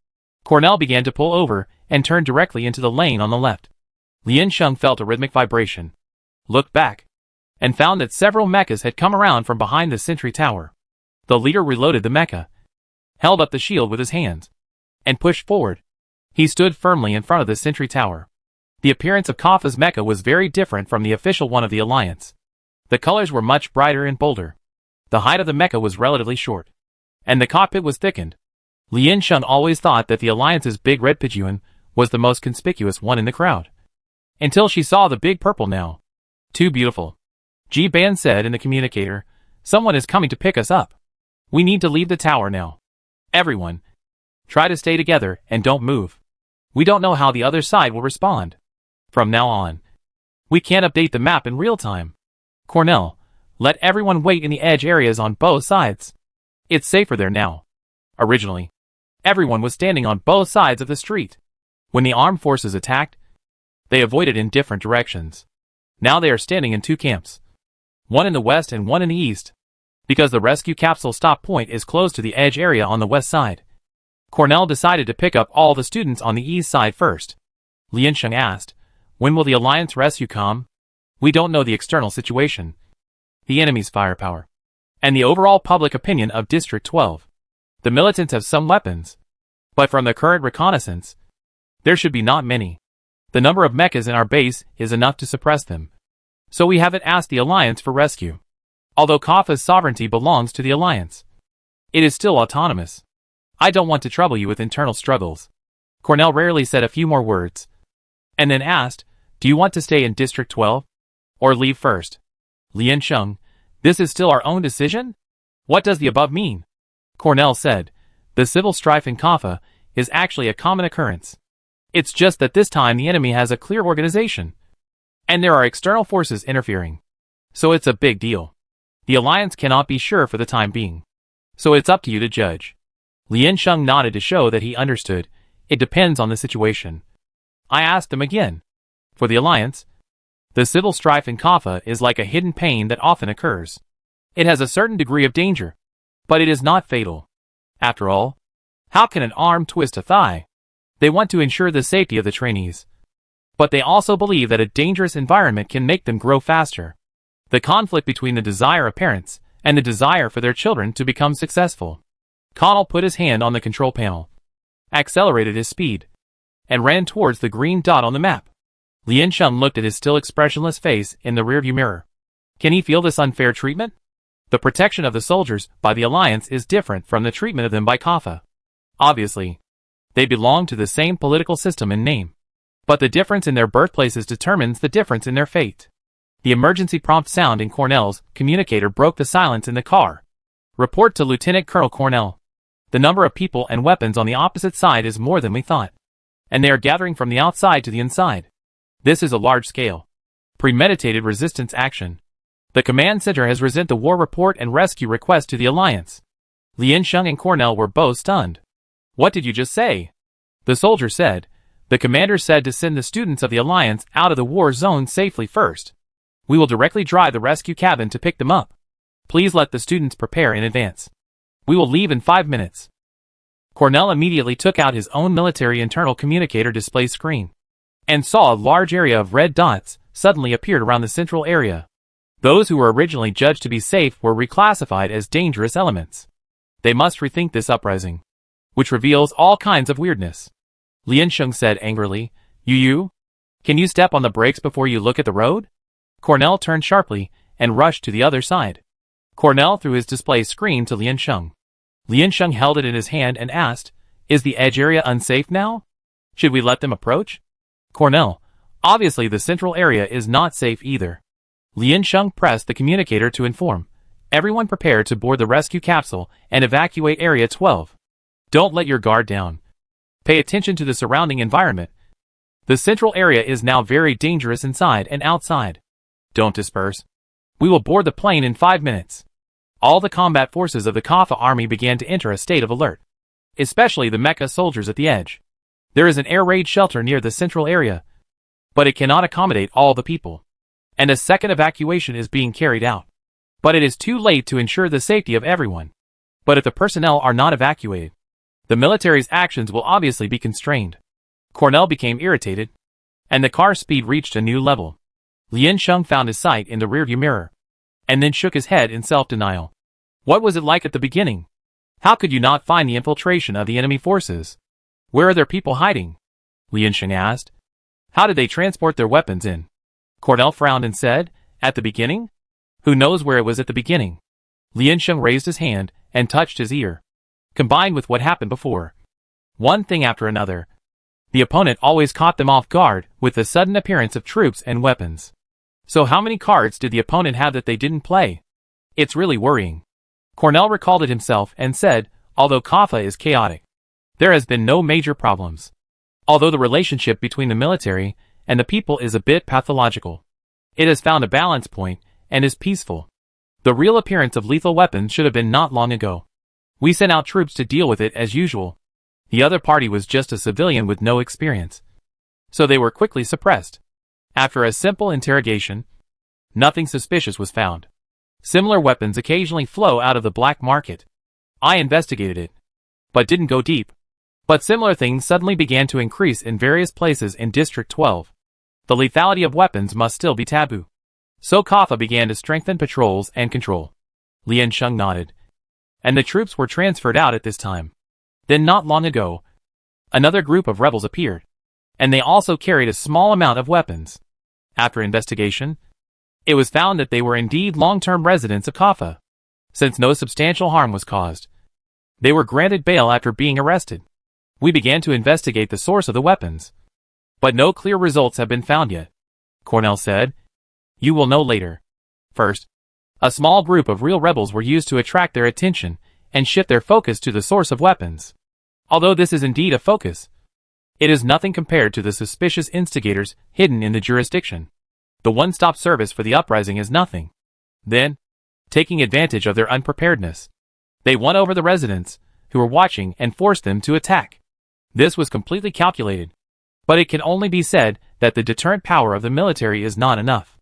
Cornell began to pull over and turned directly into the lane on the left. Lien Sheng felt a rhythmic vibration, looked back, and found that several mechas had come around from behind the sentry tower. The leader reloaded the mecha, held up the shield with his hands, and pushed forward. He stood firmly in front of the sentry tower. The appearance of Kaffa's mecha was very different from the official one of the Alliance. The colors were much brighter and bolder. The height of the mecha was relatively short, and the cockpit was thickened. Lien Sheng always thought that the Alliance's big red Pijuan was the most conspicuous one in the crowd, until she saw the big purple now. Too beautiful. Ji Ban said in the communicator, Someone is coming to pick us up. We need to leave the tower now. Everyone, try to stay together and don't move. We don't know how the other side will respond. From now on, we can't update the map in real time. Cornell, let everyone wait in the edge areas on both sides. It's safer there now. Originally, everyone was standing on both sides of the street. When the armed forces attacked, they avoided in different directions. Now they are standing in two camps, one in the west and one in the east, because the rescue capsule stop point is close to the edge area on the west side. Cornell decided to pick up all the students on the east side first. Lien Sheng asked, When will the Alliance rescue come? We don't know the external situation, the enemy's firepower, and the overall public opinion of District 12. The militants have some weapons, but from the current reconnaissance, there should be not many. The number of mechas in our base is enough to suppress them. So we haven't asked the Alliance for rescue. Although Kaffa's sovereignty belongs to the Alliance, it is still autonomous. I don't want to trouble you with internal struggles. Cornell rarely said a few more words, and then asked, Do you want to stay in District 12? Or leave first? Lien Sheng, this is still our own decision? What does the above mean? Cornell said, The civil strife in Kaffa is actually a common occurrence. It's just that this time the enemy has a clear organization, and there are external forces interfering. So it's a big deal. The Alliance cannot be sure for the time being. So it's up to you to judge. Lien Sheng nodded to show that he understood. It depends on the situation. I asked him again. For the Alliance, the civil strife in Kaffa is like a hidden pain that often occurs. It has a certain degree of danger, but it is not fatal. After all, how can an arm twist a thigh? They want to ensure the safety of the trainees, but they also believe that a dangerous environment can make them grow faster. The conflict between the desire of parents and the desire for their children to become successful. Connell put his hand on the control panel, accelerated his speed, and ran towards the green dot on the map. Lien Sheng looked at his still expressionless face in the rearview mirror. Can he feel this unfair treatment? The protection of the soldiers by the Alliance is different from the treatment of them by Kaffa. Obviously, they belong to the same political system in name, but the difference in their birthplaces determines the difference in their fate. The emergency prompt sound in Cornell's communicator broke the silence in the car. Report to Lieutenant Colonel Cornell. The number of people and weapons on the opposite side is more than we thought, and they are gathering from the outside to the inside. This is a large-scale, premeditated resistance action. The command center has resent the war report and rescue request to the Alliance. Lien Sheng and Cornell were both stunned. What did you just say? The soldier said. The commander said to send the students of the Alliance out of the war zone safely first. We will directly drive the rescue cabin to pick them up. Please let the students prepare in advance. We will leave in 5 minutes. Cornell immediately took out his own military internal communicator display screen, and saw a large area of red dots suddenly appeared around the central area. Those who were originally judged to be safe were reclassified as dangerous elements. They must rethink this uprising, which reveals all kinds of weirdness. Lian Sheng said angrily, You? Can you step on the brakes before you look at the road? Cornell turned sharply and rushed to the other side. Cornell threw his display screen to Lian Sheng. Lian Sheng held it in his hand and asked, Is the edge area unsafe now? Should we let them approach? Cornell, obviously the central area is not safe either. Lian Sheng pressed the communicator to inform. Everyone prepare to board the rescue capsule and evacuate Area 12. Don't let your guard down. Pay attention to the surrounding environment. The central area is now very dangerous inside and outside. Don't disperse. We will board the plane in 5 minutes. All the combat forces of the Kaffa army began to enter a state of alert, especially the mecha soldiers at the edge. There is an air raid shelter near the central area, but it cannot accommodate all the people, and a second evacuation is being carried out. But it is too late to ensure the safety of everyone. But if the personnel are not evacuated, the military's actions will obviously be constrained. Cornell became irritated, and the car's speed reached a new level. Lian Sheng found his sight in the rearview mirror, and then shook his head in self-denial. What was it like at the beginning? How could you not find the infiltration of the enemy forces? Where are their people hiding? Lian Sheng asked. How did they transport their weapons in? Cornell frowned and said, At the beginning? Who knows where it was at the beginning? Lian Sheng raised his hand and touched his ear. Combined with what happened before, one thing after another, the opponent always caught them off guard with the sudden appearance of troops and weapons. So how many cards did the opponent have that they didn't play? It's really worrying. Cornell recalled it himself and said, although Kaffa is chaotic, there has been no major problems. Although the relationship between the military and the people is a bit pathological, it has found a balance point and is peaceful. The real appearance of lethal weapons should have been not long ago. We sent out troops to deal with it as usual. The other party was just a civilian with no experience, so they were quickly suppressed. After a simple interrogation, nothing suspicious was found. Similar weapons occasionally flow out of the black market. I investigated it, but didn't go deep. But similar things suddenly began to increase in various places in District 12. The lethality of weapons must still be taboo. So Kaffa began to strengthen patrols and control. Lian Sheng nodded, and the troops were transferred out at this time. Then not long ago, another group of rebels appeared, and they also carried a small amount of weapons. After investigation, it was found that they were indeed long-term residents of Kaffa. Since no substantial harm was caused, they were granted bail after being arrested. We began to investigate the source of the weapons, but no clear results have been found yet. Cornell said, You will know later. First, a small group of real rebels were used to attract their attention and shift their focus to the source of weapons. Although this is indeed a focus, it is nothing compared to the suspicious instigators hidden in the jurisdiction. The one-stop service for the uprising is nothing. Then, taking advantage of their unpreparedness, they won over the residents who were watching and forced them to attack. This was completely calculated, but it can only be said that the deterrent power of the military is not enough.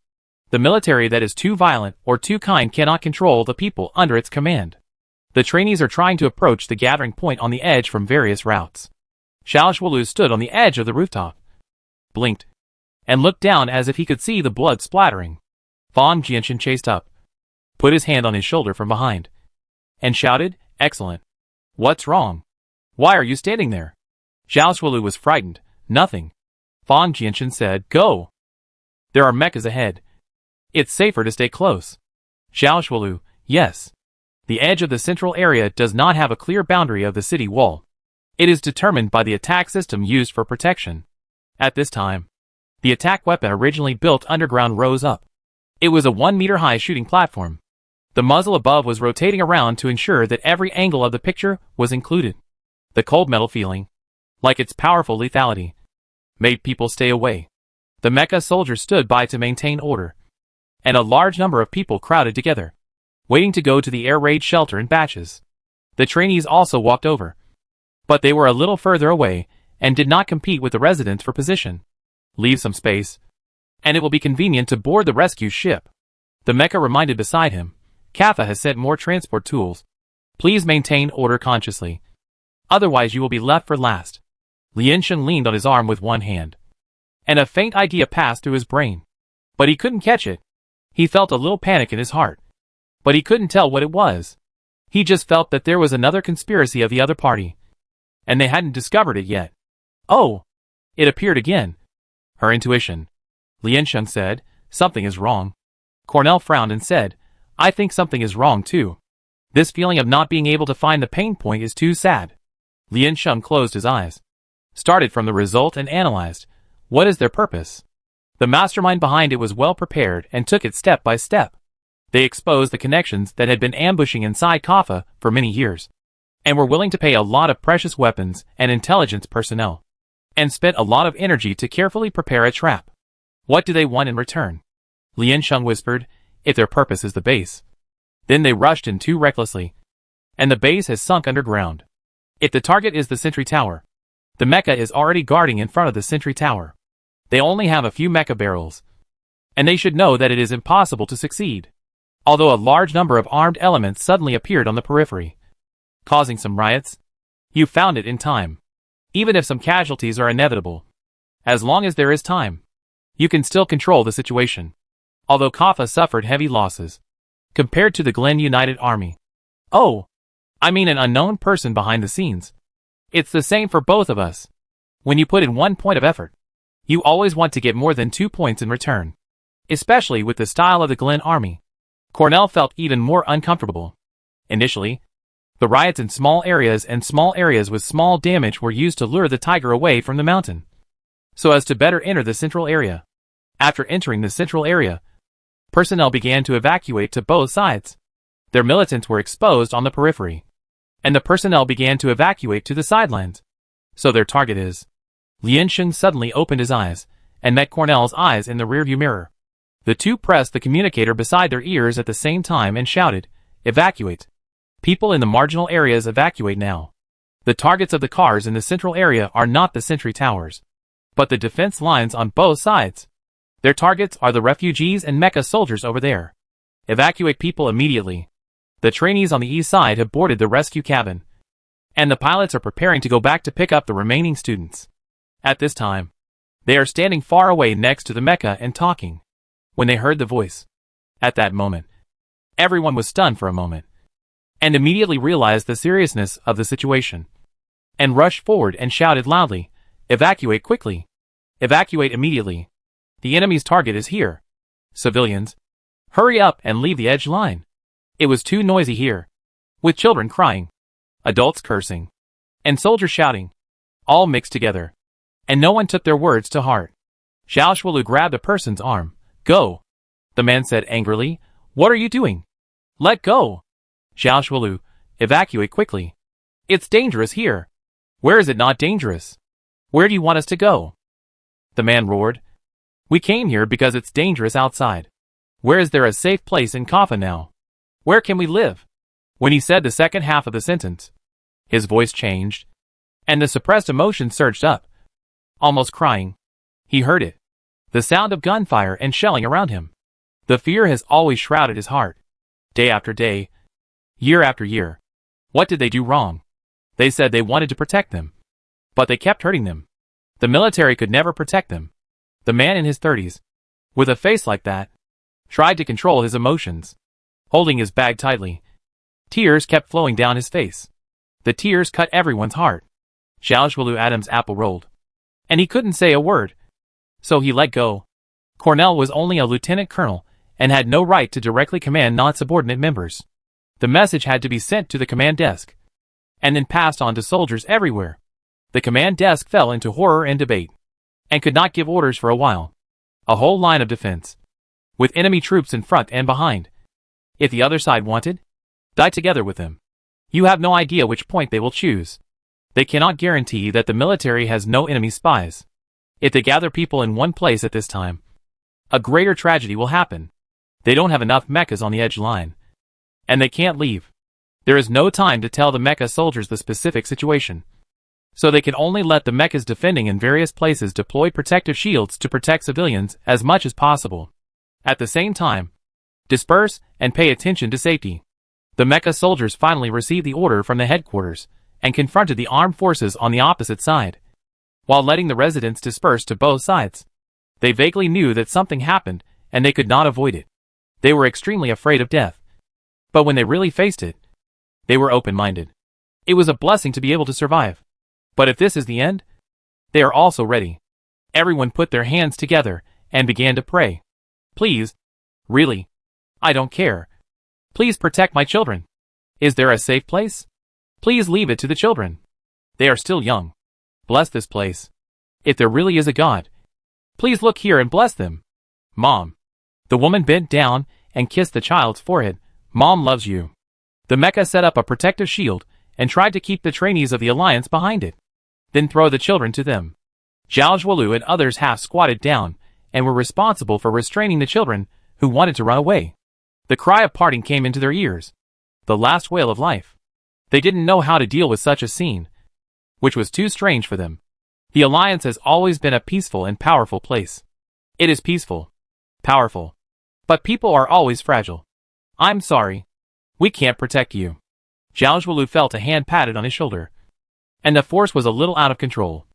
The military that is too violent or too kind cannot control the people under its command. The trainees are trying to approach the gathering point on the edge from various routes. Xiao Shualu stood on the edge of the rooftop, blinked, and looked down as if he could see the blood splattering. Fang Jianchen chased up, put his hand on his shoulder from behind, and shouted, Excellent. What's wrong? Why are you standing there? Xiao Shualu was frightened. Nothing. Fang Jianchen said, Go. There are mechas ahead. It's safer to stay close. Xiao Shualu, yes. The edge of the central area does not have a clear boundary of the city wall. It is determined by the attack system used for protection. At this time, the attack weapon originally built underground rose up. It was a 1-meter-high shooting platform. The muzzle above was rotating around to ensure that every angle of the picture was included. The cold metal feeling, like its powerful lethality, made people stay away. The mecha soldiers stood by to maintain order, and a large number of people crowded together, waiting to go to the air raid shelter in batches. The trainees also walked over, but they were a little further away and did not compete with the residents for position. Leave some space, and it will be convenient to board the rescue ship. The mecha reminded beside him, Kaffa has sent more transport tools. Please maintain order consciously. Otherwise you will be left for last. Lian Sheng leaned on his arm with one hand, and a faint idea passed through his brain. but he couldn't catch it. He felt a little panic in his heart, but he couldn't tell what it was. He just felt that there was another conspiracy of the other party, and they hadn't discovered it yet. Oh! It appeared again. Her intuition. Liansheng said, something is wrong. Cornell frowned and said, I think something is wrong too. This feeling of not being able to find the pain point is too sad. Liansheng closed his eyes, started from the result and analyzed, what is their purpose? The mastermind behind it was well prepared and took it step by step. They exposed the connections that had been ambushing inside Kaffa for many years, and were willing to pay a lot of precious weapons and intelligence personnel, and spent a lot of energy to carefully prepare a trap. What do they want in return? Liansheng whispered, if their purpose is the base. Then they rushed in too recklessly, and the base has sunk underground. If the target is the sentry tower, the mecha is already guarding in front of the sentry tower. They only have a few mecha barrels, and they should know that it is impossible to succeed. Although a large number of armed elements suddenly appeared on the periphery, causing some riots, you found it in time. Even if some casualties are inevitable, as long as there is time, you can still control the situation. Although Kaffa suffered heavy losses, compared to the Glen United Army. Oh! I mean an unknown person behind the scenes. It's the same for both of us. When you put in 1 point of effort, you always want to get more than 2 points in return. Especially with the style of the Glen Army. Cornell felt even more uncomfortable. Initially, the riots in small areas with small damage were used to lure the tiger away from the mountain, so as to better enter the central area. After entering the central area, personnel began to evacuate to both sides. Their militants were exposed on the periphery, and the personnel began to evacuate to the sidelines. So their target is... Liansheng suddenly opened his eyes, and met Cornell's eyes in the rearview mirror. The two pressed the communicator beside their ears at the same time and shouted, evacuate. People in the marginal areas evacuate now. The targets of the cars in the central area are not the sentry towers, but the defense lines on both sides. Their targets are the refugees and mecha soldiers over there. Evacuate people immediately. The trainees on the east side have boarded the rescue cabin, and the pilots are preparing to go back to pick up the remaining students. At this time, they are standing far away next to the mecha and talking. When they heard the voice, at that moment, everyone was stunned for a moment, and immediately realized the seriousness of the situation, and rushed forward and shouted loudly, evacuate quickly. Evacuate immediately. The enemy's target is here. Civilians, hurry up and leave the edge line. It was too noisy here, with children crying, adults cursing, and soldiers shouting, all mixed together, and no one took their words to heart. Xiao Shualu grabbed a person's arm. Go! The man said angrily, what are you doing? Let go! Xiao Shualu, evacuate quickly. It's dangerous here. Where is it not dangerous? Where do you want us to go? The man roared. We came here because it's dangerous outside. Where is there a safe place in Kaffa now? Where can we live? When he said the second half of the sentence, his voice changed, and the suppressed emotion surged up, almost crying. He heard it. The sound of gunfire and shelling around him. The fear has always shrouded his heart. Day after day, year after year. What did they do wrong? They said they wanted to protect them, but they kept hurting them. The military could never protect them. The man in his 30s, with a face like that, tried to control his emotions, holding his bag tightly. Tears kept flowing down his face. The tears cut everyone's heart. Xiao Shualu Adam's apple rolled, and he couldn't say a word. So he let go. Cornell was only a lieutenant colonel and had no right to directly command non-subordinate members. The message had to be sent to the command desk, and then passed on to soldiers everywhere. The command desk fell into horror and debate, and could not give orders for a while. A whole line of defense, with enemy troops in front and behind. If the other side wanted, die together with them. You have no idea which point they will choose. They cannot guarantee that the military has no enemy spies. If they gather people in one place at this time, a greater tragedy will happen. They don't have enough mechas on the edge line, and they can't leave. There is no time to tell the mecha soldiers the specific situation, so they can only let the mechas defending in various places deploy protective shields to protect civilians as much as possible. At the same time, disperse and pay attention to safety. The mecha soldiers finally received the order from the headquarters and confronted the armed forces on the opposite side, while letting the residents disperse to both sides. They vaguely knew that something happened and they could not avoid it. They were extremely afraid of death. But when they really faced it, they were open-minded. It was a blessing to be able to survive. But if this is the end, they are also ready. Everyone put their hands together and began to pray. Please, really, I don't care. Please protect my children. Is there a safe place? Please leave it to the children. They are still young. Bless this place. If there really is a God, please look here and bless them. Mom. The woman bent down and kissed the child's forehead. Mom loves you. The Mecha set up a protective shield and tried to keep the trainees of the Alliance behind it. Then throw the children to them. Zhao Zhuolu and others half squatted down and were responsible for restraining the children who wanted to run away. The cry of parting came into their ears. The last wail of life. They didn't know how to deal with such a scene, which was too strange for them. The Alliance has always been a peaceful and powerful place. It is peaceful, powerful, but people are always fragile. I'm sorry. We can't protect you. Zhao Zhuolu felt a hand patted on his shoulder, and the force was a little out of control,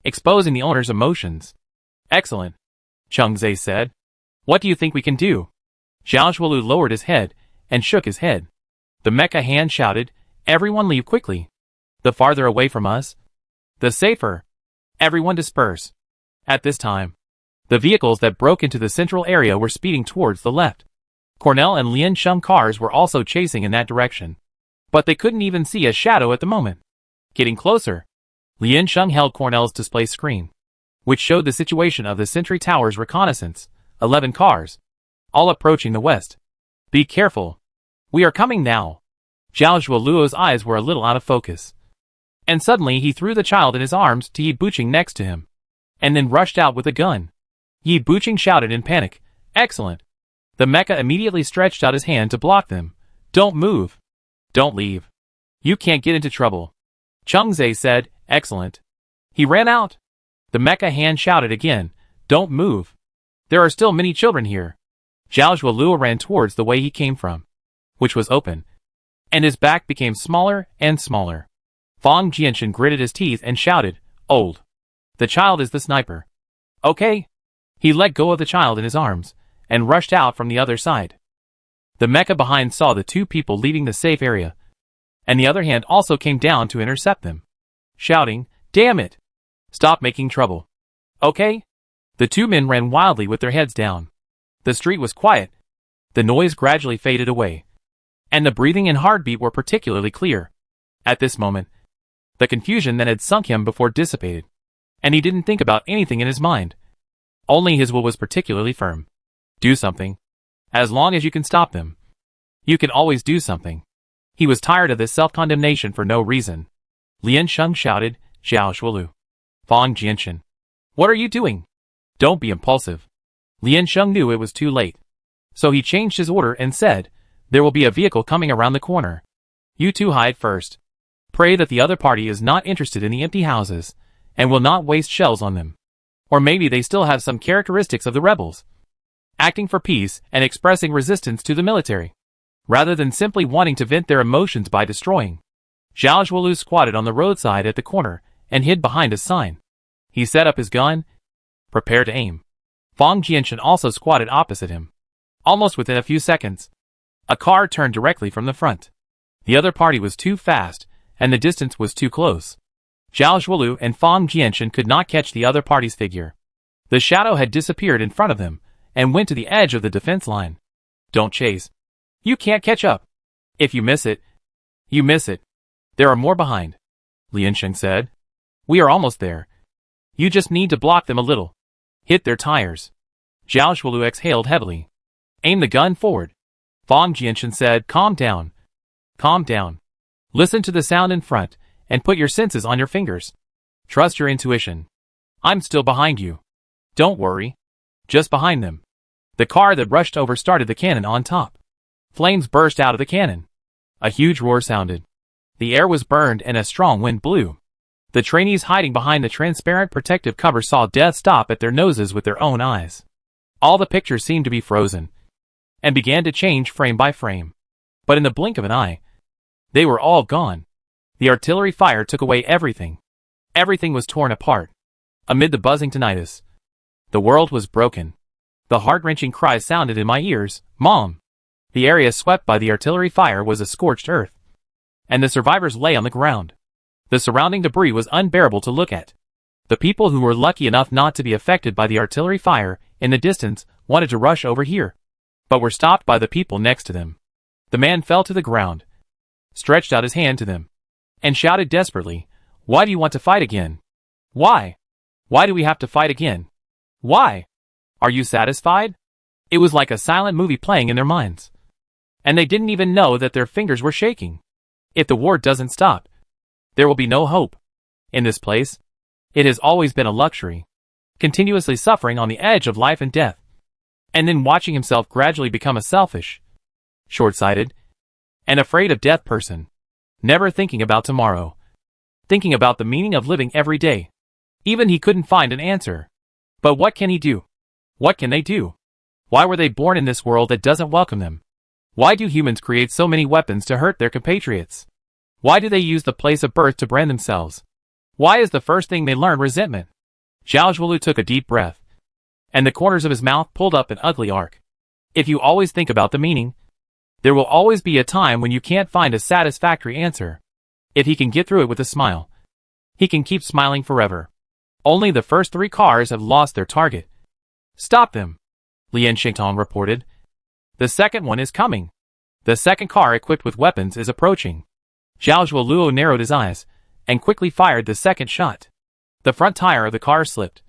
exposing the owner's emotions. Excellent, Chengze said. What do you think we can do? Zhao Zhuolu lowered his head and shook his head. The Mecha hand shouted, everyone leave quickly. The farther away from us, the safer. Everyone disperse. At this time, the vehicles that broke into the central area were speeding towards the left. Cornell and Lian Sheng cars were also chasing in that direction, but they couldn't even see a shadow at the moment. Getting closer, Lian Sheng held Cornell's display screen, which showed the situation of the Sentry Tower's reconnaissance. 11 cars, all approaching the west. Be careful. We are coming now. Zhao Zhuoluo's eyes were a little out of focus. And suddenly he threw the child in his arms to Yi Buqing next to him, and then rushed out with a gun. Yi Buqing shouted in panic, excellent. The Mecha immediately stretched out his hand to block them. Don't move. Don't leave. You can't get into trouble. Chengze said, excellent. He ran out. The Mecha hand shouted again, don't move. There are still many children here. Zhao Zhuoluo ran towards the way he came from, which was open, and his back became smaller and smaller. Fang Jianshan gritted his teeth and shouted, old. The child is the sniper. Okay. He let go of the child in his arms and rushed out from the other side. The Mecha behind saw the two people leaving the safe area, and the other hand also came down to intercept them, shouting, damn it. Stop making trouble. Okay? The two men ran wildly with their heads down. The street was quiet. The noise gradually faded away, and the breathing and heartbeat were particularly clear. At this moment, the confusion that had sunk him before dissipated, and he didn't think about anything in his mind. Only his will was particularly firm. Do something. As long as you can stop them, you can always do something. He was tired of this self-condemnation for no reason. Lian Sheng shouted, Zhao Zhuolu. Fang Jianshan. What are you doing? Don't be impulsive. Lian Sheng knew it was too late, so he changed his order and said, there will be a vehicle coming around the corner. You two hide first. Pray that the other party is not interested in the empty houses, and will not waste shells on them. Or maybe they still have some characteristics of the rebels, acting for peace and expressing resistance to the military, rather than simply wanting to vent their emotions by destroying. Zhao Zhuolu squatted on the roadside at the corner and hid behind a sign. He set up his gun, prepared to aim. Fang Jianshan also squatted opposite him. Almost within a few seconds, a car turned directly from the front. The other party was too fast, and the distance was too close. Zhao Zhuolu and Fang Jianshan could not catch the other party's figure. The shadow had disappeared in front of them, and went to the edge of the defense line. Don't chase. You can't catch up. If you miss it, you miss it. There are more behind, Lian Sheng said. We are almost there. You just need to block them a little. Hit their tires. Zhao Zhuolu exhaled heavily. Aim the gun forward. Fang Jianshan said, calm down. Calm down. Listen to the sound in front, and put your senses on your fingers. Trust your intuition. I'm still behind you. Don't worry. Just behind them. The car that rushed over started the cannon on top. Flames burst out of the cannon. A huge roar sounded. The air was burned and a strong wind blew. The trainees hiding behind the transparent protective cover saw death stop at their noses with their own eyes. All the pictures seemed to be frozen, and began to change frame by frame. But in the blink of an eye, they were all gone. The artillery fire took away everything. Everything was torn apart. Amid the buzzing tinnitus, the world was broken. The heart-wrenching cry sounded in my ears, "Mom!" The area swept by the artillery fire was a scorched earth, and the survivors lay on the ground. The surrounding debris was unbearable to look at. The people who were lucky enough not to be affected by the artillery fire in the distance wanted to rush over here, but were stopped by the people next to them. The man fell to the ground, stretched out his hand to them, and shouted desperately, "Why do you want to fight again? Why? Why do we have to fight again? Why? Are you satisfied?" It was like a silent movie playing in their minds, and they didn't even know that their fingers were shaking. If the war doesn't stop, there will be no hope. In this place, it has always been a luxury, continuously suffering on the edge of life and death, and then watching himself gradually become a selfish, short-sighted, and afraid of death person, never thinking about tomorrow, thinking about the meaning of living every day. Even he couldn't find an answer. But what can he do? What can they do? Why were they born in this world that doesn't welcome them? Why do humans create so many weapons to hurt their compatriots? Why do they use the place of birth to brand themselves? Why is the first thing they learn resentment? Zhao Zhuolu took a deep breath, and the corners of his mouth pulled up an ugly arc. If you always think about the meaning, there will always be a time when you can't find a satisfactory answer. If he can get through it with a smile, he can keep smiling forever. Only the first 3 cars have lost their target. "Stop them," Lian Xingtong reported. "The second one is coming. The second car equipped with weapons is approaching." Zhao Zhuoluo narrowed his eyes and quickly fired the second shot. The front tire of the car slipped,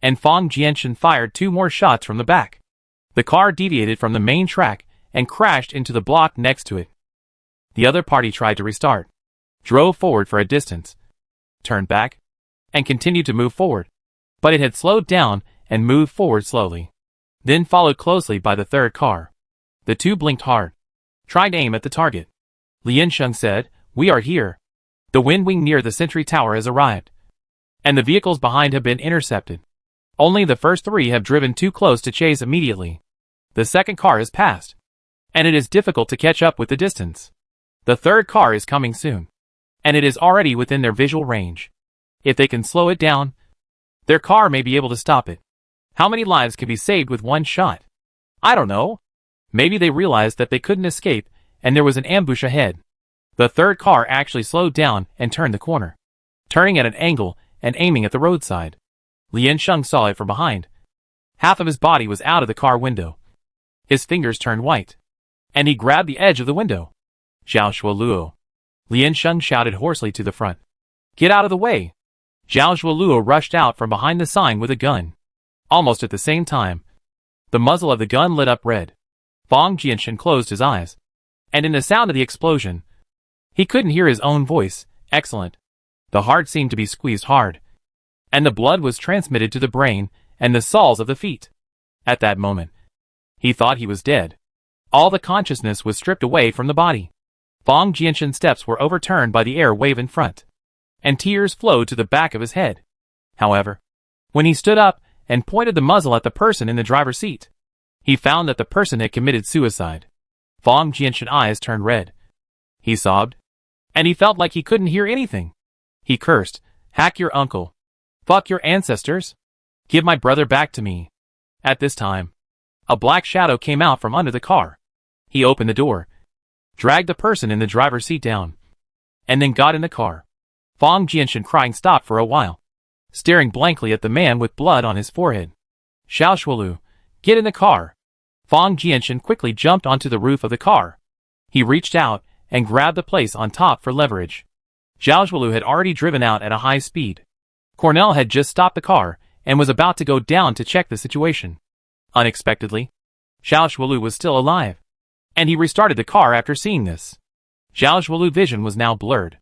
and Fang Jianshan fired 2 more shots from the back. The car deviated from the main track and crashed into the block next to it. The other party tried to restart, drove forward for a distance, turned back, and continued to move forward, but it had slowed down and moved forward slowly, then followed closely by the third car. The 2 blinked hard, trying to aim at the target. Lian Sheng said, "We are here. The wind wing near the sentry tower has arrived, and the vehicles behind have been intercepted. Only the first 3 have driven too close to chase immediately. The second car has passed, and it is difficult to catch up with the distance. The third car is coming soon, and it is already within their visual range. If they can slow it down, their car may be able to stop it. How many lives can be saved with 1 shot? I don't know. Maybe they realized that they couldn't escape, and there was an ambush ahead." The third car actually slowed down and turned the corner, turning at an angle and aiming at the roadside. Lian Sheng saw it from behind. Half of his body was out of the car window. His fingers turned white, and he grabbed the edge of the window. "Zhao Zhuoluo!" Lian Sheng shouted hoarsely to the front. "Get out of the way!" Zhao Zhuoluo rushed out from behind the sign with a gun. Almost at the same time, the muzzle of the gun lit up red. Fang Jianshan closed his eyes, and in the sound of the explosion, he couldn't hear his own voice. Excellent. The heart seemed to be squeezed hard, and the blood was transmitted to the brain and the soles of the feet. At that moment, he thought he was dead. All the consciousness was stripped away from the body. Fang Jianshan's steps were overturned by the air wave in front, and tears flowed to the back of his head. However, when he stood up and pointed the muzzle at the person in the driver's seat, he found that the person had committed suicide. Fang Jianshan's eyes turned red. He sobbed, and he felt like he couldn't hear anything. He cursed, "Hack your uncle. Fuck your ancestors. Give my brother back to me." At this time, a black shadow came out from under the car. He opened the door, dragged the person in the driver's seat down, and then got in the car. Fang Jianshan crying stopped for a while, staring blankly at the man with blood on his forehead. "Zhao Zhuolu, get in the car." Fang Jianshan quickly jumped onto the roof of the car. He reached out and grabbed the place on top for leverage. Zhao Zhuolu had already driven out at a high speed. Cornell had just stopped the car and was about to go down to check the situation. Unexpectedly, Zhao Zhuolu was still alive, and he restarted the car after seeing this. Zhao Zhuolu's vision was now blurred.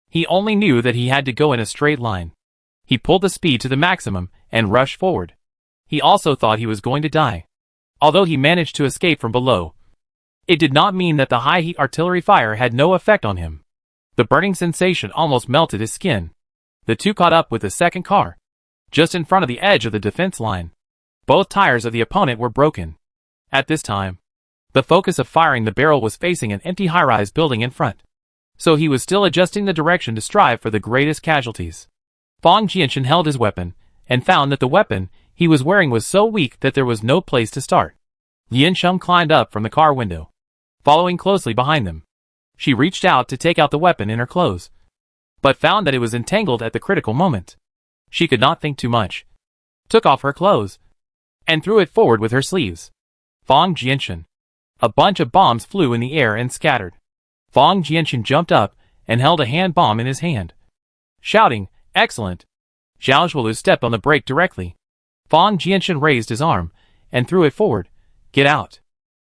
He only knew that he had to go in a straight line. He pulled the speed to the maximum and rushed forward. He also thought he was going to die. Although he managed to escape from below, it did not mean that the high-heat artillery fire had no effect on him. The burning sensation almost melted his skin. The 2 caught up with the second car, just in front of the edge of the defense line. Both tires of the opponent were broken. At this time, the focus of firing the barrel was facing an empty high-rise building in front, so he was still adjusting the direction to strive for the greatest casualties. Fang Jianshan held his weapon, and found that the weapon he was wearing was so weak that there was no place to start. Liansheng climbed up from the car window, following closely behind them. She reached out to take out the weapon in her clothes, but found that it was entangled at the critical moment. She could not think too much, took off her clothes, and threw it forward with her sleeves. Fang Jianshan. A bunch of bombs flew in the air and scattered. Fang Jianshan jumped up and held a hand bomb in his hand, shouting, "Excellent!" Zhao Zhuolu stepped on the brake directly. Fang Jianshan raised his arm and threw it forward. "Get out!"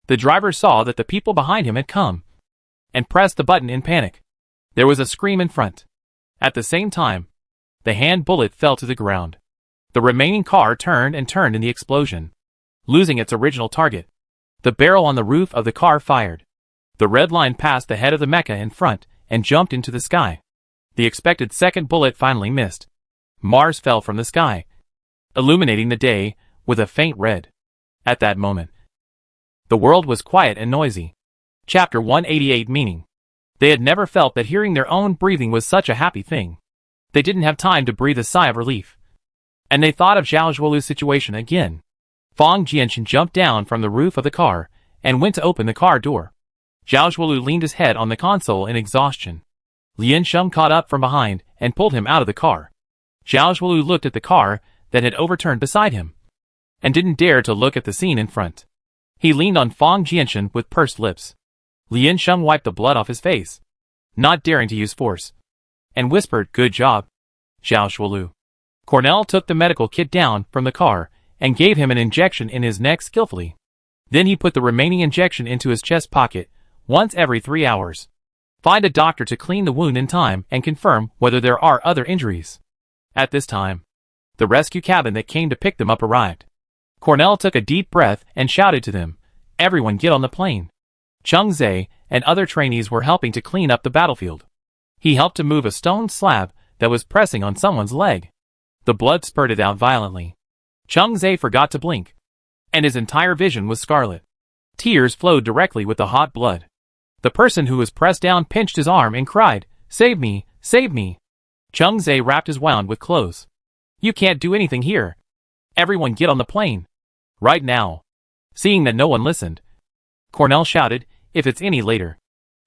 The driver saw that the people behind him had come and pressed the button in panic. There was a scream in front. At the same time, the hand bullet fell to the ground. The remaining car turned and turned in the explosion, losing its original target. The barrel on the roof of the car fired. The red line passed the head of the mecha in front and jumped into the sky. The expected second bullet finally missed. Mars fell from the sky, illuminating the day with a faint red. At that moment, the world was quiet and noisy. Chapter 188 Meaning. They had never felt that hearing their own breathing was such a happy thing. They didn't have time to breathe a sigh of relief, and they thought of Zhao Zhuolu's situation again. Fang Jianshan jumped down from the roof of the car and went to open the car door. Zhao Zhuolu leaned his head on the console in exhaustion. Liansheng caught up from behind and pulled him out of the car. Zhao Zhuolu looked at the car that had overturned beside him, and didn't dare to look at the scene in front. He leaned on Fang Jianshan with pursed lips. Liansheng wiped the blood off his face, not daring to use force, and whispered, "Good job, Zhao Zhuolu." Cornell took the medical kit down from the car and gave him an injection in his neck skillfully. Then he put the remaining injection into his chest pocket once every 3 hours. Find a doctor to clean the wound in time and confirm whether there are other injuries. At this time, the rescue cabin that came to pick them up arrived. Cornell took a deep breath and shouted to them, "Everyone get on the plane." Cheng Zhe and other trainees were helping to clean up the battlefield. He helped to move a stone slab that was pressing on someone's leg. The blood spurted out violently. Cheng Zhe forgot to blink, and his entire vision was scarlet. Tears flowed directly with the hot blood. The person who was pressed down pinched his arm and cried, "Save me! Save me!" Cheng Zhe wrapped his wound with clothes. "You can't do anything here. Everyone get on the plane. Right now." Seeing that no one listened, Cornell shouted, "If it's any later,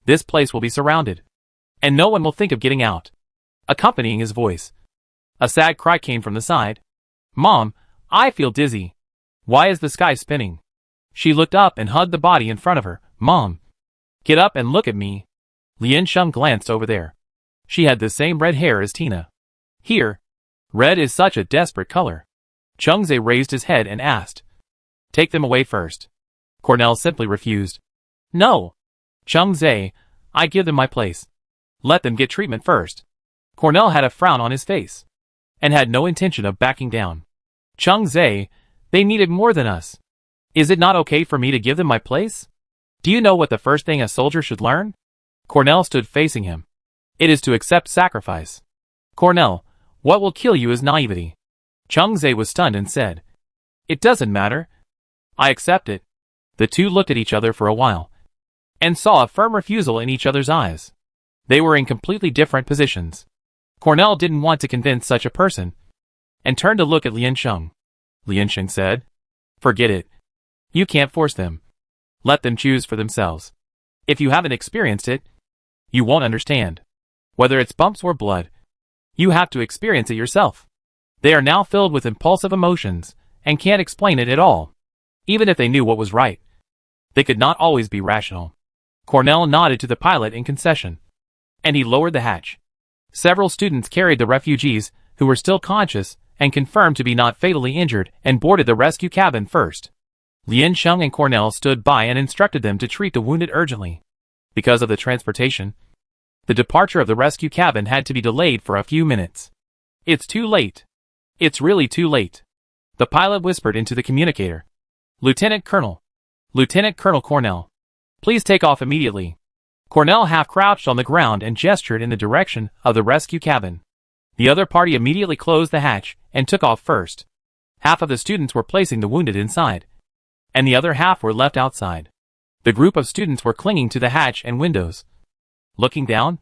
this place will be surrounded, and no one will think of getting out." Accompanying his voice, a sad cry came from the side. "Mom, I feel dizzy. Why is the sky spinning?" She looked up and hugged the body in front of her. "Mom, get up and look at me." Liansheng glanced over there. She had the same red hair as Tina. "Here, red is such a desperate color." Cheng Zhe raised his head and asked, "Take them away first." Cornell simply refused. "No, Cheng Zhe, I give them my place. Let them get treatment first." Cornell had a frown on his face, and had no intention of backing down. "Cheng Zhe, they needed more than us. Is it not okay for me to give them my place? Do you know what the first thing a soldier should learn?" Cornell stood facing him. "It is to accept sacrifice." "Cornell, what will kill you is naivety." Cheng Zhe was stunned and said, "It doesn't matter. I accept it." The two looked at each other for a while, and saw a firm refusal in each other's eyes. They were in completely different positions. Cornell didn't want to convince such a person, and turned to look at Liansheng. Liansheng said, "Forget it. You can't force them. Let them choose for themselves. If you haven't experienced it, you won't understand. Whether it's bumps or blood, you have to experience it yourself." They are now filled with impulsive emotions, and can't explain it at all. Even if they knew what was right, they could not always be rational. Cornell nodded to the pilot in concession, and he lowered the hatch. Several students carried the refugees, who were still conscious and confirmed to be not fatally injured, and boarded the rescue cabin first. Liansheng and Cornell stood by and instructed them to treat the wounded urgently. Because of the transportation, the departure of the rescue cabin had to be delayed for a few minutes. "It's too late. It's really too late," the pilot whispered into the communicator. Lieutenant Colonel Cornell, please take off immediately." Cornell half crouched on the ground and gestured in the direction of the rescue cabin. The other party immediately closed the hatch and took off first. Half of the students were placing the wounded inside, and the other half were left outside. The group of students were clinging to the hatch and windows, looking down,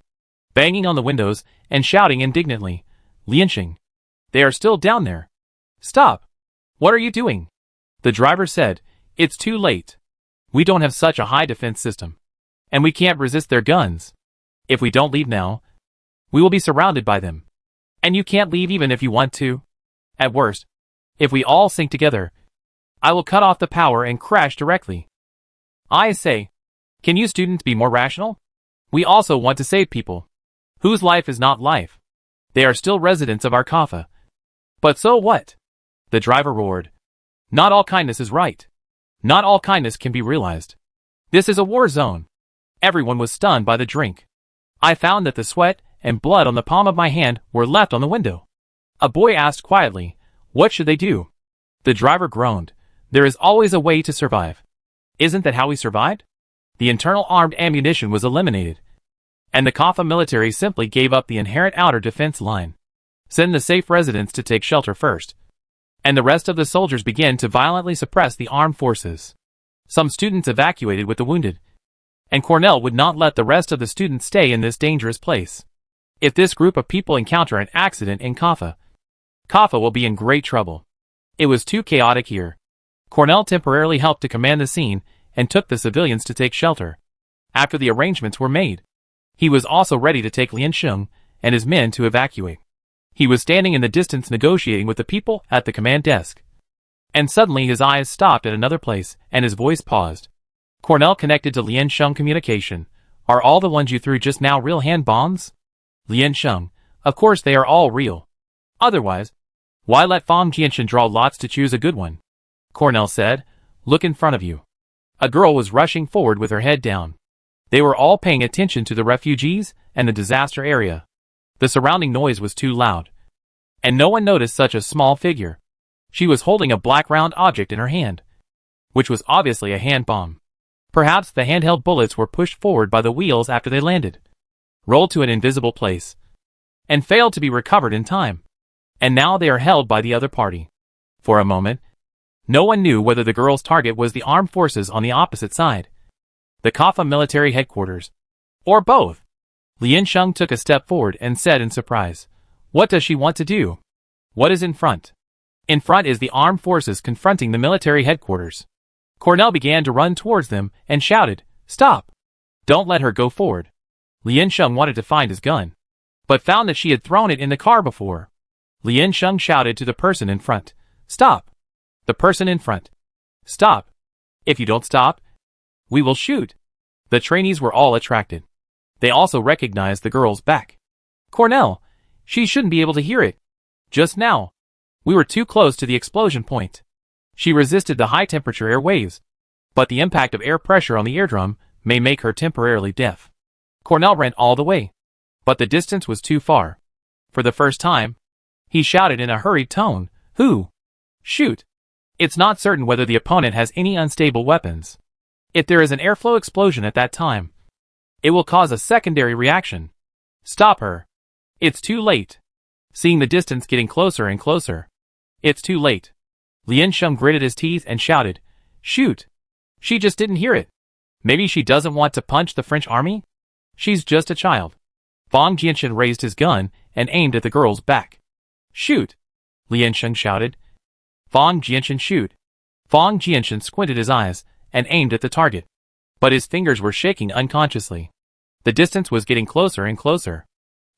banging on the windows, and shouting indignantly, "Liansheng, they are still down there. Stop! What are you doing? The driver said, It's too late. We don't have such a high defense system. And we can't resist their guns. If we don't leave now, we will be surrounded by them. And you can't leave even if you want to. At worst, if we all sink together, I will cut off the power and crash directly. I say, can you students be more rational? We also want to save people whose life is not life. They are still residents of our Kaffa. But so what? The driver roared. Not all kindness is right. Not all kindness can be realized. This is a war zone. Everyone was stunned by the drink. I found that the sweat and blood on the palm of my hand were left on the window. A boy asked quietly, what should they do? The driver groaned. There is always a way to survive. Isn't that how we survived? The internal armed ammunition was eliminated, and the Kaffa military simply gave up the inherent outer defense line. Send the safe residents to take shelter first, and the rest of the soldiers began to violently suppress the armed forces. Some students evacuated with the wounded, and Cornell would not let the rest of the students stay in this dangerous place. If this group of people encounter an accident in Kaffa, Kaffa will be in great trouble. It was too chaotic here. Cornell temporarily helped to command the scene and took the civilians to take shelter. After the arrangements were made, he was also ready to take Lian Sheng and his men to evacuate. He was standing in the distance negotiating with the people at the command desk. And suddenly his eyes stopped at another place and his voice paused. Cornell connected to Lian Sheng communication. Are all the ones you threw just now real hand bombs? Lian Sheng, of course they are all real. Otherwise, why let Fang Jianshan draw lots to choose a good one? Cornell said, look in front of you. A girl was rushing forward with her head down. They were all paying attention to the refugees and the disaster area. The surrounding noise was too loud, and no one noticed such a small figure. She was holding a black round object in her hand, which was obviously a hand bomb. Perhaps the handheld bullets were pushed forward by the wheels after they landed, rolled to an invisible place, and failed to be recovered in time. And now they are held by the other party. For a moment, no one knew whether the girl's target was the armed forces on the opposite side, the Kaffa military headquarters, or both. Lian Sheng took a step forward and said in surprise, what does she want to do? What is in front? In front is the armed forces confronting the military headquarters. Cornell began to run towards them and shouted, stop! Don't let her go forward. Lian Sheng wanted to find his gun, but found that she had thrown it in the car before. Lian Sheng shouted to the person in front, stop! The person in front, stop! If you don't stop, we will shoot. The trainees were all attracted. They also recognized the girl's back. Cornell, she shouldn't be able to hear it. Just now, we were too close to the explosion point. She resisted the high temperature air waves, but the impact of air pressure on the eardrum may make her temporarily deaf. Cornell ran all the way, but the distance was too far. For the first time, he shouted in a hurried tone, who? Shoot! It's not certain whether the opponent has any unstable weapons. If there is an airflow explosion at that time, it will cause a secondary reaction. Stop her. It's too late. Seeing the distance getting closer and closer. It's too late. Lian Sheng gritted his teeth and shouted, shoot! She just didn't hear it. Maybe she doesn't want to punch the French army? She's just a child. Fang Jianshan raised his gun and aimed at the girl's back. Shoot! Lian Sheng shouted. Fang Jianshan shoot. Fang Jianshan squinted his eyes and aimed at the target, but his fingers were shaking unconsciously. The distance was getting closer and closer.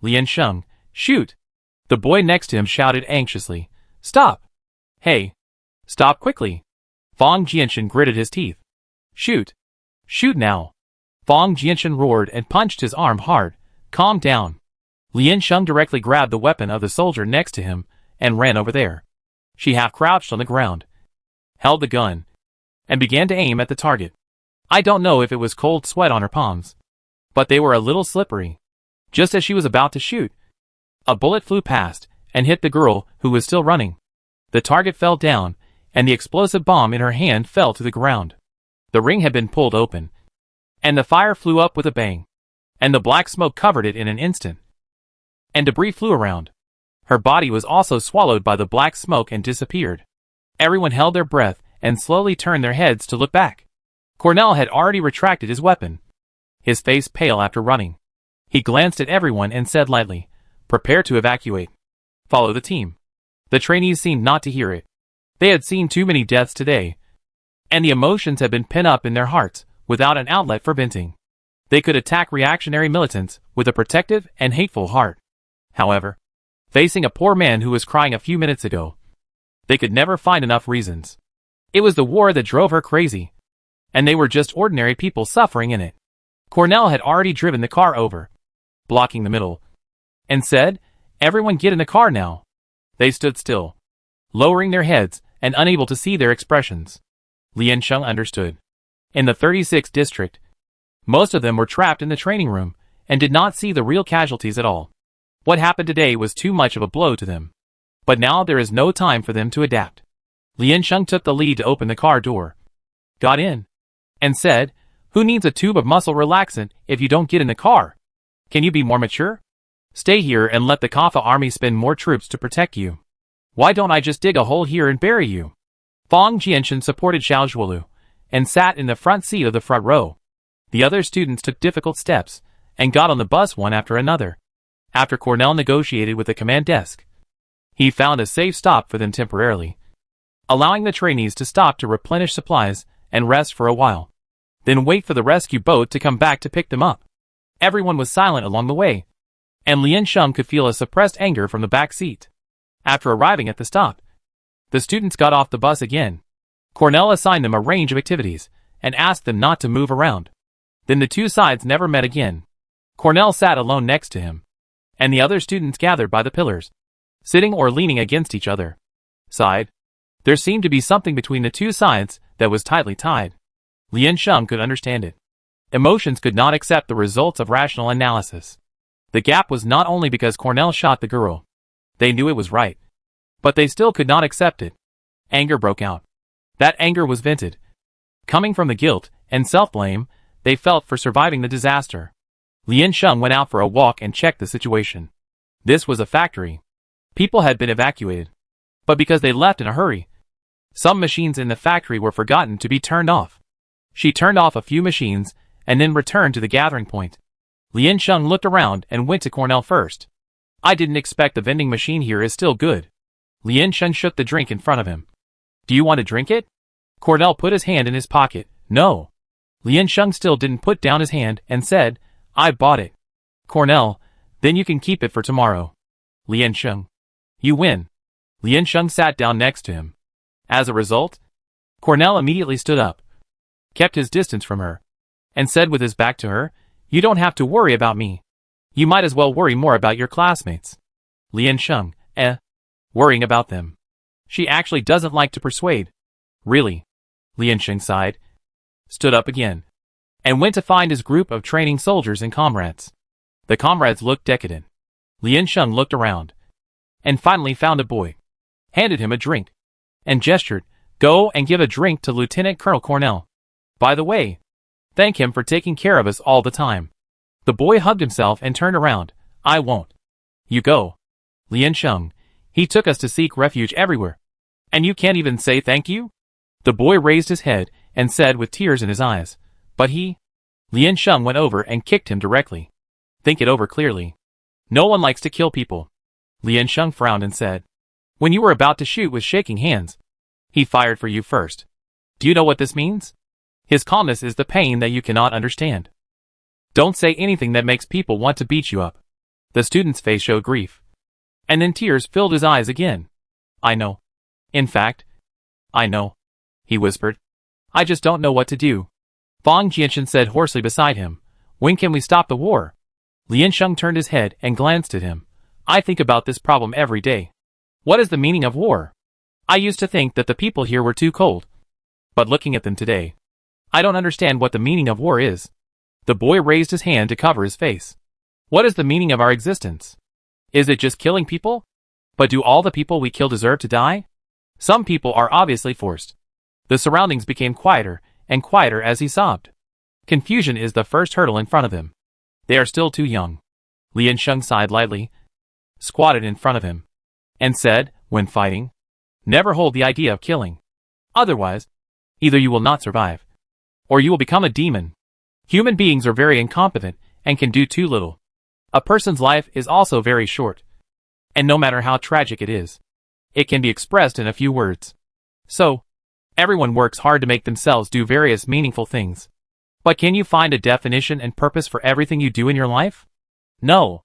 Lian Sheng, shoot! The boy next to him shouted anxiously, stop! Hey! Stop quickly! Fang Jianshan gritted his teeth. Shoot! Shoot now! Fang Jianshan roared and punched his arm hard. Calm down. Lian Sheng directly grabbed the weapon of the soldier next to him and ran over there. She half crouched on the ground, held the gun, and began to aim at the target. I don't know if it was cold sweat on her palms, but they were a little slippery. Just as she was about to shoot, a bullet flew past and hit the girl who was still running. The target fell down, and the explosive bomb in her hand fell to the ground. The ring had been pulled open, and the fire flew up with a bang, and the black smoke covered it in an instant, and debris flew around. Her body was also swallowed by the black smoke and disappeared. Everyone held their breath and slowly turned their heads to look back. Cornell had already retracted his weapon, his face pale after running. He glanced at everyone and said lightly, prepare to evacuate. Follow the team. The trainees seemed not to hear it. They had seen too many deaths today, and the emotions had been pent up in their hearts without an outlet for venting. They could attack reactionary militants with a protective and hateful heart. However, facing a poor man who was crying a few minutes ago, they could never find enough reasons. It was the war that drove her crazy, and they were just ordinary people suffering in it. Cornell had already driven the car over, blocking the middle, and said, "Everyone get in the car now." They stood still, lowering their heads and unable to see their expressions. Liansheng understood. In the 36th district, most of them were trapped in the training room and did not see the real casualties at all. What happened today was too much of a blow to them. But now there is no time for them to adapt. Liansheng took the lead to open the car door, got in, and said, "Who needs a tube of muscle relaxant if you don't get in the car? Can you be more mature? Stay here and let the Kafa army spend more troops to protect you. Why don't I just dig a hole here and bury you?" Fang Jianshan supported Xiao Zhuolu and sat in the front seat of the front row. The other students took difficult steps and got on the bus one after another. After Cornell negotiated with the command desk, he found a safe stop for them temporarily, allowing the trainees to stop to replenish supplies and rest for a while, then wait for the rescue boat to come back to pick them up. Everyone was silent along the way, and Liansheng could feel a suppressed anger from the back seat. After arriving at the stop, the students got off the bus again. Cornell assigned them a range of activities and asked them not to move around. Then the two sides never met again. Cornell sat alone next to him, and the other students gathered by the pillars, sitting or leaning against each other. Side. There seemed to be something between the two sides that was tightly tied. Liansheng could understand it. Emotions could not accept the results of rational analysis. The gap was not only because Cornell shot the girl. They knew it was right, but they still could not accept it. Anger broke out. That anger was vented, coming from the guilt and self-blame they felt for surviving the disaster. Liansheng went out for a walk and checked the situation. This was a factory. People had been evacuated, but because they left in a hurry, some machines in the factory were forgotten to be turned off. She turned off a few machines and then returned to the gathering point. Liansheng looked around and went to Cornell first. "I didn't expect the vending machine here is still good." Liansheng shook the drink in front of him. "Do you want to drink it?" Cornell put his hand in his pocket. "No." Liansheng still didn't put down his hand and said, "I bought it." "Cornell, then you can keep it for tomorrow." Liansheng. "You win." Liansheng sat down next to him. As a result, Cornell immediately stood up, kept his distance from her, and said with his back to her, "You don't have to worry about me. You might as well worry more about your classmates." Liansheng, worrying about them. She actually doesn't like to persuade. Really? Liansheng sighed, stood up again, and went to find his group of training soldiers and comrades. The comrades looked decadent. Liansheng looked around, and finally found a boy, handed him a drink, and gestured, "Go and give a drink to Lieutenant Colonel Cornell. By the way, thank him for taking care of us all the time." The boy hugged himself and turned around. "I won't. You go." Liansheng, he took us to seek refuge everywhere. And you can't even say thank you? The boy raised his head and said with tears in his eyes, "But he..." Liansheng went over and kicked him directly. "Think it over clearly. No one likes to kill people." Liansheng frowned and said, "When you were about to shoot with shaking hands, he fired for you first. Do you know what this means? His calmness is the pain that you cannot understand. Don't say anything that makes people want to beat you up." The student's face showed grief, and then tears filled his eyes again. "I know. In fact, I know," he whispered. "I just don't know what to do." Fang Jianshan said hoarsely beside him, "When can we stop the war?" Liansheng turned his head and glanced at him. "I think about this problem every day. What is the meaning of war? I used to think that the people here were too cold. But looking at them today, I don't understand what the meaning of war is." The boy raised his hand to cover his face. "What is the meaning of our existence? Is it just killing people? But do all the people we kill deserve to die? Some people are obviously forced." The surroundings became quieter and quieter as he sobbed. Confusion is the first hurdle in front of him. They are still too young. Liansheng sighed lightly, squatted in front of him, and said, "When fighting, never hold the idea of killing. Otherwise, either you will not survive, or you will become a demon. Human beings are very incompetent and can do too little. A person's life is also very short, and no matter how tragic it is, it can be expressed in a few words. So, everyone works hard to make themselves do various meaningful things. But can you find a definition and purpose for everything you do in your life? No.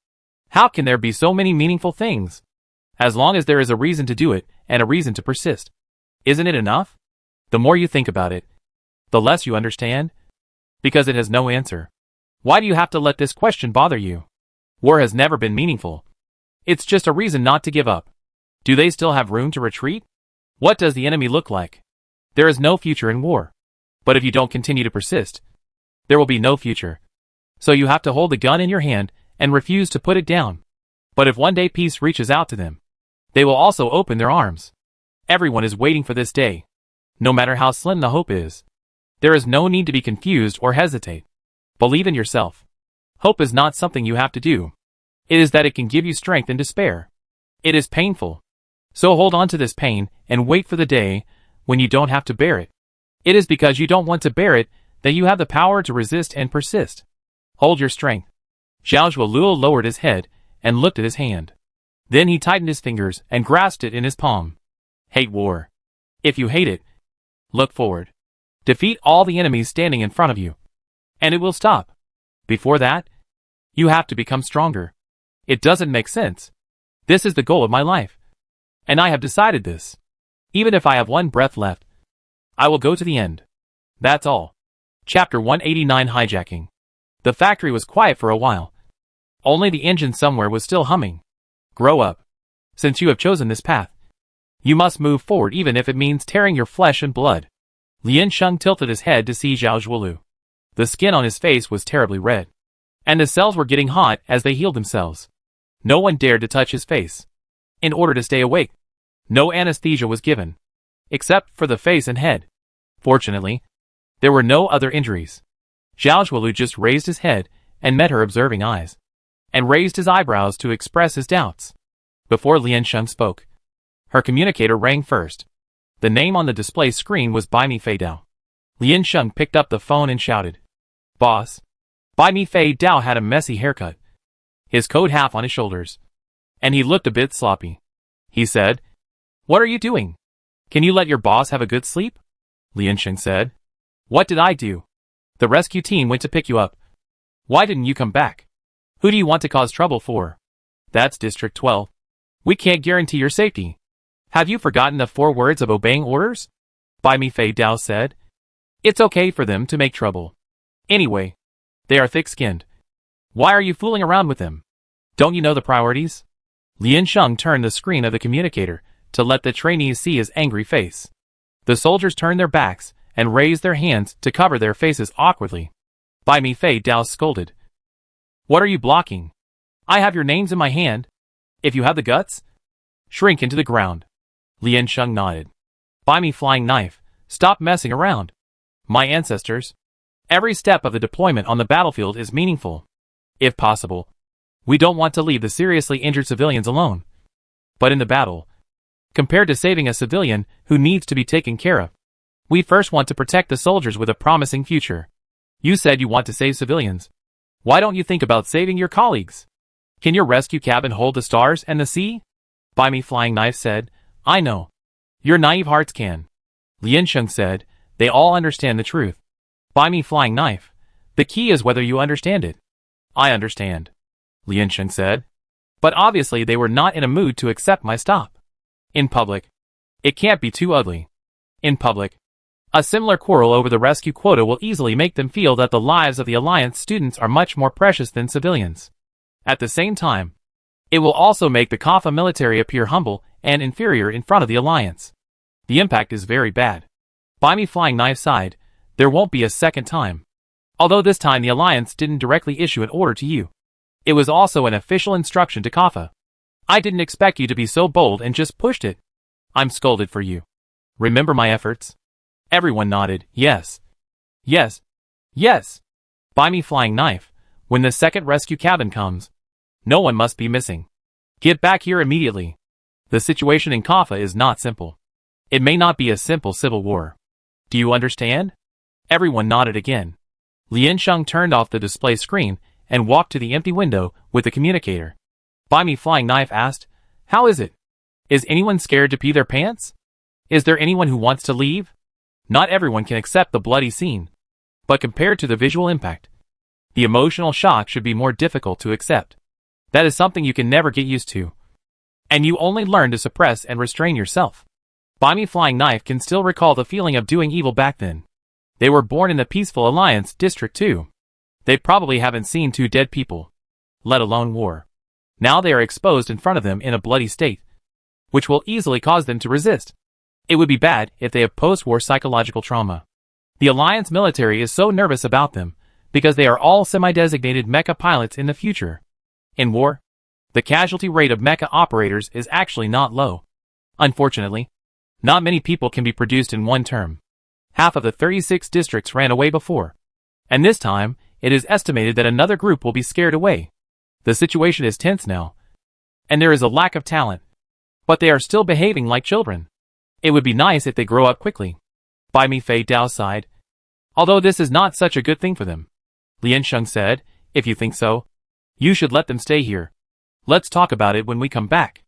How can there be so many meaningful things? As long as there is a reason to do it, and a reason to persist. Isn't it enough? The more you think about it, the less you understand. Because it has no answer. Why do you have to let this question bother you? War has never been meaningful. It's just a reason not to give up. Do they still have room to retreat? What does the enemy look like? There is no future in war. But if you don't continue to persist, there will be no future. So you have to hold the gun in your hand and refuse to put it down. But if one day peace reaches out to them, they will also open their arms. Everyone is waiting for this day. No matter how slim the hope is, there is no need to be confused or hesitate. Believe in yourself. Hope is not something you have to do. It is that it can give you strength in despair. It is painful. So hold on to this pain and wait for the day when you don't have to bear it. It is because you don't want to bear it that you have the power to resist and persist. Hold your strength. Zhao Zhuolu lowered his head and looked at his hand. Then he tightened his fingers and grasped it in his palm. Hate war. If you hate it, look forward. Defeat all the enemies standing in front of you. And it will stop. Before that, you have to become stronger. It doesn't make sense. This is the goal of my life. And I have decided this. Even if I have one breath left, I will go to the end. That's all. Chapter 189 Hijacking. The factory was quiet for a while. Only the engine somewhere was still humming. Grow up. Since you have chosen this path, you must move forward even if it means tearing your flesh and blood. Lian Sheng tilted his head to see Zhao Zhuolu. The skin on his face was terribly red. And the cells were getting hot as they healed themselves. No one dared to touch his face. In order to stay awake, no anesthesia was given. Except for the face and head. Fortunately, there were no other injuries. Zhao Zhuolu just raised his head and met her observing eyes. And raised his eyebrows to express his doubts. Before Lian Sheng spoke, her communicator rang first. The name on the display screen was Bai Mi Fei Dao. Lian Sheng picked up the phone and shouted, "Boss." Bai Mi Fei Dao had a messy haircut, his coat half on his shoulders, and he looked a bit sloppy. He said, "What are you doing? Can you let your boss have a good sleep?" Lian Sheng said, "What did I do? The rescue team went to pick you up. Why didn't you come back? Who do you want to cause trouble for? That's District 12. We can't guarantee your safety. Have you forgotten the 4 words of obeying orders?" Bai Mi Fei Dao said, "It's okay for them to make trouble. Anyway, they are thick-skinned. Why are you fooling around with them? Don't you know the priorities?" Lian Sheng turned the screen of the communicator to let the trainees see his angry face. The soldiers turned their backs and raised their hands to cover their faces awkwardly. Bai Mi Fei Dao scolded, "What are you blocking? I have your names in my hand. If you have the guts, shrink into the ground." Lian Sheng nodded. "Bai Mi Flying Knife, stop messing around. My ancestors. Every step of the deployment on the battlefield is meaningful. If possible, we don't want to leave the seriously injured civilians alone. But in the battle, compared to saving a civilian who needs to be taken care of, we first want to protect the soldiers with a promising future. You said you want to save civilians. Why don't you think about saving your colleagues? Can your rescue cabin hold the stars and the sea?" Bai Mi Flying Knife said, "I know. Your naive hearts can." Lian Sheng said, "They all understand the truth. Bai Mi Flying Knife, the key is whether you understand it." "I understand," Lian Sheng said. "But obviously they were not in a mood to accept my stop. In public, it can't be too ugly. In public, a similar quarrel over the rescue quota will easily make them feel that the lives of the Alliance students are much more precious than civilians. At the same time, it will also make the Kafa military appear humble and inferior in front of the Alliance. The impact is very bad." Bai Mi Flying Knife sighed, "There won't be a second time. Although this time the Alliance didn't directly issue an order to you. It was also an official instruction to Kafa. I didn't expect you to be so bold and just pushed it. I'm scolded for you. Remember my efforts?" Everyone nodded, "Yes. Yes. Yes." Bai Mi Flying Knife, "When the second rescue cabin comes, no one must be missing. Get back here immediately. The situation in Kafa is not simple. It may not be a simple civil war. Do you understand?" Everyone nodded again. Lian Sheng turned off the display screen and walked to the empty window with the communicator. Bai Mi Flying Knife asked, "How is it? Is anyone scared to pee their pants?" Is there anyone who wants to leave? Not everyone can accept the bloody scene. But compared to the visual impact, the emotional shock should be more difficult to accept. That is something you can never get used to. And you only learn to suppress and restrain yourself. Buy Me Flying Knife can still recall the feeling of doing evil back then. They were born in the peaceful Alliance District 2. They probably haven't seen two dead people, let alone war. Now they are exposed in front of them in a bloody state, which will easily cause them to resist. It would be bad if they have post-war psychological trauma. The Alliance military is so nervous about them, because they are all semi-designated mecha pilots in the future. In war, the casualty rate of mecha operators is actually not low. Unfortunately, not many people can be produced in one term. Half of the 36 districts ran away before. And this time, it is estimated that another group will be scared away. The situation is tense now. And there is a lack of talent. But they are still behaving like children. It would be nice if they grow up quickly. Bai Mi Fei Dao sighed. Although this is not such a good thing for them. Lian Sheng said, if you think so, you should let them stay here. Let's talk about it when we come back.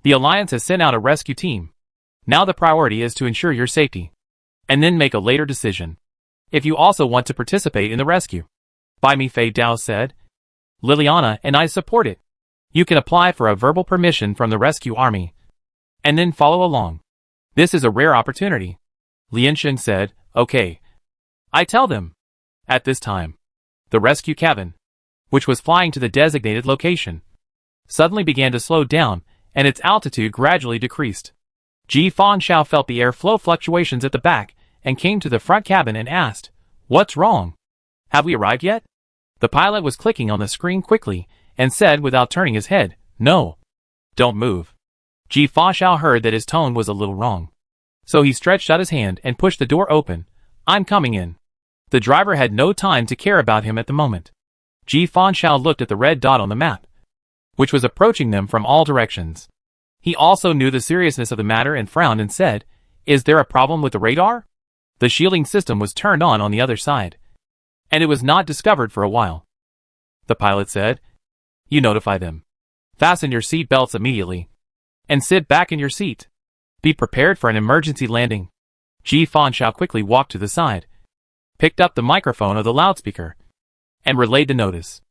The Alliance has sent out a rescue team. Now the priority is to ensure your safety. And then make a later decision. If you also want to participate in the rescue. Bai Mi Fei Dao said. Liliana and I support it. You can apply for a verbal permission from the rescue army. And then follow along. This is a rare opportunity. Lian Sheng said, okay. I tell them. At this time, the rescue cabin, which was flying to the designated location, suddenly began to slow down, and its altitude gradually decreased. Ji Fanshao felt the airflow fluctuations at the back, and came to the front cabin and asked, what's wrong? Have we arrived yet? The pilot was clicking on the screen quickly, and said without turning his head, no. Don't move. Ji Fanshao heard that his tone was a little wrong. So he stretched out his hand and pushed the door open. I'm coming in. The driver had no time to care about him at the moment. Ji Fanshao looked at the red dot on the map, which was approaching them from all directions. He also knew the seriousness of the matter and frowned and said, is there a problem with the radar? The shielding system was turned on the other side, and it was not discovered for a while. The pilot said, you notify them. Fasten your seat belts immediately. And sit back in your seat. Be prepared for an emergency landing. Ji Fanshao quickly walked to the side, picked up the microphone of the loudspeaker, and relayed the notice.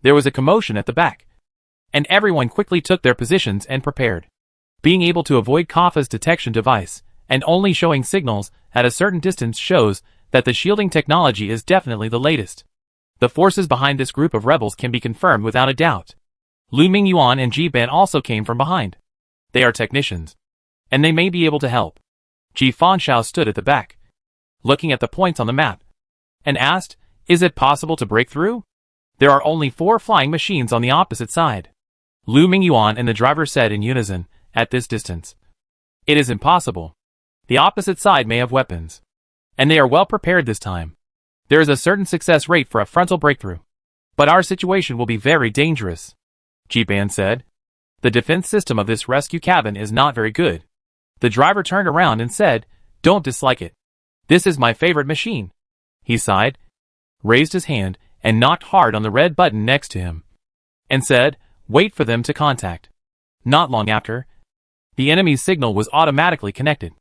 There was a commotion at the back, and everyone quickly took their positions and prepared. Being able to avoid Kaffa's detection device, and only showing signals at a certain distance shows that the shielding technology is definitely the latest. The forces behind this group of rebels can be confirmed without a doubt. Lu Mingyuan and Ji Ban also came from behind. They are technicians, and they may be able to help. Ji Fanshao stood at the back, looking at the points on the map, and asked, is it possible to break through? There are only 4 flying machines on the opposite side. Lu Mingyuan and the driver said in unison, at this distance. It is impossible. The opposite side may have weapons, and they are well prepared this time. There is a certain success rate for a frontal breakthrough, but our situation will be very dangerous. Ji Ban said. The defense system of this rescue cabin is not very good. The driver turned around and said, don't dislike it. This is my favorite machine. He sighed, raised his hand, and knocked hard on the red button next to him, and said, wait for them to contact. Not long after, the enemy's signal was automatically connected.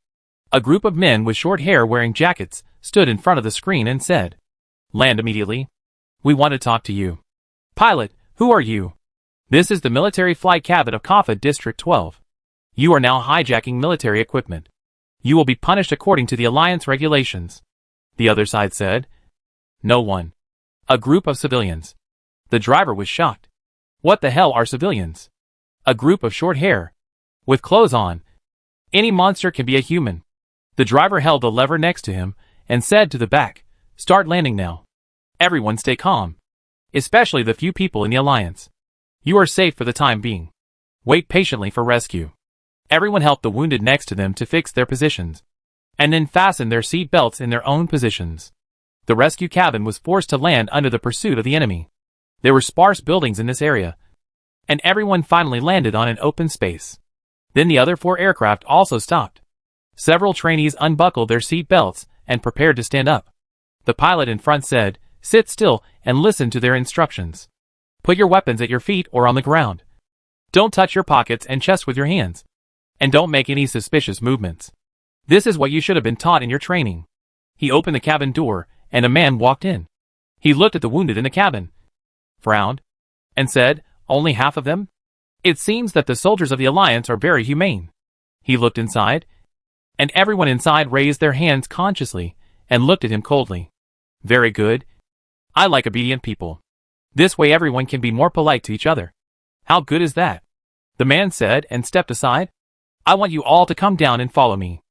A group of men with short hair wearing jackets stood in front of the screen and said, land immediately. We want to talk to you. Pilot, who are you? This is the military flight cabin of Kaffa District 12. You are now hijacking military equipment. You will be punished according to the Alliance regulations. The other side said. No one. A group of civilians. The driver was shocked. What the hell are civilians? A group of short hair, with clothes on. Any monster can be a human. The driver held the lever next to him and said to the back, start landing now. Everyone stay calm. Especially the few people in the Alliance. You are safe for the time being. Wait patiently for rescue. Everyone helped the wounded next to them to fix their positions, and then fasten their seat belts in their own positions. The rescue cabin was forced to land under the pursuit of the enemy. There were sparse buildings in this area, and everyone finally landed on an open space. Then the other 4 aircraft also stopped. Several trainees unbuckled their seat belts and prepared to stand up. The pilot in front said, sit still and listen to their instructions. Put your weapons at your feet or on the ground. Don't touch your pockets and chest with your hands. And don't make any suspicious movements. This is what you should have been taught in your training. He opened the cabin door, and a man walked in. He looked at the wounded in the cabin, frowned, and said, "Only half of them? It seems that the soldiers of the Alliance are very humane." He looked inside, and everyone inside raised their hands consciously and looked at him coldly. "Very good. I like obedient people. This way everyone can be more polite to each other." "How good is that?" the man said and stepped aside. "I want you all to come down and follow me."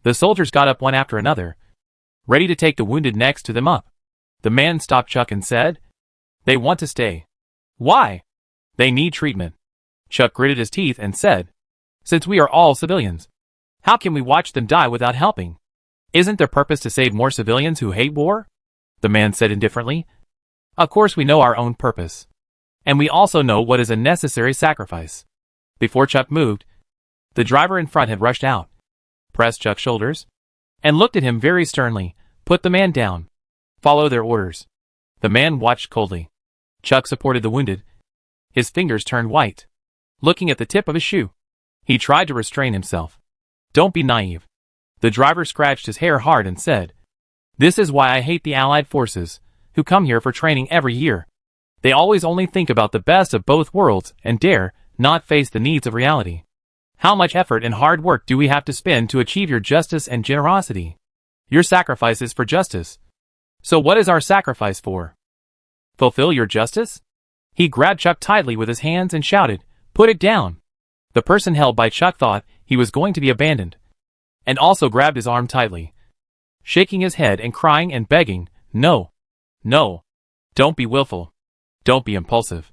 The soldiers got up one after another, ready to take the wounded next to them up. The man stopped Chuck and said, "They want to stay." "Why?" "They need treatment." Chuck gritted his teeth and said, "Since we are all civilians, how can we watch them die without helping? Isn't their purpose to save more civilians who hate war?" The man said indifferently, "Of course we know our own purpose. And we also know what is a necessary sacrifice." Before Chuck moved, the driver in front had rushed out, pressed Chuck's shoulders, and looked at him very sternly. "Put the man down. Follow their orders." The man watched coldly. Chuck supported the wounded. His fingers turned white, looking at the tip of his shoe. He tried to restrain himself. "Don't be naive." The driver scratched his hair hard and said, "This is why I hate the Allied forces, who come here for training every year. They always only think about the best of both worlds and dare not face the needs of reality. How much effort and hard work do we have to spend to achieve your justice and generosity? Your sacrifice is for justice. So what is our sacrifice for? Fulfill your justice?" He grabbed Chuck tightly with his hands and shouted, "Put it down." The person held by Chuck thought he was going to be abandoned, and also grabbed his arm tightly, shaking his head and crying and begging, "No, no, don't be willful. Don't be impulsive.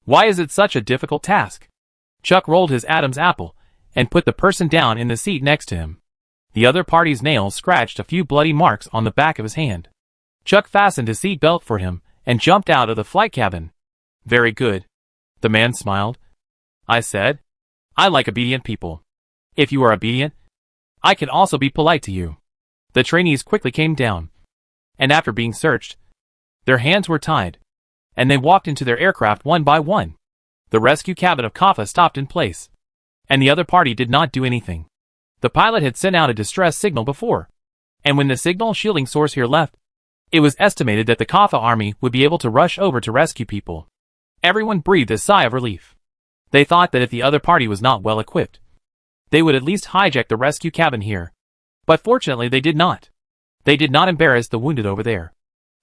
Why is it such a difficult task?" Chuck rolled his Adam's apple and put the person down in the seat next to him. The other party's nails scratched a few bloody marks on the back of his hand. Chuck fastened his seat belt for him and jumped out of the flight cabin. "Very good." The man smiled. "I said, I like obedient people. If you are obedient, I can also be polite to you." The trainees quickly came down, and after being searched, their hands were tied, and they walked into their aircraft one by one. The rescue cabin of Kaffa stopped in place, and the other party did not do anything. The pilot had sent out a distress signal before, and when the signal shielding source here left, it was estimated that the Kaffa army would be able to rush over to rescue people. Everyone breathed a sigh of relief. They thought that if the other party was not well equipped, they would at least hijack the rescue cabin here. But fortunately they did not. They did not embarrass the wounded over there.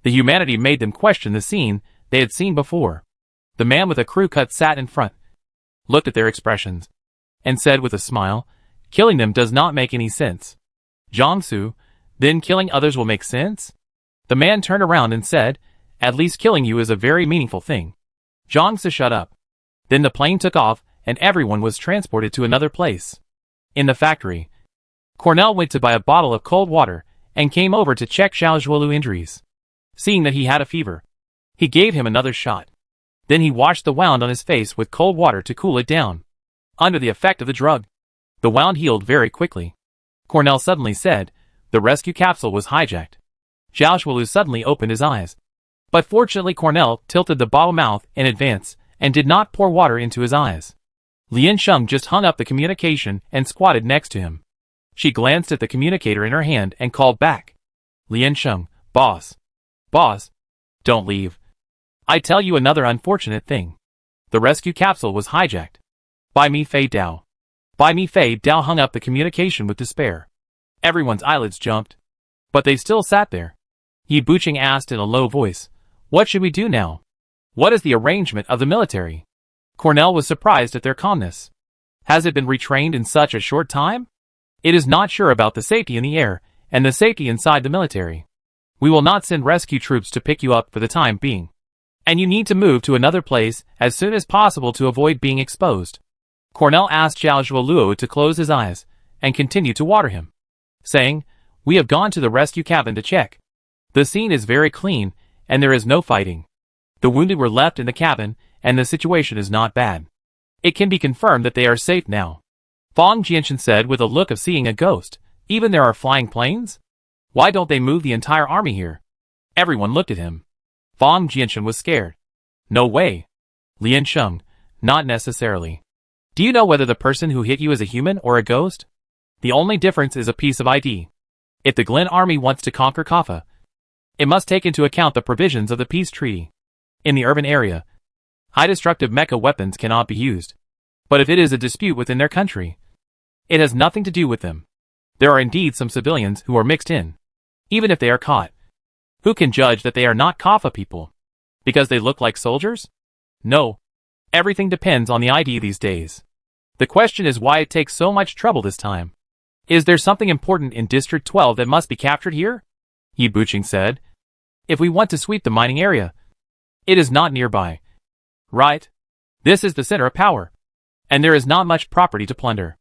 The humanity made them question the scene they had seen before. The man with a crew cut sat in front, looked at their expressions, and said with a smile, "Killing them does not make any sense." "Jiangsu, then killing others will make sense?" The man turned around and said, "At least killing you is a very meaningful thing." Jiangsu shut up. Then the plane took off and everyone was transported to another place. In the factory, Cornell went to buy a bottle of cold water and came over to check Xiao Zhuolu's injuries. Seeing that he had a fever, he gave him another shot. Then he washed the wound on his face with cold water to cool it down. Under the effect of the drug, the wound healed very quickly. Cornell suddenly said, "The rescue capsule was hijacked." Xiao Zhuolu suddenly opened his eyes. But fortunately Cornell tilted the bottle mouth in advance and did not pour water into his eyes. Lian Sheng just hung up the communication and squatted next to him. She glanced at the communicator in her hand and called back, "Lian Sheng, boss. Boss, don't leave. I tell you another unfortunate thing. The rescue capsule was hijacked. Bai Mi Fei Dao." Bai Mi Fei Dao hung up the communication with despair. Everyone's eyelids jumped, but they still sat there. Yi Buqing asked in a low voice, "What should we do now? What is the arrangement of the military?" Cornell was surprised at their calmness. "Has it been retrained in such a short time? It is not sure about the safety in the air and the safety inside the military. We will not send rescue troops to pick you up for the time being. And you need to move to another place as soon as possible to avoid being exposed." Cornell asked Xiao Zhuoluo to close his eyes and continue to water him, saying, "We have gone to the rescue cabin to check. The scene is very clean and there is no fighting. The wounded were left in the cabin, and the situation is not bad. It can be confirmed that they are safe now." Fang Jianchen said with a look of seeing a ghost, "Even there are flying planes? Why don't they move the entire army here?" Everyone looked at him. Fang Jianchen was scared. "No way." Lian Sheng, "Not necessarily. Do you know whether the person who hit you is a human or a ghost?" The only difference is a piece of ID. If the Glen army wants to conquer Kaffa, it must take into account the provisions of the peace treaty. In the urban area, high destructive mecha weapons cannot be used. But if it is a dispute within their country, it has nothing to do with them. There are indeed some civilians who are mixed in. Even if they are caught, who can judge that they are not Kaffa people? Because they look like soldiers? No. Everything depends on the ID these days. The question is why it takes so much trouble this time. Is there something important in District 12 that must be captured here? Yi Buqing said. If we want to sweep the mining area, it is not nearby. Right? This is the center of power. And there is not much property to plunder.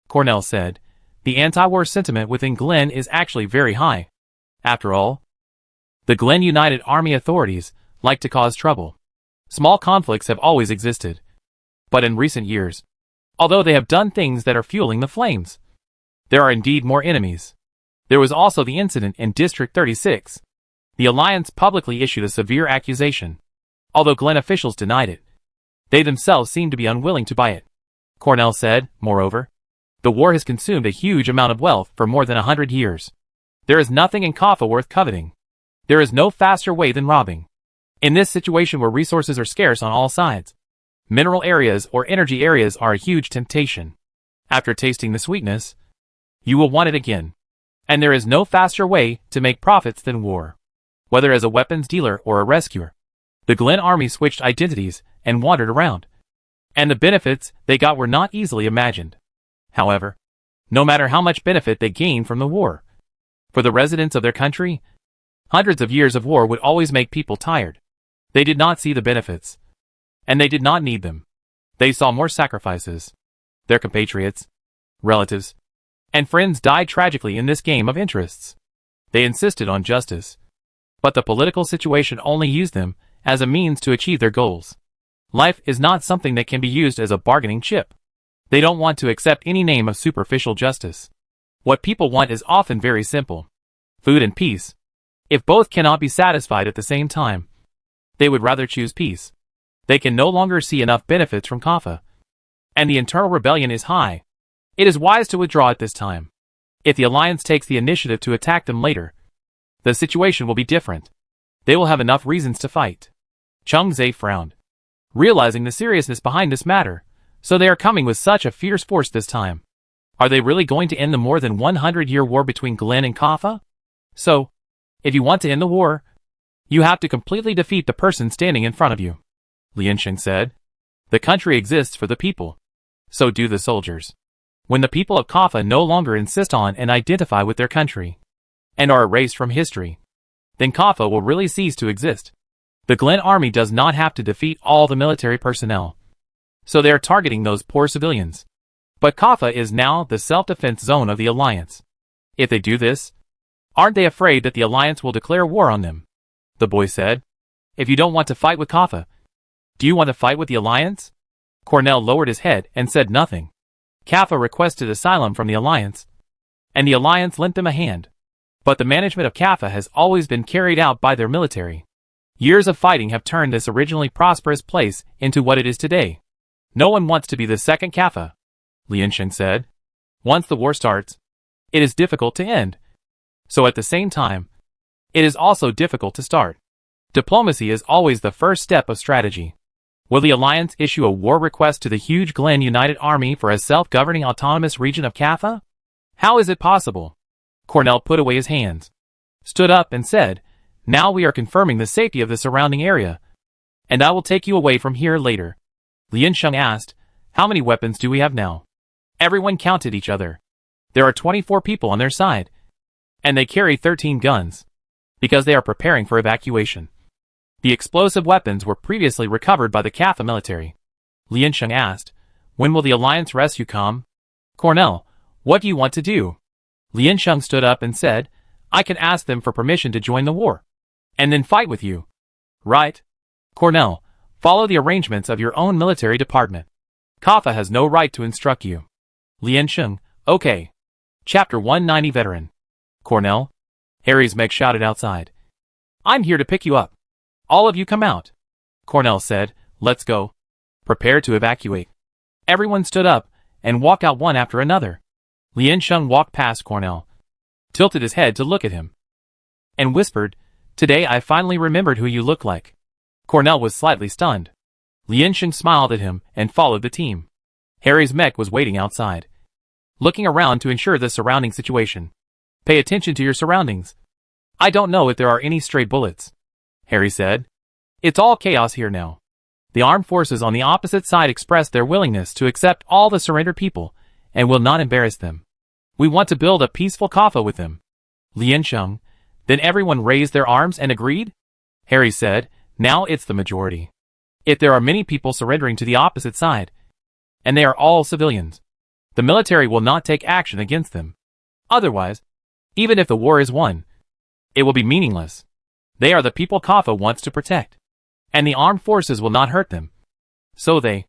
Cornell said. The anti-war sentiment within Glen is actually very high. After all, the Glen United Army authorities like to cause trouble. Small conflicts have always existed. But in recent years, although they have done things that are fueling the flames, there are indeed more enemies. There was also the incident in District 36. The Alliance publicly issued a severe accusation. Although Glen officials denied it, they themselves seemed to be unwilling to buy it. Cornell said, moreover, the war has consumed a huge amount of wealth for more than 100 years. There is nothing in Kaffa worth coveting. There is no faster way than robbing. In this situation where resources are scarce on all sides, mineral areas or energy areas are a huge temptation. After tasting the sweetness, you will want it again. And there is no faster way to make profits than war. Whether as a weapons dealer or a rescuer, the Glen army switched identities and wandered around. And the benefits they got were not easily imagined. However, no matter how much benefit they gained from the war, for the residents of their country, hundreds of years of war would always make people tired. They did not see the benefits. And they did not need them. They saw more sacrifices. Their compatriots, relatives, and friends died tragically in this game of interests. They insisted on justice. But the political situation only used them as a means to achieve their goals. Life is not something that can be used as a bargaining chip. They don't want to accept any name of superficial justice. What people want is often very simple. Food and peace. If both cannot be satisfied at the same time, they would rather choose peace. They can no longer see enough benefits from Kaffa. And the internal rebellion is high. It is wise to withdraw at this time. If the Alliance takes the initiative to attack them later, the situation will be different. They will have enough reasons to fight. Chung Zhe frowned, realizing the seriousness behind this matter. So they are coming with such a fierce force this time. Are they really going to end the more than 100-year war between Glen and Kaffa? So, if you want to end the war, you have to completely defeat the person standing in front of you. Liansheng said. The country exists for the people. So do the soldiers. When the people of Kaffa no longer insist on and identify with their country, and are erased from history, then Kaffa will really cease to exist. The Glen army does not have to defeat all the military personnel. So they are targeting those poor civilians. But Kaffa is now the self-defense zone of the Alliance. If they do this, aren't they afraid that the Alliance will declare war on them? The boy said. If you don't want to fight with Kaffa, do you want to fight with the Alliance? Cornell lowered his head and said nothing. Kaffa requested asylum from the Alliance, and the Alliance lent them a hand. But the management of Kaffa has always been carried out by their military. Years of fighting have turned this originally prosperous place into what it is today. No one wants to be the second Kaffa, Liansheng said. Once the war starts, it is difficult to end. So at the same time, it is also difficult to start. Diplomacy is always the first step of strategy. Will the Alliance issue a war request to the huge Glen United Army for a self-governing autonomous region of Kaffa? How is it possible? Cornell put away his hands, stood up and said, now we are confirming the safety of the surrounding area, and I will take you away from here later. Liansheng asked, how many weapons do we have now? Everyone counted each other. There are 24 people on their side, and they carry 13 guns, because they are preparing for evacuation. The explosive weapons were previously recovered by the Kaffa military. Liansheng asked, when will the Alliance rescue come? Cornell, what do you want to do? Liansheng stood up and said, I can ask them for permission to join the war, and then fight with you. Right? Cornell, follow the arrangements of your own military department. Kaffa has no right to instruct you. Liansheng, okay. Chapter 190 Veteran. Cornell, Harry's Meg shouted outside. I'm here to pick you up. All of you come out. Cornell said, let's go. Prepare to evacuate. Everyone stood up and walked out one after another. Lien Sheng walked past Cornell, tilted his head to look at him, and whispered, "Today I finally remembered who you look like." Cornell was slightly stunned. Lien Sheng smiled at him and followed the team. Harry's mech was waiting outside, looking around to ensure the surrounding situation. "Pay attention to your surroundings. I don't know if there are any stray bullets," Harry said. "It's all chaos here now." The armed forces on the opposite side expressed their willingness to accept all the surrendered people and will not embarrass them. "We want to build a peaceful Kaffa with them." Lien Sheng. Then everyone raised their arms and agreed? Harry said, "Now it's the majority. If there are many people surrendering to the opposite side, and they are all civilians, the military will not take action against them. Otherwise, even if the war is won, it will be meaningless. They are the people Kaffa wants to protect, and the armed forces will not hurt them. So they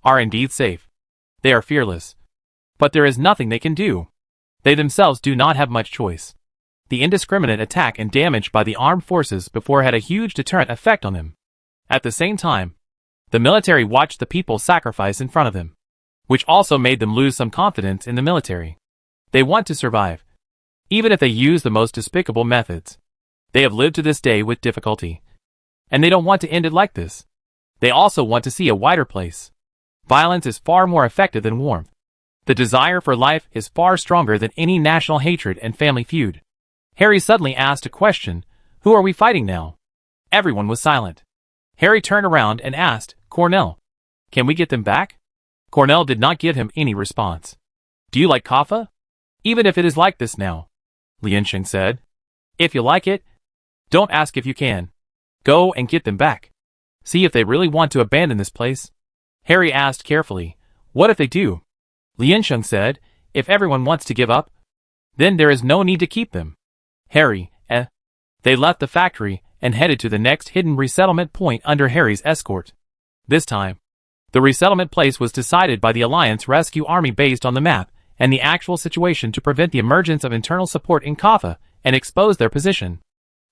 are indeed safe. They are fearless. But there is nothing they can do. They themselves do not have much choice." The indiscriminate attack and damage by the armed forces before had a huge deterrent effect on them. At the same time, the military watched the people sacrifice in front of them, which also made them lose some confidence in the military. They want to survive, even if they use the most despicable methods. They have lived to this day with difficulty, and they don't want to end it like this. They also want to see a wider place. Violence is far more effective than warmth. The desire for life is far stronger than any national hatred and family feud. Harry suddenly asked a question, "Who are we fighting now?" Everyone was silent. Harry turned around and asked, "Cornell, can we get them back?" Cornell did not give him any response. "Do you like Kaffa? Even if it is like this now," Lien Sheng said. "If you like it, don't ask if you can. Go and get them back. See if they really want to abandon this place." Harry asked carefully, "What if they do?" Lien Sheng said, "If everyone wants to give up, then there is no need to keep them." Harry, They left the factory and headed to the next hidden resettlement point under Harry's escort. This time, the resettlement place was decided by the Alliance Rescue Army based on the map and the actual situation to prevent the emergence of internal support in Kaffa and expose their position.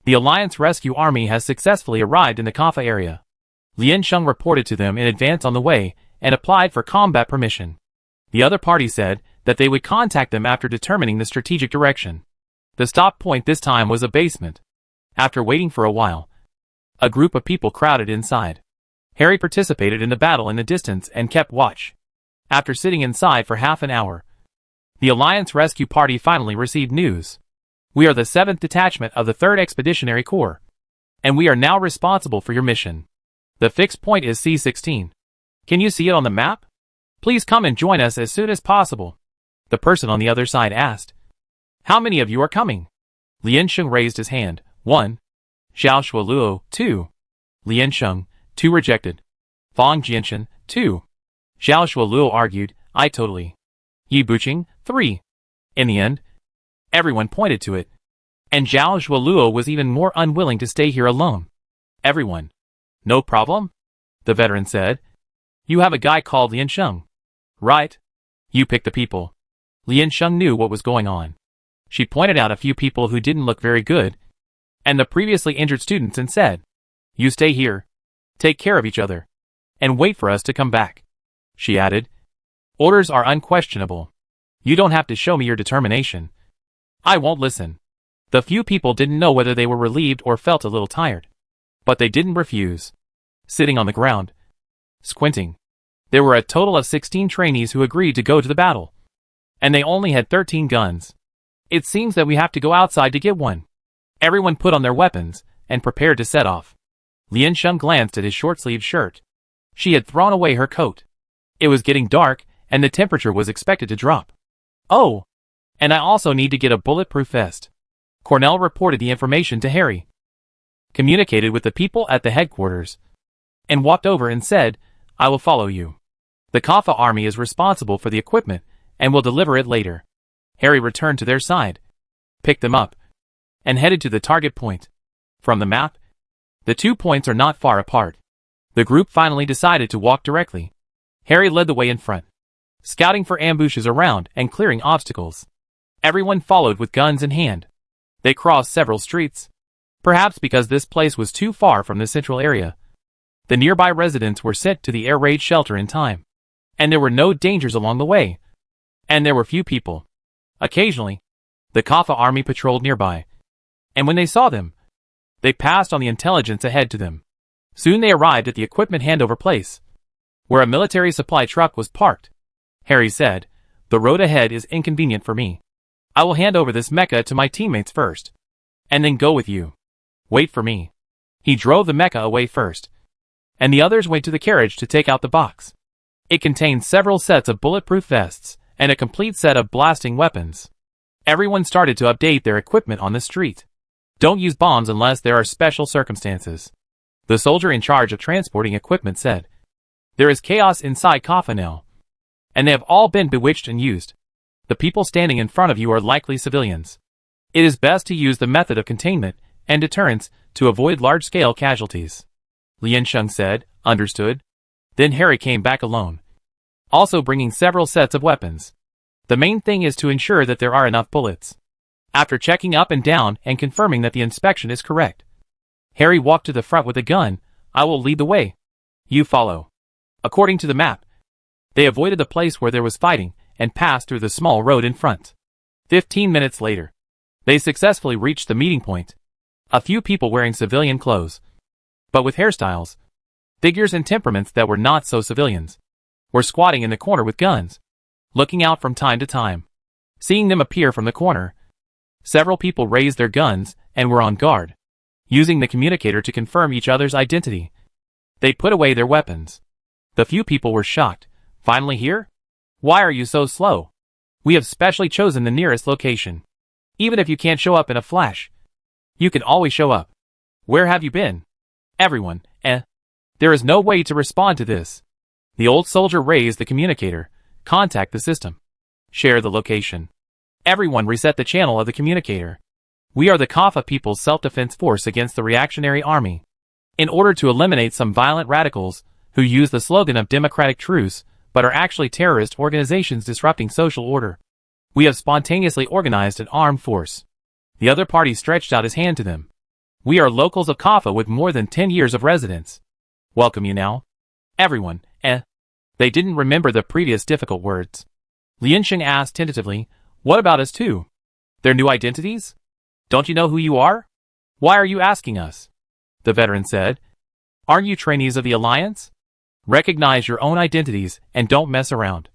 The Alliance Rescue Army has successfully arrived in the Kaffa area. Lien Sheng reported to them in advance on the way and applied for combat permission. The other party said that they would contact them after determining the strategic direction. The stop point this time was a basement. After waiting for a while, a group of people crowded inside. Harry participated in the battle in the distance and kept watch. After sitting inside for half an hour, the Alliance Rescue Party finally received news. "We are the 7th Detachment of the 3rd Expeditionary Corps, and we are now responsible for your mission. The fixed point is C-16. Can you see it on the map? Please come and join us as soon as possible," the person on the other side asked. "How many of you are coming?" Lien Sheng raised his hand. 1. Xiao Shuoluo, 2. Lien Sheng, 2 rejected. Fang Jianshan, 2. Xiao Shuoluo argued, "I totally." Yi Buqing, 3. In the end, everyone pointed to it. And Zhao Shuoluo was even more unwilling to stay here alone. "Everyone. No problem?" the veteran said. "You have a guy called Lien Sheng, right? You pick the people." Lien Sheng knew what was going on. She pointed out a few people who didn't look very good, and the previously injured students, and said, "You stay here, take care of each other, and wait for us to come back." She added, "Orders are unquestionable. You don't have to show me your determination. I won't listen." The few people didn't know whether they were relieved or felt a little tired, but they didn't refuse. Sitting on the ground, squinting, there were a total of 16 trainees who agreed to go to the battle, and they only had 13 guns. "It seems that we have to go outside to get one." Everyone put on their weapons and prepared to set off. Lien Sheng glanced at his short-sleeved shirt. She had thrown away her coat. It was getting dark, and the temperature was expected to drop. "Oh, and I also need to get a bulletproof vest." Cornell reported the information to Harry, communicated with the people at the headquarters, and walked over and said, "I will follow you. The Kaffa army is responsible for the equipment and will deliver it later." Harry returned to their side, picked them up, and headed to the target point. From the map, the 2 points are not far apart. The group finally decided to walk directly. Harry led the way in front, scouting for ambushes around and clearing obstacles. Everyone followed with guns in hand. They crossed several streets, perhaps because this place was too far from the central area. The nearby residents were sent to the air raid shelter in time, and there were no dangers along the way, and there were few people. Occasionally, the Kappa army patrolled nearby, and when they saw them, they passed on the intelligence ahead to them. Soon they arrived at the equipment handover place, where a military supply truck was parked. Harry said, "The road ahead is inconvenient for me. I will hand over this mecha to my teammates first, and then go with you. Wait for me." He drove the mecha away first, and the others went to the carriage to take out the box. It contained several sets of bulletproof vests and a complete set of blasting weapons. Everyone started to update their equipment on the street. Don't use bombs unless there are special circumstances, the soldier in charge of transporting equipment said. There is chaos inside Kappa now, and they have all been bewitched and used. The people standing in front of you are likely civilians. It is best to use the method of containment and deterrence to avoid large-scale casualties. Lian Sheng said, "Understood." Then Harry came back alone, also bringing several sets of weapons. The main thing is to ensure that there are enough bullets. After checking up and down and confirming that the inspection is correct, Harry walked to the front with a gun. "I will lead the way. You follow." According to the map, they avoided the place where there was fighting and passed through the small road in front. 15 minutes later, they successfully reached the meeting point. A few people wearing civilian clothes, but with hairstyles, figures and temperaments that were not so civilians, were squatting in the corner with guns, looking out from time to time. Seeing them appear from the corner, several people raised their guns and were on guard, using the communicator to confirm each other's identity. They put away their weapons. The few people were shocked. "Finally here? Why are you so slow? We have specially chosen the nearest location. Even if you can't show up in a flash, you can always show up. Where have you been?" Everyone, There is no way to respond to this. The old soldier raised the communicator. "Contact the system. Share the location." Everyone reset the channel of the communicator. "We are the Kappa People's Self-Defense Force against the reactionary army. In order to eliminate some violent radicals who use the slogan of democratic truce but are actually terrorist organizations disrupting social order, we have spontaneously organized an armed force." The other party stretched out his hand to them. "We are locals of Kappa with more than 10 years of residence. Welcome you now." Everyone, They didn't remember the previous difficult words. Lian Sheng asked tentatively, "What about us too? Their new identities? Don't you know who you are? Why are you asking us?" The veteran said, "Aren't you trainees of the Alliance? Recognize your own identities and don't mess around."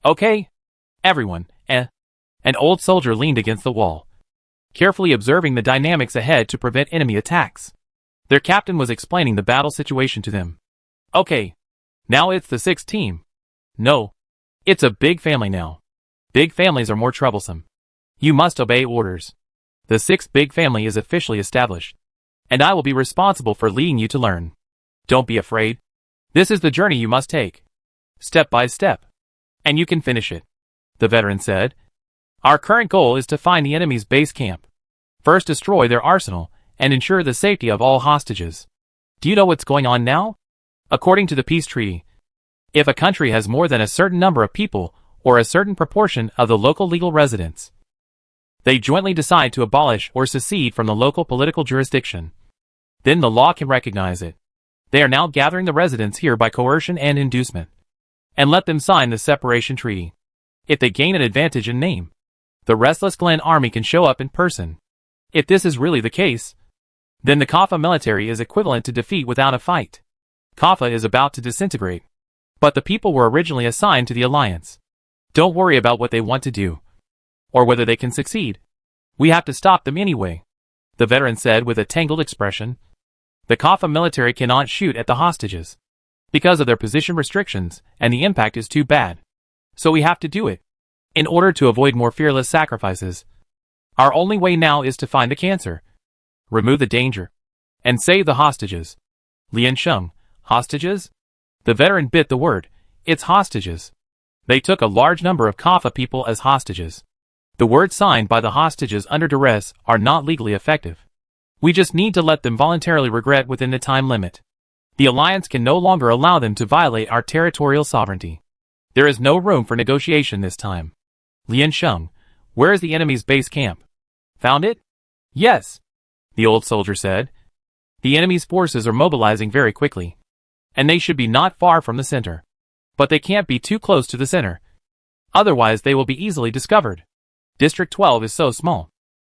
"Okay." Everyone, An old soldier leaned against the wall, carefully observing the dynamics ahead to prevent enemy attacks. Their captain was explaining the battle situation to them. "Okay. Now it's the 6th team. No. It's a big family now. Big families are more troublesome. You must obey orders. The 6th big family is officially established, and I will be responsible for leading you to learn. Don't be afraid. This is the journey you must take, step by step, and you can finish it," the veteran said. "Our current goal is to find the enemy's base camp. First destroy their arsenal and ensure the safety of all hostages. Do you know what's going on now? According to the peace treaty, if a country has more than a certain number of people or a certain proportion of the local legal residents, they jointly decide to abolish or secede from the local political jurisdiction. Then the law can recognize it. They are now gathering the residents here by coercion and inducement, and let them sign the separation treaty. If they gain an advantage in name, the restless Glen army can show up in person. If this is really the case, then the Kappa military is equivalent to defeat without a fight. Kappa is about to disintegrate, but the people were originally assigned to the Alliance. Don't worry about what they want to do, or whether they can succeed. We have to stop them anyway," the veteran said with a tangled expression. "The Kappa military cannot shoot at the hostages because of their position restrictions, and the impact is too bad. So we have to do it. In order to avoid more fearless sacrifices, our only way now is to find the cancer, remove the danger, and save the hostages." Lian Sheng, "Hostages?" The veteran bit the word. "It's hostages. They took a large number of Kappa people as hostages. The words signed by the hostages under duress are not legally effective. We just need to let them voluntarily regret within the time limit. The Alliance can no longer allow them to violate our territorial sovereignty. There is no room for negotiation this time." Lian Sheng, "Where is the enemy's base camp? Found it?" "Yes," the old soldier said. "The enemy's forces are mobilizing very quickly, and they should be not far from the center. But they can't be too close to the center. Otherwise they will be easily discovered. District 12 is so small.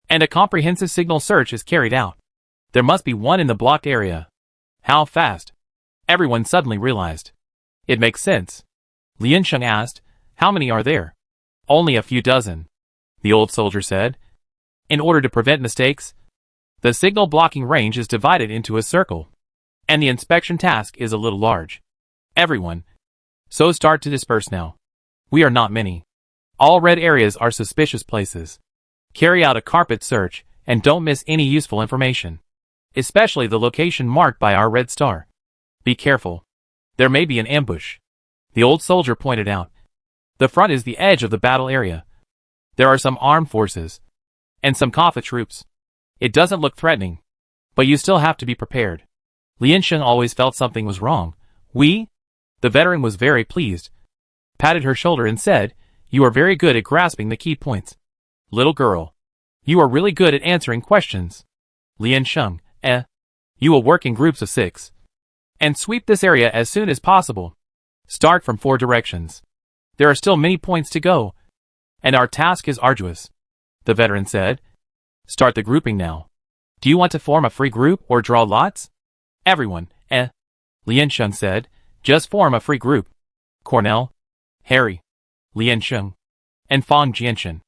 And a comprehensive signal search is carried out. There must be one in the blocked area. How fast? Everyone suddenly realized. It makes sense. Lian Sheng asked, how many are there? Only a few dozen. The old soldier said. In order to prevent mistakes, the signal blocking range is divided into a circle. And the inspection task is a little large. Everyone. So start to disperse now. We are not many. All red areas are suspicious places. Carry out a carpet search and don't miss any useful information. Especially the location marked by our red star. Be careful. There may be an ambush. The old soldier pointed out. The front is the edge of the battle area. There are some armed forces. And some Kappa troops. It doesn't look threatening. But you still have to be prepared. Lian Sheng always felt something was wrong. The veteran was very pleased. Patted her shoulder and said, you are very good at grasping the key points. Little girl. You are really good at answering questions. Lian Sheng, You will work in groups of 6. And sweep this area as soon as possible. Start from 4 directions. There are still many points to go. And our task is arduous. The veteran said. Start the grouping now. Do you want to form a free group or draw lots? Everyone, Lian Sheng said. Just form a free group. Cornell, Harry, Lian Sheng, and Fang Jianshan.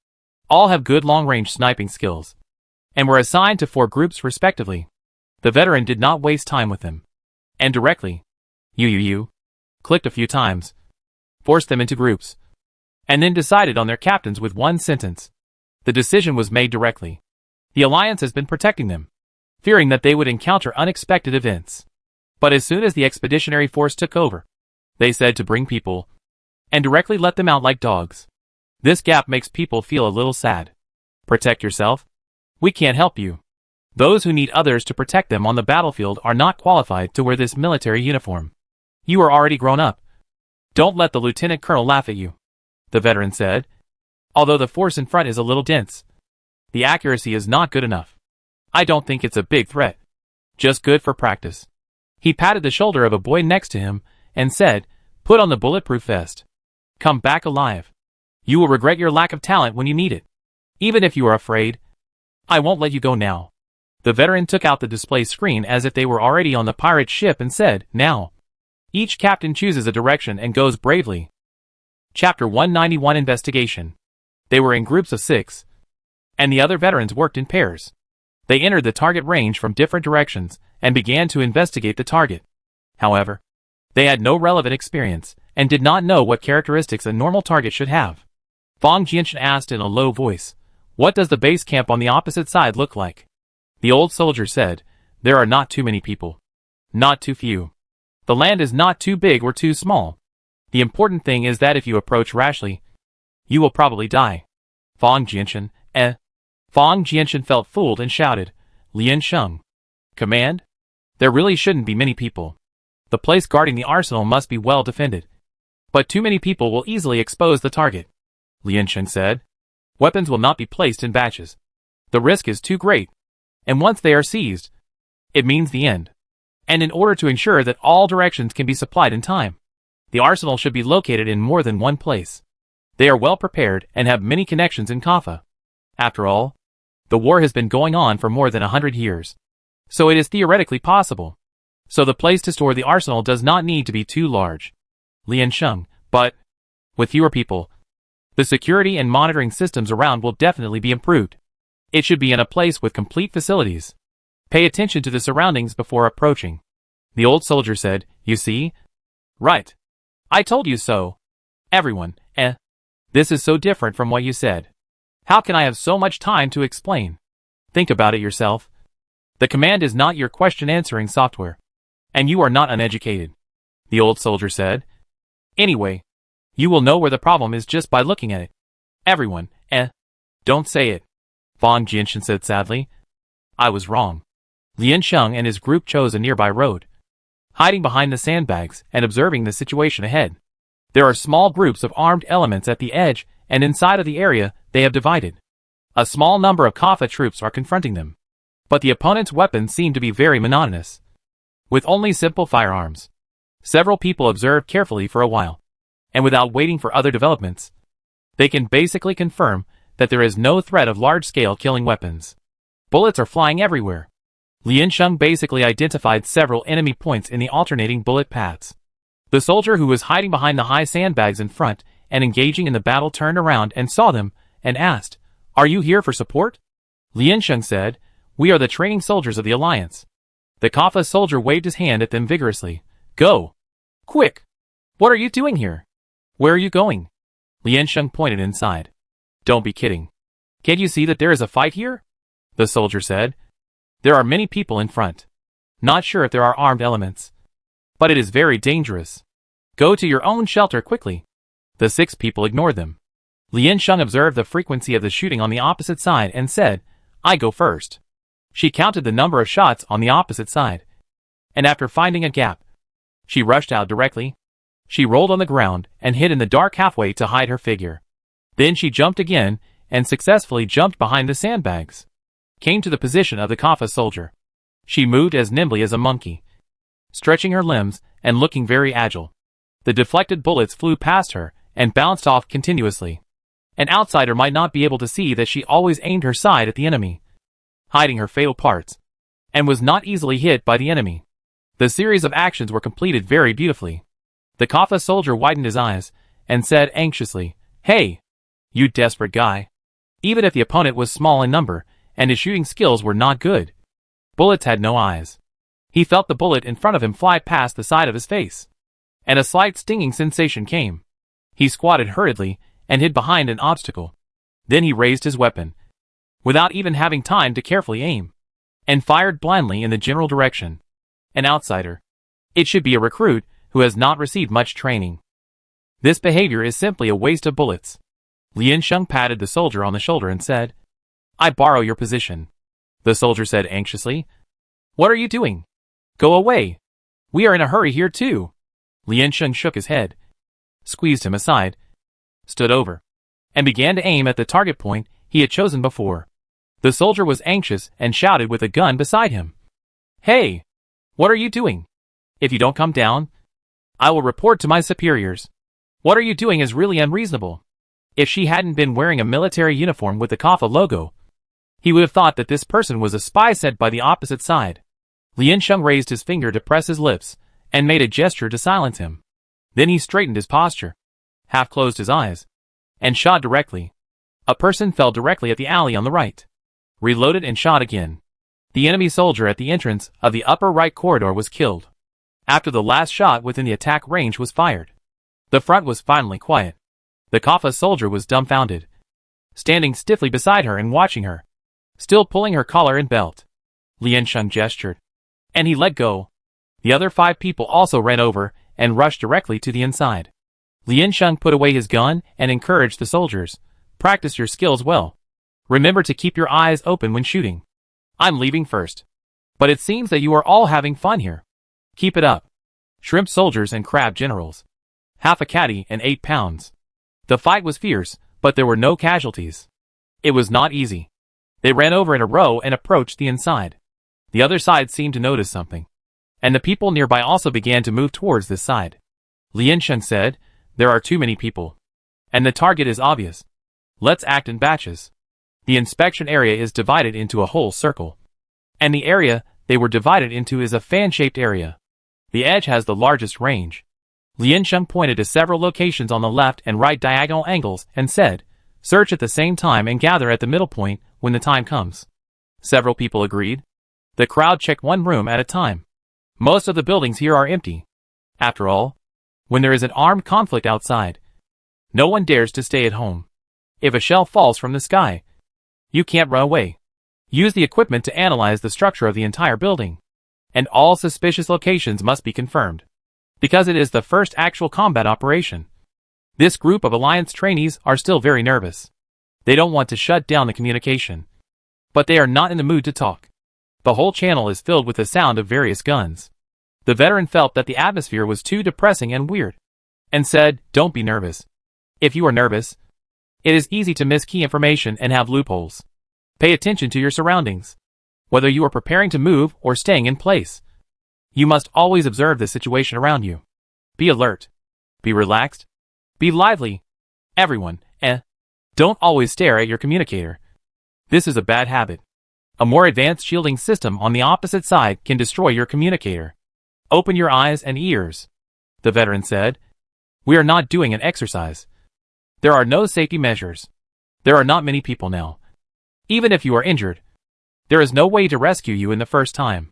All have good long-range sniping skills. And were assigned to 4 groups respectively. The veteran did not waste time with them. And directly, you, clicked a few times. Forced them into groups. And then decided on their captains with one sentence. The decision was made directly. The Alliance has been protecting them, fearing that they would encounter unexpected events. But as soon as the expeditionary force took over, they said to bring people, and directly let them out like dogs. This gap makes people feel a little sad. Protect yourself? We can't help you. Those who need others to protect them on the battlefield are not qualified to wear this military uniform. You are already grown up. Don't let the lieutenant colonel laugh at you, the veteran said. Although the force in front is a little dense, the accuracy is not good enough. I don't think it's a big threat. Just good for practice. He patted the shoulder of a boy next to him and said, put on the bulletproof vest. Come back alive. You will regret your lack of talent when you need it. Even if you are afraid, I won't let you go now. The veteran took out the display screen as if they were already on the pirate ship and said, now. Each captain chooses a direction and goes bravely. Chapter 191 Investigation. They were in groups of 6. And the other veterans worked in pairs. They entered the target range from different directions and began to investigate the target. However, they had no relevant experience and did not know what characteristics a normal target should have. Fang Jianshan asked in a low voice, what does the base camp on the opposite side look like? The old soldier said, there are not too many people. Not too few. The land is not too big or too small. The important thing is that if you approach rashly, you will probably die. Fang Jianshan, Fang Jianshan felt fooled and shouted, Lian Sheng. Command? There really shouldn't be many people. The place guarding the arsenal must be well defended. But too many people will easily expose the target. Lian Sheng said. Weapons will not be placed in batches. The risk is too great. And once they are seized, it means the end. And in order to ensure that all directions can be supplied in time, the arsenal should be located in more than one place. They are well prepared and have many connections in Kaffa. After all, the war has been going on for more than 100 years. So it is theoretically possible. So the place to store the arsenal does not need to be too large. Lian Sheng, but with fewer people, the security and monitoring systems around will definitely be improved. It should be in a place with complete facilities. Pay attention to the surroundings before approaching. The old soldier said, you see? Right. I told you so. Everyone, This is so different from what you said. How can I have so much time to explain? Think about it yourself. The command is not your question-answering software. And you are not uneducated. The old soldier said. Anyway, you will know where the problem is just by looking at it. Everyone, Don't say it. Fang Jianshan said sadly. I was wrong. Lian Sheng and his group chose a nearby road, hiding behind the sandbags and observing the situation ahead. There are small groups of armed elements at the edge, and inside of the area, they have divided. A small number of Kaffa troops are confronting them. But the opponent's weapons seem to be very monotonous, with only simple firearms. Several people observed carefully for a while, and without waiting for other developments, they can basically confirm that there is no threat of large-scale killing weapons. Bullets are flying everywhere. Lien Sheng basically identified several enemy points in the alternating bullet paths. The soldier who was hiding behind the high sandbags in front and engaging in the battle turned around and saw them, and asked, "Are you here for support?" Lien Sheng said, "We are the training soldiers of the Alliance." The Kappa soldier waved his hand at them vigorously. "Go! Quick! What are you doing here? Where are you going?" Lien Sheng pointed inside. "Don't be kidding. Can't you see that there is a fight here?" The soldier said. "There are many people in front. Not sure if there are armed elements. But it is very dangerous. Go to your own shelter quickly." The 6 people ignored them. Lien Sheng observed the frequency of the shooting on the opposite side and said, "I go first." She counted the number of shots on the opposite side. And after finding a gap, she rushed out directly. She rolled on the ground and hid in the dark halfway to hide her figure. Then she jumped again and successfully jumped behind the sandbags. Came to the position of the Kappa soldier. She moved as nimbly as a monkey, stretching her limbs and looking very agile. The deflected bullets flew past her and bounced off continuously. An outsider might not be able to see that she always aimed her side at the enemy, hiding her fatal parts, and was not easily hit by the enemy. The series of actions were completed very beautifully. The Kappa soldier widened his eyes and said anxiously, "Hey, you desperate guy." Even if the opponent was small in number and his shooting skills were not good, bullets had no eyes. He felt the bullet in front of him fly past the side of his face, and a slight stinging sensation came. He squatted hurriedly and hid behind an obstacle. Then he raised his weapon, without even having time to carefully aim, and fired blindly in the general direction. An outsider. It should be a recruit who has not received much training. This behavior is simply a waste of bullets. Lien Sheng patted the soldier on the shoulder and said, "I borrow your position." The soldier said anxiously, "What are you doing? Go away. We are in a hurry here too." Lien Sheng shook his head, squeezed him aside, stood over, and began to aim at the target point he had chosen before. The soldier was anxious and shouted with a gun beside him, "Hey! What are you doing? If you don't come down, I will report to my superiors. What are you doing is really unreasonable." If she hadn't been wearing a military uniform with the Kappa logo, he would have thought that this person was a spy sent by the opposite side. Lien Sheng raised his finger to press his lips and made a gesture to silence him. Then he straightened his posture, half closed his eyes, and shot directly. A person fell directly at the alley on the right, reloaded and shot again. The enemy soldier at the entrance of the upper right corridor was killed after the last shot within the attack range was fired. The front was finally quiet. The Kappa soldier was dumbfounded, standing stiffly beside her and watching her, still pulling her collar and belt. Lien Sheng gestured, and he let go. The other 5 people also ran over and rushed directly to the inside. Lien Sheng put away his gun and encouraged the soldiers, "Practice your skills well. Remember to keep your eyes open when shooting. I'm leaving first. But it seems that you are all having fun here. Keep it up." Shrimp soldiers and crab generals. Half a caddy and 8 pounds. The fight was fierce, but there were no casualties. It was not easy. They ran over in a row and approached the inside. The other side seemed to notice something, and the people nearby also began to move towards this side. Lien Sheng said, "There are too many people, and the target is obvious. Let's act in batches." The inspection area is divided into a whole circle, and the area they were divided into is a fan-shaped area. The edge has the largest range. Lien Sheng pointed to several locations on the left and right diagonal angles and said, "Search at the same time and gather at the middle point when the time comes." Several people agreed. The crowd checked one room at a time. Most of the buildings here are empty. After all, when there is an armed conflict outside, no one dares to stay at home. If a shell falls from the sky, you can't run away. Use the equipment to analyze the structure of the entire building, and all suspicious locations must be confirmed, because it is the first actual combat operation. This group of Alliance trainees are still very nervous. They don't want to shut down the communication, but they are not in the mood to talk. The whole channel is filled with the sound of various guns. The veteran felt that the atmosphere was too depressing and weird, and said, "Don't be nervous. If you are nervous, it is easy to miss key information and have loopholes. Pay attention to your surroundings. Whether you are preparing to move or staying in place, you must always observe the situation around you. Be alert. Be relaxed. Be lively. Everyone, Don't always stare at your communicator. This is a bad habit. A more advanced shielding system on the opposite side can destroy your communicator. Open your eyes and ears, the veteran said. We are not doing an exercise. There are no safety measures. There are not many people now. Even if you are injured, there is no way to rescue you in the first time.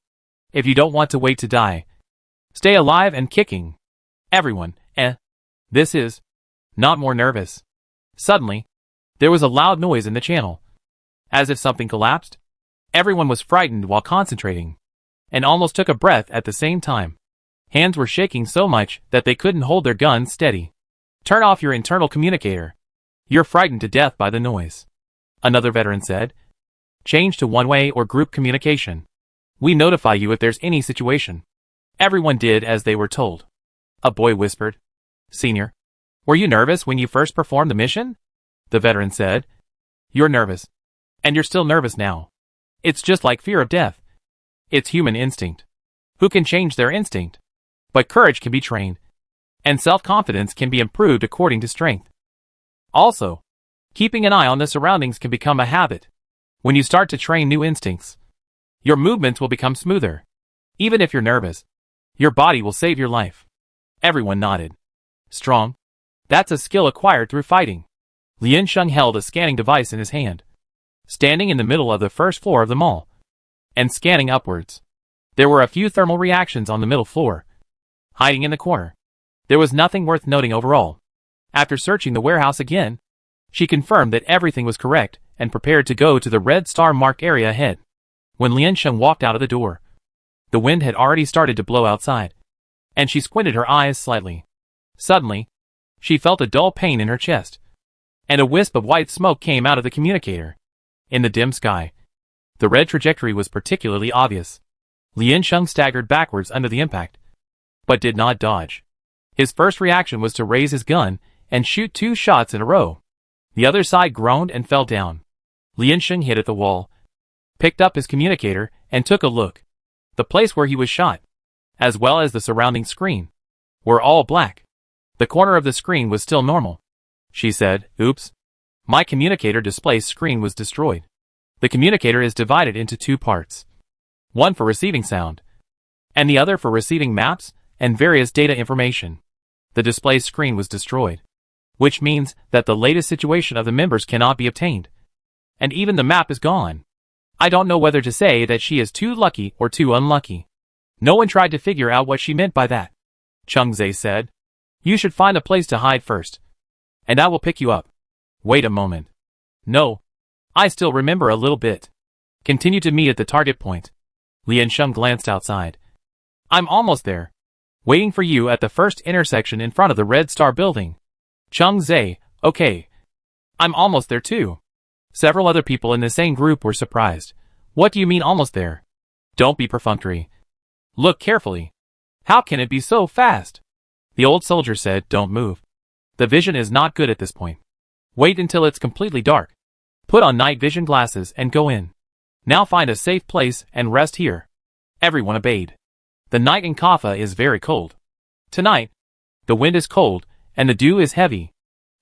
If you don't want to wait to die, stay alive and kicking. Everyone, this is not more nervous. Suddenly, there was a loud noise in the channel. As if something collapsed. Everyone was frightened while concentrating, and almost took a breath at the same time. Hands were shaking so much that they couldn't hold their guns steady. Turn off your internal communicator. You're frightened to death by the noise, another veteran said. Change to one-way or group communication. We notify you if there's any situation. Everyone did as they were told. A boy whispered. Senior, were you nervous when you first performed the mission? The veteran said. You're nervous. And you're still nervous now. It's just like fear of death. It's human instinct. Who can change their instinct? But courage can be trained. And self-confidence can be improved according to strength. Also, keeping an eye on the surroundings can become a habit. When you start to train new instincts, your movements will become smoother. Even if you're nervous, your body will save your life. Everyone nodded. Strong. That's a skill acquired through fighting. Lian Sheng held a scanning device in his hand, standing in the middle of the first floor of the mall, and scanning upwards. There were a few thermal reactions on the middle floor, hiding in the corner. There was nothing worth noting overall. After searching the warehouse again, she confirmed that everything was correct and prepared to go to the red star marked area ahead. When Lian Sheng walked out of the door, the wind had already started to blow outside, and she squinted her eyes slightly. Suddenly, she felt a dull pain in her chest, and a wisp of white smoke came out of the communicator. In the dim sky, the red trajectory was particularly obvious. Lian Sheng staggered backwards under the impact, but did not dodge. His first reaction was to raise his gun and shoot 2 shots in a row. The other side groaned and fell down. Lian Sheng hit at the wall, picked up his communicator, and took a look. The place where he was shot, as well as the surrounding screen, were all black. The corner of the screen was still normal. She said, Oops. My communicator display screen was destroyed. The communicator is divided into 2 parts. One for receiving sound, and the other for receiving maps and various data information. The display screen was destroyed, which means that the latest situation of the members cannot be obtained. And even the map is gone. I don't know whether to say that she is too lucky or too unlucky. No one tried to figure out what she meant by that. Cheng Zhe said. You should find a place to hide first, and I will pick you up. Wait a moment. No. I still remember a little bit. Continue to meet at the target point. Lian Sheng glanced outside. I'm almost there. Waiting for you at the first intersection in front of the Red Star building. Cheng Zhe, okay. I'm almost there too. Several other people in the same group were surprised. What do you mean almost there? Don't be perfunctory. Look carefully. How can it be so fast? The old soldier said, Don't move. The vision is not good at this point. Wait until it's completely dark. Put on night vision glasses and go in. Now find a safe place and rest here. Everyone obeyed. The night in Kaffa is very cold. Tonight, the wind is cold and the dew is heavy.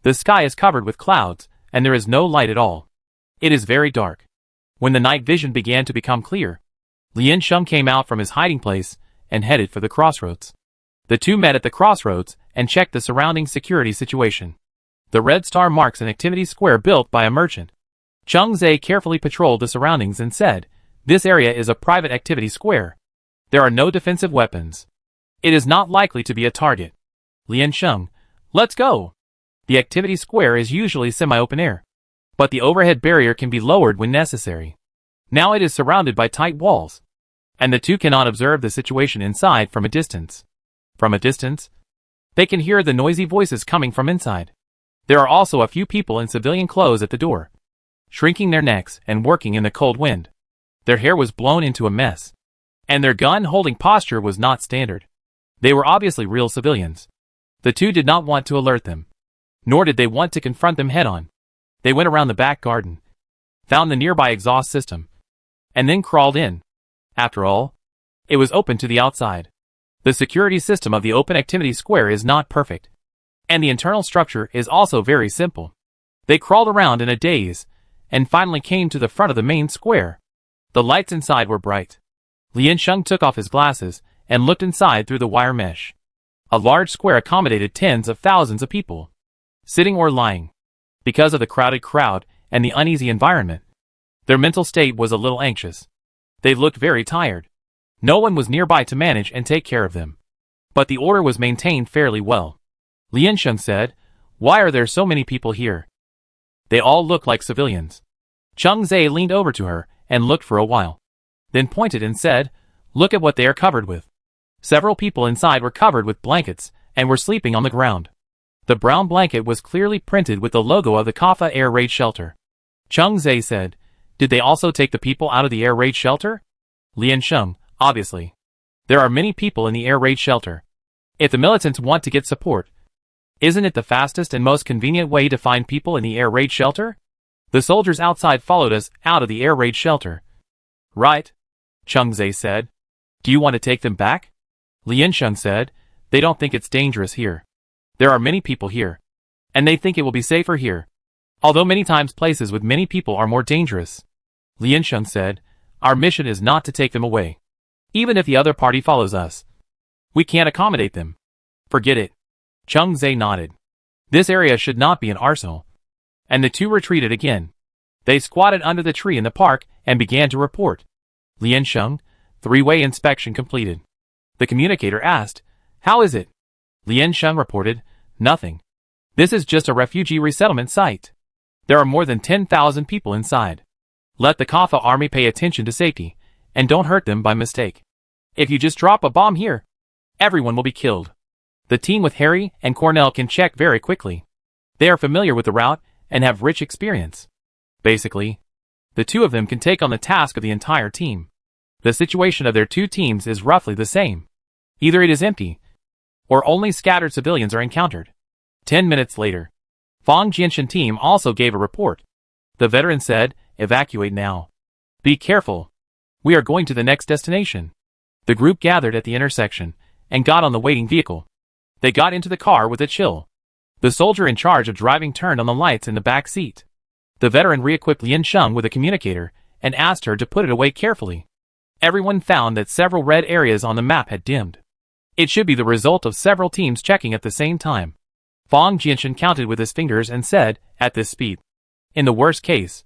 The sky is covered with clouds and there is no light at all. It is very dark. When the night vision began to become clear, Lian Sheng came out from his hiding place and headed for the crossroads. The two met at the crossroads and checked the surrounding security situation. The red star marks an activity square built by a merchant. Cheng Zhe carefully patrolled the surroundings and said, This area is a private activity square. There are no defensive weapons. It is not likely to be a target. Lian Sheng, let's go. The activity square is usually semi-open air, but the overhead barrier can be lowered when necessary. Now it is surrounded by tight walls, and the two cannot observe the situation inside from a distance. From a distance, they can hear the noisy voices coming from inside. There are also a few people in civilian clothes at the door, shrinking their necks and working in the cold wind. Their hair was blown into a mess, and their gun-holding posture was not standard. They were obviously real civilians. The two did not want to alert them, nor did they want to confront them head-on. They went around the back garden, found the nearby exhaust system, and then crawled in. After all, it was open to the outside. The security system of the open activity square is not perfect, and the internal structure is also very simple. They crawled around in a daze, and finally came to the front of the main square. The lights inside were bright. Lien Sheng took off his glasses and looked inside through the wire mesh. A large square accommodated tens of thousands of people, sitting or lying. Because of the crowded crowd and the uneasy environment, their mental state was a little anxious. They looked very tired. No one was nearby to manage and take care of them. But the order was maintained fairly well. Lien Sheng said, "Why are there so many people here?" "They all look like civilians." Cheng Zhe leaned over to her and looked for a while, then pointed and said, "Look at what they are covered with." Several people inside were covered with blankets and were sleeping on the ground. The brown blanket was clearly printed with the logo of the Kaffa air raid shelter. Cheng Zhe said, "Did they also take the people out of the air raid shelter?" Lien Sheng, "Obviously. There are many people in the air raid shelter. If the militants want to get support, isn't it the fastest and most convenient way to find people in the air raid shelter? The soldiers outside followed us out of the air raid shelter." "Right," Cheng Zhe said. "Do you want to take them back?" Lien Sheng said, "They don't think it's dangerous here. There are many people here, and they think it will be safer here. Although many times places with many people are more dangerous." Lien Sheng said, "Our mission is not to take them away. Even if the other party follows us, we can't accommodate them." "Forget it." Cheng Zhe nodded. "This area should not be an arsenal." And the two retreated again. They squatted under the tree in the park and began to report. "Lien Sheng, three-way inspection completed." The communicator asked, "How is it?" Lien Sheng reported, "Nothing. This is just a refugee resettlement site. There are more than 10,000 people inside. Let the Kaffa army pay attention to safety, and don't hurt them by mistake. If you just drop a bomb here, everyone will be killed. The team with Harry and Cornell can check very quickly. They are familiar with the route and have rich experience. Basically, the two of them can take on the task of the entire team. The situation of their two teams is roughly the same. Either it is empty, or only scattered civilians are encountered." 10 minutes later, Fang Jinshan team also gave a report. The veteran said, "Evacuate now. Be careful. We are going to the next destination." The group gathered at the intersection and got on the waiting vehicle. They got into the car with a chill. The soldier in charge of driving turned on the lights in the back seat. The veteran re-equipped Lien Sheng with a communicator and asked her to put it away carefully. Everyone found that several red areas on the map had dimmed. It should be the result of several teams checking at the same time. Fang Jinshan counted with his fingers and said, "At this speed, in the worst case,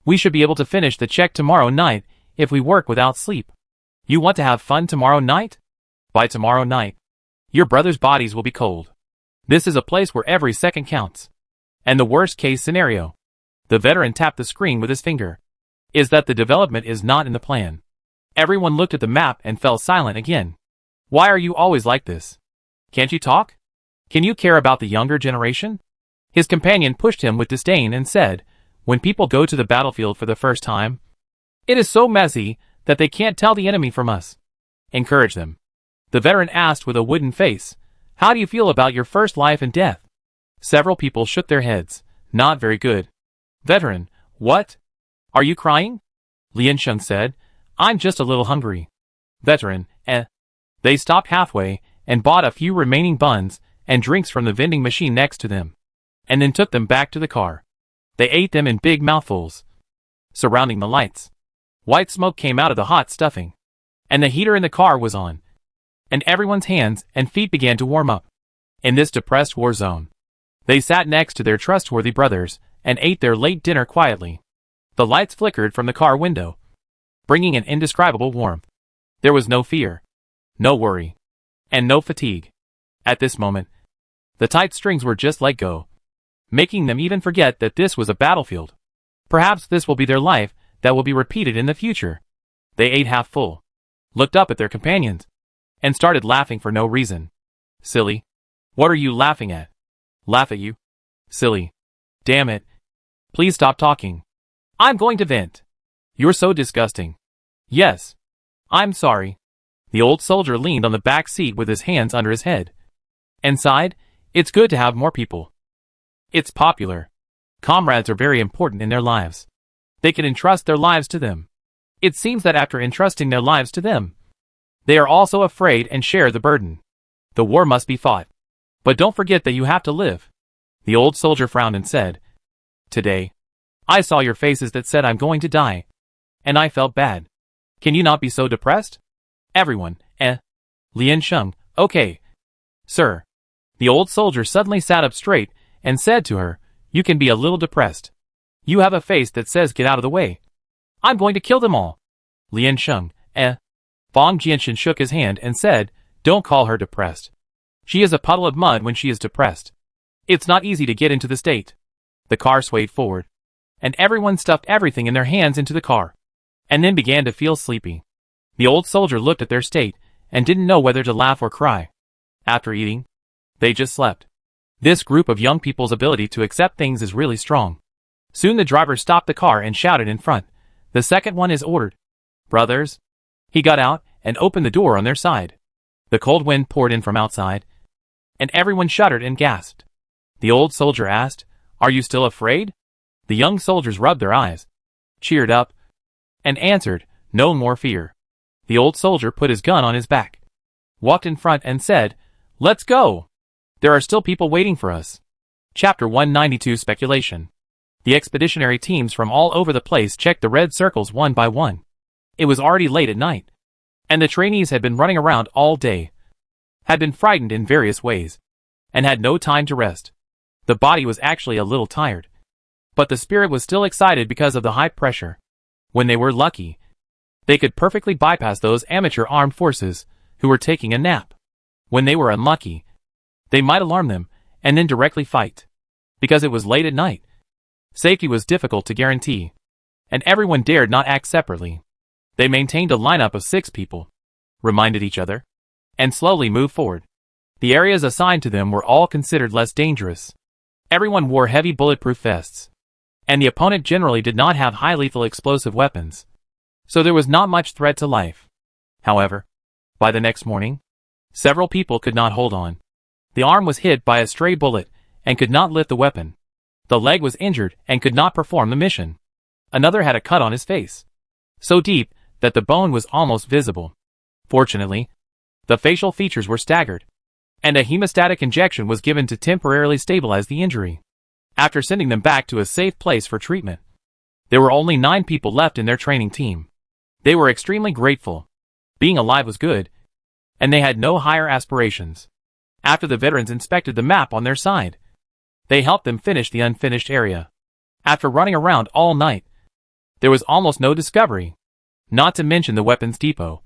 we should be able to finish the check tomorrow night if we work without sleep. You want to have fun tomorrow night? By tomorrow night, your brothers' bodies will be cold. This is a place where every second counts. And the worst case scenario," the veteran tapped the screen with his finger, "is that the development is not in the plan." Everyone looked at the map and fell silent again. "Why are you always like this? Can't you talk? Can you care about the younger generation?" His companion pushed him with disdain and said, "When people go to the battlefield for the first time, it is so messy that they can't tell the enemy from us. Encourage them." The veteran asked with a wooden face, "How do you feel about your first life and death?" Several people shook their heads. "Not very good." Veteran, "What? Are you crying?" Lien Sheng said, "I'm just a little hungry." Veteran, "Eh." They stopped halfway and bought a few remaining buns and drinks from the vending machine next to them, and then took them back to the car. They ate them in big mouthfuls. Surrounding the lights, white smoke came out of the hot stuffing, and the heater in the car was on, and everyone's hands and feet began to warm up. In this depressed war zone, they sat next to their trustworthy brothers and ate their late dinner quietly. The lights flickered from the car window, bringing an indescribable warmth. There was no fear, no worry, and no fatigue. At this moment, the tight strings were just let go, making them even forget that this was a battlefield. Perhaps this will be their life that will be repeated in the future. They ate half full, looked up at their companions, and started laughing for no reason. "Silly. What are you laughing at?" "Laugh at you. Silly. Damn it. Please stop talking. I'm going to vent. You're so disgusting." "Yes. I'm sorry." The old soldier leaned on the back seat with his hands under his head and sighed, "It's good to have more people. It's popular. Comrades are very important in their lives. They can entrust their lives to them. It seems that after entrusting their lives to them, they are also afraid and share the burden. The war must be fought. But don't forget that you have to live." The old soldier frowned and said, Today, I saw your faces that said I'm going to die. And I felt bad. Can you not be so depressed? Everyone, Lian Sheng, okay. Sir. The old soldier suddenly sat up straight and said to her, you can be a little depressed. You have a face that says get out of the way. I'm going to kill them all. Lian Sheng, Fang Jianshan shook his hand and said, don't call her depressed. She is a puddle of mud when she is depressed. It's not easy to get into the state. The car swayed forward, and everyone stuffed everything in their hands into the car, and then began to feel sleepy. The old soldier looked at their state and didn't know whether to laugh or cry. After eating, they just slept. This group of young people's ability to accept things is really strong. Soon the driver stopped the car and shouted in front, the second one is ordered. Brothers. He got out and opened the door on their side. The cold wind poured in from outside, and everyone shuddered and gasped. The old soldier asked, are you still afraid? The young soldiers rubbed their eyes, cheered up, and answered, no more fear. The old soldier put his gun on his back, walked in front and said, let's go. There are still people waiting for us. Chapter 192 Speculation. The expeditionary teams from all over the place checked the red circles one by one. It was already late at night, and the trainees had been running around all day, had been frightened in various ways, and had no time to rest. The body was actually a little tired, but the spirit was still excited because of the high pressure. When they were lucky, they could perfectly bypass those amateur armed forces who were taking a nap. When they were unlucky, they might alarm them and then directly fight. Because it was late at night, safety was difficult to guarantee, and everyone dared not act separately. They maintained a lineup of 6 people, reminded each other, and slowly moved forward. The areas assigned to them were all considered less dangerous. Everyone wore heavy bulletproof vests, and the opponent generally did not have high lethal explosive weapons, so there was not much threat to life. However, by the next morning, several people could not hold on. The arm was hit by a stray bullet and could not lift the weapon. The leg was injured and could not perform the mission. Another had a cut on his face, so deep that the bone was almost visible. Fortunately, the facial features were staggered, and a hemostatic injection was given to temporarily stabilize the injury. After sending them back to a safe place for treatment, there were only 9 people left in their training team. They were extremely grateful. Being alive was good, and they had no higher aspirations. After the veterans inspected the map on their side, they helped them finish the unfinished area. After running around all night, there was almost no discovery, not to mention the weapons depot.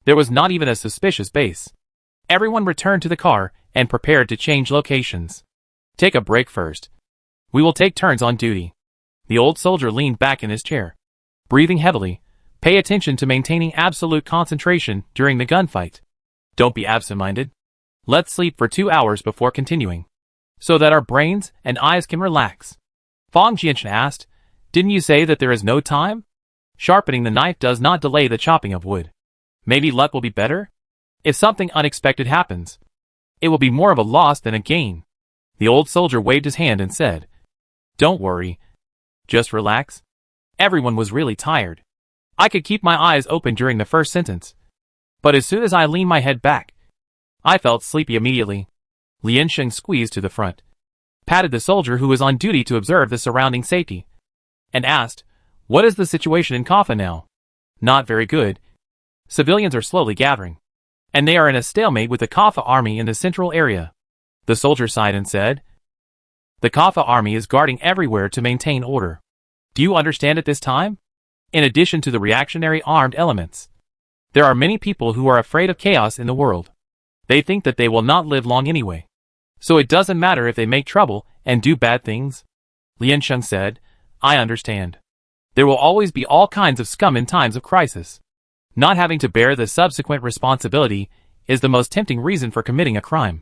There was not even a suspicious base. Everyone returned to the car and prepared to change locations. Take a break first. We will take turns on duty. The old soldier leaned back in his chair, breathing heavily. Pay attention to maintaining absolute concentration during the gunfight. Don't be absent-minded. Let's sleep for 2 hours before continuing, so that our brains and eyes can relax. Fang Jianshan asked, didn't you say that there is no time? Sharpening the knife does not delay the chopping of wood. Maybe luck will be better? If something unexpected happens, it will be more of a loss than a gain. The old soldier waved his hand and said, don't worry. Just relax. Everyone was really tired. I could keep my eyes open during the first sentence, but as soon as I leaned my head back, I felt sleepy immediately. Lian Sheng squeezed to the front, patted the soldier who was on duty to observe the surrounding safety, and asked, what is the situation in Kaffa now? Not very good. Civilians are slowly gathering, and they are in a stalemate with the Kaffa army in the central area. The soldier sighed and said, the Kaffa army is guarding everywhere to maintain order. Do you understand at this time? In addition to the reactionary armed elements, there are many people who are afraid of chaos in the world. They think that they will not live long anyway, so it doesn't matter if they make trouble and do bad things. Lian Sheng said, I understand. There will always be all kinds of scum in times of crisis. Not having to bear the subsequent responsibility is the most tempting reason for committing a crime.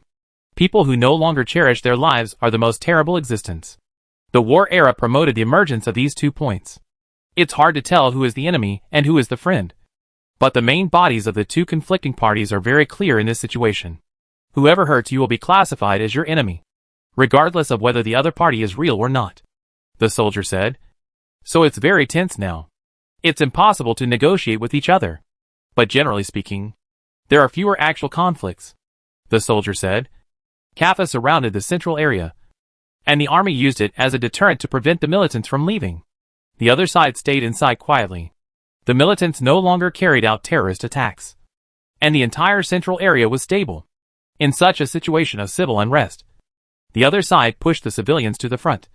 People who no longer cherish their lives are the most terrible existence. The war era promoted the emergence of these 2 points. It's hard to tell who is the enemy and who is the friend. But the main bodies of the 2 conflicting parties are very clear in this situation. Whoever hurts you will be classified as your enemy, regardless of whether the other party is real or not. The soldier said. So it's very tense now. It's impossible to negotiate with each other. But generally speaking, there are fewer actual conflicts. The soldier said. Kaffa surrounded the central area, and the army used it as a deterrent to prevent the militants from leaving. The other side stayed inside quietly. The militants no longer carried out terrorist attacks, and the entire central area was stable. In such a situation of civil unrest, the other side pushed the civilians to the front,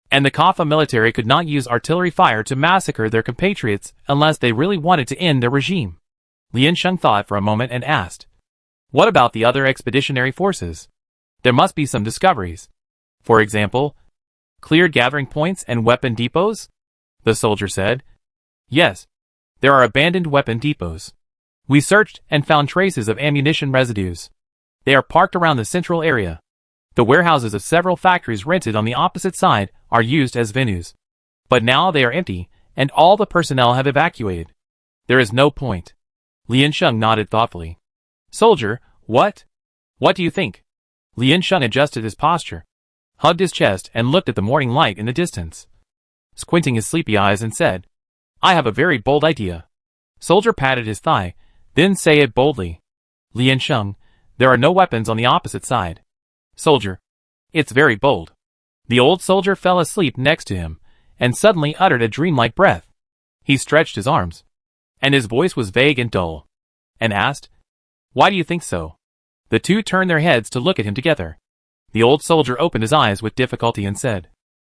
and the Kaffa military could not use artillery fire to massacre their compatriots unless they really wanted to end their regime. Lian Sheng thought for a moment and asked, "What about the other expeditionary forces? There must be some discoveries. For example, cleared gathering points and weapon depots?" The soldier said, "Yes, there are abandoned weapon depots. We searched and found traces of ammunition residues. They are parked around the central area. The warehouses of several factories rented on the opposite side are used as venues. But now they are empty, and all the personnel have evacuated. There is no point." Lian Sheng nodded thoughtfully. "Soldier, what do you think?" Lian Sheng adjusted his posture, hugged his chest and looked at the morning light in the distance, squinting his sleepy eyes and said, "I have a very bold idea." Soldier patted his thigh, "Then say it boldly." Lian Sheng, "There are no weapons on the opposite side." Soldier, "It's very bold." The old soldier fell asleep next to him, and suddenly uttered a dreamlike breath. He stretched his arms, and his voice was vague and dull, and asked, "Why do you think so?" The two turned their heads to look at him together. The old soldier opened his eyes with difficulty and said,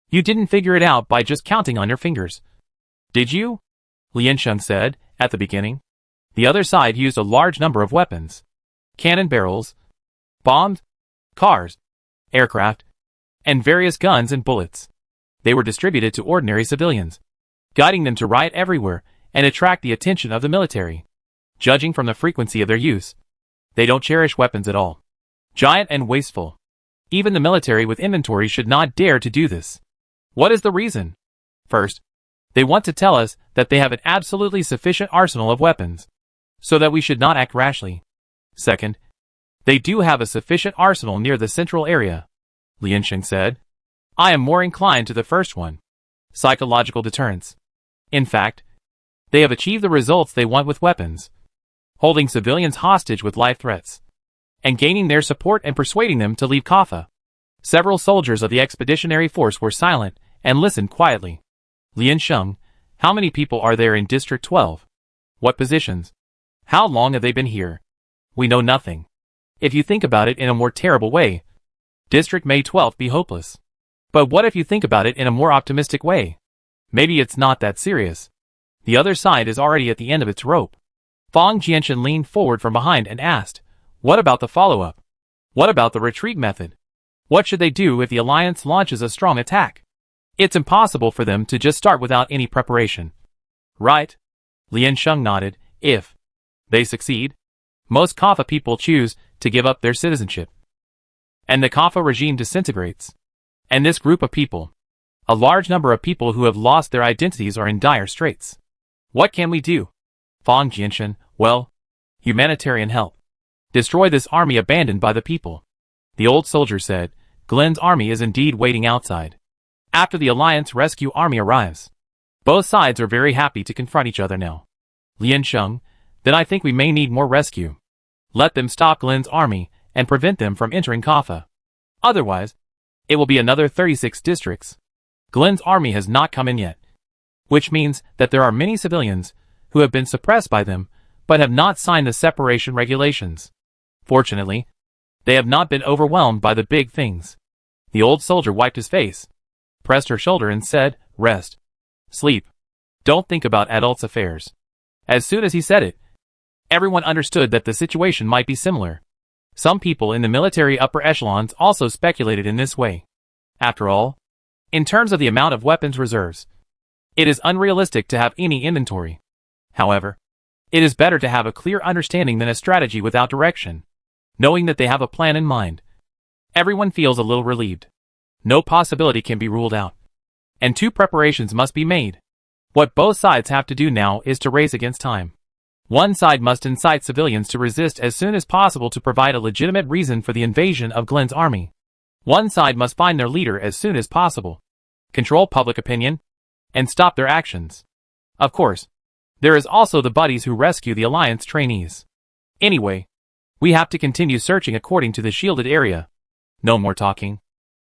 "You didn't figure it out by just counting on your fingers, did you?" Lian Sheng said, "At the beginning, the other side used a large number of weapons. Cannon barrels, bombs, cars, aircraft, and various guns and bullets. They were distributed to ordinary civilians, guiding them to riot everywhere and attract the attention of the military. Judging from the frequency of their use, they don't cherish weapons at all. Giant and wasteful. Even the military with inventory should not dare to do this. What is the reason? First, they want to tell us that they have an absolutely sufficient arsenal of weapons, so that we should not act rashly. Second, they do have a sufficient arsenal near the central area." Lian Sheng said, "I am more inclined to the first one. Psychological deterrence. In fact, they have achieved the results they want with weapons, holding civilians hostage with life threats, and gaining their support and persuading them to leave Kaffa." Several soldiers of the expeditionary force were silent and listened quietly. "Lian Sheng, how many people are there in District 12? What positions? How long have they been here?" "We know nothing. If you think about it in a more terrible way, District may 12 be hopeless. But what if you think about it in a more optimistic way? Maybe it's not that serious. The other side is already at the end of its rope." Fang Jianshan leaned forward from behind and asked, "What about the follow-up? What about the retreat method? What should they do if the alliance launches a strong attack? It's impossible for them to just start without any preparation." "Right." Lian Sheng nodded. "If they succeed, most Kaffa people choose to give up their citizenship, and the Kaffa regime disintegrates. And this group of people, a large number of people who have lost their identities, are in dire straits. What can we do?" Fang Jianshan, "Well, humanitarian help. Destroy this army abandoned by the people." The old soldier said, "Glenn's army is indeed waiting outside. After the Alliance rescue army arrives, both sides are very happy to confront each other now." Lian Sheng, "Then I think we may need more rescue. Let them stop Glenn's army and prevent them from entering Kaffa. Otherwise, it will be another 36 districts. Glenn's army has not come in yet, which means that there are many civilians who have been suppressed by them but have not signed the separation regulations. Fortunately, they have not been overwhelmed by the big things." The old soldier wiped his face, pressed her shoulder and said, "Rest. Sleep. Don't think about adults' affairs." As soon as he said it, everyone understood that the situation might be similar. Some people in the military upper echelons also speculated in this way. After all, in terms of the amount of weapons reserves, it is unrealistic to have any inventory. However, it is better to have a clear understanding than a strategy without direction. Knowing that they have a plan in mind, everyone feels a little relieved. No possibility can be ruled out, and two preparations must be made. What both sides have to do now is to race against time. One side must incite civilians to resist as soon as possible to provide a legitimate reason for the invasion of Glenn's army. One side must find their leader as soon as possible, control public opinion, and stop their actions. Of course, there is also the buddies who rescue the Alliance trainees. Anyway, we have to continue searching according to the shielded area. No more talking.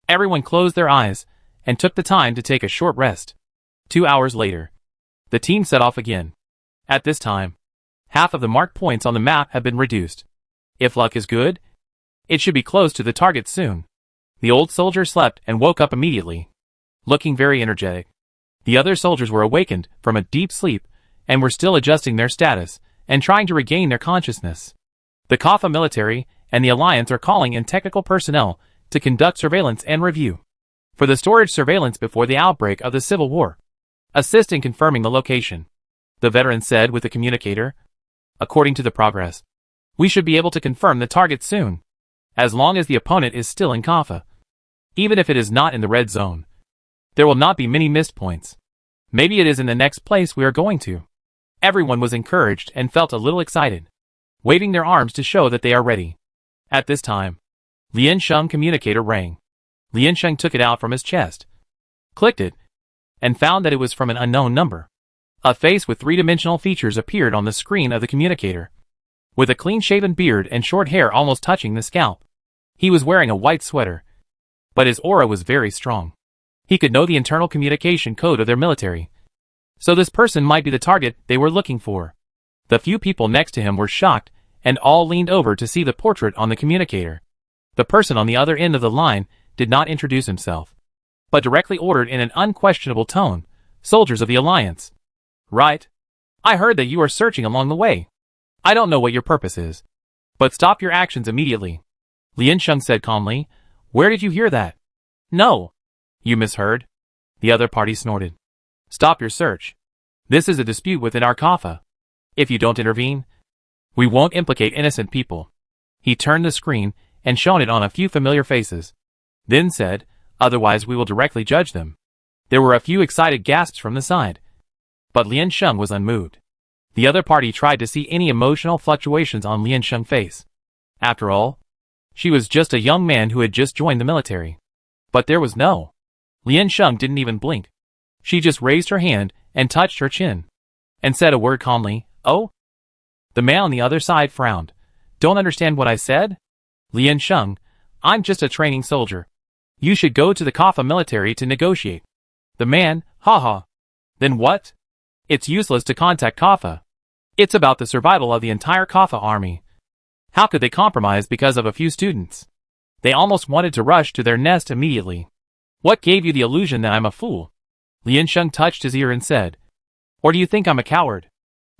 Everyone closed their eyes and took the time to take a short rest. 2 hours later, the team set off again. At this time, half of the marked points on the map have been reduced. If luck is good, it should be close to the target soon. The old soldier slept and woke up immediately, looking very energetic. The other soldiers were awakened from a deep sleep and were still adjusting their status and trying to regain their consciousness. The Kaffa military and the Alliance are calling in technical personnel to conduct surveillance and review for the storage surveillance before the outbreak of the Civil War. Assist in confirming the location, the veteran said with the communicator. According to the progress, we should be able to confirm the target soon, as long as the opponent is still in Kaffa. Even if it is not in the red zone, there will not be many missed points. Maybe it is in the next place we are going to. Everyone was encouraged and felt a little excited, waving their arms to show that they are ready. At this time, Lian Sheng's communicator rang. Lian Sheng took it out from his chest, clicked it, and found that it was from an unknown number. A face with three-dimensional features appeared on the screen of the communicator, with a clean-shaven beard and short hair almost touching the scalp. He was wearing a white sweater, but his aura was very strong. He could know the internal communication code of their military. So this person might be the target they were looking for. The few people next to him were shocked and all leaned over to see the portrait on the communicator. The person on the other end of the line did not introduce himself, but directly ordered in an unquestionable tone, "Soldiers of the Alliance." "Right. I heard that you are searching along the way. I don't know what your purpose is, but stop your actions immediately," Lian Sheng said calmly. "Where did you hear that?" "No. You misheard," the other party snorted. "Stop your search. This is a dispute within our Kaffa. If you don't intervene, we won't implicate innocent people." He turned the screen and shone it on a few familiar faces, then said, "Otherwise we will directly judge them." There were a few excited gasps from the side, but Lian Sheng was unmoved. The other party tried to see any emotional fluctuations on Lian Sheng's face. After all, she was just a young man who had just joined the military. But there was no. Lian Sheng didn't even blink. She just raised her hand and touched her chin, and said a word calmly, "Oh?" The man on the other side frowned. "Don't understand what I said?" "Lian Sheng, I'm just a training soldier. You should go to the Kaffa military to negotiate." The man, "Haha. Then what?" "It's useless to contact Kaffa. It's about the survival of the entire Kaffa army. How could they compromise because of a few students? They almost wanted to rush to their nest immediately. What gave you the illusion that I'm a fool?" Lian Sheng touched his ear and said, "Or do you think I'm a coward?"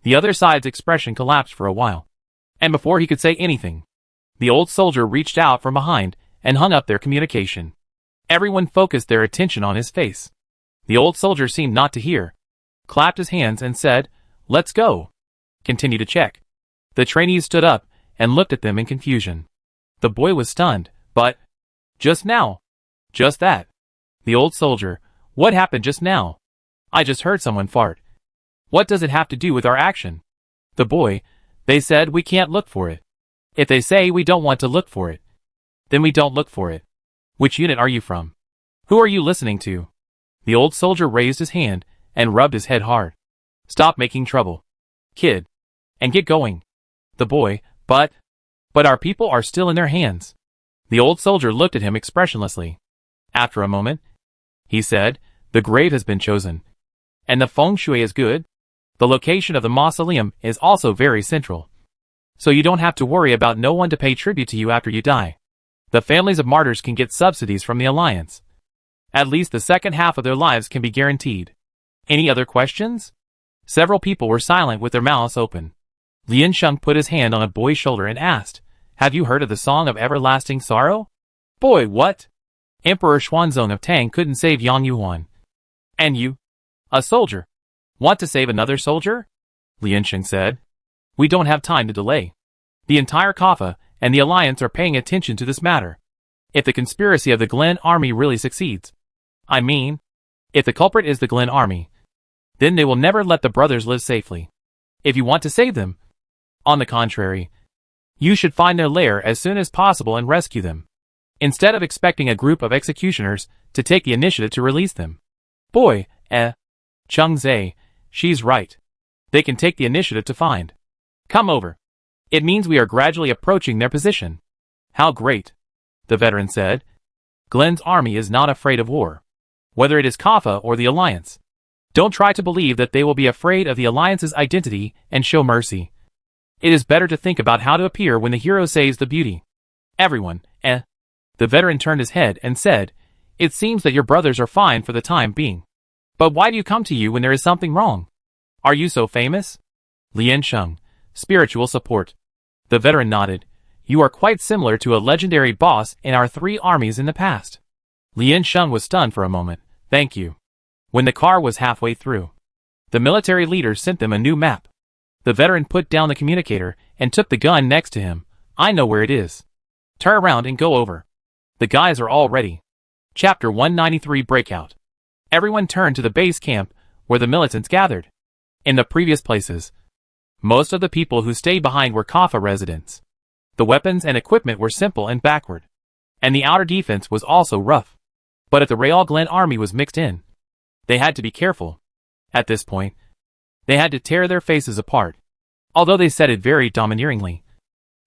The other side's expression collapsed for a while, and before he could say anything, the old soldier reached out from behind and hung up their communication. Everyone focused their attention on his face. The old soldier seemed not to hear, clapped his hands and said, "Let's go. Continue to check." The trainees stood up and looked at them in confusion. The boy was stunned, but just now. Just that. The old soldier, "What happened just now?" "I just heard someone fart." "What does it have to do with our action?" The boy, "They said we can't look for it. If they say we don't want to look for it, then we don't look for it." "Which unit are you from? Who are you listening to?" The old soldier raised his hand and rubbed his head hard. "Stop making trouble, kid, and get going." The boy, but our people are still in their hands." The old soldier looked at him expressionlessly. After a moment, he said, "The grave has been chosen, and the feng shui is good. The location of the mausoleum is also very central, so you don't have to worry about no one to pay tribute to you after you die. The families of martyrs can get subsidies from the Alliance. At least the second half of their lives can be guaranteed." Any other questions? Several people were silent with their mouths open. Lian Sheng put his hand on a boy's shoulder and asked, "Have you heard of the Song of Everlasting Sorrow?" "Boy, what?" "Emperor Xuanzong of Tang couldn't save Yang Yuan. And you, a soldier, want to save another soldier?" Lian Sheng said. "We don't have time to delay. The entire Kaffa and the Alliance are paying attention to this matter. If the conspiracy of the Glen army really succeeds, I mean, if the culprit is the Glen army, then they will never let the brothers live safely. If you want to save them, on the contrary, you should find their lair as soon as possible and rescue them, instead of expecting a group of executioners to take the initiative to release them." "Boy, Chung Zhe, she's right. They can take the initiative to find. Come over. It means we are gradually approaching their position." "How great," the veteran said. Glenn's army is not afraid of war. Whether it is Kaffa or the Alliance. Don't try to believe that they will be afraid of the Alliance's identity and show mercy. It is better to think about how to appear when the hero saves the beauty. Everyone, The veteran turned his head and said, "It seems that your brothers are fine for the time being. But why do you come to you when there is something wrong? Are you so famous?" Lien Sheng, spiritual support. The veteran nodded. "You are quite similar to a legendary boss in our 3 armies in the past." Lien Sheng was stunned for a moment. "Thank you." When the car was halfway through, the military leader sent them a new map. The veteran put down the communicator and took the gun next to him. "I know where it is. Turn around and go over. The guys are all ready." Chapter 193 Breakout. Everyone turned to the base camp where the militants gathered. In the previous places, most of the people who stayed behind were Kaffa residents. The weapons and equipment were simple and backward, and the outer defense was also rough. But if the Real Glen army was mixed in, they had to be careful. At this point, they had to tear their faces apart. Although they said it very domineeringly,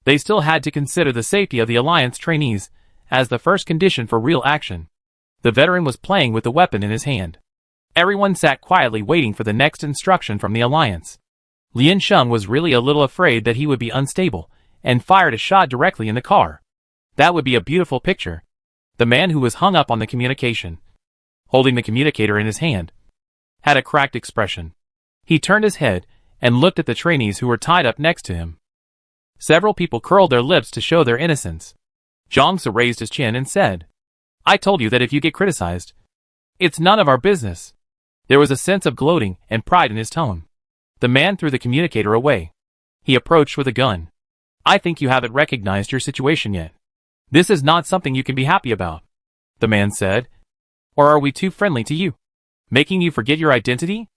they still had to consider the safety of the Alliance trainees as the first condition for real action. The veteran was playing with the weapon in his hand. Everyone sat quietly waiting for the next instruction from the Alliance. Lien Sheng was really a little afraid that he would be unstable, and fired a shot directly in the car. That would be a beautiful picture. The man who was hung up on the communication, holding the communicator in his hand, had a cracked expression. He turned his head and looked at the trainees who were tied up next to him. Several people curled their lips to show their innocence. Jiangsu raised his chin and said, "I told you that if you get criticized, it's none of our business." There was a sense of gloating and pride in his tone. The man threw the communicator away. He approached with a gun. "I think you haven't recognized your situation yet. This is not something you can be happy about," the man said. "Or are we too friendly to you? Making you forget your identity?"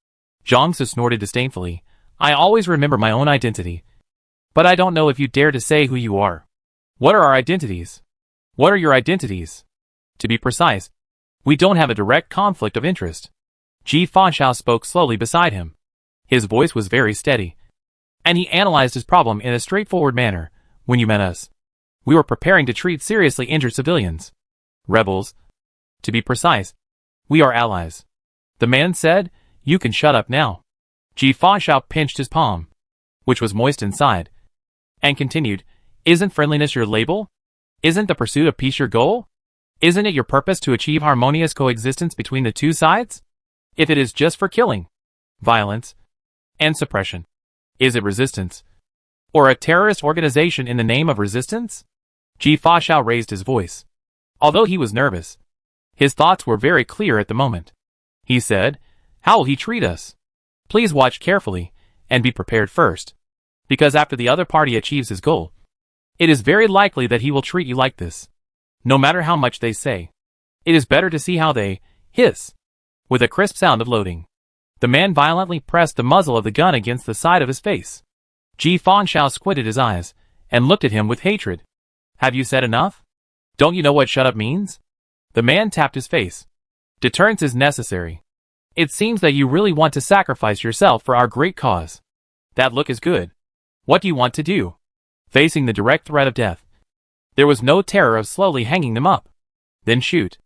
Jiangsu snorted disdainfully. "I always remember my own identity. But I don't know if you dare to say who you are." "What are our identities?" "What are your identities?" "To be precise, we don't have a direct conflict of interest." Ji Fanshao spoke slowly beside him. His voice was very steady, and he analyzed his problem in a straightforward manner. "When you met us, we were preparing to treat seriously injured civilians. Rebels. To be precise, we are allies." The man said, "You can shut up now." Ji Fanshao pinched his palm, which was moist inside, and continued, "Isn't friendliness your label? Isn't the pursuit of peace your goal? Isn't it your purpose to achieve harmonious coexistence between the two sides? If it is just for killing, violence, and suppression, is it resistance? Or a terrorist organization in the name of resistance?" Ji Fanshao raised his voice. Although he was nervous, his thoughts were very clear at the moment. He said, "How will he treat us? Please watch carefully, and be prepared first. Because after the other party achieves his goal, it is very likely that he will treat you like this. No matter how much they say, it is better to see how they hiss." With a crisp sound of loading, the man violently pressed the muzzle of the gun against the side of his face. Ji Fanshao squinted his eyes, and looked at him with hatred. "Have you said enough? Don't you know what shut up means?" The man tapped his face. "Deterrence is necessary. It seems that you really want to sacrifice yourself for our great cause. That look is good. What do you want to do?" Facing the direct threat of death, there was no terror of slowly hanging them up. "Then shoot."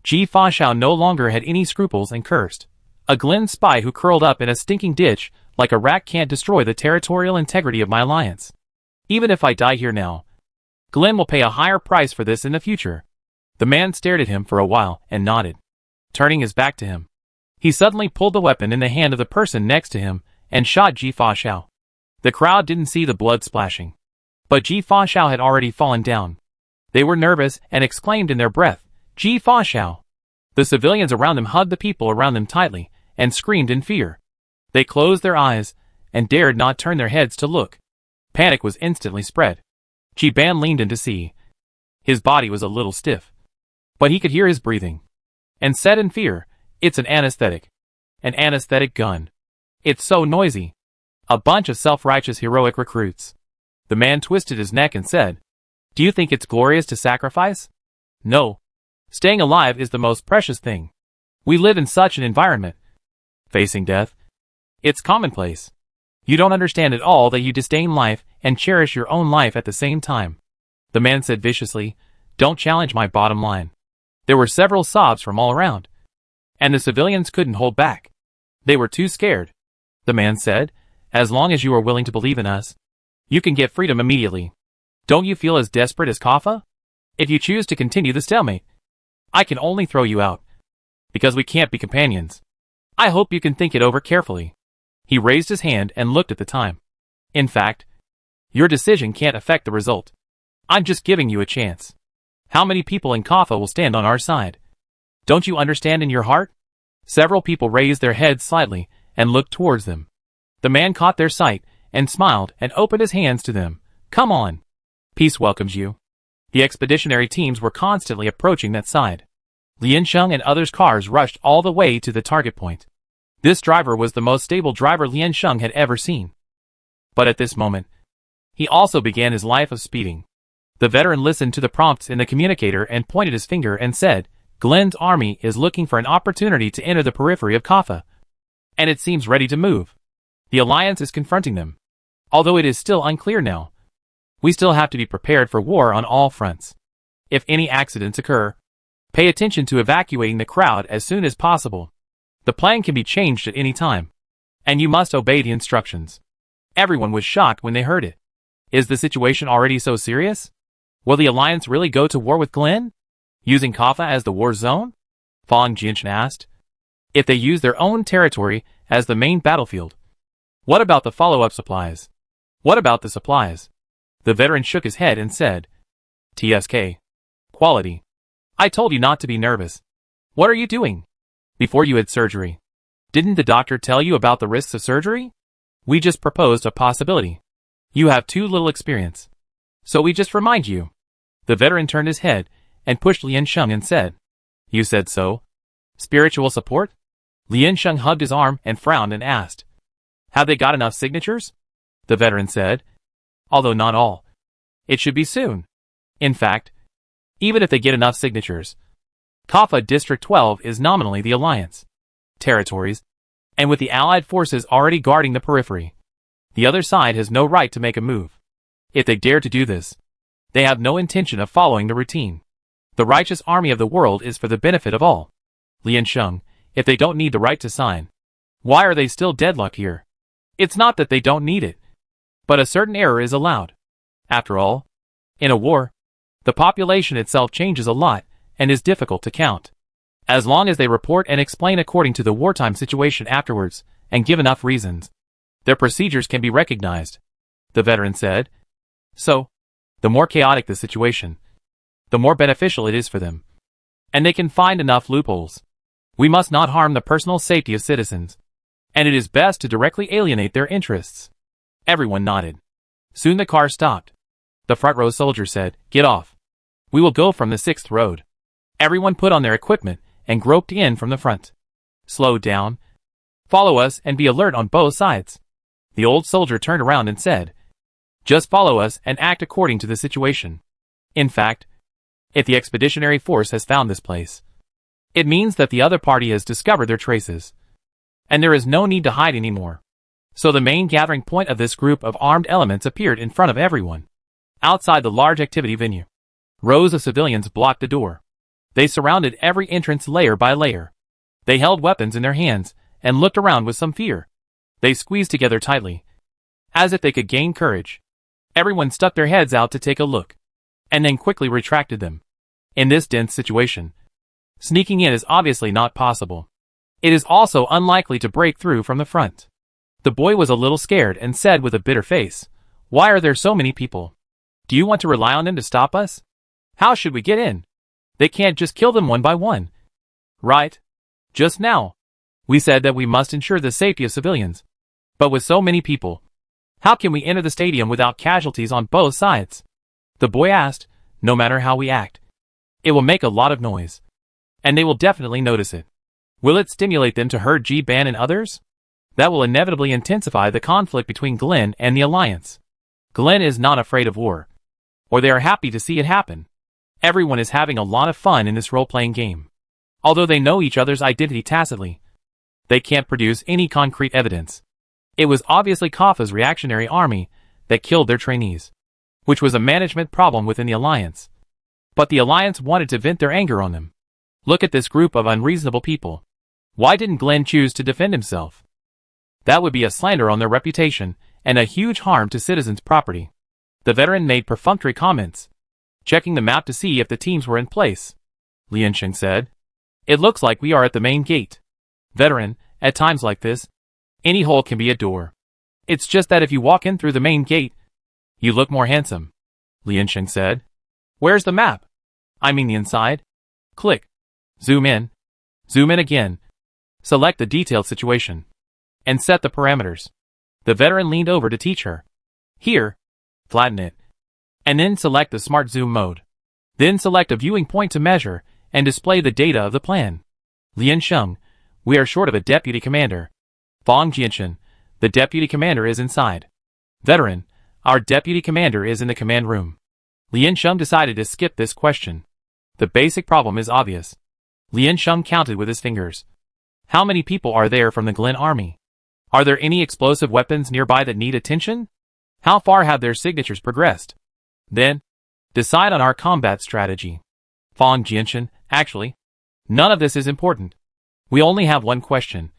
Ji Fanshao no longer had any scruples and cursed. "A Glen spy who curled up in a stinking ditch like a rat can't destroy the territorial integrity of my alliance. Even if I die here now, Glen will pay a higher price for this in the future." The man stared at him for a while and nodded. Turning his back to him, he suddenly pulled the weapon in the hand of the person next to him and shot Ji Fanshao. The crowd didn't see the blood splashing, but Ji Fanshao had already fallen down. They were nervous and exclaimed in their breath, "Ji Fanshao!" The civilians around them hugged the people around them tightly and screamed in fear. They closed their eyes and dared not turn their heads to look. Panic was instantly spread. Ji Ban leaned in to see. His body was a little stiff, but he could hear his breathing, and said in fear, "It's an anesthetic. An anesthetic gun. It's so noisy. A bunch of self-righteous heroic recruits." The man twisted his neck and said, "Do you think it's glorious to sacrifice? No. Staying alive is the most precious thing. We live in such an environment. Facing death, it's commonplace. You don't understand at all that you disdain life and cherish your own life at the same time." The man said viciously, "Don't challenge my bottom line. There were several sobs from all around, and the civilians couldn't hold back. They were too scared. The man said, "As long as you are willing to believe in us, you can get freedom immediately. Don't you feel as desperate as Kaffa? If you choose to continue the stalemate, I can only throw you out, because we can't be companions. I hope you can think it over carefully." He raised his hand and looked at the time. "In fact, your decision can't affect the result. I'm just giving you a chance. How many people in Kaffa will stand on our side? Don't you understand in your heart?" Several people raised their heads slightly and looked towards them. The man caught their sight and smiled and opened his hands to them. "Come on. Peace welcomes you." The expeditionary teams were constantly approaching that side. Lian Sheng and others' cars rushed all the way to the target point. This driver was the most stable driver Lian Sheng had ever seen. But at this moment, he also began his life of speeding. The veteran listened to the prompts in the communicator and pointed his finger and said, "Glenn's army is looking for an opportunity to enter the periphery of Kaffa, and it seems ready to move. The Alliance is confronting them. Although it is still unclear now, we still have to be prepared for war on all fronts. If any accidents occur, pay attention to evacuating the crowd as soon as possible. The plan can be changed at any time, and you must obey the instructions." Everyone was shocked when they heard it. Is the situation already so serious? Will the Alliance really go to war with Glenn, using Kaffa as the war zone? Fang Jinshan asked. If they use their own territory as the main battlefield, what about the follow-up supplies? What about the supplies? The veteran shook his head and said, "TSK. Quality. I told you not to be nervous. What are you doing? Before you had surgery, didn't the doctor tell you about the risks of surgery? We just proposed a possibility. You have too little experience, so we just remind you." The veteran turned his head and pushed Lian Sheng and said, "You said so? Spiritual support?" Lian Sheng hugged his arm and frowned and asked, "Have they got enough signatures?" The veteran said, "Although not all. It should be soon. In fact, even if they get enough signatures, Kaffa District 12 is nominally the Alliance territories, and with the Allied forces already guarding the periphery, the other side has no right to make a move. If they dare to do this, they have no intention of following the routine. The righteous army of the world is for the benefit of all. Lian Sheng, if they don't need the right to sign, why are they still deadlocked here? It's not that they don't need it, but a certain error is allowed. After all, in a war, the population itself changes a lot and is difficult to count. As long as they report and explain according to the wartime situation afterwards and give enough reasons, their procedures can be recognized," the veteran said. "So, the more chaotic the situation, the more beneficial it is for them. And they can find enough loopholes. We must not harm the personal safety of citizens, and it is best to directly alienate their interests." Everyone nodded. Soon the car stopped. The front row soldier said, "Get off. We will go from the 6th road." Everyone put on their equipment and groped in from the front. "Slow down. Follow us and be alert on both sides." The old soldier turned around and said, "Just follow us and act according to the situation. In fact, if the expeditionary force has found this place, it means that the other party has discovered their traces, and there is no need to hide anymore." So the main gathering point of this group of armed elements appeared in front of everyone. Outside the large activity venue, rows of civilians blocked the door. They surrounded every entrance layer by layer. They held weapons in their hands and looked around with some fear. They squeezed together tightly, as if they could gain courage. Everyone stuck their heads out to take a look, and then quickly retracted them. In this dense situation, sneaking in is obviously not possible. It is also unlikely to break through from the front. The boy was a little scared and said with a bitter face, "Why are there so many people? Do you want to rely on them to stop us? How should we get in? They can't just kill them one by one." "Right. Just now, we said that we must ensure the safety of civilians. But with so many people, how can we enter the stadium without casualties on both sides?" The boy asked. "No matter how we act, it will make a lot of noise, and they will definitely notice it. Will it stimulate them to hurt Ban and others? That will inevitably intensify the conflict between Glenn and the Alliance. Glenn is not afraid of war, or they are happy to see it happen. Everyone is having a lot of fun in this role-playing game. Although they know each other's identity tacitly, they can't produce any concrete evidence. It was obviously Kaffa's reactionary army that killed their trainees, which was a management problem within the Alliance. But the Alliance wanted to vent their anger on them. Look at this group of unreasonable people. Why didn't Glenn choose to defend himself? That would be a slander on their reputation, and a huge harm to citizens' property. The veteran made perfunctory comments, checking the map to see if the teams were in place. Liansheng said, "It looks like we are at the main gate." Veteran, at times like this, any hole can be a door. It's just that if you walk in through the main gate, you look more handsome. Liansheng said, "Where's the map? I mean the inside." Click. Zoom in. Zoom in again. Select the detailed situation. And set the parameters. The veteran leaned over to teach her. Here. Flatten it. And then select the smart zoom mode. Then select a viewing point to measure and display the data of the plan. Liansheng, we are short of a deputy commander. Fang Jianchen, the deputy commander is inside. Veteran, our deputy commander is in the command room. Liansheng decided to skip this question. The basic problem is obvious. Liansheng counted with his fingers. How many people are there from the Glen army? Are there any explosive weapons nearby that need attention? How far have their signatures progressed? Then, decide on our combat strategy. Fang Jianchen, actually, none of this is important. We only have one question.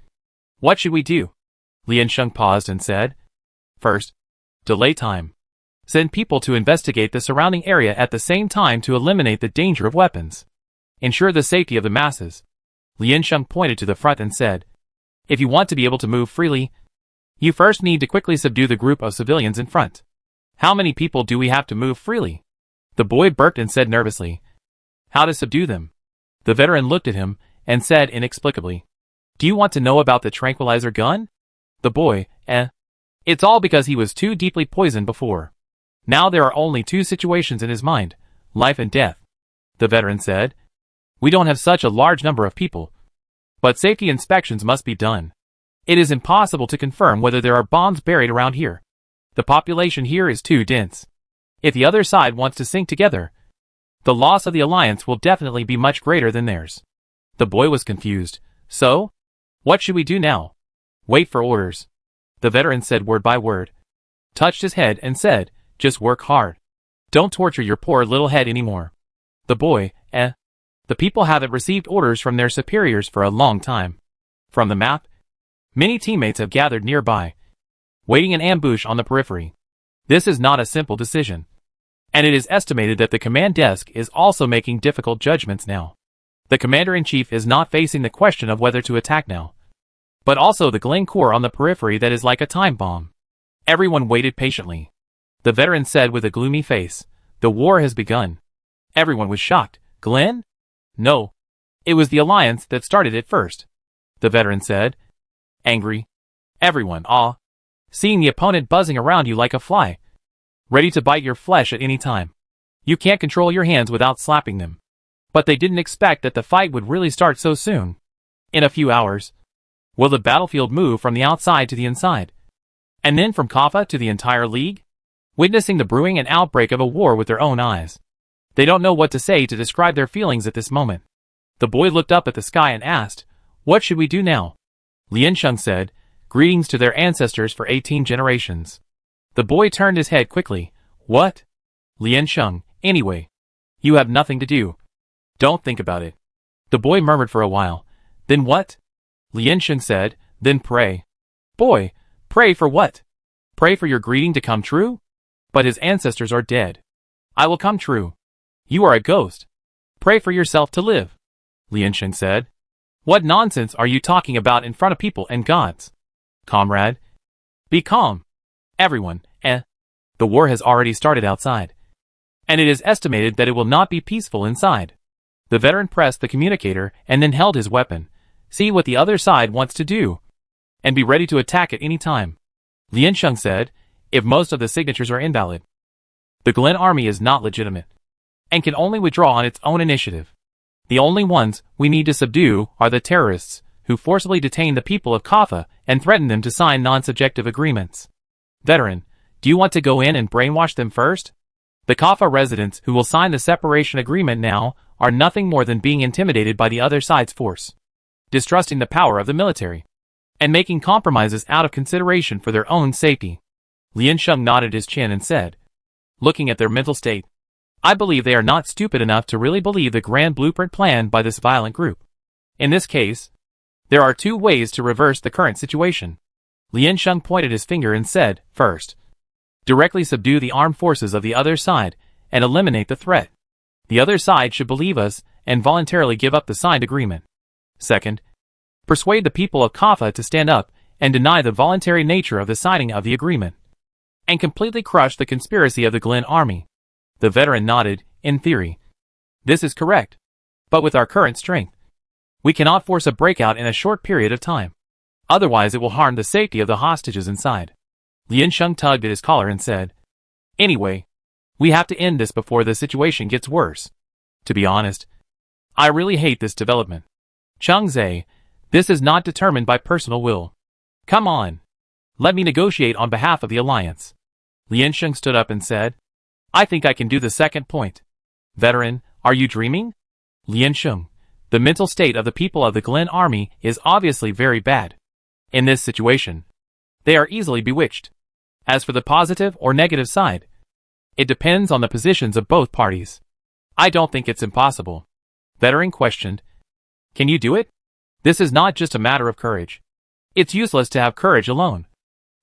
What should we do? Liansheng paused and said, "First, delay time. Send people to investigate the surrounding area at the same time to eliminate the danger of weapons. Ensure the safety of the masses." Liansheng pointed to the front and said, "If you want to be able to move freely, you first need to quickly subdue the group of civilians in front." "How many people do we have to move freely?" The boy burped and said nervously, "How to subdue them?" The veteran looked at him and said inexplicably, "Do you want to know about the tranquilizer gun?" The boy, It's all because he was too deeply poisoned before. Now there are only two situations in his mind, life and death. The veteran said, "We don't have such a large number of people, but safety inspections must be done. It is impossible to confirm whether there are bombs buried around here. The population here is too dense. If the other side wants to sink together, the loss of the alliance will definitely be much greater than theirs." The boy was confused. "So? What should we do now?" "Wait for orders." The veteran said word by word, touched his head and said, "Just work hard. Don't torture your poor little head anymore." The boy, The people haven't received orders from their superiors for a long time. From the map, many teammates have gathered nearby, waiting in ambush on the periphery. This is not a simple decision. And it is estimated that the command desk is also making difficult judgments now. The commander-in-chief is not facing the question of whether to attack now, but also the Glen Corps on the periphery that is like a time bomb. Everyone waited patiently. The veteran said with a gloomy face, "The war has begun." Everyone was shocked. "Glen? No. It was the alliance that started it first," the veteran said. Angry. Everyone, seeing the opponent buzzing around you like a fly, ready to bite your flesh at any time. You can't control your hands without slapping them. But they didn't expect that the fight would really start so soon. In a few hours, will the battlefield move from the outside to the inside? And then from Kaffa to the entire league? Witnessing the brewing and outbreak of a war with their own eyes. They don't know what to say to describe their feelings at this moment. The boy looked up at the sky and asked, "What should we do now?" Liansheng said, "Greetings to their ancestors for 18 generations." The boy turned his head quickly. "What?" "Liansheng, anyway. You have nothing to do. Don't think about it." The boy murmured for a while. "Then what?" Liansheng said, "Then pray." "Boy, pray for what? Pray for your greeting to come true?" "But his ancestors are dead." "I will come true." "You are a ghost. Pray for yourself to live," Liansheng said. "What nonsense are you talking about in front of people and gods?" "Comrade, be calm. Everyone, The war has already started outside, and it is estimated that it will not be peaceful inside." The veteran pressed the communicator and then held his weapon. "See what the other side wants to do, and be ready to attack at any time." Liansheng said, "If most of the signatures are invalid, the Glen army is not legitimate, and can only withdraw on its own initiative. The only ones we need to subdue are the terrorists, who forcibly detain the people of Kaffa and threaten them to sign non-subjective agreements." "Veteran, do you want to go in and brainwash them first?" "The Kaffa residents who will sign the separation agreement now are nothing more than being intimidated by the other side's force, distrusting the power of the military, and making compromises out of consideration for their own safety." Liansheng nodded his chin and said, "Looking at their mental state, I believe they are not stupid enough to really believe the grand blueprint planned by this violent group. In this case, there are two ways to reverse the current situation. Lian Sheng pointed his finger and said, first, directly subdue the armed forces of the other side and eliminate the threat. The other side should believe us and voluntarily give up the signed agreement. Second, persuade the people of Kaffa to stand up and deny the voluntary nature of the signing of the agreement, and completely crush the conspiracy of the Glen army. The veteran nodded. In theory, this is correct. But with our current strength, we cannot force a breakout in a short period of time. Otherwise it will harm the safety of the hostages inside. Lian Sheng tugged at his collar and said, anyway, we have to end this before the situation gets worse. To be honest, I really hate this development. Cheng Zhe, this is not determined by personal will. Come on. Let me negotiate on behalf of the alliance. Lian Sheng stood up and said, I think I can do the second point. Veteran, are you dreaming? Lian Sheng, the mental state of the people of the Glen army is obviously very bad. In this situation, they are easily bewitched. As for the positive or negative side, it depends on the positions of both parties. I don't think it's impossible. Veteran questioned, can you do it? This is not just a matter of courage. It's useless to have courage alone.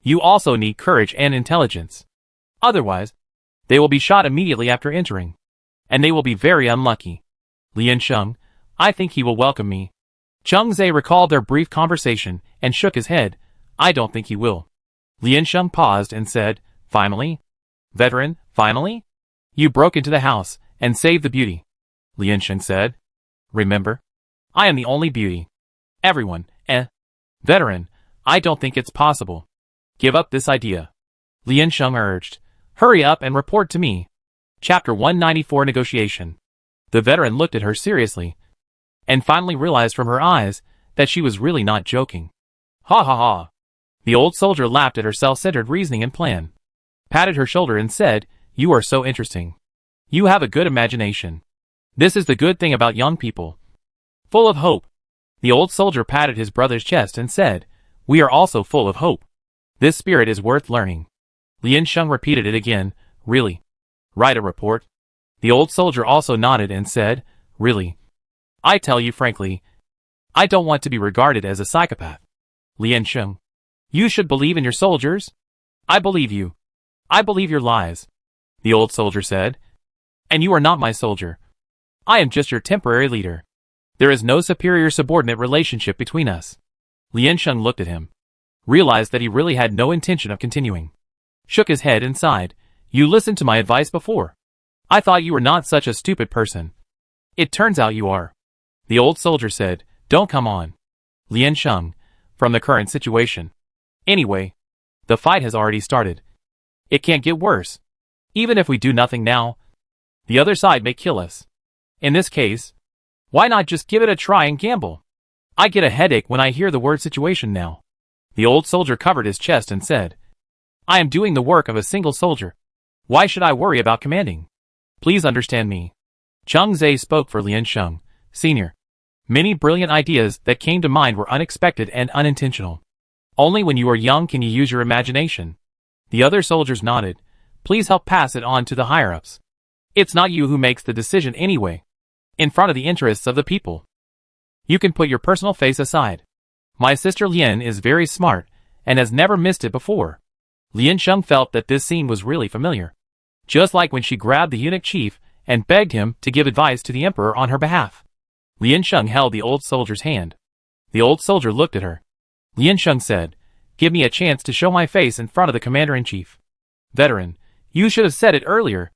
You also need courage and intelligence. Otherwise, they will be shot immediately after entering, and they will be very unlucky. Lian Sheng, I think he will welcome me. Cheng Zhe recalled their brief conversation and shook his head. I don't think he will. Lian Sheng paused and said, finally? Veteran, finally? You broke into the house and saved the beauty. Lian Sheng said, remember? I am the only beauty. Everyone, Veteran, I don't think it's possible. Give up this idea. Lian Sheng urged. Hurry up and report to me. Chapter 194 Negotiation. The veteran looked at her seriously, and finally realized from her eyes that she was really not joking. Ha ha ha. The old soldier laughed at her self-centered reasoning and plan, patted her shoulder and said, you are so interesting. You have a good imagination. This is the good thing about young people. Full of hope. The old soldier patted his brother's chest and said, we are also full of hope. This spirit is worth learning. Lian Sheng repeated it again, really? Write a report? The old soldier also nodded and said, really? I tell you frankly, I don't want to be regarded as a psychopath. Lian Sheng, you should believe in your soldiers. I believe you. I believe your lies. The old soldier said, and you are not my soldier. I am just your temporary leader. There is no superior-subordinate relationship between us. Lian Sheng looked at him, realized that he really had no intention of continuing, shook his head and sighed. You listened to my advice before. I thought you were not such a stupid person. It turns out you are. The old soldier said, don't come on. Lian Sheng, from the current situation. Anyway, the fight has already started. It can't get worse. Even if we do nothing now, the other side may kill us. In this case, why not just give it a try and gamble? I get a headache when I hear the word situation now. The old soldier covered his chest and said, I am doing the work of a single soldier. Why should I worry about commanding? Please understand me. Cheng Zhe spoke for Lian Sheng, Sr. Many brilliant ideas that came to mind were unexpected and unintentional. Only when you are young can you use your imagination. The other soldiers nodded. Please help pass it on to the higher-ups. It's not you who makes the decision anyway. In front of the interests of the people. You can put your personal face aside. My sister Lian is very smart, and has never missed it before. Lian Sheng felt that this scene was really familiar. Just like when she grabbed the eunuch chief and begged him to give advice to the emperor on her behalf. Lian Sheng held the old soldier's hand. The old soldier looked at her. Lian Sheng said, give me a chance to show my face in front of the commander-in-chief. Veteran, you should have said it earlier.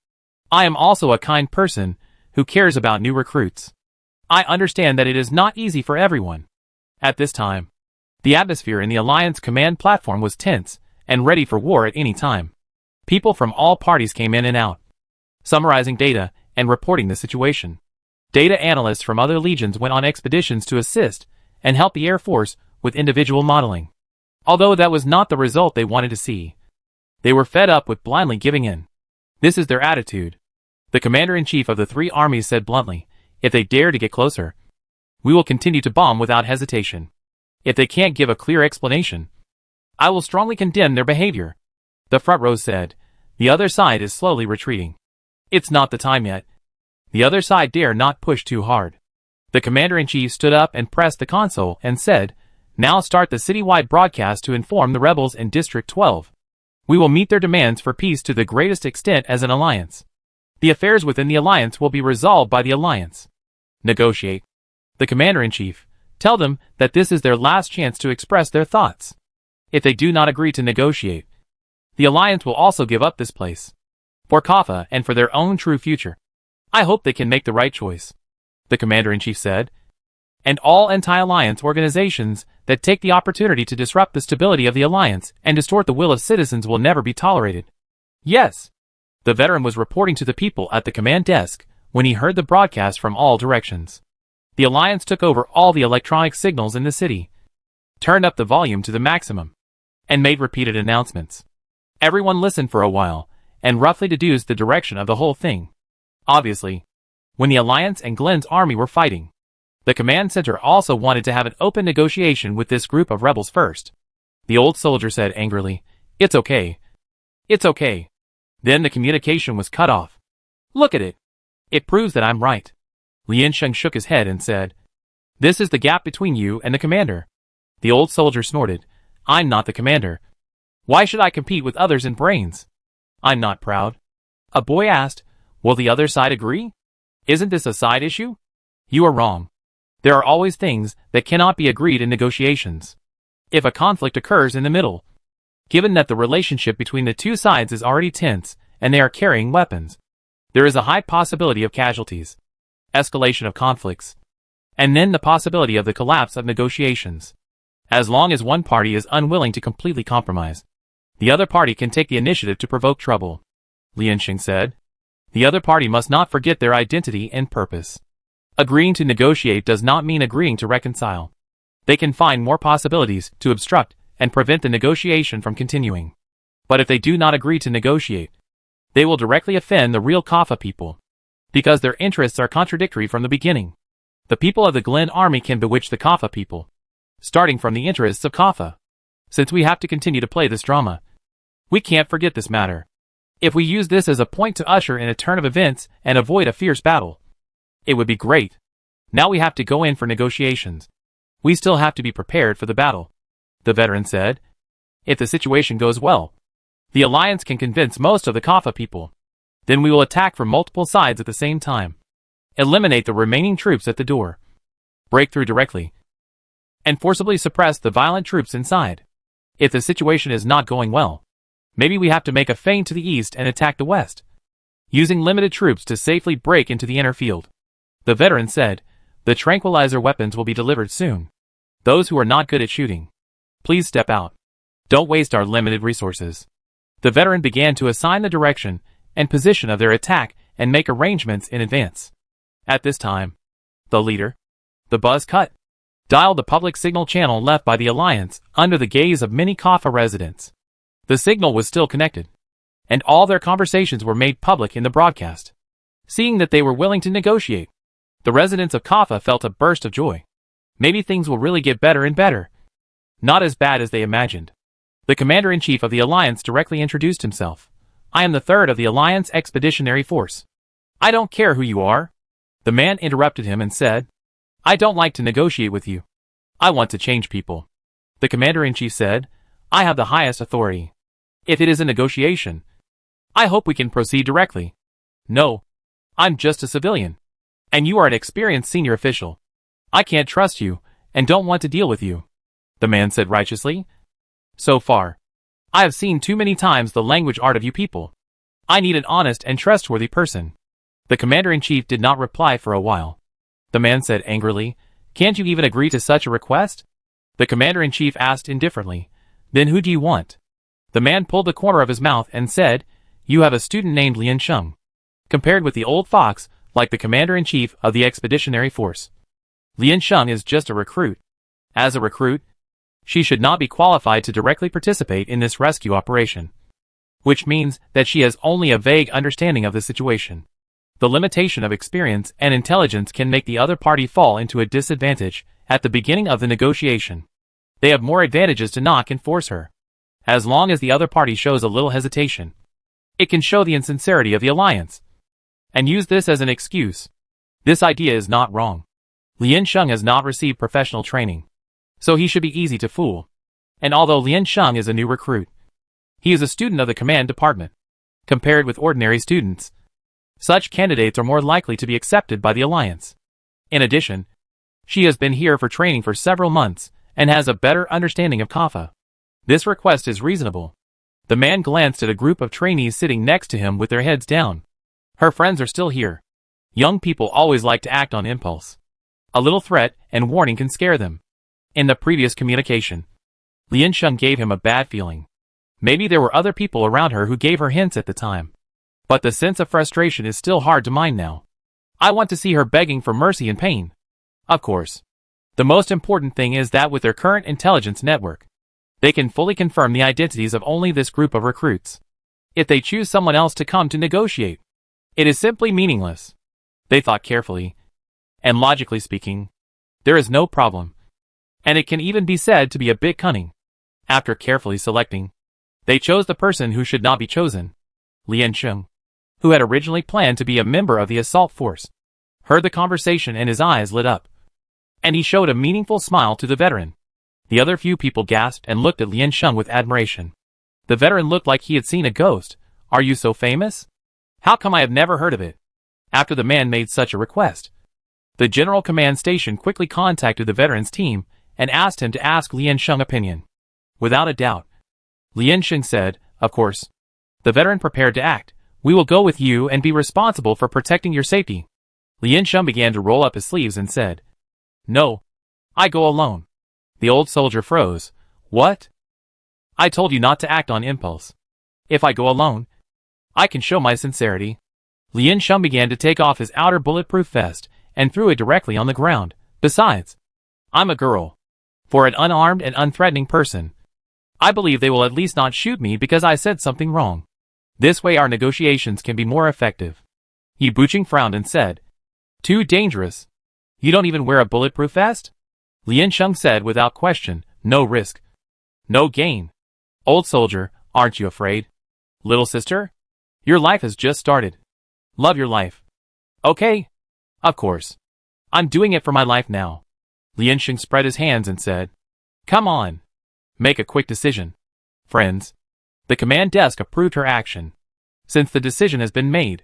I am also a kind person who cares about new recruits. I understand that it is not easy for everyone. At this time, the atmosphere in the Alliance command platform was tense and ready for war at any time. People from all parties came in and out, summarizing data and reporting the situation. Data analysts from other legions went on expeditions to assist and help the Air Force with individual modeling. Although that was not the result they wanted to see, they were fed up with blindly giving in. This is their attitude. The commander-in-chief of the three armies said bluntly, if they dare to get closer, we will continue to bomb without hesitation. If they can't give a clear explanation, I will strongly condemn their behavior. The front row said, the other side is slowly retreating. It's not the time yet. The other side dare not push too hard. The commander-in-chief stood up and pressed the console and said, "Now start the citywide broadcast to inform the rebels in District 12. We will meet their demands for peace to the greatest extent as an alliance. The affairs within the alliance will be resolved by the alliance. Negotiate. The commander-in-chief, tell them that this is their last chance to express their thoughts. If they do not agree to negotiate, the alliance will also give up this place. For Kaffa and for their own true future. I hope they can make the right choice," the commander-in-chief said. "And all anti-alliance organizations that take the opportunity to disrupt the stability of the alliance and distort the will of citizens will never be tolerated." Yes. The veteran was reporting to the people at the command desk when he heard the broadcast from all directions. The alliance took over all the electronic signals in the city, turned up the volume to the maximum, and made repeated announcements. Everyone listened for a while, and roughly deduced the direction of the whole thing. Obviously, when the Alliance and Glenn's army were fighting, the command center also wanted to have an open negotiation with this group of rebels first. The old soldier said angrily, "It's okay. It's okay." Then the communication was cut off. "Look at it. It proves that I'm right." Lian Sheng shook his head and said, "This is the gap between you and the commander." The old soldier snorted, "I'm not the commander. Why should I compete with others in brains? I'm not proud." A boy asked, "Will the other side agree? Isn't this a side issue?" "You are wrong. There are always things that cannot be agreed in negotiations. If a conflict occurs in the middle, given that the relationship between the two sides is already tense and they are carrying weapons, there is a high possibility of casualties, escalation of conflicts, and then the possibility of the collapse of negotiations. As long as one party is unwilling to completely compromise, the other party can take the initiative to provoke trouble," Lian Sheng said. "The other party must not forget their identity and purpose. Agreeing to negotiate does not mean agreeing to reconcile. They can find more possibilities to obstruct and prevent the negotiation from continuing. But if they do not agree to negotiate, they will directly offend the real Kaffa people, because their interests are contradictory from the beginning. The people of the Glen army can bewitch the Kaffa people, starting from the interests of Kaffa. Since we have to continue to play this drama, we can't forget this matter. If we use this as a point to usher in a turn of events and avoid a fierce battle, it would be great. Now we have to go in for negotiations. We still have to be prepared for the battle," the veteran said. "If the situation goes well, the alliance can convince most of the Kaffa people. Then we will attack from multiple sides at the same time. Eliminate the remaining troops at the door. Break through directly, and forcibly suppress the violent troops inside. If the situation is not going well, maybe we have to make a feint to the east and attack the west, using limited troops to safely break into the inner field," the veteran said. "The tranquilizer weapons will be delivered soon. Those who are not good at shooting, please step out. Don't waste our limited resources." The veteran began to assign the direction and position of their attack and make arrangements in advance. At this time, the leader, the buzz cut, dialed the public signal channel left by the Alliance under the gaze of many Kaffa residents. The signal was still connected, and all their conversations were made public in the broadcast. Seeing that they were willing to negotiate, the residents of Kaffa felt a burst of joy. Maybe things will really get better and better. Not as bad as they imagined. The commander-in-chief of the Alliance directly introduced himself. "I am the third of the Alliance Expeditionary Force." "I don't care who you are," the man interrupted him and said. "I don't like to negotiate with you. I want to change people." The commander-in-chief said, "I have the highest authority. If it is a negotiation, I hope we can proceed directly." "No. I'm just a civilian. And you are an experienced senior official. I can't trust you, and don't want to deal with you," the man said righteously. "So far, I have seen too many times the language art of you people. I need an honest and trustworthy person." The commander-in-chief did not reply for a while. The man said angrily, "Can't you even agree to such a request?" The commander-in-chief asked indifferently, "Then who do you want?" The man pulled the corner of his mouth and said, "You have a student named Lian Sheng. Compared with the old fox, like the commander-in-chief of the Expeditionary Force, Lian Sheng is just a recruit. As a recruit, she should not be qualified to directly participate in this rescue operation, which means that she has only a vague understanding of the situation. The limitation of experience and intelligence can make the other party fall into a disadvantage at the beginning of the negotiation. They have more advantages to knock and force her. As long as the other party shows a little hesitation, it can show the insincerity of the alliance. and use this as an excuse. This idea is not wrong. Lian Sheng has not received professional training, so he should be easy to fool. And although Lian Sheng is a new recruit, he is a student of the command department. Compared with ordinary students, such candidates are more likely to be accepted by the Alliance. In addition, she has been here for training for several months and has a better understanding of Kappa. This request is reasonable. The man glanced at a group of trainees sitting next to him with their heads down. Her friends are still here. Young people always like to act on impulse. A little threat and warning can scare them. In the previous communication, Lian Sheng gave him a bad feeling. Maybe there were other people around her who gave her hints at the time. But the sense of frustration is still hard to mind now. I want to see her begging for mercy and pain. Of course. The most important thing is that with their current intelligence network, they can fully confirm the identities of only this group of recruits. If they choose someone else to come to negotiate, it is simply meaningless. They thought carefully, and logically speaking, there is no problem. And it can even be said to be a bit cunning. After carefully selecting, they chose the person who should not be chosen. Lian Sheng, who had originally planned to be a member of the assault force, heard the conversation and his eyes lit up. And he showed a meaningful smile to the veteran. The other few people gasped and looked at Lian Sheng with admiration. The veteran looked like he had seen a ghost. Are you so famous? How come I have never heard of it? After the man made such a request, the General Command Station quickly contacted the veteran's team and asked him to ask Lian Sheng's opinion. Without a doubt, Lian Sheng said, of course. The veteran prepared to act. We will go with you and be responsible for protecting your safety. Lian Sheng began to roll up his sleeves and said, No, I go alone. The old soldier froze. What? I told you not to act on impulse. If I go alone, I can show my sincerity. Lian Sheng began to take off his outer bulletproof vest and threw it directly on the ground. Besides, I'm a girl. For an unarmed and unthreatening person, I believe they will at least not shoot me because I said something wrong. This way our negotiations can be more effective. Yi Buqing frowned and said, Too dangerous. You don't even wear a bulletproof vest? Lian Sheng said without question, no risk, no gain. Old soldier, aren't you afraid? Little sister? Your life has just started. Love your life. Okay. Of course. I'm doing it for my life now. Lian Sheng spread his hands and said, Come on. Make a quick decision. Friends. The command desk approved her action. Since the decision has been made,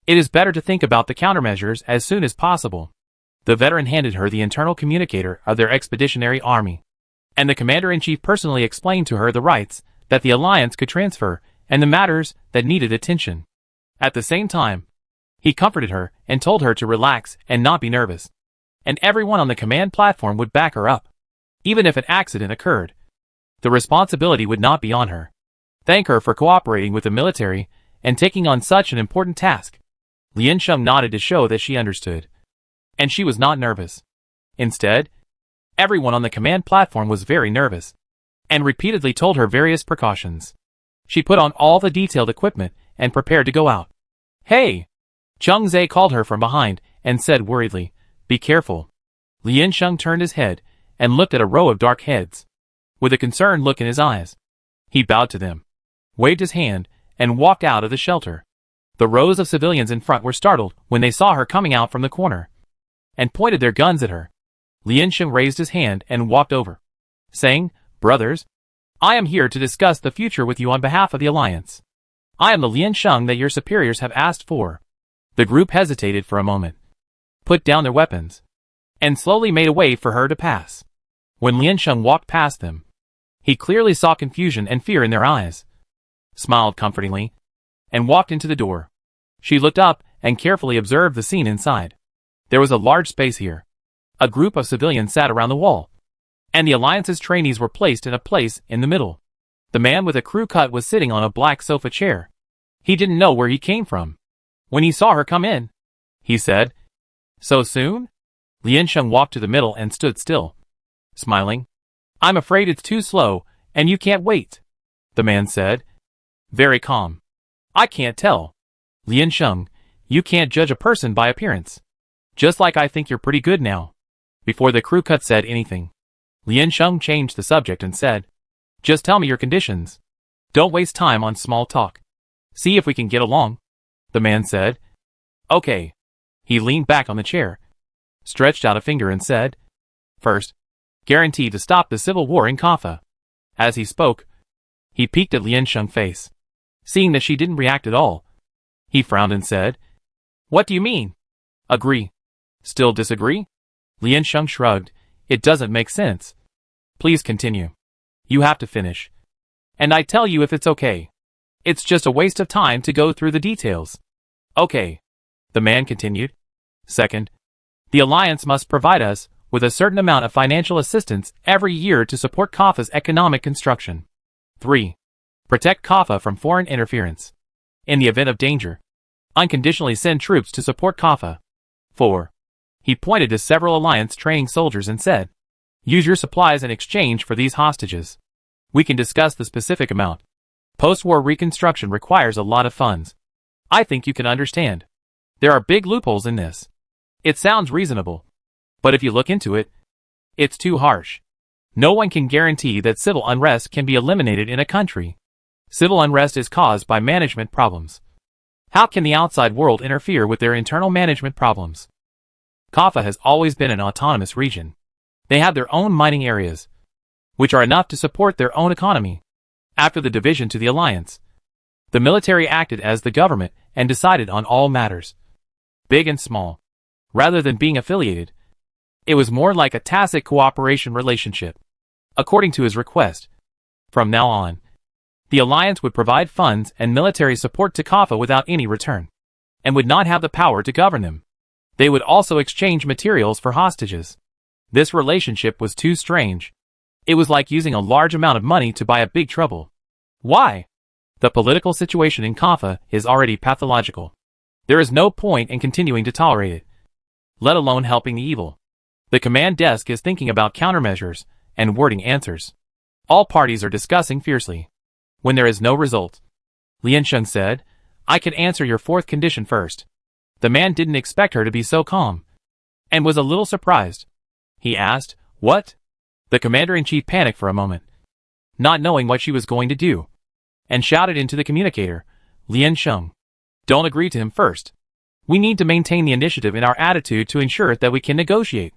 it is better to think about the countermeasures as soon as possible. The veteran handed her the internal communicator of their expeditionary army, and the commander-in-chief personally explained to her the rights that the Alliance could transfer and the matters that needed attention. At the same time, he comforted her and told her to relax and not be nervous, and everyone on the command platform would back her up. Even if an accident occurred, the responsibility would not be on her. Thank her for cooperating with the military and taking on such an important task. Lian Sheng nodded to show that she understood. And she was not nervous. Instead, everyone on the command platform was very nervous, and repeatedly told her various precautions. She put on all the detailed equipment and prepared to go out. Hey! Cheng Zhe called her from behind and said worriedly, Be careful. Lian Sheng turned his head and looked at a row of dark heads. With a concerned look in his eyes, he bowed to them, waved his hand, and walked out of the shelter. The rows of civilians in front were startled when they saw her coming out from the corner, and pointed their guns at her. Lian Sheng raised his hand and walked over, saying, Brothers, I am here to discuss the future with you on behalf of the Alliance. I am the Lian Sheng that your superiors have asked for. The group hesitated for a moment, put down their weapons, and slowly made a way for her to pass. When Lian Sheng walked past them, he clearly saw confusion and fear in their eyes, smiled comfortingly, and walked into the door. She looked up and carefully observed the scene inside. There was a large space here. A group of civilians sat around the wall, and the Alliance's trainees were placed in a place in the middle. The man with a crew cut was sitting on a black sofa chair. He didn't know where he came from. When he saw her come in, he said, So soon? Lian Sheng walked to the middle and stood still, smiling. I'm afraid it's too slow, and you can't wait, the man said, very calm. I can't tell. Lian Sheng, you can't judge a person by appearance. Just like I think you're pretty good now. Before the crew cut said anything, Lian Sheng changed the subject and said, Just tell me your conditions. Don't waste time on small talk. See if we can get along, the man said. Okay. He leaned back on the chair, stretched out a finger and said, First, guarantee to stop the civil war in Kaffa. As he spoke, he peeked at Lian Sheng's face. Seeing that she didn't react at all, he frowned and said, What do you mean? Agree. Still disagree? Lian Sheng shrugged. It doesn't make sense. Please continue. You have to finish. And I tell you if it's okay. It's just a waste of time to go through the details. Okay. The man continued. Second, the Alliance must provide us with a certain amount of financial assistance every year to support Kaffa's economic construction. 3. Protect Kaffa from foreign interference. In the event of danger, unconditionally send troops to support Kaffa. 4. He pointed to several Alliance training soldiers and said, Use your supplies in exchange for these hostages. We can discuss the specific amount. Post-war reconstruction requires a lot of funds. I think you can understand. There are big loopholes in this. It sounds reasonable. But if you look into it, it's too harsh. No one can guarantee that civil unrest can be eliminated in a country. Civil unrest is caused by management problems. How can the outside world interfere with their internal management problems? Kaffa has always been an autonomous region. They have their own mining areas, which are enough to support their own economy. After the division to the Alliance, the military acted as the government and decided on all matters, big and small. Rather than being affiliated, it was more like a tacit cooperation relationship. According to his request, from now on, the Alliance would provide funds and military support to Kaffa without any return, and would not have the power to govern them. They would also exchange materials for hostages. This relationship was too strange. It was like using a large amount of money to buy a big trouble. Why? The political situation in Kaffa is already pathological. There is no point in continuing to tolerate it, let alone helping the evil. The command desk is thinking about countermeasures and wording answers. All parties are discussing fiercely. When there is no result, Lian Sheng said, I can answer your fourth condition first. The man didn't expect her to be so calm, and was a little surprised. He asked, What? The commander-in-chief panicked for a moment, not knowing what she was going to do, and shouted into the communicator, Lian Sheng, don't agree to him first. We need to maintain the initiative in our attitude to ensure that we can negotiate.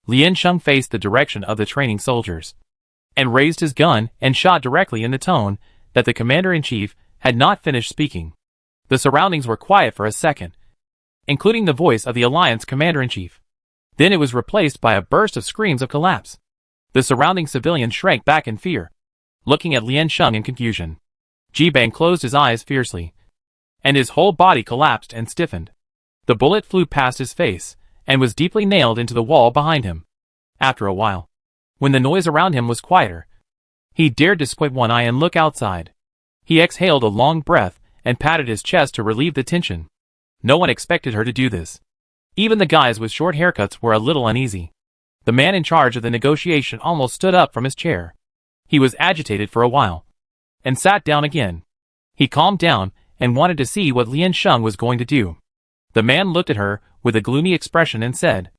Lian Sheng faced the direction of the training soldiers, and raised his gun and shot directly in the tone that the commander-in-chief had not finished speaking. The surroundings were quiet for a second, including the voice of the Alliance commander-in-chief. Then it was replaced by a burst of screams of collapse. The surrounding civilians shrank back in fear, looking at Lian Sheng in confusion. Jibang closed his eyes fiercely, and his whole body collapsed and stiffened. The bullet flew past his face, and was deeply nailed into the wall behind him. After a while, when the noise around him was quieter, he dared to squint one eye and look outside. He exhaled a long breath and patted his chest to relieve the tension. No one expected her to do this. Even the guys with short haircuts were a little uneasy. The man in charge of the negotiation almost stood up from his chair. He was agitated for a while, and sat down again. He calmed down and wanted to see what Lian Sheng was going to do. The man looked at her with a gloomy expression and said,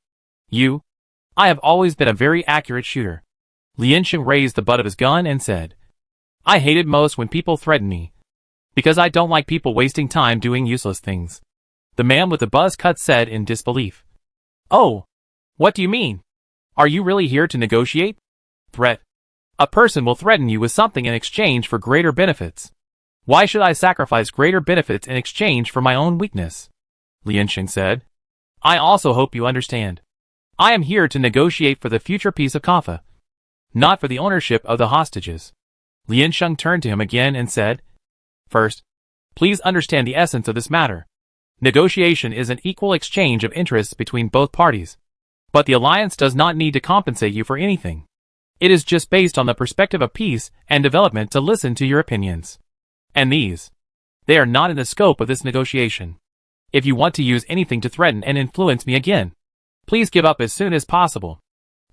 I have always been a very accurate shooter. Lian Sheng raised the butt of his gun and said, I hate it most when people threaten me, because I don't like people wasting time doing useless things. The man with the buzz cut said in disbelief, Oh, what do you mean? Are you really here to negotiate? Threat. A person will threaten you with something in exchange for greater benefits. Why should I sacrifice greater benefits in exchange for my own weakness? Lian Sheng said. I also hope you understand. I am here to negotiate for the future peace of Kaffa, not for the ownership of the hostages. Lian Sheng turned to him again and said, First, please understand the essence of this matter. Negotiation is an equal exchange of interests between both parties. But the Alliance does not need to compensate you for anything. It is just based on the perspective of peace and development to listen to your opinions. And they are not in the scope of this negotiation. If you want to use anything to threaten and influence me again, please give up as soon as possible.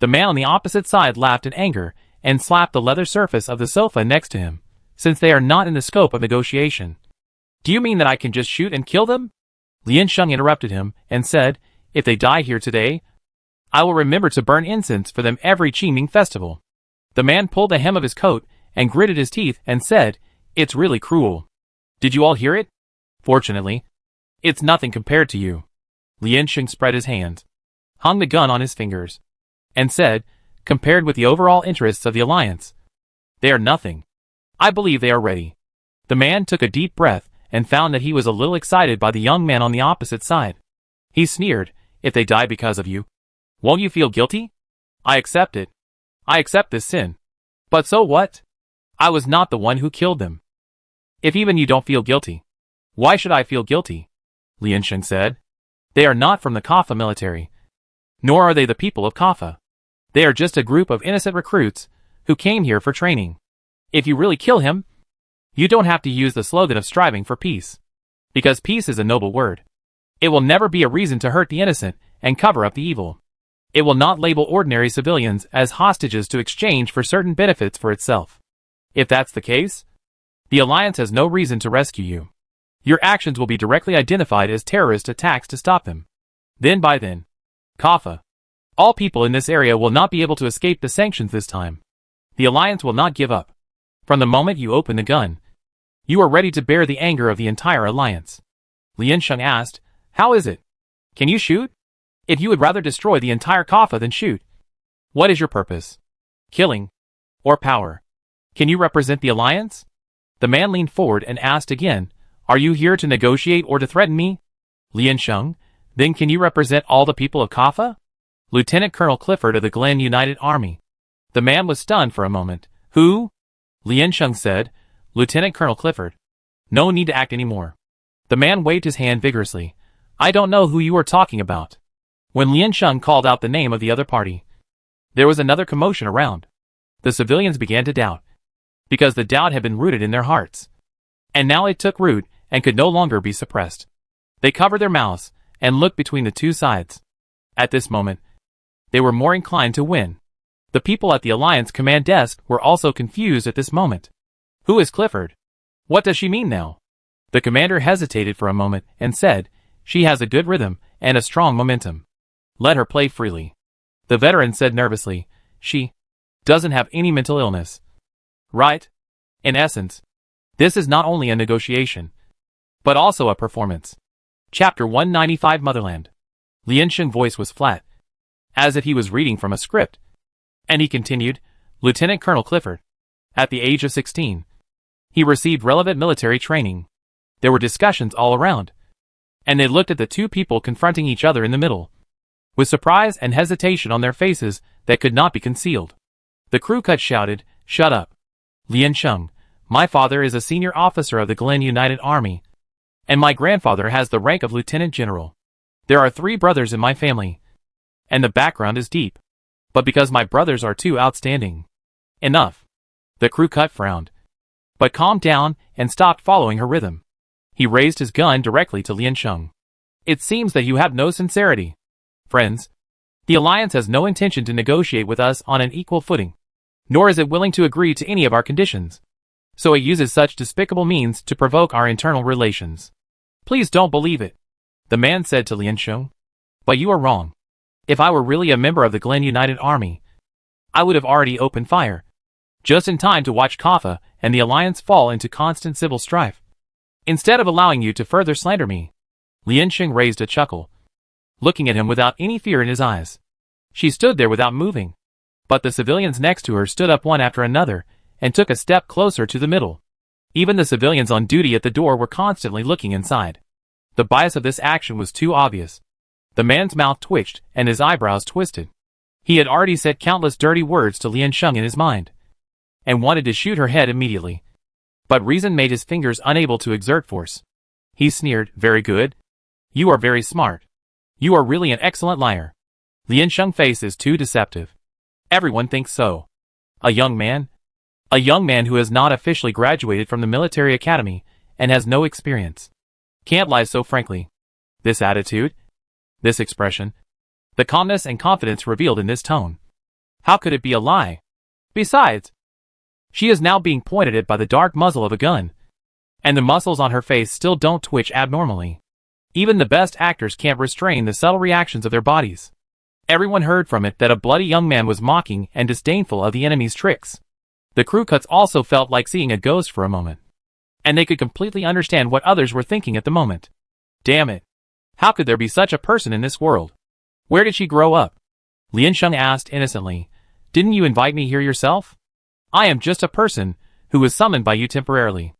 The man on the opposite side laughed in anger and slapped the leather surface of the sofa next to him, since they are not in the scope of negotiation. Do you mean that I can just shoot and kill them? Lian Sheng interrupted him and said, If they die here today, I will remember to burn incense for them every Qingming festival. The man pulled the hem of his coat and gritted his teeth and said, It's really cruel. Did you all hear it? Fortunately, it's nothing compared to you. Liansheng spread his hands, hung the gun on his fingers, and said, compared with the overall interests of the alliance, they are nothing. I believe they are ready. The man took a deep breath and found that he was a little excited by the young man on the opposite side. He sneered, if they die because of you, won't you feel guilty? I accept it. I accept this sin. But so what? I was not the one who killed them. If even you don't feel guilty, why should I feel guilty? Liansheng said. They are not from the Kaffa military. Nor are they the people of Kaffa. They are just a group of innocent recruits who came here for training. If you really kill him, you don't have to use the slogan of striving for peace. Because peace is a noble word. It will never be a reason to hurt the innocent and cover up the evil. It will not label ordinary civilians as hostages to exchange for certain benefits for itself. If that's the case, the Alliance has no reason to rescue you. Your actions will be directly identified as terrorist attacks to stop them. Then by then, Kaffa, all people in this area will not be able to escape the sanctions this time. The Alliance will not give up. From the moment you open the gun, you are ready to bear the anger of the entire Alliance. Liansheng asked, how is it? Can you shoot? If you would rather destroy the entire Kaffa than shoot, what is your purpose? Killing? Or power? Can you represent the Alliance? The man leaned forward and asked again, are you here to negotiate or to threaten me? Liansheng, then can you represent all the people of Kaffa? Lieutenant Colonel Clifford of the Glen United Army. The man was stunned for a moment. Who? Liansheng said, Lieutenant Colonel Clifford. No need to act anymore. The man waved his hand vigorously. I don't know who you are talking about. When Liansheng called out the name of the other party, there was another commotion around. The civilians began to doubt, because the doubt had been rooted in their hearts. And now it took root and could no longer be suppressed. They covered their mouths and looked between the two sides. At this moment, they were more inclined to win. The people at the Alliance command desk were also confused at this moment. Who is Clifford? What does she mean now? The commander hesitated for a moment and said, she has a good rhythm and a strong momentum. Let her play freely. The veteran said nervously, she doesn't have any mental illness. Right? In essence, this is not only a negotiation, but also a performance. Chapter 195 Motherland. Liansheng's voice was flat, as if he was reading from a script. And he continued, Lieutenant Colonel Clifford. At the age of 16, he received relevant military training. There were discussions all around, and they looked at the two people confronting each other in the middle, with surprise and hesitation on their faces that could not be concealed. The crew cut shouted, shut up. Liansheng, my father is a senior officer of the Glen United Army, and my grandfather has the rank of lieutenant general. There are 3 brothers in my family, and the background is deep. But because my brothers are too outstanding. Enough. The crew cut frowned, but calmed down and stopped following her rhythm. He raised his gun directly to Liansheng. It seems that you have no sincerity. Friends, the Alliance has no intention to negotiate with us on an equal footing, nor is it willing to agree to any of our conditions. So it uses such despicable means to provoke our internal relations. Please don't believe it, the man said to Liansheng. But you are wrong. If I were really a member of the Glen United Army, I would have already opened fire, just in time to watch Kaffa and the Alliance fall into constant civil strife. Instead of allowing you to further slander me. Liansheng raised a chuckle, looking at him without any fear in his eyes. She stood there without moving, but the civilians next to her stood up one after another and took a step closer to the middle. Even the civilians on duty at the door were constantly looking inside. The bias of this action was too obvious. The man's mouth twitched and his eyebrows twisted. He had already said countless dirty words to Liansheng in his mind, and wanted to shoot her head immediately. But reason made his fingers unable to exert force. He sneered, very good. You are very smart. You are really an excellent liar. Liansheng's face is too deceptive. Everyone thinks so. A young man who has not officially graduated from the military academy and has no experience, can't lie so frankly. This attitude, this expression, the calmness and confidence revealed in this tone. How could it be a lie? Besides, she is now being pointed at by the dark muzzle of a gun, and the muscles on her face still don't twitch abnormally. Even the best actors can't restrain the subtle reactions of their bodies. Everyone heard from it that a bloody young man was mocking and disdainful of the enemy's tricks. The crew cuts also felt like seeing a ghost for a moment, and they could completely understand what others were thinking at the moment. Damn it. How could there be such a person in this world? Where did she grow up? Lian Sheng asked innocently. Didn't you invite me here yourself? I am just a person who was summoned by you temporarily.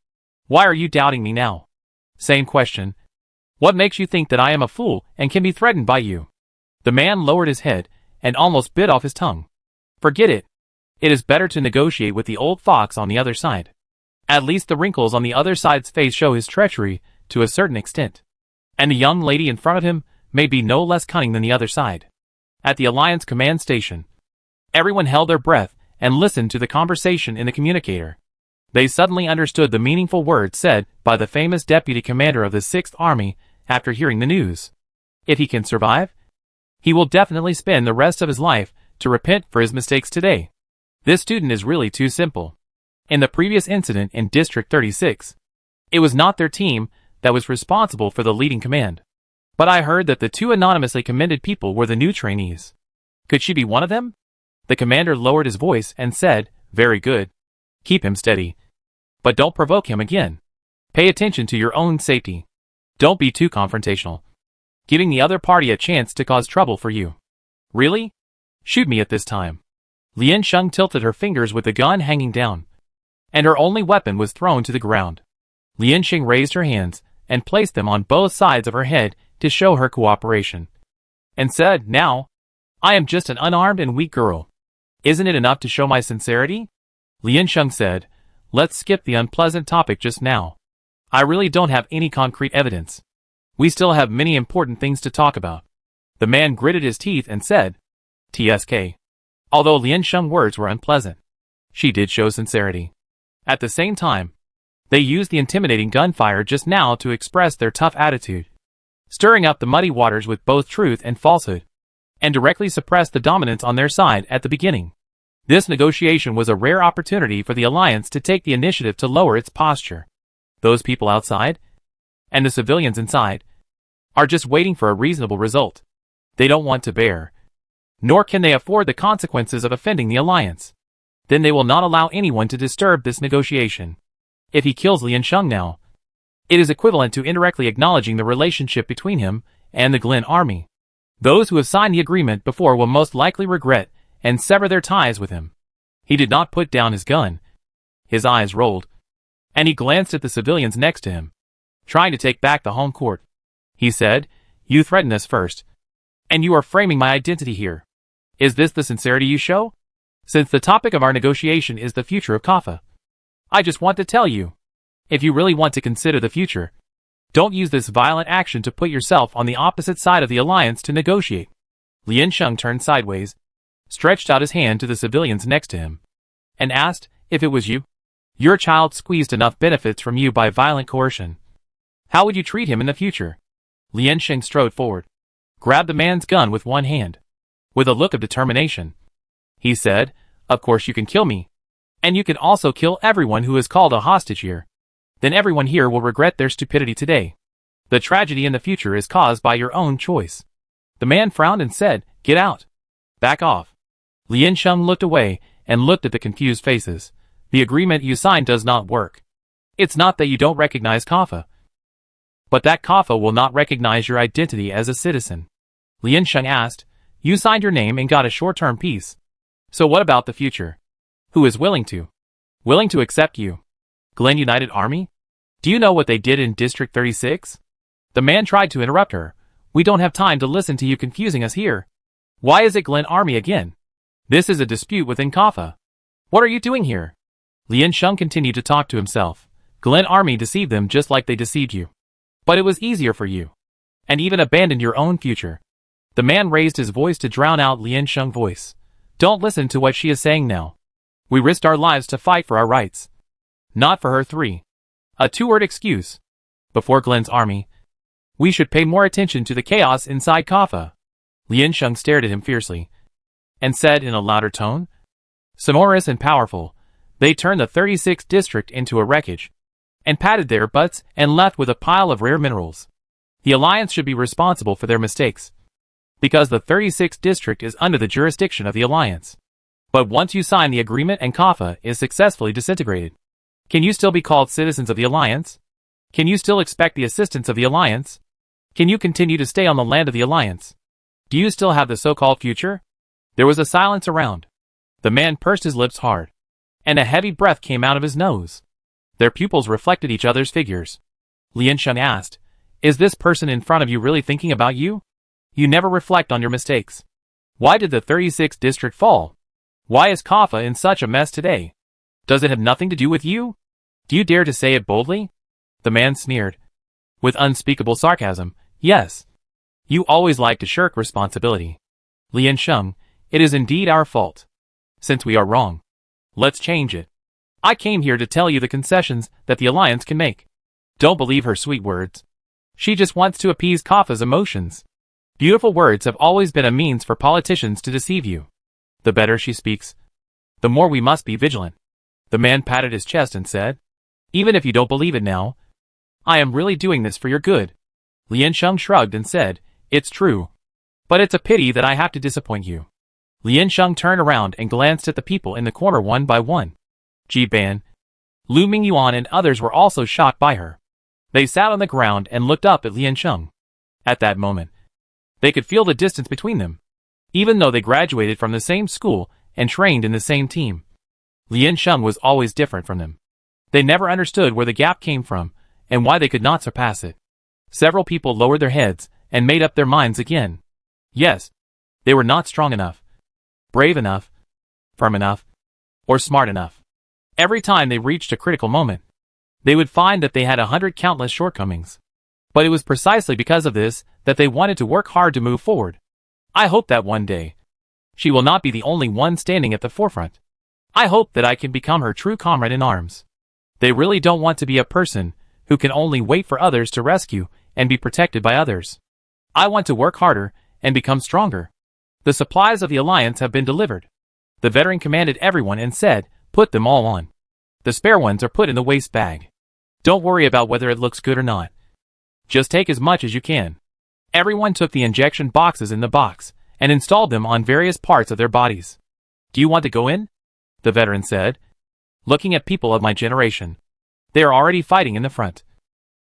Why are you doubting me now? Same question. What makes you think that I am a fool and can be threatened by you? The man lowered his head and almost bit off his tongue. Forget it. It is better to negotiate with the old fox on the other side. At least the wrinkles on the other side's face show his treachery to a certain extent. And the young lady in front of him may be no less cunning than the other side. At the Alliance command station, everyone held their breath and listened to the conversation in the communicator. They suddenly understood the meaningful words said by the famous deputy commander of the 6th Army after hearing the news. If he can survive, he will definitely spend the rest of his life to repent for his mistakes today. This student is really too simple. In the previous incident in District 36, it was not their team that was responsible for the leading command. But I heard that the 2 anonymously commended people were the new trainees. Could she be one of them? The commander lowered his voice and said, Very good. Keep him steady. But don't provoke him again. Pay attention to your own safety. Don't be too confrontational, giving the other party a chance to cause trouble for you. Really? Shoot me at this time. Lian Sheng tilted her fingers with the gun hanging down, and her only weapon was thrown to the ground. Lian Sheng raised her hands and placed them on both sides of her head to show her cooperation, and said, Now, I am just an unarmed and weak girl. Isn't it enough to show my sincerity? Lian Sheng said, Let's skip the unpleasant topic just now. I really don't have any concrete evidence. We still have many important things to talk about. The man gritted his teeth and said, TSK. Although Lian Sheng's words were unpleasant, she did show sincerity. At the same time, they used the intimidating gunfire just now to express their tough attitude, stirring up the muddy waters with both truth and falsehood, and directly suppressed the dominance on their side at the beginning. This negotiation was a rare opportunity for the Alliance to take the initiative to lower its posture. Those people outside, and the civilians inside, are just waiting for a reasonable result. They don't want to bear, nor can they afford the consequences of offending the Alliance. Then they will not allow anyone to disturb this negotiation. If he kills Lian Sheng now, it is equivalent to indirectly acknowledging the relationship between him and the Glen Army. Those who have signed the agreement before will most likely regret and sever their ties with him. He did not put down his gun. His eyes rolled, and he glanced at the civilians next to him. Trying to take back the home court, he said, You threatened us first, and you are framing my identity here. Is this the sincerity you show? Since the topic of our negotiation is the future of Kaffa, I just want to tell you, if you really want to consider the future, don't use this violent action to put yourself on the opposite side of the Alliance to negotiate. Lian Sheng turned sideways, stretched out his hand to the civilians next to him, and asked, If it was you, your child squeezed enough benefits from you by violent coercion, how would you treat him in the future? Lian Sheng strode forward, grabbed the man's gun with one hand. With a look of determination, he said, Of course you can kill me. And you can also kill everyone who is called a hostage here. Then everyone here will regret their stupidity today. The tragedy in the future is caused by your own choice. The man frowned and said, Get out. Back off. Lian Sheng looked away and looked at the confused faces. The agreement you signed does not work. It's not that you don't recognize Kaffa, but that Kaffa will not recognize your identity as a citizen. Lian Sheng asked, You signed your name and got a short-term peace. So what about the future? Who is willing to accept you? Glen United Army? Do you know what they did in District 36? The man tried to interrupt her. We don't have time to listen to you confusing us here. Why is it Glen Army again? This is a dispute within Kaffa. What are you doing here? Lian Sheng continued to talk to himself. Glen Army deceived them just like they deceived you. But it was easier for you, and even abandoned your own future. The man raised his voice to drown out Lian Sheng's voice. Don't listen to what she is saying now. We risked our lives to fight for our rights. Not for her three. A two-word excuse. Before Glen's army, we should pay more attention to the chaos inside Kaffa. Lian Sheng stared at him fiercely, and said in a louder tone, Sonorous and powerful, they turned the 36th district into a wreckage, and patted their butts and left with a pile of rare minerals. The Alliance should be responsible for their mistakes, because the 36th district is under the jurisdiction of the Alliance. But once you sign the agreement and Kaffa is successfully disintegrated, can you still be called citizens of the Alliance? Can you still expect the assistance of the Alliance? Can you continue to stay on the land of the Alliance? Do you still have the so-called future? There was a silence around. The man pursed his lips hard, and a heavy breath came out of his nose. Their pupils reflected each other's figures. Lian Sheng asked, "Is this person in front of you really thinking about you? You never reflect on your mistakes. Why did the 36th district fall? Why is Kaffa in such a mess today? Does it have nothing to do with you? Do you dare to say it boldly?" The man sneered, with unspeakable sarcasm. "Yes. You always like to shirk responsibility. Lian Sheng, it is indeed our fault. Since we are wrong, let's change it. I came here to tell you the concessions that the Alliance can make. Don't believe her sweet words. She just wants to appease Kaffa's emotions. Beautiful words have always been a means for politicians to deceive you. The better she speaks, the more we must be vigilant." The man patted his chest and said, "Even if you don't believe it now, I am really doing this for your good." Lian Sheng shrugged and said, "It's true. But it's a pity that I have to disappoint you." Lian Sheng turned around and glanced at the people in the corner one by one. Ji Ban, Lu Mingyuan and others were also shocked by her. They sat on the ground and looked up at Lian Sheng. At that moment, they could feel the distance between them, even though they graduated from the same school and trained in the same team. Lian Sheng was always different from them. They never understood where the gap came from and why they could not surpass it. Several people lowered their heads and made up their minds again. Yes, they were not strong enough, brave enough, firm enough, or smart enough. Every time they reached a critical moment, they would find that they had 100 countless shortcomings. But it was precisely because of this that they wanted to work hard to move forward. I hope that one day, she will not be the only one standing at the forefront. I hope that I can become her true comrade in arms. They really don't want to be a person who can only wait for others to rescue and be protected by others. I want to work harder and become stronger. The supplies of the Alliance have been delivered. The veteran commanded everyone and said, "Put them all on. The spare ones are put in the waste bag. Don't worry about whether it looks good or not. Just take as much as you can." Everyone took the injection boxes in the box and installed them on various parts of their bodies. "Do you want to go in?" the veteran said, looking at people of my generation. They are already fighting in the front,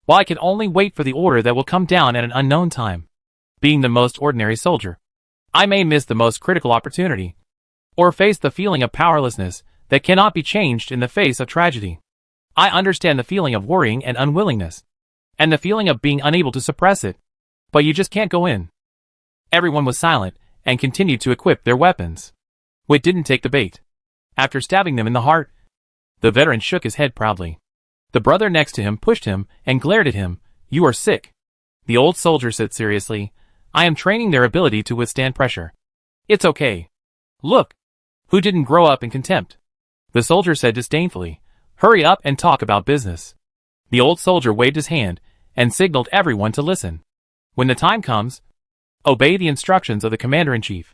while I can only wait for the order that will come down at an unknown time. Being the most ordinary soldier, I may miss the most critical opportunity, or face the feeling of powerlessness that cannot be changed in the face of tragedy. I understand the feeling of worrying and unwillingness, and the feeling of being unable to suppress it, but you just can't go in. Everyone was silent and continued to equip their weapons. Wit didn't take the bait. After stabbing them in the heart, the veteran shook his head proudly. The brother next to him pushed him and glared at him. "You are sick." The old soldier said seriously, "I am training their ability to withstand pressure. It's okay. Look, who didn't grow up in contempt?" The soldier said disdainfully, "Hurry up and talk about business." The old soldier waved his hand and signaled everyone to listen. "When the time comes, obey the instructions of the commander-in-chief.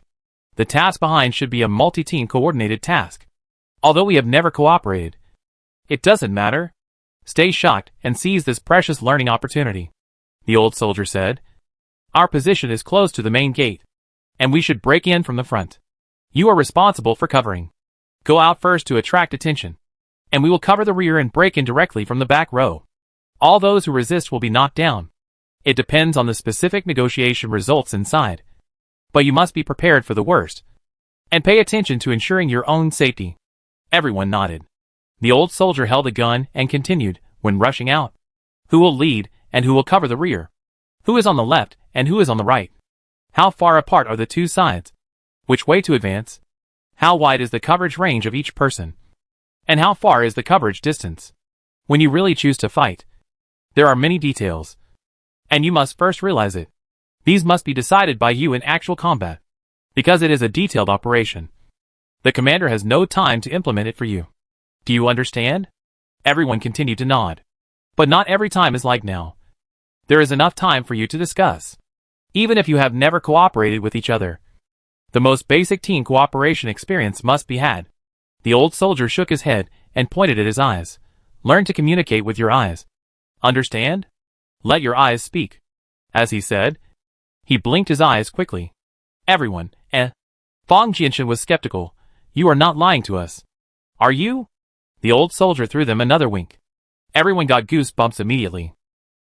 The task behind should be a multi-team coordinated task. Although we have never cooperated, it doesn't matter. Stay shocked and seize this precious learning opportunity." The old soldier said, "Our position is close to the main gate, and we should break in from the front. You are responsible for covering. Go out first to attract attention, and we will cover the rear and break in directly from the back row. All those who resist will be knocked down. It depends on the specific negotiation results inside, but you must be prepared for the worst, and pay attention to ensuring your own safety." Everyone nodded. The old soldier held a gun and continued, when rushing out, "Who will lead and who will cover the rear? Who is on the left and who is on the right? How far apart are the two sides? Which way to advance? How wide is the coverage range of each person? And how far is the coverage distance? When you really choose to fight, there are many details, and you must first realize it. These must be decided by you in actual combat, because it is a detailed operation. The commander has no time to implement it for you. Do you understand?" Everyone continued to nod. "But not every time is like now. There is enough time for you to discuss, even if you have never cooperated with each other. The most basic team cooperation experience must be had." The old soldier shook his head and pointed at his eyes. "Learn to communicate with your eyes. Understand? Let your eyes speak." As he said, he blinked his eyes quickly. Everyone, Fang Jianshan was skeptical. "You are not lying to us, are you?" The old soldier threw them another wink. Everyone got goosebumps immediately.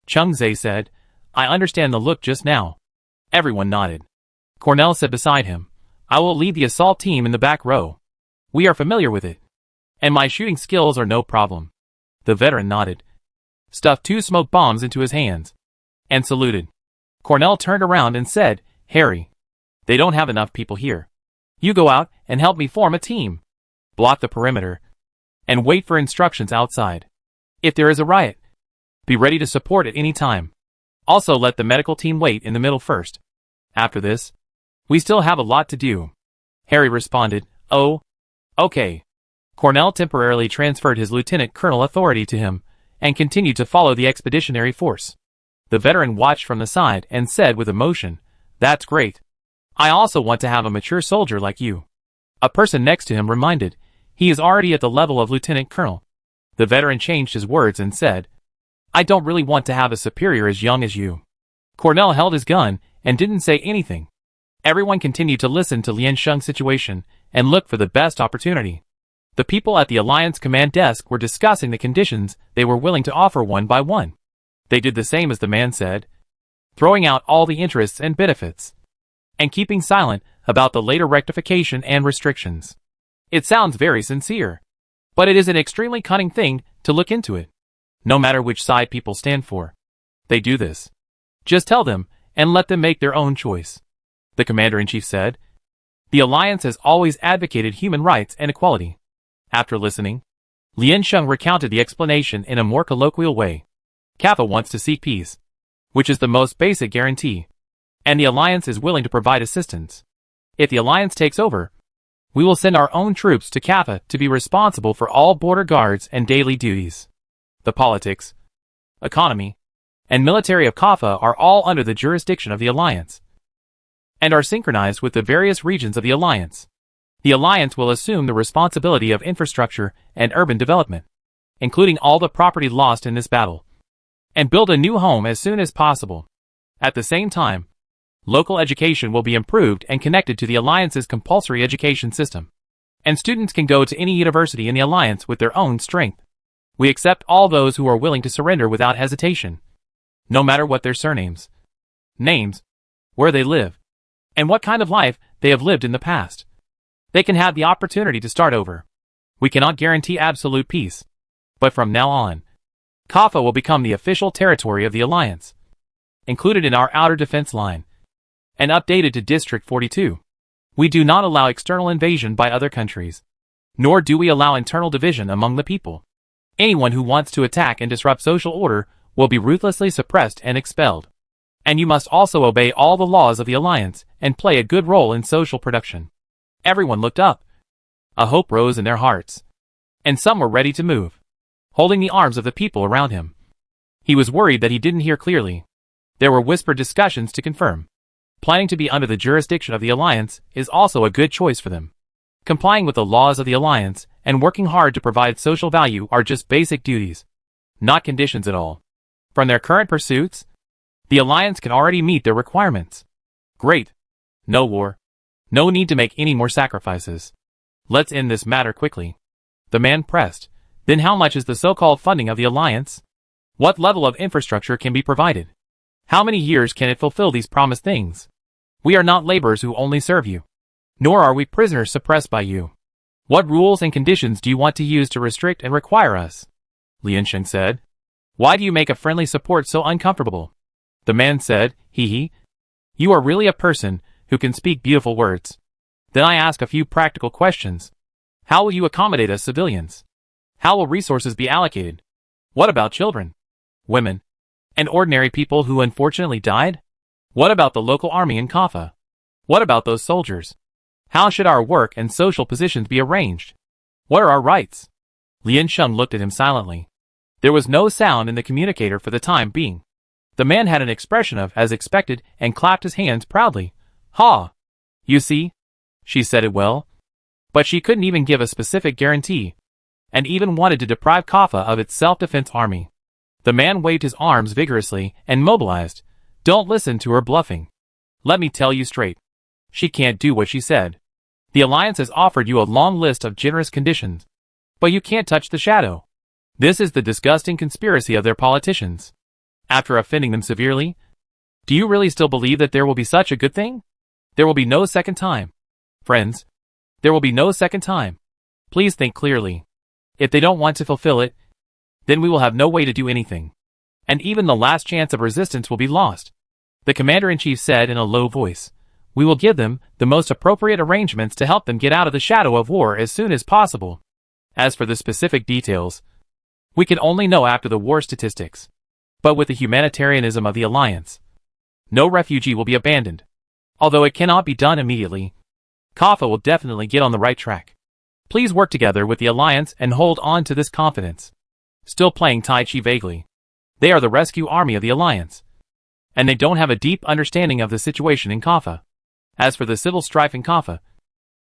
Cheng Zhe said, I understand the look just now. Everyone nodded. Cornell said beside him, I will lead the assault team in the back row. We are familiar with it. And my shooting skills are no problem. The veteran nodded, stuffed 2 smoke bombs into his hands, and saluted. Cornell turned around and said, Harry, they don't have enough people here. You go out and help me form a team. Block the perimeter, and wait for instructions outside. If there is a riot, be ready to support at any time. Also let the medical team wait in the middle first. After this, we still have a lot to do. Harry responded, Oh, okay. Cornell temporarily transferred his lieutenant colonel authority to him, and continued to follow the expeditionary force. The veteran watched from the side and said with emotion, That's great. I also want to have a mature soldier like you. A person next to him reminded, He is already at the level of lieutenant colonel. The veteran changed his words and said, I don't really want to have a superior as young as you. Cornell held his gun and didn't say anything. Everyone continued to listen to Lian Sheng's situation and look for the best opportunity. The people at the Alliance command desk were discussing the conditions they were willing to offer one by one. They did the same as the man said, throwing out all the interests and benefits, and keeping silent about the later rectification and restrictions. It sounds very sincere, but it is an extremely cunning thing to look into it. No matter which side people stand for, they do this. Just tell them and let them make their own choice. The commander-in-chief said, The Alliance has always advocated human rights and equality. After listening, Lian Sheng recounted the explanation in a more colloquial way. Kappa wants to seek peace, which is the most basic guarantee, and the Alliance is willing to provide assistance. If the Alliance takes over, we will send our own troops to Kappa to be responsible for all border guards and daily duties. The politics, economy, and military of Kappa are all under the jurisdiction of the Alliance, and are synchronized with the various regions of the Alliance. The Alliance will assume the responsibility of infrastructure and urban development, including all the property lost in this battle, and build a new home as soon as possible. At the same time, local education will be improved and connected to the Alliance's compulsory education system, and students can go to any university in the Alliance with their own strength. We accept all those who are willing to surrender without hesitation, no matter what their surnames, names, where they live, and what kind of life they have lived in the past. They can have the opportunity to start over. We cannot guarantee absolute peace, but from now on, Kappa will become the official territory of the Alliance, included in our outer defense line, and updated to District 42. We do not allow external invasion by other countries, nor do we allow internal division among the people. Anyone who wants to attack and disrupt social order will be ruthlessly suppressed and expelled. And you must also obey all the laws of the Alliance and play a good role in social production. Everyone looked up. A hope rose in their hearts, and some were ready to move, holding the arms of the people around him. He was worried that he didn't hear clearly. There were whispered discussions to confirm. Planning to be under the jurisdiction of the Alliance is also a good choice for them. Complying with the laws of the Alliance and working hard to provide social value are just basic duties, not conditions at all. From their current pursuits, the Alliance can already meet their requirements. Great. No war. No need to make any more sacrifices. Let's end this matter quickly. The man pressed. Then how much is the so-called funding of the Alliance? What level of infrastructure can be provided? How many years can it fulfill these promised things? We are not laborers who only serve you, nor are we prisoners suppressed by you. What rules and conditions do you want to use to restrict and require us? Lian Sheng said. Why do you make a friendly support so uncomfortable? The man said, Hee. You are really a person who can speak beautiful words. Then I ask a few practical questions. How will you accommodate us civilians? How will resources be allocated? What about children, women, and ordinary people who unfortunately died? What about the local army in Kaffa? What about those soldiers? How should our work and social positions be arranged? What are our rights? Lian Sheng looked at him silently. There was no sound in the communicator for the time being. The man had an expression of as expected and clapped his hands proudly. Ha! You see? She said it well. But she couldn't even give a specific guarantee, and even wanted to deprive Kaffa of its self-defense army. The man waved his arms vigorously and mobilized. Don't listen to her bluffing. Let me tell you straight. She can't do what she said. The Alliance has offered you a long list of generous conditions, but you can't touch the shadow. This is the disgusting conspiracy of their politicians. After offending them severely, Do you really still believe that there will be such a good thing? There will be no second time. Friends, there will be no second time. Please think clearly. If they don't want to fulfill it, then we will have no way to do anything. And even the last chance of resistance will be lost. The commander-in-chief said in a low voice. We will give them the most appropriate arrangements to help them get out of the shadow of war as soon as possible. As for the specific details, we can only know after the war statistics. But with the humanitarianism of the Alliance, no refugee will be abandoned. Although it cannot be done immediately, Kaffa will definitely get on the right track. Please work together with the Alliance and hold on to this confidence. Still playing Tai Chi vaguely. They are the rescue army of the Alliance. And they don't have a deep understanding of the situation in Kaffa. As for the civil strife in Kaffa,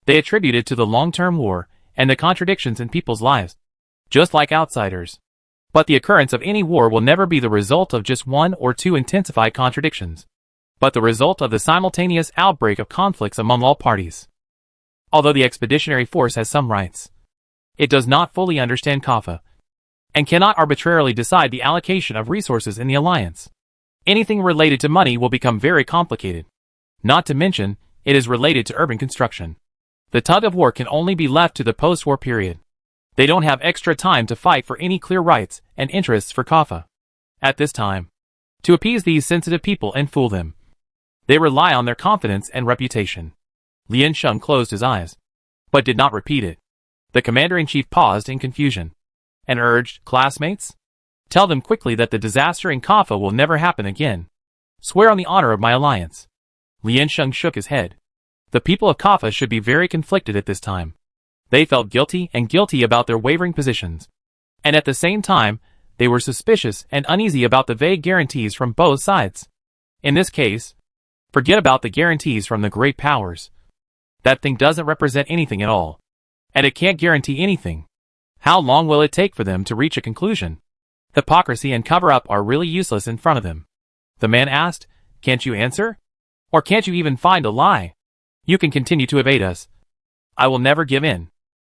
they attribute it to the long-term war and the contradictions in people's lives. Just like outsiders. But the occurrence of any war will never be the result of just one or two intensified contradictions, but the result of the simultaneous outbreak of conflicts among all parties. Although the expeditionary force has some rights, it does not fully understand Kaffa, and cannot arbitrarily decide the allocation of resources in the Alliance. Anything related to money will become very complicated. Not to mention, it is related to urban construction. The tug of war can only be left to the post-war period. They don't have extra time to fight for any clear rights and interests for Kaffa. At this time, to appease these sensitive people and fool them, they rely on their confidence and reputation. Lien Sheng closed his eyes, but did not repeat it. The commander-in-chief paused in confusion, and urged, classmates, tell them quickly that the disaster in Kaffa will never happen again. Swear on the honor of my alliance. Lien Sheng shook his head. The people of Kaffa should be very conflicted at this time. They felt guilty about their wavering positions. And at the same time, they were suspicious and uneasy about the vague guarantees from both sides. In this case, forget about the guarantees from the great powers. That thing doesn't represent anything at all. And it can't guarantee anything. How long will it take for them to reach a conclusion? Hypocrisy and cover-up are really useless in front of them. The man asked, can't you answer? Or can't you even find a lie? You can continue to evade us. I will never give in.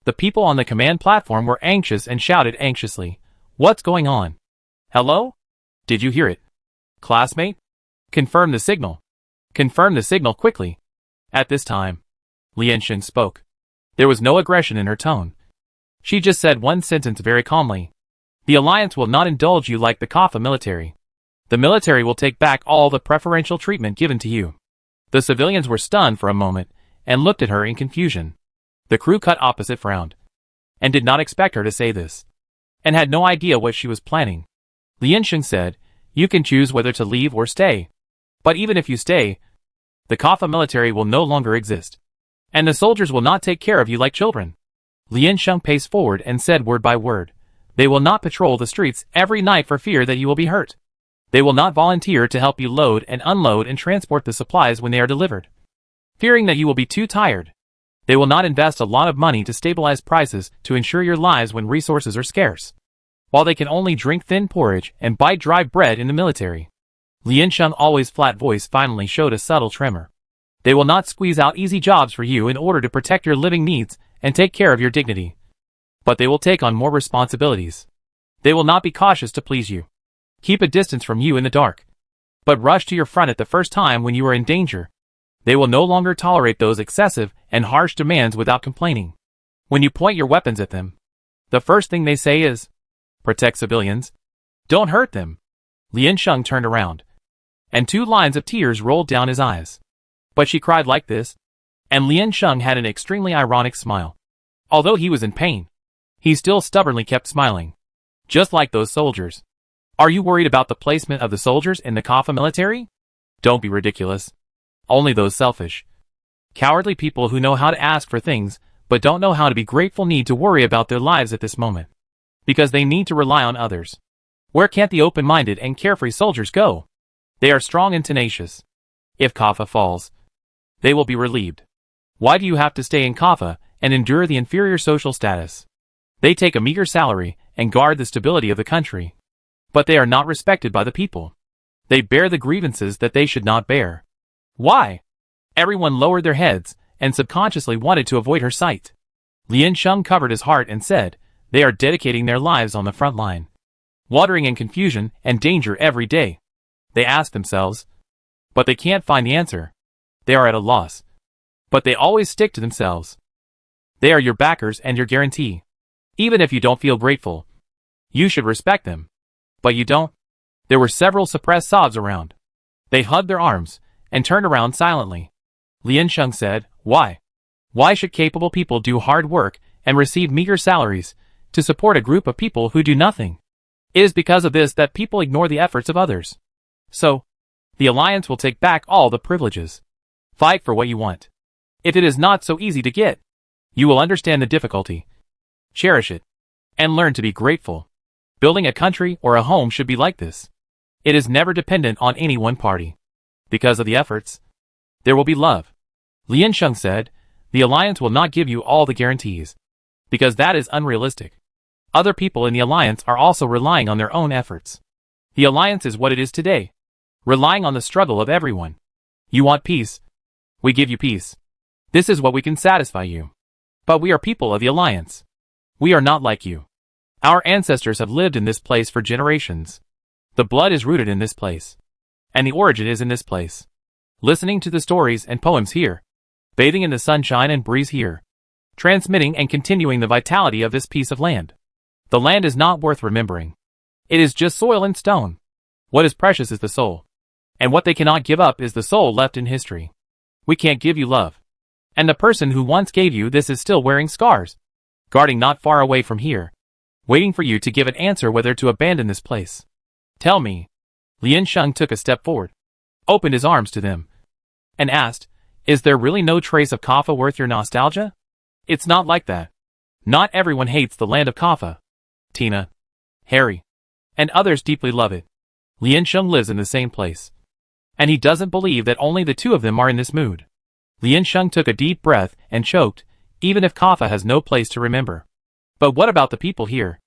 The people on the command platform were anxious and shouted anxiously. What's going on? Hello? Did you hear it? Classmate? Confirm the signal. Confirm the signal quickly. At this time, Lien Sheng spoke. There was no aggression in her tone. She just said one sentence very calmly. The Alliance will not indulge you like the Kaffa military. The military will take back all the preferential treatment given to you. The civilians were stunned for a moment and looked at her in confusion. The crew cut opposite frowned, and did not expect her to say this, and had no idea what she was planning. Lien Sheng said, you can choose whether to leave or stay. But even if you stay, the Kaffa military will no longer exist, and the soldiers will not take care of you like children. Lien Sheng paced forward and said word by word, they will not patrol the streets every night for fear that you will be hurt. They will not volunteer to help you load and unload and transport the supplies when they are delivered, fearing that you will be too tired. They will not invest a lot of money to stabilize prices to ensure your lives when resources are scarce, while they can only drink thin porridge and bite dry bread in the military. Lien Sheng's always flat voice finally showed a subtle tremor. They will not squeeze out easy jobs for you in order to protect your living needs and take care of your dignity. But they will take on more responsibilities. They will not be cautious to please you, keep a distance from you in the dark, but rush to your front at the first time when you are in danger. They will no longer tolerate those excessive and harsh demands without complaining. When you point your weapons at them, the first thing they say is, protect civilians. Don't hurt them. Lien Sheng turned around, and 2 lines of tears rolled down his eyes. But she cried like this, and Lien Sheng had an extremely ironic smile. Although he was in pain, he still stubbornly kept smiling. Just like those soldiers. Are you worried about the placement of the soldiers in the Kaffa military? Don't be ridiculous. Only those selfish, cowardly people who know how to ask for things but don't know how to be grateful need to worry about their lives at this moment, because they need to rely on others. Where can't the open-minded and carefree soldiers go? They are strong and tenacious. If Kaffa falls, they will be relieved. Why do you have to stay in Kaffa and endure the inferior social status? They take a meager salary and guard the stability of the country, but they are not respected by the people. They bear the grievances that they should not bear. Why? Everyone lowered their heads and subconsciously wanted to avoid her sight. Lien Sheng covered his heart and said, they are dedicating their lives on the front line, watering in confusion and danger every day. They asked themselves, but they can't find the answer. They are at a loss. But they always stick to themselves. They are your backers and your guarantee. Even if you don't feel grateful, you should respect them. But you don't. There were several suppressed sobs around. They hugged their arms and turned around silently. Lian Sheng said, "Why? Why should capable people do hard work and receive meager salaries to support a group of people who do nothing? It is because of this that people ignore the efforts of others. So, the Alliance will take back all the privileges. Fight for what you want. If it is not so easy to get, you will understand the difficulty. Cherish it. And learn to be grateful. Building a country or a home should be like this. It is never dependent on any one party. Because of the efforts, there will be love." Lian Sheng said, "The Alliance will not give you all the guarantees. Because that is unrealistic. Other people in the Alliance are also relying on their own efforts. The Alliance is what it is today, relying on the struggle of everyone. You want peace? We give you peace. This is what we can satisfy you. But we are people of the Alliance. We are not like you. Our ancestors have lived in this place for generations. The blood is rooted in this place. And the origin is in this place. Listening to the stories and poems here. Bathing in the sunshine and breeze here. Transmitting and continuing the vitality of this piece of land. The land is not worth remembering. It is just soil and stone. What is precious is the soul. And what they cannot give up is the soul left in history. We can't give you love. And the person who once gave you this is still wearing scars. Guarding not far away from here. Waiting for you to give an answer whether to abandon this place. Tell me." Lian Sheng took a step forward, opened his arms to them, and asked, "Is there really no trace of Kaffa worth your nostalgia? It's not like that. Not everyone hates the land of Kaffa. Tina, Harry, and others deeply love it. Lian Sheng lives in the same place. And he doesn't believe that only the two of them are in this mood." Lian Sheng took a deep breath and choked, even if Kaffa has no place to remember. "But what about the people here?"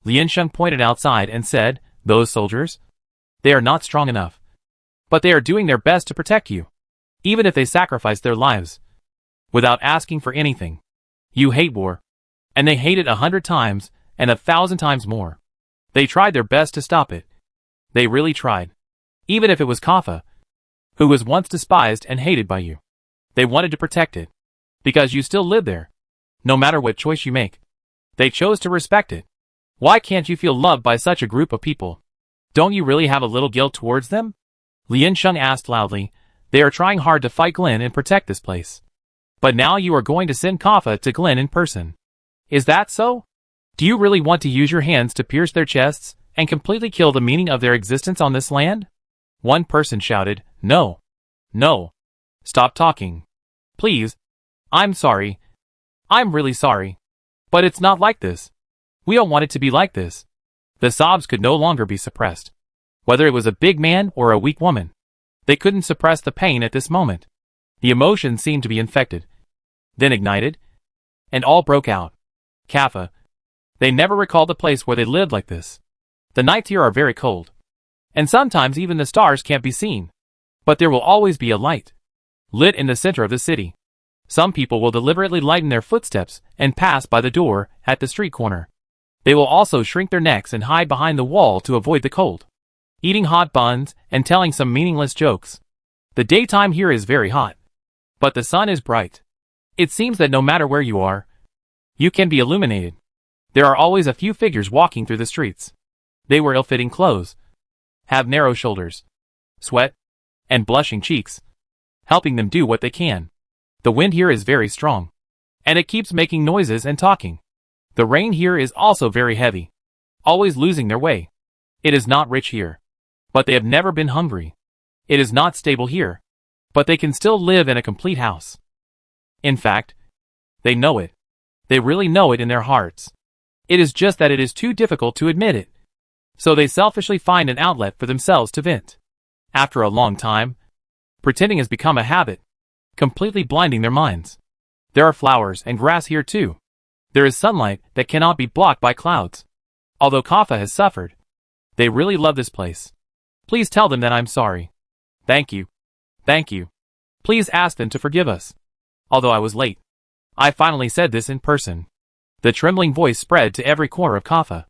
Lian Sheng pointed outside and said, "Those soldiers? They are not strong enough. But they are doing their best to protect you. Even if they sacrifice their lives. Without asking for anything. You hate war. And they hate it 100 times, and 1,000 times more. They tried their best to stop it. They really tried. Even if it was Kaffa, who was once despised and hated by you. They wanted to protect it. Because you still live there. No matter what choice you make. They chose to respect it. Why can't you feel loved by such a group of people? Don't you really have a little guilt towards them?" Lian Sheng asked loudly. "They are trying hard to fight Glen and protect this place. But now you are going to send Kaffa to Glen in person. Is that so? Do you really want to use your hands to pierce their chests and completely kill the meaning of their existence on this land?" One person shouted, "No. No. Stop talking. Please. I'm sorry. I'm really sorry. But it's not like this. We don't want it to be like this." The sobs could no longer be suppressed. Whether it was a big man or a weak woman. They couldn't suppress the pain at this moment. The emotions seemed to be infected. Then ignited. And all broke out. Kaffa. They never recalled the place where they lived like this. The nights here are very cold. And sometimes even the stars can't be seen. But there will always be a light. Lit in the center of the city. Some people will deliberately lighten their footsteps and pass by the door at the street corner. They will also shrink their necks and hide behind the wall to avoid the cold. Eating hot buns and telling some meaningless jokes. The daytime here is very hot. But the sun is bright. It seems that no matter where you are, you can be illuminated. There are always a few figures walking through the streets. They wear ill-fitting clothes, have narrow shoulders, sweat, and blushing cheeks, helping them do what they can. The wind here is very strong, and it keeps making noises and talking. The rain here is also very heavy, always losing their way. It is not rich here, but they have never been hungry. It is not stable here, but they can still live in a complete house. In fact, they know it. They really know it in their hearts. It is just that it is too difficult to admit it. So they selfishly find an outlet for themselves to vent. After a long time, pretending has become a habit, completely blinding their minds. There are flowers and grass here too. There is sunlight that cannot be blocked by clouds. Although Kaffa has suffered, they really love this place. Please tell them that I'm sorry. Thank you. Thank you. Please ask them to forgive us. Although I was late, I finally said this in person. The trembling voice spread to every corner of Kaffa.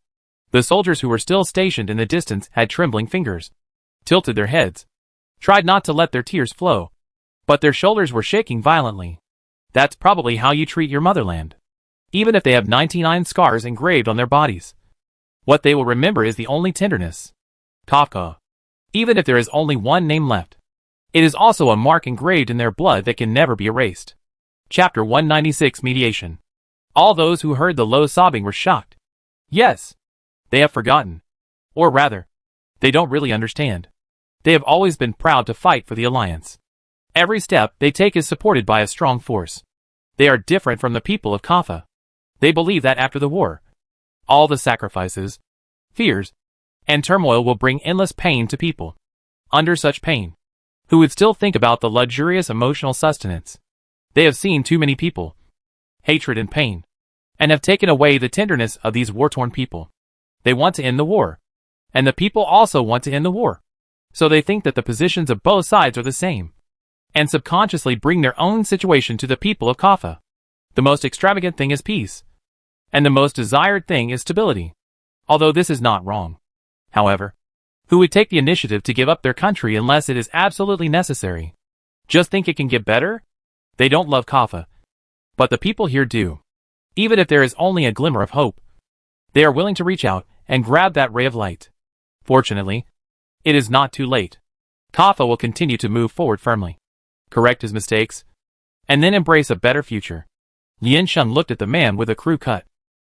The soldiers who were still stationed in the distance had trembling fingers, tilted their heads, tried not to let their tears flow, but their shoulders were shaking violently. That's probably how you treat your motherland. Even if they have 99 scars engraved on their bodies. What they will remember is the only tenderness. Kafka. Even if there is only one name left. It is also a mark engraved in their blood that can never be erased. Chapter 196 Mediation. All those who heard the low sobbing were shocked. Yes. They have forgotten. Or rather, they don't really understand. They have always been proud to fight for the alliance. Every step they take is supported by a strong force. They are different from the people of Kaffa. They believe that after the war, all the sacrifices, fears, and turmoil will bring endless pain to people. Under such pain, who would still think about the luxurious emotional sustenance? They have seen too many people, hatred and pain, and have taken away the tenderness of these war-torn people. They want to end the war, and the people also want to end the war. So they think that the positions of both sides are the same, and subconsciously bring their own situation to the people of Kaffa. The most extravagant thing is peace, and the most desired thing is stability. Although this is not wrong. However, who would take the initiative to give up their country unless it is absolutely necessary? Just think it can get better? They don't love Kaffa, but the people here do. Even if there is only a glimmer of hope, they are willing to reach out and grab that ray of light. Fortunately, it is not too late. Kaffa will continue to move forward firmly, correct his mistakes, and then embrace a better future. Lian Sheng looked at the man with a crew cut.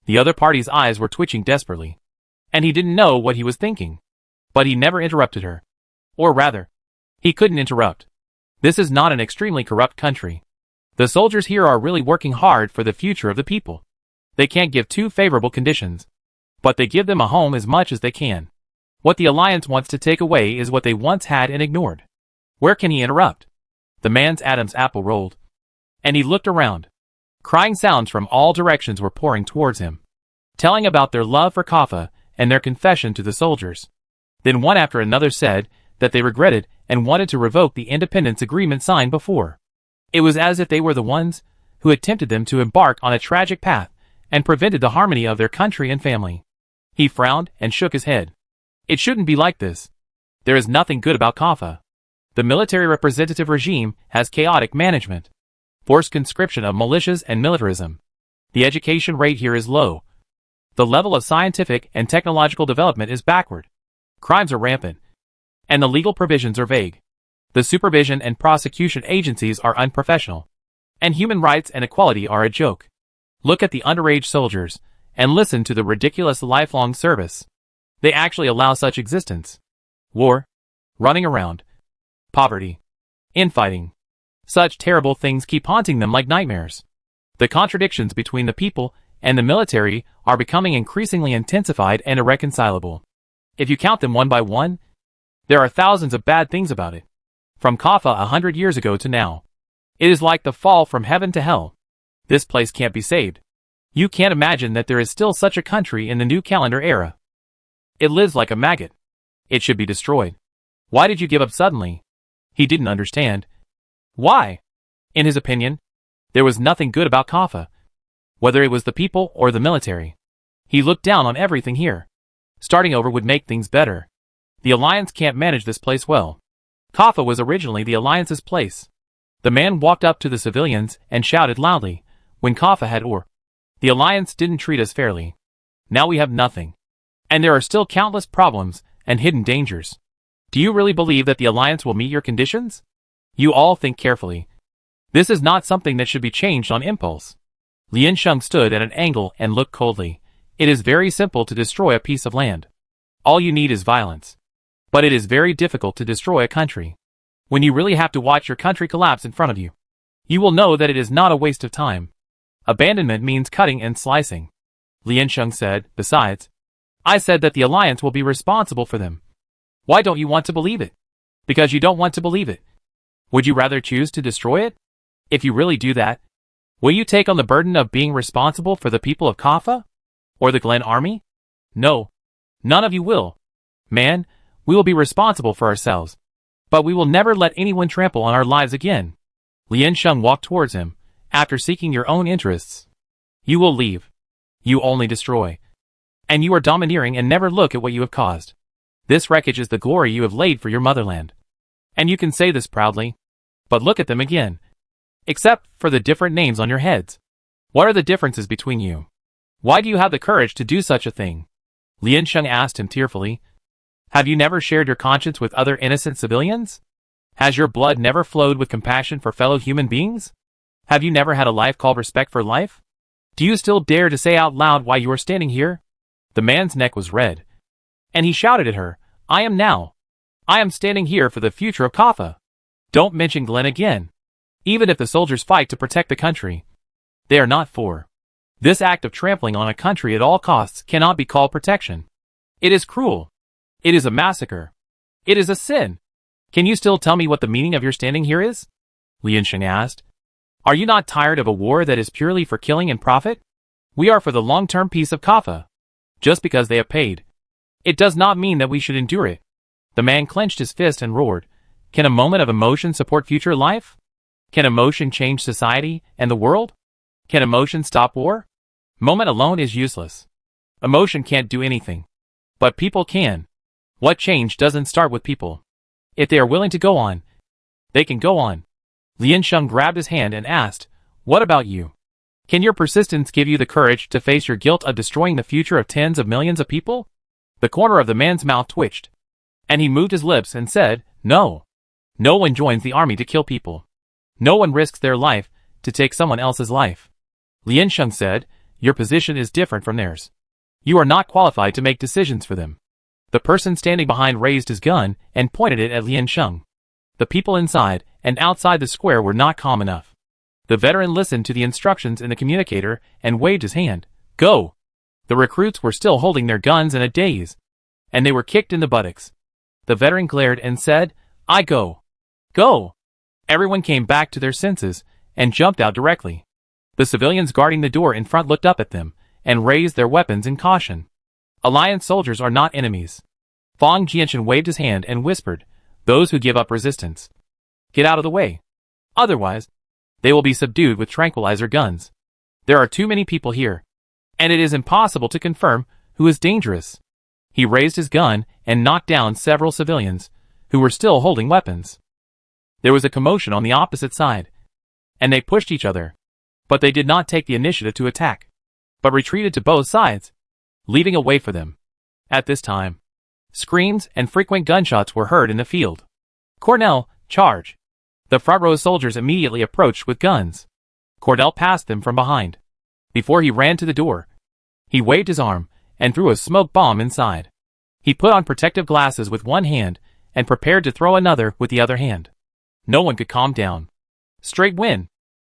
The other party's eyes were twitching desperately, and he didn't know what he was thinking. But he never interrupted her. Or rather, he couldn't interrupt. This is not an extremely corrupt country. The soldiers here are really working hard for the future of the people. They can't give too favorable conditions, but they give them a home as much as they can. What the Alliance wants to take away is what they once had and ignored. Where can he interrupt? The man's Adam's apple rolled, and he looked around. Crying sounds from all directions were pouring towards him, telling about their love for Kaffa and their confession to the soldiers. Then one after another said that they regretted and wanted to revoke the independence agreement signed before. It was as if they were the ones who had tempted them to embark on a tragic path and prevented the harmony of their country and family. He frowned and shook his head. It shouldn't be like this. There is nothing good about Kaffa. The military representative regime has chaotic management, forced conscription of militias and militarism. The education rate here is low. The level of scientific and technological development is backward. Crimes are rampant, and the legal provisions are vague. The supervision and prosecution agencies are unprofessional, and human rights and equality are a joke. Look at the underage soldiers, and listen to the ridiculous lifelong service. They actually allow such existence. War, running around, poverty, infighting. Such terrible things keep haunting them like nightmares. The contradictions between the people and the military are becoming increasingly intensified and irreconcilable. If you count them one by one, there are thousands of bad things about it. From Kaffa 100 years ago to now. It is like the fall from heaven to hell. This place can't be saved. You can't imagine that there is still such a country in the new calendar era. It lives like a maggot. It should be destroyed. Why did you give up suddenly? He didn't understand. Why? In his opinion, there was nothing good about Kaffa, whether it was the people or the military. He looked down on everything here. Starting over would make things better. The Alliance can't manage this place well. Kaffa was originally the Alliance's place. The man walked up to the civilians and shouted loudly, when Kaffa had ore. The Alliance didn't treat us fairly. Now we have nothing. And there are still countless problems and hidden dangers. Do you really believe that the Alliance will meet your conditions? You all think carefully. This is not something that should be changed on impulse. Lian Sheng stood at an angle and looked coldly. It is very simple to destroy a piece of land. All you need is violence. But it is very difficult to destroy a country. When you really have to watch your country collapse in front of you, you will know that it is not a waste of time. Abandonment means cutting and slicing. Lian Sheng said, besides, I said that the Alliance will be responsible for them. Why don't you want to believe it? Because you don't want to believe it. Would you rather choose to destroy it? If you really do that, will you take on the burden of being responsible for the people of Kaffa? Or the Glen Army? No. None of you will. Man, we will be responsible for ourselves. But we will never let anyone trample on our lives again. Lian Sheng walked towards him. After seeking your own interests, you will leave. You only destroy. And you are domineering and never look at what you have caused. This wreckage is the glory you have laid for your motherland. And you can say this proudly. But look at them again. Except for the different names on your heads. What are the differences between you? Why do you have the courage to do such a thing? Lian Sheng asked him tearfully. Have you never shared your conscience with other innocent civilians? Has your blood never flowed with compassion for fellow human beings? Have you never had a life called respect for life? Do you still dare to say out loud why you are standing here? The man's neck was red. And he shouted at her, I am standing here for the future of Kaffa. Don't mention Glenn again. Even if the soldiers fight to protect the country, they are not for. This act of trampling on a country at all costs cannot be called protection. It is cruel. It is a massacre. It is a sin. Can you still tell me what the meaning of your standing here is? Lian Sheng asked. Are you not tired of a war that is purely for killing and profit? We are for the long-term peace of Kaffa. Just because they have paid, it does not mean that we should endure it. The man clenched his fist and roared. Can a moment of emotion support future life? Can emotion change society and the world? Can emotion stop war? Moment alone is useless. Emotion can't do anything. But people can. What change doesn't start with people? If they are willing to go on, they can go on. Lian Sheng grabbed his hand and asked, what about you? Can your persistence give you the courage to face your guilt of destroying the future of tens of millions of people? The corner of the man's mouth twitched. And he moved his lips and said, no. No one joins the army to kill people. No one risks their life to take someone else's life. Lian Sheng said, your position is different from theirs. You are not qualified to make decisions for them. The person standing behind raised his gun and pointed it at Lian Sheng. The people inside and outside the square were not calm enough. The veteran listened to the instructions in the communicator and waved his hand. Go! The recruits were still holding their guns in a daze, and they were kicked in the buttocks. The veteran glared and said, I go. Go! Everyone came back to their senses and jumped out directly. The civilians guarding the door in front looked up at them and raised their weapons in caution. Alliance soldiers are not enemies. Fang Jianshan waved his hand and whispered, those who give up resistance, get out of the way. Otherwise, they will be subdued with tranquilizer guns. There are too many people here, and it is impossible to confirm who is dangerous. He raised his gun and knocked down several civilians who were still holding weapons. There was a commotion on the opposite side, and they pushed each other, but they did not take the initiative to attack, but retreated to both sides, leaving a way for them. At this time, screams and frequent gunshots were heard in the field. Cornell, charge! The front row soldiers immediately approached with guns. Cornell passed them from behind. Before he ran to the door, he waved his arm and threw a smoke bomb inside. He put on protective glasses with one hand and prepared to throw another with the other hand. No one could calm down. Straight win!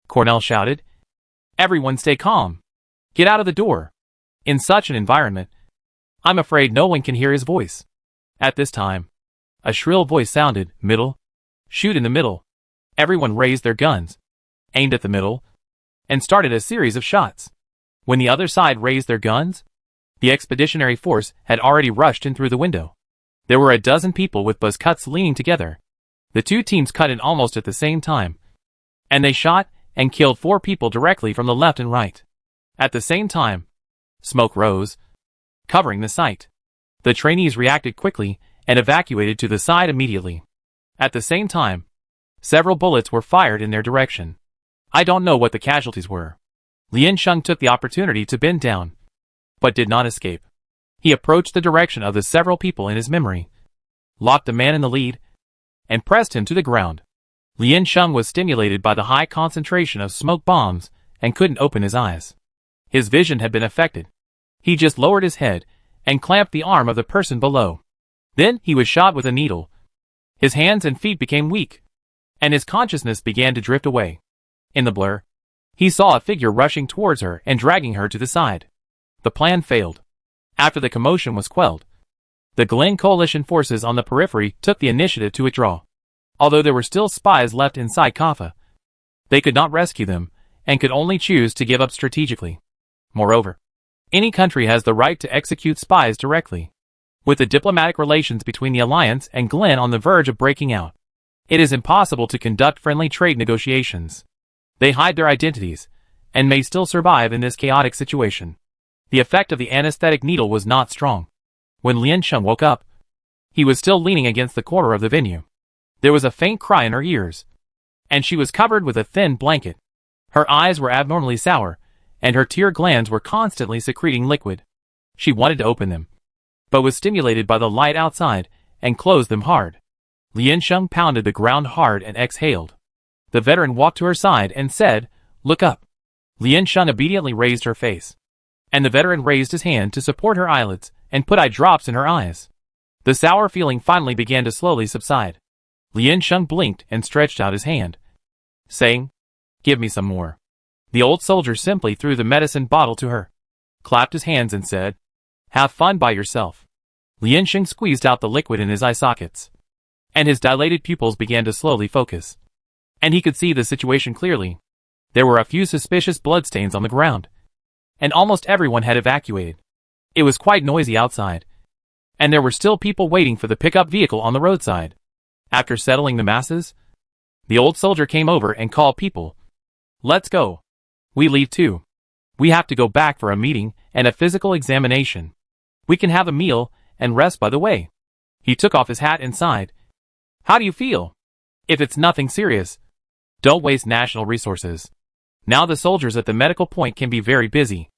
Cornell shouted. Everyone stay calm. Get out of the door. In such an environment, I'm afraid no one can hear his voice. At this time, a shrill voice sounded, middle. Shoot in the middle. Everyone raised their guns, aimed at the middle, and started a series of shots. When the other side raised their guns, the expeditionary force had already rushed in through the window. There were a dozen people with buzz cuts leaning together. The two teams cut in almost at the same time, and they shot and killed 4 people directly from the left and right. At the same time, smoke rose, covering the site. The trainees reacted quickly and evacuated to the side immediately. At the same time, several bullets were fired in their direction. I don't know what the casualties were. Lian Sheng took the opportunity to bend down, but did not escape. He approached the direction of the several people in his memory, locked the man in the lead, and pressed him to the ground. Lian Sheng was stimulated by the high concentration of smoke bombs and couldn't open his eyes. His vision had been affected. He just lowered his head and clamped the arm of the person below. Then he was shot with a needle. His hands and feet became weak, and his consciousness began to drift away. In the blur, he saw a figure rushing towards her and dragging her to the side. The plan failed. After the commotion was quelled, the Glen coalition forces on the periphery took the initiative to withdraw. Although there were still spies left inside Kaffa, they could not rescue them and could only choose to give up strategically. Moreover, any country has the right to execute spies directly. With the diplomatic relations between the Alliance and Glen on the verge of breaking out, it is impossible to conduct friendly trade negotiations. They hide their identities and may still survive in this chaotic situation. The effect of the anesthetic needle was not strong. When Lian Sheng woke up, he was still leaning against the corner of the venue. There was a faint cry in her ears, and she was covered with a thin blanket. Her eyes were abnormally sour, and her tear glands were constantly secreting liquid. She wanted to open them, but was stimulated by the light outside, and closed them hard. Lian Sheng pounded the ground hard and exhaled. The veteran walked to her side and said, "Look up." Lian Sheng obediently raised her face, and the veteran raised his hand to support her eyelids and put eye drops in her eyes. The sour feeling finally began to slowly subside. Lian Sheng blinked and stretched out his hand, saying, "Give me some more." The old soldier simply threw the medicine bottle to her, clapped his hands and said, "Have fun by yourself." Lian Sheng squeezed out the liquid in his eye sockets, and his dilated pupils began to slowly focus, and he could see the situation clearly. There were a few suspicious bloodstains on the ground, and almost everyone had evacuated. It was quite noisy outside, and there were still people waiting for the pickup vehicle on the roadside. After settling the masses, the old soldier came over and called people. "Let's go. We leave too. We have to go back for a meeting and a physical examination. We can have a meal and rest by the way." He took off his hat and sighed. "How do you feel? If it's nothing serious, don't waste national resources. Now the soldiers at the medical point can be very busy.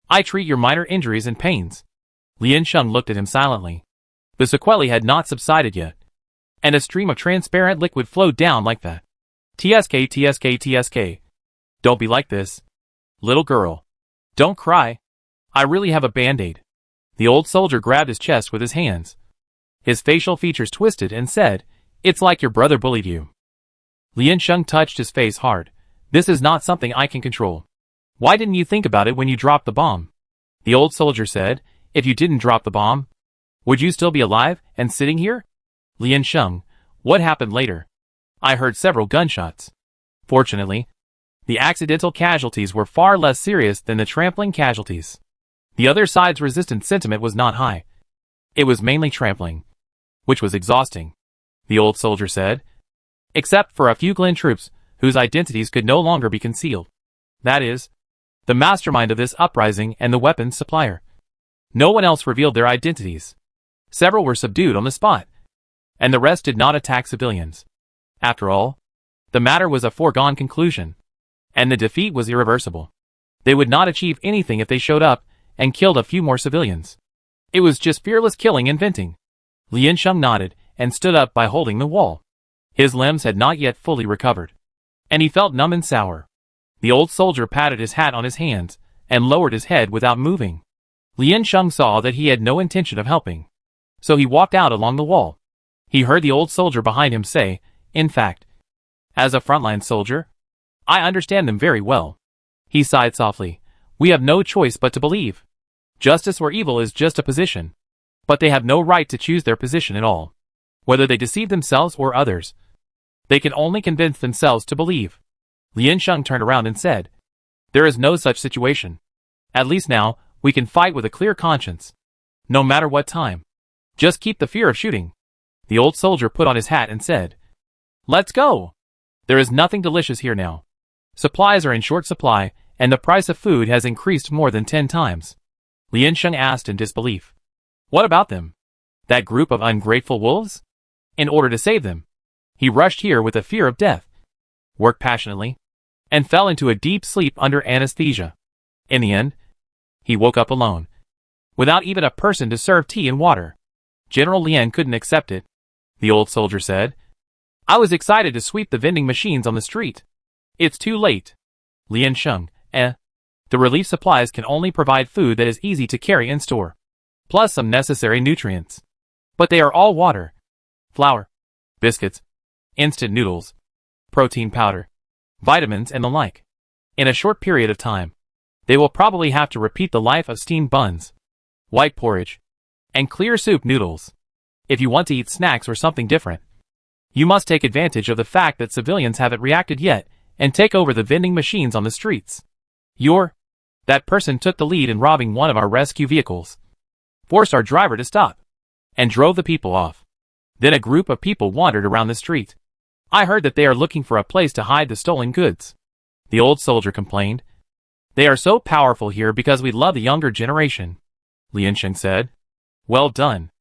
I treat your minor injuries and pains." Lian Sheng looked at him silently. The sequelae had not subsided yet, and a stream of transparent liquid flowed down like that. "TSK, TSK, TSK. Don't be like this. Little girl. Don't cry. I really have a band-aid." The old soldier grabbed his chest with his hands. His facial features twisted and said, "It's like your brother bullied you." Lian Sheng touched his face hard. "This is not something I can control. Why didn't you think about it when you dropped the bomb?" The old soldier said, "If you didn't drop the bomb, would you still be alive and sitting here?" Lian Sheng, "What happened later?" "I heard several gunshots. Fortunately, the accidental casualties were far less serious than the trampling casualties. The other side's resistance sentiment was not high. It was mainly trampling, which was exhausting," the old soldier said, "except for a few Glen troops whose identities could no longer be concealed. That is, the mastermind of this uprising and the weapons supplier. No one else revealed their identities. Several were subdued on the spot, and the rest did not attack civilians. After all, the matter was a foregone conclusion, and the defeat was irreversible. They would not achieve anything if they showed up and killed a few more civilians. It was just fearless killing and venting." Lian Sheng nodded and stood up by holding the wall. His limbs had not yet fully recovered, and he felt numb and sour. The old soldier patted his hat on his hands and lowered his head without moving. Lian Sheng saw that he had no intention of helping, so he walked out along the wall. He heard the old soldier behind him say, "In fact, as a frontline soldier, I understand them very well." He sighed softly. "We have no choice but to believe. Justice or evil is just a position, but they have no right to choose their position at all. Whether they deceive themselves or others, they can only convince themselves to believe." Lian Sheng turned around and said, "There is no such situation. At least now, we can fight with a clear conscience. No matter what time. Just keep the fear of shooting." The old soldier put on his hat and said, "Let's go. There is nothing delicious here now. Supplies are in short supply, and the price of food has increased more than 10 times. Lian Sheng asked in disbelief, "What about them? That group of ungrateful wolves?" In order to save them, he rushed here with the fear of death, worked passionately, and fell into a deep sleep under anesthesia. In the end, he woke up alone, without even a person to serve tea and water. General Lian couldn't accept it, the old soldier said. "I was excited to sweep the vending machines on the street. It's too late." Lian Sheng, The relief supplies can only provide food that is easy to carry and store, plus some necessary nutrients. But they are all water, flour, biscuits, instant noodles, protein powder, vitamins and the like. In a short period of time, they will probably have to repeat the life of steamed buns, white porridge, and clear soup noodles. If you want to eat snacks or something different, you must take advantage of the fact that civilians haven't reacted yet and take over the vending machines on the streets. That person took the lead in robbing one of our rescue vehicles, forced our driver to stop, and drove the people off. Then a group of people wandered around the street. I heard that they are looking for a place to hide the stolen goods," the old soldier complained. "They are so powerful here because we love the younger generation," Lian Sheng said. "Well done."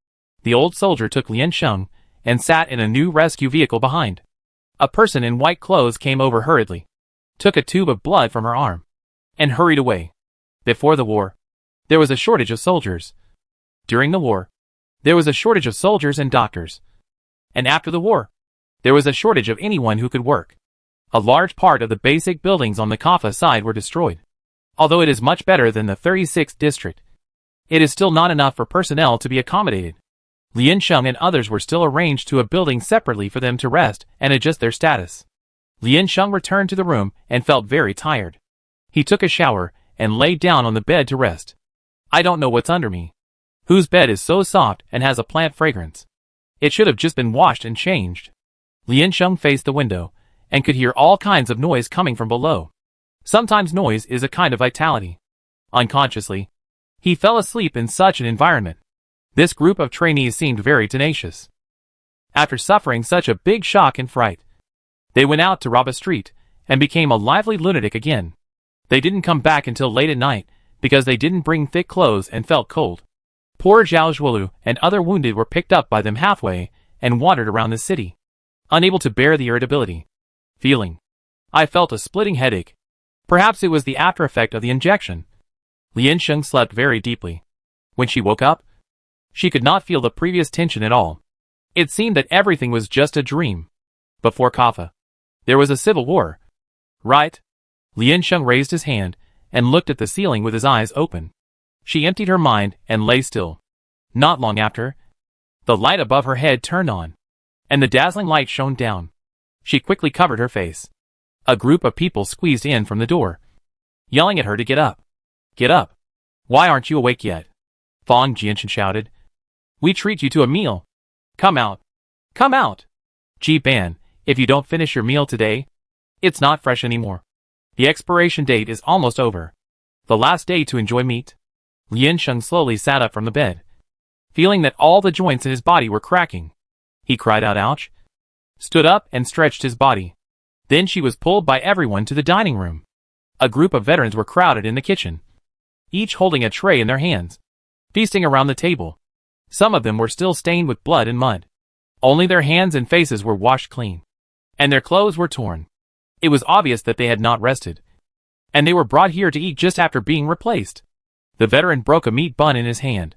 The old soldier took Lian Sheng and sat in a new rescue vehicle behind. A person in white clothes came over hurriedly, took a tube of blood from her arm, and hurried away. Before the war, there was a shortage of soldiers. During the war, there was a shortage of soldiers and doctors. And after the war, there was a shortage of anyone who could work. A large part of the basic buildings on the Kaffa side were destroyed. Although it is much better than the 36th district, it is still not enough for personnel to be accommodated. Lien Sheng and others were still arranged to a building separately for them to rest and adjust their status. Lien Sheng returned to the room and felt very tired. He took a shower and laid down on the bed to rest. I don't know what's under me. Whose bed is so soft and has a plant fragrance? It should have just been washed and changed. Lien Sheng faced the window and could hear all kinds of noise coming from below. Sometimes noise is a kind of vitality. Unconsciously, he fell asleep in such an environment. This group of trainees seemed very tenacious. After suffering such a big shock and fright, they went out to rob a street and became a lively lunatic again. They didn't come back until late at night because they didn't bring thick clothes and felt cold. Poor Zhao Zhuolu and other wounded were picked up by them halfway and wandered around the city, unable to bear the irritability. Feeling. I felt a splitting headache. Perhaps it was the after effect of the injection. Lien Sheng slept very deeply. When she woke up, she could not feel the previous tension at all. It seemed that everything was just a dream. Before Kaffa, there was a civil war. Right? Lien Sheng raised his hand and looked at the ceiling with his eyes open. She emptied her mind and lay still. Not long after, the light above her head turned on, and the dazzling light shone down. She quickly covered her face. A group of people squeezed in from the door, yelling at her to get up. Get up. Why aren't you awake yet? Fang Jianshan shouted. We treat you to a meal. Come out. Come out. Ji Ban, if you don't finish your meal today, it's not fresh anymore. The expiration date is almost over. The last day to enjoy meat. Lien Sheng slowly sat up from the bed, feeling that all the joints in his body were cracking. He cried out ouch, stood up and stretched his body. Then she was pulled by everyone to the dining room. A group of veterans were crowded in the kitchen, each holding a tray in their hands, feasting around the table. Some of them were still stained with blood and mud. Only their hands and faces were washed clean, and their clothes were torn. It was obvious that they had not rested, and they were brought here to eat just after being replaced. The veteran broke a meat bun in his hand,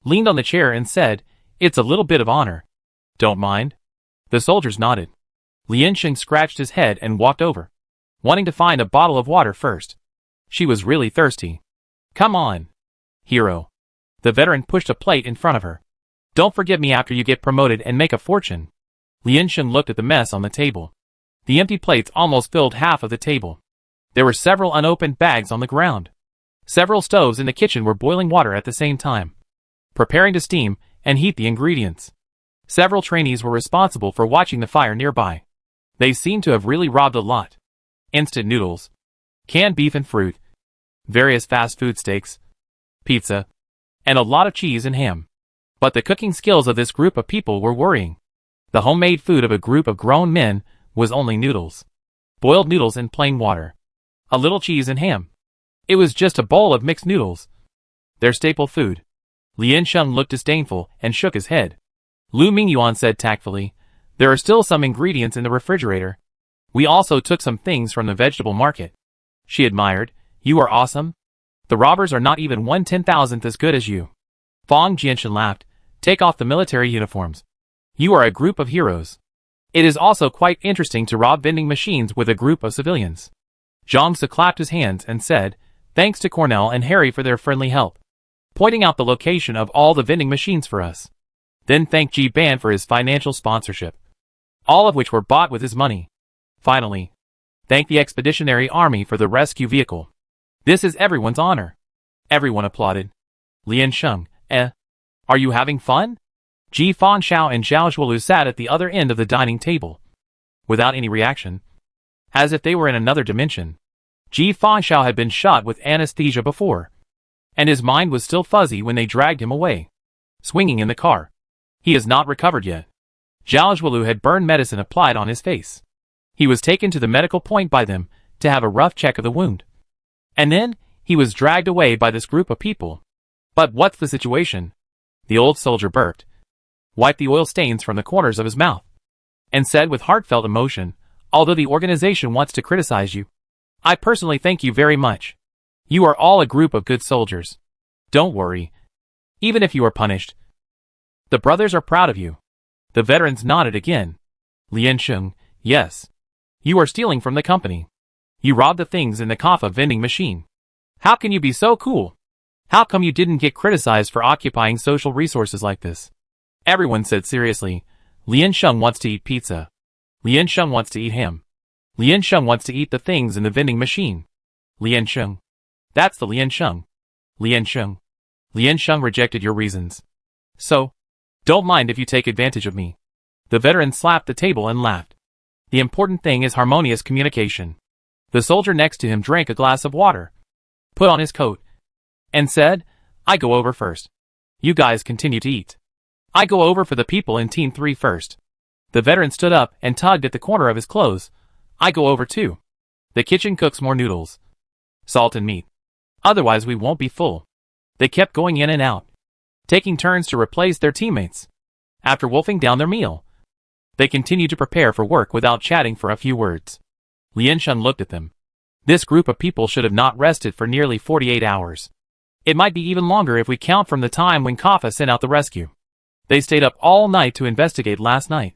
leaned on the chair and said, "It's a little bit of honor. Don't mind." The soldiers nodded. Lien Sheng scratched his head and walked over, wanting to find a bottle of water first. She was really thirsty. Come on, hero. The veteran pushed a plate in front of her. Don't forget me after you get promoted and make a fortune. Lien Sheng looked at the mess on the table. The empty plates almost filled half of the table. There were several unopened bags on the ground. Several stoves in the kitchen were boiling water at the same time, preparing to steam and heat the ingredients. Several trainees were responsible for watching the fire nearby. They seemed to have really robbed a lot. Instant noodles, canned beef and fruit, various fast food steaks, pizza, and a lot of cheese and ham. But the cooking skills of this group of people were worrying. The homemade food of a group of grown men was only noodles. Boiled noodles and plain water. A little cheese and ham. It was just a bowl of mixed noodles. Their staple food. Lien Sheng looked disdainful and shook his head. Lu Mingyuan said tactfully, "There are still some ingredients in the refrigerator. We also took some things from the vegetable market." She admired, "You are awesome. The robbers are not even 1/10,000th as good as you." Fang Jianshan laughed, "Take off the military uniforms. You are a group of heroes. It is also quite interesting to rob vending machines with a group of civilians." Zhang Se clapped his hands and said, "Thanks to Cornell and Harry for their friendly help, pointing out the location of all the vending machines for us. Then thank Ji Ban for his financial sponsorship, all of which were bought with his money. Finally, thank the Expeditionary Army for the rescue vehicle. This is everyone's honor." Everyone applauded. Lien Sheng, are you having fun? Ji Fanshao and Zhao Zhuolu sat at the other end of the dining table, without any reaction, as if they were in another dimension. Ji Fanshao had been shot with anesthesia before, and his mind was still fuzzy when they dragged him away, swinging in the car. He has not recovered yet. Zhao Zhuolu had burn medicine applied on his face. He was taken to the medical point by them to have a rough check of the wound. And then, he was dragged away by this group of people. But what's the situation? The old soldier burped. wiped the oil stains from the corners of his mouth, and said with heartfelt emotion, "Although the organization wants to criticize you, I personally thank you very much. You are all a group of good soldiers. Don't worry. Even if you are punished, the brothers are proud of you." The veterans nodded again. Lien Sheng, yes. You are stealing from the company. You robbed the things in the kaffa vending machine. How can you be so cool? How come you didn't get criticized for occupying social resources like this? Everyone said seriously, Lien Sheng wants to eat pizza. Lien Sheng wants to eat ham. Lien Sheng wants to eat the things in the vending machine. Lien Sheng. That's the Lien Sheng. Lien Sheng. Lien Sheng rejected your reasons. So, don't mind if you take advantage of me. The veteran slapped the table and laughed. The important thing is harmonious communication. The soldier next to him drank a glass of water, put on his coat, and said, I go over first. You guys continue to eat. I go over for the people in Team 3 first. The veteran stood up and tugged at the corner of his clothes. I go over too. The kitchen cooks more noodles, salt and meat. Otherwise we won't be full. They kept going in and out, taking turns to replace their teammates. After wolfing down their meal, they continued to prepare for work without chatting for a few words. Lien Sheng looked at them. This group of people should have not rested for nearly 48 hours. It might be even longer if we count from the time when Kaffa sent out the rescue. They stayed up all night to investigate last night,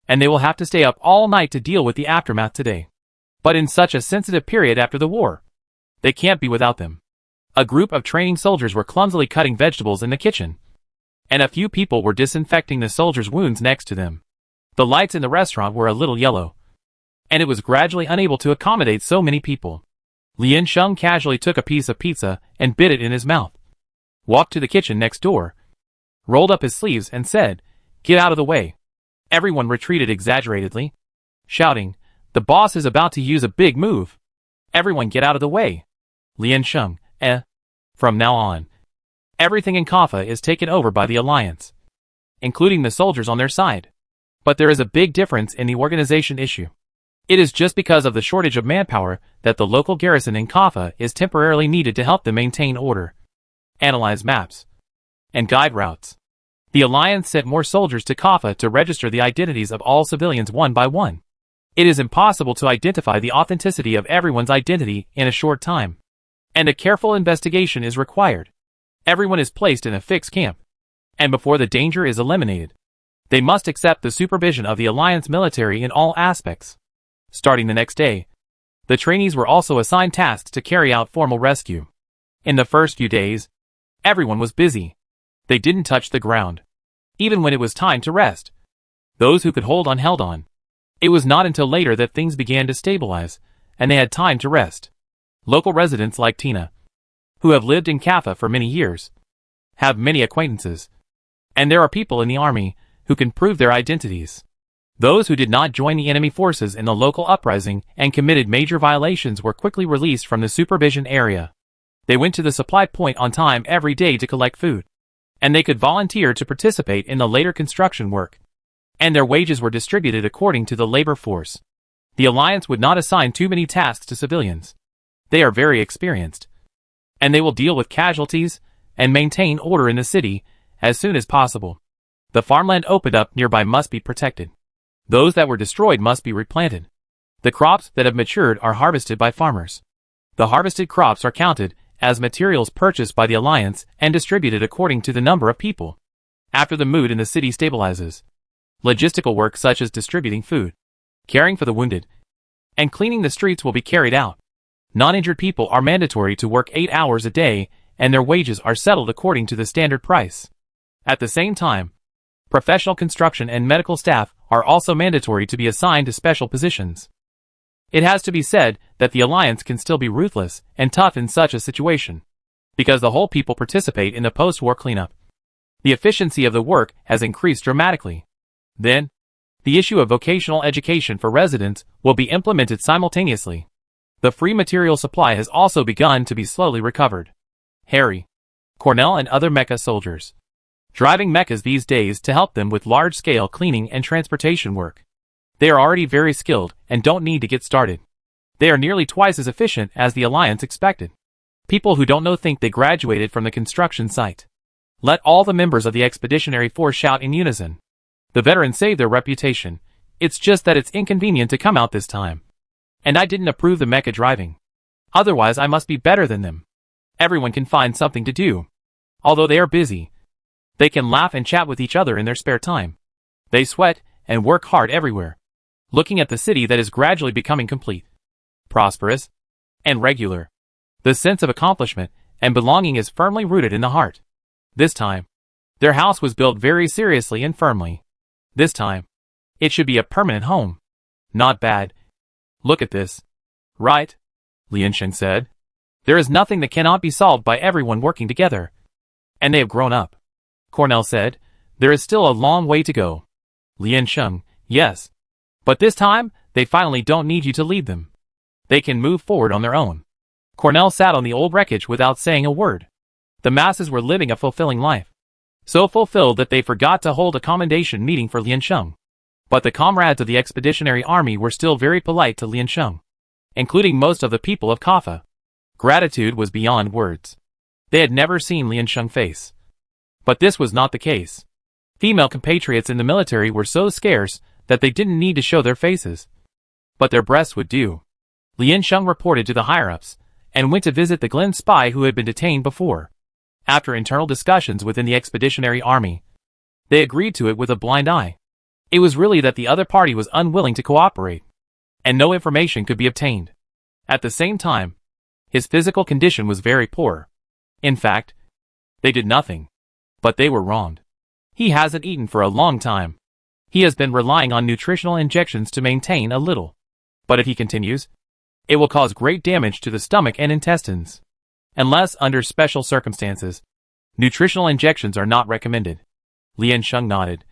and they will have to stay up all night to deal with the aftermath today. But in such a sensitive period after the war, they can't be without them. A group of training soldiers were clumsily cutting vegetables in the kitchen, and a few people were disinfecting the soldiers' wounds next to them. The lights in the restaurant were a little yellow, and it was gradually unable to accommodate so many people. Lien Sheng casually took a piece of pizza and bit it in his mouth, walked to the kitchen next door, rolled up his sleeves and said, Get out of the way. Everyone retreated exaggeratedly, shouting, The boss is about to use a big move. Everyone get out of the way. Lien Sheng, From now on, everything in Kaffa is taken over by the Alliance, including the soldiers on their side. But there is a big difference in the organization issue. It is just because of the shortage of manpower that the local garrison in Kaffa is temporarily needed to help them maintain order, analyze maps, and guide routes. The Alliance sent more soldiers to Kaffa to register the identities of all civilians one by one. It is impossible to identify the authenticity of everyone's identity in a short time, and a careful investigation is required. Everyone is placed in a fixed camp, and before the danger is eliminated, they must accept the supervision of the Alliance military in all aspects. Starting the next day, the trainees were also assigned tasks to carry out formal rescue. In the first few days, everyone was busy. They didn't touch the ground, even when it was time to rest. Those who could hold on held on. It was not until later that things began to stabilize, and they had time to rest. Local residents like Tina, who have lived in Kaffa for many years, have many acquaintances, and there are people in the army who can prove their identities. Those who did not join the enemy forces in the local uprising and committed major violations were quickly released from the supervision area. They went to the supply point on time every day to collect food, and they could volunteer to participate in the later construction work, and their wages were distributed according to the labor force. The Alliance would not assign too many tasks to civilians. They are very experienced, and they will deal with casualties and maintain order in the city as soon as possible. The farmland opened up nearby must be protected. Those that were destroyed must be replanted. The crops that have matured are harvested by farmers. The harvested crops are counted as materials purchased by the Alliance and distributed according to the number of people. After the mood in the city stabilizes, logistical work such as distributing food, caring for the wounded, and cleaning the streets will be carried out. Non-injured people are mandatory to work 8 hours a day, and their wages are settled according to the standard price. At the same time, professional construction and medical staff are also mandatory to be assigned to special positions. It has to be said that the Alliance can still be ruthless and tough in such a situation, because the whole people participate in the post-war cleanup. The efficiency of the work has increased dramatically. Then, the issue of vocational education for residents will be implemented simultaneously. The free material supply has also begun to be slowly recovered. Harry, Cornell and other mecha soldiers, driving mechas these days to help them with large-scale cleaning and transportation work. They are already very skilled and don't need to get started. They are nearly twice as efficient as the Alliance expected. People who don't know think they graduated from the construction site. Let all the members of the expeditionary force shout in unison. The veterans saved their reputation. It's just that it's inconvenient to come out this time. And I didn't approve the mecha driving. Otherwise I must be better than them. Everyone can find something to do. Although they are busy, they can laugh and chat with each other in their spare time. They sweat and work hard everywhere. Looking at the city that is gradually becoming complete, prosperous, and regular. The sense of accomplishment and belonging is firmly rooted in the heart. This time, their house was built very seriously and firmly. This time, it should be a permanent home. Not bad. Look at this. Right? Liansheng said. There is nothing that cannot be solved by everyone working together. And they have grown up. Cornell said. There is still a long way to go. Liansheng, yes. But this time, they finally don't need you to lead them. They can move forward on their own. Cornell sat on the old wreckage without saying a word. The masses were living a fulfilling life. So fulfilled that they forgot to hold a commendation meeting for Liansheng. But the comrades of the expeditionary army were still very polite to Liansheng, including most of the people of Kaffa. Gratitude was beyond words. They had never seen Liansheng face. But this was not the case. Female compatriots in the military were so scarce that they didn't need to show their faces. But their breasts would do. Liansheng reported to the higher-ups, and went to visit the Glen spy who had been detained before. After internal discussions within the expeditionary army, they agreed to it with a blind eye. It was really that the other party was unwilling to cooperate, and no information could be obtained. At the same time, his physical condition was very poor. In fact, they did nothing. But they were wronged. He hasn't eaten for a long time. He has been relying on nutritional injections to maintain a little. But if he continues, it will cause great damage to the stomach and intestines. Unless under special circumstances, nutritional injections are not recommended. Liansheng nodded,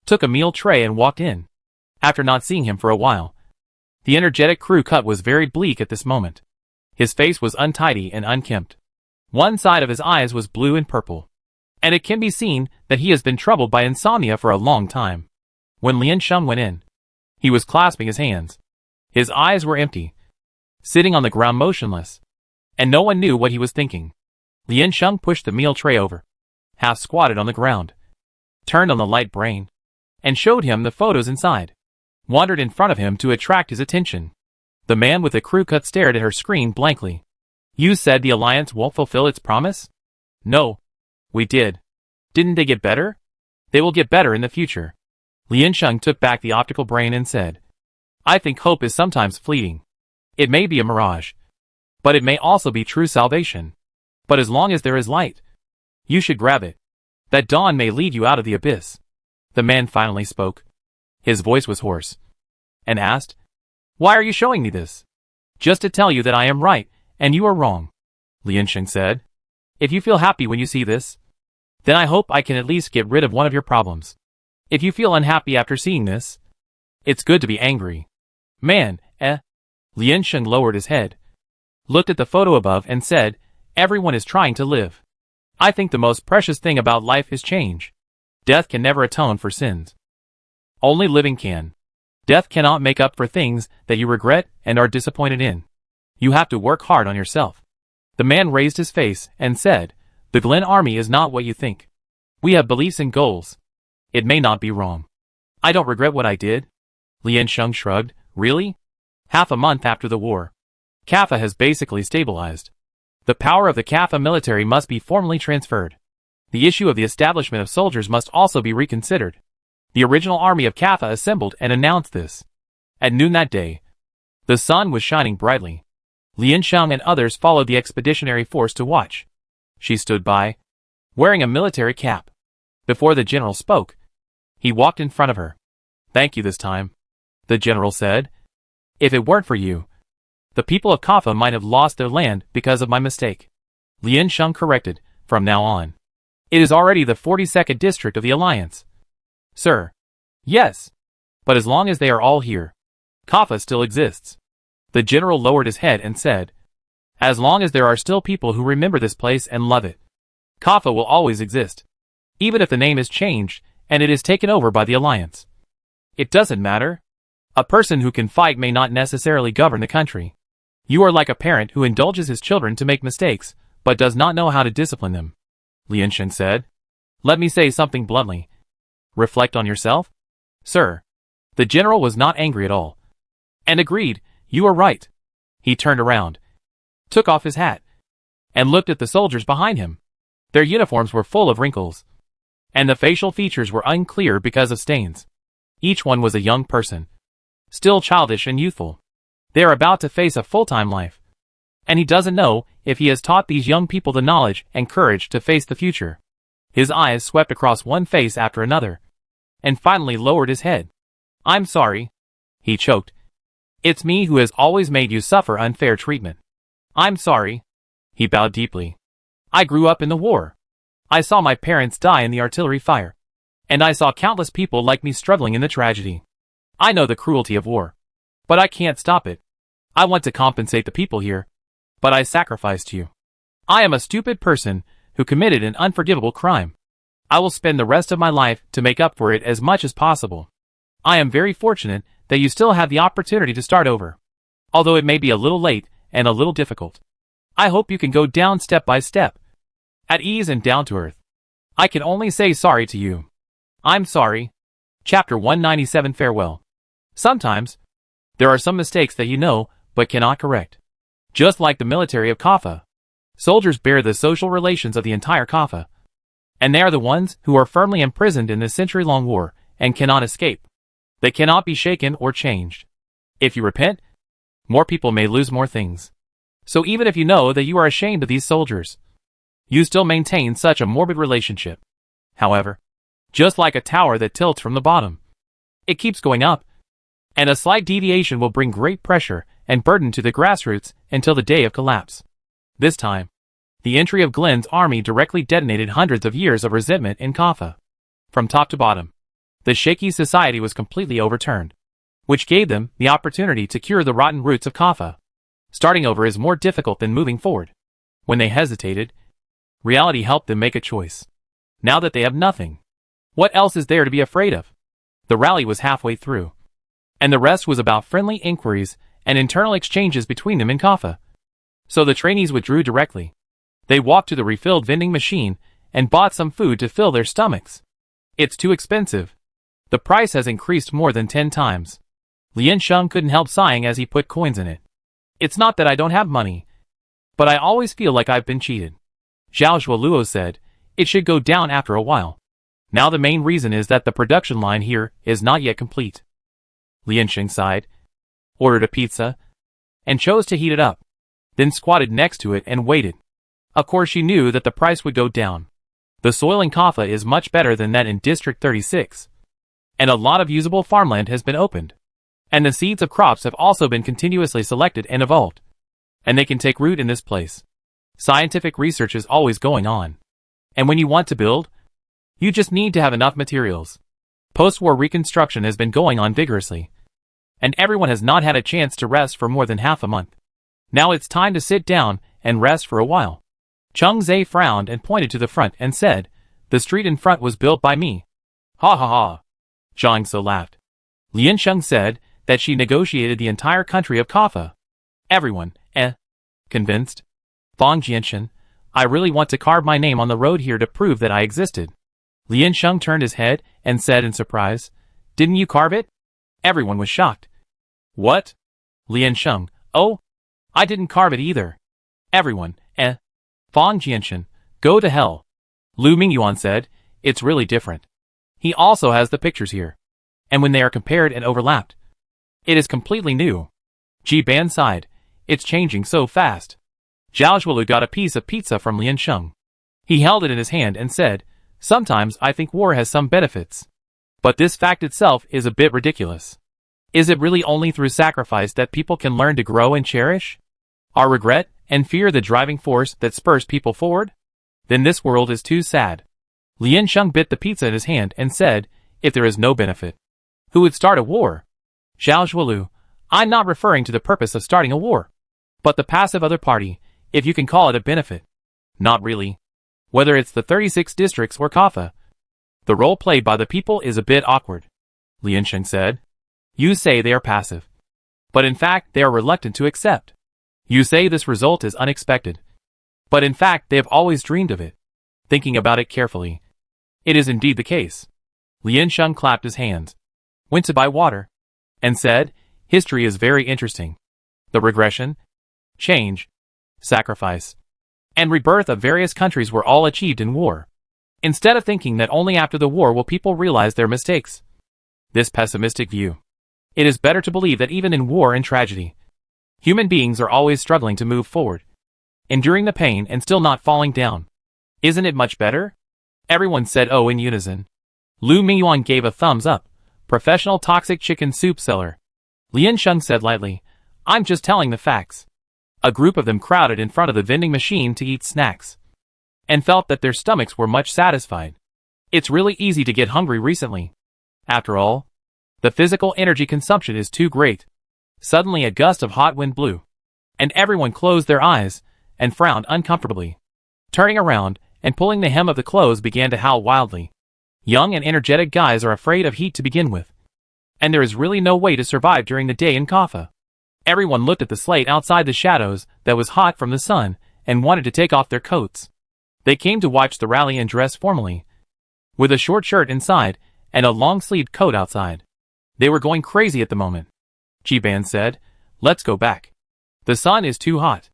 took a meal tray and walked in. After not seeing him for a while, the energetic crew cut was very bleak at this moment. His face was untidy and unkempt. One side of his eyes was blue and purple. And it can be seen that he has been troubled by insomnia for a long time. When Liansheng went in, he was clasping his hands. His eyes were empty, sitting on the ground motionless, and no one knew what he was thinking. Liansheng pushed the meal tray over, half squatted on the ground, turned on the light brain, and showed him the photos inside, wandered in front of him to attract his attention. The man with the crew cut stared at her screen blankly. You said the Alliance won't fulfill its promise? No. We did. Didn't they get better? They will get better in the future. Liansheng took back the optical brain and said, I think hope is sometimes fleeting. It may be a mirage, but it may also be true salvation. But as long as there is light, you should grab it. That dawn may lead you out of the abyss. The man finally spoke. His voice was hoarse, and asked, Why are you showing me this? Just to tell you that I am right, and you are wrong. Liansheng said, If you feel happy when you see this, then I hope I can at least get rid of one of your problems. If you feel unhappy after seeing this, it's good to be angry. Man, Liansheng lowered his head, looked at the photo above and said, Everyone is trying to live. I think the most precious thing about life is change. Death can never atone for sins. Only living can. Death cannot make up for things that you regret and are disappointed in. You have to work hard on yourself. The man raised his face and said, The Glen Army is not what you think. We have beliefs and goals. It may not be wrong. I don't regret what I did. Liansheng shrugged. Really? Half a month after the war, Kaffa has basically stabilized. The power of the Kaffa military must be formally transferred. The issue of the establishment of soldiers must also be reconsidered. The original army of Kaffa assembled and announced this. At noon that day, the sun was shining brightly. Liansheng and others followed the expeditionary force to watch. She stood by, wearing a military cap. Before the general spoke, he walked in front of her. Thank you this time, the general said. If it weren't for you, the people of Kaffa might have lost their land because of my mistake. Liansheng corrected, from now on. It is already the 42nd district of the Alliance. Sir. Yes. But as long as they are all here, Kaffa still exists. The general lowered his head and said, As long as there are still people who remember this place and love it, Kaffa will always exist. Even if the name is changed and it is taken over by the Alliance. It doesn't matter. A person who can fight may not necessarily govern the country. You are like a parent who indulges his children to make mistakes, but does not know how to discipline them. Liansheng said. Let me say something bluntly. Reflect on yourself. Sir. The general was not angry at all. And agreed, you are right. He turned around, took off his hat, and looked at the soldiers behind him. Their uniforms were full of wrinkles, and the facial features were unclear because of stains. Each one was a young person, still childish and youthful. They are about to face a full-time life, and he doesn't know if he has taught these young people the knowledge and courage to face the future. His eyes swept across one face after another, and finally lowered his head. I'm sorry, he choked. It's me who has always made you suffer unfair treatment. I'm sorry. He bowed deeply. I grew up in the war. I saw my parents die in the artillery fire, and I saw countless people like me struggling in the tragedy. I know the cruelty of war, but I can't stop it. I want to compensate the people here, but I sacrificed you. I am a stupid person who committed an unforgivable crime. I will spend the rest of my life to make up for it as much as possible. I am very fortunate that you still have the opportunity to start over, although it may be a little late and a little difficult. I hope you can go down step by step, at ease and down to earth. I can only say sorry to you. I'm sorry. Chapter 197 Farewell. Sometimes, there are some mistakes that you know, but cannot correct. Just like the military of Kaffa, soldiers bear the social relations of the entire Kaffa, and they are the ones who are firmly imprisoned in this century-long war and cannot escape. They cannot be shaken or changed. If you repent, more people may lose more things. So even if you know that you are ashamed of these soldiers, you still maintain such a morbid relationship. However, just like a tower that tilts from the bottom, it keeps going up, and a slight deviation will bring great pressure and burden to the grassroots until the day of collapse. This time, the entry of Glenn's army directly detonated hundreds of years of resentment in Kaffa. From top to bottom, the shaky society was completely overturned, which gave them the opportunity to cure the rotten roots of Kaffa. Starting over is more difficult than moving forward. When they hesitated, reality helped them make a choice. Now that they have nothing, what else is there to be afraid of? The rally was halfway through, and the rest was about friendly inquiries and internal exchanges between them in Kaffa. So the trainees withdrew directly. They walked to the refilled vending machine and bought some food to fill their stomachs. It's too expensive. The price has increased more than 10 times. Lian Sheng couldn't help sighing as he put coins in it. It's not that I don't have money, but I always feel like I've been cheated. Zhao Zhuoluo said, it should go down after a while. Now the main reason is that the production line here is not yet complete. Lian Sheng sighed, ordered a pizza, and chose to heat it up, then squatted next to it and waited. Of course she knew that the price would go down. The soil in Kaffa is much better than that in District 36, and a lot of usable farmland has been opened. And the seeds of crops have also been continuously selected and evolved, and they can take root in this place. Scientific research is always going on, and when you want to build, you just need to have enough materials. Post-war reconstruction has been going on vigorously, and everyone has not had a chance to rest for more than half a month. Now it's time to sit down and rest for a while. Cheng Zhe frowned and pointed to the front and said, the street in front was built by me. Ha ha ha. Zhang So laughed. Lian Sheng said that she negotiated the entire country of Kaffa. Everyone, convinced. Fang Jianshan, I really want to carve my name on the road here to prove that I existed. Lian Sheng turned his head and said in surprise, didn't you carve it? Everyone was shocked. What? Lian Sheng, oh, I didn't carve it either. Everyone, Fang Jianshan, go to hell. Lu Mingyuan said, it's really different. He also has the pictures here, and when they are compared and overlapped, it is completely new. Ji Ban sighed, it's changing so fast. Zhao Zhuolu got a piece of pizza from Lian Sheng. He held it in his hand and said, sometimes I think war has some benefits. But this fact itself is a bit ridiculous. Is it really only through sacrifice that people can learn to grow and cherish? Are regret and fear the driving force that spurs people forward? Then this world is too sad. Lian Sheng bit the pizza in his hand and said, if there is no benefit, who would start a war? Zhao Zhuolu, I'm not referring to the purpose of starting a war, but the passive other party, if you can call it a benefit. Not really. Whether it's the 36 districts or Kaffa, the role played by the people is a bit awkward. Lian Sheng said, you say they are passive, but in fact they are reluctant to accept. You say this result is unexpected, but in fact they have always dreamed of it. Thinking about it carefully, it is indeed the case. Lian Sheng clapped his hands. went to buy water, and said, "History is very interesting. The regression, change, sacrifice, and rebirth of various countries were all achieved in war. Instead of thinking that only after the war will people realize their mistakes. This pessimistic view. It is better to believe that even in war and tragedy, human beings are always struggling to move forward, enduring the pain and still not falling down. Isn't it much better?" Everyone said "oh" in unison. Lu Mingyuan gave a thumbs up. Professional toxic chicken soup seller. Lian Sheng said lightly, "I'm just telling the facts." A group of them crowded in front of the vending machine to eat snacks, and felt that their stomachs were much satisfied. It's really easy to get hungry recently. After all, the physical energy consumption is too great. Suddenly a gust of hot wind blew, and everyone closed their eyes and frowned uncomfortably. Turning around and pulling the hem of the clothes began to howl wildly. Young and energetic guys are afraid of heat to begin with, and there is really no way to survive during the day in Kaffa. Everyone looked at the slate outside the shadows that was hot from the sun and wanted to take off their coats. They came to watch the rally and dress formally, with a short shirt inside and a long-sleeved coat outside. They were going crazy at the moment. Jiban said, "Let's go back. The sun is too hot."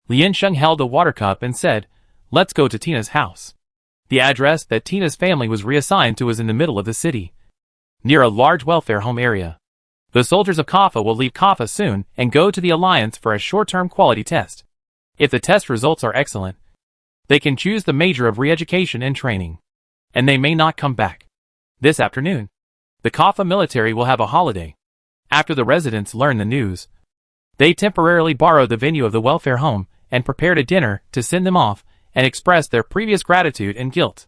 Lian Sheng held a water cup and said, "Let's go to Tina's house." The address that Tina's family was reassigned to was in the middle of the city, near a large welfare home area. The soldiers of Kaffa will leave Kaffa soon and go to the Alliance for a short-term quality test. If the test results are excellent, they can choose the major of re-education and training, and they may not come back. This afternoon, the Kaffa military will have a holiday. After the residents learn the news, they temporarily borrowed the venue of the welfare home and prepared a dinner to send them off and express their previous gratitude and guilt.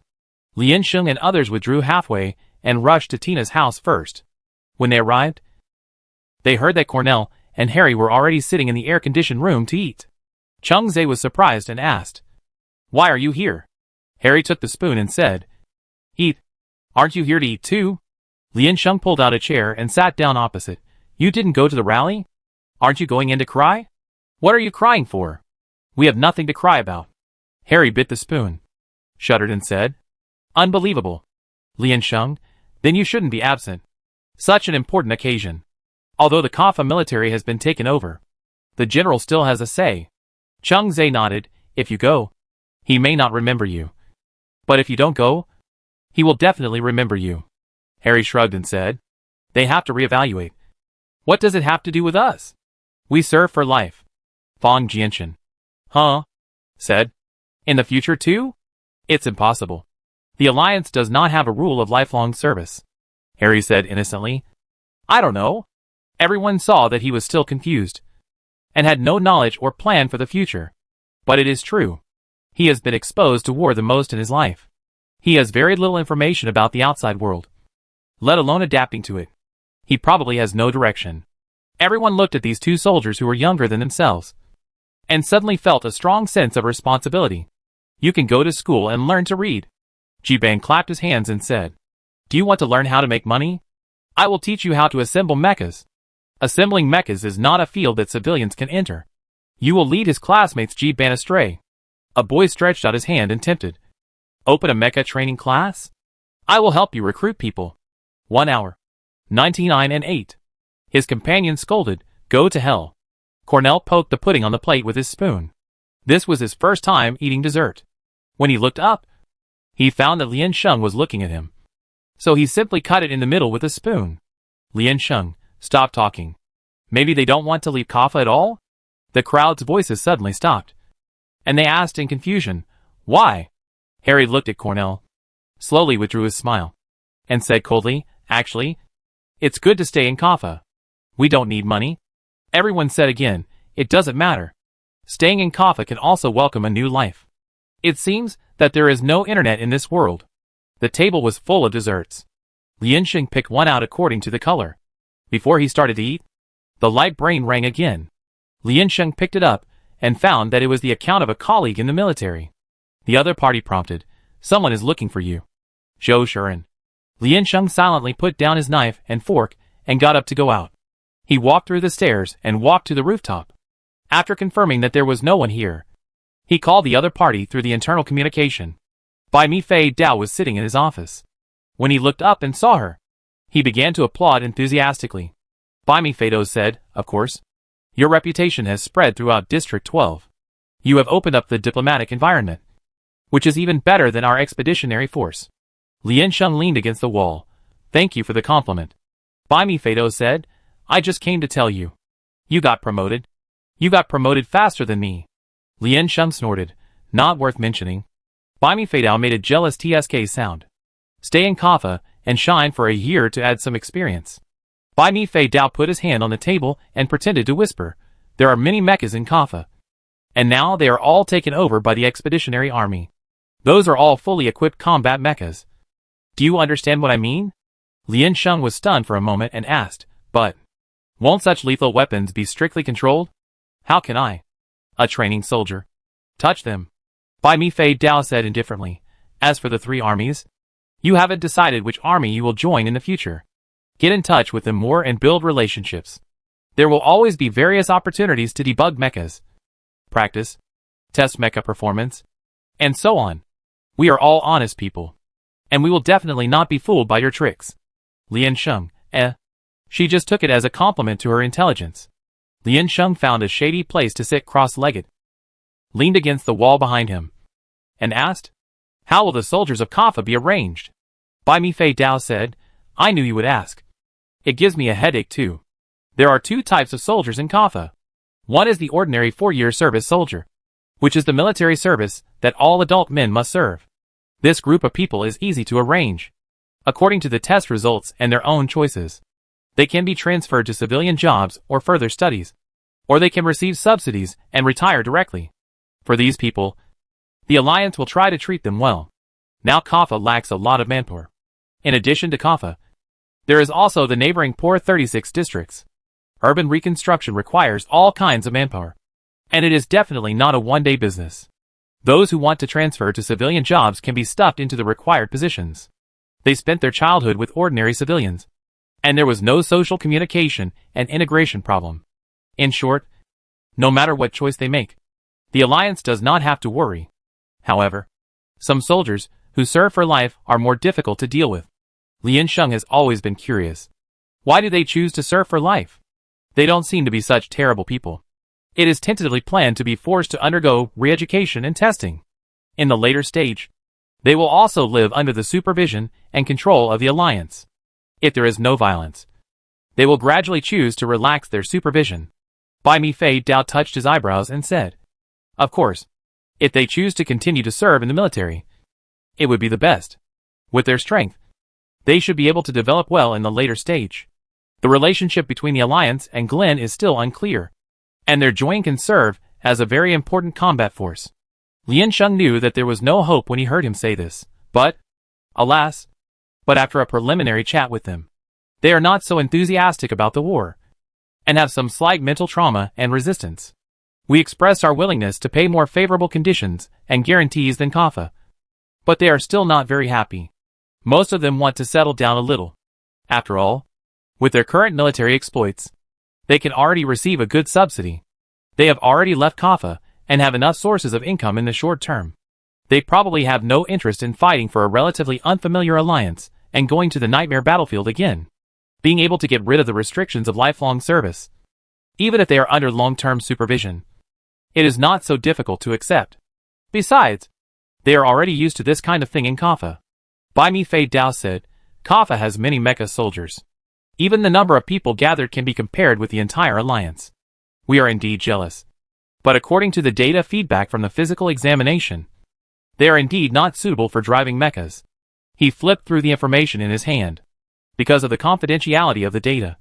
Lian Sheng and others withdrew halfway and rushed to Tina's house first. When they arrived, they heard that Cornell and Harry were already sitting in the air-conditioned room to eat. Chung Zhe was surprised and asked, "Why are you here?" Harry took the spoon and said, "Eat. Aren't you here to eat too?" Lian Sheng pulled out a chair and sat down opposite. "You didn't go to the rally? Aren't you going in to cry? What are you crying for?" "We have nothing to cry about." Harry bit the spoon, shuddered and said, "Unbelievable. Lian Sheng, then you shouldn't be absent. Such an important occasion. Although the Kaffa military has been taken over, the general still has a say." Chung Zhe nodded. "If you go, he may not remember you. But if you don't go, he will definitely remember you." Harry shrugged and said, "They have to reevaluate. What does it have to do with us? We serve for life." Fang Jianchen, "Huh?" said, "In the future too? It's impossible. The Alliance does not have a rule of lifelong service." Harry said innocently, "I don't know." Everyone saw that he was still confused, and had no knowledge or plan for the future. But it is true. He has been exposed to war the most in his life. He has very little information about the outside world, let alone adapting to it. He probably has no direction. Everyone looked at these two soldiers who were younger than themselves, and suddenly felt a strong sense of responsibility. "You can go to school and learn to read." Jiban clapped his hands and said, "Do you want to learn how to make money? I will teach you how to assemble mechas." Assembling mechas is not a field that civilians can enter. You will lead his classmates Jiban astray. A boy stretched out his hand and tempted. "Open a mecha training class? I will help you recruit people." 1 hour. 99 and 8. His companion scolded, "Go to hell." Cornell poked the pudding on the plate with his spoon. This was his first time eating dessert. When he looked up, he found that Lian Sheng was looking at him. So he simply cut it in the middle with a spoon. "Lian Sheng, stop talking. Maybe they don't want to leave Kaffa at all?" The crowd's voices suddenly stopped, and they asked in confusion, "Why?" Harry looked at Cornell, slowly withdrew his smile, and said coldly, "Actually, it's good to stay in Kaffa. We don't need money." Everyone said again, "It doesn't matter. Staying in Kaffa can also welcome a new life." It seems that there is no internet in this world. The table was full of desserts. Lian Sheng picked one out according to the color. Before he started to eat, the light brain rang again. Lian Sheng picked it up and found that it was the account of a colleague in the military. The other party prompted, "Someone is looking for you." Zhou Shuren. Lian Sheng silently put down his knife and fork and got up to go out. He walked through the stairs and walked to the rooftop. After confirming that there was no one here, he called the other party through the internal communication. Bai Mi Fei Dao was sitting in his office. When he looked up and saw her, He began to applaud enthusiastically. "Buy me," Fado said, "of course. Your reputation has spread throughout District 12. You have opened up the diplomatic environment, which is even better than our expeditionary force." Lien Sheng leaned against the wall. "Thank you for the compliment." "Buy me," Fado said. "I just came to tell you. You got promoted. You got promoted faster than me." Lien Sheng snorted. "Not worth mentioning." Buy me Fadao made a jealous TSK sound. "Stay in Kaffa and shine for a year to add some experience." Buy me Fadao put his hand on the table and pretended to whisper. "There are many mechas in Kaffa. And now they are all taken over by the expeditionary army. Those are all fully equipped combat mechas. Do you understand what I mean?" Lien Sheng was stunned for a moment and asked, "But won't such lethal weapons be strictly controlled? How can I, a training soldier, touch them?" Bai Mi Fei Dao said indifferently. "As for the three armies, you haven't decided which army you will join in the future. Get in touch with them more and build relationships. There will always be various opportunities to debug mechas, practice, test mecha performance, and so on. We are all honest people, and we will definitely not be fooled by your tricks." Lien Sheng, She just took it as a compliment to her intelligence. Lien Sheng found a shady place to sit cross-legged, leaned against the wall behind him, and asked, "How will the soldiers of Kaffa be arranged?" Bai Mi Fei Dao said, "I knew you would ask. It gives me a headache too. There are two types of soldiers in Kaffa. One is the ordinary 4-year service soldier, which is the military service that all adult men must serve. This group of people is easy to arrange, according to the test results and their own choices. They can be transferred to civilian jobs or further studies, or they can receive subsidies and retire directly. For these people, the Alliance will try to treat them well. Now Kaffa lacks a lot of manpower. In addition to Kaffa, there is also the neighboring poor 36 districts. Urban reconstruction requires all kinds of manpower, and it is definitely not a one-day business. Those who want to transfer to civilian jobs can be stuffed into the required positions. They spent their childhood with ordinary civilians, and there was no social communication and integration problem. In short, no matter what choice they make, the Alliance does not have to worry. However, some soldiers who serve for life are more difficult to deal with. Lien Sheng has always been curious. Why do they choose to serve for life? They don't seem to be such terrible people. It is tentatively planned to be forced to undergo re-education and testing. In the later stage, they will also live under the supervision and control of the Alliance. If there is no violence, they will gradually choose to relax their supervision. Bai Mi Fei Dao touched his eyebrows and said, "Of course, if they choose to continue to serve in the military, it would be the best. With their strength, they should be able to develop well in the later stage. The relationship between the Alliance and Glen is still unclear, and their joining can serve as a very important combat force." Lien Sheng knew that there was no hope when he heard him say this, but, alas, after a preliminary chat with them, they are not so enthusiastic about the war, and have some slight mental trauma and resistance. "We expressed our willingness to pay more favorable conditions and guarantees than Kaffa, but they are still not very happy. Most of them want to settle down a little. After all, with their current military exploits, they can already receive a good subsidy. They have already left Kaffa and have enough sources of income in the short term. They probably have no interest in fighting for a relatively unfamiliar alliance and going to the nightmare battlefield again. Being able to get rid of the restrictions of lifelong service, even if they are under long-term supervision, it is not so difficult to accept. Besides, they are already used to this kind of thing in Kaffa." Bai Mi Fei Dao said, "Kaffa has many mecha soldiers. Even the number of people gathered can be compared with the entire alliance. We are indeed jealous. But according to the data feedback from the physical examination, they are indeed not suitable for driving mechas." He flipped through the information in his hand. Because of the confidentiality of the data,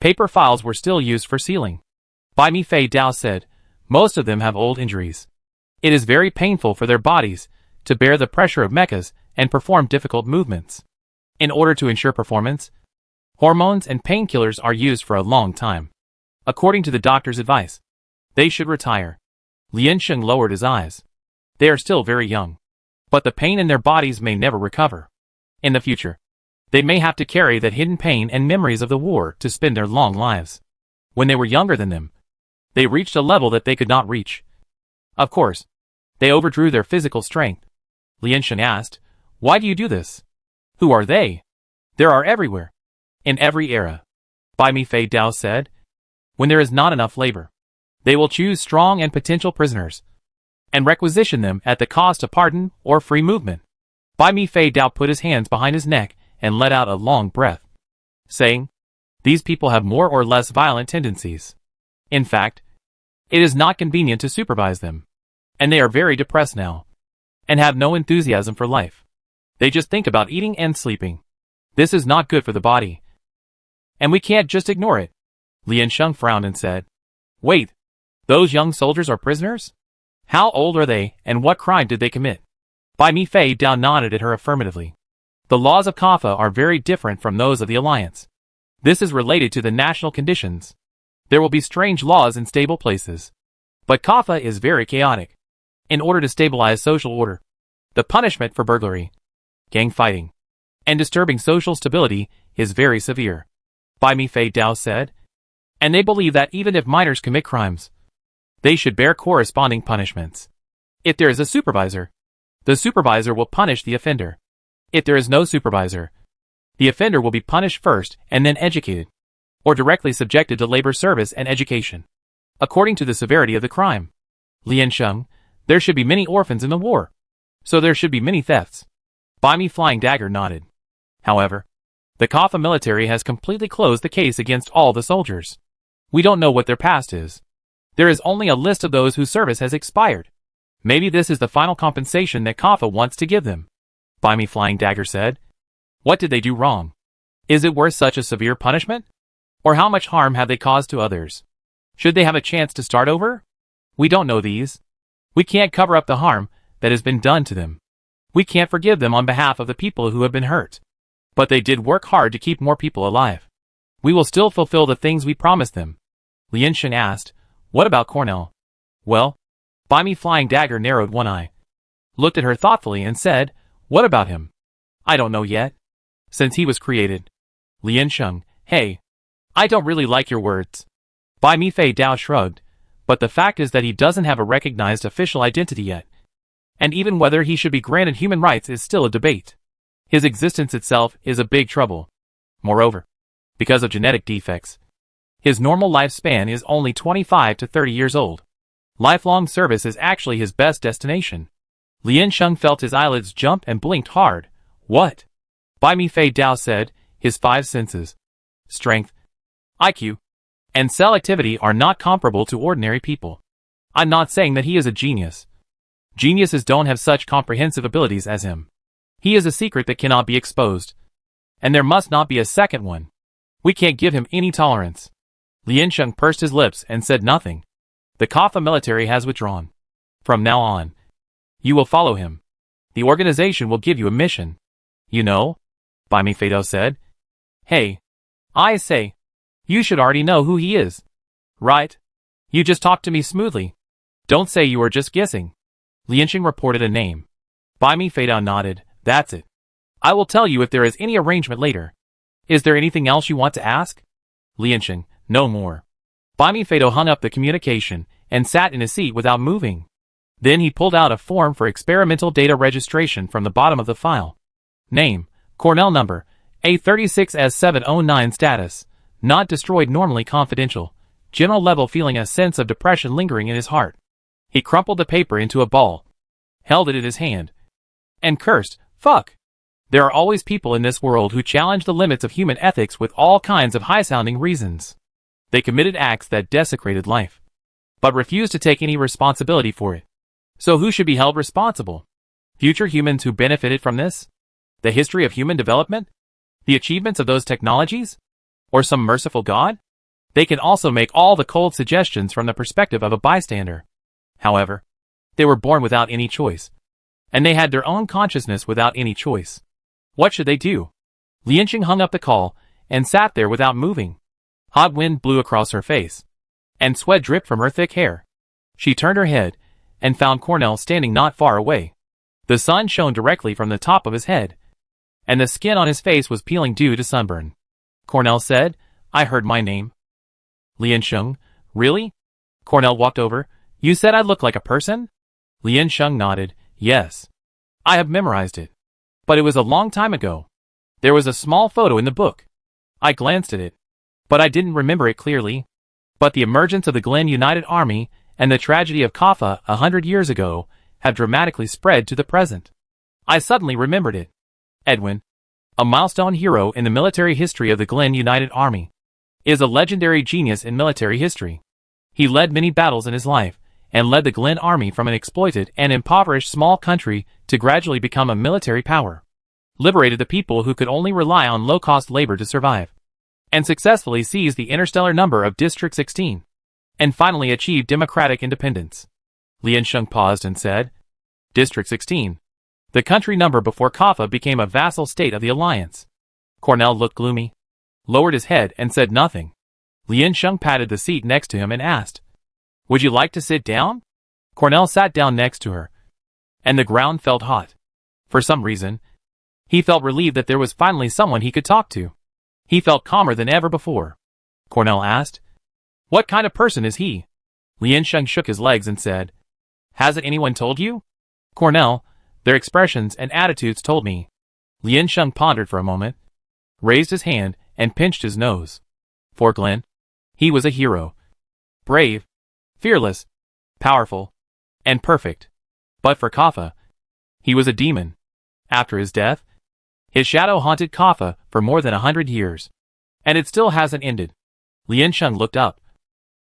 paper files were still used for sealing. Bai Mi Fei Dao said, "Most of them have old injuries. It is very painful for their bodies to bear the pressure of mechas and perform difficult movements. In order to ensure performance, hormones and painkillers are used for a long time. According to the doctor's advice, they should retire." Lien Sheng lowered his eyes. "They are still very young, but the pain in their bodies may never recover. In the future, they may have to carry that hidden pain and memories of the war to spend their long lives. When they were younger than them, they reached a level that they could not reach. Of course, they overdrew their physical strength." Lien Sheng asked, "Why do you do this? Who are they? There are everywhere. In every era, Bai Mi Fei Dao said, when there is not enough labor, they will choose strong and potential prisoners and requisition them at the cost of pardon or free movement. Bai Mi Fei Dao put his hands behind his neck and let out a long breath, saying, these people have more or less violent tendencies. In fact, it is not convenient to supervise them, and they are very depressed now, and have no enthusiasm for life. They just think about eating and sleeping. This is not good for the body, and we can't just ignore it. Lian Sheng frowned and said, wait, those young soldiers are prisoners? How old are they, and what crime did they commit? Bai Mi Fei Dao nodded at her affirmatively. The laws of Kaffa are very different from those of the Alliance. This is related to the national conditions. There will be strange laws in stable places. But Kaffa is very chaotic. In order to stabilize social order, the punishment for burglary, gang fighting, and disturbing social stability is very severe. Bai Mi Fei Dao said, and they believe that even if minors commit crimes, they should bear corresponding punishments. If there is a supervisor, the supervisor will punish the offender. If there is no supervisor, the offender will be punished first and then educated, or directly subjected to labor service and education, according to the severity of the crime. Lian Sheng, there should be many orphans in the war, so there should be many thefts. Bai Mi Flying Dagger nodded. However, the Kaffa military has completely closed the case against all the soldiers. We don't know what their past is. There is only a list of those whose service has expired. Maybe this is the final compensation that Kaffa wants to give them. Bai Mi Flying Dagger said, what did they do wrong? Is it worth such a severe punishment? Or how much harm have they caused to others? Should they have a chance to start over? We don't know these. We can't cover up the harm that has been done to them. We can't forgive them on behalf of the people who have been hurt. But they did work hard to keep more people alive. We will still fulfill the things we promised them. Lian Sheng asked, what about Cornell? Well, Bai Mi Flying Dagger narrowed one eye, looked at her thoughtfully and said, what about him? I don't know yet. Since he was created. Lian Sheng, hey, I don't really like your words. Bai Mi Fei Dao shrugged, but the fact is that he doesn't have a recognized official identity yet. And even whether he should be granted human rights is still a debate. His existence itself is a big trouble. Moreover, because of genetic defects, his normal lifespan is only 25 to 30 years old. Lifelong service is actually his best destination. Lian Sheng felt his eyelids jump and blinked hard. What? Bai Mi Fei Dao said, his 5 senses, strength, IQ, and cell activity are not comparable to ordinary people. I'm not saying that he is a genius. Geniuses don't have such comprehensive abilities as him. He is a secret that cannot be exposed. And there must not be a second one. We can't give him any tolerance. Lian Sheng pursed his lips and said nothing. The Kaffa military has withdrawn. From now on, you will follow him. The organization will give you a mission. You know? Bai Mi Fei Dao said. Hey. I say. You should already know who he is. Right? You just talked to me smoothly. Don't say you were just guessing. Lian Sheng reported a name. Bai Mi Fei Dao nodded. That's it. I will tell you if there is any arrangement later. Is there anything else you want to ask? Lian Sheng, no more. Bai Mi Fei Dao hung up the communication and sat in his seat without moving. Then he pulled out a form for experimental data registration from the bottom of the file. Name, Cornell number, A36S709 status, not destroyed normally confidential, general level feeling a sense of depression lingering in his heart. He crumpled the paper into a ball, held it in his hand, and cursed, fuck. There are always people in this world who challenge the limits of human ethics with all kinds of high-sounding reasons. They committed acts that desecrated life, but refused to take any responsibility for it. So who should be held responsible? Future humans who benefited from this? The history of human development? The achievements of those technologies? Or some merciful God? They can also make all the cold suggestions from the perspective of a bystander. However, they were born without any choice, and they had their own consciousness without any choice. What should they do? Lian Sheng hung up the call and sat there without moving. Hot wind blew across her face, and sweat dripped from her thick hair. She turned her head and found Cornell standing not far away. The sun shone directly from the top of his head, and the skin on his face was peeling due to sunburn. Cornell said, I heard my name. Lian Sheng, really? Cornell walked over. You said I look like a person? Lian Sheng nodded, yes. I have memorized it. But it was a long time ago. There was a small photo in the book. I glanced at it, but I didn't remember it clearly. But the emergence of the Glen United Army and the tragedy of Kaffa 100 years ago have dramatically spread to the present. I suddenly remembered it. Edwin, a milestone hero in the military history of the Glen United Army, is a legendary genius in military history. He led many battles in his life, and led the Glen Army from an exploited and impoverished small country to gradually become a military power, liberated the people who could only rely on low-cost labor to survive, and successfully seized the interstellar number of District 16, and finally achieved democratic independence. Lian Sheng paused and said, District 16. The country number before Kaffa became a vassal state of the Alliance. Cornell looked gloomy, lowered his head and said nothing. Lian Sheng patted the seat next to him and asked, Would you like to sit down? Cornell sat down next to her, and the ground felt hot. For some reason, he felt relieved that there was finally someone he could talk to. He felt calmer than ever before. Cornell asked, What kind of person is he? Lian Sheng shook his legs and said, Hasn't anyone told you? Cornell, their expressions and attitudes told me. Lian Sheng pondered for a moment, raised his hand, and pinched his nose. For Glen, he was a hero. Brave, fearless, powerful, and perfect. But for Kaffa, he was a demon. After his death, his shadow haunted Kaffa for more than 100 years. And it still hasn't ended. Lian Sheng looked up,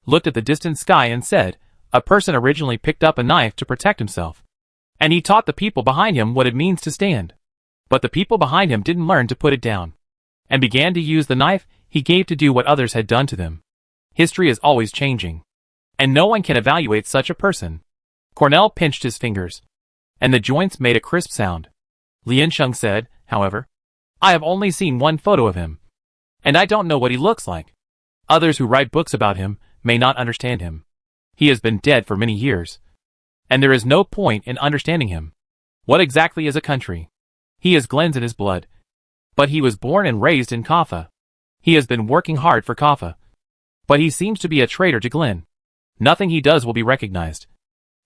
looked at the distant sky and said, A person originally picked up a knife to protect himself. And he taught the people behind him what it means to stand. But the people behind him didn't learn to put it down, and began to use the knife he gave to do what others had done to them. History is always changing, and no one can evaluate such a person. Cornell pinched his fingers, and the joints made a crisp sound. Lian Sheng said, however, I have only seen one photo of him, and I don't know what he looks like. Others who write books about him may not understand him. He has been dead for many years, and there is no point in understanding him. What exactly is a country? He has Glens in his blood, but he was born and raised in Kaffa. He has been working hard for Kaffa, but he seems to be a traitor to Glen. Nothing he does will be recognized,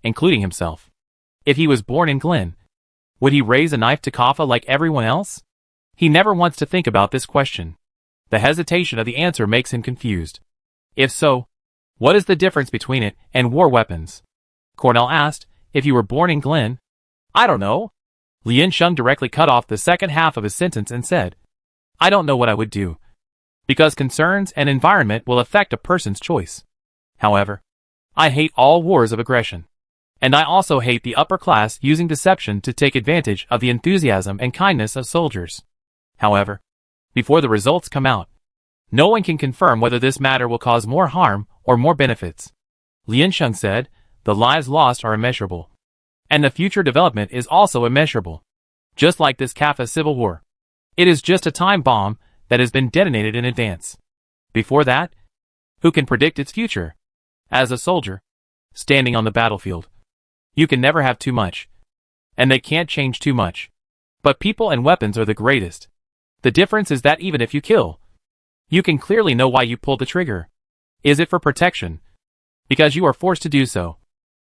including himself. If he was born in Glen, would he raise a knife to Kaffa like everyone else? He never wants to think about this question. The hesitation of the answer makes him confused. If so, what is the difference between it and war weapons? Cornell asked, If you were born in Glen? I don't know. Lian Sheng directly cut off the second half of his sentence and said, I don't know what I would do, because concerns and environment will affect a person's choice. However, I hate all wars of aggression. And I also hate the upper class using deception to take advantage of the enthusiasm and kindness of soldiers. However, before the results come out, no one can confirm whether this matter will cause more harm or more benefits. Lian Sheng said, The lives lost are immeasurable, and the future development is also immeasurable. Just like this Kaffa civil war. It is just a time bomb that has been detonated in advance. Before that, who can predict its future? As a soldier, standing on the battlefield, you can never have too much, and they can't change too much. But people and weapons are the greatest. The difference is that even if you kill, you can clearly know why you pulled the trigger. Is it for protection? Because you are forced to do so.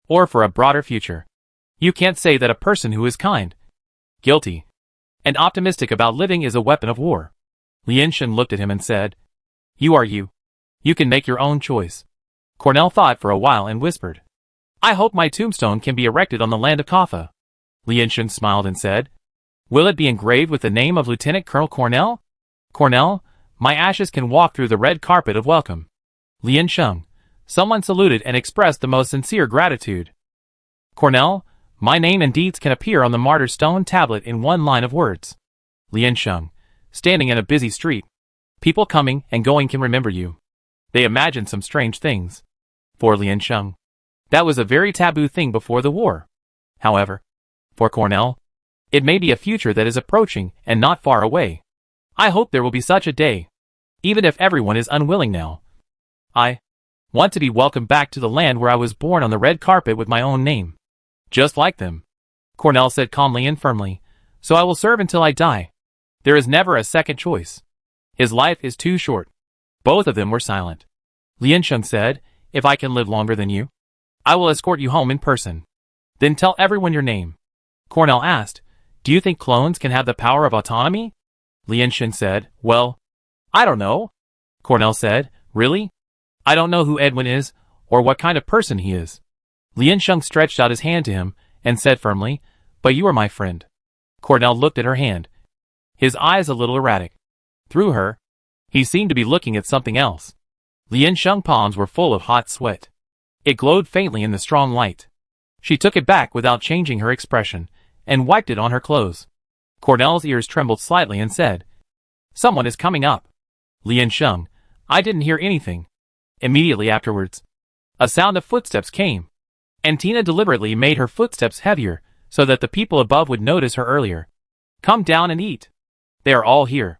Or for a broader future? You can't say that a person who is kind, guilty, and optimistic about living is a weapon of war. Lian Sheng looked at him and said, You are you. You can make your own choice. Cornell thought for a while and whispered, I hope my tombstone can be erected on the land of Kaffa. Lian Sheng smiled and said, Will it be engraved with the name of Lieutenant Colonel Cornell? Cornell, my ashes can walk through the red carpet of welcome. Lian Sheng, someone saluted and expressed the most sincere gratitude. Cornell, my name and deeds can appear on the martyr stone tablet in one line of words. Lian Sheng, standing in a busy street. People coming and going can remember you. They imagine some strange things. For Lian Sheng, that was a very taboo thing before the war. However, for Cornell, it may be a future that is approaching and not far away. I hope there will be such a day, even if everyone is unwilling now. I want to be welcomed back to the land where I was born on the red carpet with my own name. Just like them. Cornell said calmly and firmly, So I will serve until I die. There is never a second choice. His life is too short. Both of them were silent. Lian Sheng said, If I can live longer than you, I will escort you home in person. Then tell everyone your name. Cornell asked, Do you think clones can have the power of autonomy? Lian Sheng said, Well, I don't know, Cornell said. Really? I don't know who Edwin is, or what kind of person he is. Lian Sheng stretched out his hand to him, and said firmly, but you are my friend. Cornell looked at her hand, his eyes a little erratic. Through her, he seemed to be looking at something else. Lian Sheng's palms were full of hot sweat. It glowed faintly in the strong light. She took it back without changing her expression, and wiped it on her clothes. Cornell's ears trembled slightly and said, someone is coming up. Lian Sheng, I didn't hear anything. Immediately afterwards, a sound of footsteps came, and Tina deliberately made her footsteps heavier so that the people above would notice her earlier. Come down and eat. They are all here.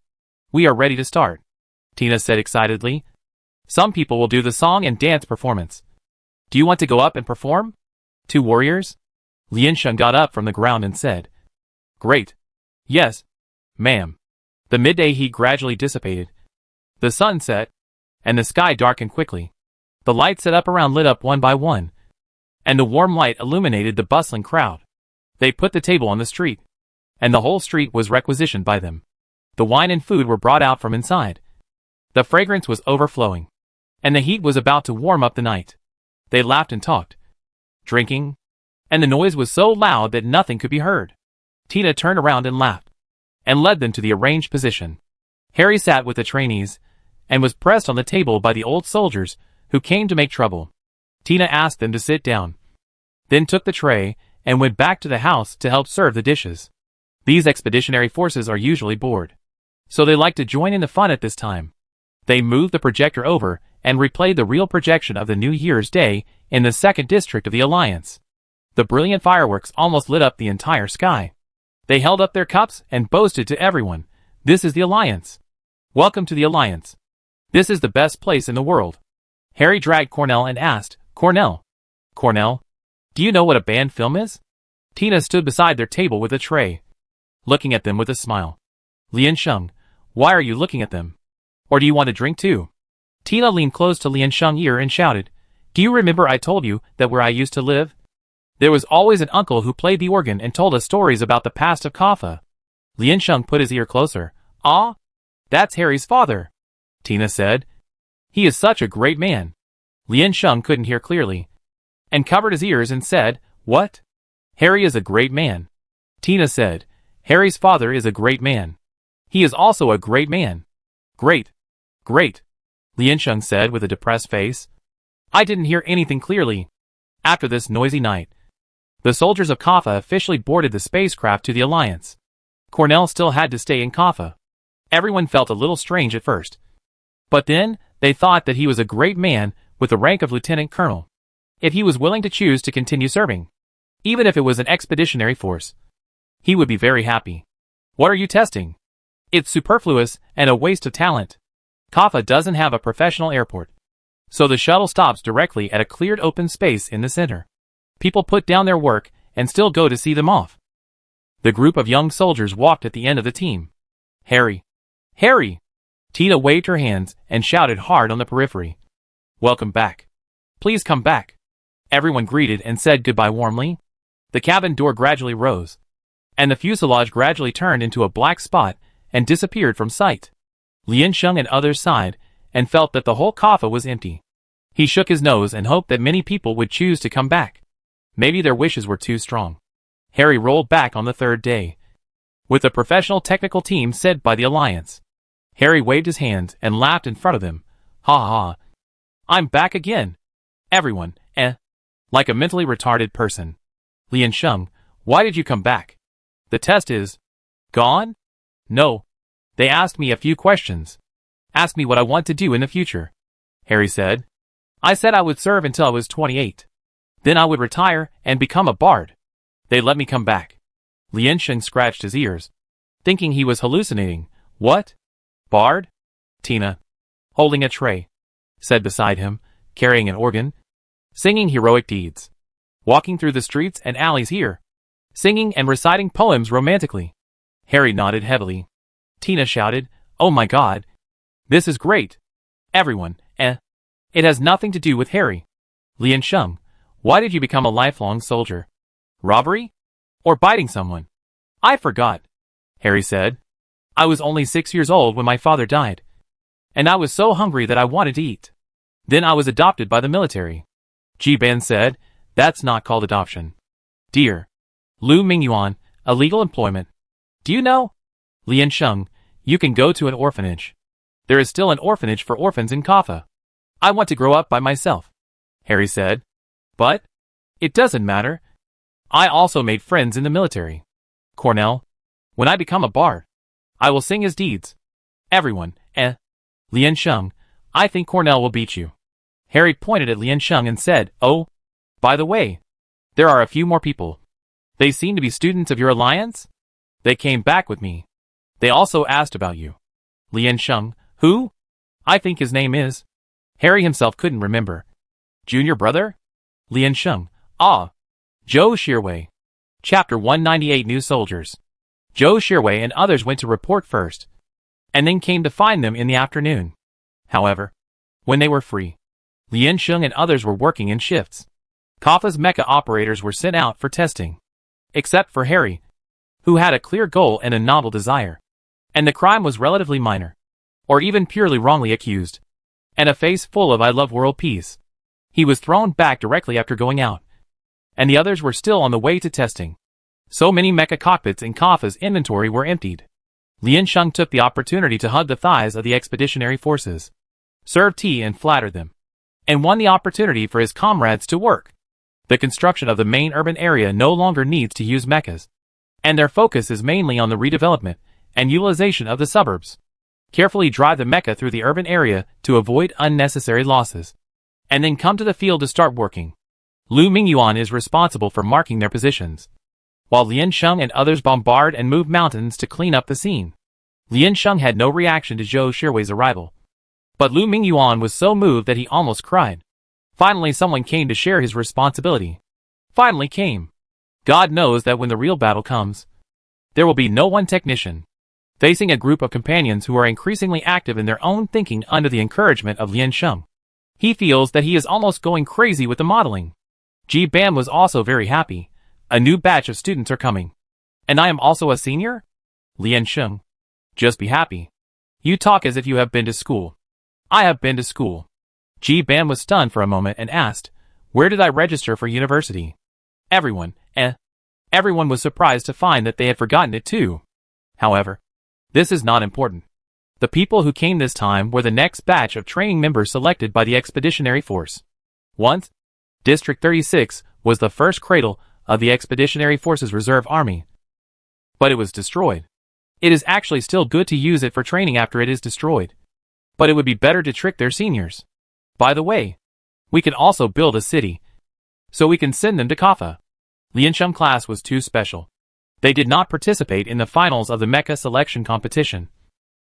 We are ready to start, Tina said excitedly. Some people will do the song and dance performance. Do you want to go up and perform? 2 warriors? Lian Sheng got up from the ground and said, great. Yes, ma'am. The midday heat gradually dissipated. The sun set, and the sky darkened quickly. The lights set up around lit up one by one, and the warm light illuminated the bustling crowd. They put the table on the street, and the whole street was requisitioned by them. The wine and food were brought out from inside. The fragrance was overflowing, and the heat was about to warm up the night. They laughed and talked, drinking, and the noise was so loud that nothing could be heard. Tina turned around and laughed, and led them to the arranged position. Harry sat with the trainees, and was pressed on the table by the old soldiers who came to make trouble. Tina asked them to sit down, then took the tray and went back to the house to help serve the dishes. These expeditionary forces are usually bored, so they like to join in the fun at this time. They moved the projector over and replayed the real projection of the New Year's Day in the 2nd District of the Alliance. The brilliant fireworks almost lit up the entire sky. They held up their cups and boasted to everyone, this is the Alliance. Welcome to the Alliance. This is the best place in the world. Harry dragged Cornell and asked, Cornell, do you know what a band film is? Tina stood beside their table with a tray, looking at them with a smile. Lian Sheng, why are you looking at them? Or do you want a drink too? Tina leaned close to Lian Sheng's ear and shouted, do you remember I told you that where I used to live? There was always an uncle who played the organ and told us stories about the past of Kaffa. Lian Sheng put his ear closer. Ah, that's Harry's father, Tina said. He is such a great man. Lian Sheng couldn't hear clearly, and covered his ears and said, what? Harry is a great man. Tina said, Harry's father is a great man. He is also a great man. Great. Lian Sheng said with a depressed face. I didn't hear anything clearly. After this noisy night, the soldiers of Kaffa officially boarded the spacecraft to the Alliance. Cornell still had to stay in Kaffa. Everyone felt a little strange at first, but then they thought that he was a great man with the rank of lieutenant colonel. If he was willing to choose to continue serving, even if it was an expeditionary force, he would be very happy. What are you testing? It's superfluous and a waste of talent. Kaffa doesn't have a professional airport, so the shuttle stops directly at a cleared open space in the center. People put down their work and still go to see them off. The group of young soldiers walked at the end of the team. Harry! Tina waved her hands and shouted hard on the periphery. Welcome back. Please come back. Everyone greeted and said goodbye warmly. The cabin door gradually rose, and the fuselage gradually turned into a black spot and disappeared from sight. Lian Sheng and others sighed and felt that the whole Kaffa was empty. He shook his nose and hoped that many people would choose to come back. Maybe their wishes were too strong. Harry rolled back on the 3rd day, with the professional technical team sent by the Alliance. Harry waved his hands and laughed in front of them. Ha ha. I'm back again. Everyone, like a mentally retarded person. Lian Sheng, why did you come back? The test is gone? No. They asked me a few questions. Asked me what I want to do in the future. Harry said. I said I would serve until I was 28. Then I would retire and become a bard. They let me come back. Lian Sheng scratched his ears, thinking he was hallucinating. What? Bard? Tina, holding a tray, said beside him, carrying an organ, singing heroic deeds, walking through the streets and alleys here, singing and reciting poems romantically. Harry nodded heavily. Tina shouted, oh my God. This is great. Everyone, It has nothing to do with Harry. Lian Sheng, why did you become a lifelong soldier? Robbery? Or biting someone? I forgot. Harry said. I was only 6 years old when my father died. and I was so hungry that I wanted to eat. Then I was adopted by the military. Ji-ban said, that's not called adoption. Dear Lu Mingyuan, a legal employment. Do you know? Lian Sheng, you can go to an orphanage. There is still an orphanage for orphans in Kaffa. I want to grow up by myself, Harry said. But it doesn't matter. I also made friends in the military. Cornell, when I become a bard, I will sing his deeds. Everyone, Lian Sheng, I think Cornell will beat you. Harry pointed at Lian Sheng and said, oh, by the way, there are a few more people. They seem to be students of your alliance? They came back with me. They also asked about you. Lian Sheng, who? I think his name is. Harry himself couldn't remember. Junior brother? Lian Sheng, ah. Zhou Shirwei. Chapter 198 New Soldiers. Zhou Shirwei and others went to report first, and then came to find them in the afternoon. However, when they were free, Lian Sheng and others were working in shifts. Kaffa's mecha operators were sent out for testing. Except for Harry, who had a clear goal and a novel desire. And the crime was relatively minor, or even purely wrongly accused. And a face full of I love world peace. He was thrown back directly after going out. And the others were still on the way to testing. So many mecha cockpits in Kaffa's inventory were emptied. Lian Sheng took the opportunity to hug the thighs of the expeditionary forces, serve tea and flatter them, and won the opportunity for his comrades to work. The construction of the main urban area no longer needs to use mechas, and their focus is mainly on the redevelopment and utilization of the suburbs. Carefully drive the mecha through the urban area to avoid unnecessary losses, and then come to the field to start working. Lu Mingyuan is responsible for marking their positions, while Lian Sheng and others bombard and move mountains to clean up the scene. Lian Sheng had no reaction to Zhou Shirwei's arrival, but Lu Mingyuan was so moved that he almost cried. Finally someone came to share his responsibility. Finally came. God knows that when the real battle comes, there will be no one technician, facing a group of companions who are increasingly active in their own thinking under the encouragement of Lian Sheng. He feels that he is almost going crazy with the modeling. Ji-ban was also very happy. A new batch of students are coming. And I am also a senior? Lian Sheng. Just be happy. You talk as if you have been to school. I have been to school. Ji-ban was stunned for a moment and asked, where did I register for university? Everyone was surprised to find that they had forgotten it too. However, this is not important. The people who came this time were the next batch of training members selected by the Expeditionary Force. Once, District 36 was the first cradle of the Expeditionary Force's reserve army. But it was destroyed. It is actually still good to use it for training after it is destroyed. But it would be better to trick their seniors. By the way, we can also build a city, so we can send them to Kaffa. Lian Sheng class was too special. They did not participate in the finals of the mecha selection competition,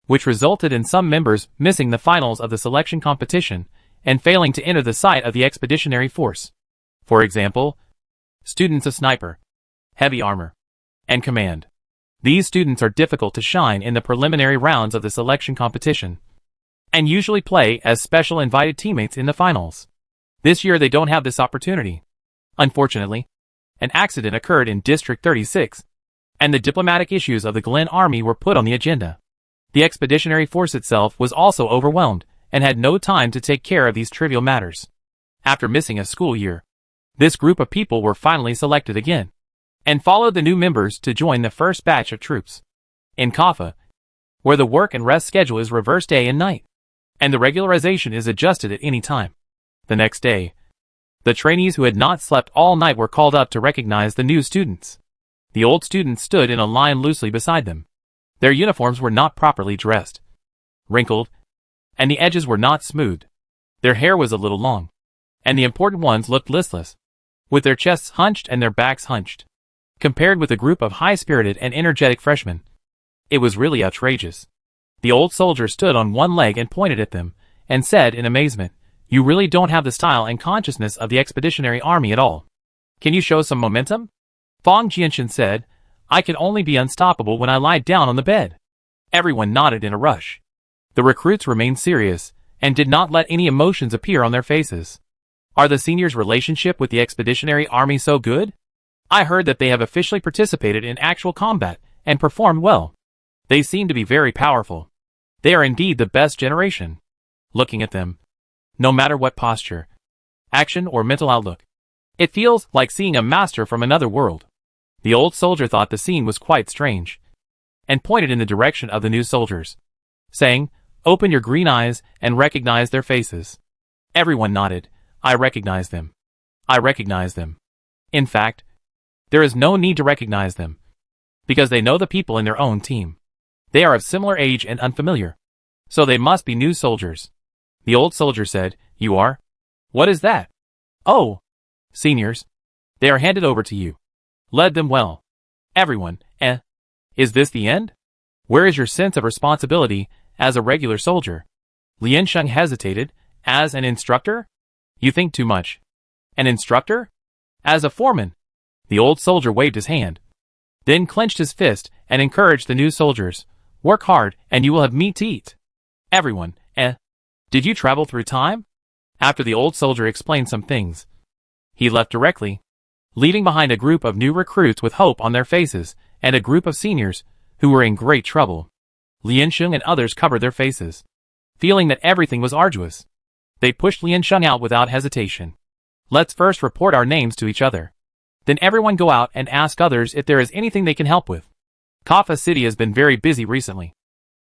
which resulted in some members missing the finals of the selection competition and failing to enter the site of the Expeditionary Force. For example, students of Sniper, Heavy Armor, and Command. These students are difficult to shine in the preliminary rounds of the selection competition, and usually play as special invited teammates in the finals. This year they don't have this opportunity. Unfortunately, an accident occurred in District 36, and the diplomatic issues of the Glen Army were put on the agenda. The Expeditionary Force itself was also overwhelmed, and had no time to take care of these trivial matters. After missing a school year, this group of people were finally selected again, and followed the new members to join the first batch of troops. In Kaffa, where the work and rest schedule is reversed day and night, and the regularization is adjusted at any time. The next day, the trainees who had not slept all night were called up to recognize the new students. The old students stood in a line loosely beside them. Their uniforms were not properly dressed, wrinkled, and the edges were not smooth. Their hair was a little long, and the important ones looked listless, with their chests hunched and their backs hunched. Compared with a group of high-spirited and energetic freshmen, it was really outrageous. The old soldier stood on one leg and pointed at them, and said in amazement, "You really don't have the style and consciousness of the Expeditionary Army at all. Can you show some momentum?" Fong Jianshan said, "I can only be unstoppable when I lie down on the bed." Everyone nodded in a rush. The recruits remained serious, and did not let any emotions appear on their faces. Are the seniors' relationship with the Expeditionary Army so good? I heard that they have officially participated in actual combat, and performed well. They seem to be very powerful. They are indeed the best generation. Looking at them, no matter what posture, action, or mental outlook, it feels like seeing a master from another world. The old soldier thought the scene was quite strange, and pointed in the direction of the new soldiers, saying, "Open your green eyes and recognize their faces." Everyone nodded. "I recognize them. I recognize them." In fact, there is no need to recognize them, because they know the people in their own team. They are of similar age and unfamiliar, so they must be new soldiers. The old soldier said, "You are? What is that?" "Oh, seniors. They are handed over to you. Lead them well." Everyone, Is this the end? Where is your sense of responsibility as a regular soldier? Lian Sheng hesitated. As an instructor? You think too much. An instructor? As a foreman. The old soldier waved his hand, then clenched his fist and encouraged the new soldiers. "Work hard and you will have meat to eat." Everyone, Did you travel through time? After the old soldier explained some things, he left directly, leaving behind a group of new recruits with hope on their faces and a group of seniors who were in great trouble. Lian Sheng and others covered their faces, feeling that everything was arduous. They pushed Lian Sheng out without hesitation. "Let's first report our names to each other. Then everyone go out and ask others if there is anything they can help with. Kaffa City has been very busy recently,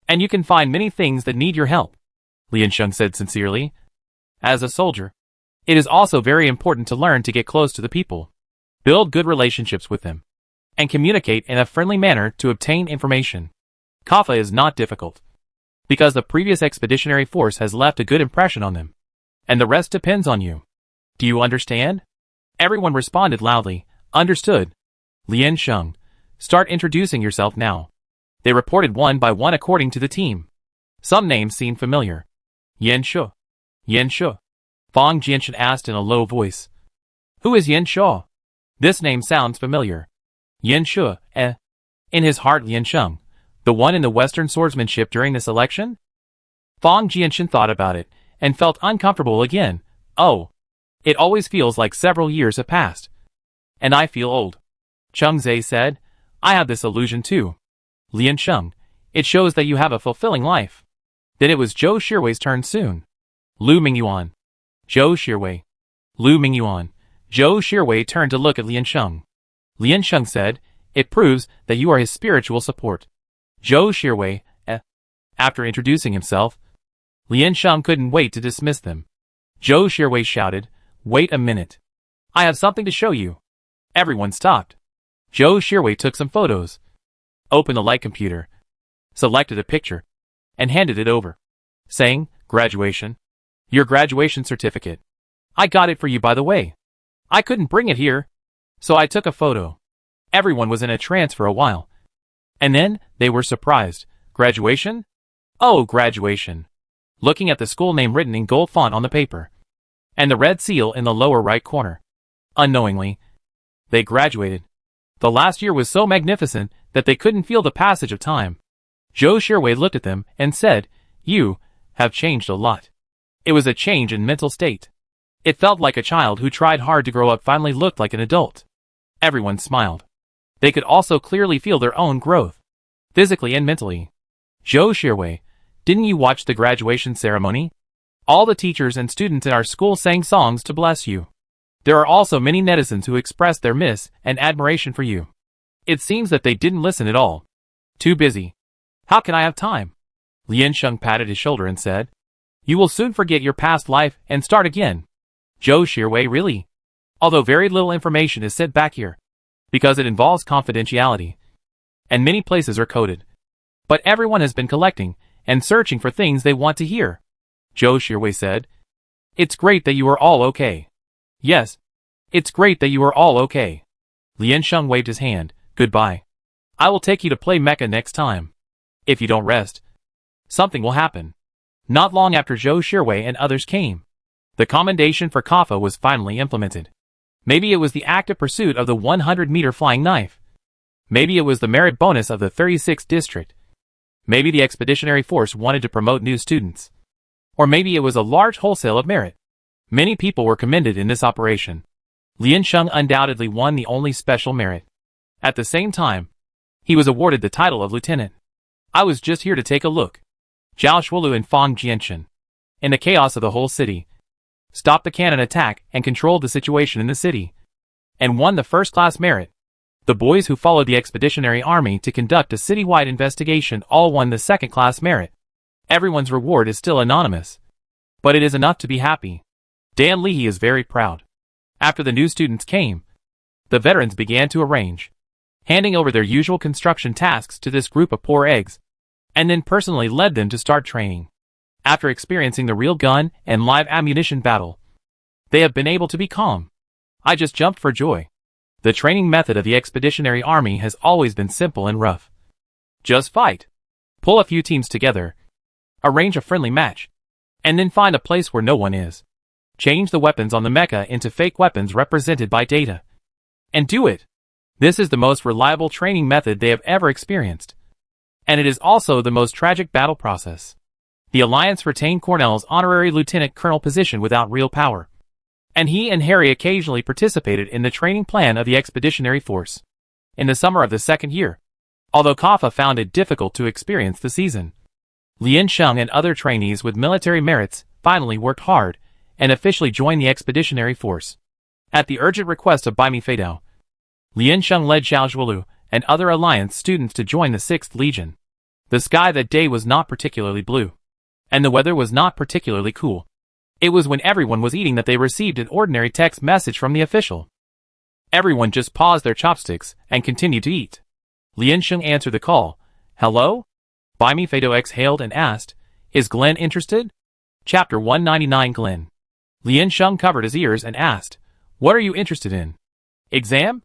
and you can find many things that need your help," Lian Sheng said sincerely. As a soldier, it is also very important to learn to get close to the people, build good relationships with them, and communicate in a friendly manner to obtain information. Kaffa is not difficult, because the previous expeditionary force has left a good impression on them, and the rest depends on you. Do you understand? Everyone responded loudly, "Understood." Lian Sheng, start introducing yourself now. They reported one by one according to the team. Some names seemed familiar. Yan Shu. Yan Shu. Fang Jianshan asked in a low voice. "Who is Yan Shu? This name sounds familiar." Yan Shu, In his heart, Lian Sheng, the one in the Western swordsmanship during this election? Fang Jianshan thought about it, and felt uncomfortable again. "Oh. It always feels like several years have passed. And I feel old." Cheng Zhe said, "I have this illusion too." Lian Sheng, "It shows that you have a fulfilling life." Then it was Zhou Shirwei's turn soon. Lu Mingyuan. Zhou Shirwei. Lu Mingyuan. Zhou Shirwei turned to look at Lian Sheng. Lian Sheng said, "It proves that you are his spiritual support." Zhou Shirwei, After introducing himself, Lian Sheng couldn't wait to dismiss them. Zhou Shirwei shouted, "Wait a minute. I have something to show you." Everyone stopped. Zhou Shirwei took some photos, opened the light computer, selected a picture, and handed it over, saying, "Graduation. Your graduation certificate. I got it for you, by the way. I couldn't bring it here, so I took a photo." Everyone was in a trance for a while, and then they were surprised. "Graduation? Oh, graduation." Looking at the school name written in gold font on the paper, and the red seal in the lower right corner. Unknowingly, they graduated. The last year was so magnificent that they couldn't feel the passage of time. Zhou Shirwei looked at them and said, "You have changed a lot." It was a change in mental state. It felt like a child who tried hard to grow up finally looked like an adult. Everyone smiled. They could also clearly feel their own growth, physically and mentally. "Zhou Shirwei, didn't you watch the graduation ceremony? All the teachers and students in our school sang songs to bless you. There are also many netizens who expressed their miss and admiration for you. It seems that they didn't listen at all. Too busy. How can I have time?" Lian Sheng patted his shoulder and said, "You will soon forget your past life and start again." Zhou Shirwei, really? Although very little information is sent back here, because it involves confidentiality, and many places are coded. But everyone has been collecting and searching for things they want to hear. Zhou Shirwei said, "It's great that you are all okay." "Yes. It's great that you are all okay." Lian Sheng waved his hand. "Goodbye. I will take you to play Mecha next time. If you don't rest, something will happen." Not long after Zhou Shirwei and others came, the commendation for Kaffa was finally implemented. Maybe it was the active pursuit of the 100-meter flying knife. Maybe it was the merit bonus of the 36th district. Maybe the expeditionary force wanted to promote new students. Or maybe it was a large wholesale of merit. Many people were commended in this operation. Lian Sheng undoubtedly won the only special merit. At the same time, he was awarded the title of lieutenant. "I was just here to take a look." Zhao Shuolu and Fang Jianchen, in the chaos of the whole city, stopped the cannon attack and controlled the situation in the city, and won the first-class merit. The boys who followed the expeditionary army to conduct a citywide investigation all won the second-class merit. Everyone's reward is still anonymous, but it is enough to be happy. Dan Lihe is very proud. After the new students came, the veterans began to arrange, handing over their usual construction tasks to this group of poor eggs, and then personally led them to start training. After experiencing the real gun and live ammunition battle, they have been able to be calm. I just jumped for joy. The training method of the expeditionary army has always been simple and rough. Just fight. Pull a few teams together. Arrange a friendly match. And then find a place where no one is. Change the weapons on the mecha into fake weapons represented by data. And do it. This is the most reliable training method they have ever experienced. And it is also the most tragic battle process. The Alliance retained Cornell's honorary lieutenant colonel position without real power, and he and Harry occasionally participated in the training plan of the expeditionary force. In the summer of the second year, although Kaffa found it difficult to experience the season, Lian Sheng and other trainees with military merits finally worked hard and officially joined the expeditionary force. At the urgent request of Baimi Feidao, Lian Sheng led Zhao Zhuolu and other Alliance students to join the 6th Legion. The sky that day was not particularly blue, and the weather was not particularly cool. It was when everyone was eating that they received an ordinary text message from the official. Everyone just paused their chopsticks and continued to eat. Lian Sheng answered the call. Hello? Baimi Feidao exhaled and asked, Is Glenn interested? Chapter 199 Glenn. Lian Sheng covered his ears and asked, What are you interested in? Exam?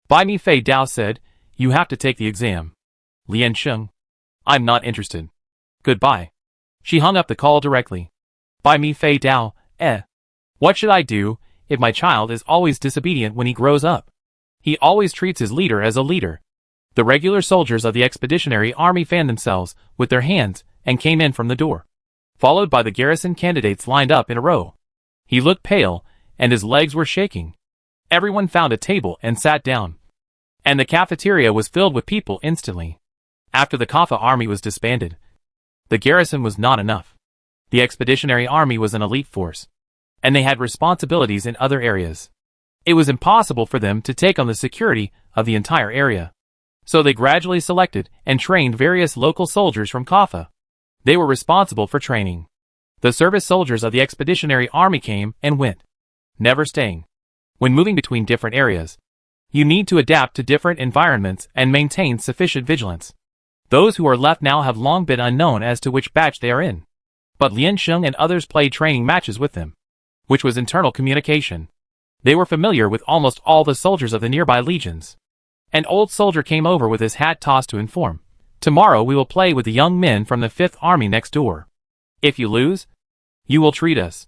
Baimi Feidao said, You have to take the exam. Lian Sheng. I'm not interested. Goodbye. She hung up the call directly. Baimi Feidao, What should I do if my child is always disobedient when he grows up? He always treats his leader as a leader. The regular soldiers of the expeditionary army fanned themselves with their hands and came in from the door, followed by the garrison candidates lined up in a row. He looked pale, and his legs were shaking. Everyone found a table and sat down, and the cafeteria was filled with people instantly. After the Kaffa army was disbanded, the garrison was not enough. The expeditionary army was an elite force, and they had responsibilities in other areas. It was impossible for them to take on the security of the entire area. So they gradually selected and trained various local soldiers from Kaffa. They were responsible for training. The service soldiers of the expeditionary army came and went, never staying. When moving between different areas, you need to adapt to different environments and maintain sufficient vigilance. Those who are left now have long been unknown as to which batch they are in. But Lian Sheng and others played training matches with them, which was internal communication. They were familiar with almost all the soldiers of the nearby legions. An old soldier came over with his hat tossed to inform, Tomorrow we will play with the young men from the 5th Army next door. If you lose, you will treat us.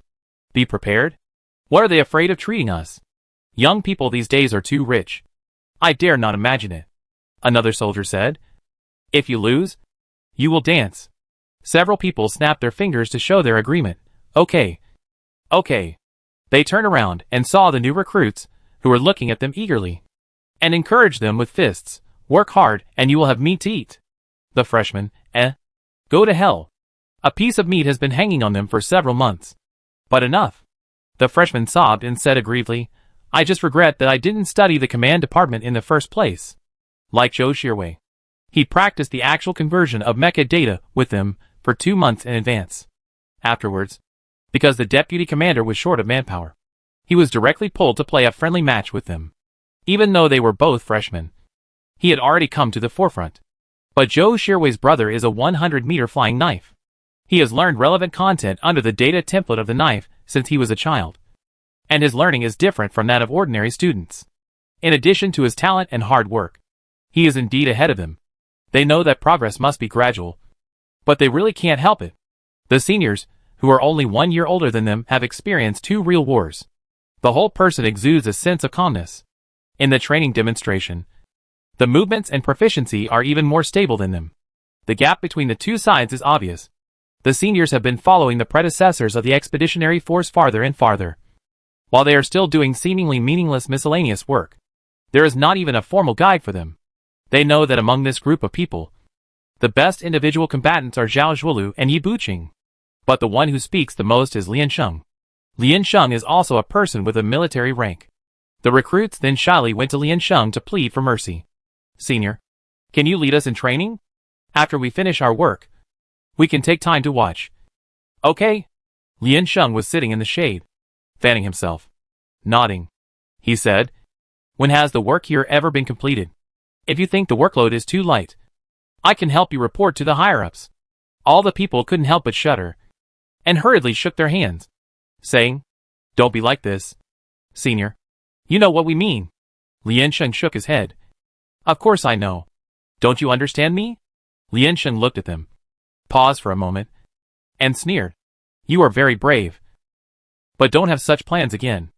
Be prepared. What are they afraid of treating us? Young people these days are too rich. I dare not imagine it. Another soldier said. If you lose, you will dance. Several people snapped their fingers to show their agreement. Okay. Okay. They turned around and saw the new recruits, who were looking at them eagerly, and encouraged them with fists. Work hard and you will have meat to eat. The freshmen, Go to hell. A piece of meat has been hanging on them for several months. But enough. The freshman sobbed and said aggrievedly, I just regret that I didn't study the command department in the first place. Like Zhou Shirwei, he practiced the actual conversion of mecha data with them for 2 months in advance. Afterwards, because the deputy commander was short of manpower, he was directly pulled to play a friendly match with them. Even though they were both freshmen, he had already come to the forefront. But Zhou Shirwei's brother is a 100-meter flying knife. He has learned relevant content under the data template of the knife since he was a child, and his learning is different from that of ordinary students. In addition to his talent and hard work, he is indeed ahead of them. They know that progress must be gradual, but they really can't help it. The seniors, who are only 1 year older than them, have experienced 2 real wars. The whole person exudes a sense of calmness. In the training demonstration, the movements and proficiency are even more stable than them. The gap between the two sides is obvious. The seniors have been following the predecessors of the expeditionary force farther and farther, while they are still doing seemingly meaningless miscellaneous work. There is not even a formal guide for them. They know that among this group of people, The best individual combatants are Zhao Zhuolu and Yi Buqing. But the one who speaks the most is Lian Sheng. Lian Sheng is also a person with a military rank. The recruits then shyly went to Lian Sheng to plead for mercy. Senior, can you lead us in training? After we finish our work, we can take time to watch. Okay. Lian Sheng was sitting in the shade, fanning himself. Nodding. He said, when has the work here ever been completed? If you think the workload is too light, I can help you report to the higher-ups. All the people couldn't help but shudder, and hurriedly shook their hands, saying, don't be like this, Senior. You know what we mean. Lian Sheng shook his head. Of course I know. Don't you understand me? Lian Sheng looked at them, paused for a moment, and sneered. You are very brave, but don't have such plans again.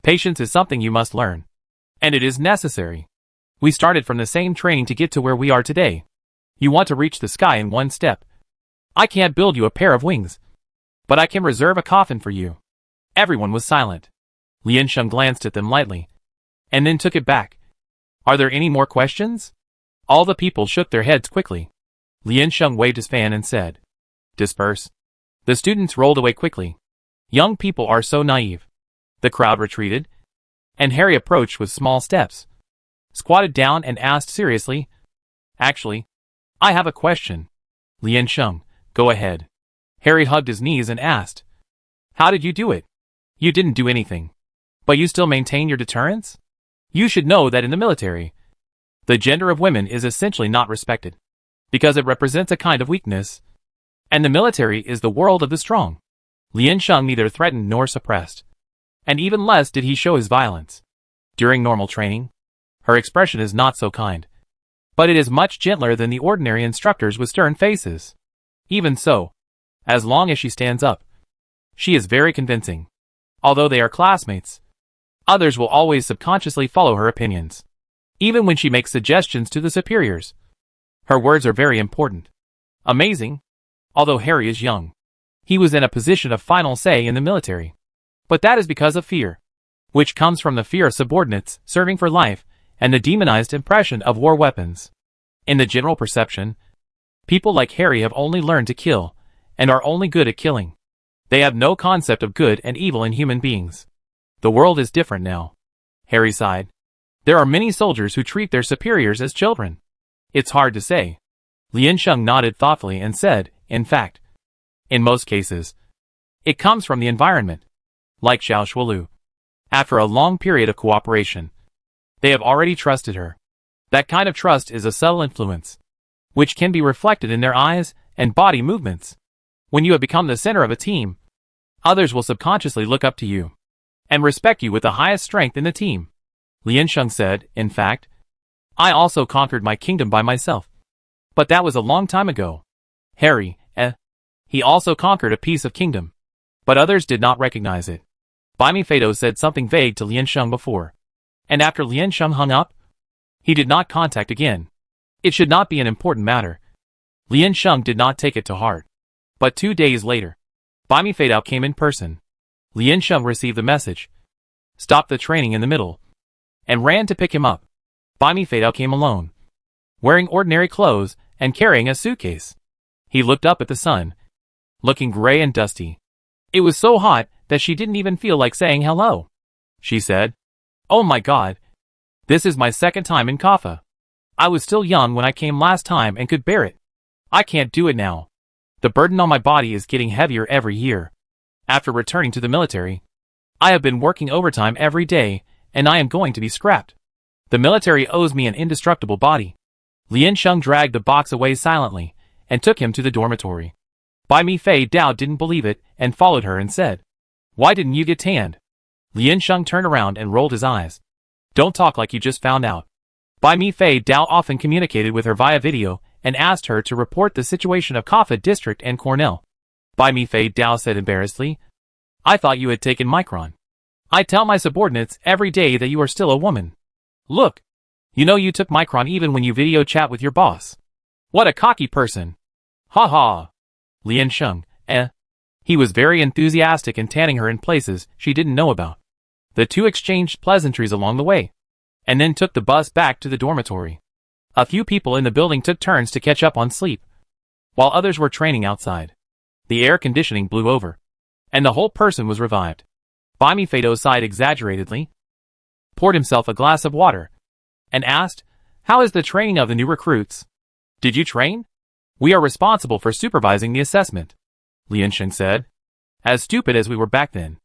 Patience is something you must learn, and it is necessary. We started from the same training to get to where we are today. You want to reach the sky in one step. I can't build you a pair of wings, but I can reserve a coffin for you. Everyone was silent. Lian Sheng glanced at them lightly, and then took it back. Are there any more questions? All the people shook their heads quickly. Lian Sheng waved his fan and said, disperse. The students rolled away quickly. Young people are so naive. The crowd retreated, and Harry approached with small steps, squatted down and asked seriously, actually, I have a question. Lian Sheng, go ahead. Harry hugged his knees and asked, how did you do it? You didn't do anything, but you still maintain your deterrence? You should know that in the military, the gender of women is essentially not respected, because it represents a kind of weakness, and the military is the world of the strong. Lian Sheng neither threatened nor suppressed, and even less did he show his violence. During normal training, her expression is not so kind, but it is much gentler than the ordinary instructors with stern faces. Even so, as long as she stands up, she is very convincing. Although they are classmates, others will always subconsciously follow her opinions, even when she makes suggestions to the superiors. Her words are very important. Amazing. Although Harry is young, he was in a position of final say in the military. But that is because of fear, which comes from the fear of subordinates serving for life and the demonized impression of war weapons. In the general perception, people like Harry have only learned to kill and are only good at killing. They have no concept of good and evil in human beings. The world is different now. Harry sighed. There are many soldiers who treat their superiors as children. It's hard to say. Lian Sheng nodded thoughtfully and said, in fact, in most cases, it comes from the environment. Like Zhao Zhuolu. After a long period of cooperation, they have already trusted her. That kind of trust is a subtle influence, which can be reflected in their eyes and body movements. When you have become the center of a team, others will subconsciously look up to you and respect you with the highest strength in the team. Lian Sheng said, in fact, I also conquered my kingdom by myself. But that was a long time ago. Harry, he also conquered a piece of kingdom. But others did not recognize it. Baimi Feido said something vague to Lian Sheng before, and after Lian Sheng hung up, he did not contact again. It should not be an important matter. Lian Sheng did not take it to heart. But 2 days later, Baimi Feido came in person. Lian Sheng received the message, stopped the training in the middle, and ran to pick him up. Baimi Feido came alone, wearing ordinary clothes and carrying a suitcase. He looked up at the sun, looking gray and dusty. It was so hot that she didn't even feel like saying hello. She said, oh my God, this is my second time in Kaffa. I was still young when I came last time and could bear it. I can't do it now. The burden on my body is getting heavier every year. After returning to the military, I have been working overtime every day, and I am going to be scrapped. The military owes me an indestructible body. Lian Sheng dragged the box away silently and took him to the dormitory. Baimi Feido didn't believe it and followed her and said, why didn't you get tanned? Lian Sheng turned around and rolled his eyes. Don't talk like you just found out. Baimi Feido often communicated with her via video and asked her to report the situation of Kaffa District and Cornell. Baimi Feido said embarrassedly, I thought you had taken Micron. I tell my subordinates every day that you are still a woman. Look, you know you took Micron even when you video chat with your boss. What a cocky person. Ha ha. Lian Sheng, He was very enthusiastic in tanning her in places she didn't know about. The two exchanged pleasantries along the way, and then took the bus back to the dormitory. A few people in the building took turns to catch up on sleep, while others were training outside. The air conditioning blew over, and the whole person was revived. Baimi Fado sighed exaggeratedly, poured himself a glass of water, and asked, "How is the training of the new recruits? Did you train?" "We are responsible for supervising the assessment," Liansheng said. "As stupid as we were back then."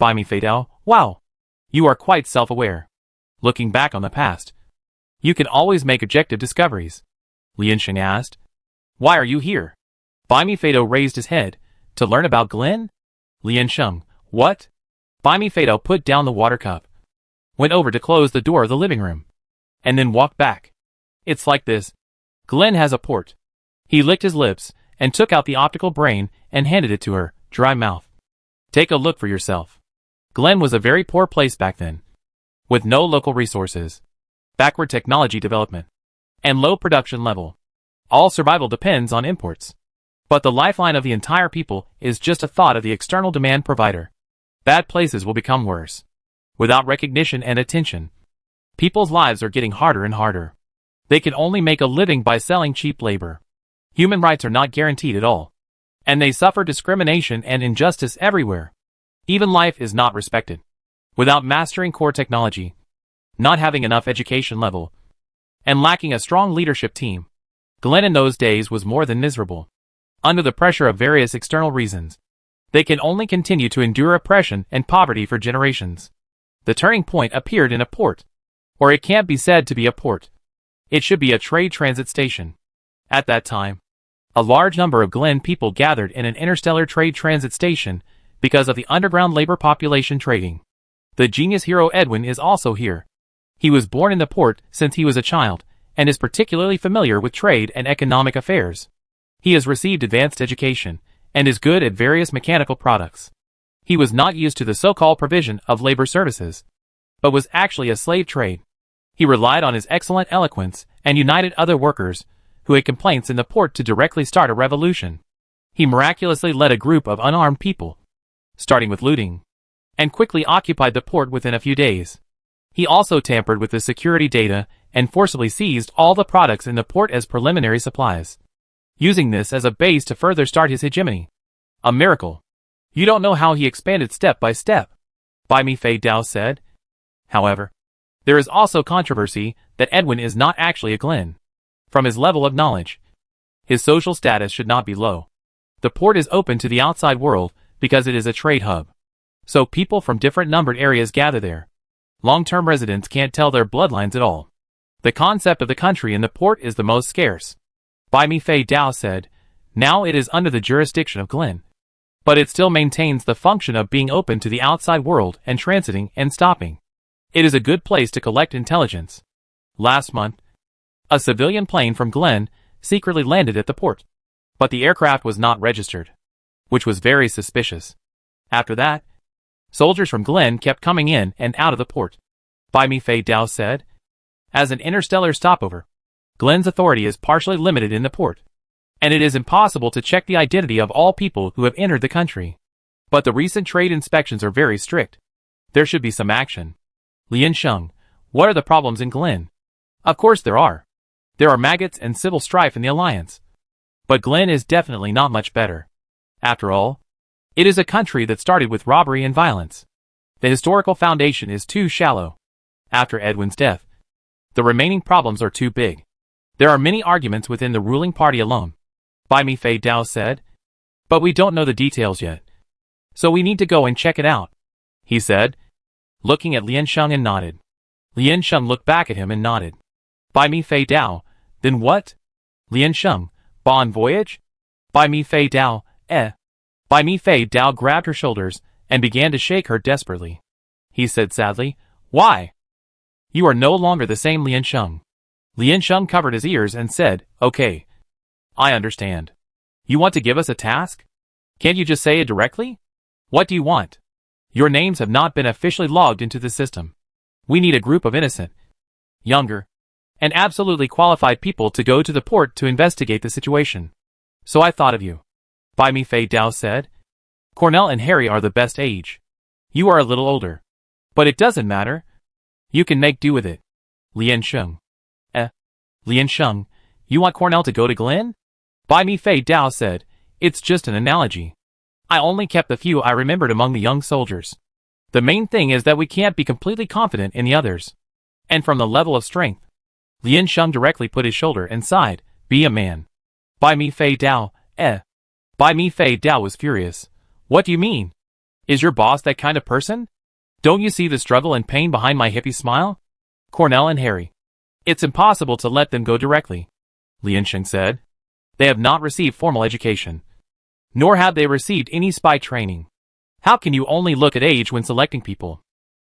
Baimi Fado, wow. You are quite self-aware. Looking back on the past, you can always make objective discoveries. Liansheng asked. Why are you here? Baimi Fado raised his head. To learn about Glenn? Liansheng, what? Baimi Fado put down the water cup, went over to close the door of the living room, and then walked back. It's like this. Glenn has a port. He licked his lips and took out the optical brain and handed it to her, dry mouth. Take a look for yourself. Glenn was a very poor place back then, with no local resources, backward technology development, and low production level. All survival depends on imports. But the lifeline of the entire people is just a thought of the external demand provider. Bad places will become worse. Without recognition and attention, people's lives are getting harder and harder. They can only make a living by selling cheap labor. Human rights are not guaranteed at all, and they suffer discrimination and injustice everywhere. Even life is not respected. Without mastering core technology, not having enough education level, and lacking a strong leadership team, Glenn in those days was more than miserable. Under the pressure of various external reasons, they can only continue to endure oppression and poverty for generations. The turning point appeared in a port. Or it can't be said to be a port. It should be a trade transit station. At that time, a large number of Glenn people gathered in an interstellar trade transit station because of the underground labor population trading. The genius hero Edwin is also here. He was born in the port since he was a child, and is particularly familiar with trade and economic affairs. He has received advanced education, and is good at various mechanical products. He was not used to the so-called provision of labor services, but was actually a slave trade. He relied on his excellent eloquence and united other workers who had complaints in the port to directly start a revolution. He miraculously led a group of unarmed people, starting with looting, and quickly occupied the port within a few days. He also tampered with the security data and forcibly seized all the products in the port as preliminary supplies, using this as a base to further start his hegemony. A miracle. You don't know how he expanded step by step, Baimi Fado said. However, there is also controversy that Edwin is not actually a Glenn. From his level of knowledge, his social status should not be low. The port is open to the outside world because it is a trade hub. So people from different numbered areas gather there. Long-term residents can't tell their bloodlines at all. The concept of the country in the port is the most scarce. Baimi Fado said, now it is under the jurisdiction of Glenn. But it still maintains the function of being open to the outside world and transiting and stopping. It is a good place to collect intelligence. Last month, a civilian plane from Glenn secretly landed at the port. But the aircraft was not registered, which was very suspicious. After that, soldiers from Glenn kept coming in and out of the port. Baimi Fado said, as an interstellar stopover, Glenn's authority is partially limited in the port, and it is impossible to check the identity of all people who have entered the country. But the recent trade inspections are very strict. There should be some action. Liansheng, what are the problems in Glenn? Of course there are. There are maggots and civil strife in the alliance. But Glenn is definitely not much better. After all, it is a country that started with robbery and violence. The historical foundation is too shallow. After Edwin's death, the remaining problems are too big. There are many arguments within the ruling party alone, Baimi Fado said. But we don't know the details yet. So we need to go and check it out, he said, looking at Liansheng and nodded. Liansheng looked back at him and nodded. Baimi Fado, then what? Liansheng, bon voyage? Baimi Fado, Baimi Fado grabbed her shoulders and began to shake her desperately. He said sadly, why? You are no longer the same Liansheng. Liansheng covered his ears and said, okay. I understand. You want to give us a task? Can't you just say it directly? What do you want? Your names have not been officially logged into the system. We need a group of innocent, younger, and absolutely qualified people to go to the port to investigate the situation. So I thought of you. Baimi Fado said. Cornell and Harry are the best age. You are a little older. But it doesn't matter. You can make do with it. Liansheng. Lian Sheng, you want Cornell to go to Glen? Bai Mi Fei Dao said, it's just an analogy. I only kept the few I remembered among the young soldiers. The main thing is that we can't be completely confident in the others. And from the level of strength. Lian Sheng directly put his shoulder and sighed, be a man. Bai Mi Fei Dao, Bai Mi Fei Dao was furious. What do you mean? Is your boss that kind of person? Don't you see the struggle and pain behind my hippie smile? Cornell and Harry. It's impossible to let them go directly. Lian Sheng said. They have not received formal education. Nor have they received any spy training. How can you only look at age when selecting people?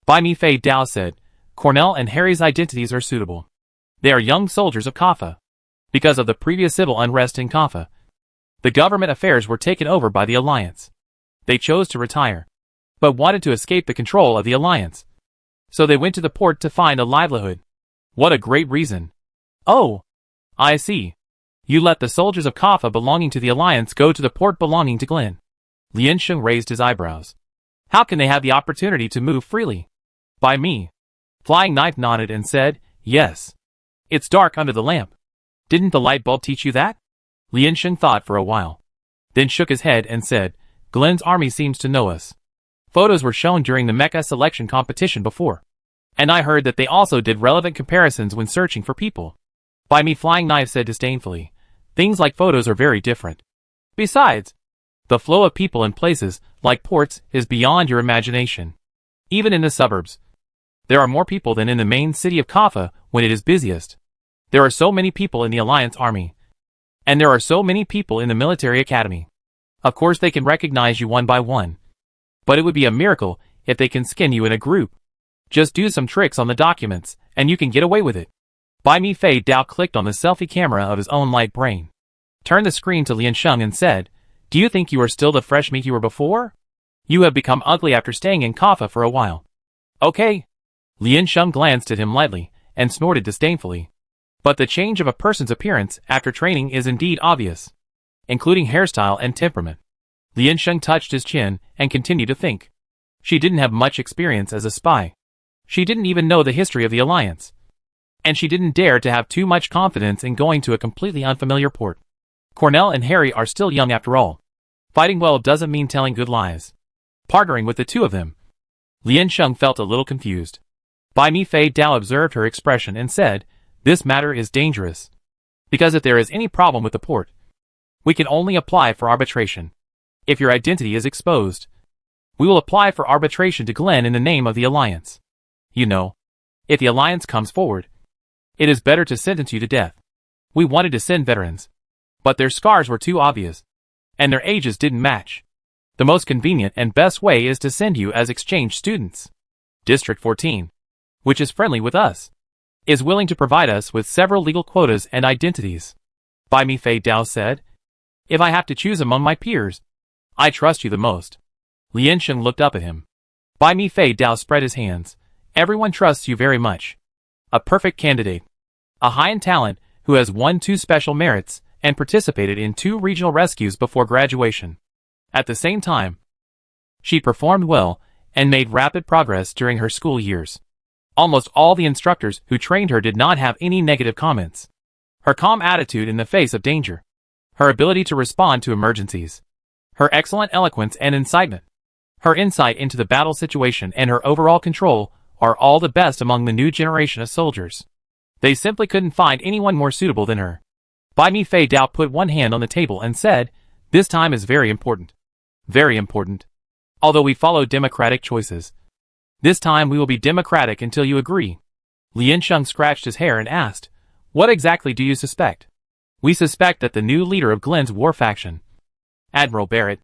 Bai Mi Fei Dao said, Cornell and Harry's identities are suitable. They are young soldiers of Kaffa. Because of the previous civil unrest in Kaffa, the government affairs were taken over by the Alliance. They chose to retire, but wanted to escape the control of the Alliance. So they went to the port to find a livelihood. What a great reason. Oh, I see. You let the soldiers of Kaffa belonging to the Alliance go to the port belonging to Glen. Lian Sheng raised his eyebrows. How can they have the opportunity to move freely? By me. Flying Knife nodded and said, yes. It's dark under the lamp. Didn't the light bulb teach you that? Lian Sheng thought for a while. Then shook his head and said, Glen's army seems to know us. Photos were shown during the mecha selection competition before. And I heard that they also did relevant comparisons when searching for people. By me, Flying Knife said disdainfully. Things like photos are very different. Besides, the flow of people in places, like ports, is beyond your imagination. Even in the suburbs, there are more people than in the main city of Kaffa when it is busiest. There are so many people in the Alliance army. And there are so many people in the military academy. Of course they can recognize you one by one. But it would be a miracle if they can skin you in a group. Just do some tricks on the documents, and you can get away with it. Bai Mi Fei Dao clicked on the selfie camera of his own light brain. Turned the screen to Lian Sheng and said, do you think you are still the fresh meat you were before? You have become ugly after staying in Kaffa for a while. Okay. Lian Sheng glanced at him lightly, and snorted disdainfully. But the change of a person's appearance after training is indeed obvious, including hairstyle and temperament. Lian Sheng touched his chin and continued to think. She didn't have much experience as a spy. She didn't even know the history of the Alliance. And she didn't dare to have too much confidence in going to a completely unfamiliar port. Cornell and Harry are still young after all. Fighting well doesn't mean telling good lies. Partnering with the two of them. Lian Sheng felt a little confused. Bai Mi Fei Dao observed her expression and said, this matter is dangerous. Because if there is any problem with the port, we can only apply for arbitration. If your identity is exposed, we will apply for arbitration to Glen in the name of the Alliance. You know, if the Alliance comes forward, it is better to sentence you to death. We wanted to send veterans, but their scars were too obvious, and their ages didn't match. The most convenient and best way is to send you as exchange students. District 14, which is friendly with us, is willing to provide us with several legal quotas and identities. Bai Mi Fei Dao said, if I have to choose among my peers, I trust you the most. Lian Sheng looked up at him. Bai Mi Fei Dao spread his hands. Everyone trusts you very much. A perfect candidate. A high in talent who has won 2 special merits and participated in 2 regional rescues before graduation. At the same time, she performed well and made rapid progress during her school years. Almost all the instructors who trained her did not have any negative comments. Her calm attitude in the face of danger, her ability to respond to emergencies, her excellent eloquence and incitement, her insight into the battle situation and her overall control are all the best among the new generation of soldiers. They simply couldn't find anyone more suitable than her. Bai Mi Fei Dao put one hand on the table and said, this time is very important. Very important. Although we follow democratic choices, this time we will be democratic until you agree. Lian Sheng scratched his hair and asked, what exactly do you suspect? We suspect that the new leader of Glen's war faction, Admiral Barrett,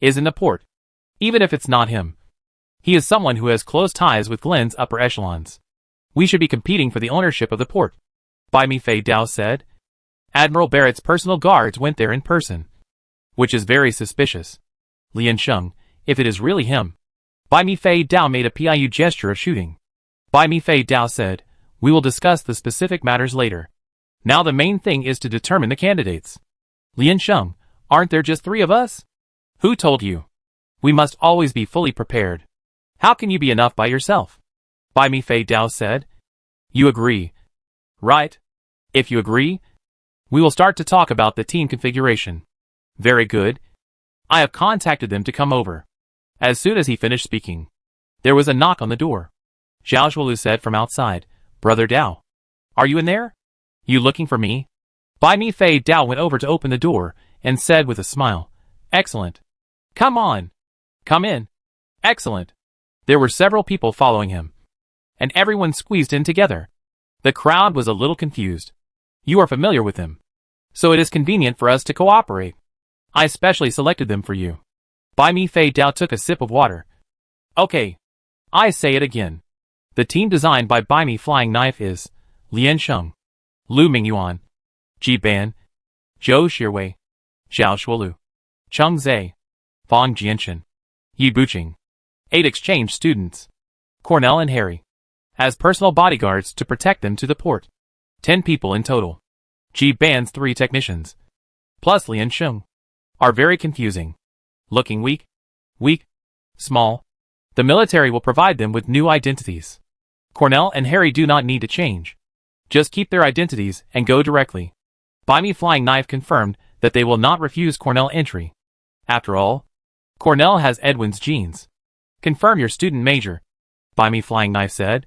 is in the port. Even if it's not him, he is someone who has close ties with Glen's upper echelons. We should be competing for the ownership of the port. Bai Mi Fei Dao said. Admiral Barrett's personal guards went there in person, which is very suspicious. Lian Sheng, if it is really him. Bai Mi Fei Dao made a PIU gesture of shooting. Bai Mi Fei Dao said, we will discuss the specific matters later. Now the main thing is to determine the candidates. Lian Sheng, aren't there just 3 of us? Who told you? We must always be fully prepared. How can you be enough by yourself? Bai Mi Fei Dao said. You agree, right? If you agree, we will start to talk about the team configuration. Very good. I have contacted them to come over. As soon as he finished speaking, there was a knock on the door. Xiao Shuolu said from outside, Brother Dao. Are you in there? You looking for me? Bai Mi Fei Dao went over to open the door and said with a smile, Excellent. Come on. Come in. Excellent. There were several people following him, and everyone squeezed in together. The crowd was a little confused. You are familiar with him, so it is convenient for us to cooperate. I specially selected them for you. Bai Mi Fei Dao took a sip of water. Okay. I say it again. The team designed by Bai Mi Flying Knife is Lian Sheng, Lu Mingyuan, Ji Ban, Zhou Shirwei, Xiao Shuolu, Cheng Zhe, Fang Jianchen, Yi Buqing. 8 exchange students, Cornell and Harry, as personal bodyguards to protect them to the port. 10 people in total. Ji Ban's 3 technicians, plus Lian Sheng, are very confusing. Looking weak, small. The military will provide them with new identities. Cornell and Harry do not need to change. Just keep their identities and go directly. Bai Mi Flying Knife confirmed that they will not refuse Cornell entry. After all, Cornell has Edwin's genes. Confirm your student major, Bai Mi Flying Knife said.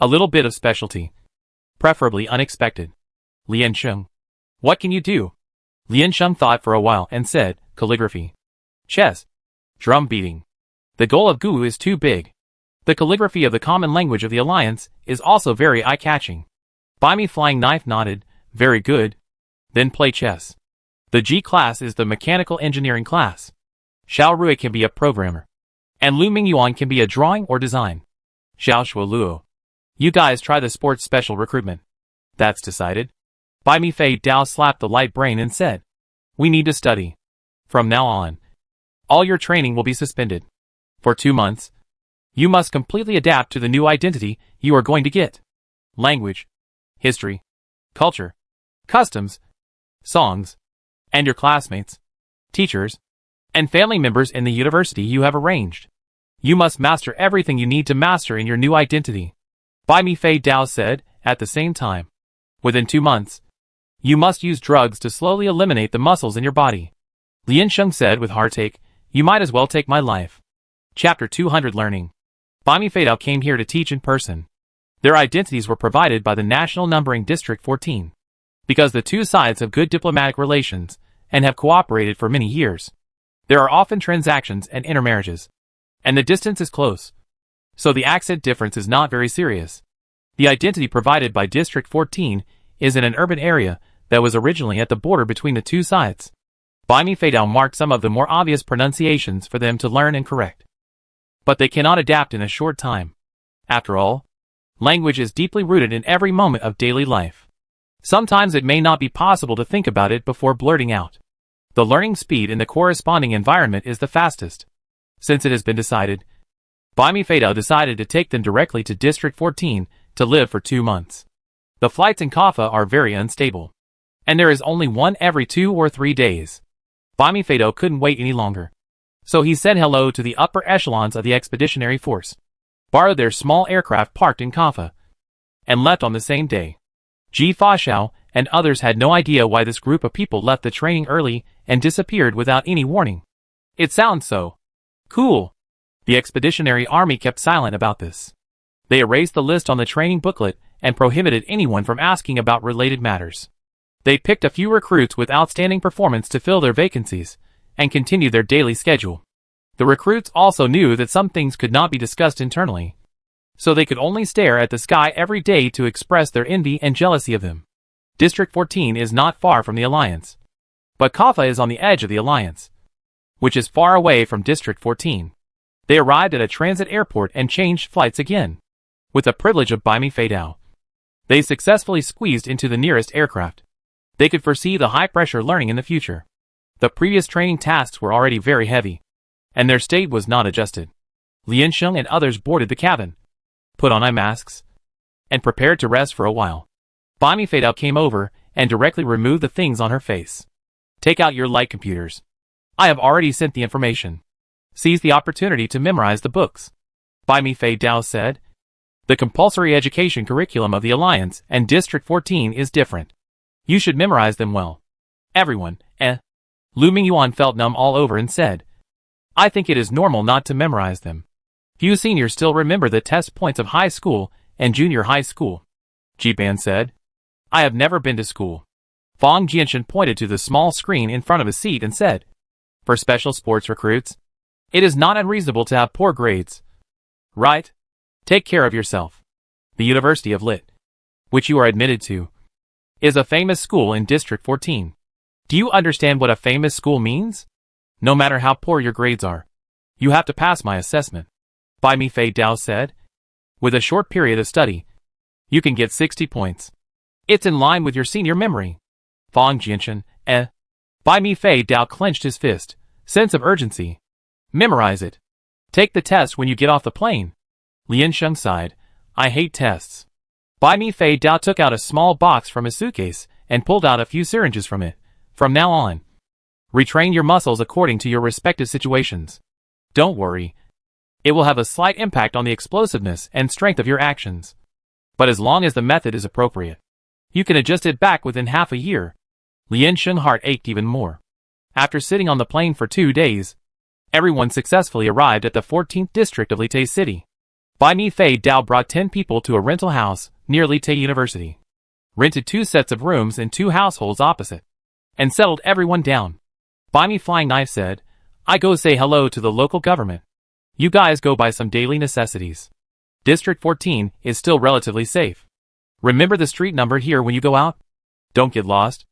A little bit of specialty. Preferably unexpected. Lian Sheng. What can you do? Lian Sheng thought for a while and said, calligraphy. Chess. Drum beating. The goal of Gu is too big. The calligraphy of the common language of the Alliance is also very eye-catching. Bai Mi Flying Knife nodded, very good. Then play chess. The G class is the mechanical engineering class. Xiao Rui can be a programmer. And Lu Mingyuan can be a drawing or design. Xiao Shuoluo. You guys try the sports special recruitment. That's decided. Bai Mi Fei Dao slapped the light brain and said, We need to study. From now on, all your training will be suspended. For 2 months, you must completely adapt to the new identity you are going to get. Language, history, culture, customs, songs, and your classmates, teachers, and family members in the university you have arranged. You must master everything you need to master in your new identity. Bai Mi Fei Dao said, at the same time. Within 2 months, you must use drugs to slowly eliminate the muscles in your body. Lian Sheng said with heartache, You might as well take my life. Chapter 200 Learning. Bai Mi Fei Dao came here to teach in person. Their identities were provided by the National Numbering District 14. Because the two sides have good diplomatic relations and have cooperated for many years, there are often transactions and intermarriages. And the distance is close, so the accent difference is not very serious. The identity provided by District 14 is in an urban area that was originally at the border between the two sides. Bai Mi Fei Dao marked some of the more obvious pronunciations for them to learn and correct. But they cannot adapt in a short time. After all, language is deeply rooted in every moment of daily life. Sometimes it may not be possible to think about it before blurting out. The learning speed in the corresponding environment is the fastest. Since it has been decided, Bai Mi Fei Dao decided to take them directly to District 14 to live for 2 months. The flights in Kaffa are very unstable, and there is only one every 2 or 3 days. Bai Mi Fei Dao couldn't wait any longer, so he said hello to the upper echelons of the expeditionary force, borrowed their small aircraft parked in Kaffa, and left on the same day. Ji Faxiao and others had no idea why this group of people left the training early and disappeared without any warning. It sounds so cool. The expeditionary army kept silent about this. They erased the list on the training booklet and prohibited anyone from asking about related matters. They picked a few recruits with outstanding performance to fill their vacancies and continue their daily schedule. The recruits also knew that some things could not be discussed internally, so they could only stare at the sky every day to express their envy and jealousy of them. District 14 is not far from the Alliance, but Kaffa is on the edge of the Alliance, which is far away from District 14. They arrived at a transit airport and changed flights again. With the privilege of Bai Mi Fei Dao, they successfully squeezed into the nearest aircraft. They could foresee the high-pressure learning in the future. The previous training tasks were already very heavy, and their state was not adjusted. Lian Sheng and others boarded the cabin, put on eye masks, and prepared to rest for a while. Bai Mi Fei Dao came over and directly removed the things on her face. Take out your light computers. I have already sent the information. Seize the opportunity to memorize the books. Bai Mi Fei Dao said. The compulsory education curriculum of the Alliance and District 14 is different. You should memorize them well. Everyone, Lu Mingyuan felt numb all over and said, I think it is normal not to memorize them. Few seniors still remember the test points of high school and junior high school. Jiban said, I have never been to school. Fang Jianshan pointed to the small screen in front of his seat and said, for special sports recruits, it is not unreasonable to have poor grades. Right? Take care of yourself. The University of Lit, which you are admitted to, is a famous school in District 14. Do you understand what a famous school means? No matter how poor your grades are, you have to pass my assessment. Bai Mi Fei Dao said. With a short period of study, you can get 60 points. It's in line with your senior memory. Fang Jianshan, Bai Mi Fei Dao clenched his fist. Sense of urgency. Memorize it. Take the test when you get off the plane. Lian Sheng sighed. I hate tests. Bai Mi Fei Dao took out a small box from his suitcase and pulled out a few syringes from it. From now on, retrain your muscles according to your respective situations. Don't worry. It will have a slight impact on the explosiveness and strength of your actions. But as long as the method is appropriate, you can adjust it back within half a year. Lian Sheng's heart ached even more. After sitting on the plane for 2 days, everyone successfully arrived at the 14th district of Lite City. Bai Mi Fei Dao brought 10 people to a rental house near Lite University, rented 2 sets of rooms in 2 households opposite, and settled everyone down. Bai Mi Flying Knife said, I go say hello to the local government. You guys go buy some daily necessities. District 14 is still relatively safe. Remember the street number here when you go out? Don't get lost.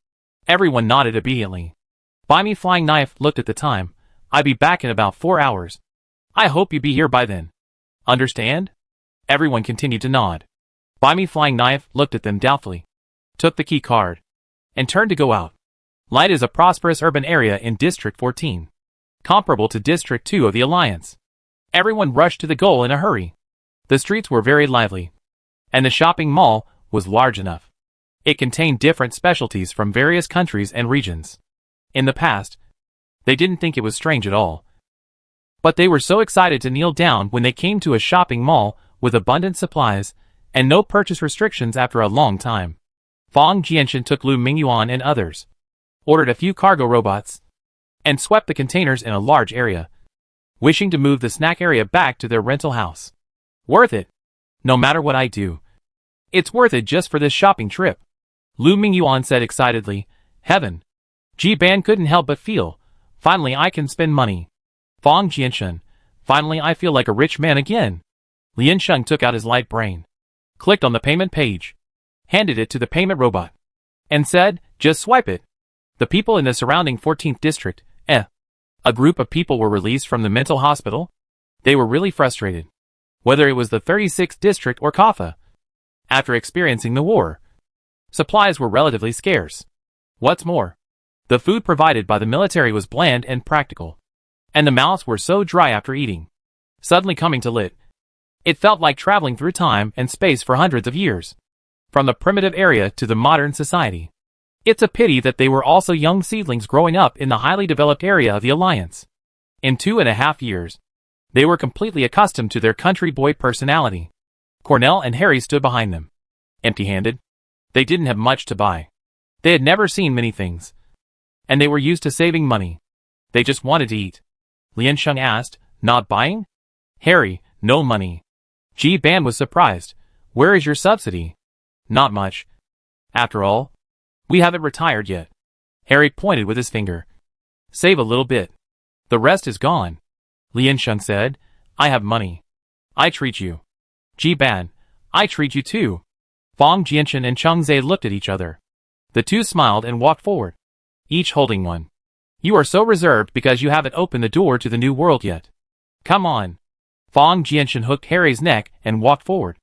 Everyone nodded obediently. Bai Mi Flying Knife looked at the time. I'll be back in about 4 hours. I hope you be here by then. Understand? Everyone continued to nod. Bai Mi Flying Knife looked at them doubtfully, took the key card, and turned to go out. Light is a prosperous urban area in District 14, comparable to District 2 of the Alliance. Everyone rushed to the goal in a hurry. The streets were very lively, and the shopping mall was large enough. It contained different specialties from various countries and regions. In the past, they didn't think it was strange at all. But they were so excited to kneel down when they came to a shopping mall with abundant supplies and no purchase restrictions after a long time. Fang Jianshan took Lu Mingyuan and others, ordered a few cargo robots, and swept the containers in a large area, wishing to move the snack area back to their rental house. Worth it. No matter what I do, it's worth it just for this shopping trip. Lu Mingyuan said excitedly. Heaven. Ji Ban couldn't help but feel, finally I can spend money. Fang Jianshan, finally I feel like a rich man again. Lian Sheng took out his light brain, clicked on the payment page, handed it to the payment robot, and said, just swipe it. The people in the surrounding 14th district, a group of people were released from the mental hospital. They were really frustrated, whether it was the 36th district or Kaffa. After experiencing the war, supplies were relatively scarce. What's more, the food provided by the military was bland and practical, and the mouths were so dry after eating. Suddenly coming to Lit, it felt like traveling through time and space for hundreds of years, from the primitive area to the modern society. It's a pity that they were also young seedlings growing up in the highly developed area of the Alliance. In 2.5 years, they were completely accustomed to their country boy personality. Cornell and Harry stood behind them, empty-handed. They didn't have much to buy. They had never seen many things, and they were used to saving money. They just wanted to eat. Lian Sheng asked, not buying? Harry, no money. Ji Ban was surprised. Where is your subsidy? Not much. After all, we haven't retired yet. Harry pointed with his finger. Save a little bit. The rest is gone. Lian Sheng said, I have money. I treat you. Ji Ban, I treat you too. Fang Jianshan and Cheng Zhe looked at each other. The two smiled and walked forward, each holding one. You are so reserved because you haven't opened the door to the new world yet. Come on. Fang Jianshan hooked Harry's neck and walked forward.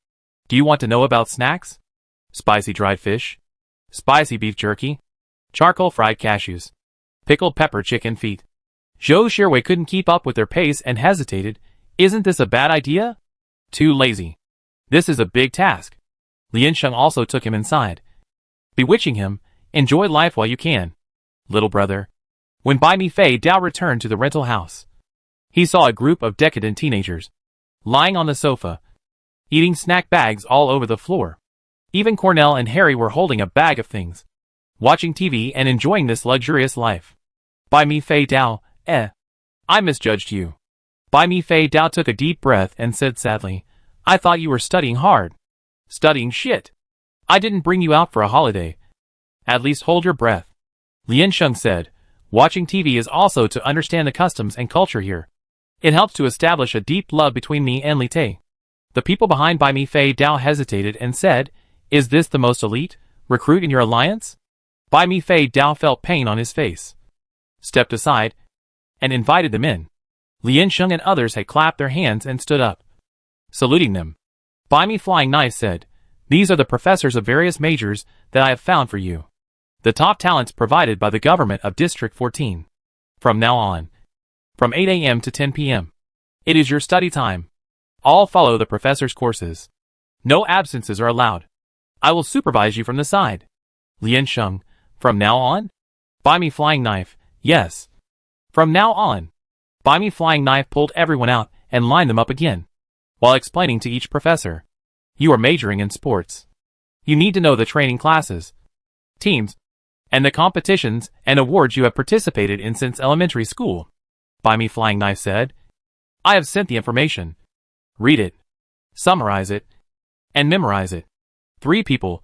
Do you want to know about snacks? Spicy dried fish, spicy beef jerky, charcoal fried cashews, pickled pepper chicken feet. Zhou Shirwei couldn't keep up with their pace and hesitated. Isn't this a bad idea? Too lazy. This is a big task. Lian Sheng also took him inside, bewitching him. Enjoy life while you can, little brother. When Bai Mi Fei Dao returned to the rental house, he saw a group of decadent teenagers lying on the sofa, eating snack bags all over the floor. Even Cornell and Harry were holding a bag of things, watching TV and enjoying this luxurious life. Bai Mi Fei Dao, I misjudged you. Bai Mi Fei Dao took a deep breath and said sadly, I thought you were studying hard. Studying shit. I didn't bring you out for a holiday. At least hold your breath. Lien Sheng said, watching TV is also to understand the customs and culture here. It helps to establish a deep love between me and Li Tei. The people behind Bai Mi Fei Dao hesitated and said, is this the most elite recruit in your alliance? Bai Mi Fei Dao felt pain on his face, stepped aside, and invited them in. Lien Sheng and others had clapped their hands and stood up, saluting them. Bai Mi Flying Knife said, these are the professors of various majors that I have found for you. The top talents provided by the government of District 14. From now on, from 8 a.m. to 10 p.m. it is your study time. All follow the professor's courses. No absences are allowed. I will supervise you from the side. Lien Sheng, from now on? Bai Mi Flying Knife, yes. From now on. Bai Mi Flying Knife pulled everyone out and lined them up again, while explaining to each professor. You are majoring in sports. You need to know the training classes, teams, and the competitions and awards you have participated in since elementary school. Bai Mi Flying Knife said, I have sent the information. Read it, summarize it, and memorize it. 3 people,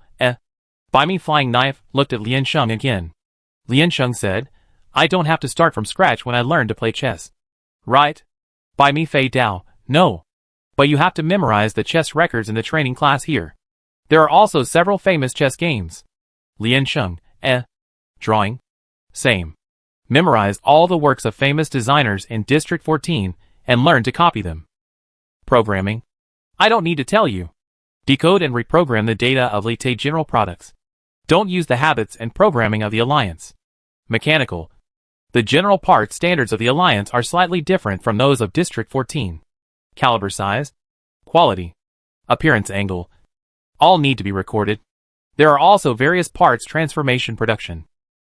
Bai Mi Flying Knife looked at Lien Sheng again. Lien Sheng said, I don't have to start from scratch when I learn to play chess. Right? Bai Mi Fei Dao, no. But you have to memorize the chess records in the training class here. There are also several famous chess games. Lien Sheng, drawing? Same. Memorize all the works of famous designers in District 14 and learn to copy them. Programming? I don't need to tell you. Decode and reprogram the data of Li Tei General Products. Don't use the habits and programming of the Alliance. Mechanical. The general part standards of the Alliance are slightly different from those of District 14. Caliber size, quality, appearance angle, all need to be recorded. There are also various parts transformation production.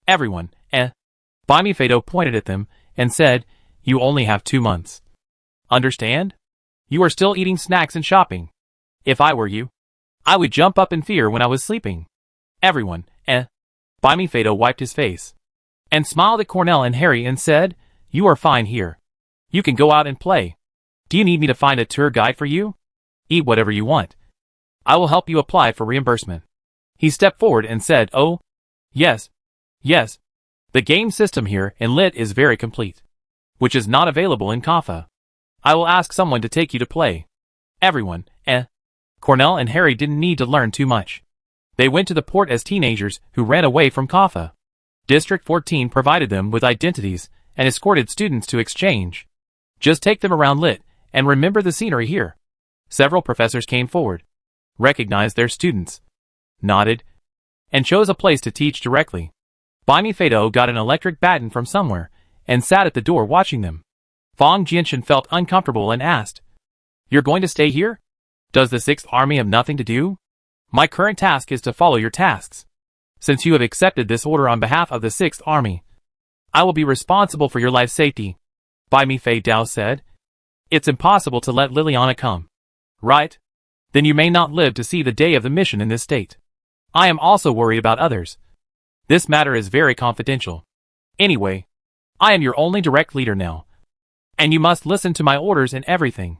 Everyone, Bai Mi Fei Dao pointed at them and said, you only have 2 months. Understand? You are still eating snacks and shopping. If I were you, I would jump up in fear when I was sleeping. Everyone, Bai Mi Fei Dao wiped his face and smiled at Cornell and Harry and said, you are fine here. You can go out and play. Do you need me to find a tour guide for you? Eat whatever you want. I will help you apply for reimbursement. He stepped forward and said, oh, yes. The game system here in Lit is very complete, which is not available in Kaffa. I will ask someone to take you to play. Everyone, Cornell and Harry didn't need to learn too much. They went to the port as teenagers who ran away from Kaffa. District 14 provided them with identities and escorted students to exchange. Just take them around Lit and remember the scenery here. Several professors came forward, recognized their students, nodded, and chose a place to teach directly. Bai Mi Fei Dao got an electric baton from somewhere and sat at the door watching them. Fang Jianchen felt uncomfortable and asked, you're going to stay here? Does the 6th Army have nothing to do? My current task is to follow your tasks. Since you have accepted this order on behalf of the 6th Army, I will be responsible for your life safety. Bai Mi Fei Dao said, it's impossible to let Liliana come. Right? Then you may not live to see the day of the mission in this state. I am also worried about others. This matter is very confidential. Anyway, I am your only direct leader now. And you must listen to my orders in everything.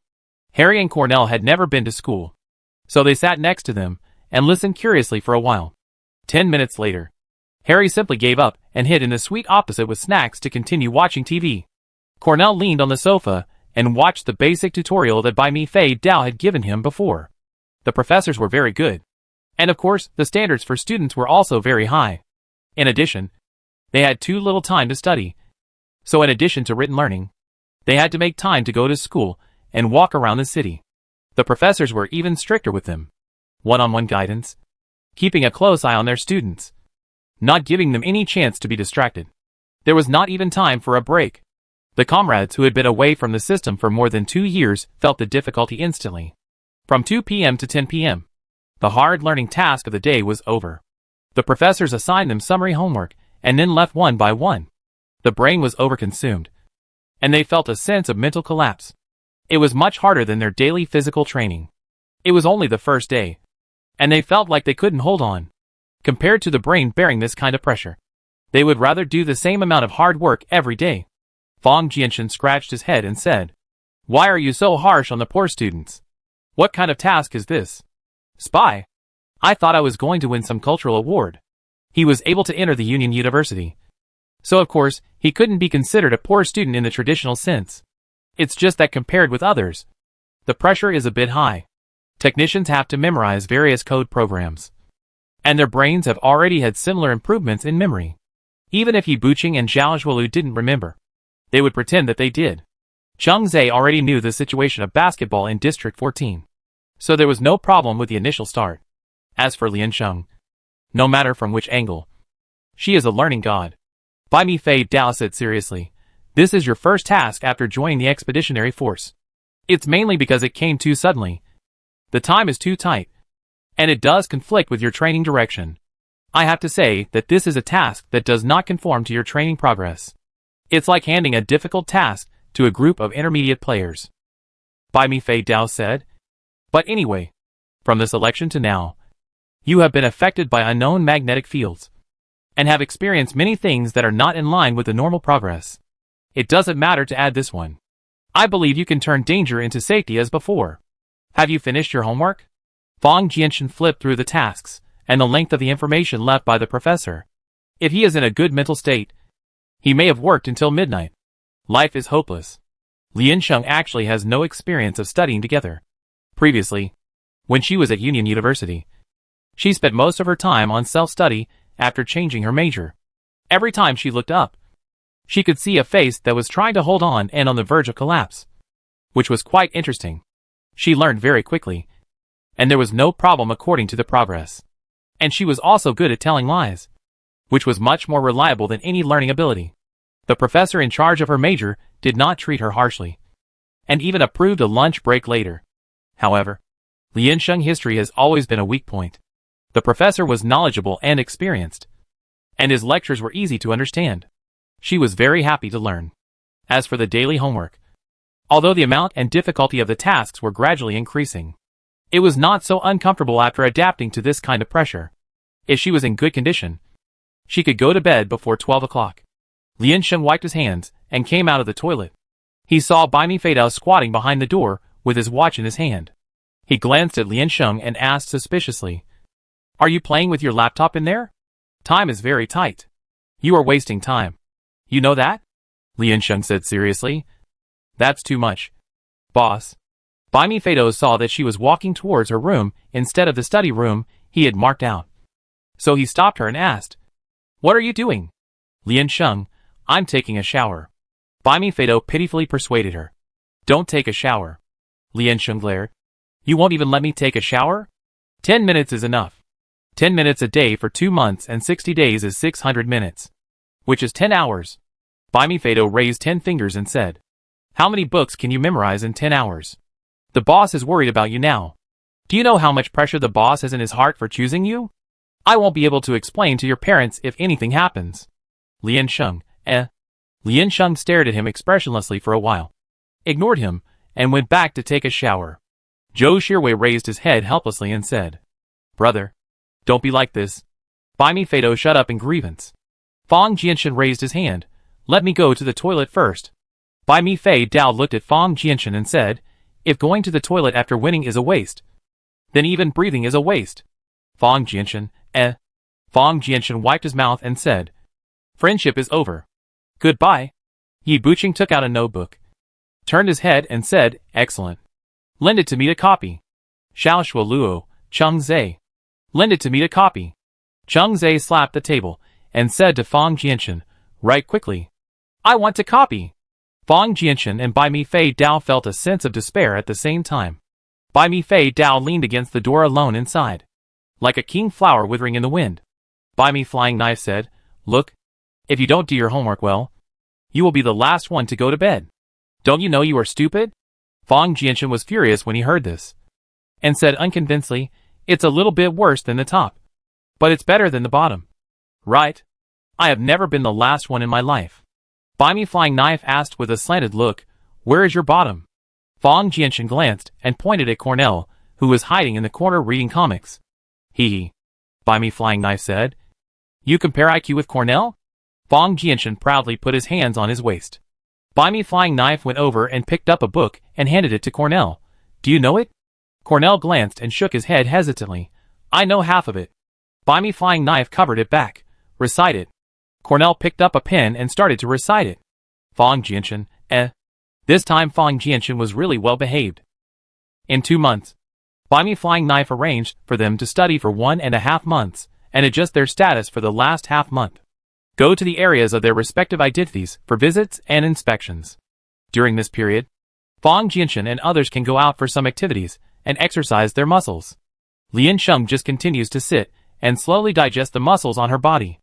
Harry and Cornell had never been to school, so they sat next to them and listened curiously for a while. 10 minutes later, Harry simply gave up and hid in the suite opposite with snacks to continue watching TV. Cornell leaned on the sofa and watched the basic tutorial that Bai Mi Fei Dao had given him before. The professors were very good. And of course, the standards for students were also very high. In addition, they had too little time to study. So in addition to written learning, they had to make time to go to school and walk around the city. The professors were even stricter with them. One-on-one guidance, keeping a close eye on their students, not giving them any chance to be distracted. There was not even time for a break. The comrades who had been away from the system for more than 2 years felt the difficulty instantly. From 2 p.m. to 10 p.m., the hard learning task of the day was over. The professors assigned them summary homework and then left one by one. The brain was overconsumed, and they felt a sense of mental collapse. It was much harder than their daily physical training. It was only the first day, and they felt like they couldn't hold on. Compared to the brain bearing this kind of pressure, they would rather do the same amount of hard work every day. Fang Jianshan scratched his head and said, "Why are you so harsh on the poor students? What kind of task is this? Spy? I thought I was going to win some cultural award." He was able to enter the Union University, so of course, he couldn't be considered a poor student in the traditional sense. It's just that compared with others, the pressure is a bit high. Technicians have to memorize various code programs, and their brains have already had similar improvements in memory. Even if Yi Buqing and Zhao Zhuolu didn't remember, they would pretend that they did. Cheng Zhe already knew the situation of basketball in District 14, so there was no problem with the initial start. As for Lian Sheng, no matter from which angle, she is a learning god. Bai Mi Fei Dao said seriously, "This is your first task after joining the expeditionary force. It's mainly because it came too suddenly. The time is too tight, and it does conflict with your training direction. I have to say that this is a task that does not conform to your training progress. It's like handing a difficult task to a group of intermediate players." Bai Mi Fei Dao said, "But anyway, from this election to now, you have been affected by unknown magnetic fields, and have experienced many things that are not in line with the normal progress. It doesn't matter to add this one. I believe you can turn danger into safety as before. Have you finished your homework?" Fang Jianshan flipped through the tasks and the length of the information left by the professor. If he is in a good mental state, he may have worked until midnight. Life is hopeless. Lian Sheng actually has no experience of studying together. Previously, when she was at Union University, she spent most of her time on self-study after changing her major. Every time she looked up, she could see a face that was trying to hold on and on the verge of collapse, which was quite interesting. She learned very quickly, and there was no problem according to the progress. And she was also good at telling lies, which was much more reliable than any learning ability. The professor in charge of her major did not treat her harshly, and even approved a lunch break later. However, Lian Sheng history has always been a weak point. The professor was knowledgeable and experienced, and his lectures were easy to understand. She was very happy to learn. As for the daily homework, although the amount and difficulty of the tasks were gradually increasing, it was not so uncomfortable after adapting to this kind of pressure. If she was in good condition, she could go to bed before 12 o'clock. Lian Sheng wiped his hands and came out of the toilet. He saw Bai Mi Fei Dao squatting behind the door with his watch in his hand. He glanced at Lian Sheng and asked suspiciously, "Are you playing with your laptop in there? Time is very tight. You are wasting time. You know that?" Lian Sheng said seriously. "That's too much, boss." Bai Mi Fei Dao saw that she was walking towards her room instead of the study room he had marked out. So he stopped her and asked, "What are you doing?" "Lian Sheng, I'm taking a shower." Bai Mi Fei Dao pitifully persuaded her. "Don't take a shower." Lian Sheng glared. "You won't even let me take a shower? 10 minutes is enough. 10 minutes a day for 2 months and 60 days is 600 minutes. Which is 10 hours. Bai Mi Fei Dao raised 10 fingers and said, "How many books can you memorize in 10 hours? The boss is worried about you now. Do you know how much pressure the boss has in his heart for choosing you? I won't be able to explain to your parents if anything happens." Lian Sheng, Lian Sheng stared at him expressionlessly for a while, ignored him, and went back to take a shower. Zhou Shirwei raised his head helplessly and said, "Brother, don't be like this." Bai Mi Fei Dao shut up in grievance. Fang Jianshan raised his hand. "Let me go to the toilet first." Bai Mi Fei Dao looked at Fang Jianshan and said, "If going to the toilet after winning is a waste, then even breathing is a waste." Fang Jianshan wiped his mouth and said, "Friendship is over. Goodbye." Yi Buqing took out a notebook, turned his head and said, "Excellent. Lend it to me to copy." Xiao Shuoluo, Cheng Zhe. "Lend it to me to copy." Cheng Zhe slapped the table and said to Fang Jianshan, "Write quickly. I want to copy." Fang Jianshan and Bai Mi Fei Dao felt a sense of despair at the same time. Bai Mi Fei Dao leaned against the door alone inside, like a king flower withering in the wind. Bai Mi Flying Knife said, "Look, if you don't do your homework well, you will be the last one to go to bed. Don't you know you are stupid?" Fang Jianshan was furious when he heard this, and said unconvincingly, "It's a little bit worse than the top, but it's better than the bottom." "Right. I have never been the last one in my life." Bai Mi Flying Knife asked with a slanted look, "Where is your bottom?" Fang Jianshan glanced and pointed at Cornell, who was hiding in the corner reading comics. Hee. Buy me Flying Knife said. You compare IQ with Cornell? Fong Jianchen proudly put his hands on his waist. Buy me Flying Knife went over and picked up a book and handed it to Cornell. Do you know it? Cornell glanced and shook his head hesitantly. I know half of it. Buy me Flying Knife covered it back. Recite it. Cornell picked up a pen and started to recite it. Fong Jianchen, This time Fong Jianchen was really well behaved. In 2 months, Buy Me Flying Knife arranged for them to study for 1.5 months and adjust their status for the last half month. Go to the areas of their respective identities for visits and inspections. During this period, Fong Jianchen and others can go out for some activities and exercise their muscles. Lian Sheng just continues to sit and slowly digest the muscles on her body.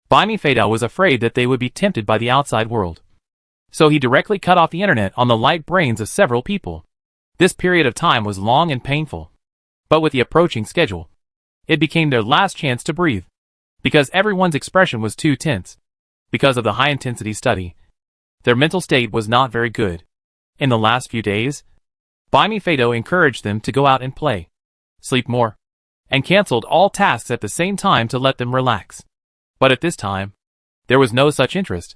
Bai Mi Feidao was afraid that they would be tempted by the outside world. So he directly cut off the internet on the light brains of several people. This period of time was long and painful. But with the approaching schedule, it became their last chance to breathe. Because everyone's expression was too tense. Because of the high-intensity study, their mental state was not very good. In the last few days, Bai Mi Feidao encouraged them to go out and play, sleep more, and cancelled all tasks at the same time to let them relax. But at this time, there was no such interest.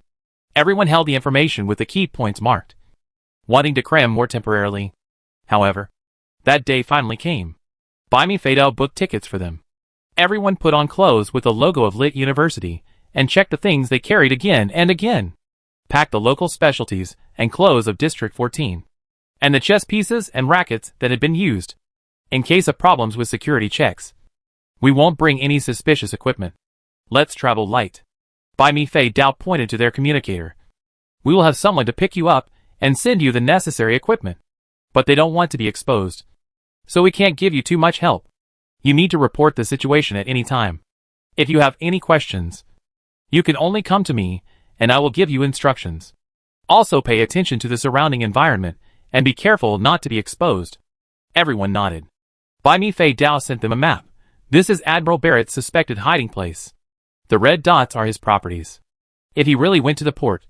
Everyone held the information with the key points marked, wanting to cram more temporarily. However, that day finally came. Bai Mi Feidao booked tickets for them. Everyone put on clothes with the logo of Lit University and checked the things they carried again and again. Packed the local specialties and clothes of District 14. And the chess pieces and rackets that had been used. In case of problems with security checks, we won't bring any suspicious equipment. Let's travel light. Bai Mi Feidao pointed to their communicator. We will have someone to pick you up and send you the necessary equipment. But they don't want to be exposed. So we can't give you too much help. You need to report the situation at any time. If you have any questions, you can only come to me, and I will give you instructions. Also pay attention to the surrounding environment, and be careful not to be exposed. Everyone nodded. Bai Mi Feidao sent them a map. This is Admiral Barrett's suspected hiding place. The red dots are his properties. If he really went to the port,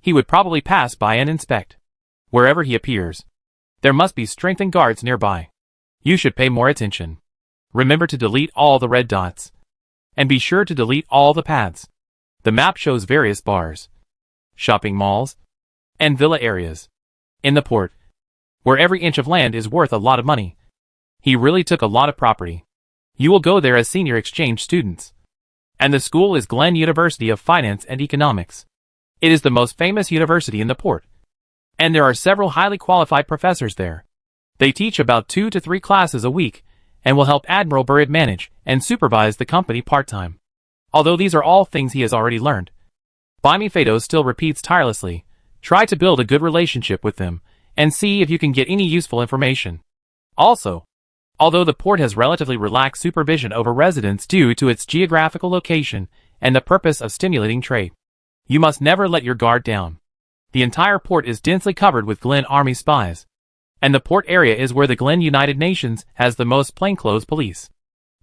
he would probably pass by and inspect. Wherever he appears, there must be strengthened guards nearby. You should pay more attention. Remember to delete all the red dots. And be sure to delete all the paths. The map shows various bars, shopping malls, and villa areas. In the port, where every inch of land is worth a lot of money. He really took a lot of property. You will go there as senior exchange students. And the school is Glenn University of Finance and Economics. It is the most famous university in the port. And there are several highly qualified professors there. They teach about 2 to 3 classes a week, and will help Admiral Barrett manage and supervise the company part-time. Although these are all things he has already learned. Bai Mi Feidao still repeats tirelessly, try to build a good relationship with them, and see if you can get any useful information. Also, although the port has relatively relaxed supervision over residents due to its geographical location and the purpose of stimulating trade, you must never let your guard down. The entire port is densely covered with Glen Army spies. And the port area is where the Glen United Nations has the most plainclothes police.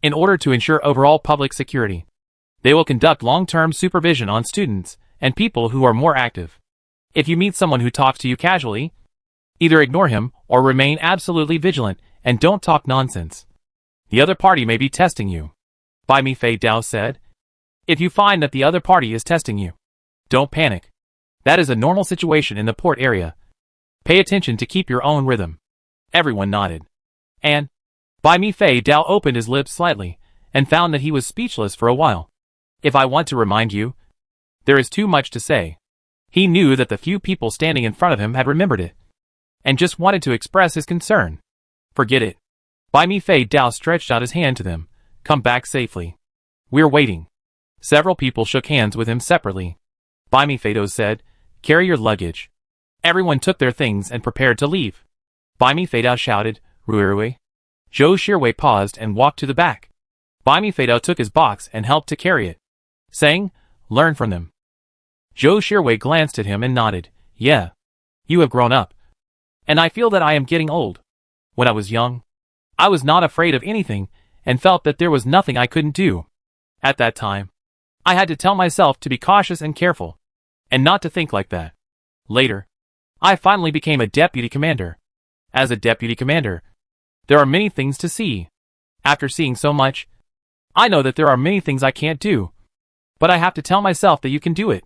In order to ensure overall public security, they will conduct long-term supervision on students and people who are more active. If you meet someone who talks to you casually, either ignore him or remain absolutely vigilant and don't talk nonsense. The other party may be testing you. Bai Mi Feidao said. If you find that the other party is testing you, don't panic. That is a normal situation in the port area. Pay attention to keep your own rhythm. Everyone nodded. And Bai Mi Feidao opened his lips slightly and found that he was speechless for a while. If I want to remind you, there is too much to say. He knew that the few people standing in front of him had remembered it, and just wanted to express his concern. Forget it. Bai Mi Feidao stretched out his hand to them. Come back safely. We're waiting. Several people shook hands with him separately. Bai Mi Feidao said, carry your luggage. Everyone took their things and prepared to leave. Bai Mi Feidao shouted, Ruirui. Zhou Shirwei paused and walked to the back. Bai Mi Feidao took his box and helped to carry it, saying, learn from them. Zhou Shirwei glanced at him and nodded, yeah. You have grown up. And I feel that I am getting old. When I was young, I was not afraid of anything and felt that there was nothing I couldn't do. At that time, I had to tell myself to be cautious and careful, and not to think like that. Later, I finally became a deputy commander. As a deputy commander, There are many things to see. After seeing so much, I know that there are many things I can't do. But I have to tell myself that you can do it.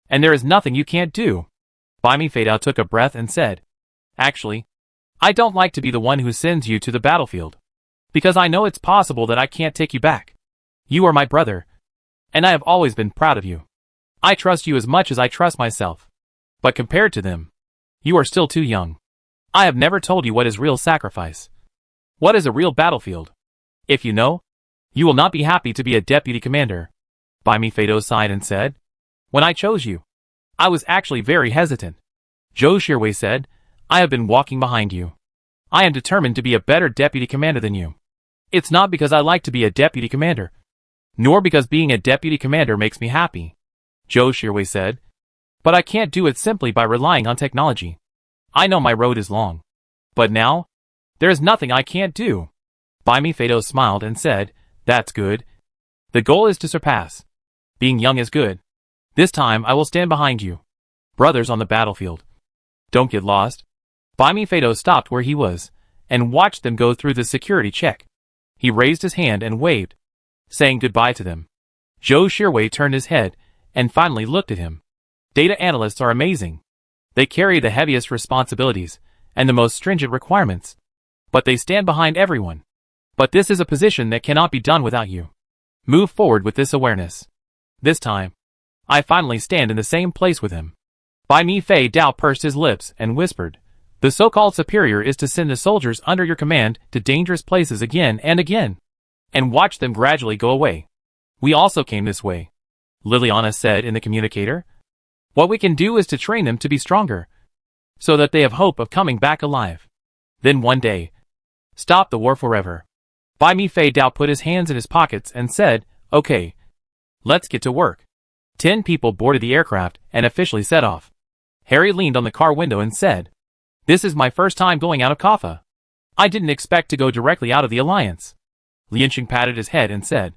And there is nothing you can't do. Baimi Fadao took a breath and said, Actually, I don't like to be the one who sends you to the battlefield. Because I know it's possible that I can't take you back. You are my brother. And I have always been proud of you. I trust you as much as I trust myself. But compared to them, you are still too young. I have never told you what is real sacrifice. What is a real battlefield? If you know, you will not be happy to be a deputy commander. Baimi Fadao sighed and said, When I chose you, I was actually very hesitant. Zhou Shirwei said, I have been walking behind you. I am determined to be a better deputy commander than you. It's not because I like to be a deputy commander, nor because being a deputy commander makes me happy. Zhou Shirwei said, But I can't do it simply by relying on technology. I know my road is long. But now, there is nothing I can't do. Baimi Fadao smiled and said, That's good. The goal is to surpass. Being young is good. This time I will stand behind you. Brothers on the battlefield. Don't get lost. Baimi Fadao stopped where he was, and watched them go through the security check. He raised his hand and waved, saying goodbye to them. Zhou Shirwei turned his head, and finally looked at him. Data analysts are amazing. They carry the heaviest responsibilities, and the most stringent requirements. But they stand behind everyone. But this is a position that cannot be done without you. Move forward with this awareness. This time, I finally stand in the same place with him. Baimi Fadao pursed his lips and whispered, The so-called superior is to send the soldiers under your command to dangerous places again and again, and watch them gradually go away. We also came this way, Liliana said in the communicator. What we can do is to train them to be stronger, so that they have hope of coming back alive. Then one day, stop the war forever. Baimi Fadao put his hands in his pockets and said, Okay, let's get to work. 10 people boarded the aircraft and officially set off. Harry leaned on the car window and said, This is my first time going out of Kaffa. I didn't expect to go directly out of the Alliance. Lianxing patted his head and said,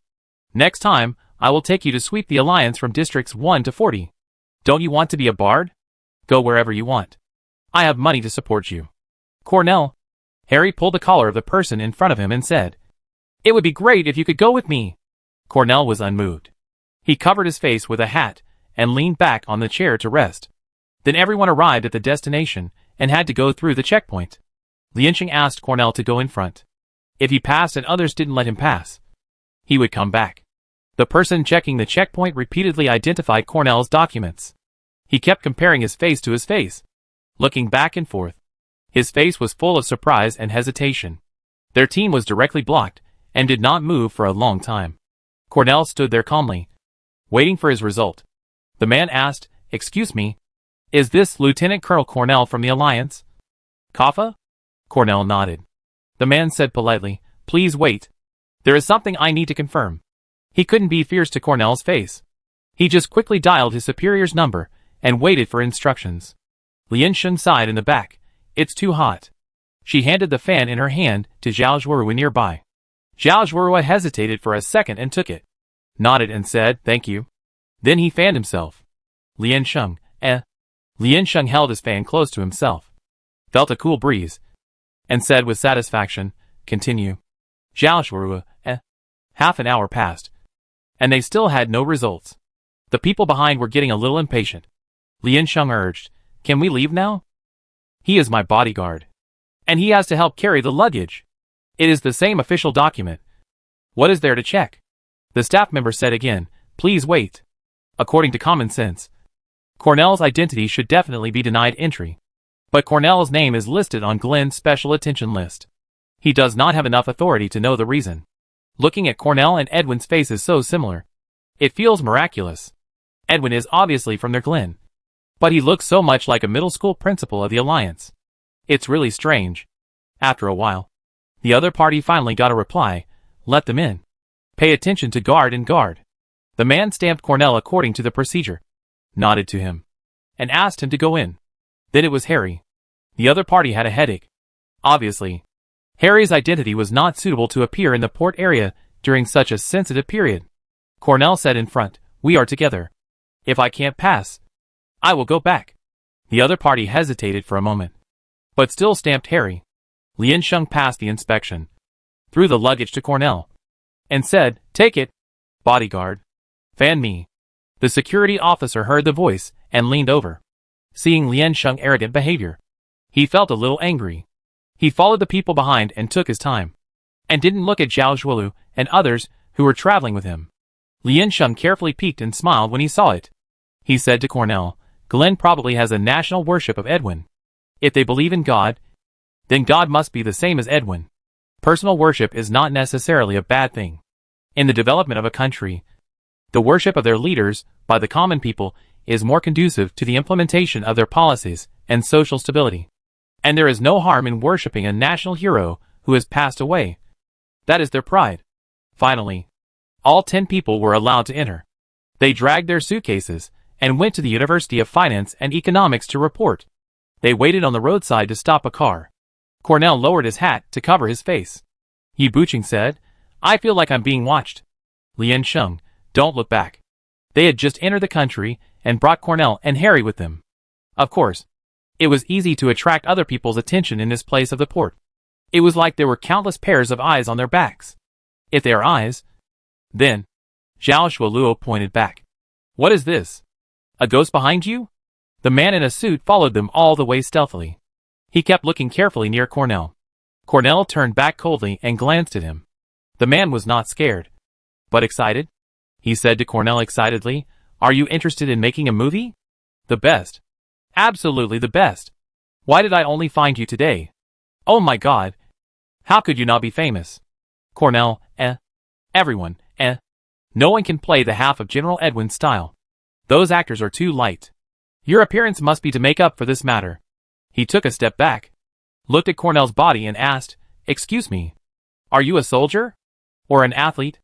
Next time, I will take you to sweep the Alliance from districts 1 to 40. Don't you want to be a bard? Go wherever you want. I have money to support you. Cornell. Harry pulled the collar of the person in front of him and said, It would be great if you could go with me. Cornell was unmoved. He covered his face with a hat and leaned back on the chair to rest. Then everyone arrived at the destination and had to go through the checkpoint. Lianxing asked Cornell to go in front. If he passed and others didn't let him pass, he would come back. The person checking the checkpoint repeatedly identified Cornell's documents. He kept comparing his face to his face, looking back and forth. His face was full of surprise and hesitation. Their team was directly blocked and did not move for a long time. Cornell stood there calmly, waiting for his result. The man asked, Excuse me, is this Lieutenant Colonel Cornell from the Alliance? Kaffa? Cornell nodded. The man said politely, Please wait. There is something I need to confirm. He couldn't be fierce to Cornell's face. He just quickly dialed his superior's number and waited for instructions. Lianxing sighed in the back. It's too hot. She handed the fan in her hand to Zhao Zhuorui nearby. Zhao Zhuorui hesitated for a second and took it, nodded and said, Thank you. Then he fanned himself. Lianxing, Lianxing held his fan close to himself, felt a cool breeze, and said with satisfaction, Continue. Zhao Zhuorui, Half an hour passed, and they still had no results. The people behind were getting a little impatient. Lianxing urged, Can we leave now? He is my bodyguard, and he has to help carry the luggage. It is the same official document. What is there to check? The staff member said again, Please wait. According to common sense, Cornell's identity should definitely be denied entry. But Cornell's name is listed on Glenn's special attention list. He does not have enough authority to know the reason. Looking at Cornell and Edwin's faces so similar, it feels miraculous. Edwin is obviously from their Glen, but he looks so much like a middle school principal of the Alliance. It's really strange. After a while, the other party finally got a reply, Let them in. Pay attention to guard and guard. The man stamped Cornell according to the procedure, nodded to him, and asked him to go in. Then it was Harry. The other party had a headache. Obviously, Harry's identity was not suitable to appear in the port area during such a sensitive period. Cornell said in front, We are together. If I can't pass, I will go back. The other party hesitated for a moment, but still stamped Harry. Lien Sheng passed the inspection, threw the luggage to Cornell, and said, "Take it, bodyguard. Fan me." The security officer heard the voice and leaned over. Seeing Lien Sheng's arrogant behavior, he felt a little angry. He followed the people behind and took his time, and didn't look at Zhao Zhuolu and others who were traveling with him. Lien Sheng carefully peeked and smiled when he saw it. He said to Cornell, "Glenn probably has a national worship of Edwin. If they believe in God, then God must be the same as Edwin. Personal worship is not necessarily a bad thing. In the development of a country, the worship of their leaders by the common people is more conducive to the implementation of their policies and social stability. And there is no harm in worshipping a national hero who has passed away. That is their pride." Finally, all 10 people were allowed to enter. They dragged their suitcases and went to the University of Finance and Economics to report. They waited on the roadside to stop a car. Cornell lowered his hat to cover his face. Yi Buqing said, "I feel like I'm being watched." Lien Sheng, "Don't look back." They had just entered the country and brought Cornell and Harry with them. Of course, it was easy to attract other people's attention in this place of the port. It was like there were countless pairs of eyes on their backs. If they are eyes, then Zhao Zhuoluo pointed back. "What is this? A ghost behind you?" The man in a suit followed them all the way stealthily. He kept looking carefully near Cornell. Cornell turned back coldly and glanced at him. The man was not scared, but excited. He said to Cornell excitedly, "Are you interested in making a movie?" "The best. Absolutely the best. Why did I only find you today? Oh my God. How could you not be famous?" Cornell, Everyone, No one can play the half of General Edwin's style. Those actors are too light. Your appearance must be to make up for this matter." He took a step back, looked at Cornell's body and asked, "Excuse me, are you a soldier? Or an athlete?"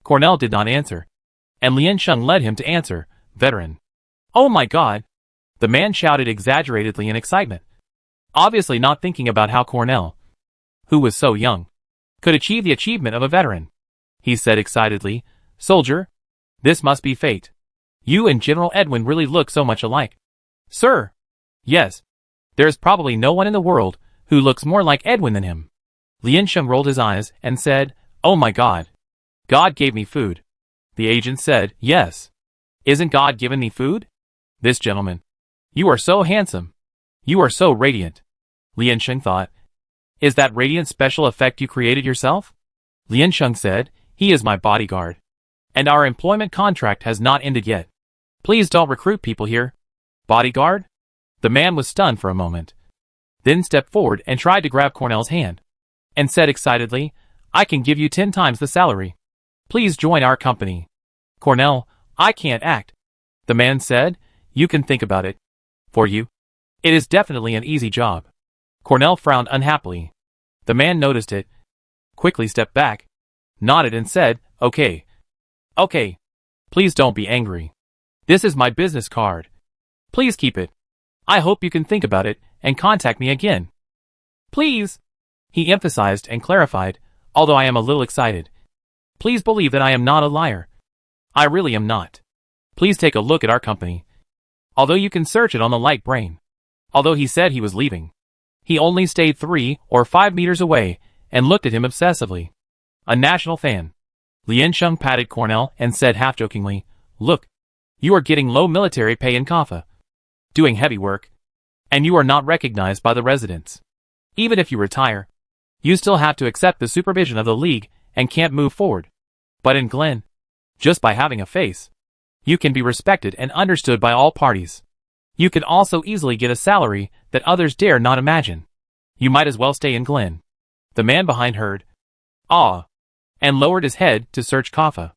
Cornell did not answer, and Lien Sheng led him to answer, "Veteran." "Oh my God!" The man shouted exaggeratedly in excitement, obviously not thinking about how Cornell, who was so young, could achieve the achievement of a veteran. He said excitedly, "Soldier, this must be fate. You and General Edwin really look so much alike." "Sir." "Yes. There is probably no one in the world who looks more like Edwin than him." Lien Sheng rolled his eyes and said, "Oh my God. God gave me food." The agent said, "Yes. Isn't God given me food?" "This gentleman. You are so handsome. You are so radiant." Lien Sheng thought, "Is that radiant special effect you created yourself?" Lien Sheng said, "He is my bodyguard. And our employment contract has not ended yet. Please don't recruit people here." "Bodyguard?" The man was stunned for a moment, then stepped forward and tried to grab Cornell's hand, and said excitedly, "I can give you 10 times the salary. Please join our company." "Cornell, I can't act." The man said, "You can think about it. For you, it is definitely an easy job." Cornell frowned unhappily. The man noticed it, quickly stepped back, nodded and said, "Okay. Okay. Please don't be angry. This is my business card. Please keep it. I hope you can think about it and contact me again. Please." He emphasized and clarified, "Although I am a little excited, please believe that I am not a liar. I really am not. Please take a look at our company. Although you can search it on the light brain." Although he said he was leaving, he only stayed 3 or 5 meters away and looked at him obsessively. A national fan. Lien Sheng patted Cornell and said half-jokingly, "Look, you are getting low military pay in Kaffa, doing heavy work, and you are not recognized by the residents. Even if you retire, you still have to accept the supervision of the League and can't move forward. But in Glen, just by having a face, you can be respected and understood by all parties. You can also easily get a salary that others dare not imagine. You might as well stay in Glen." The man behind heard, "Ah," and lowered his head to search Kaffa.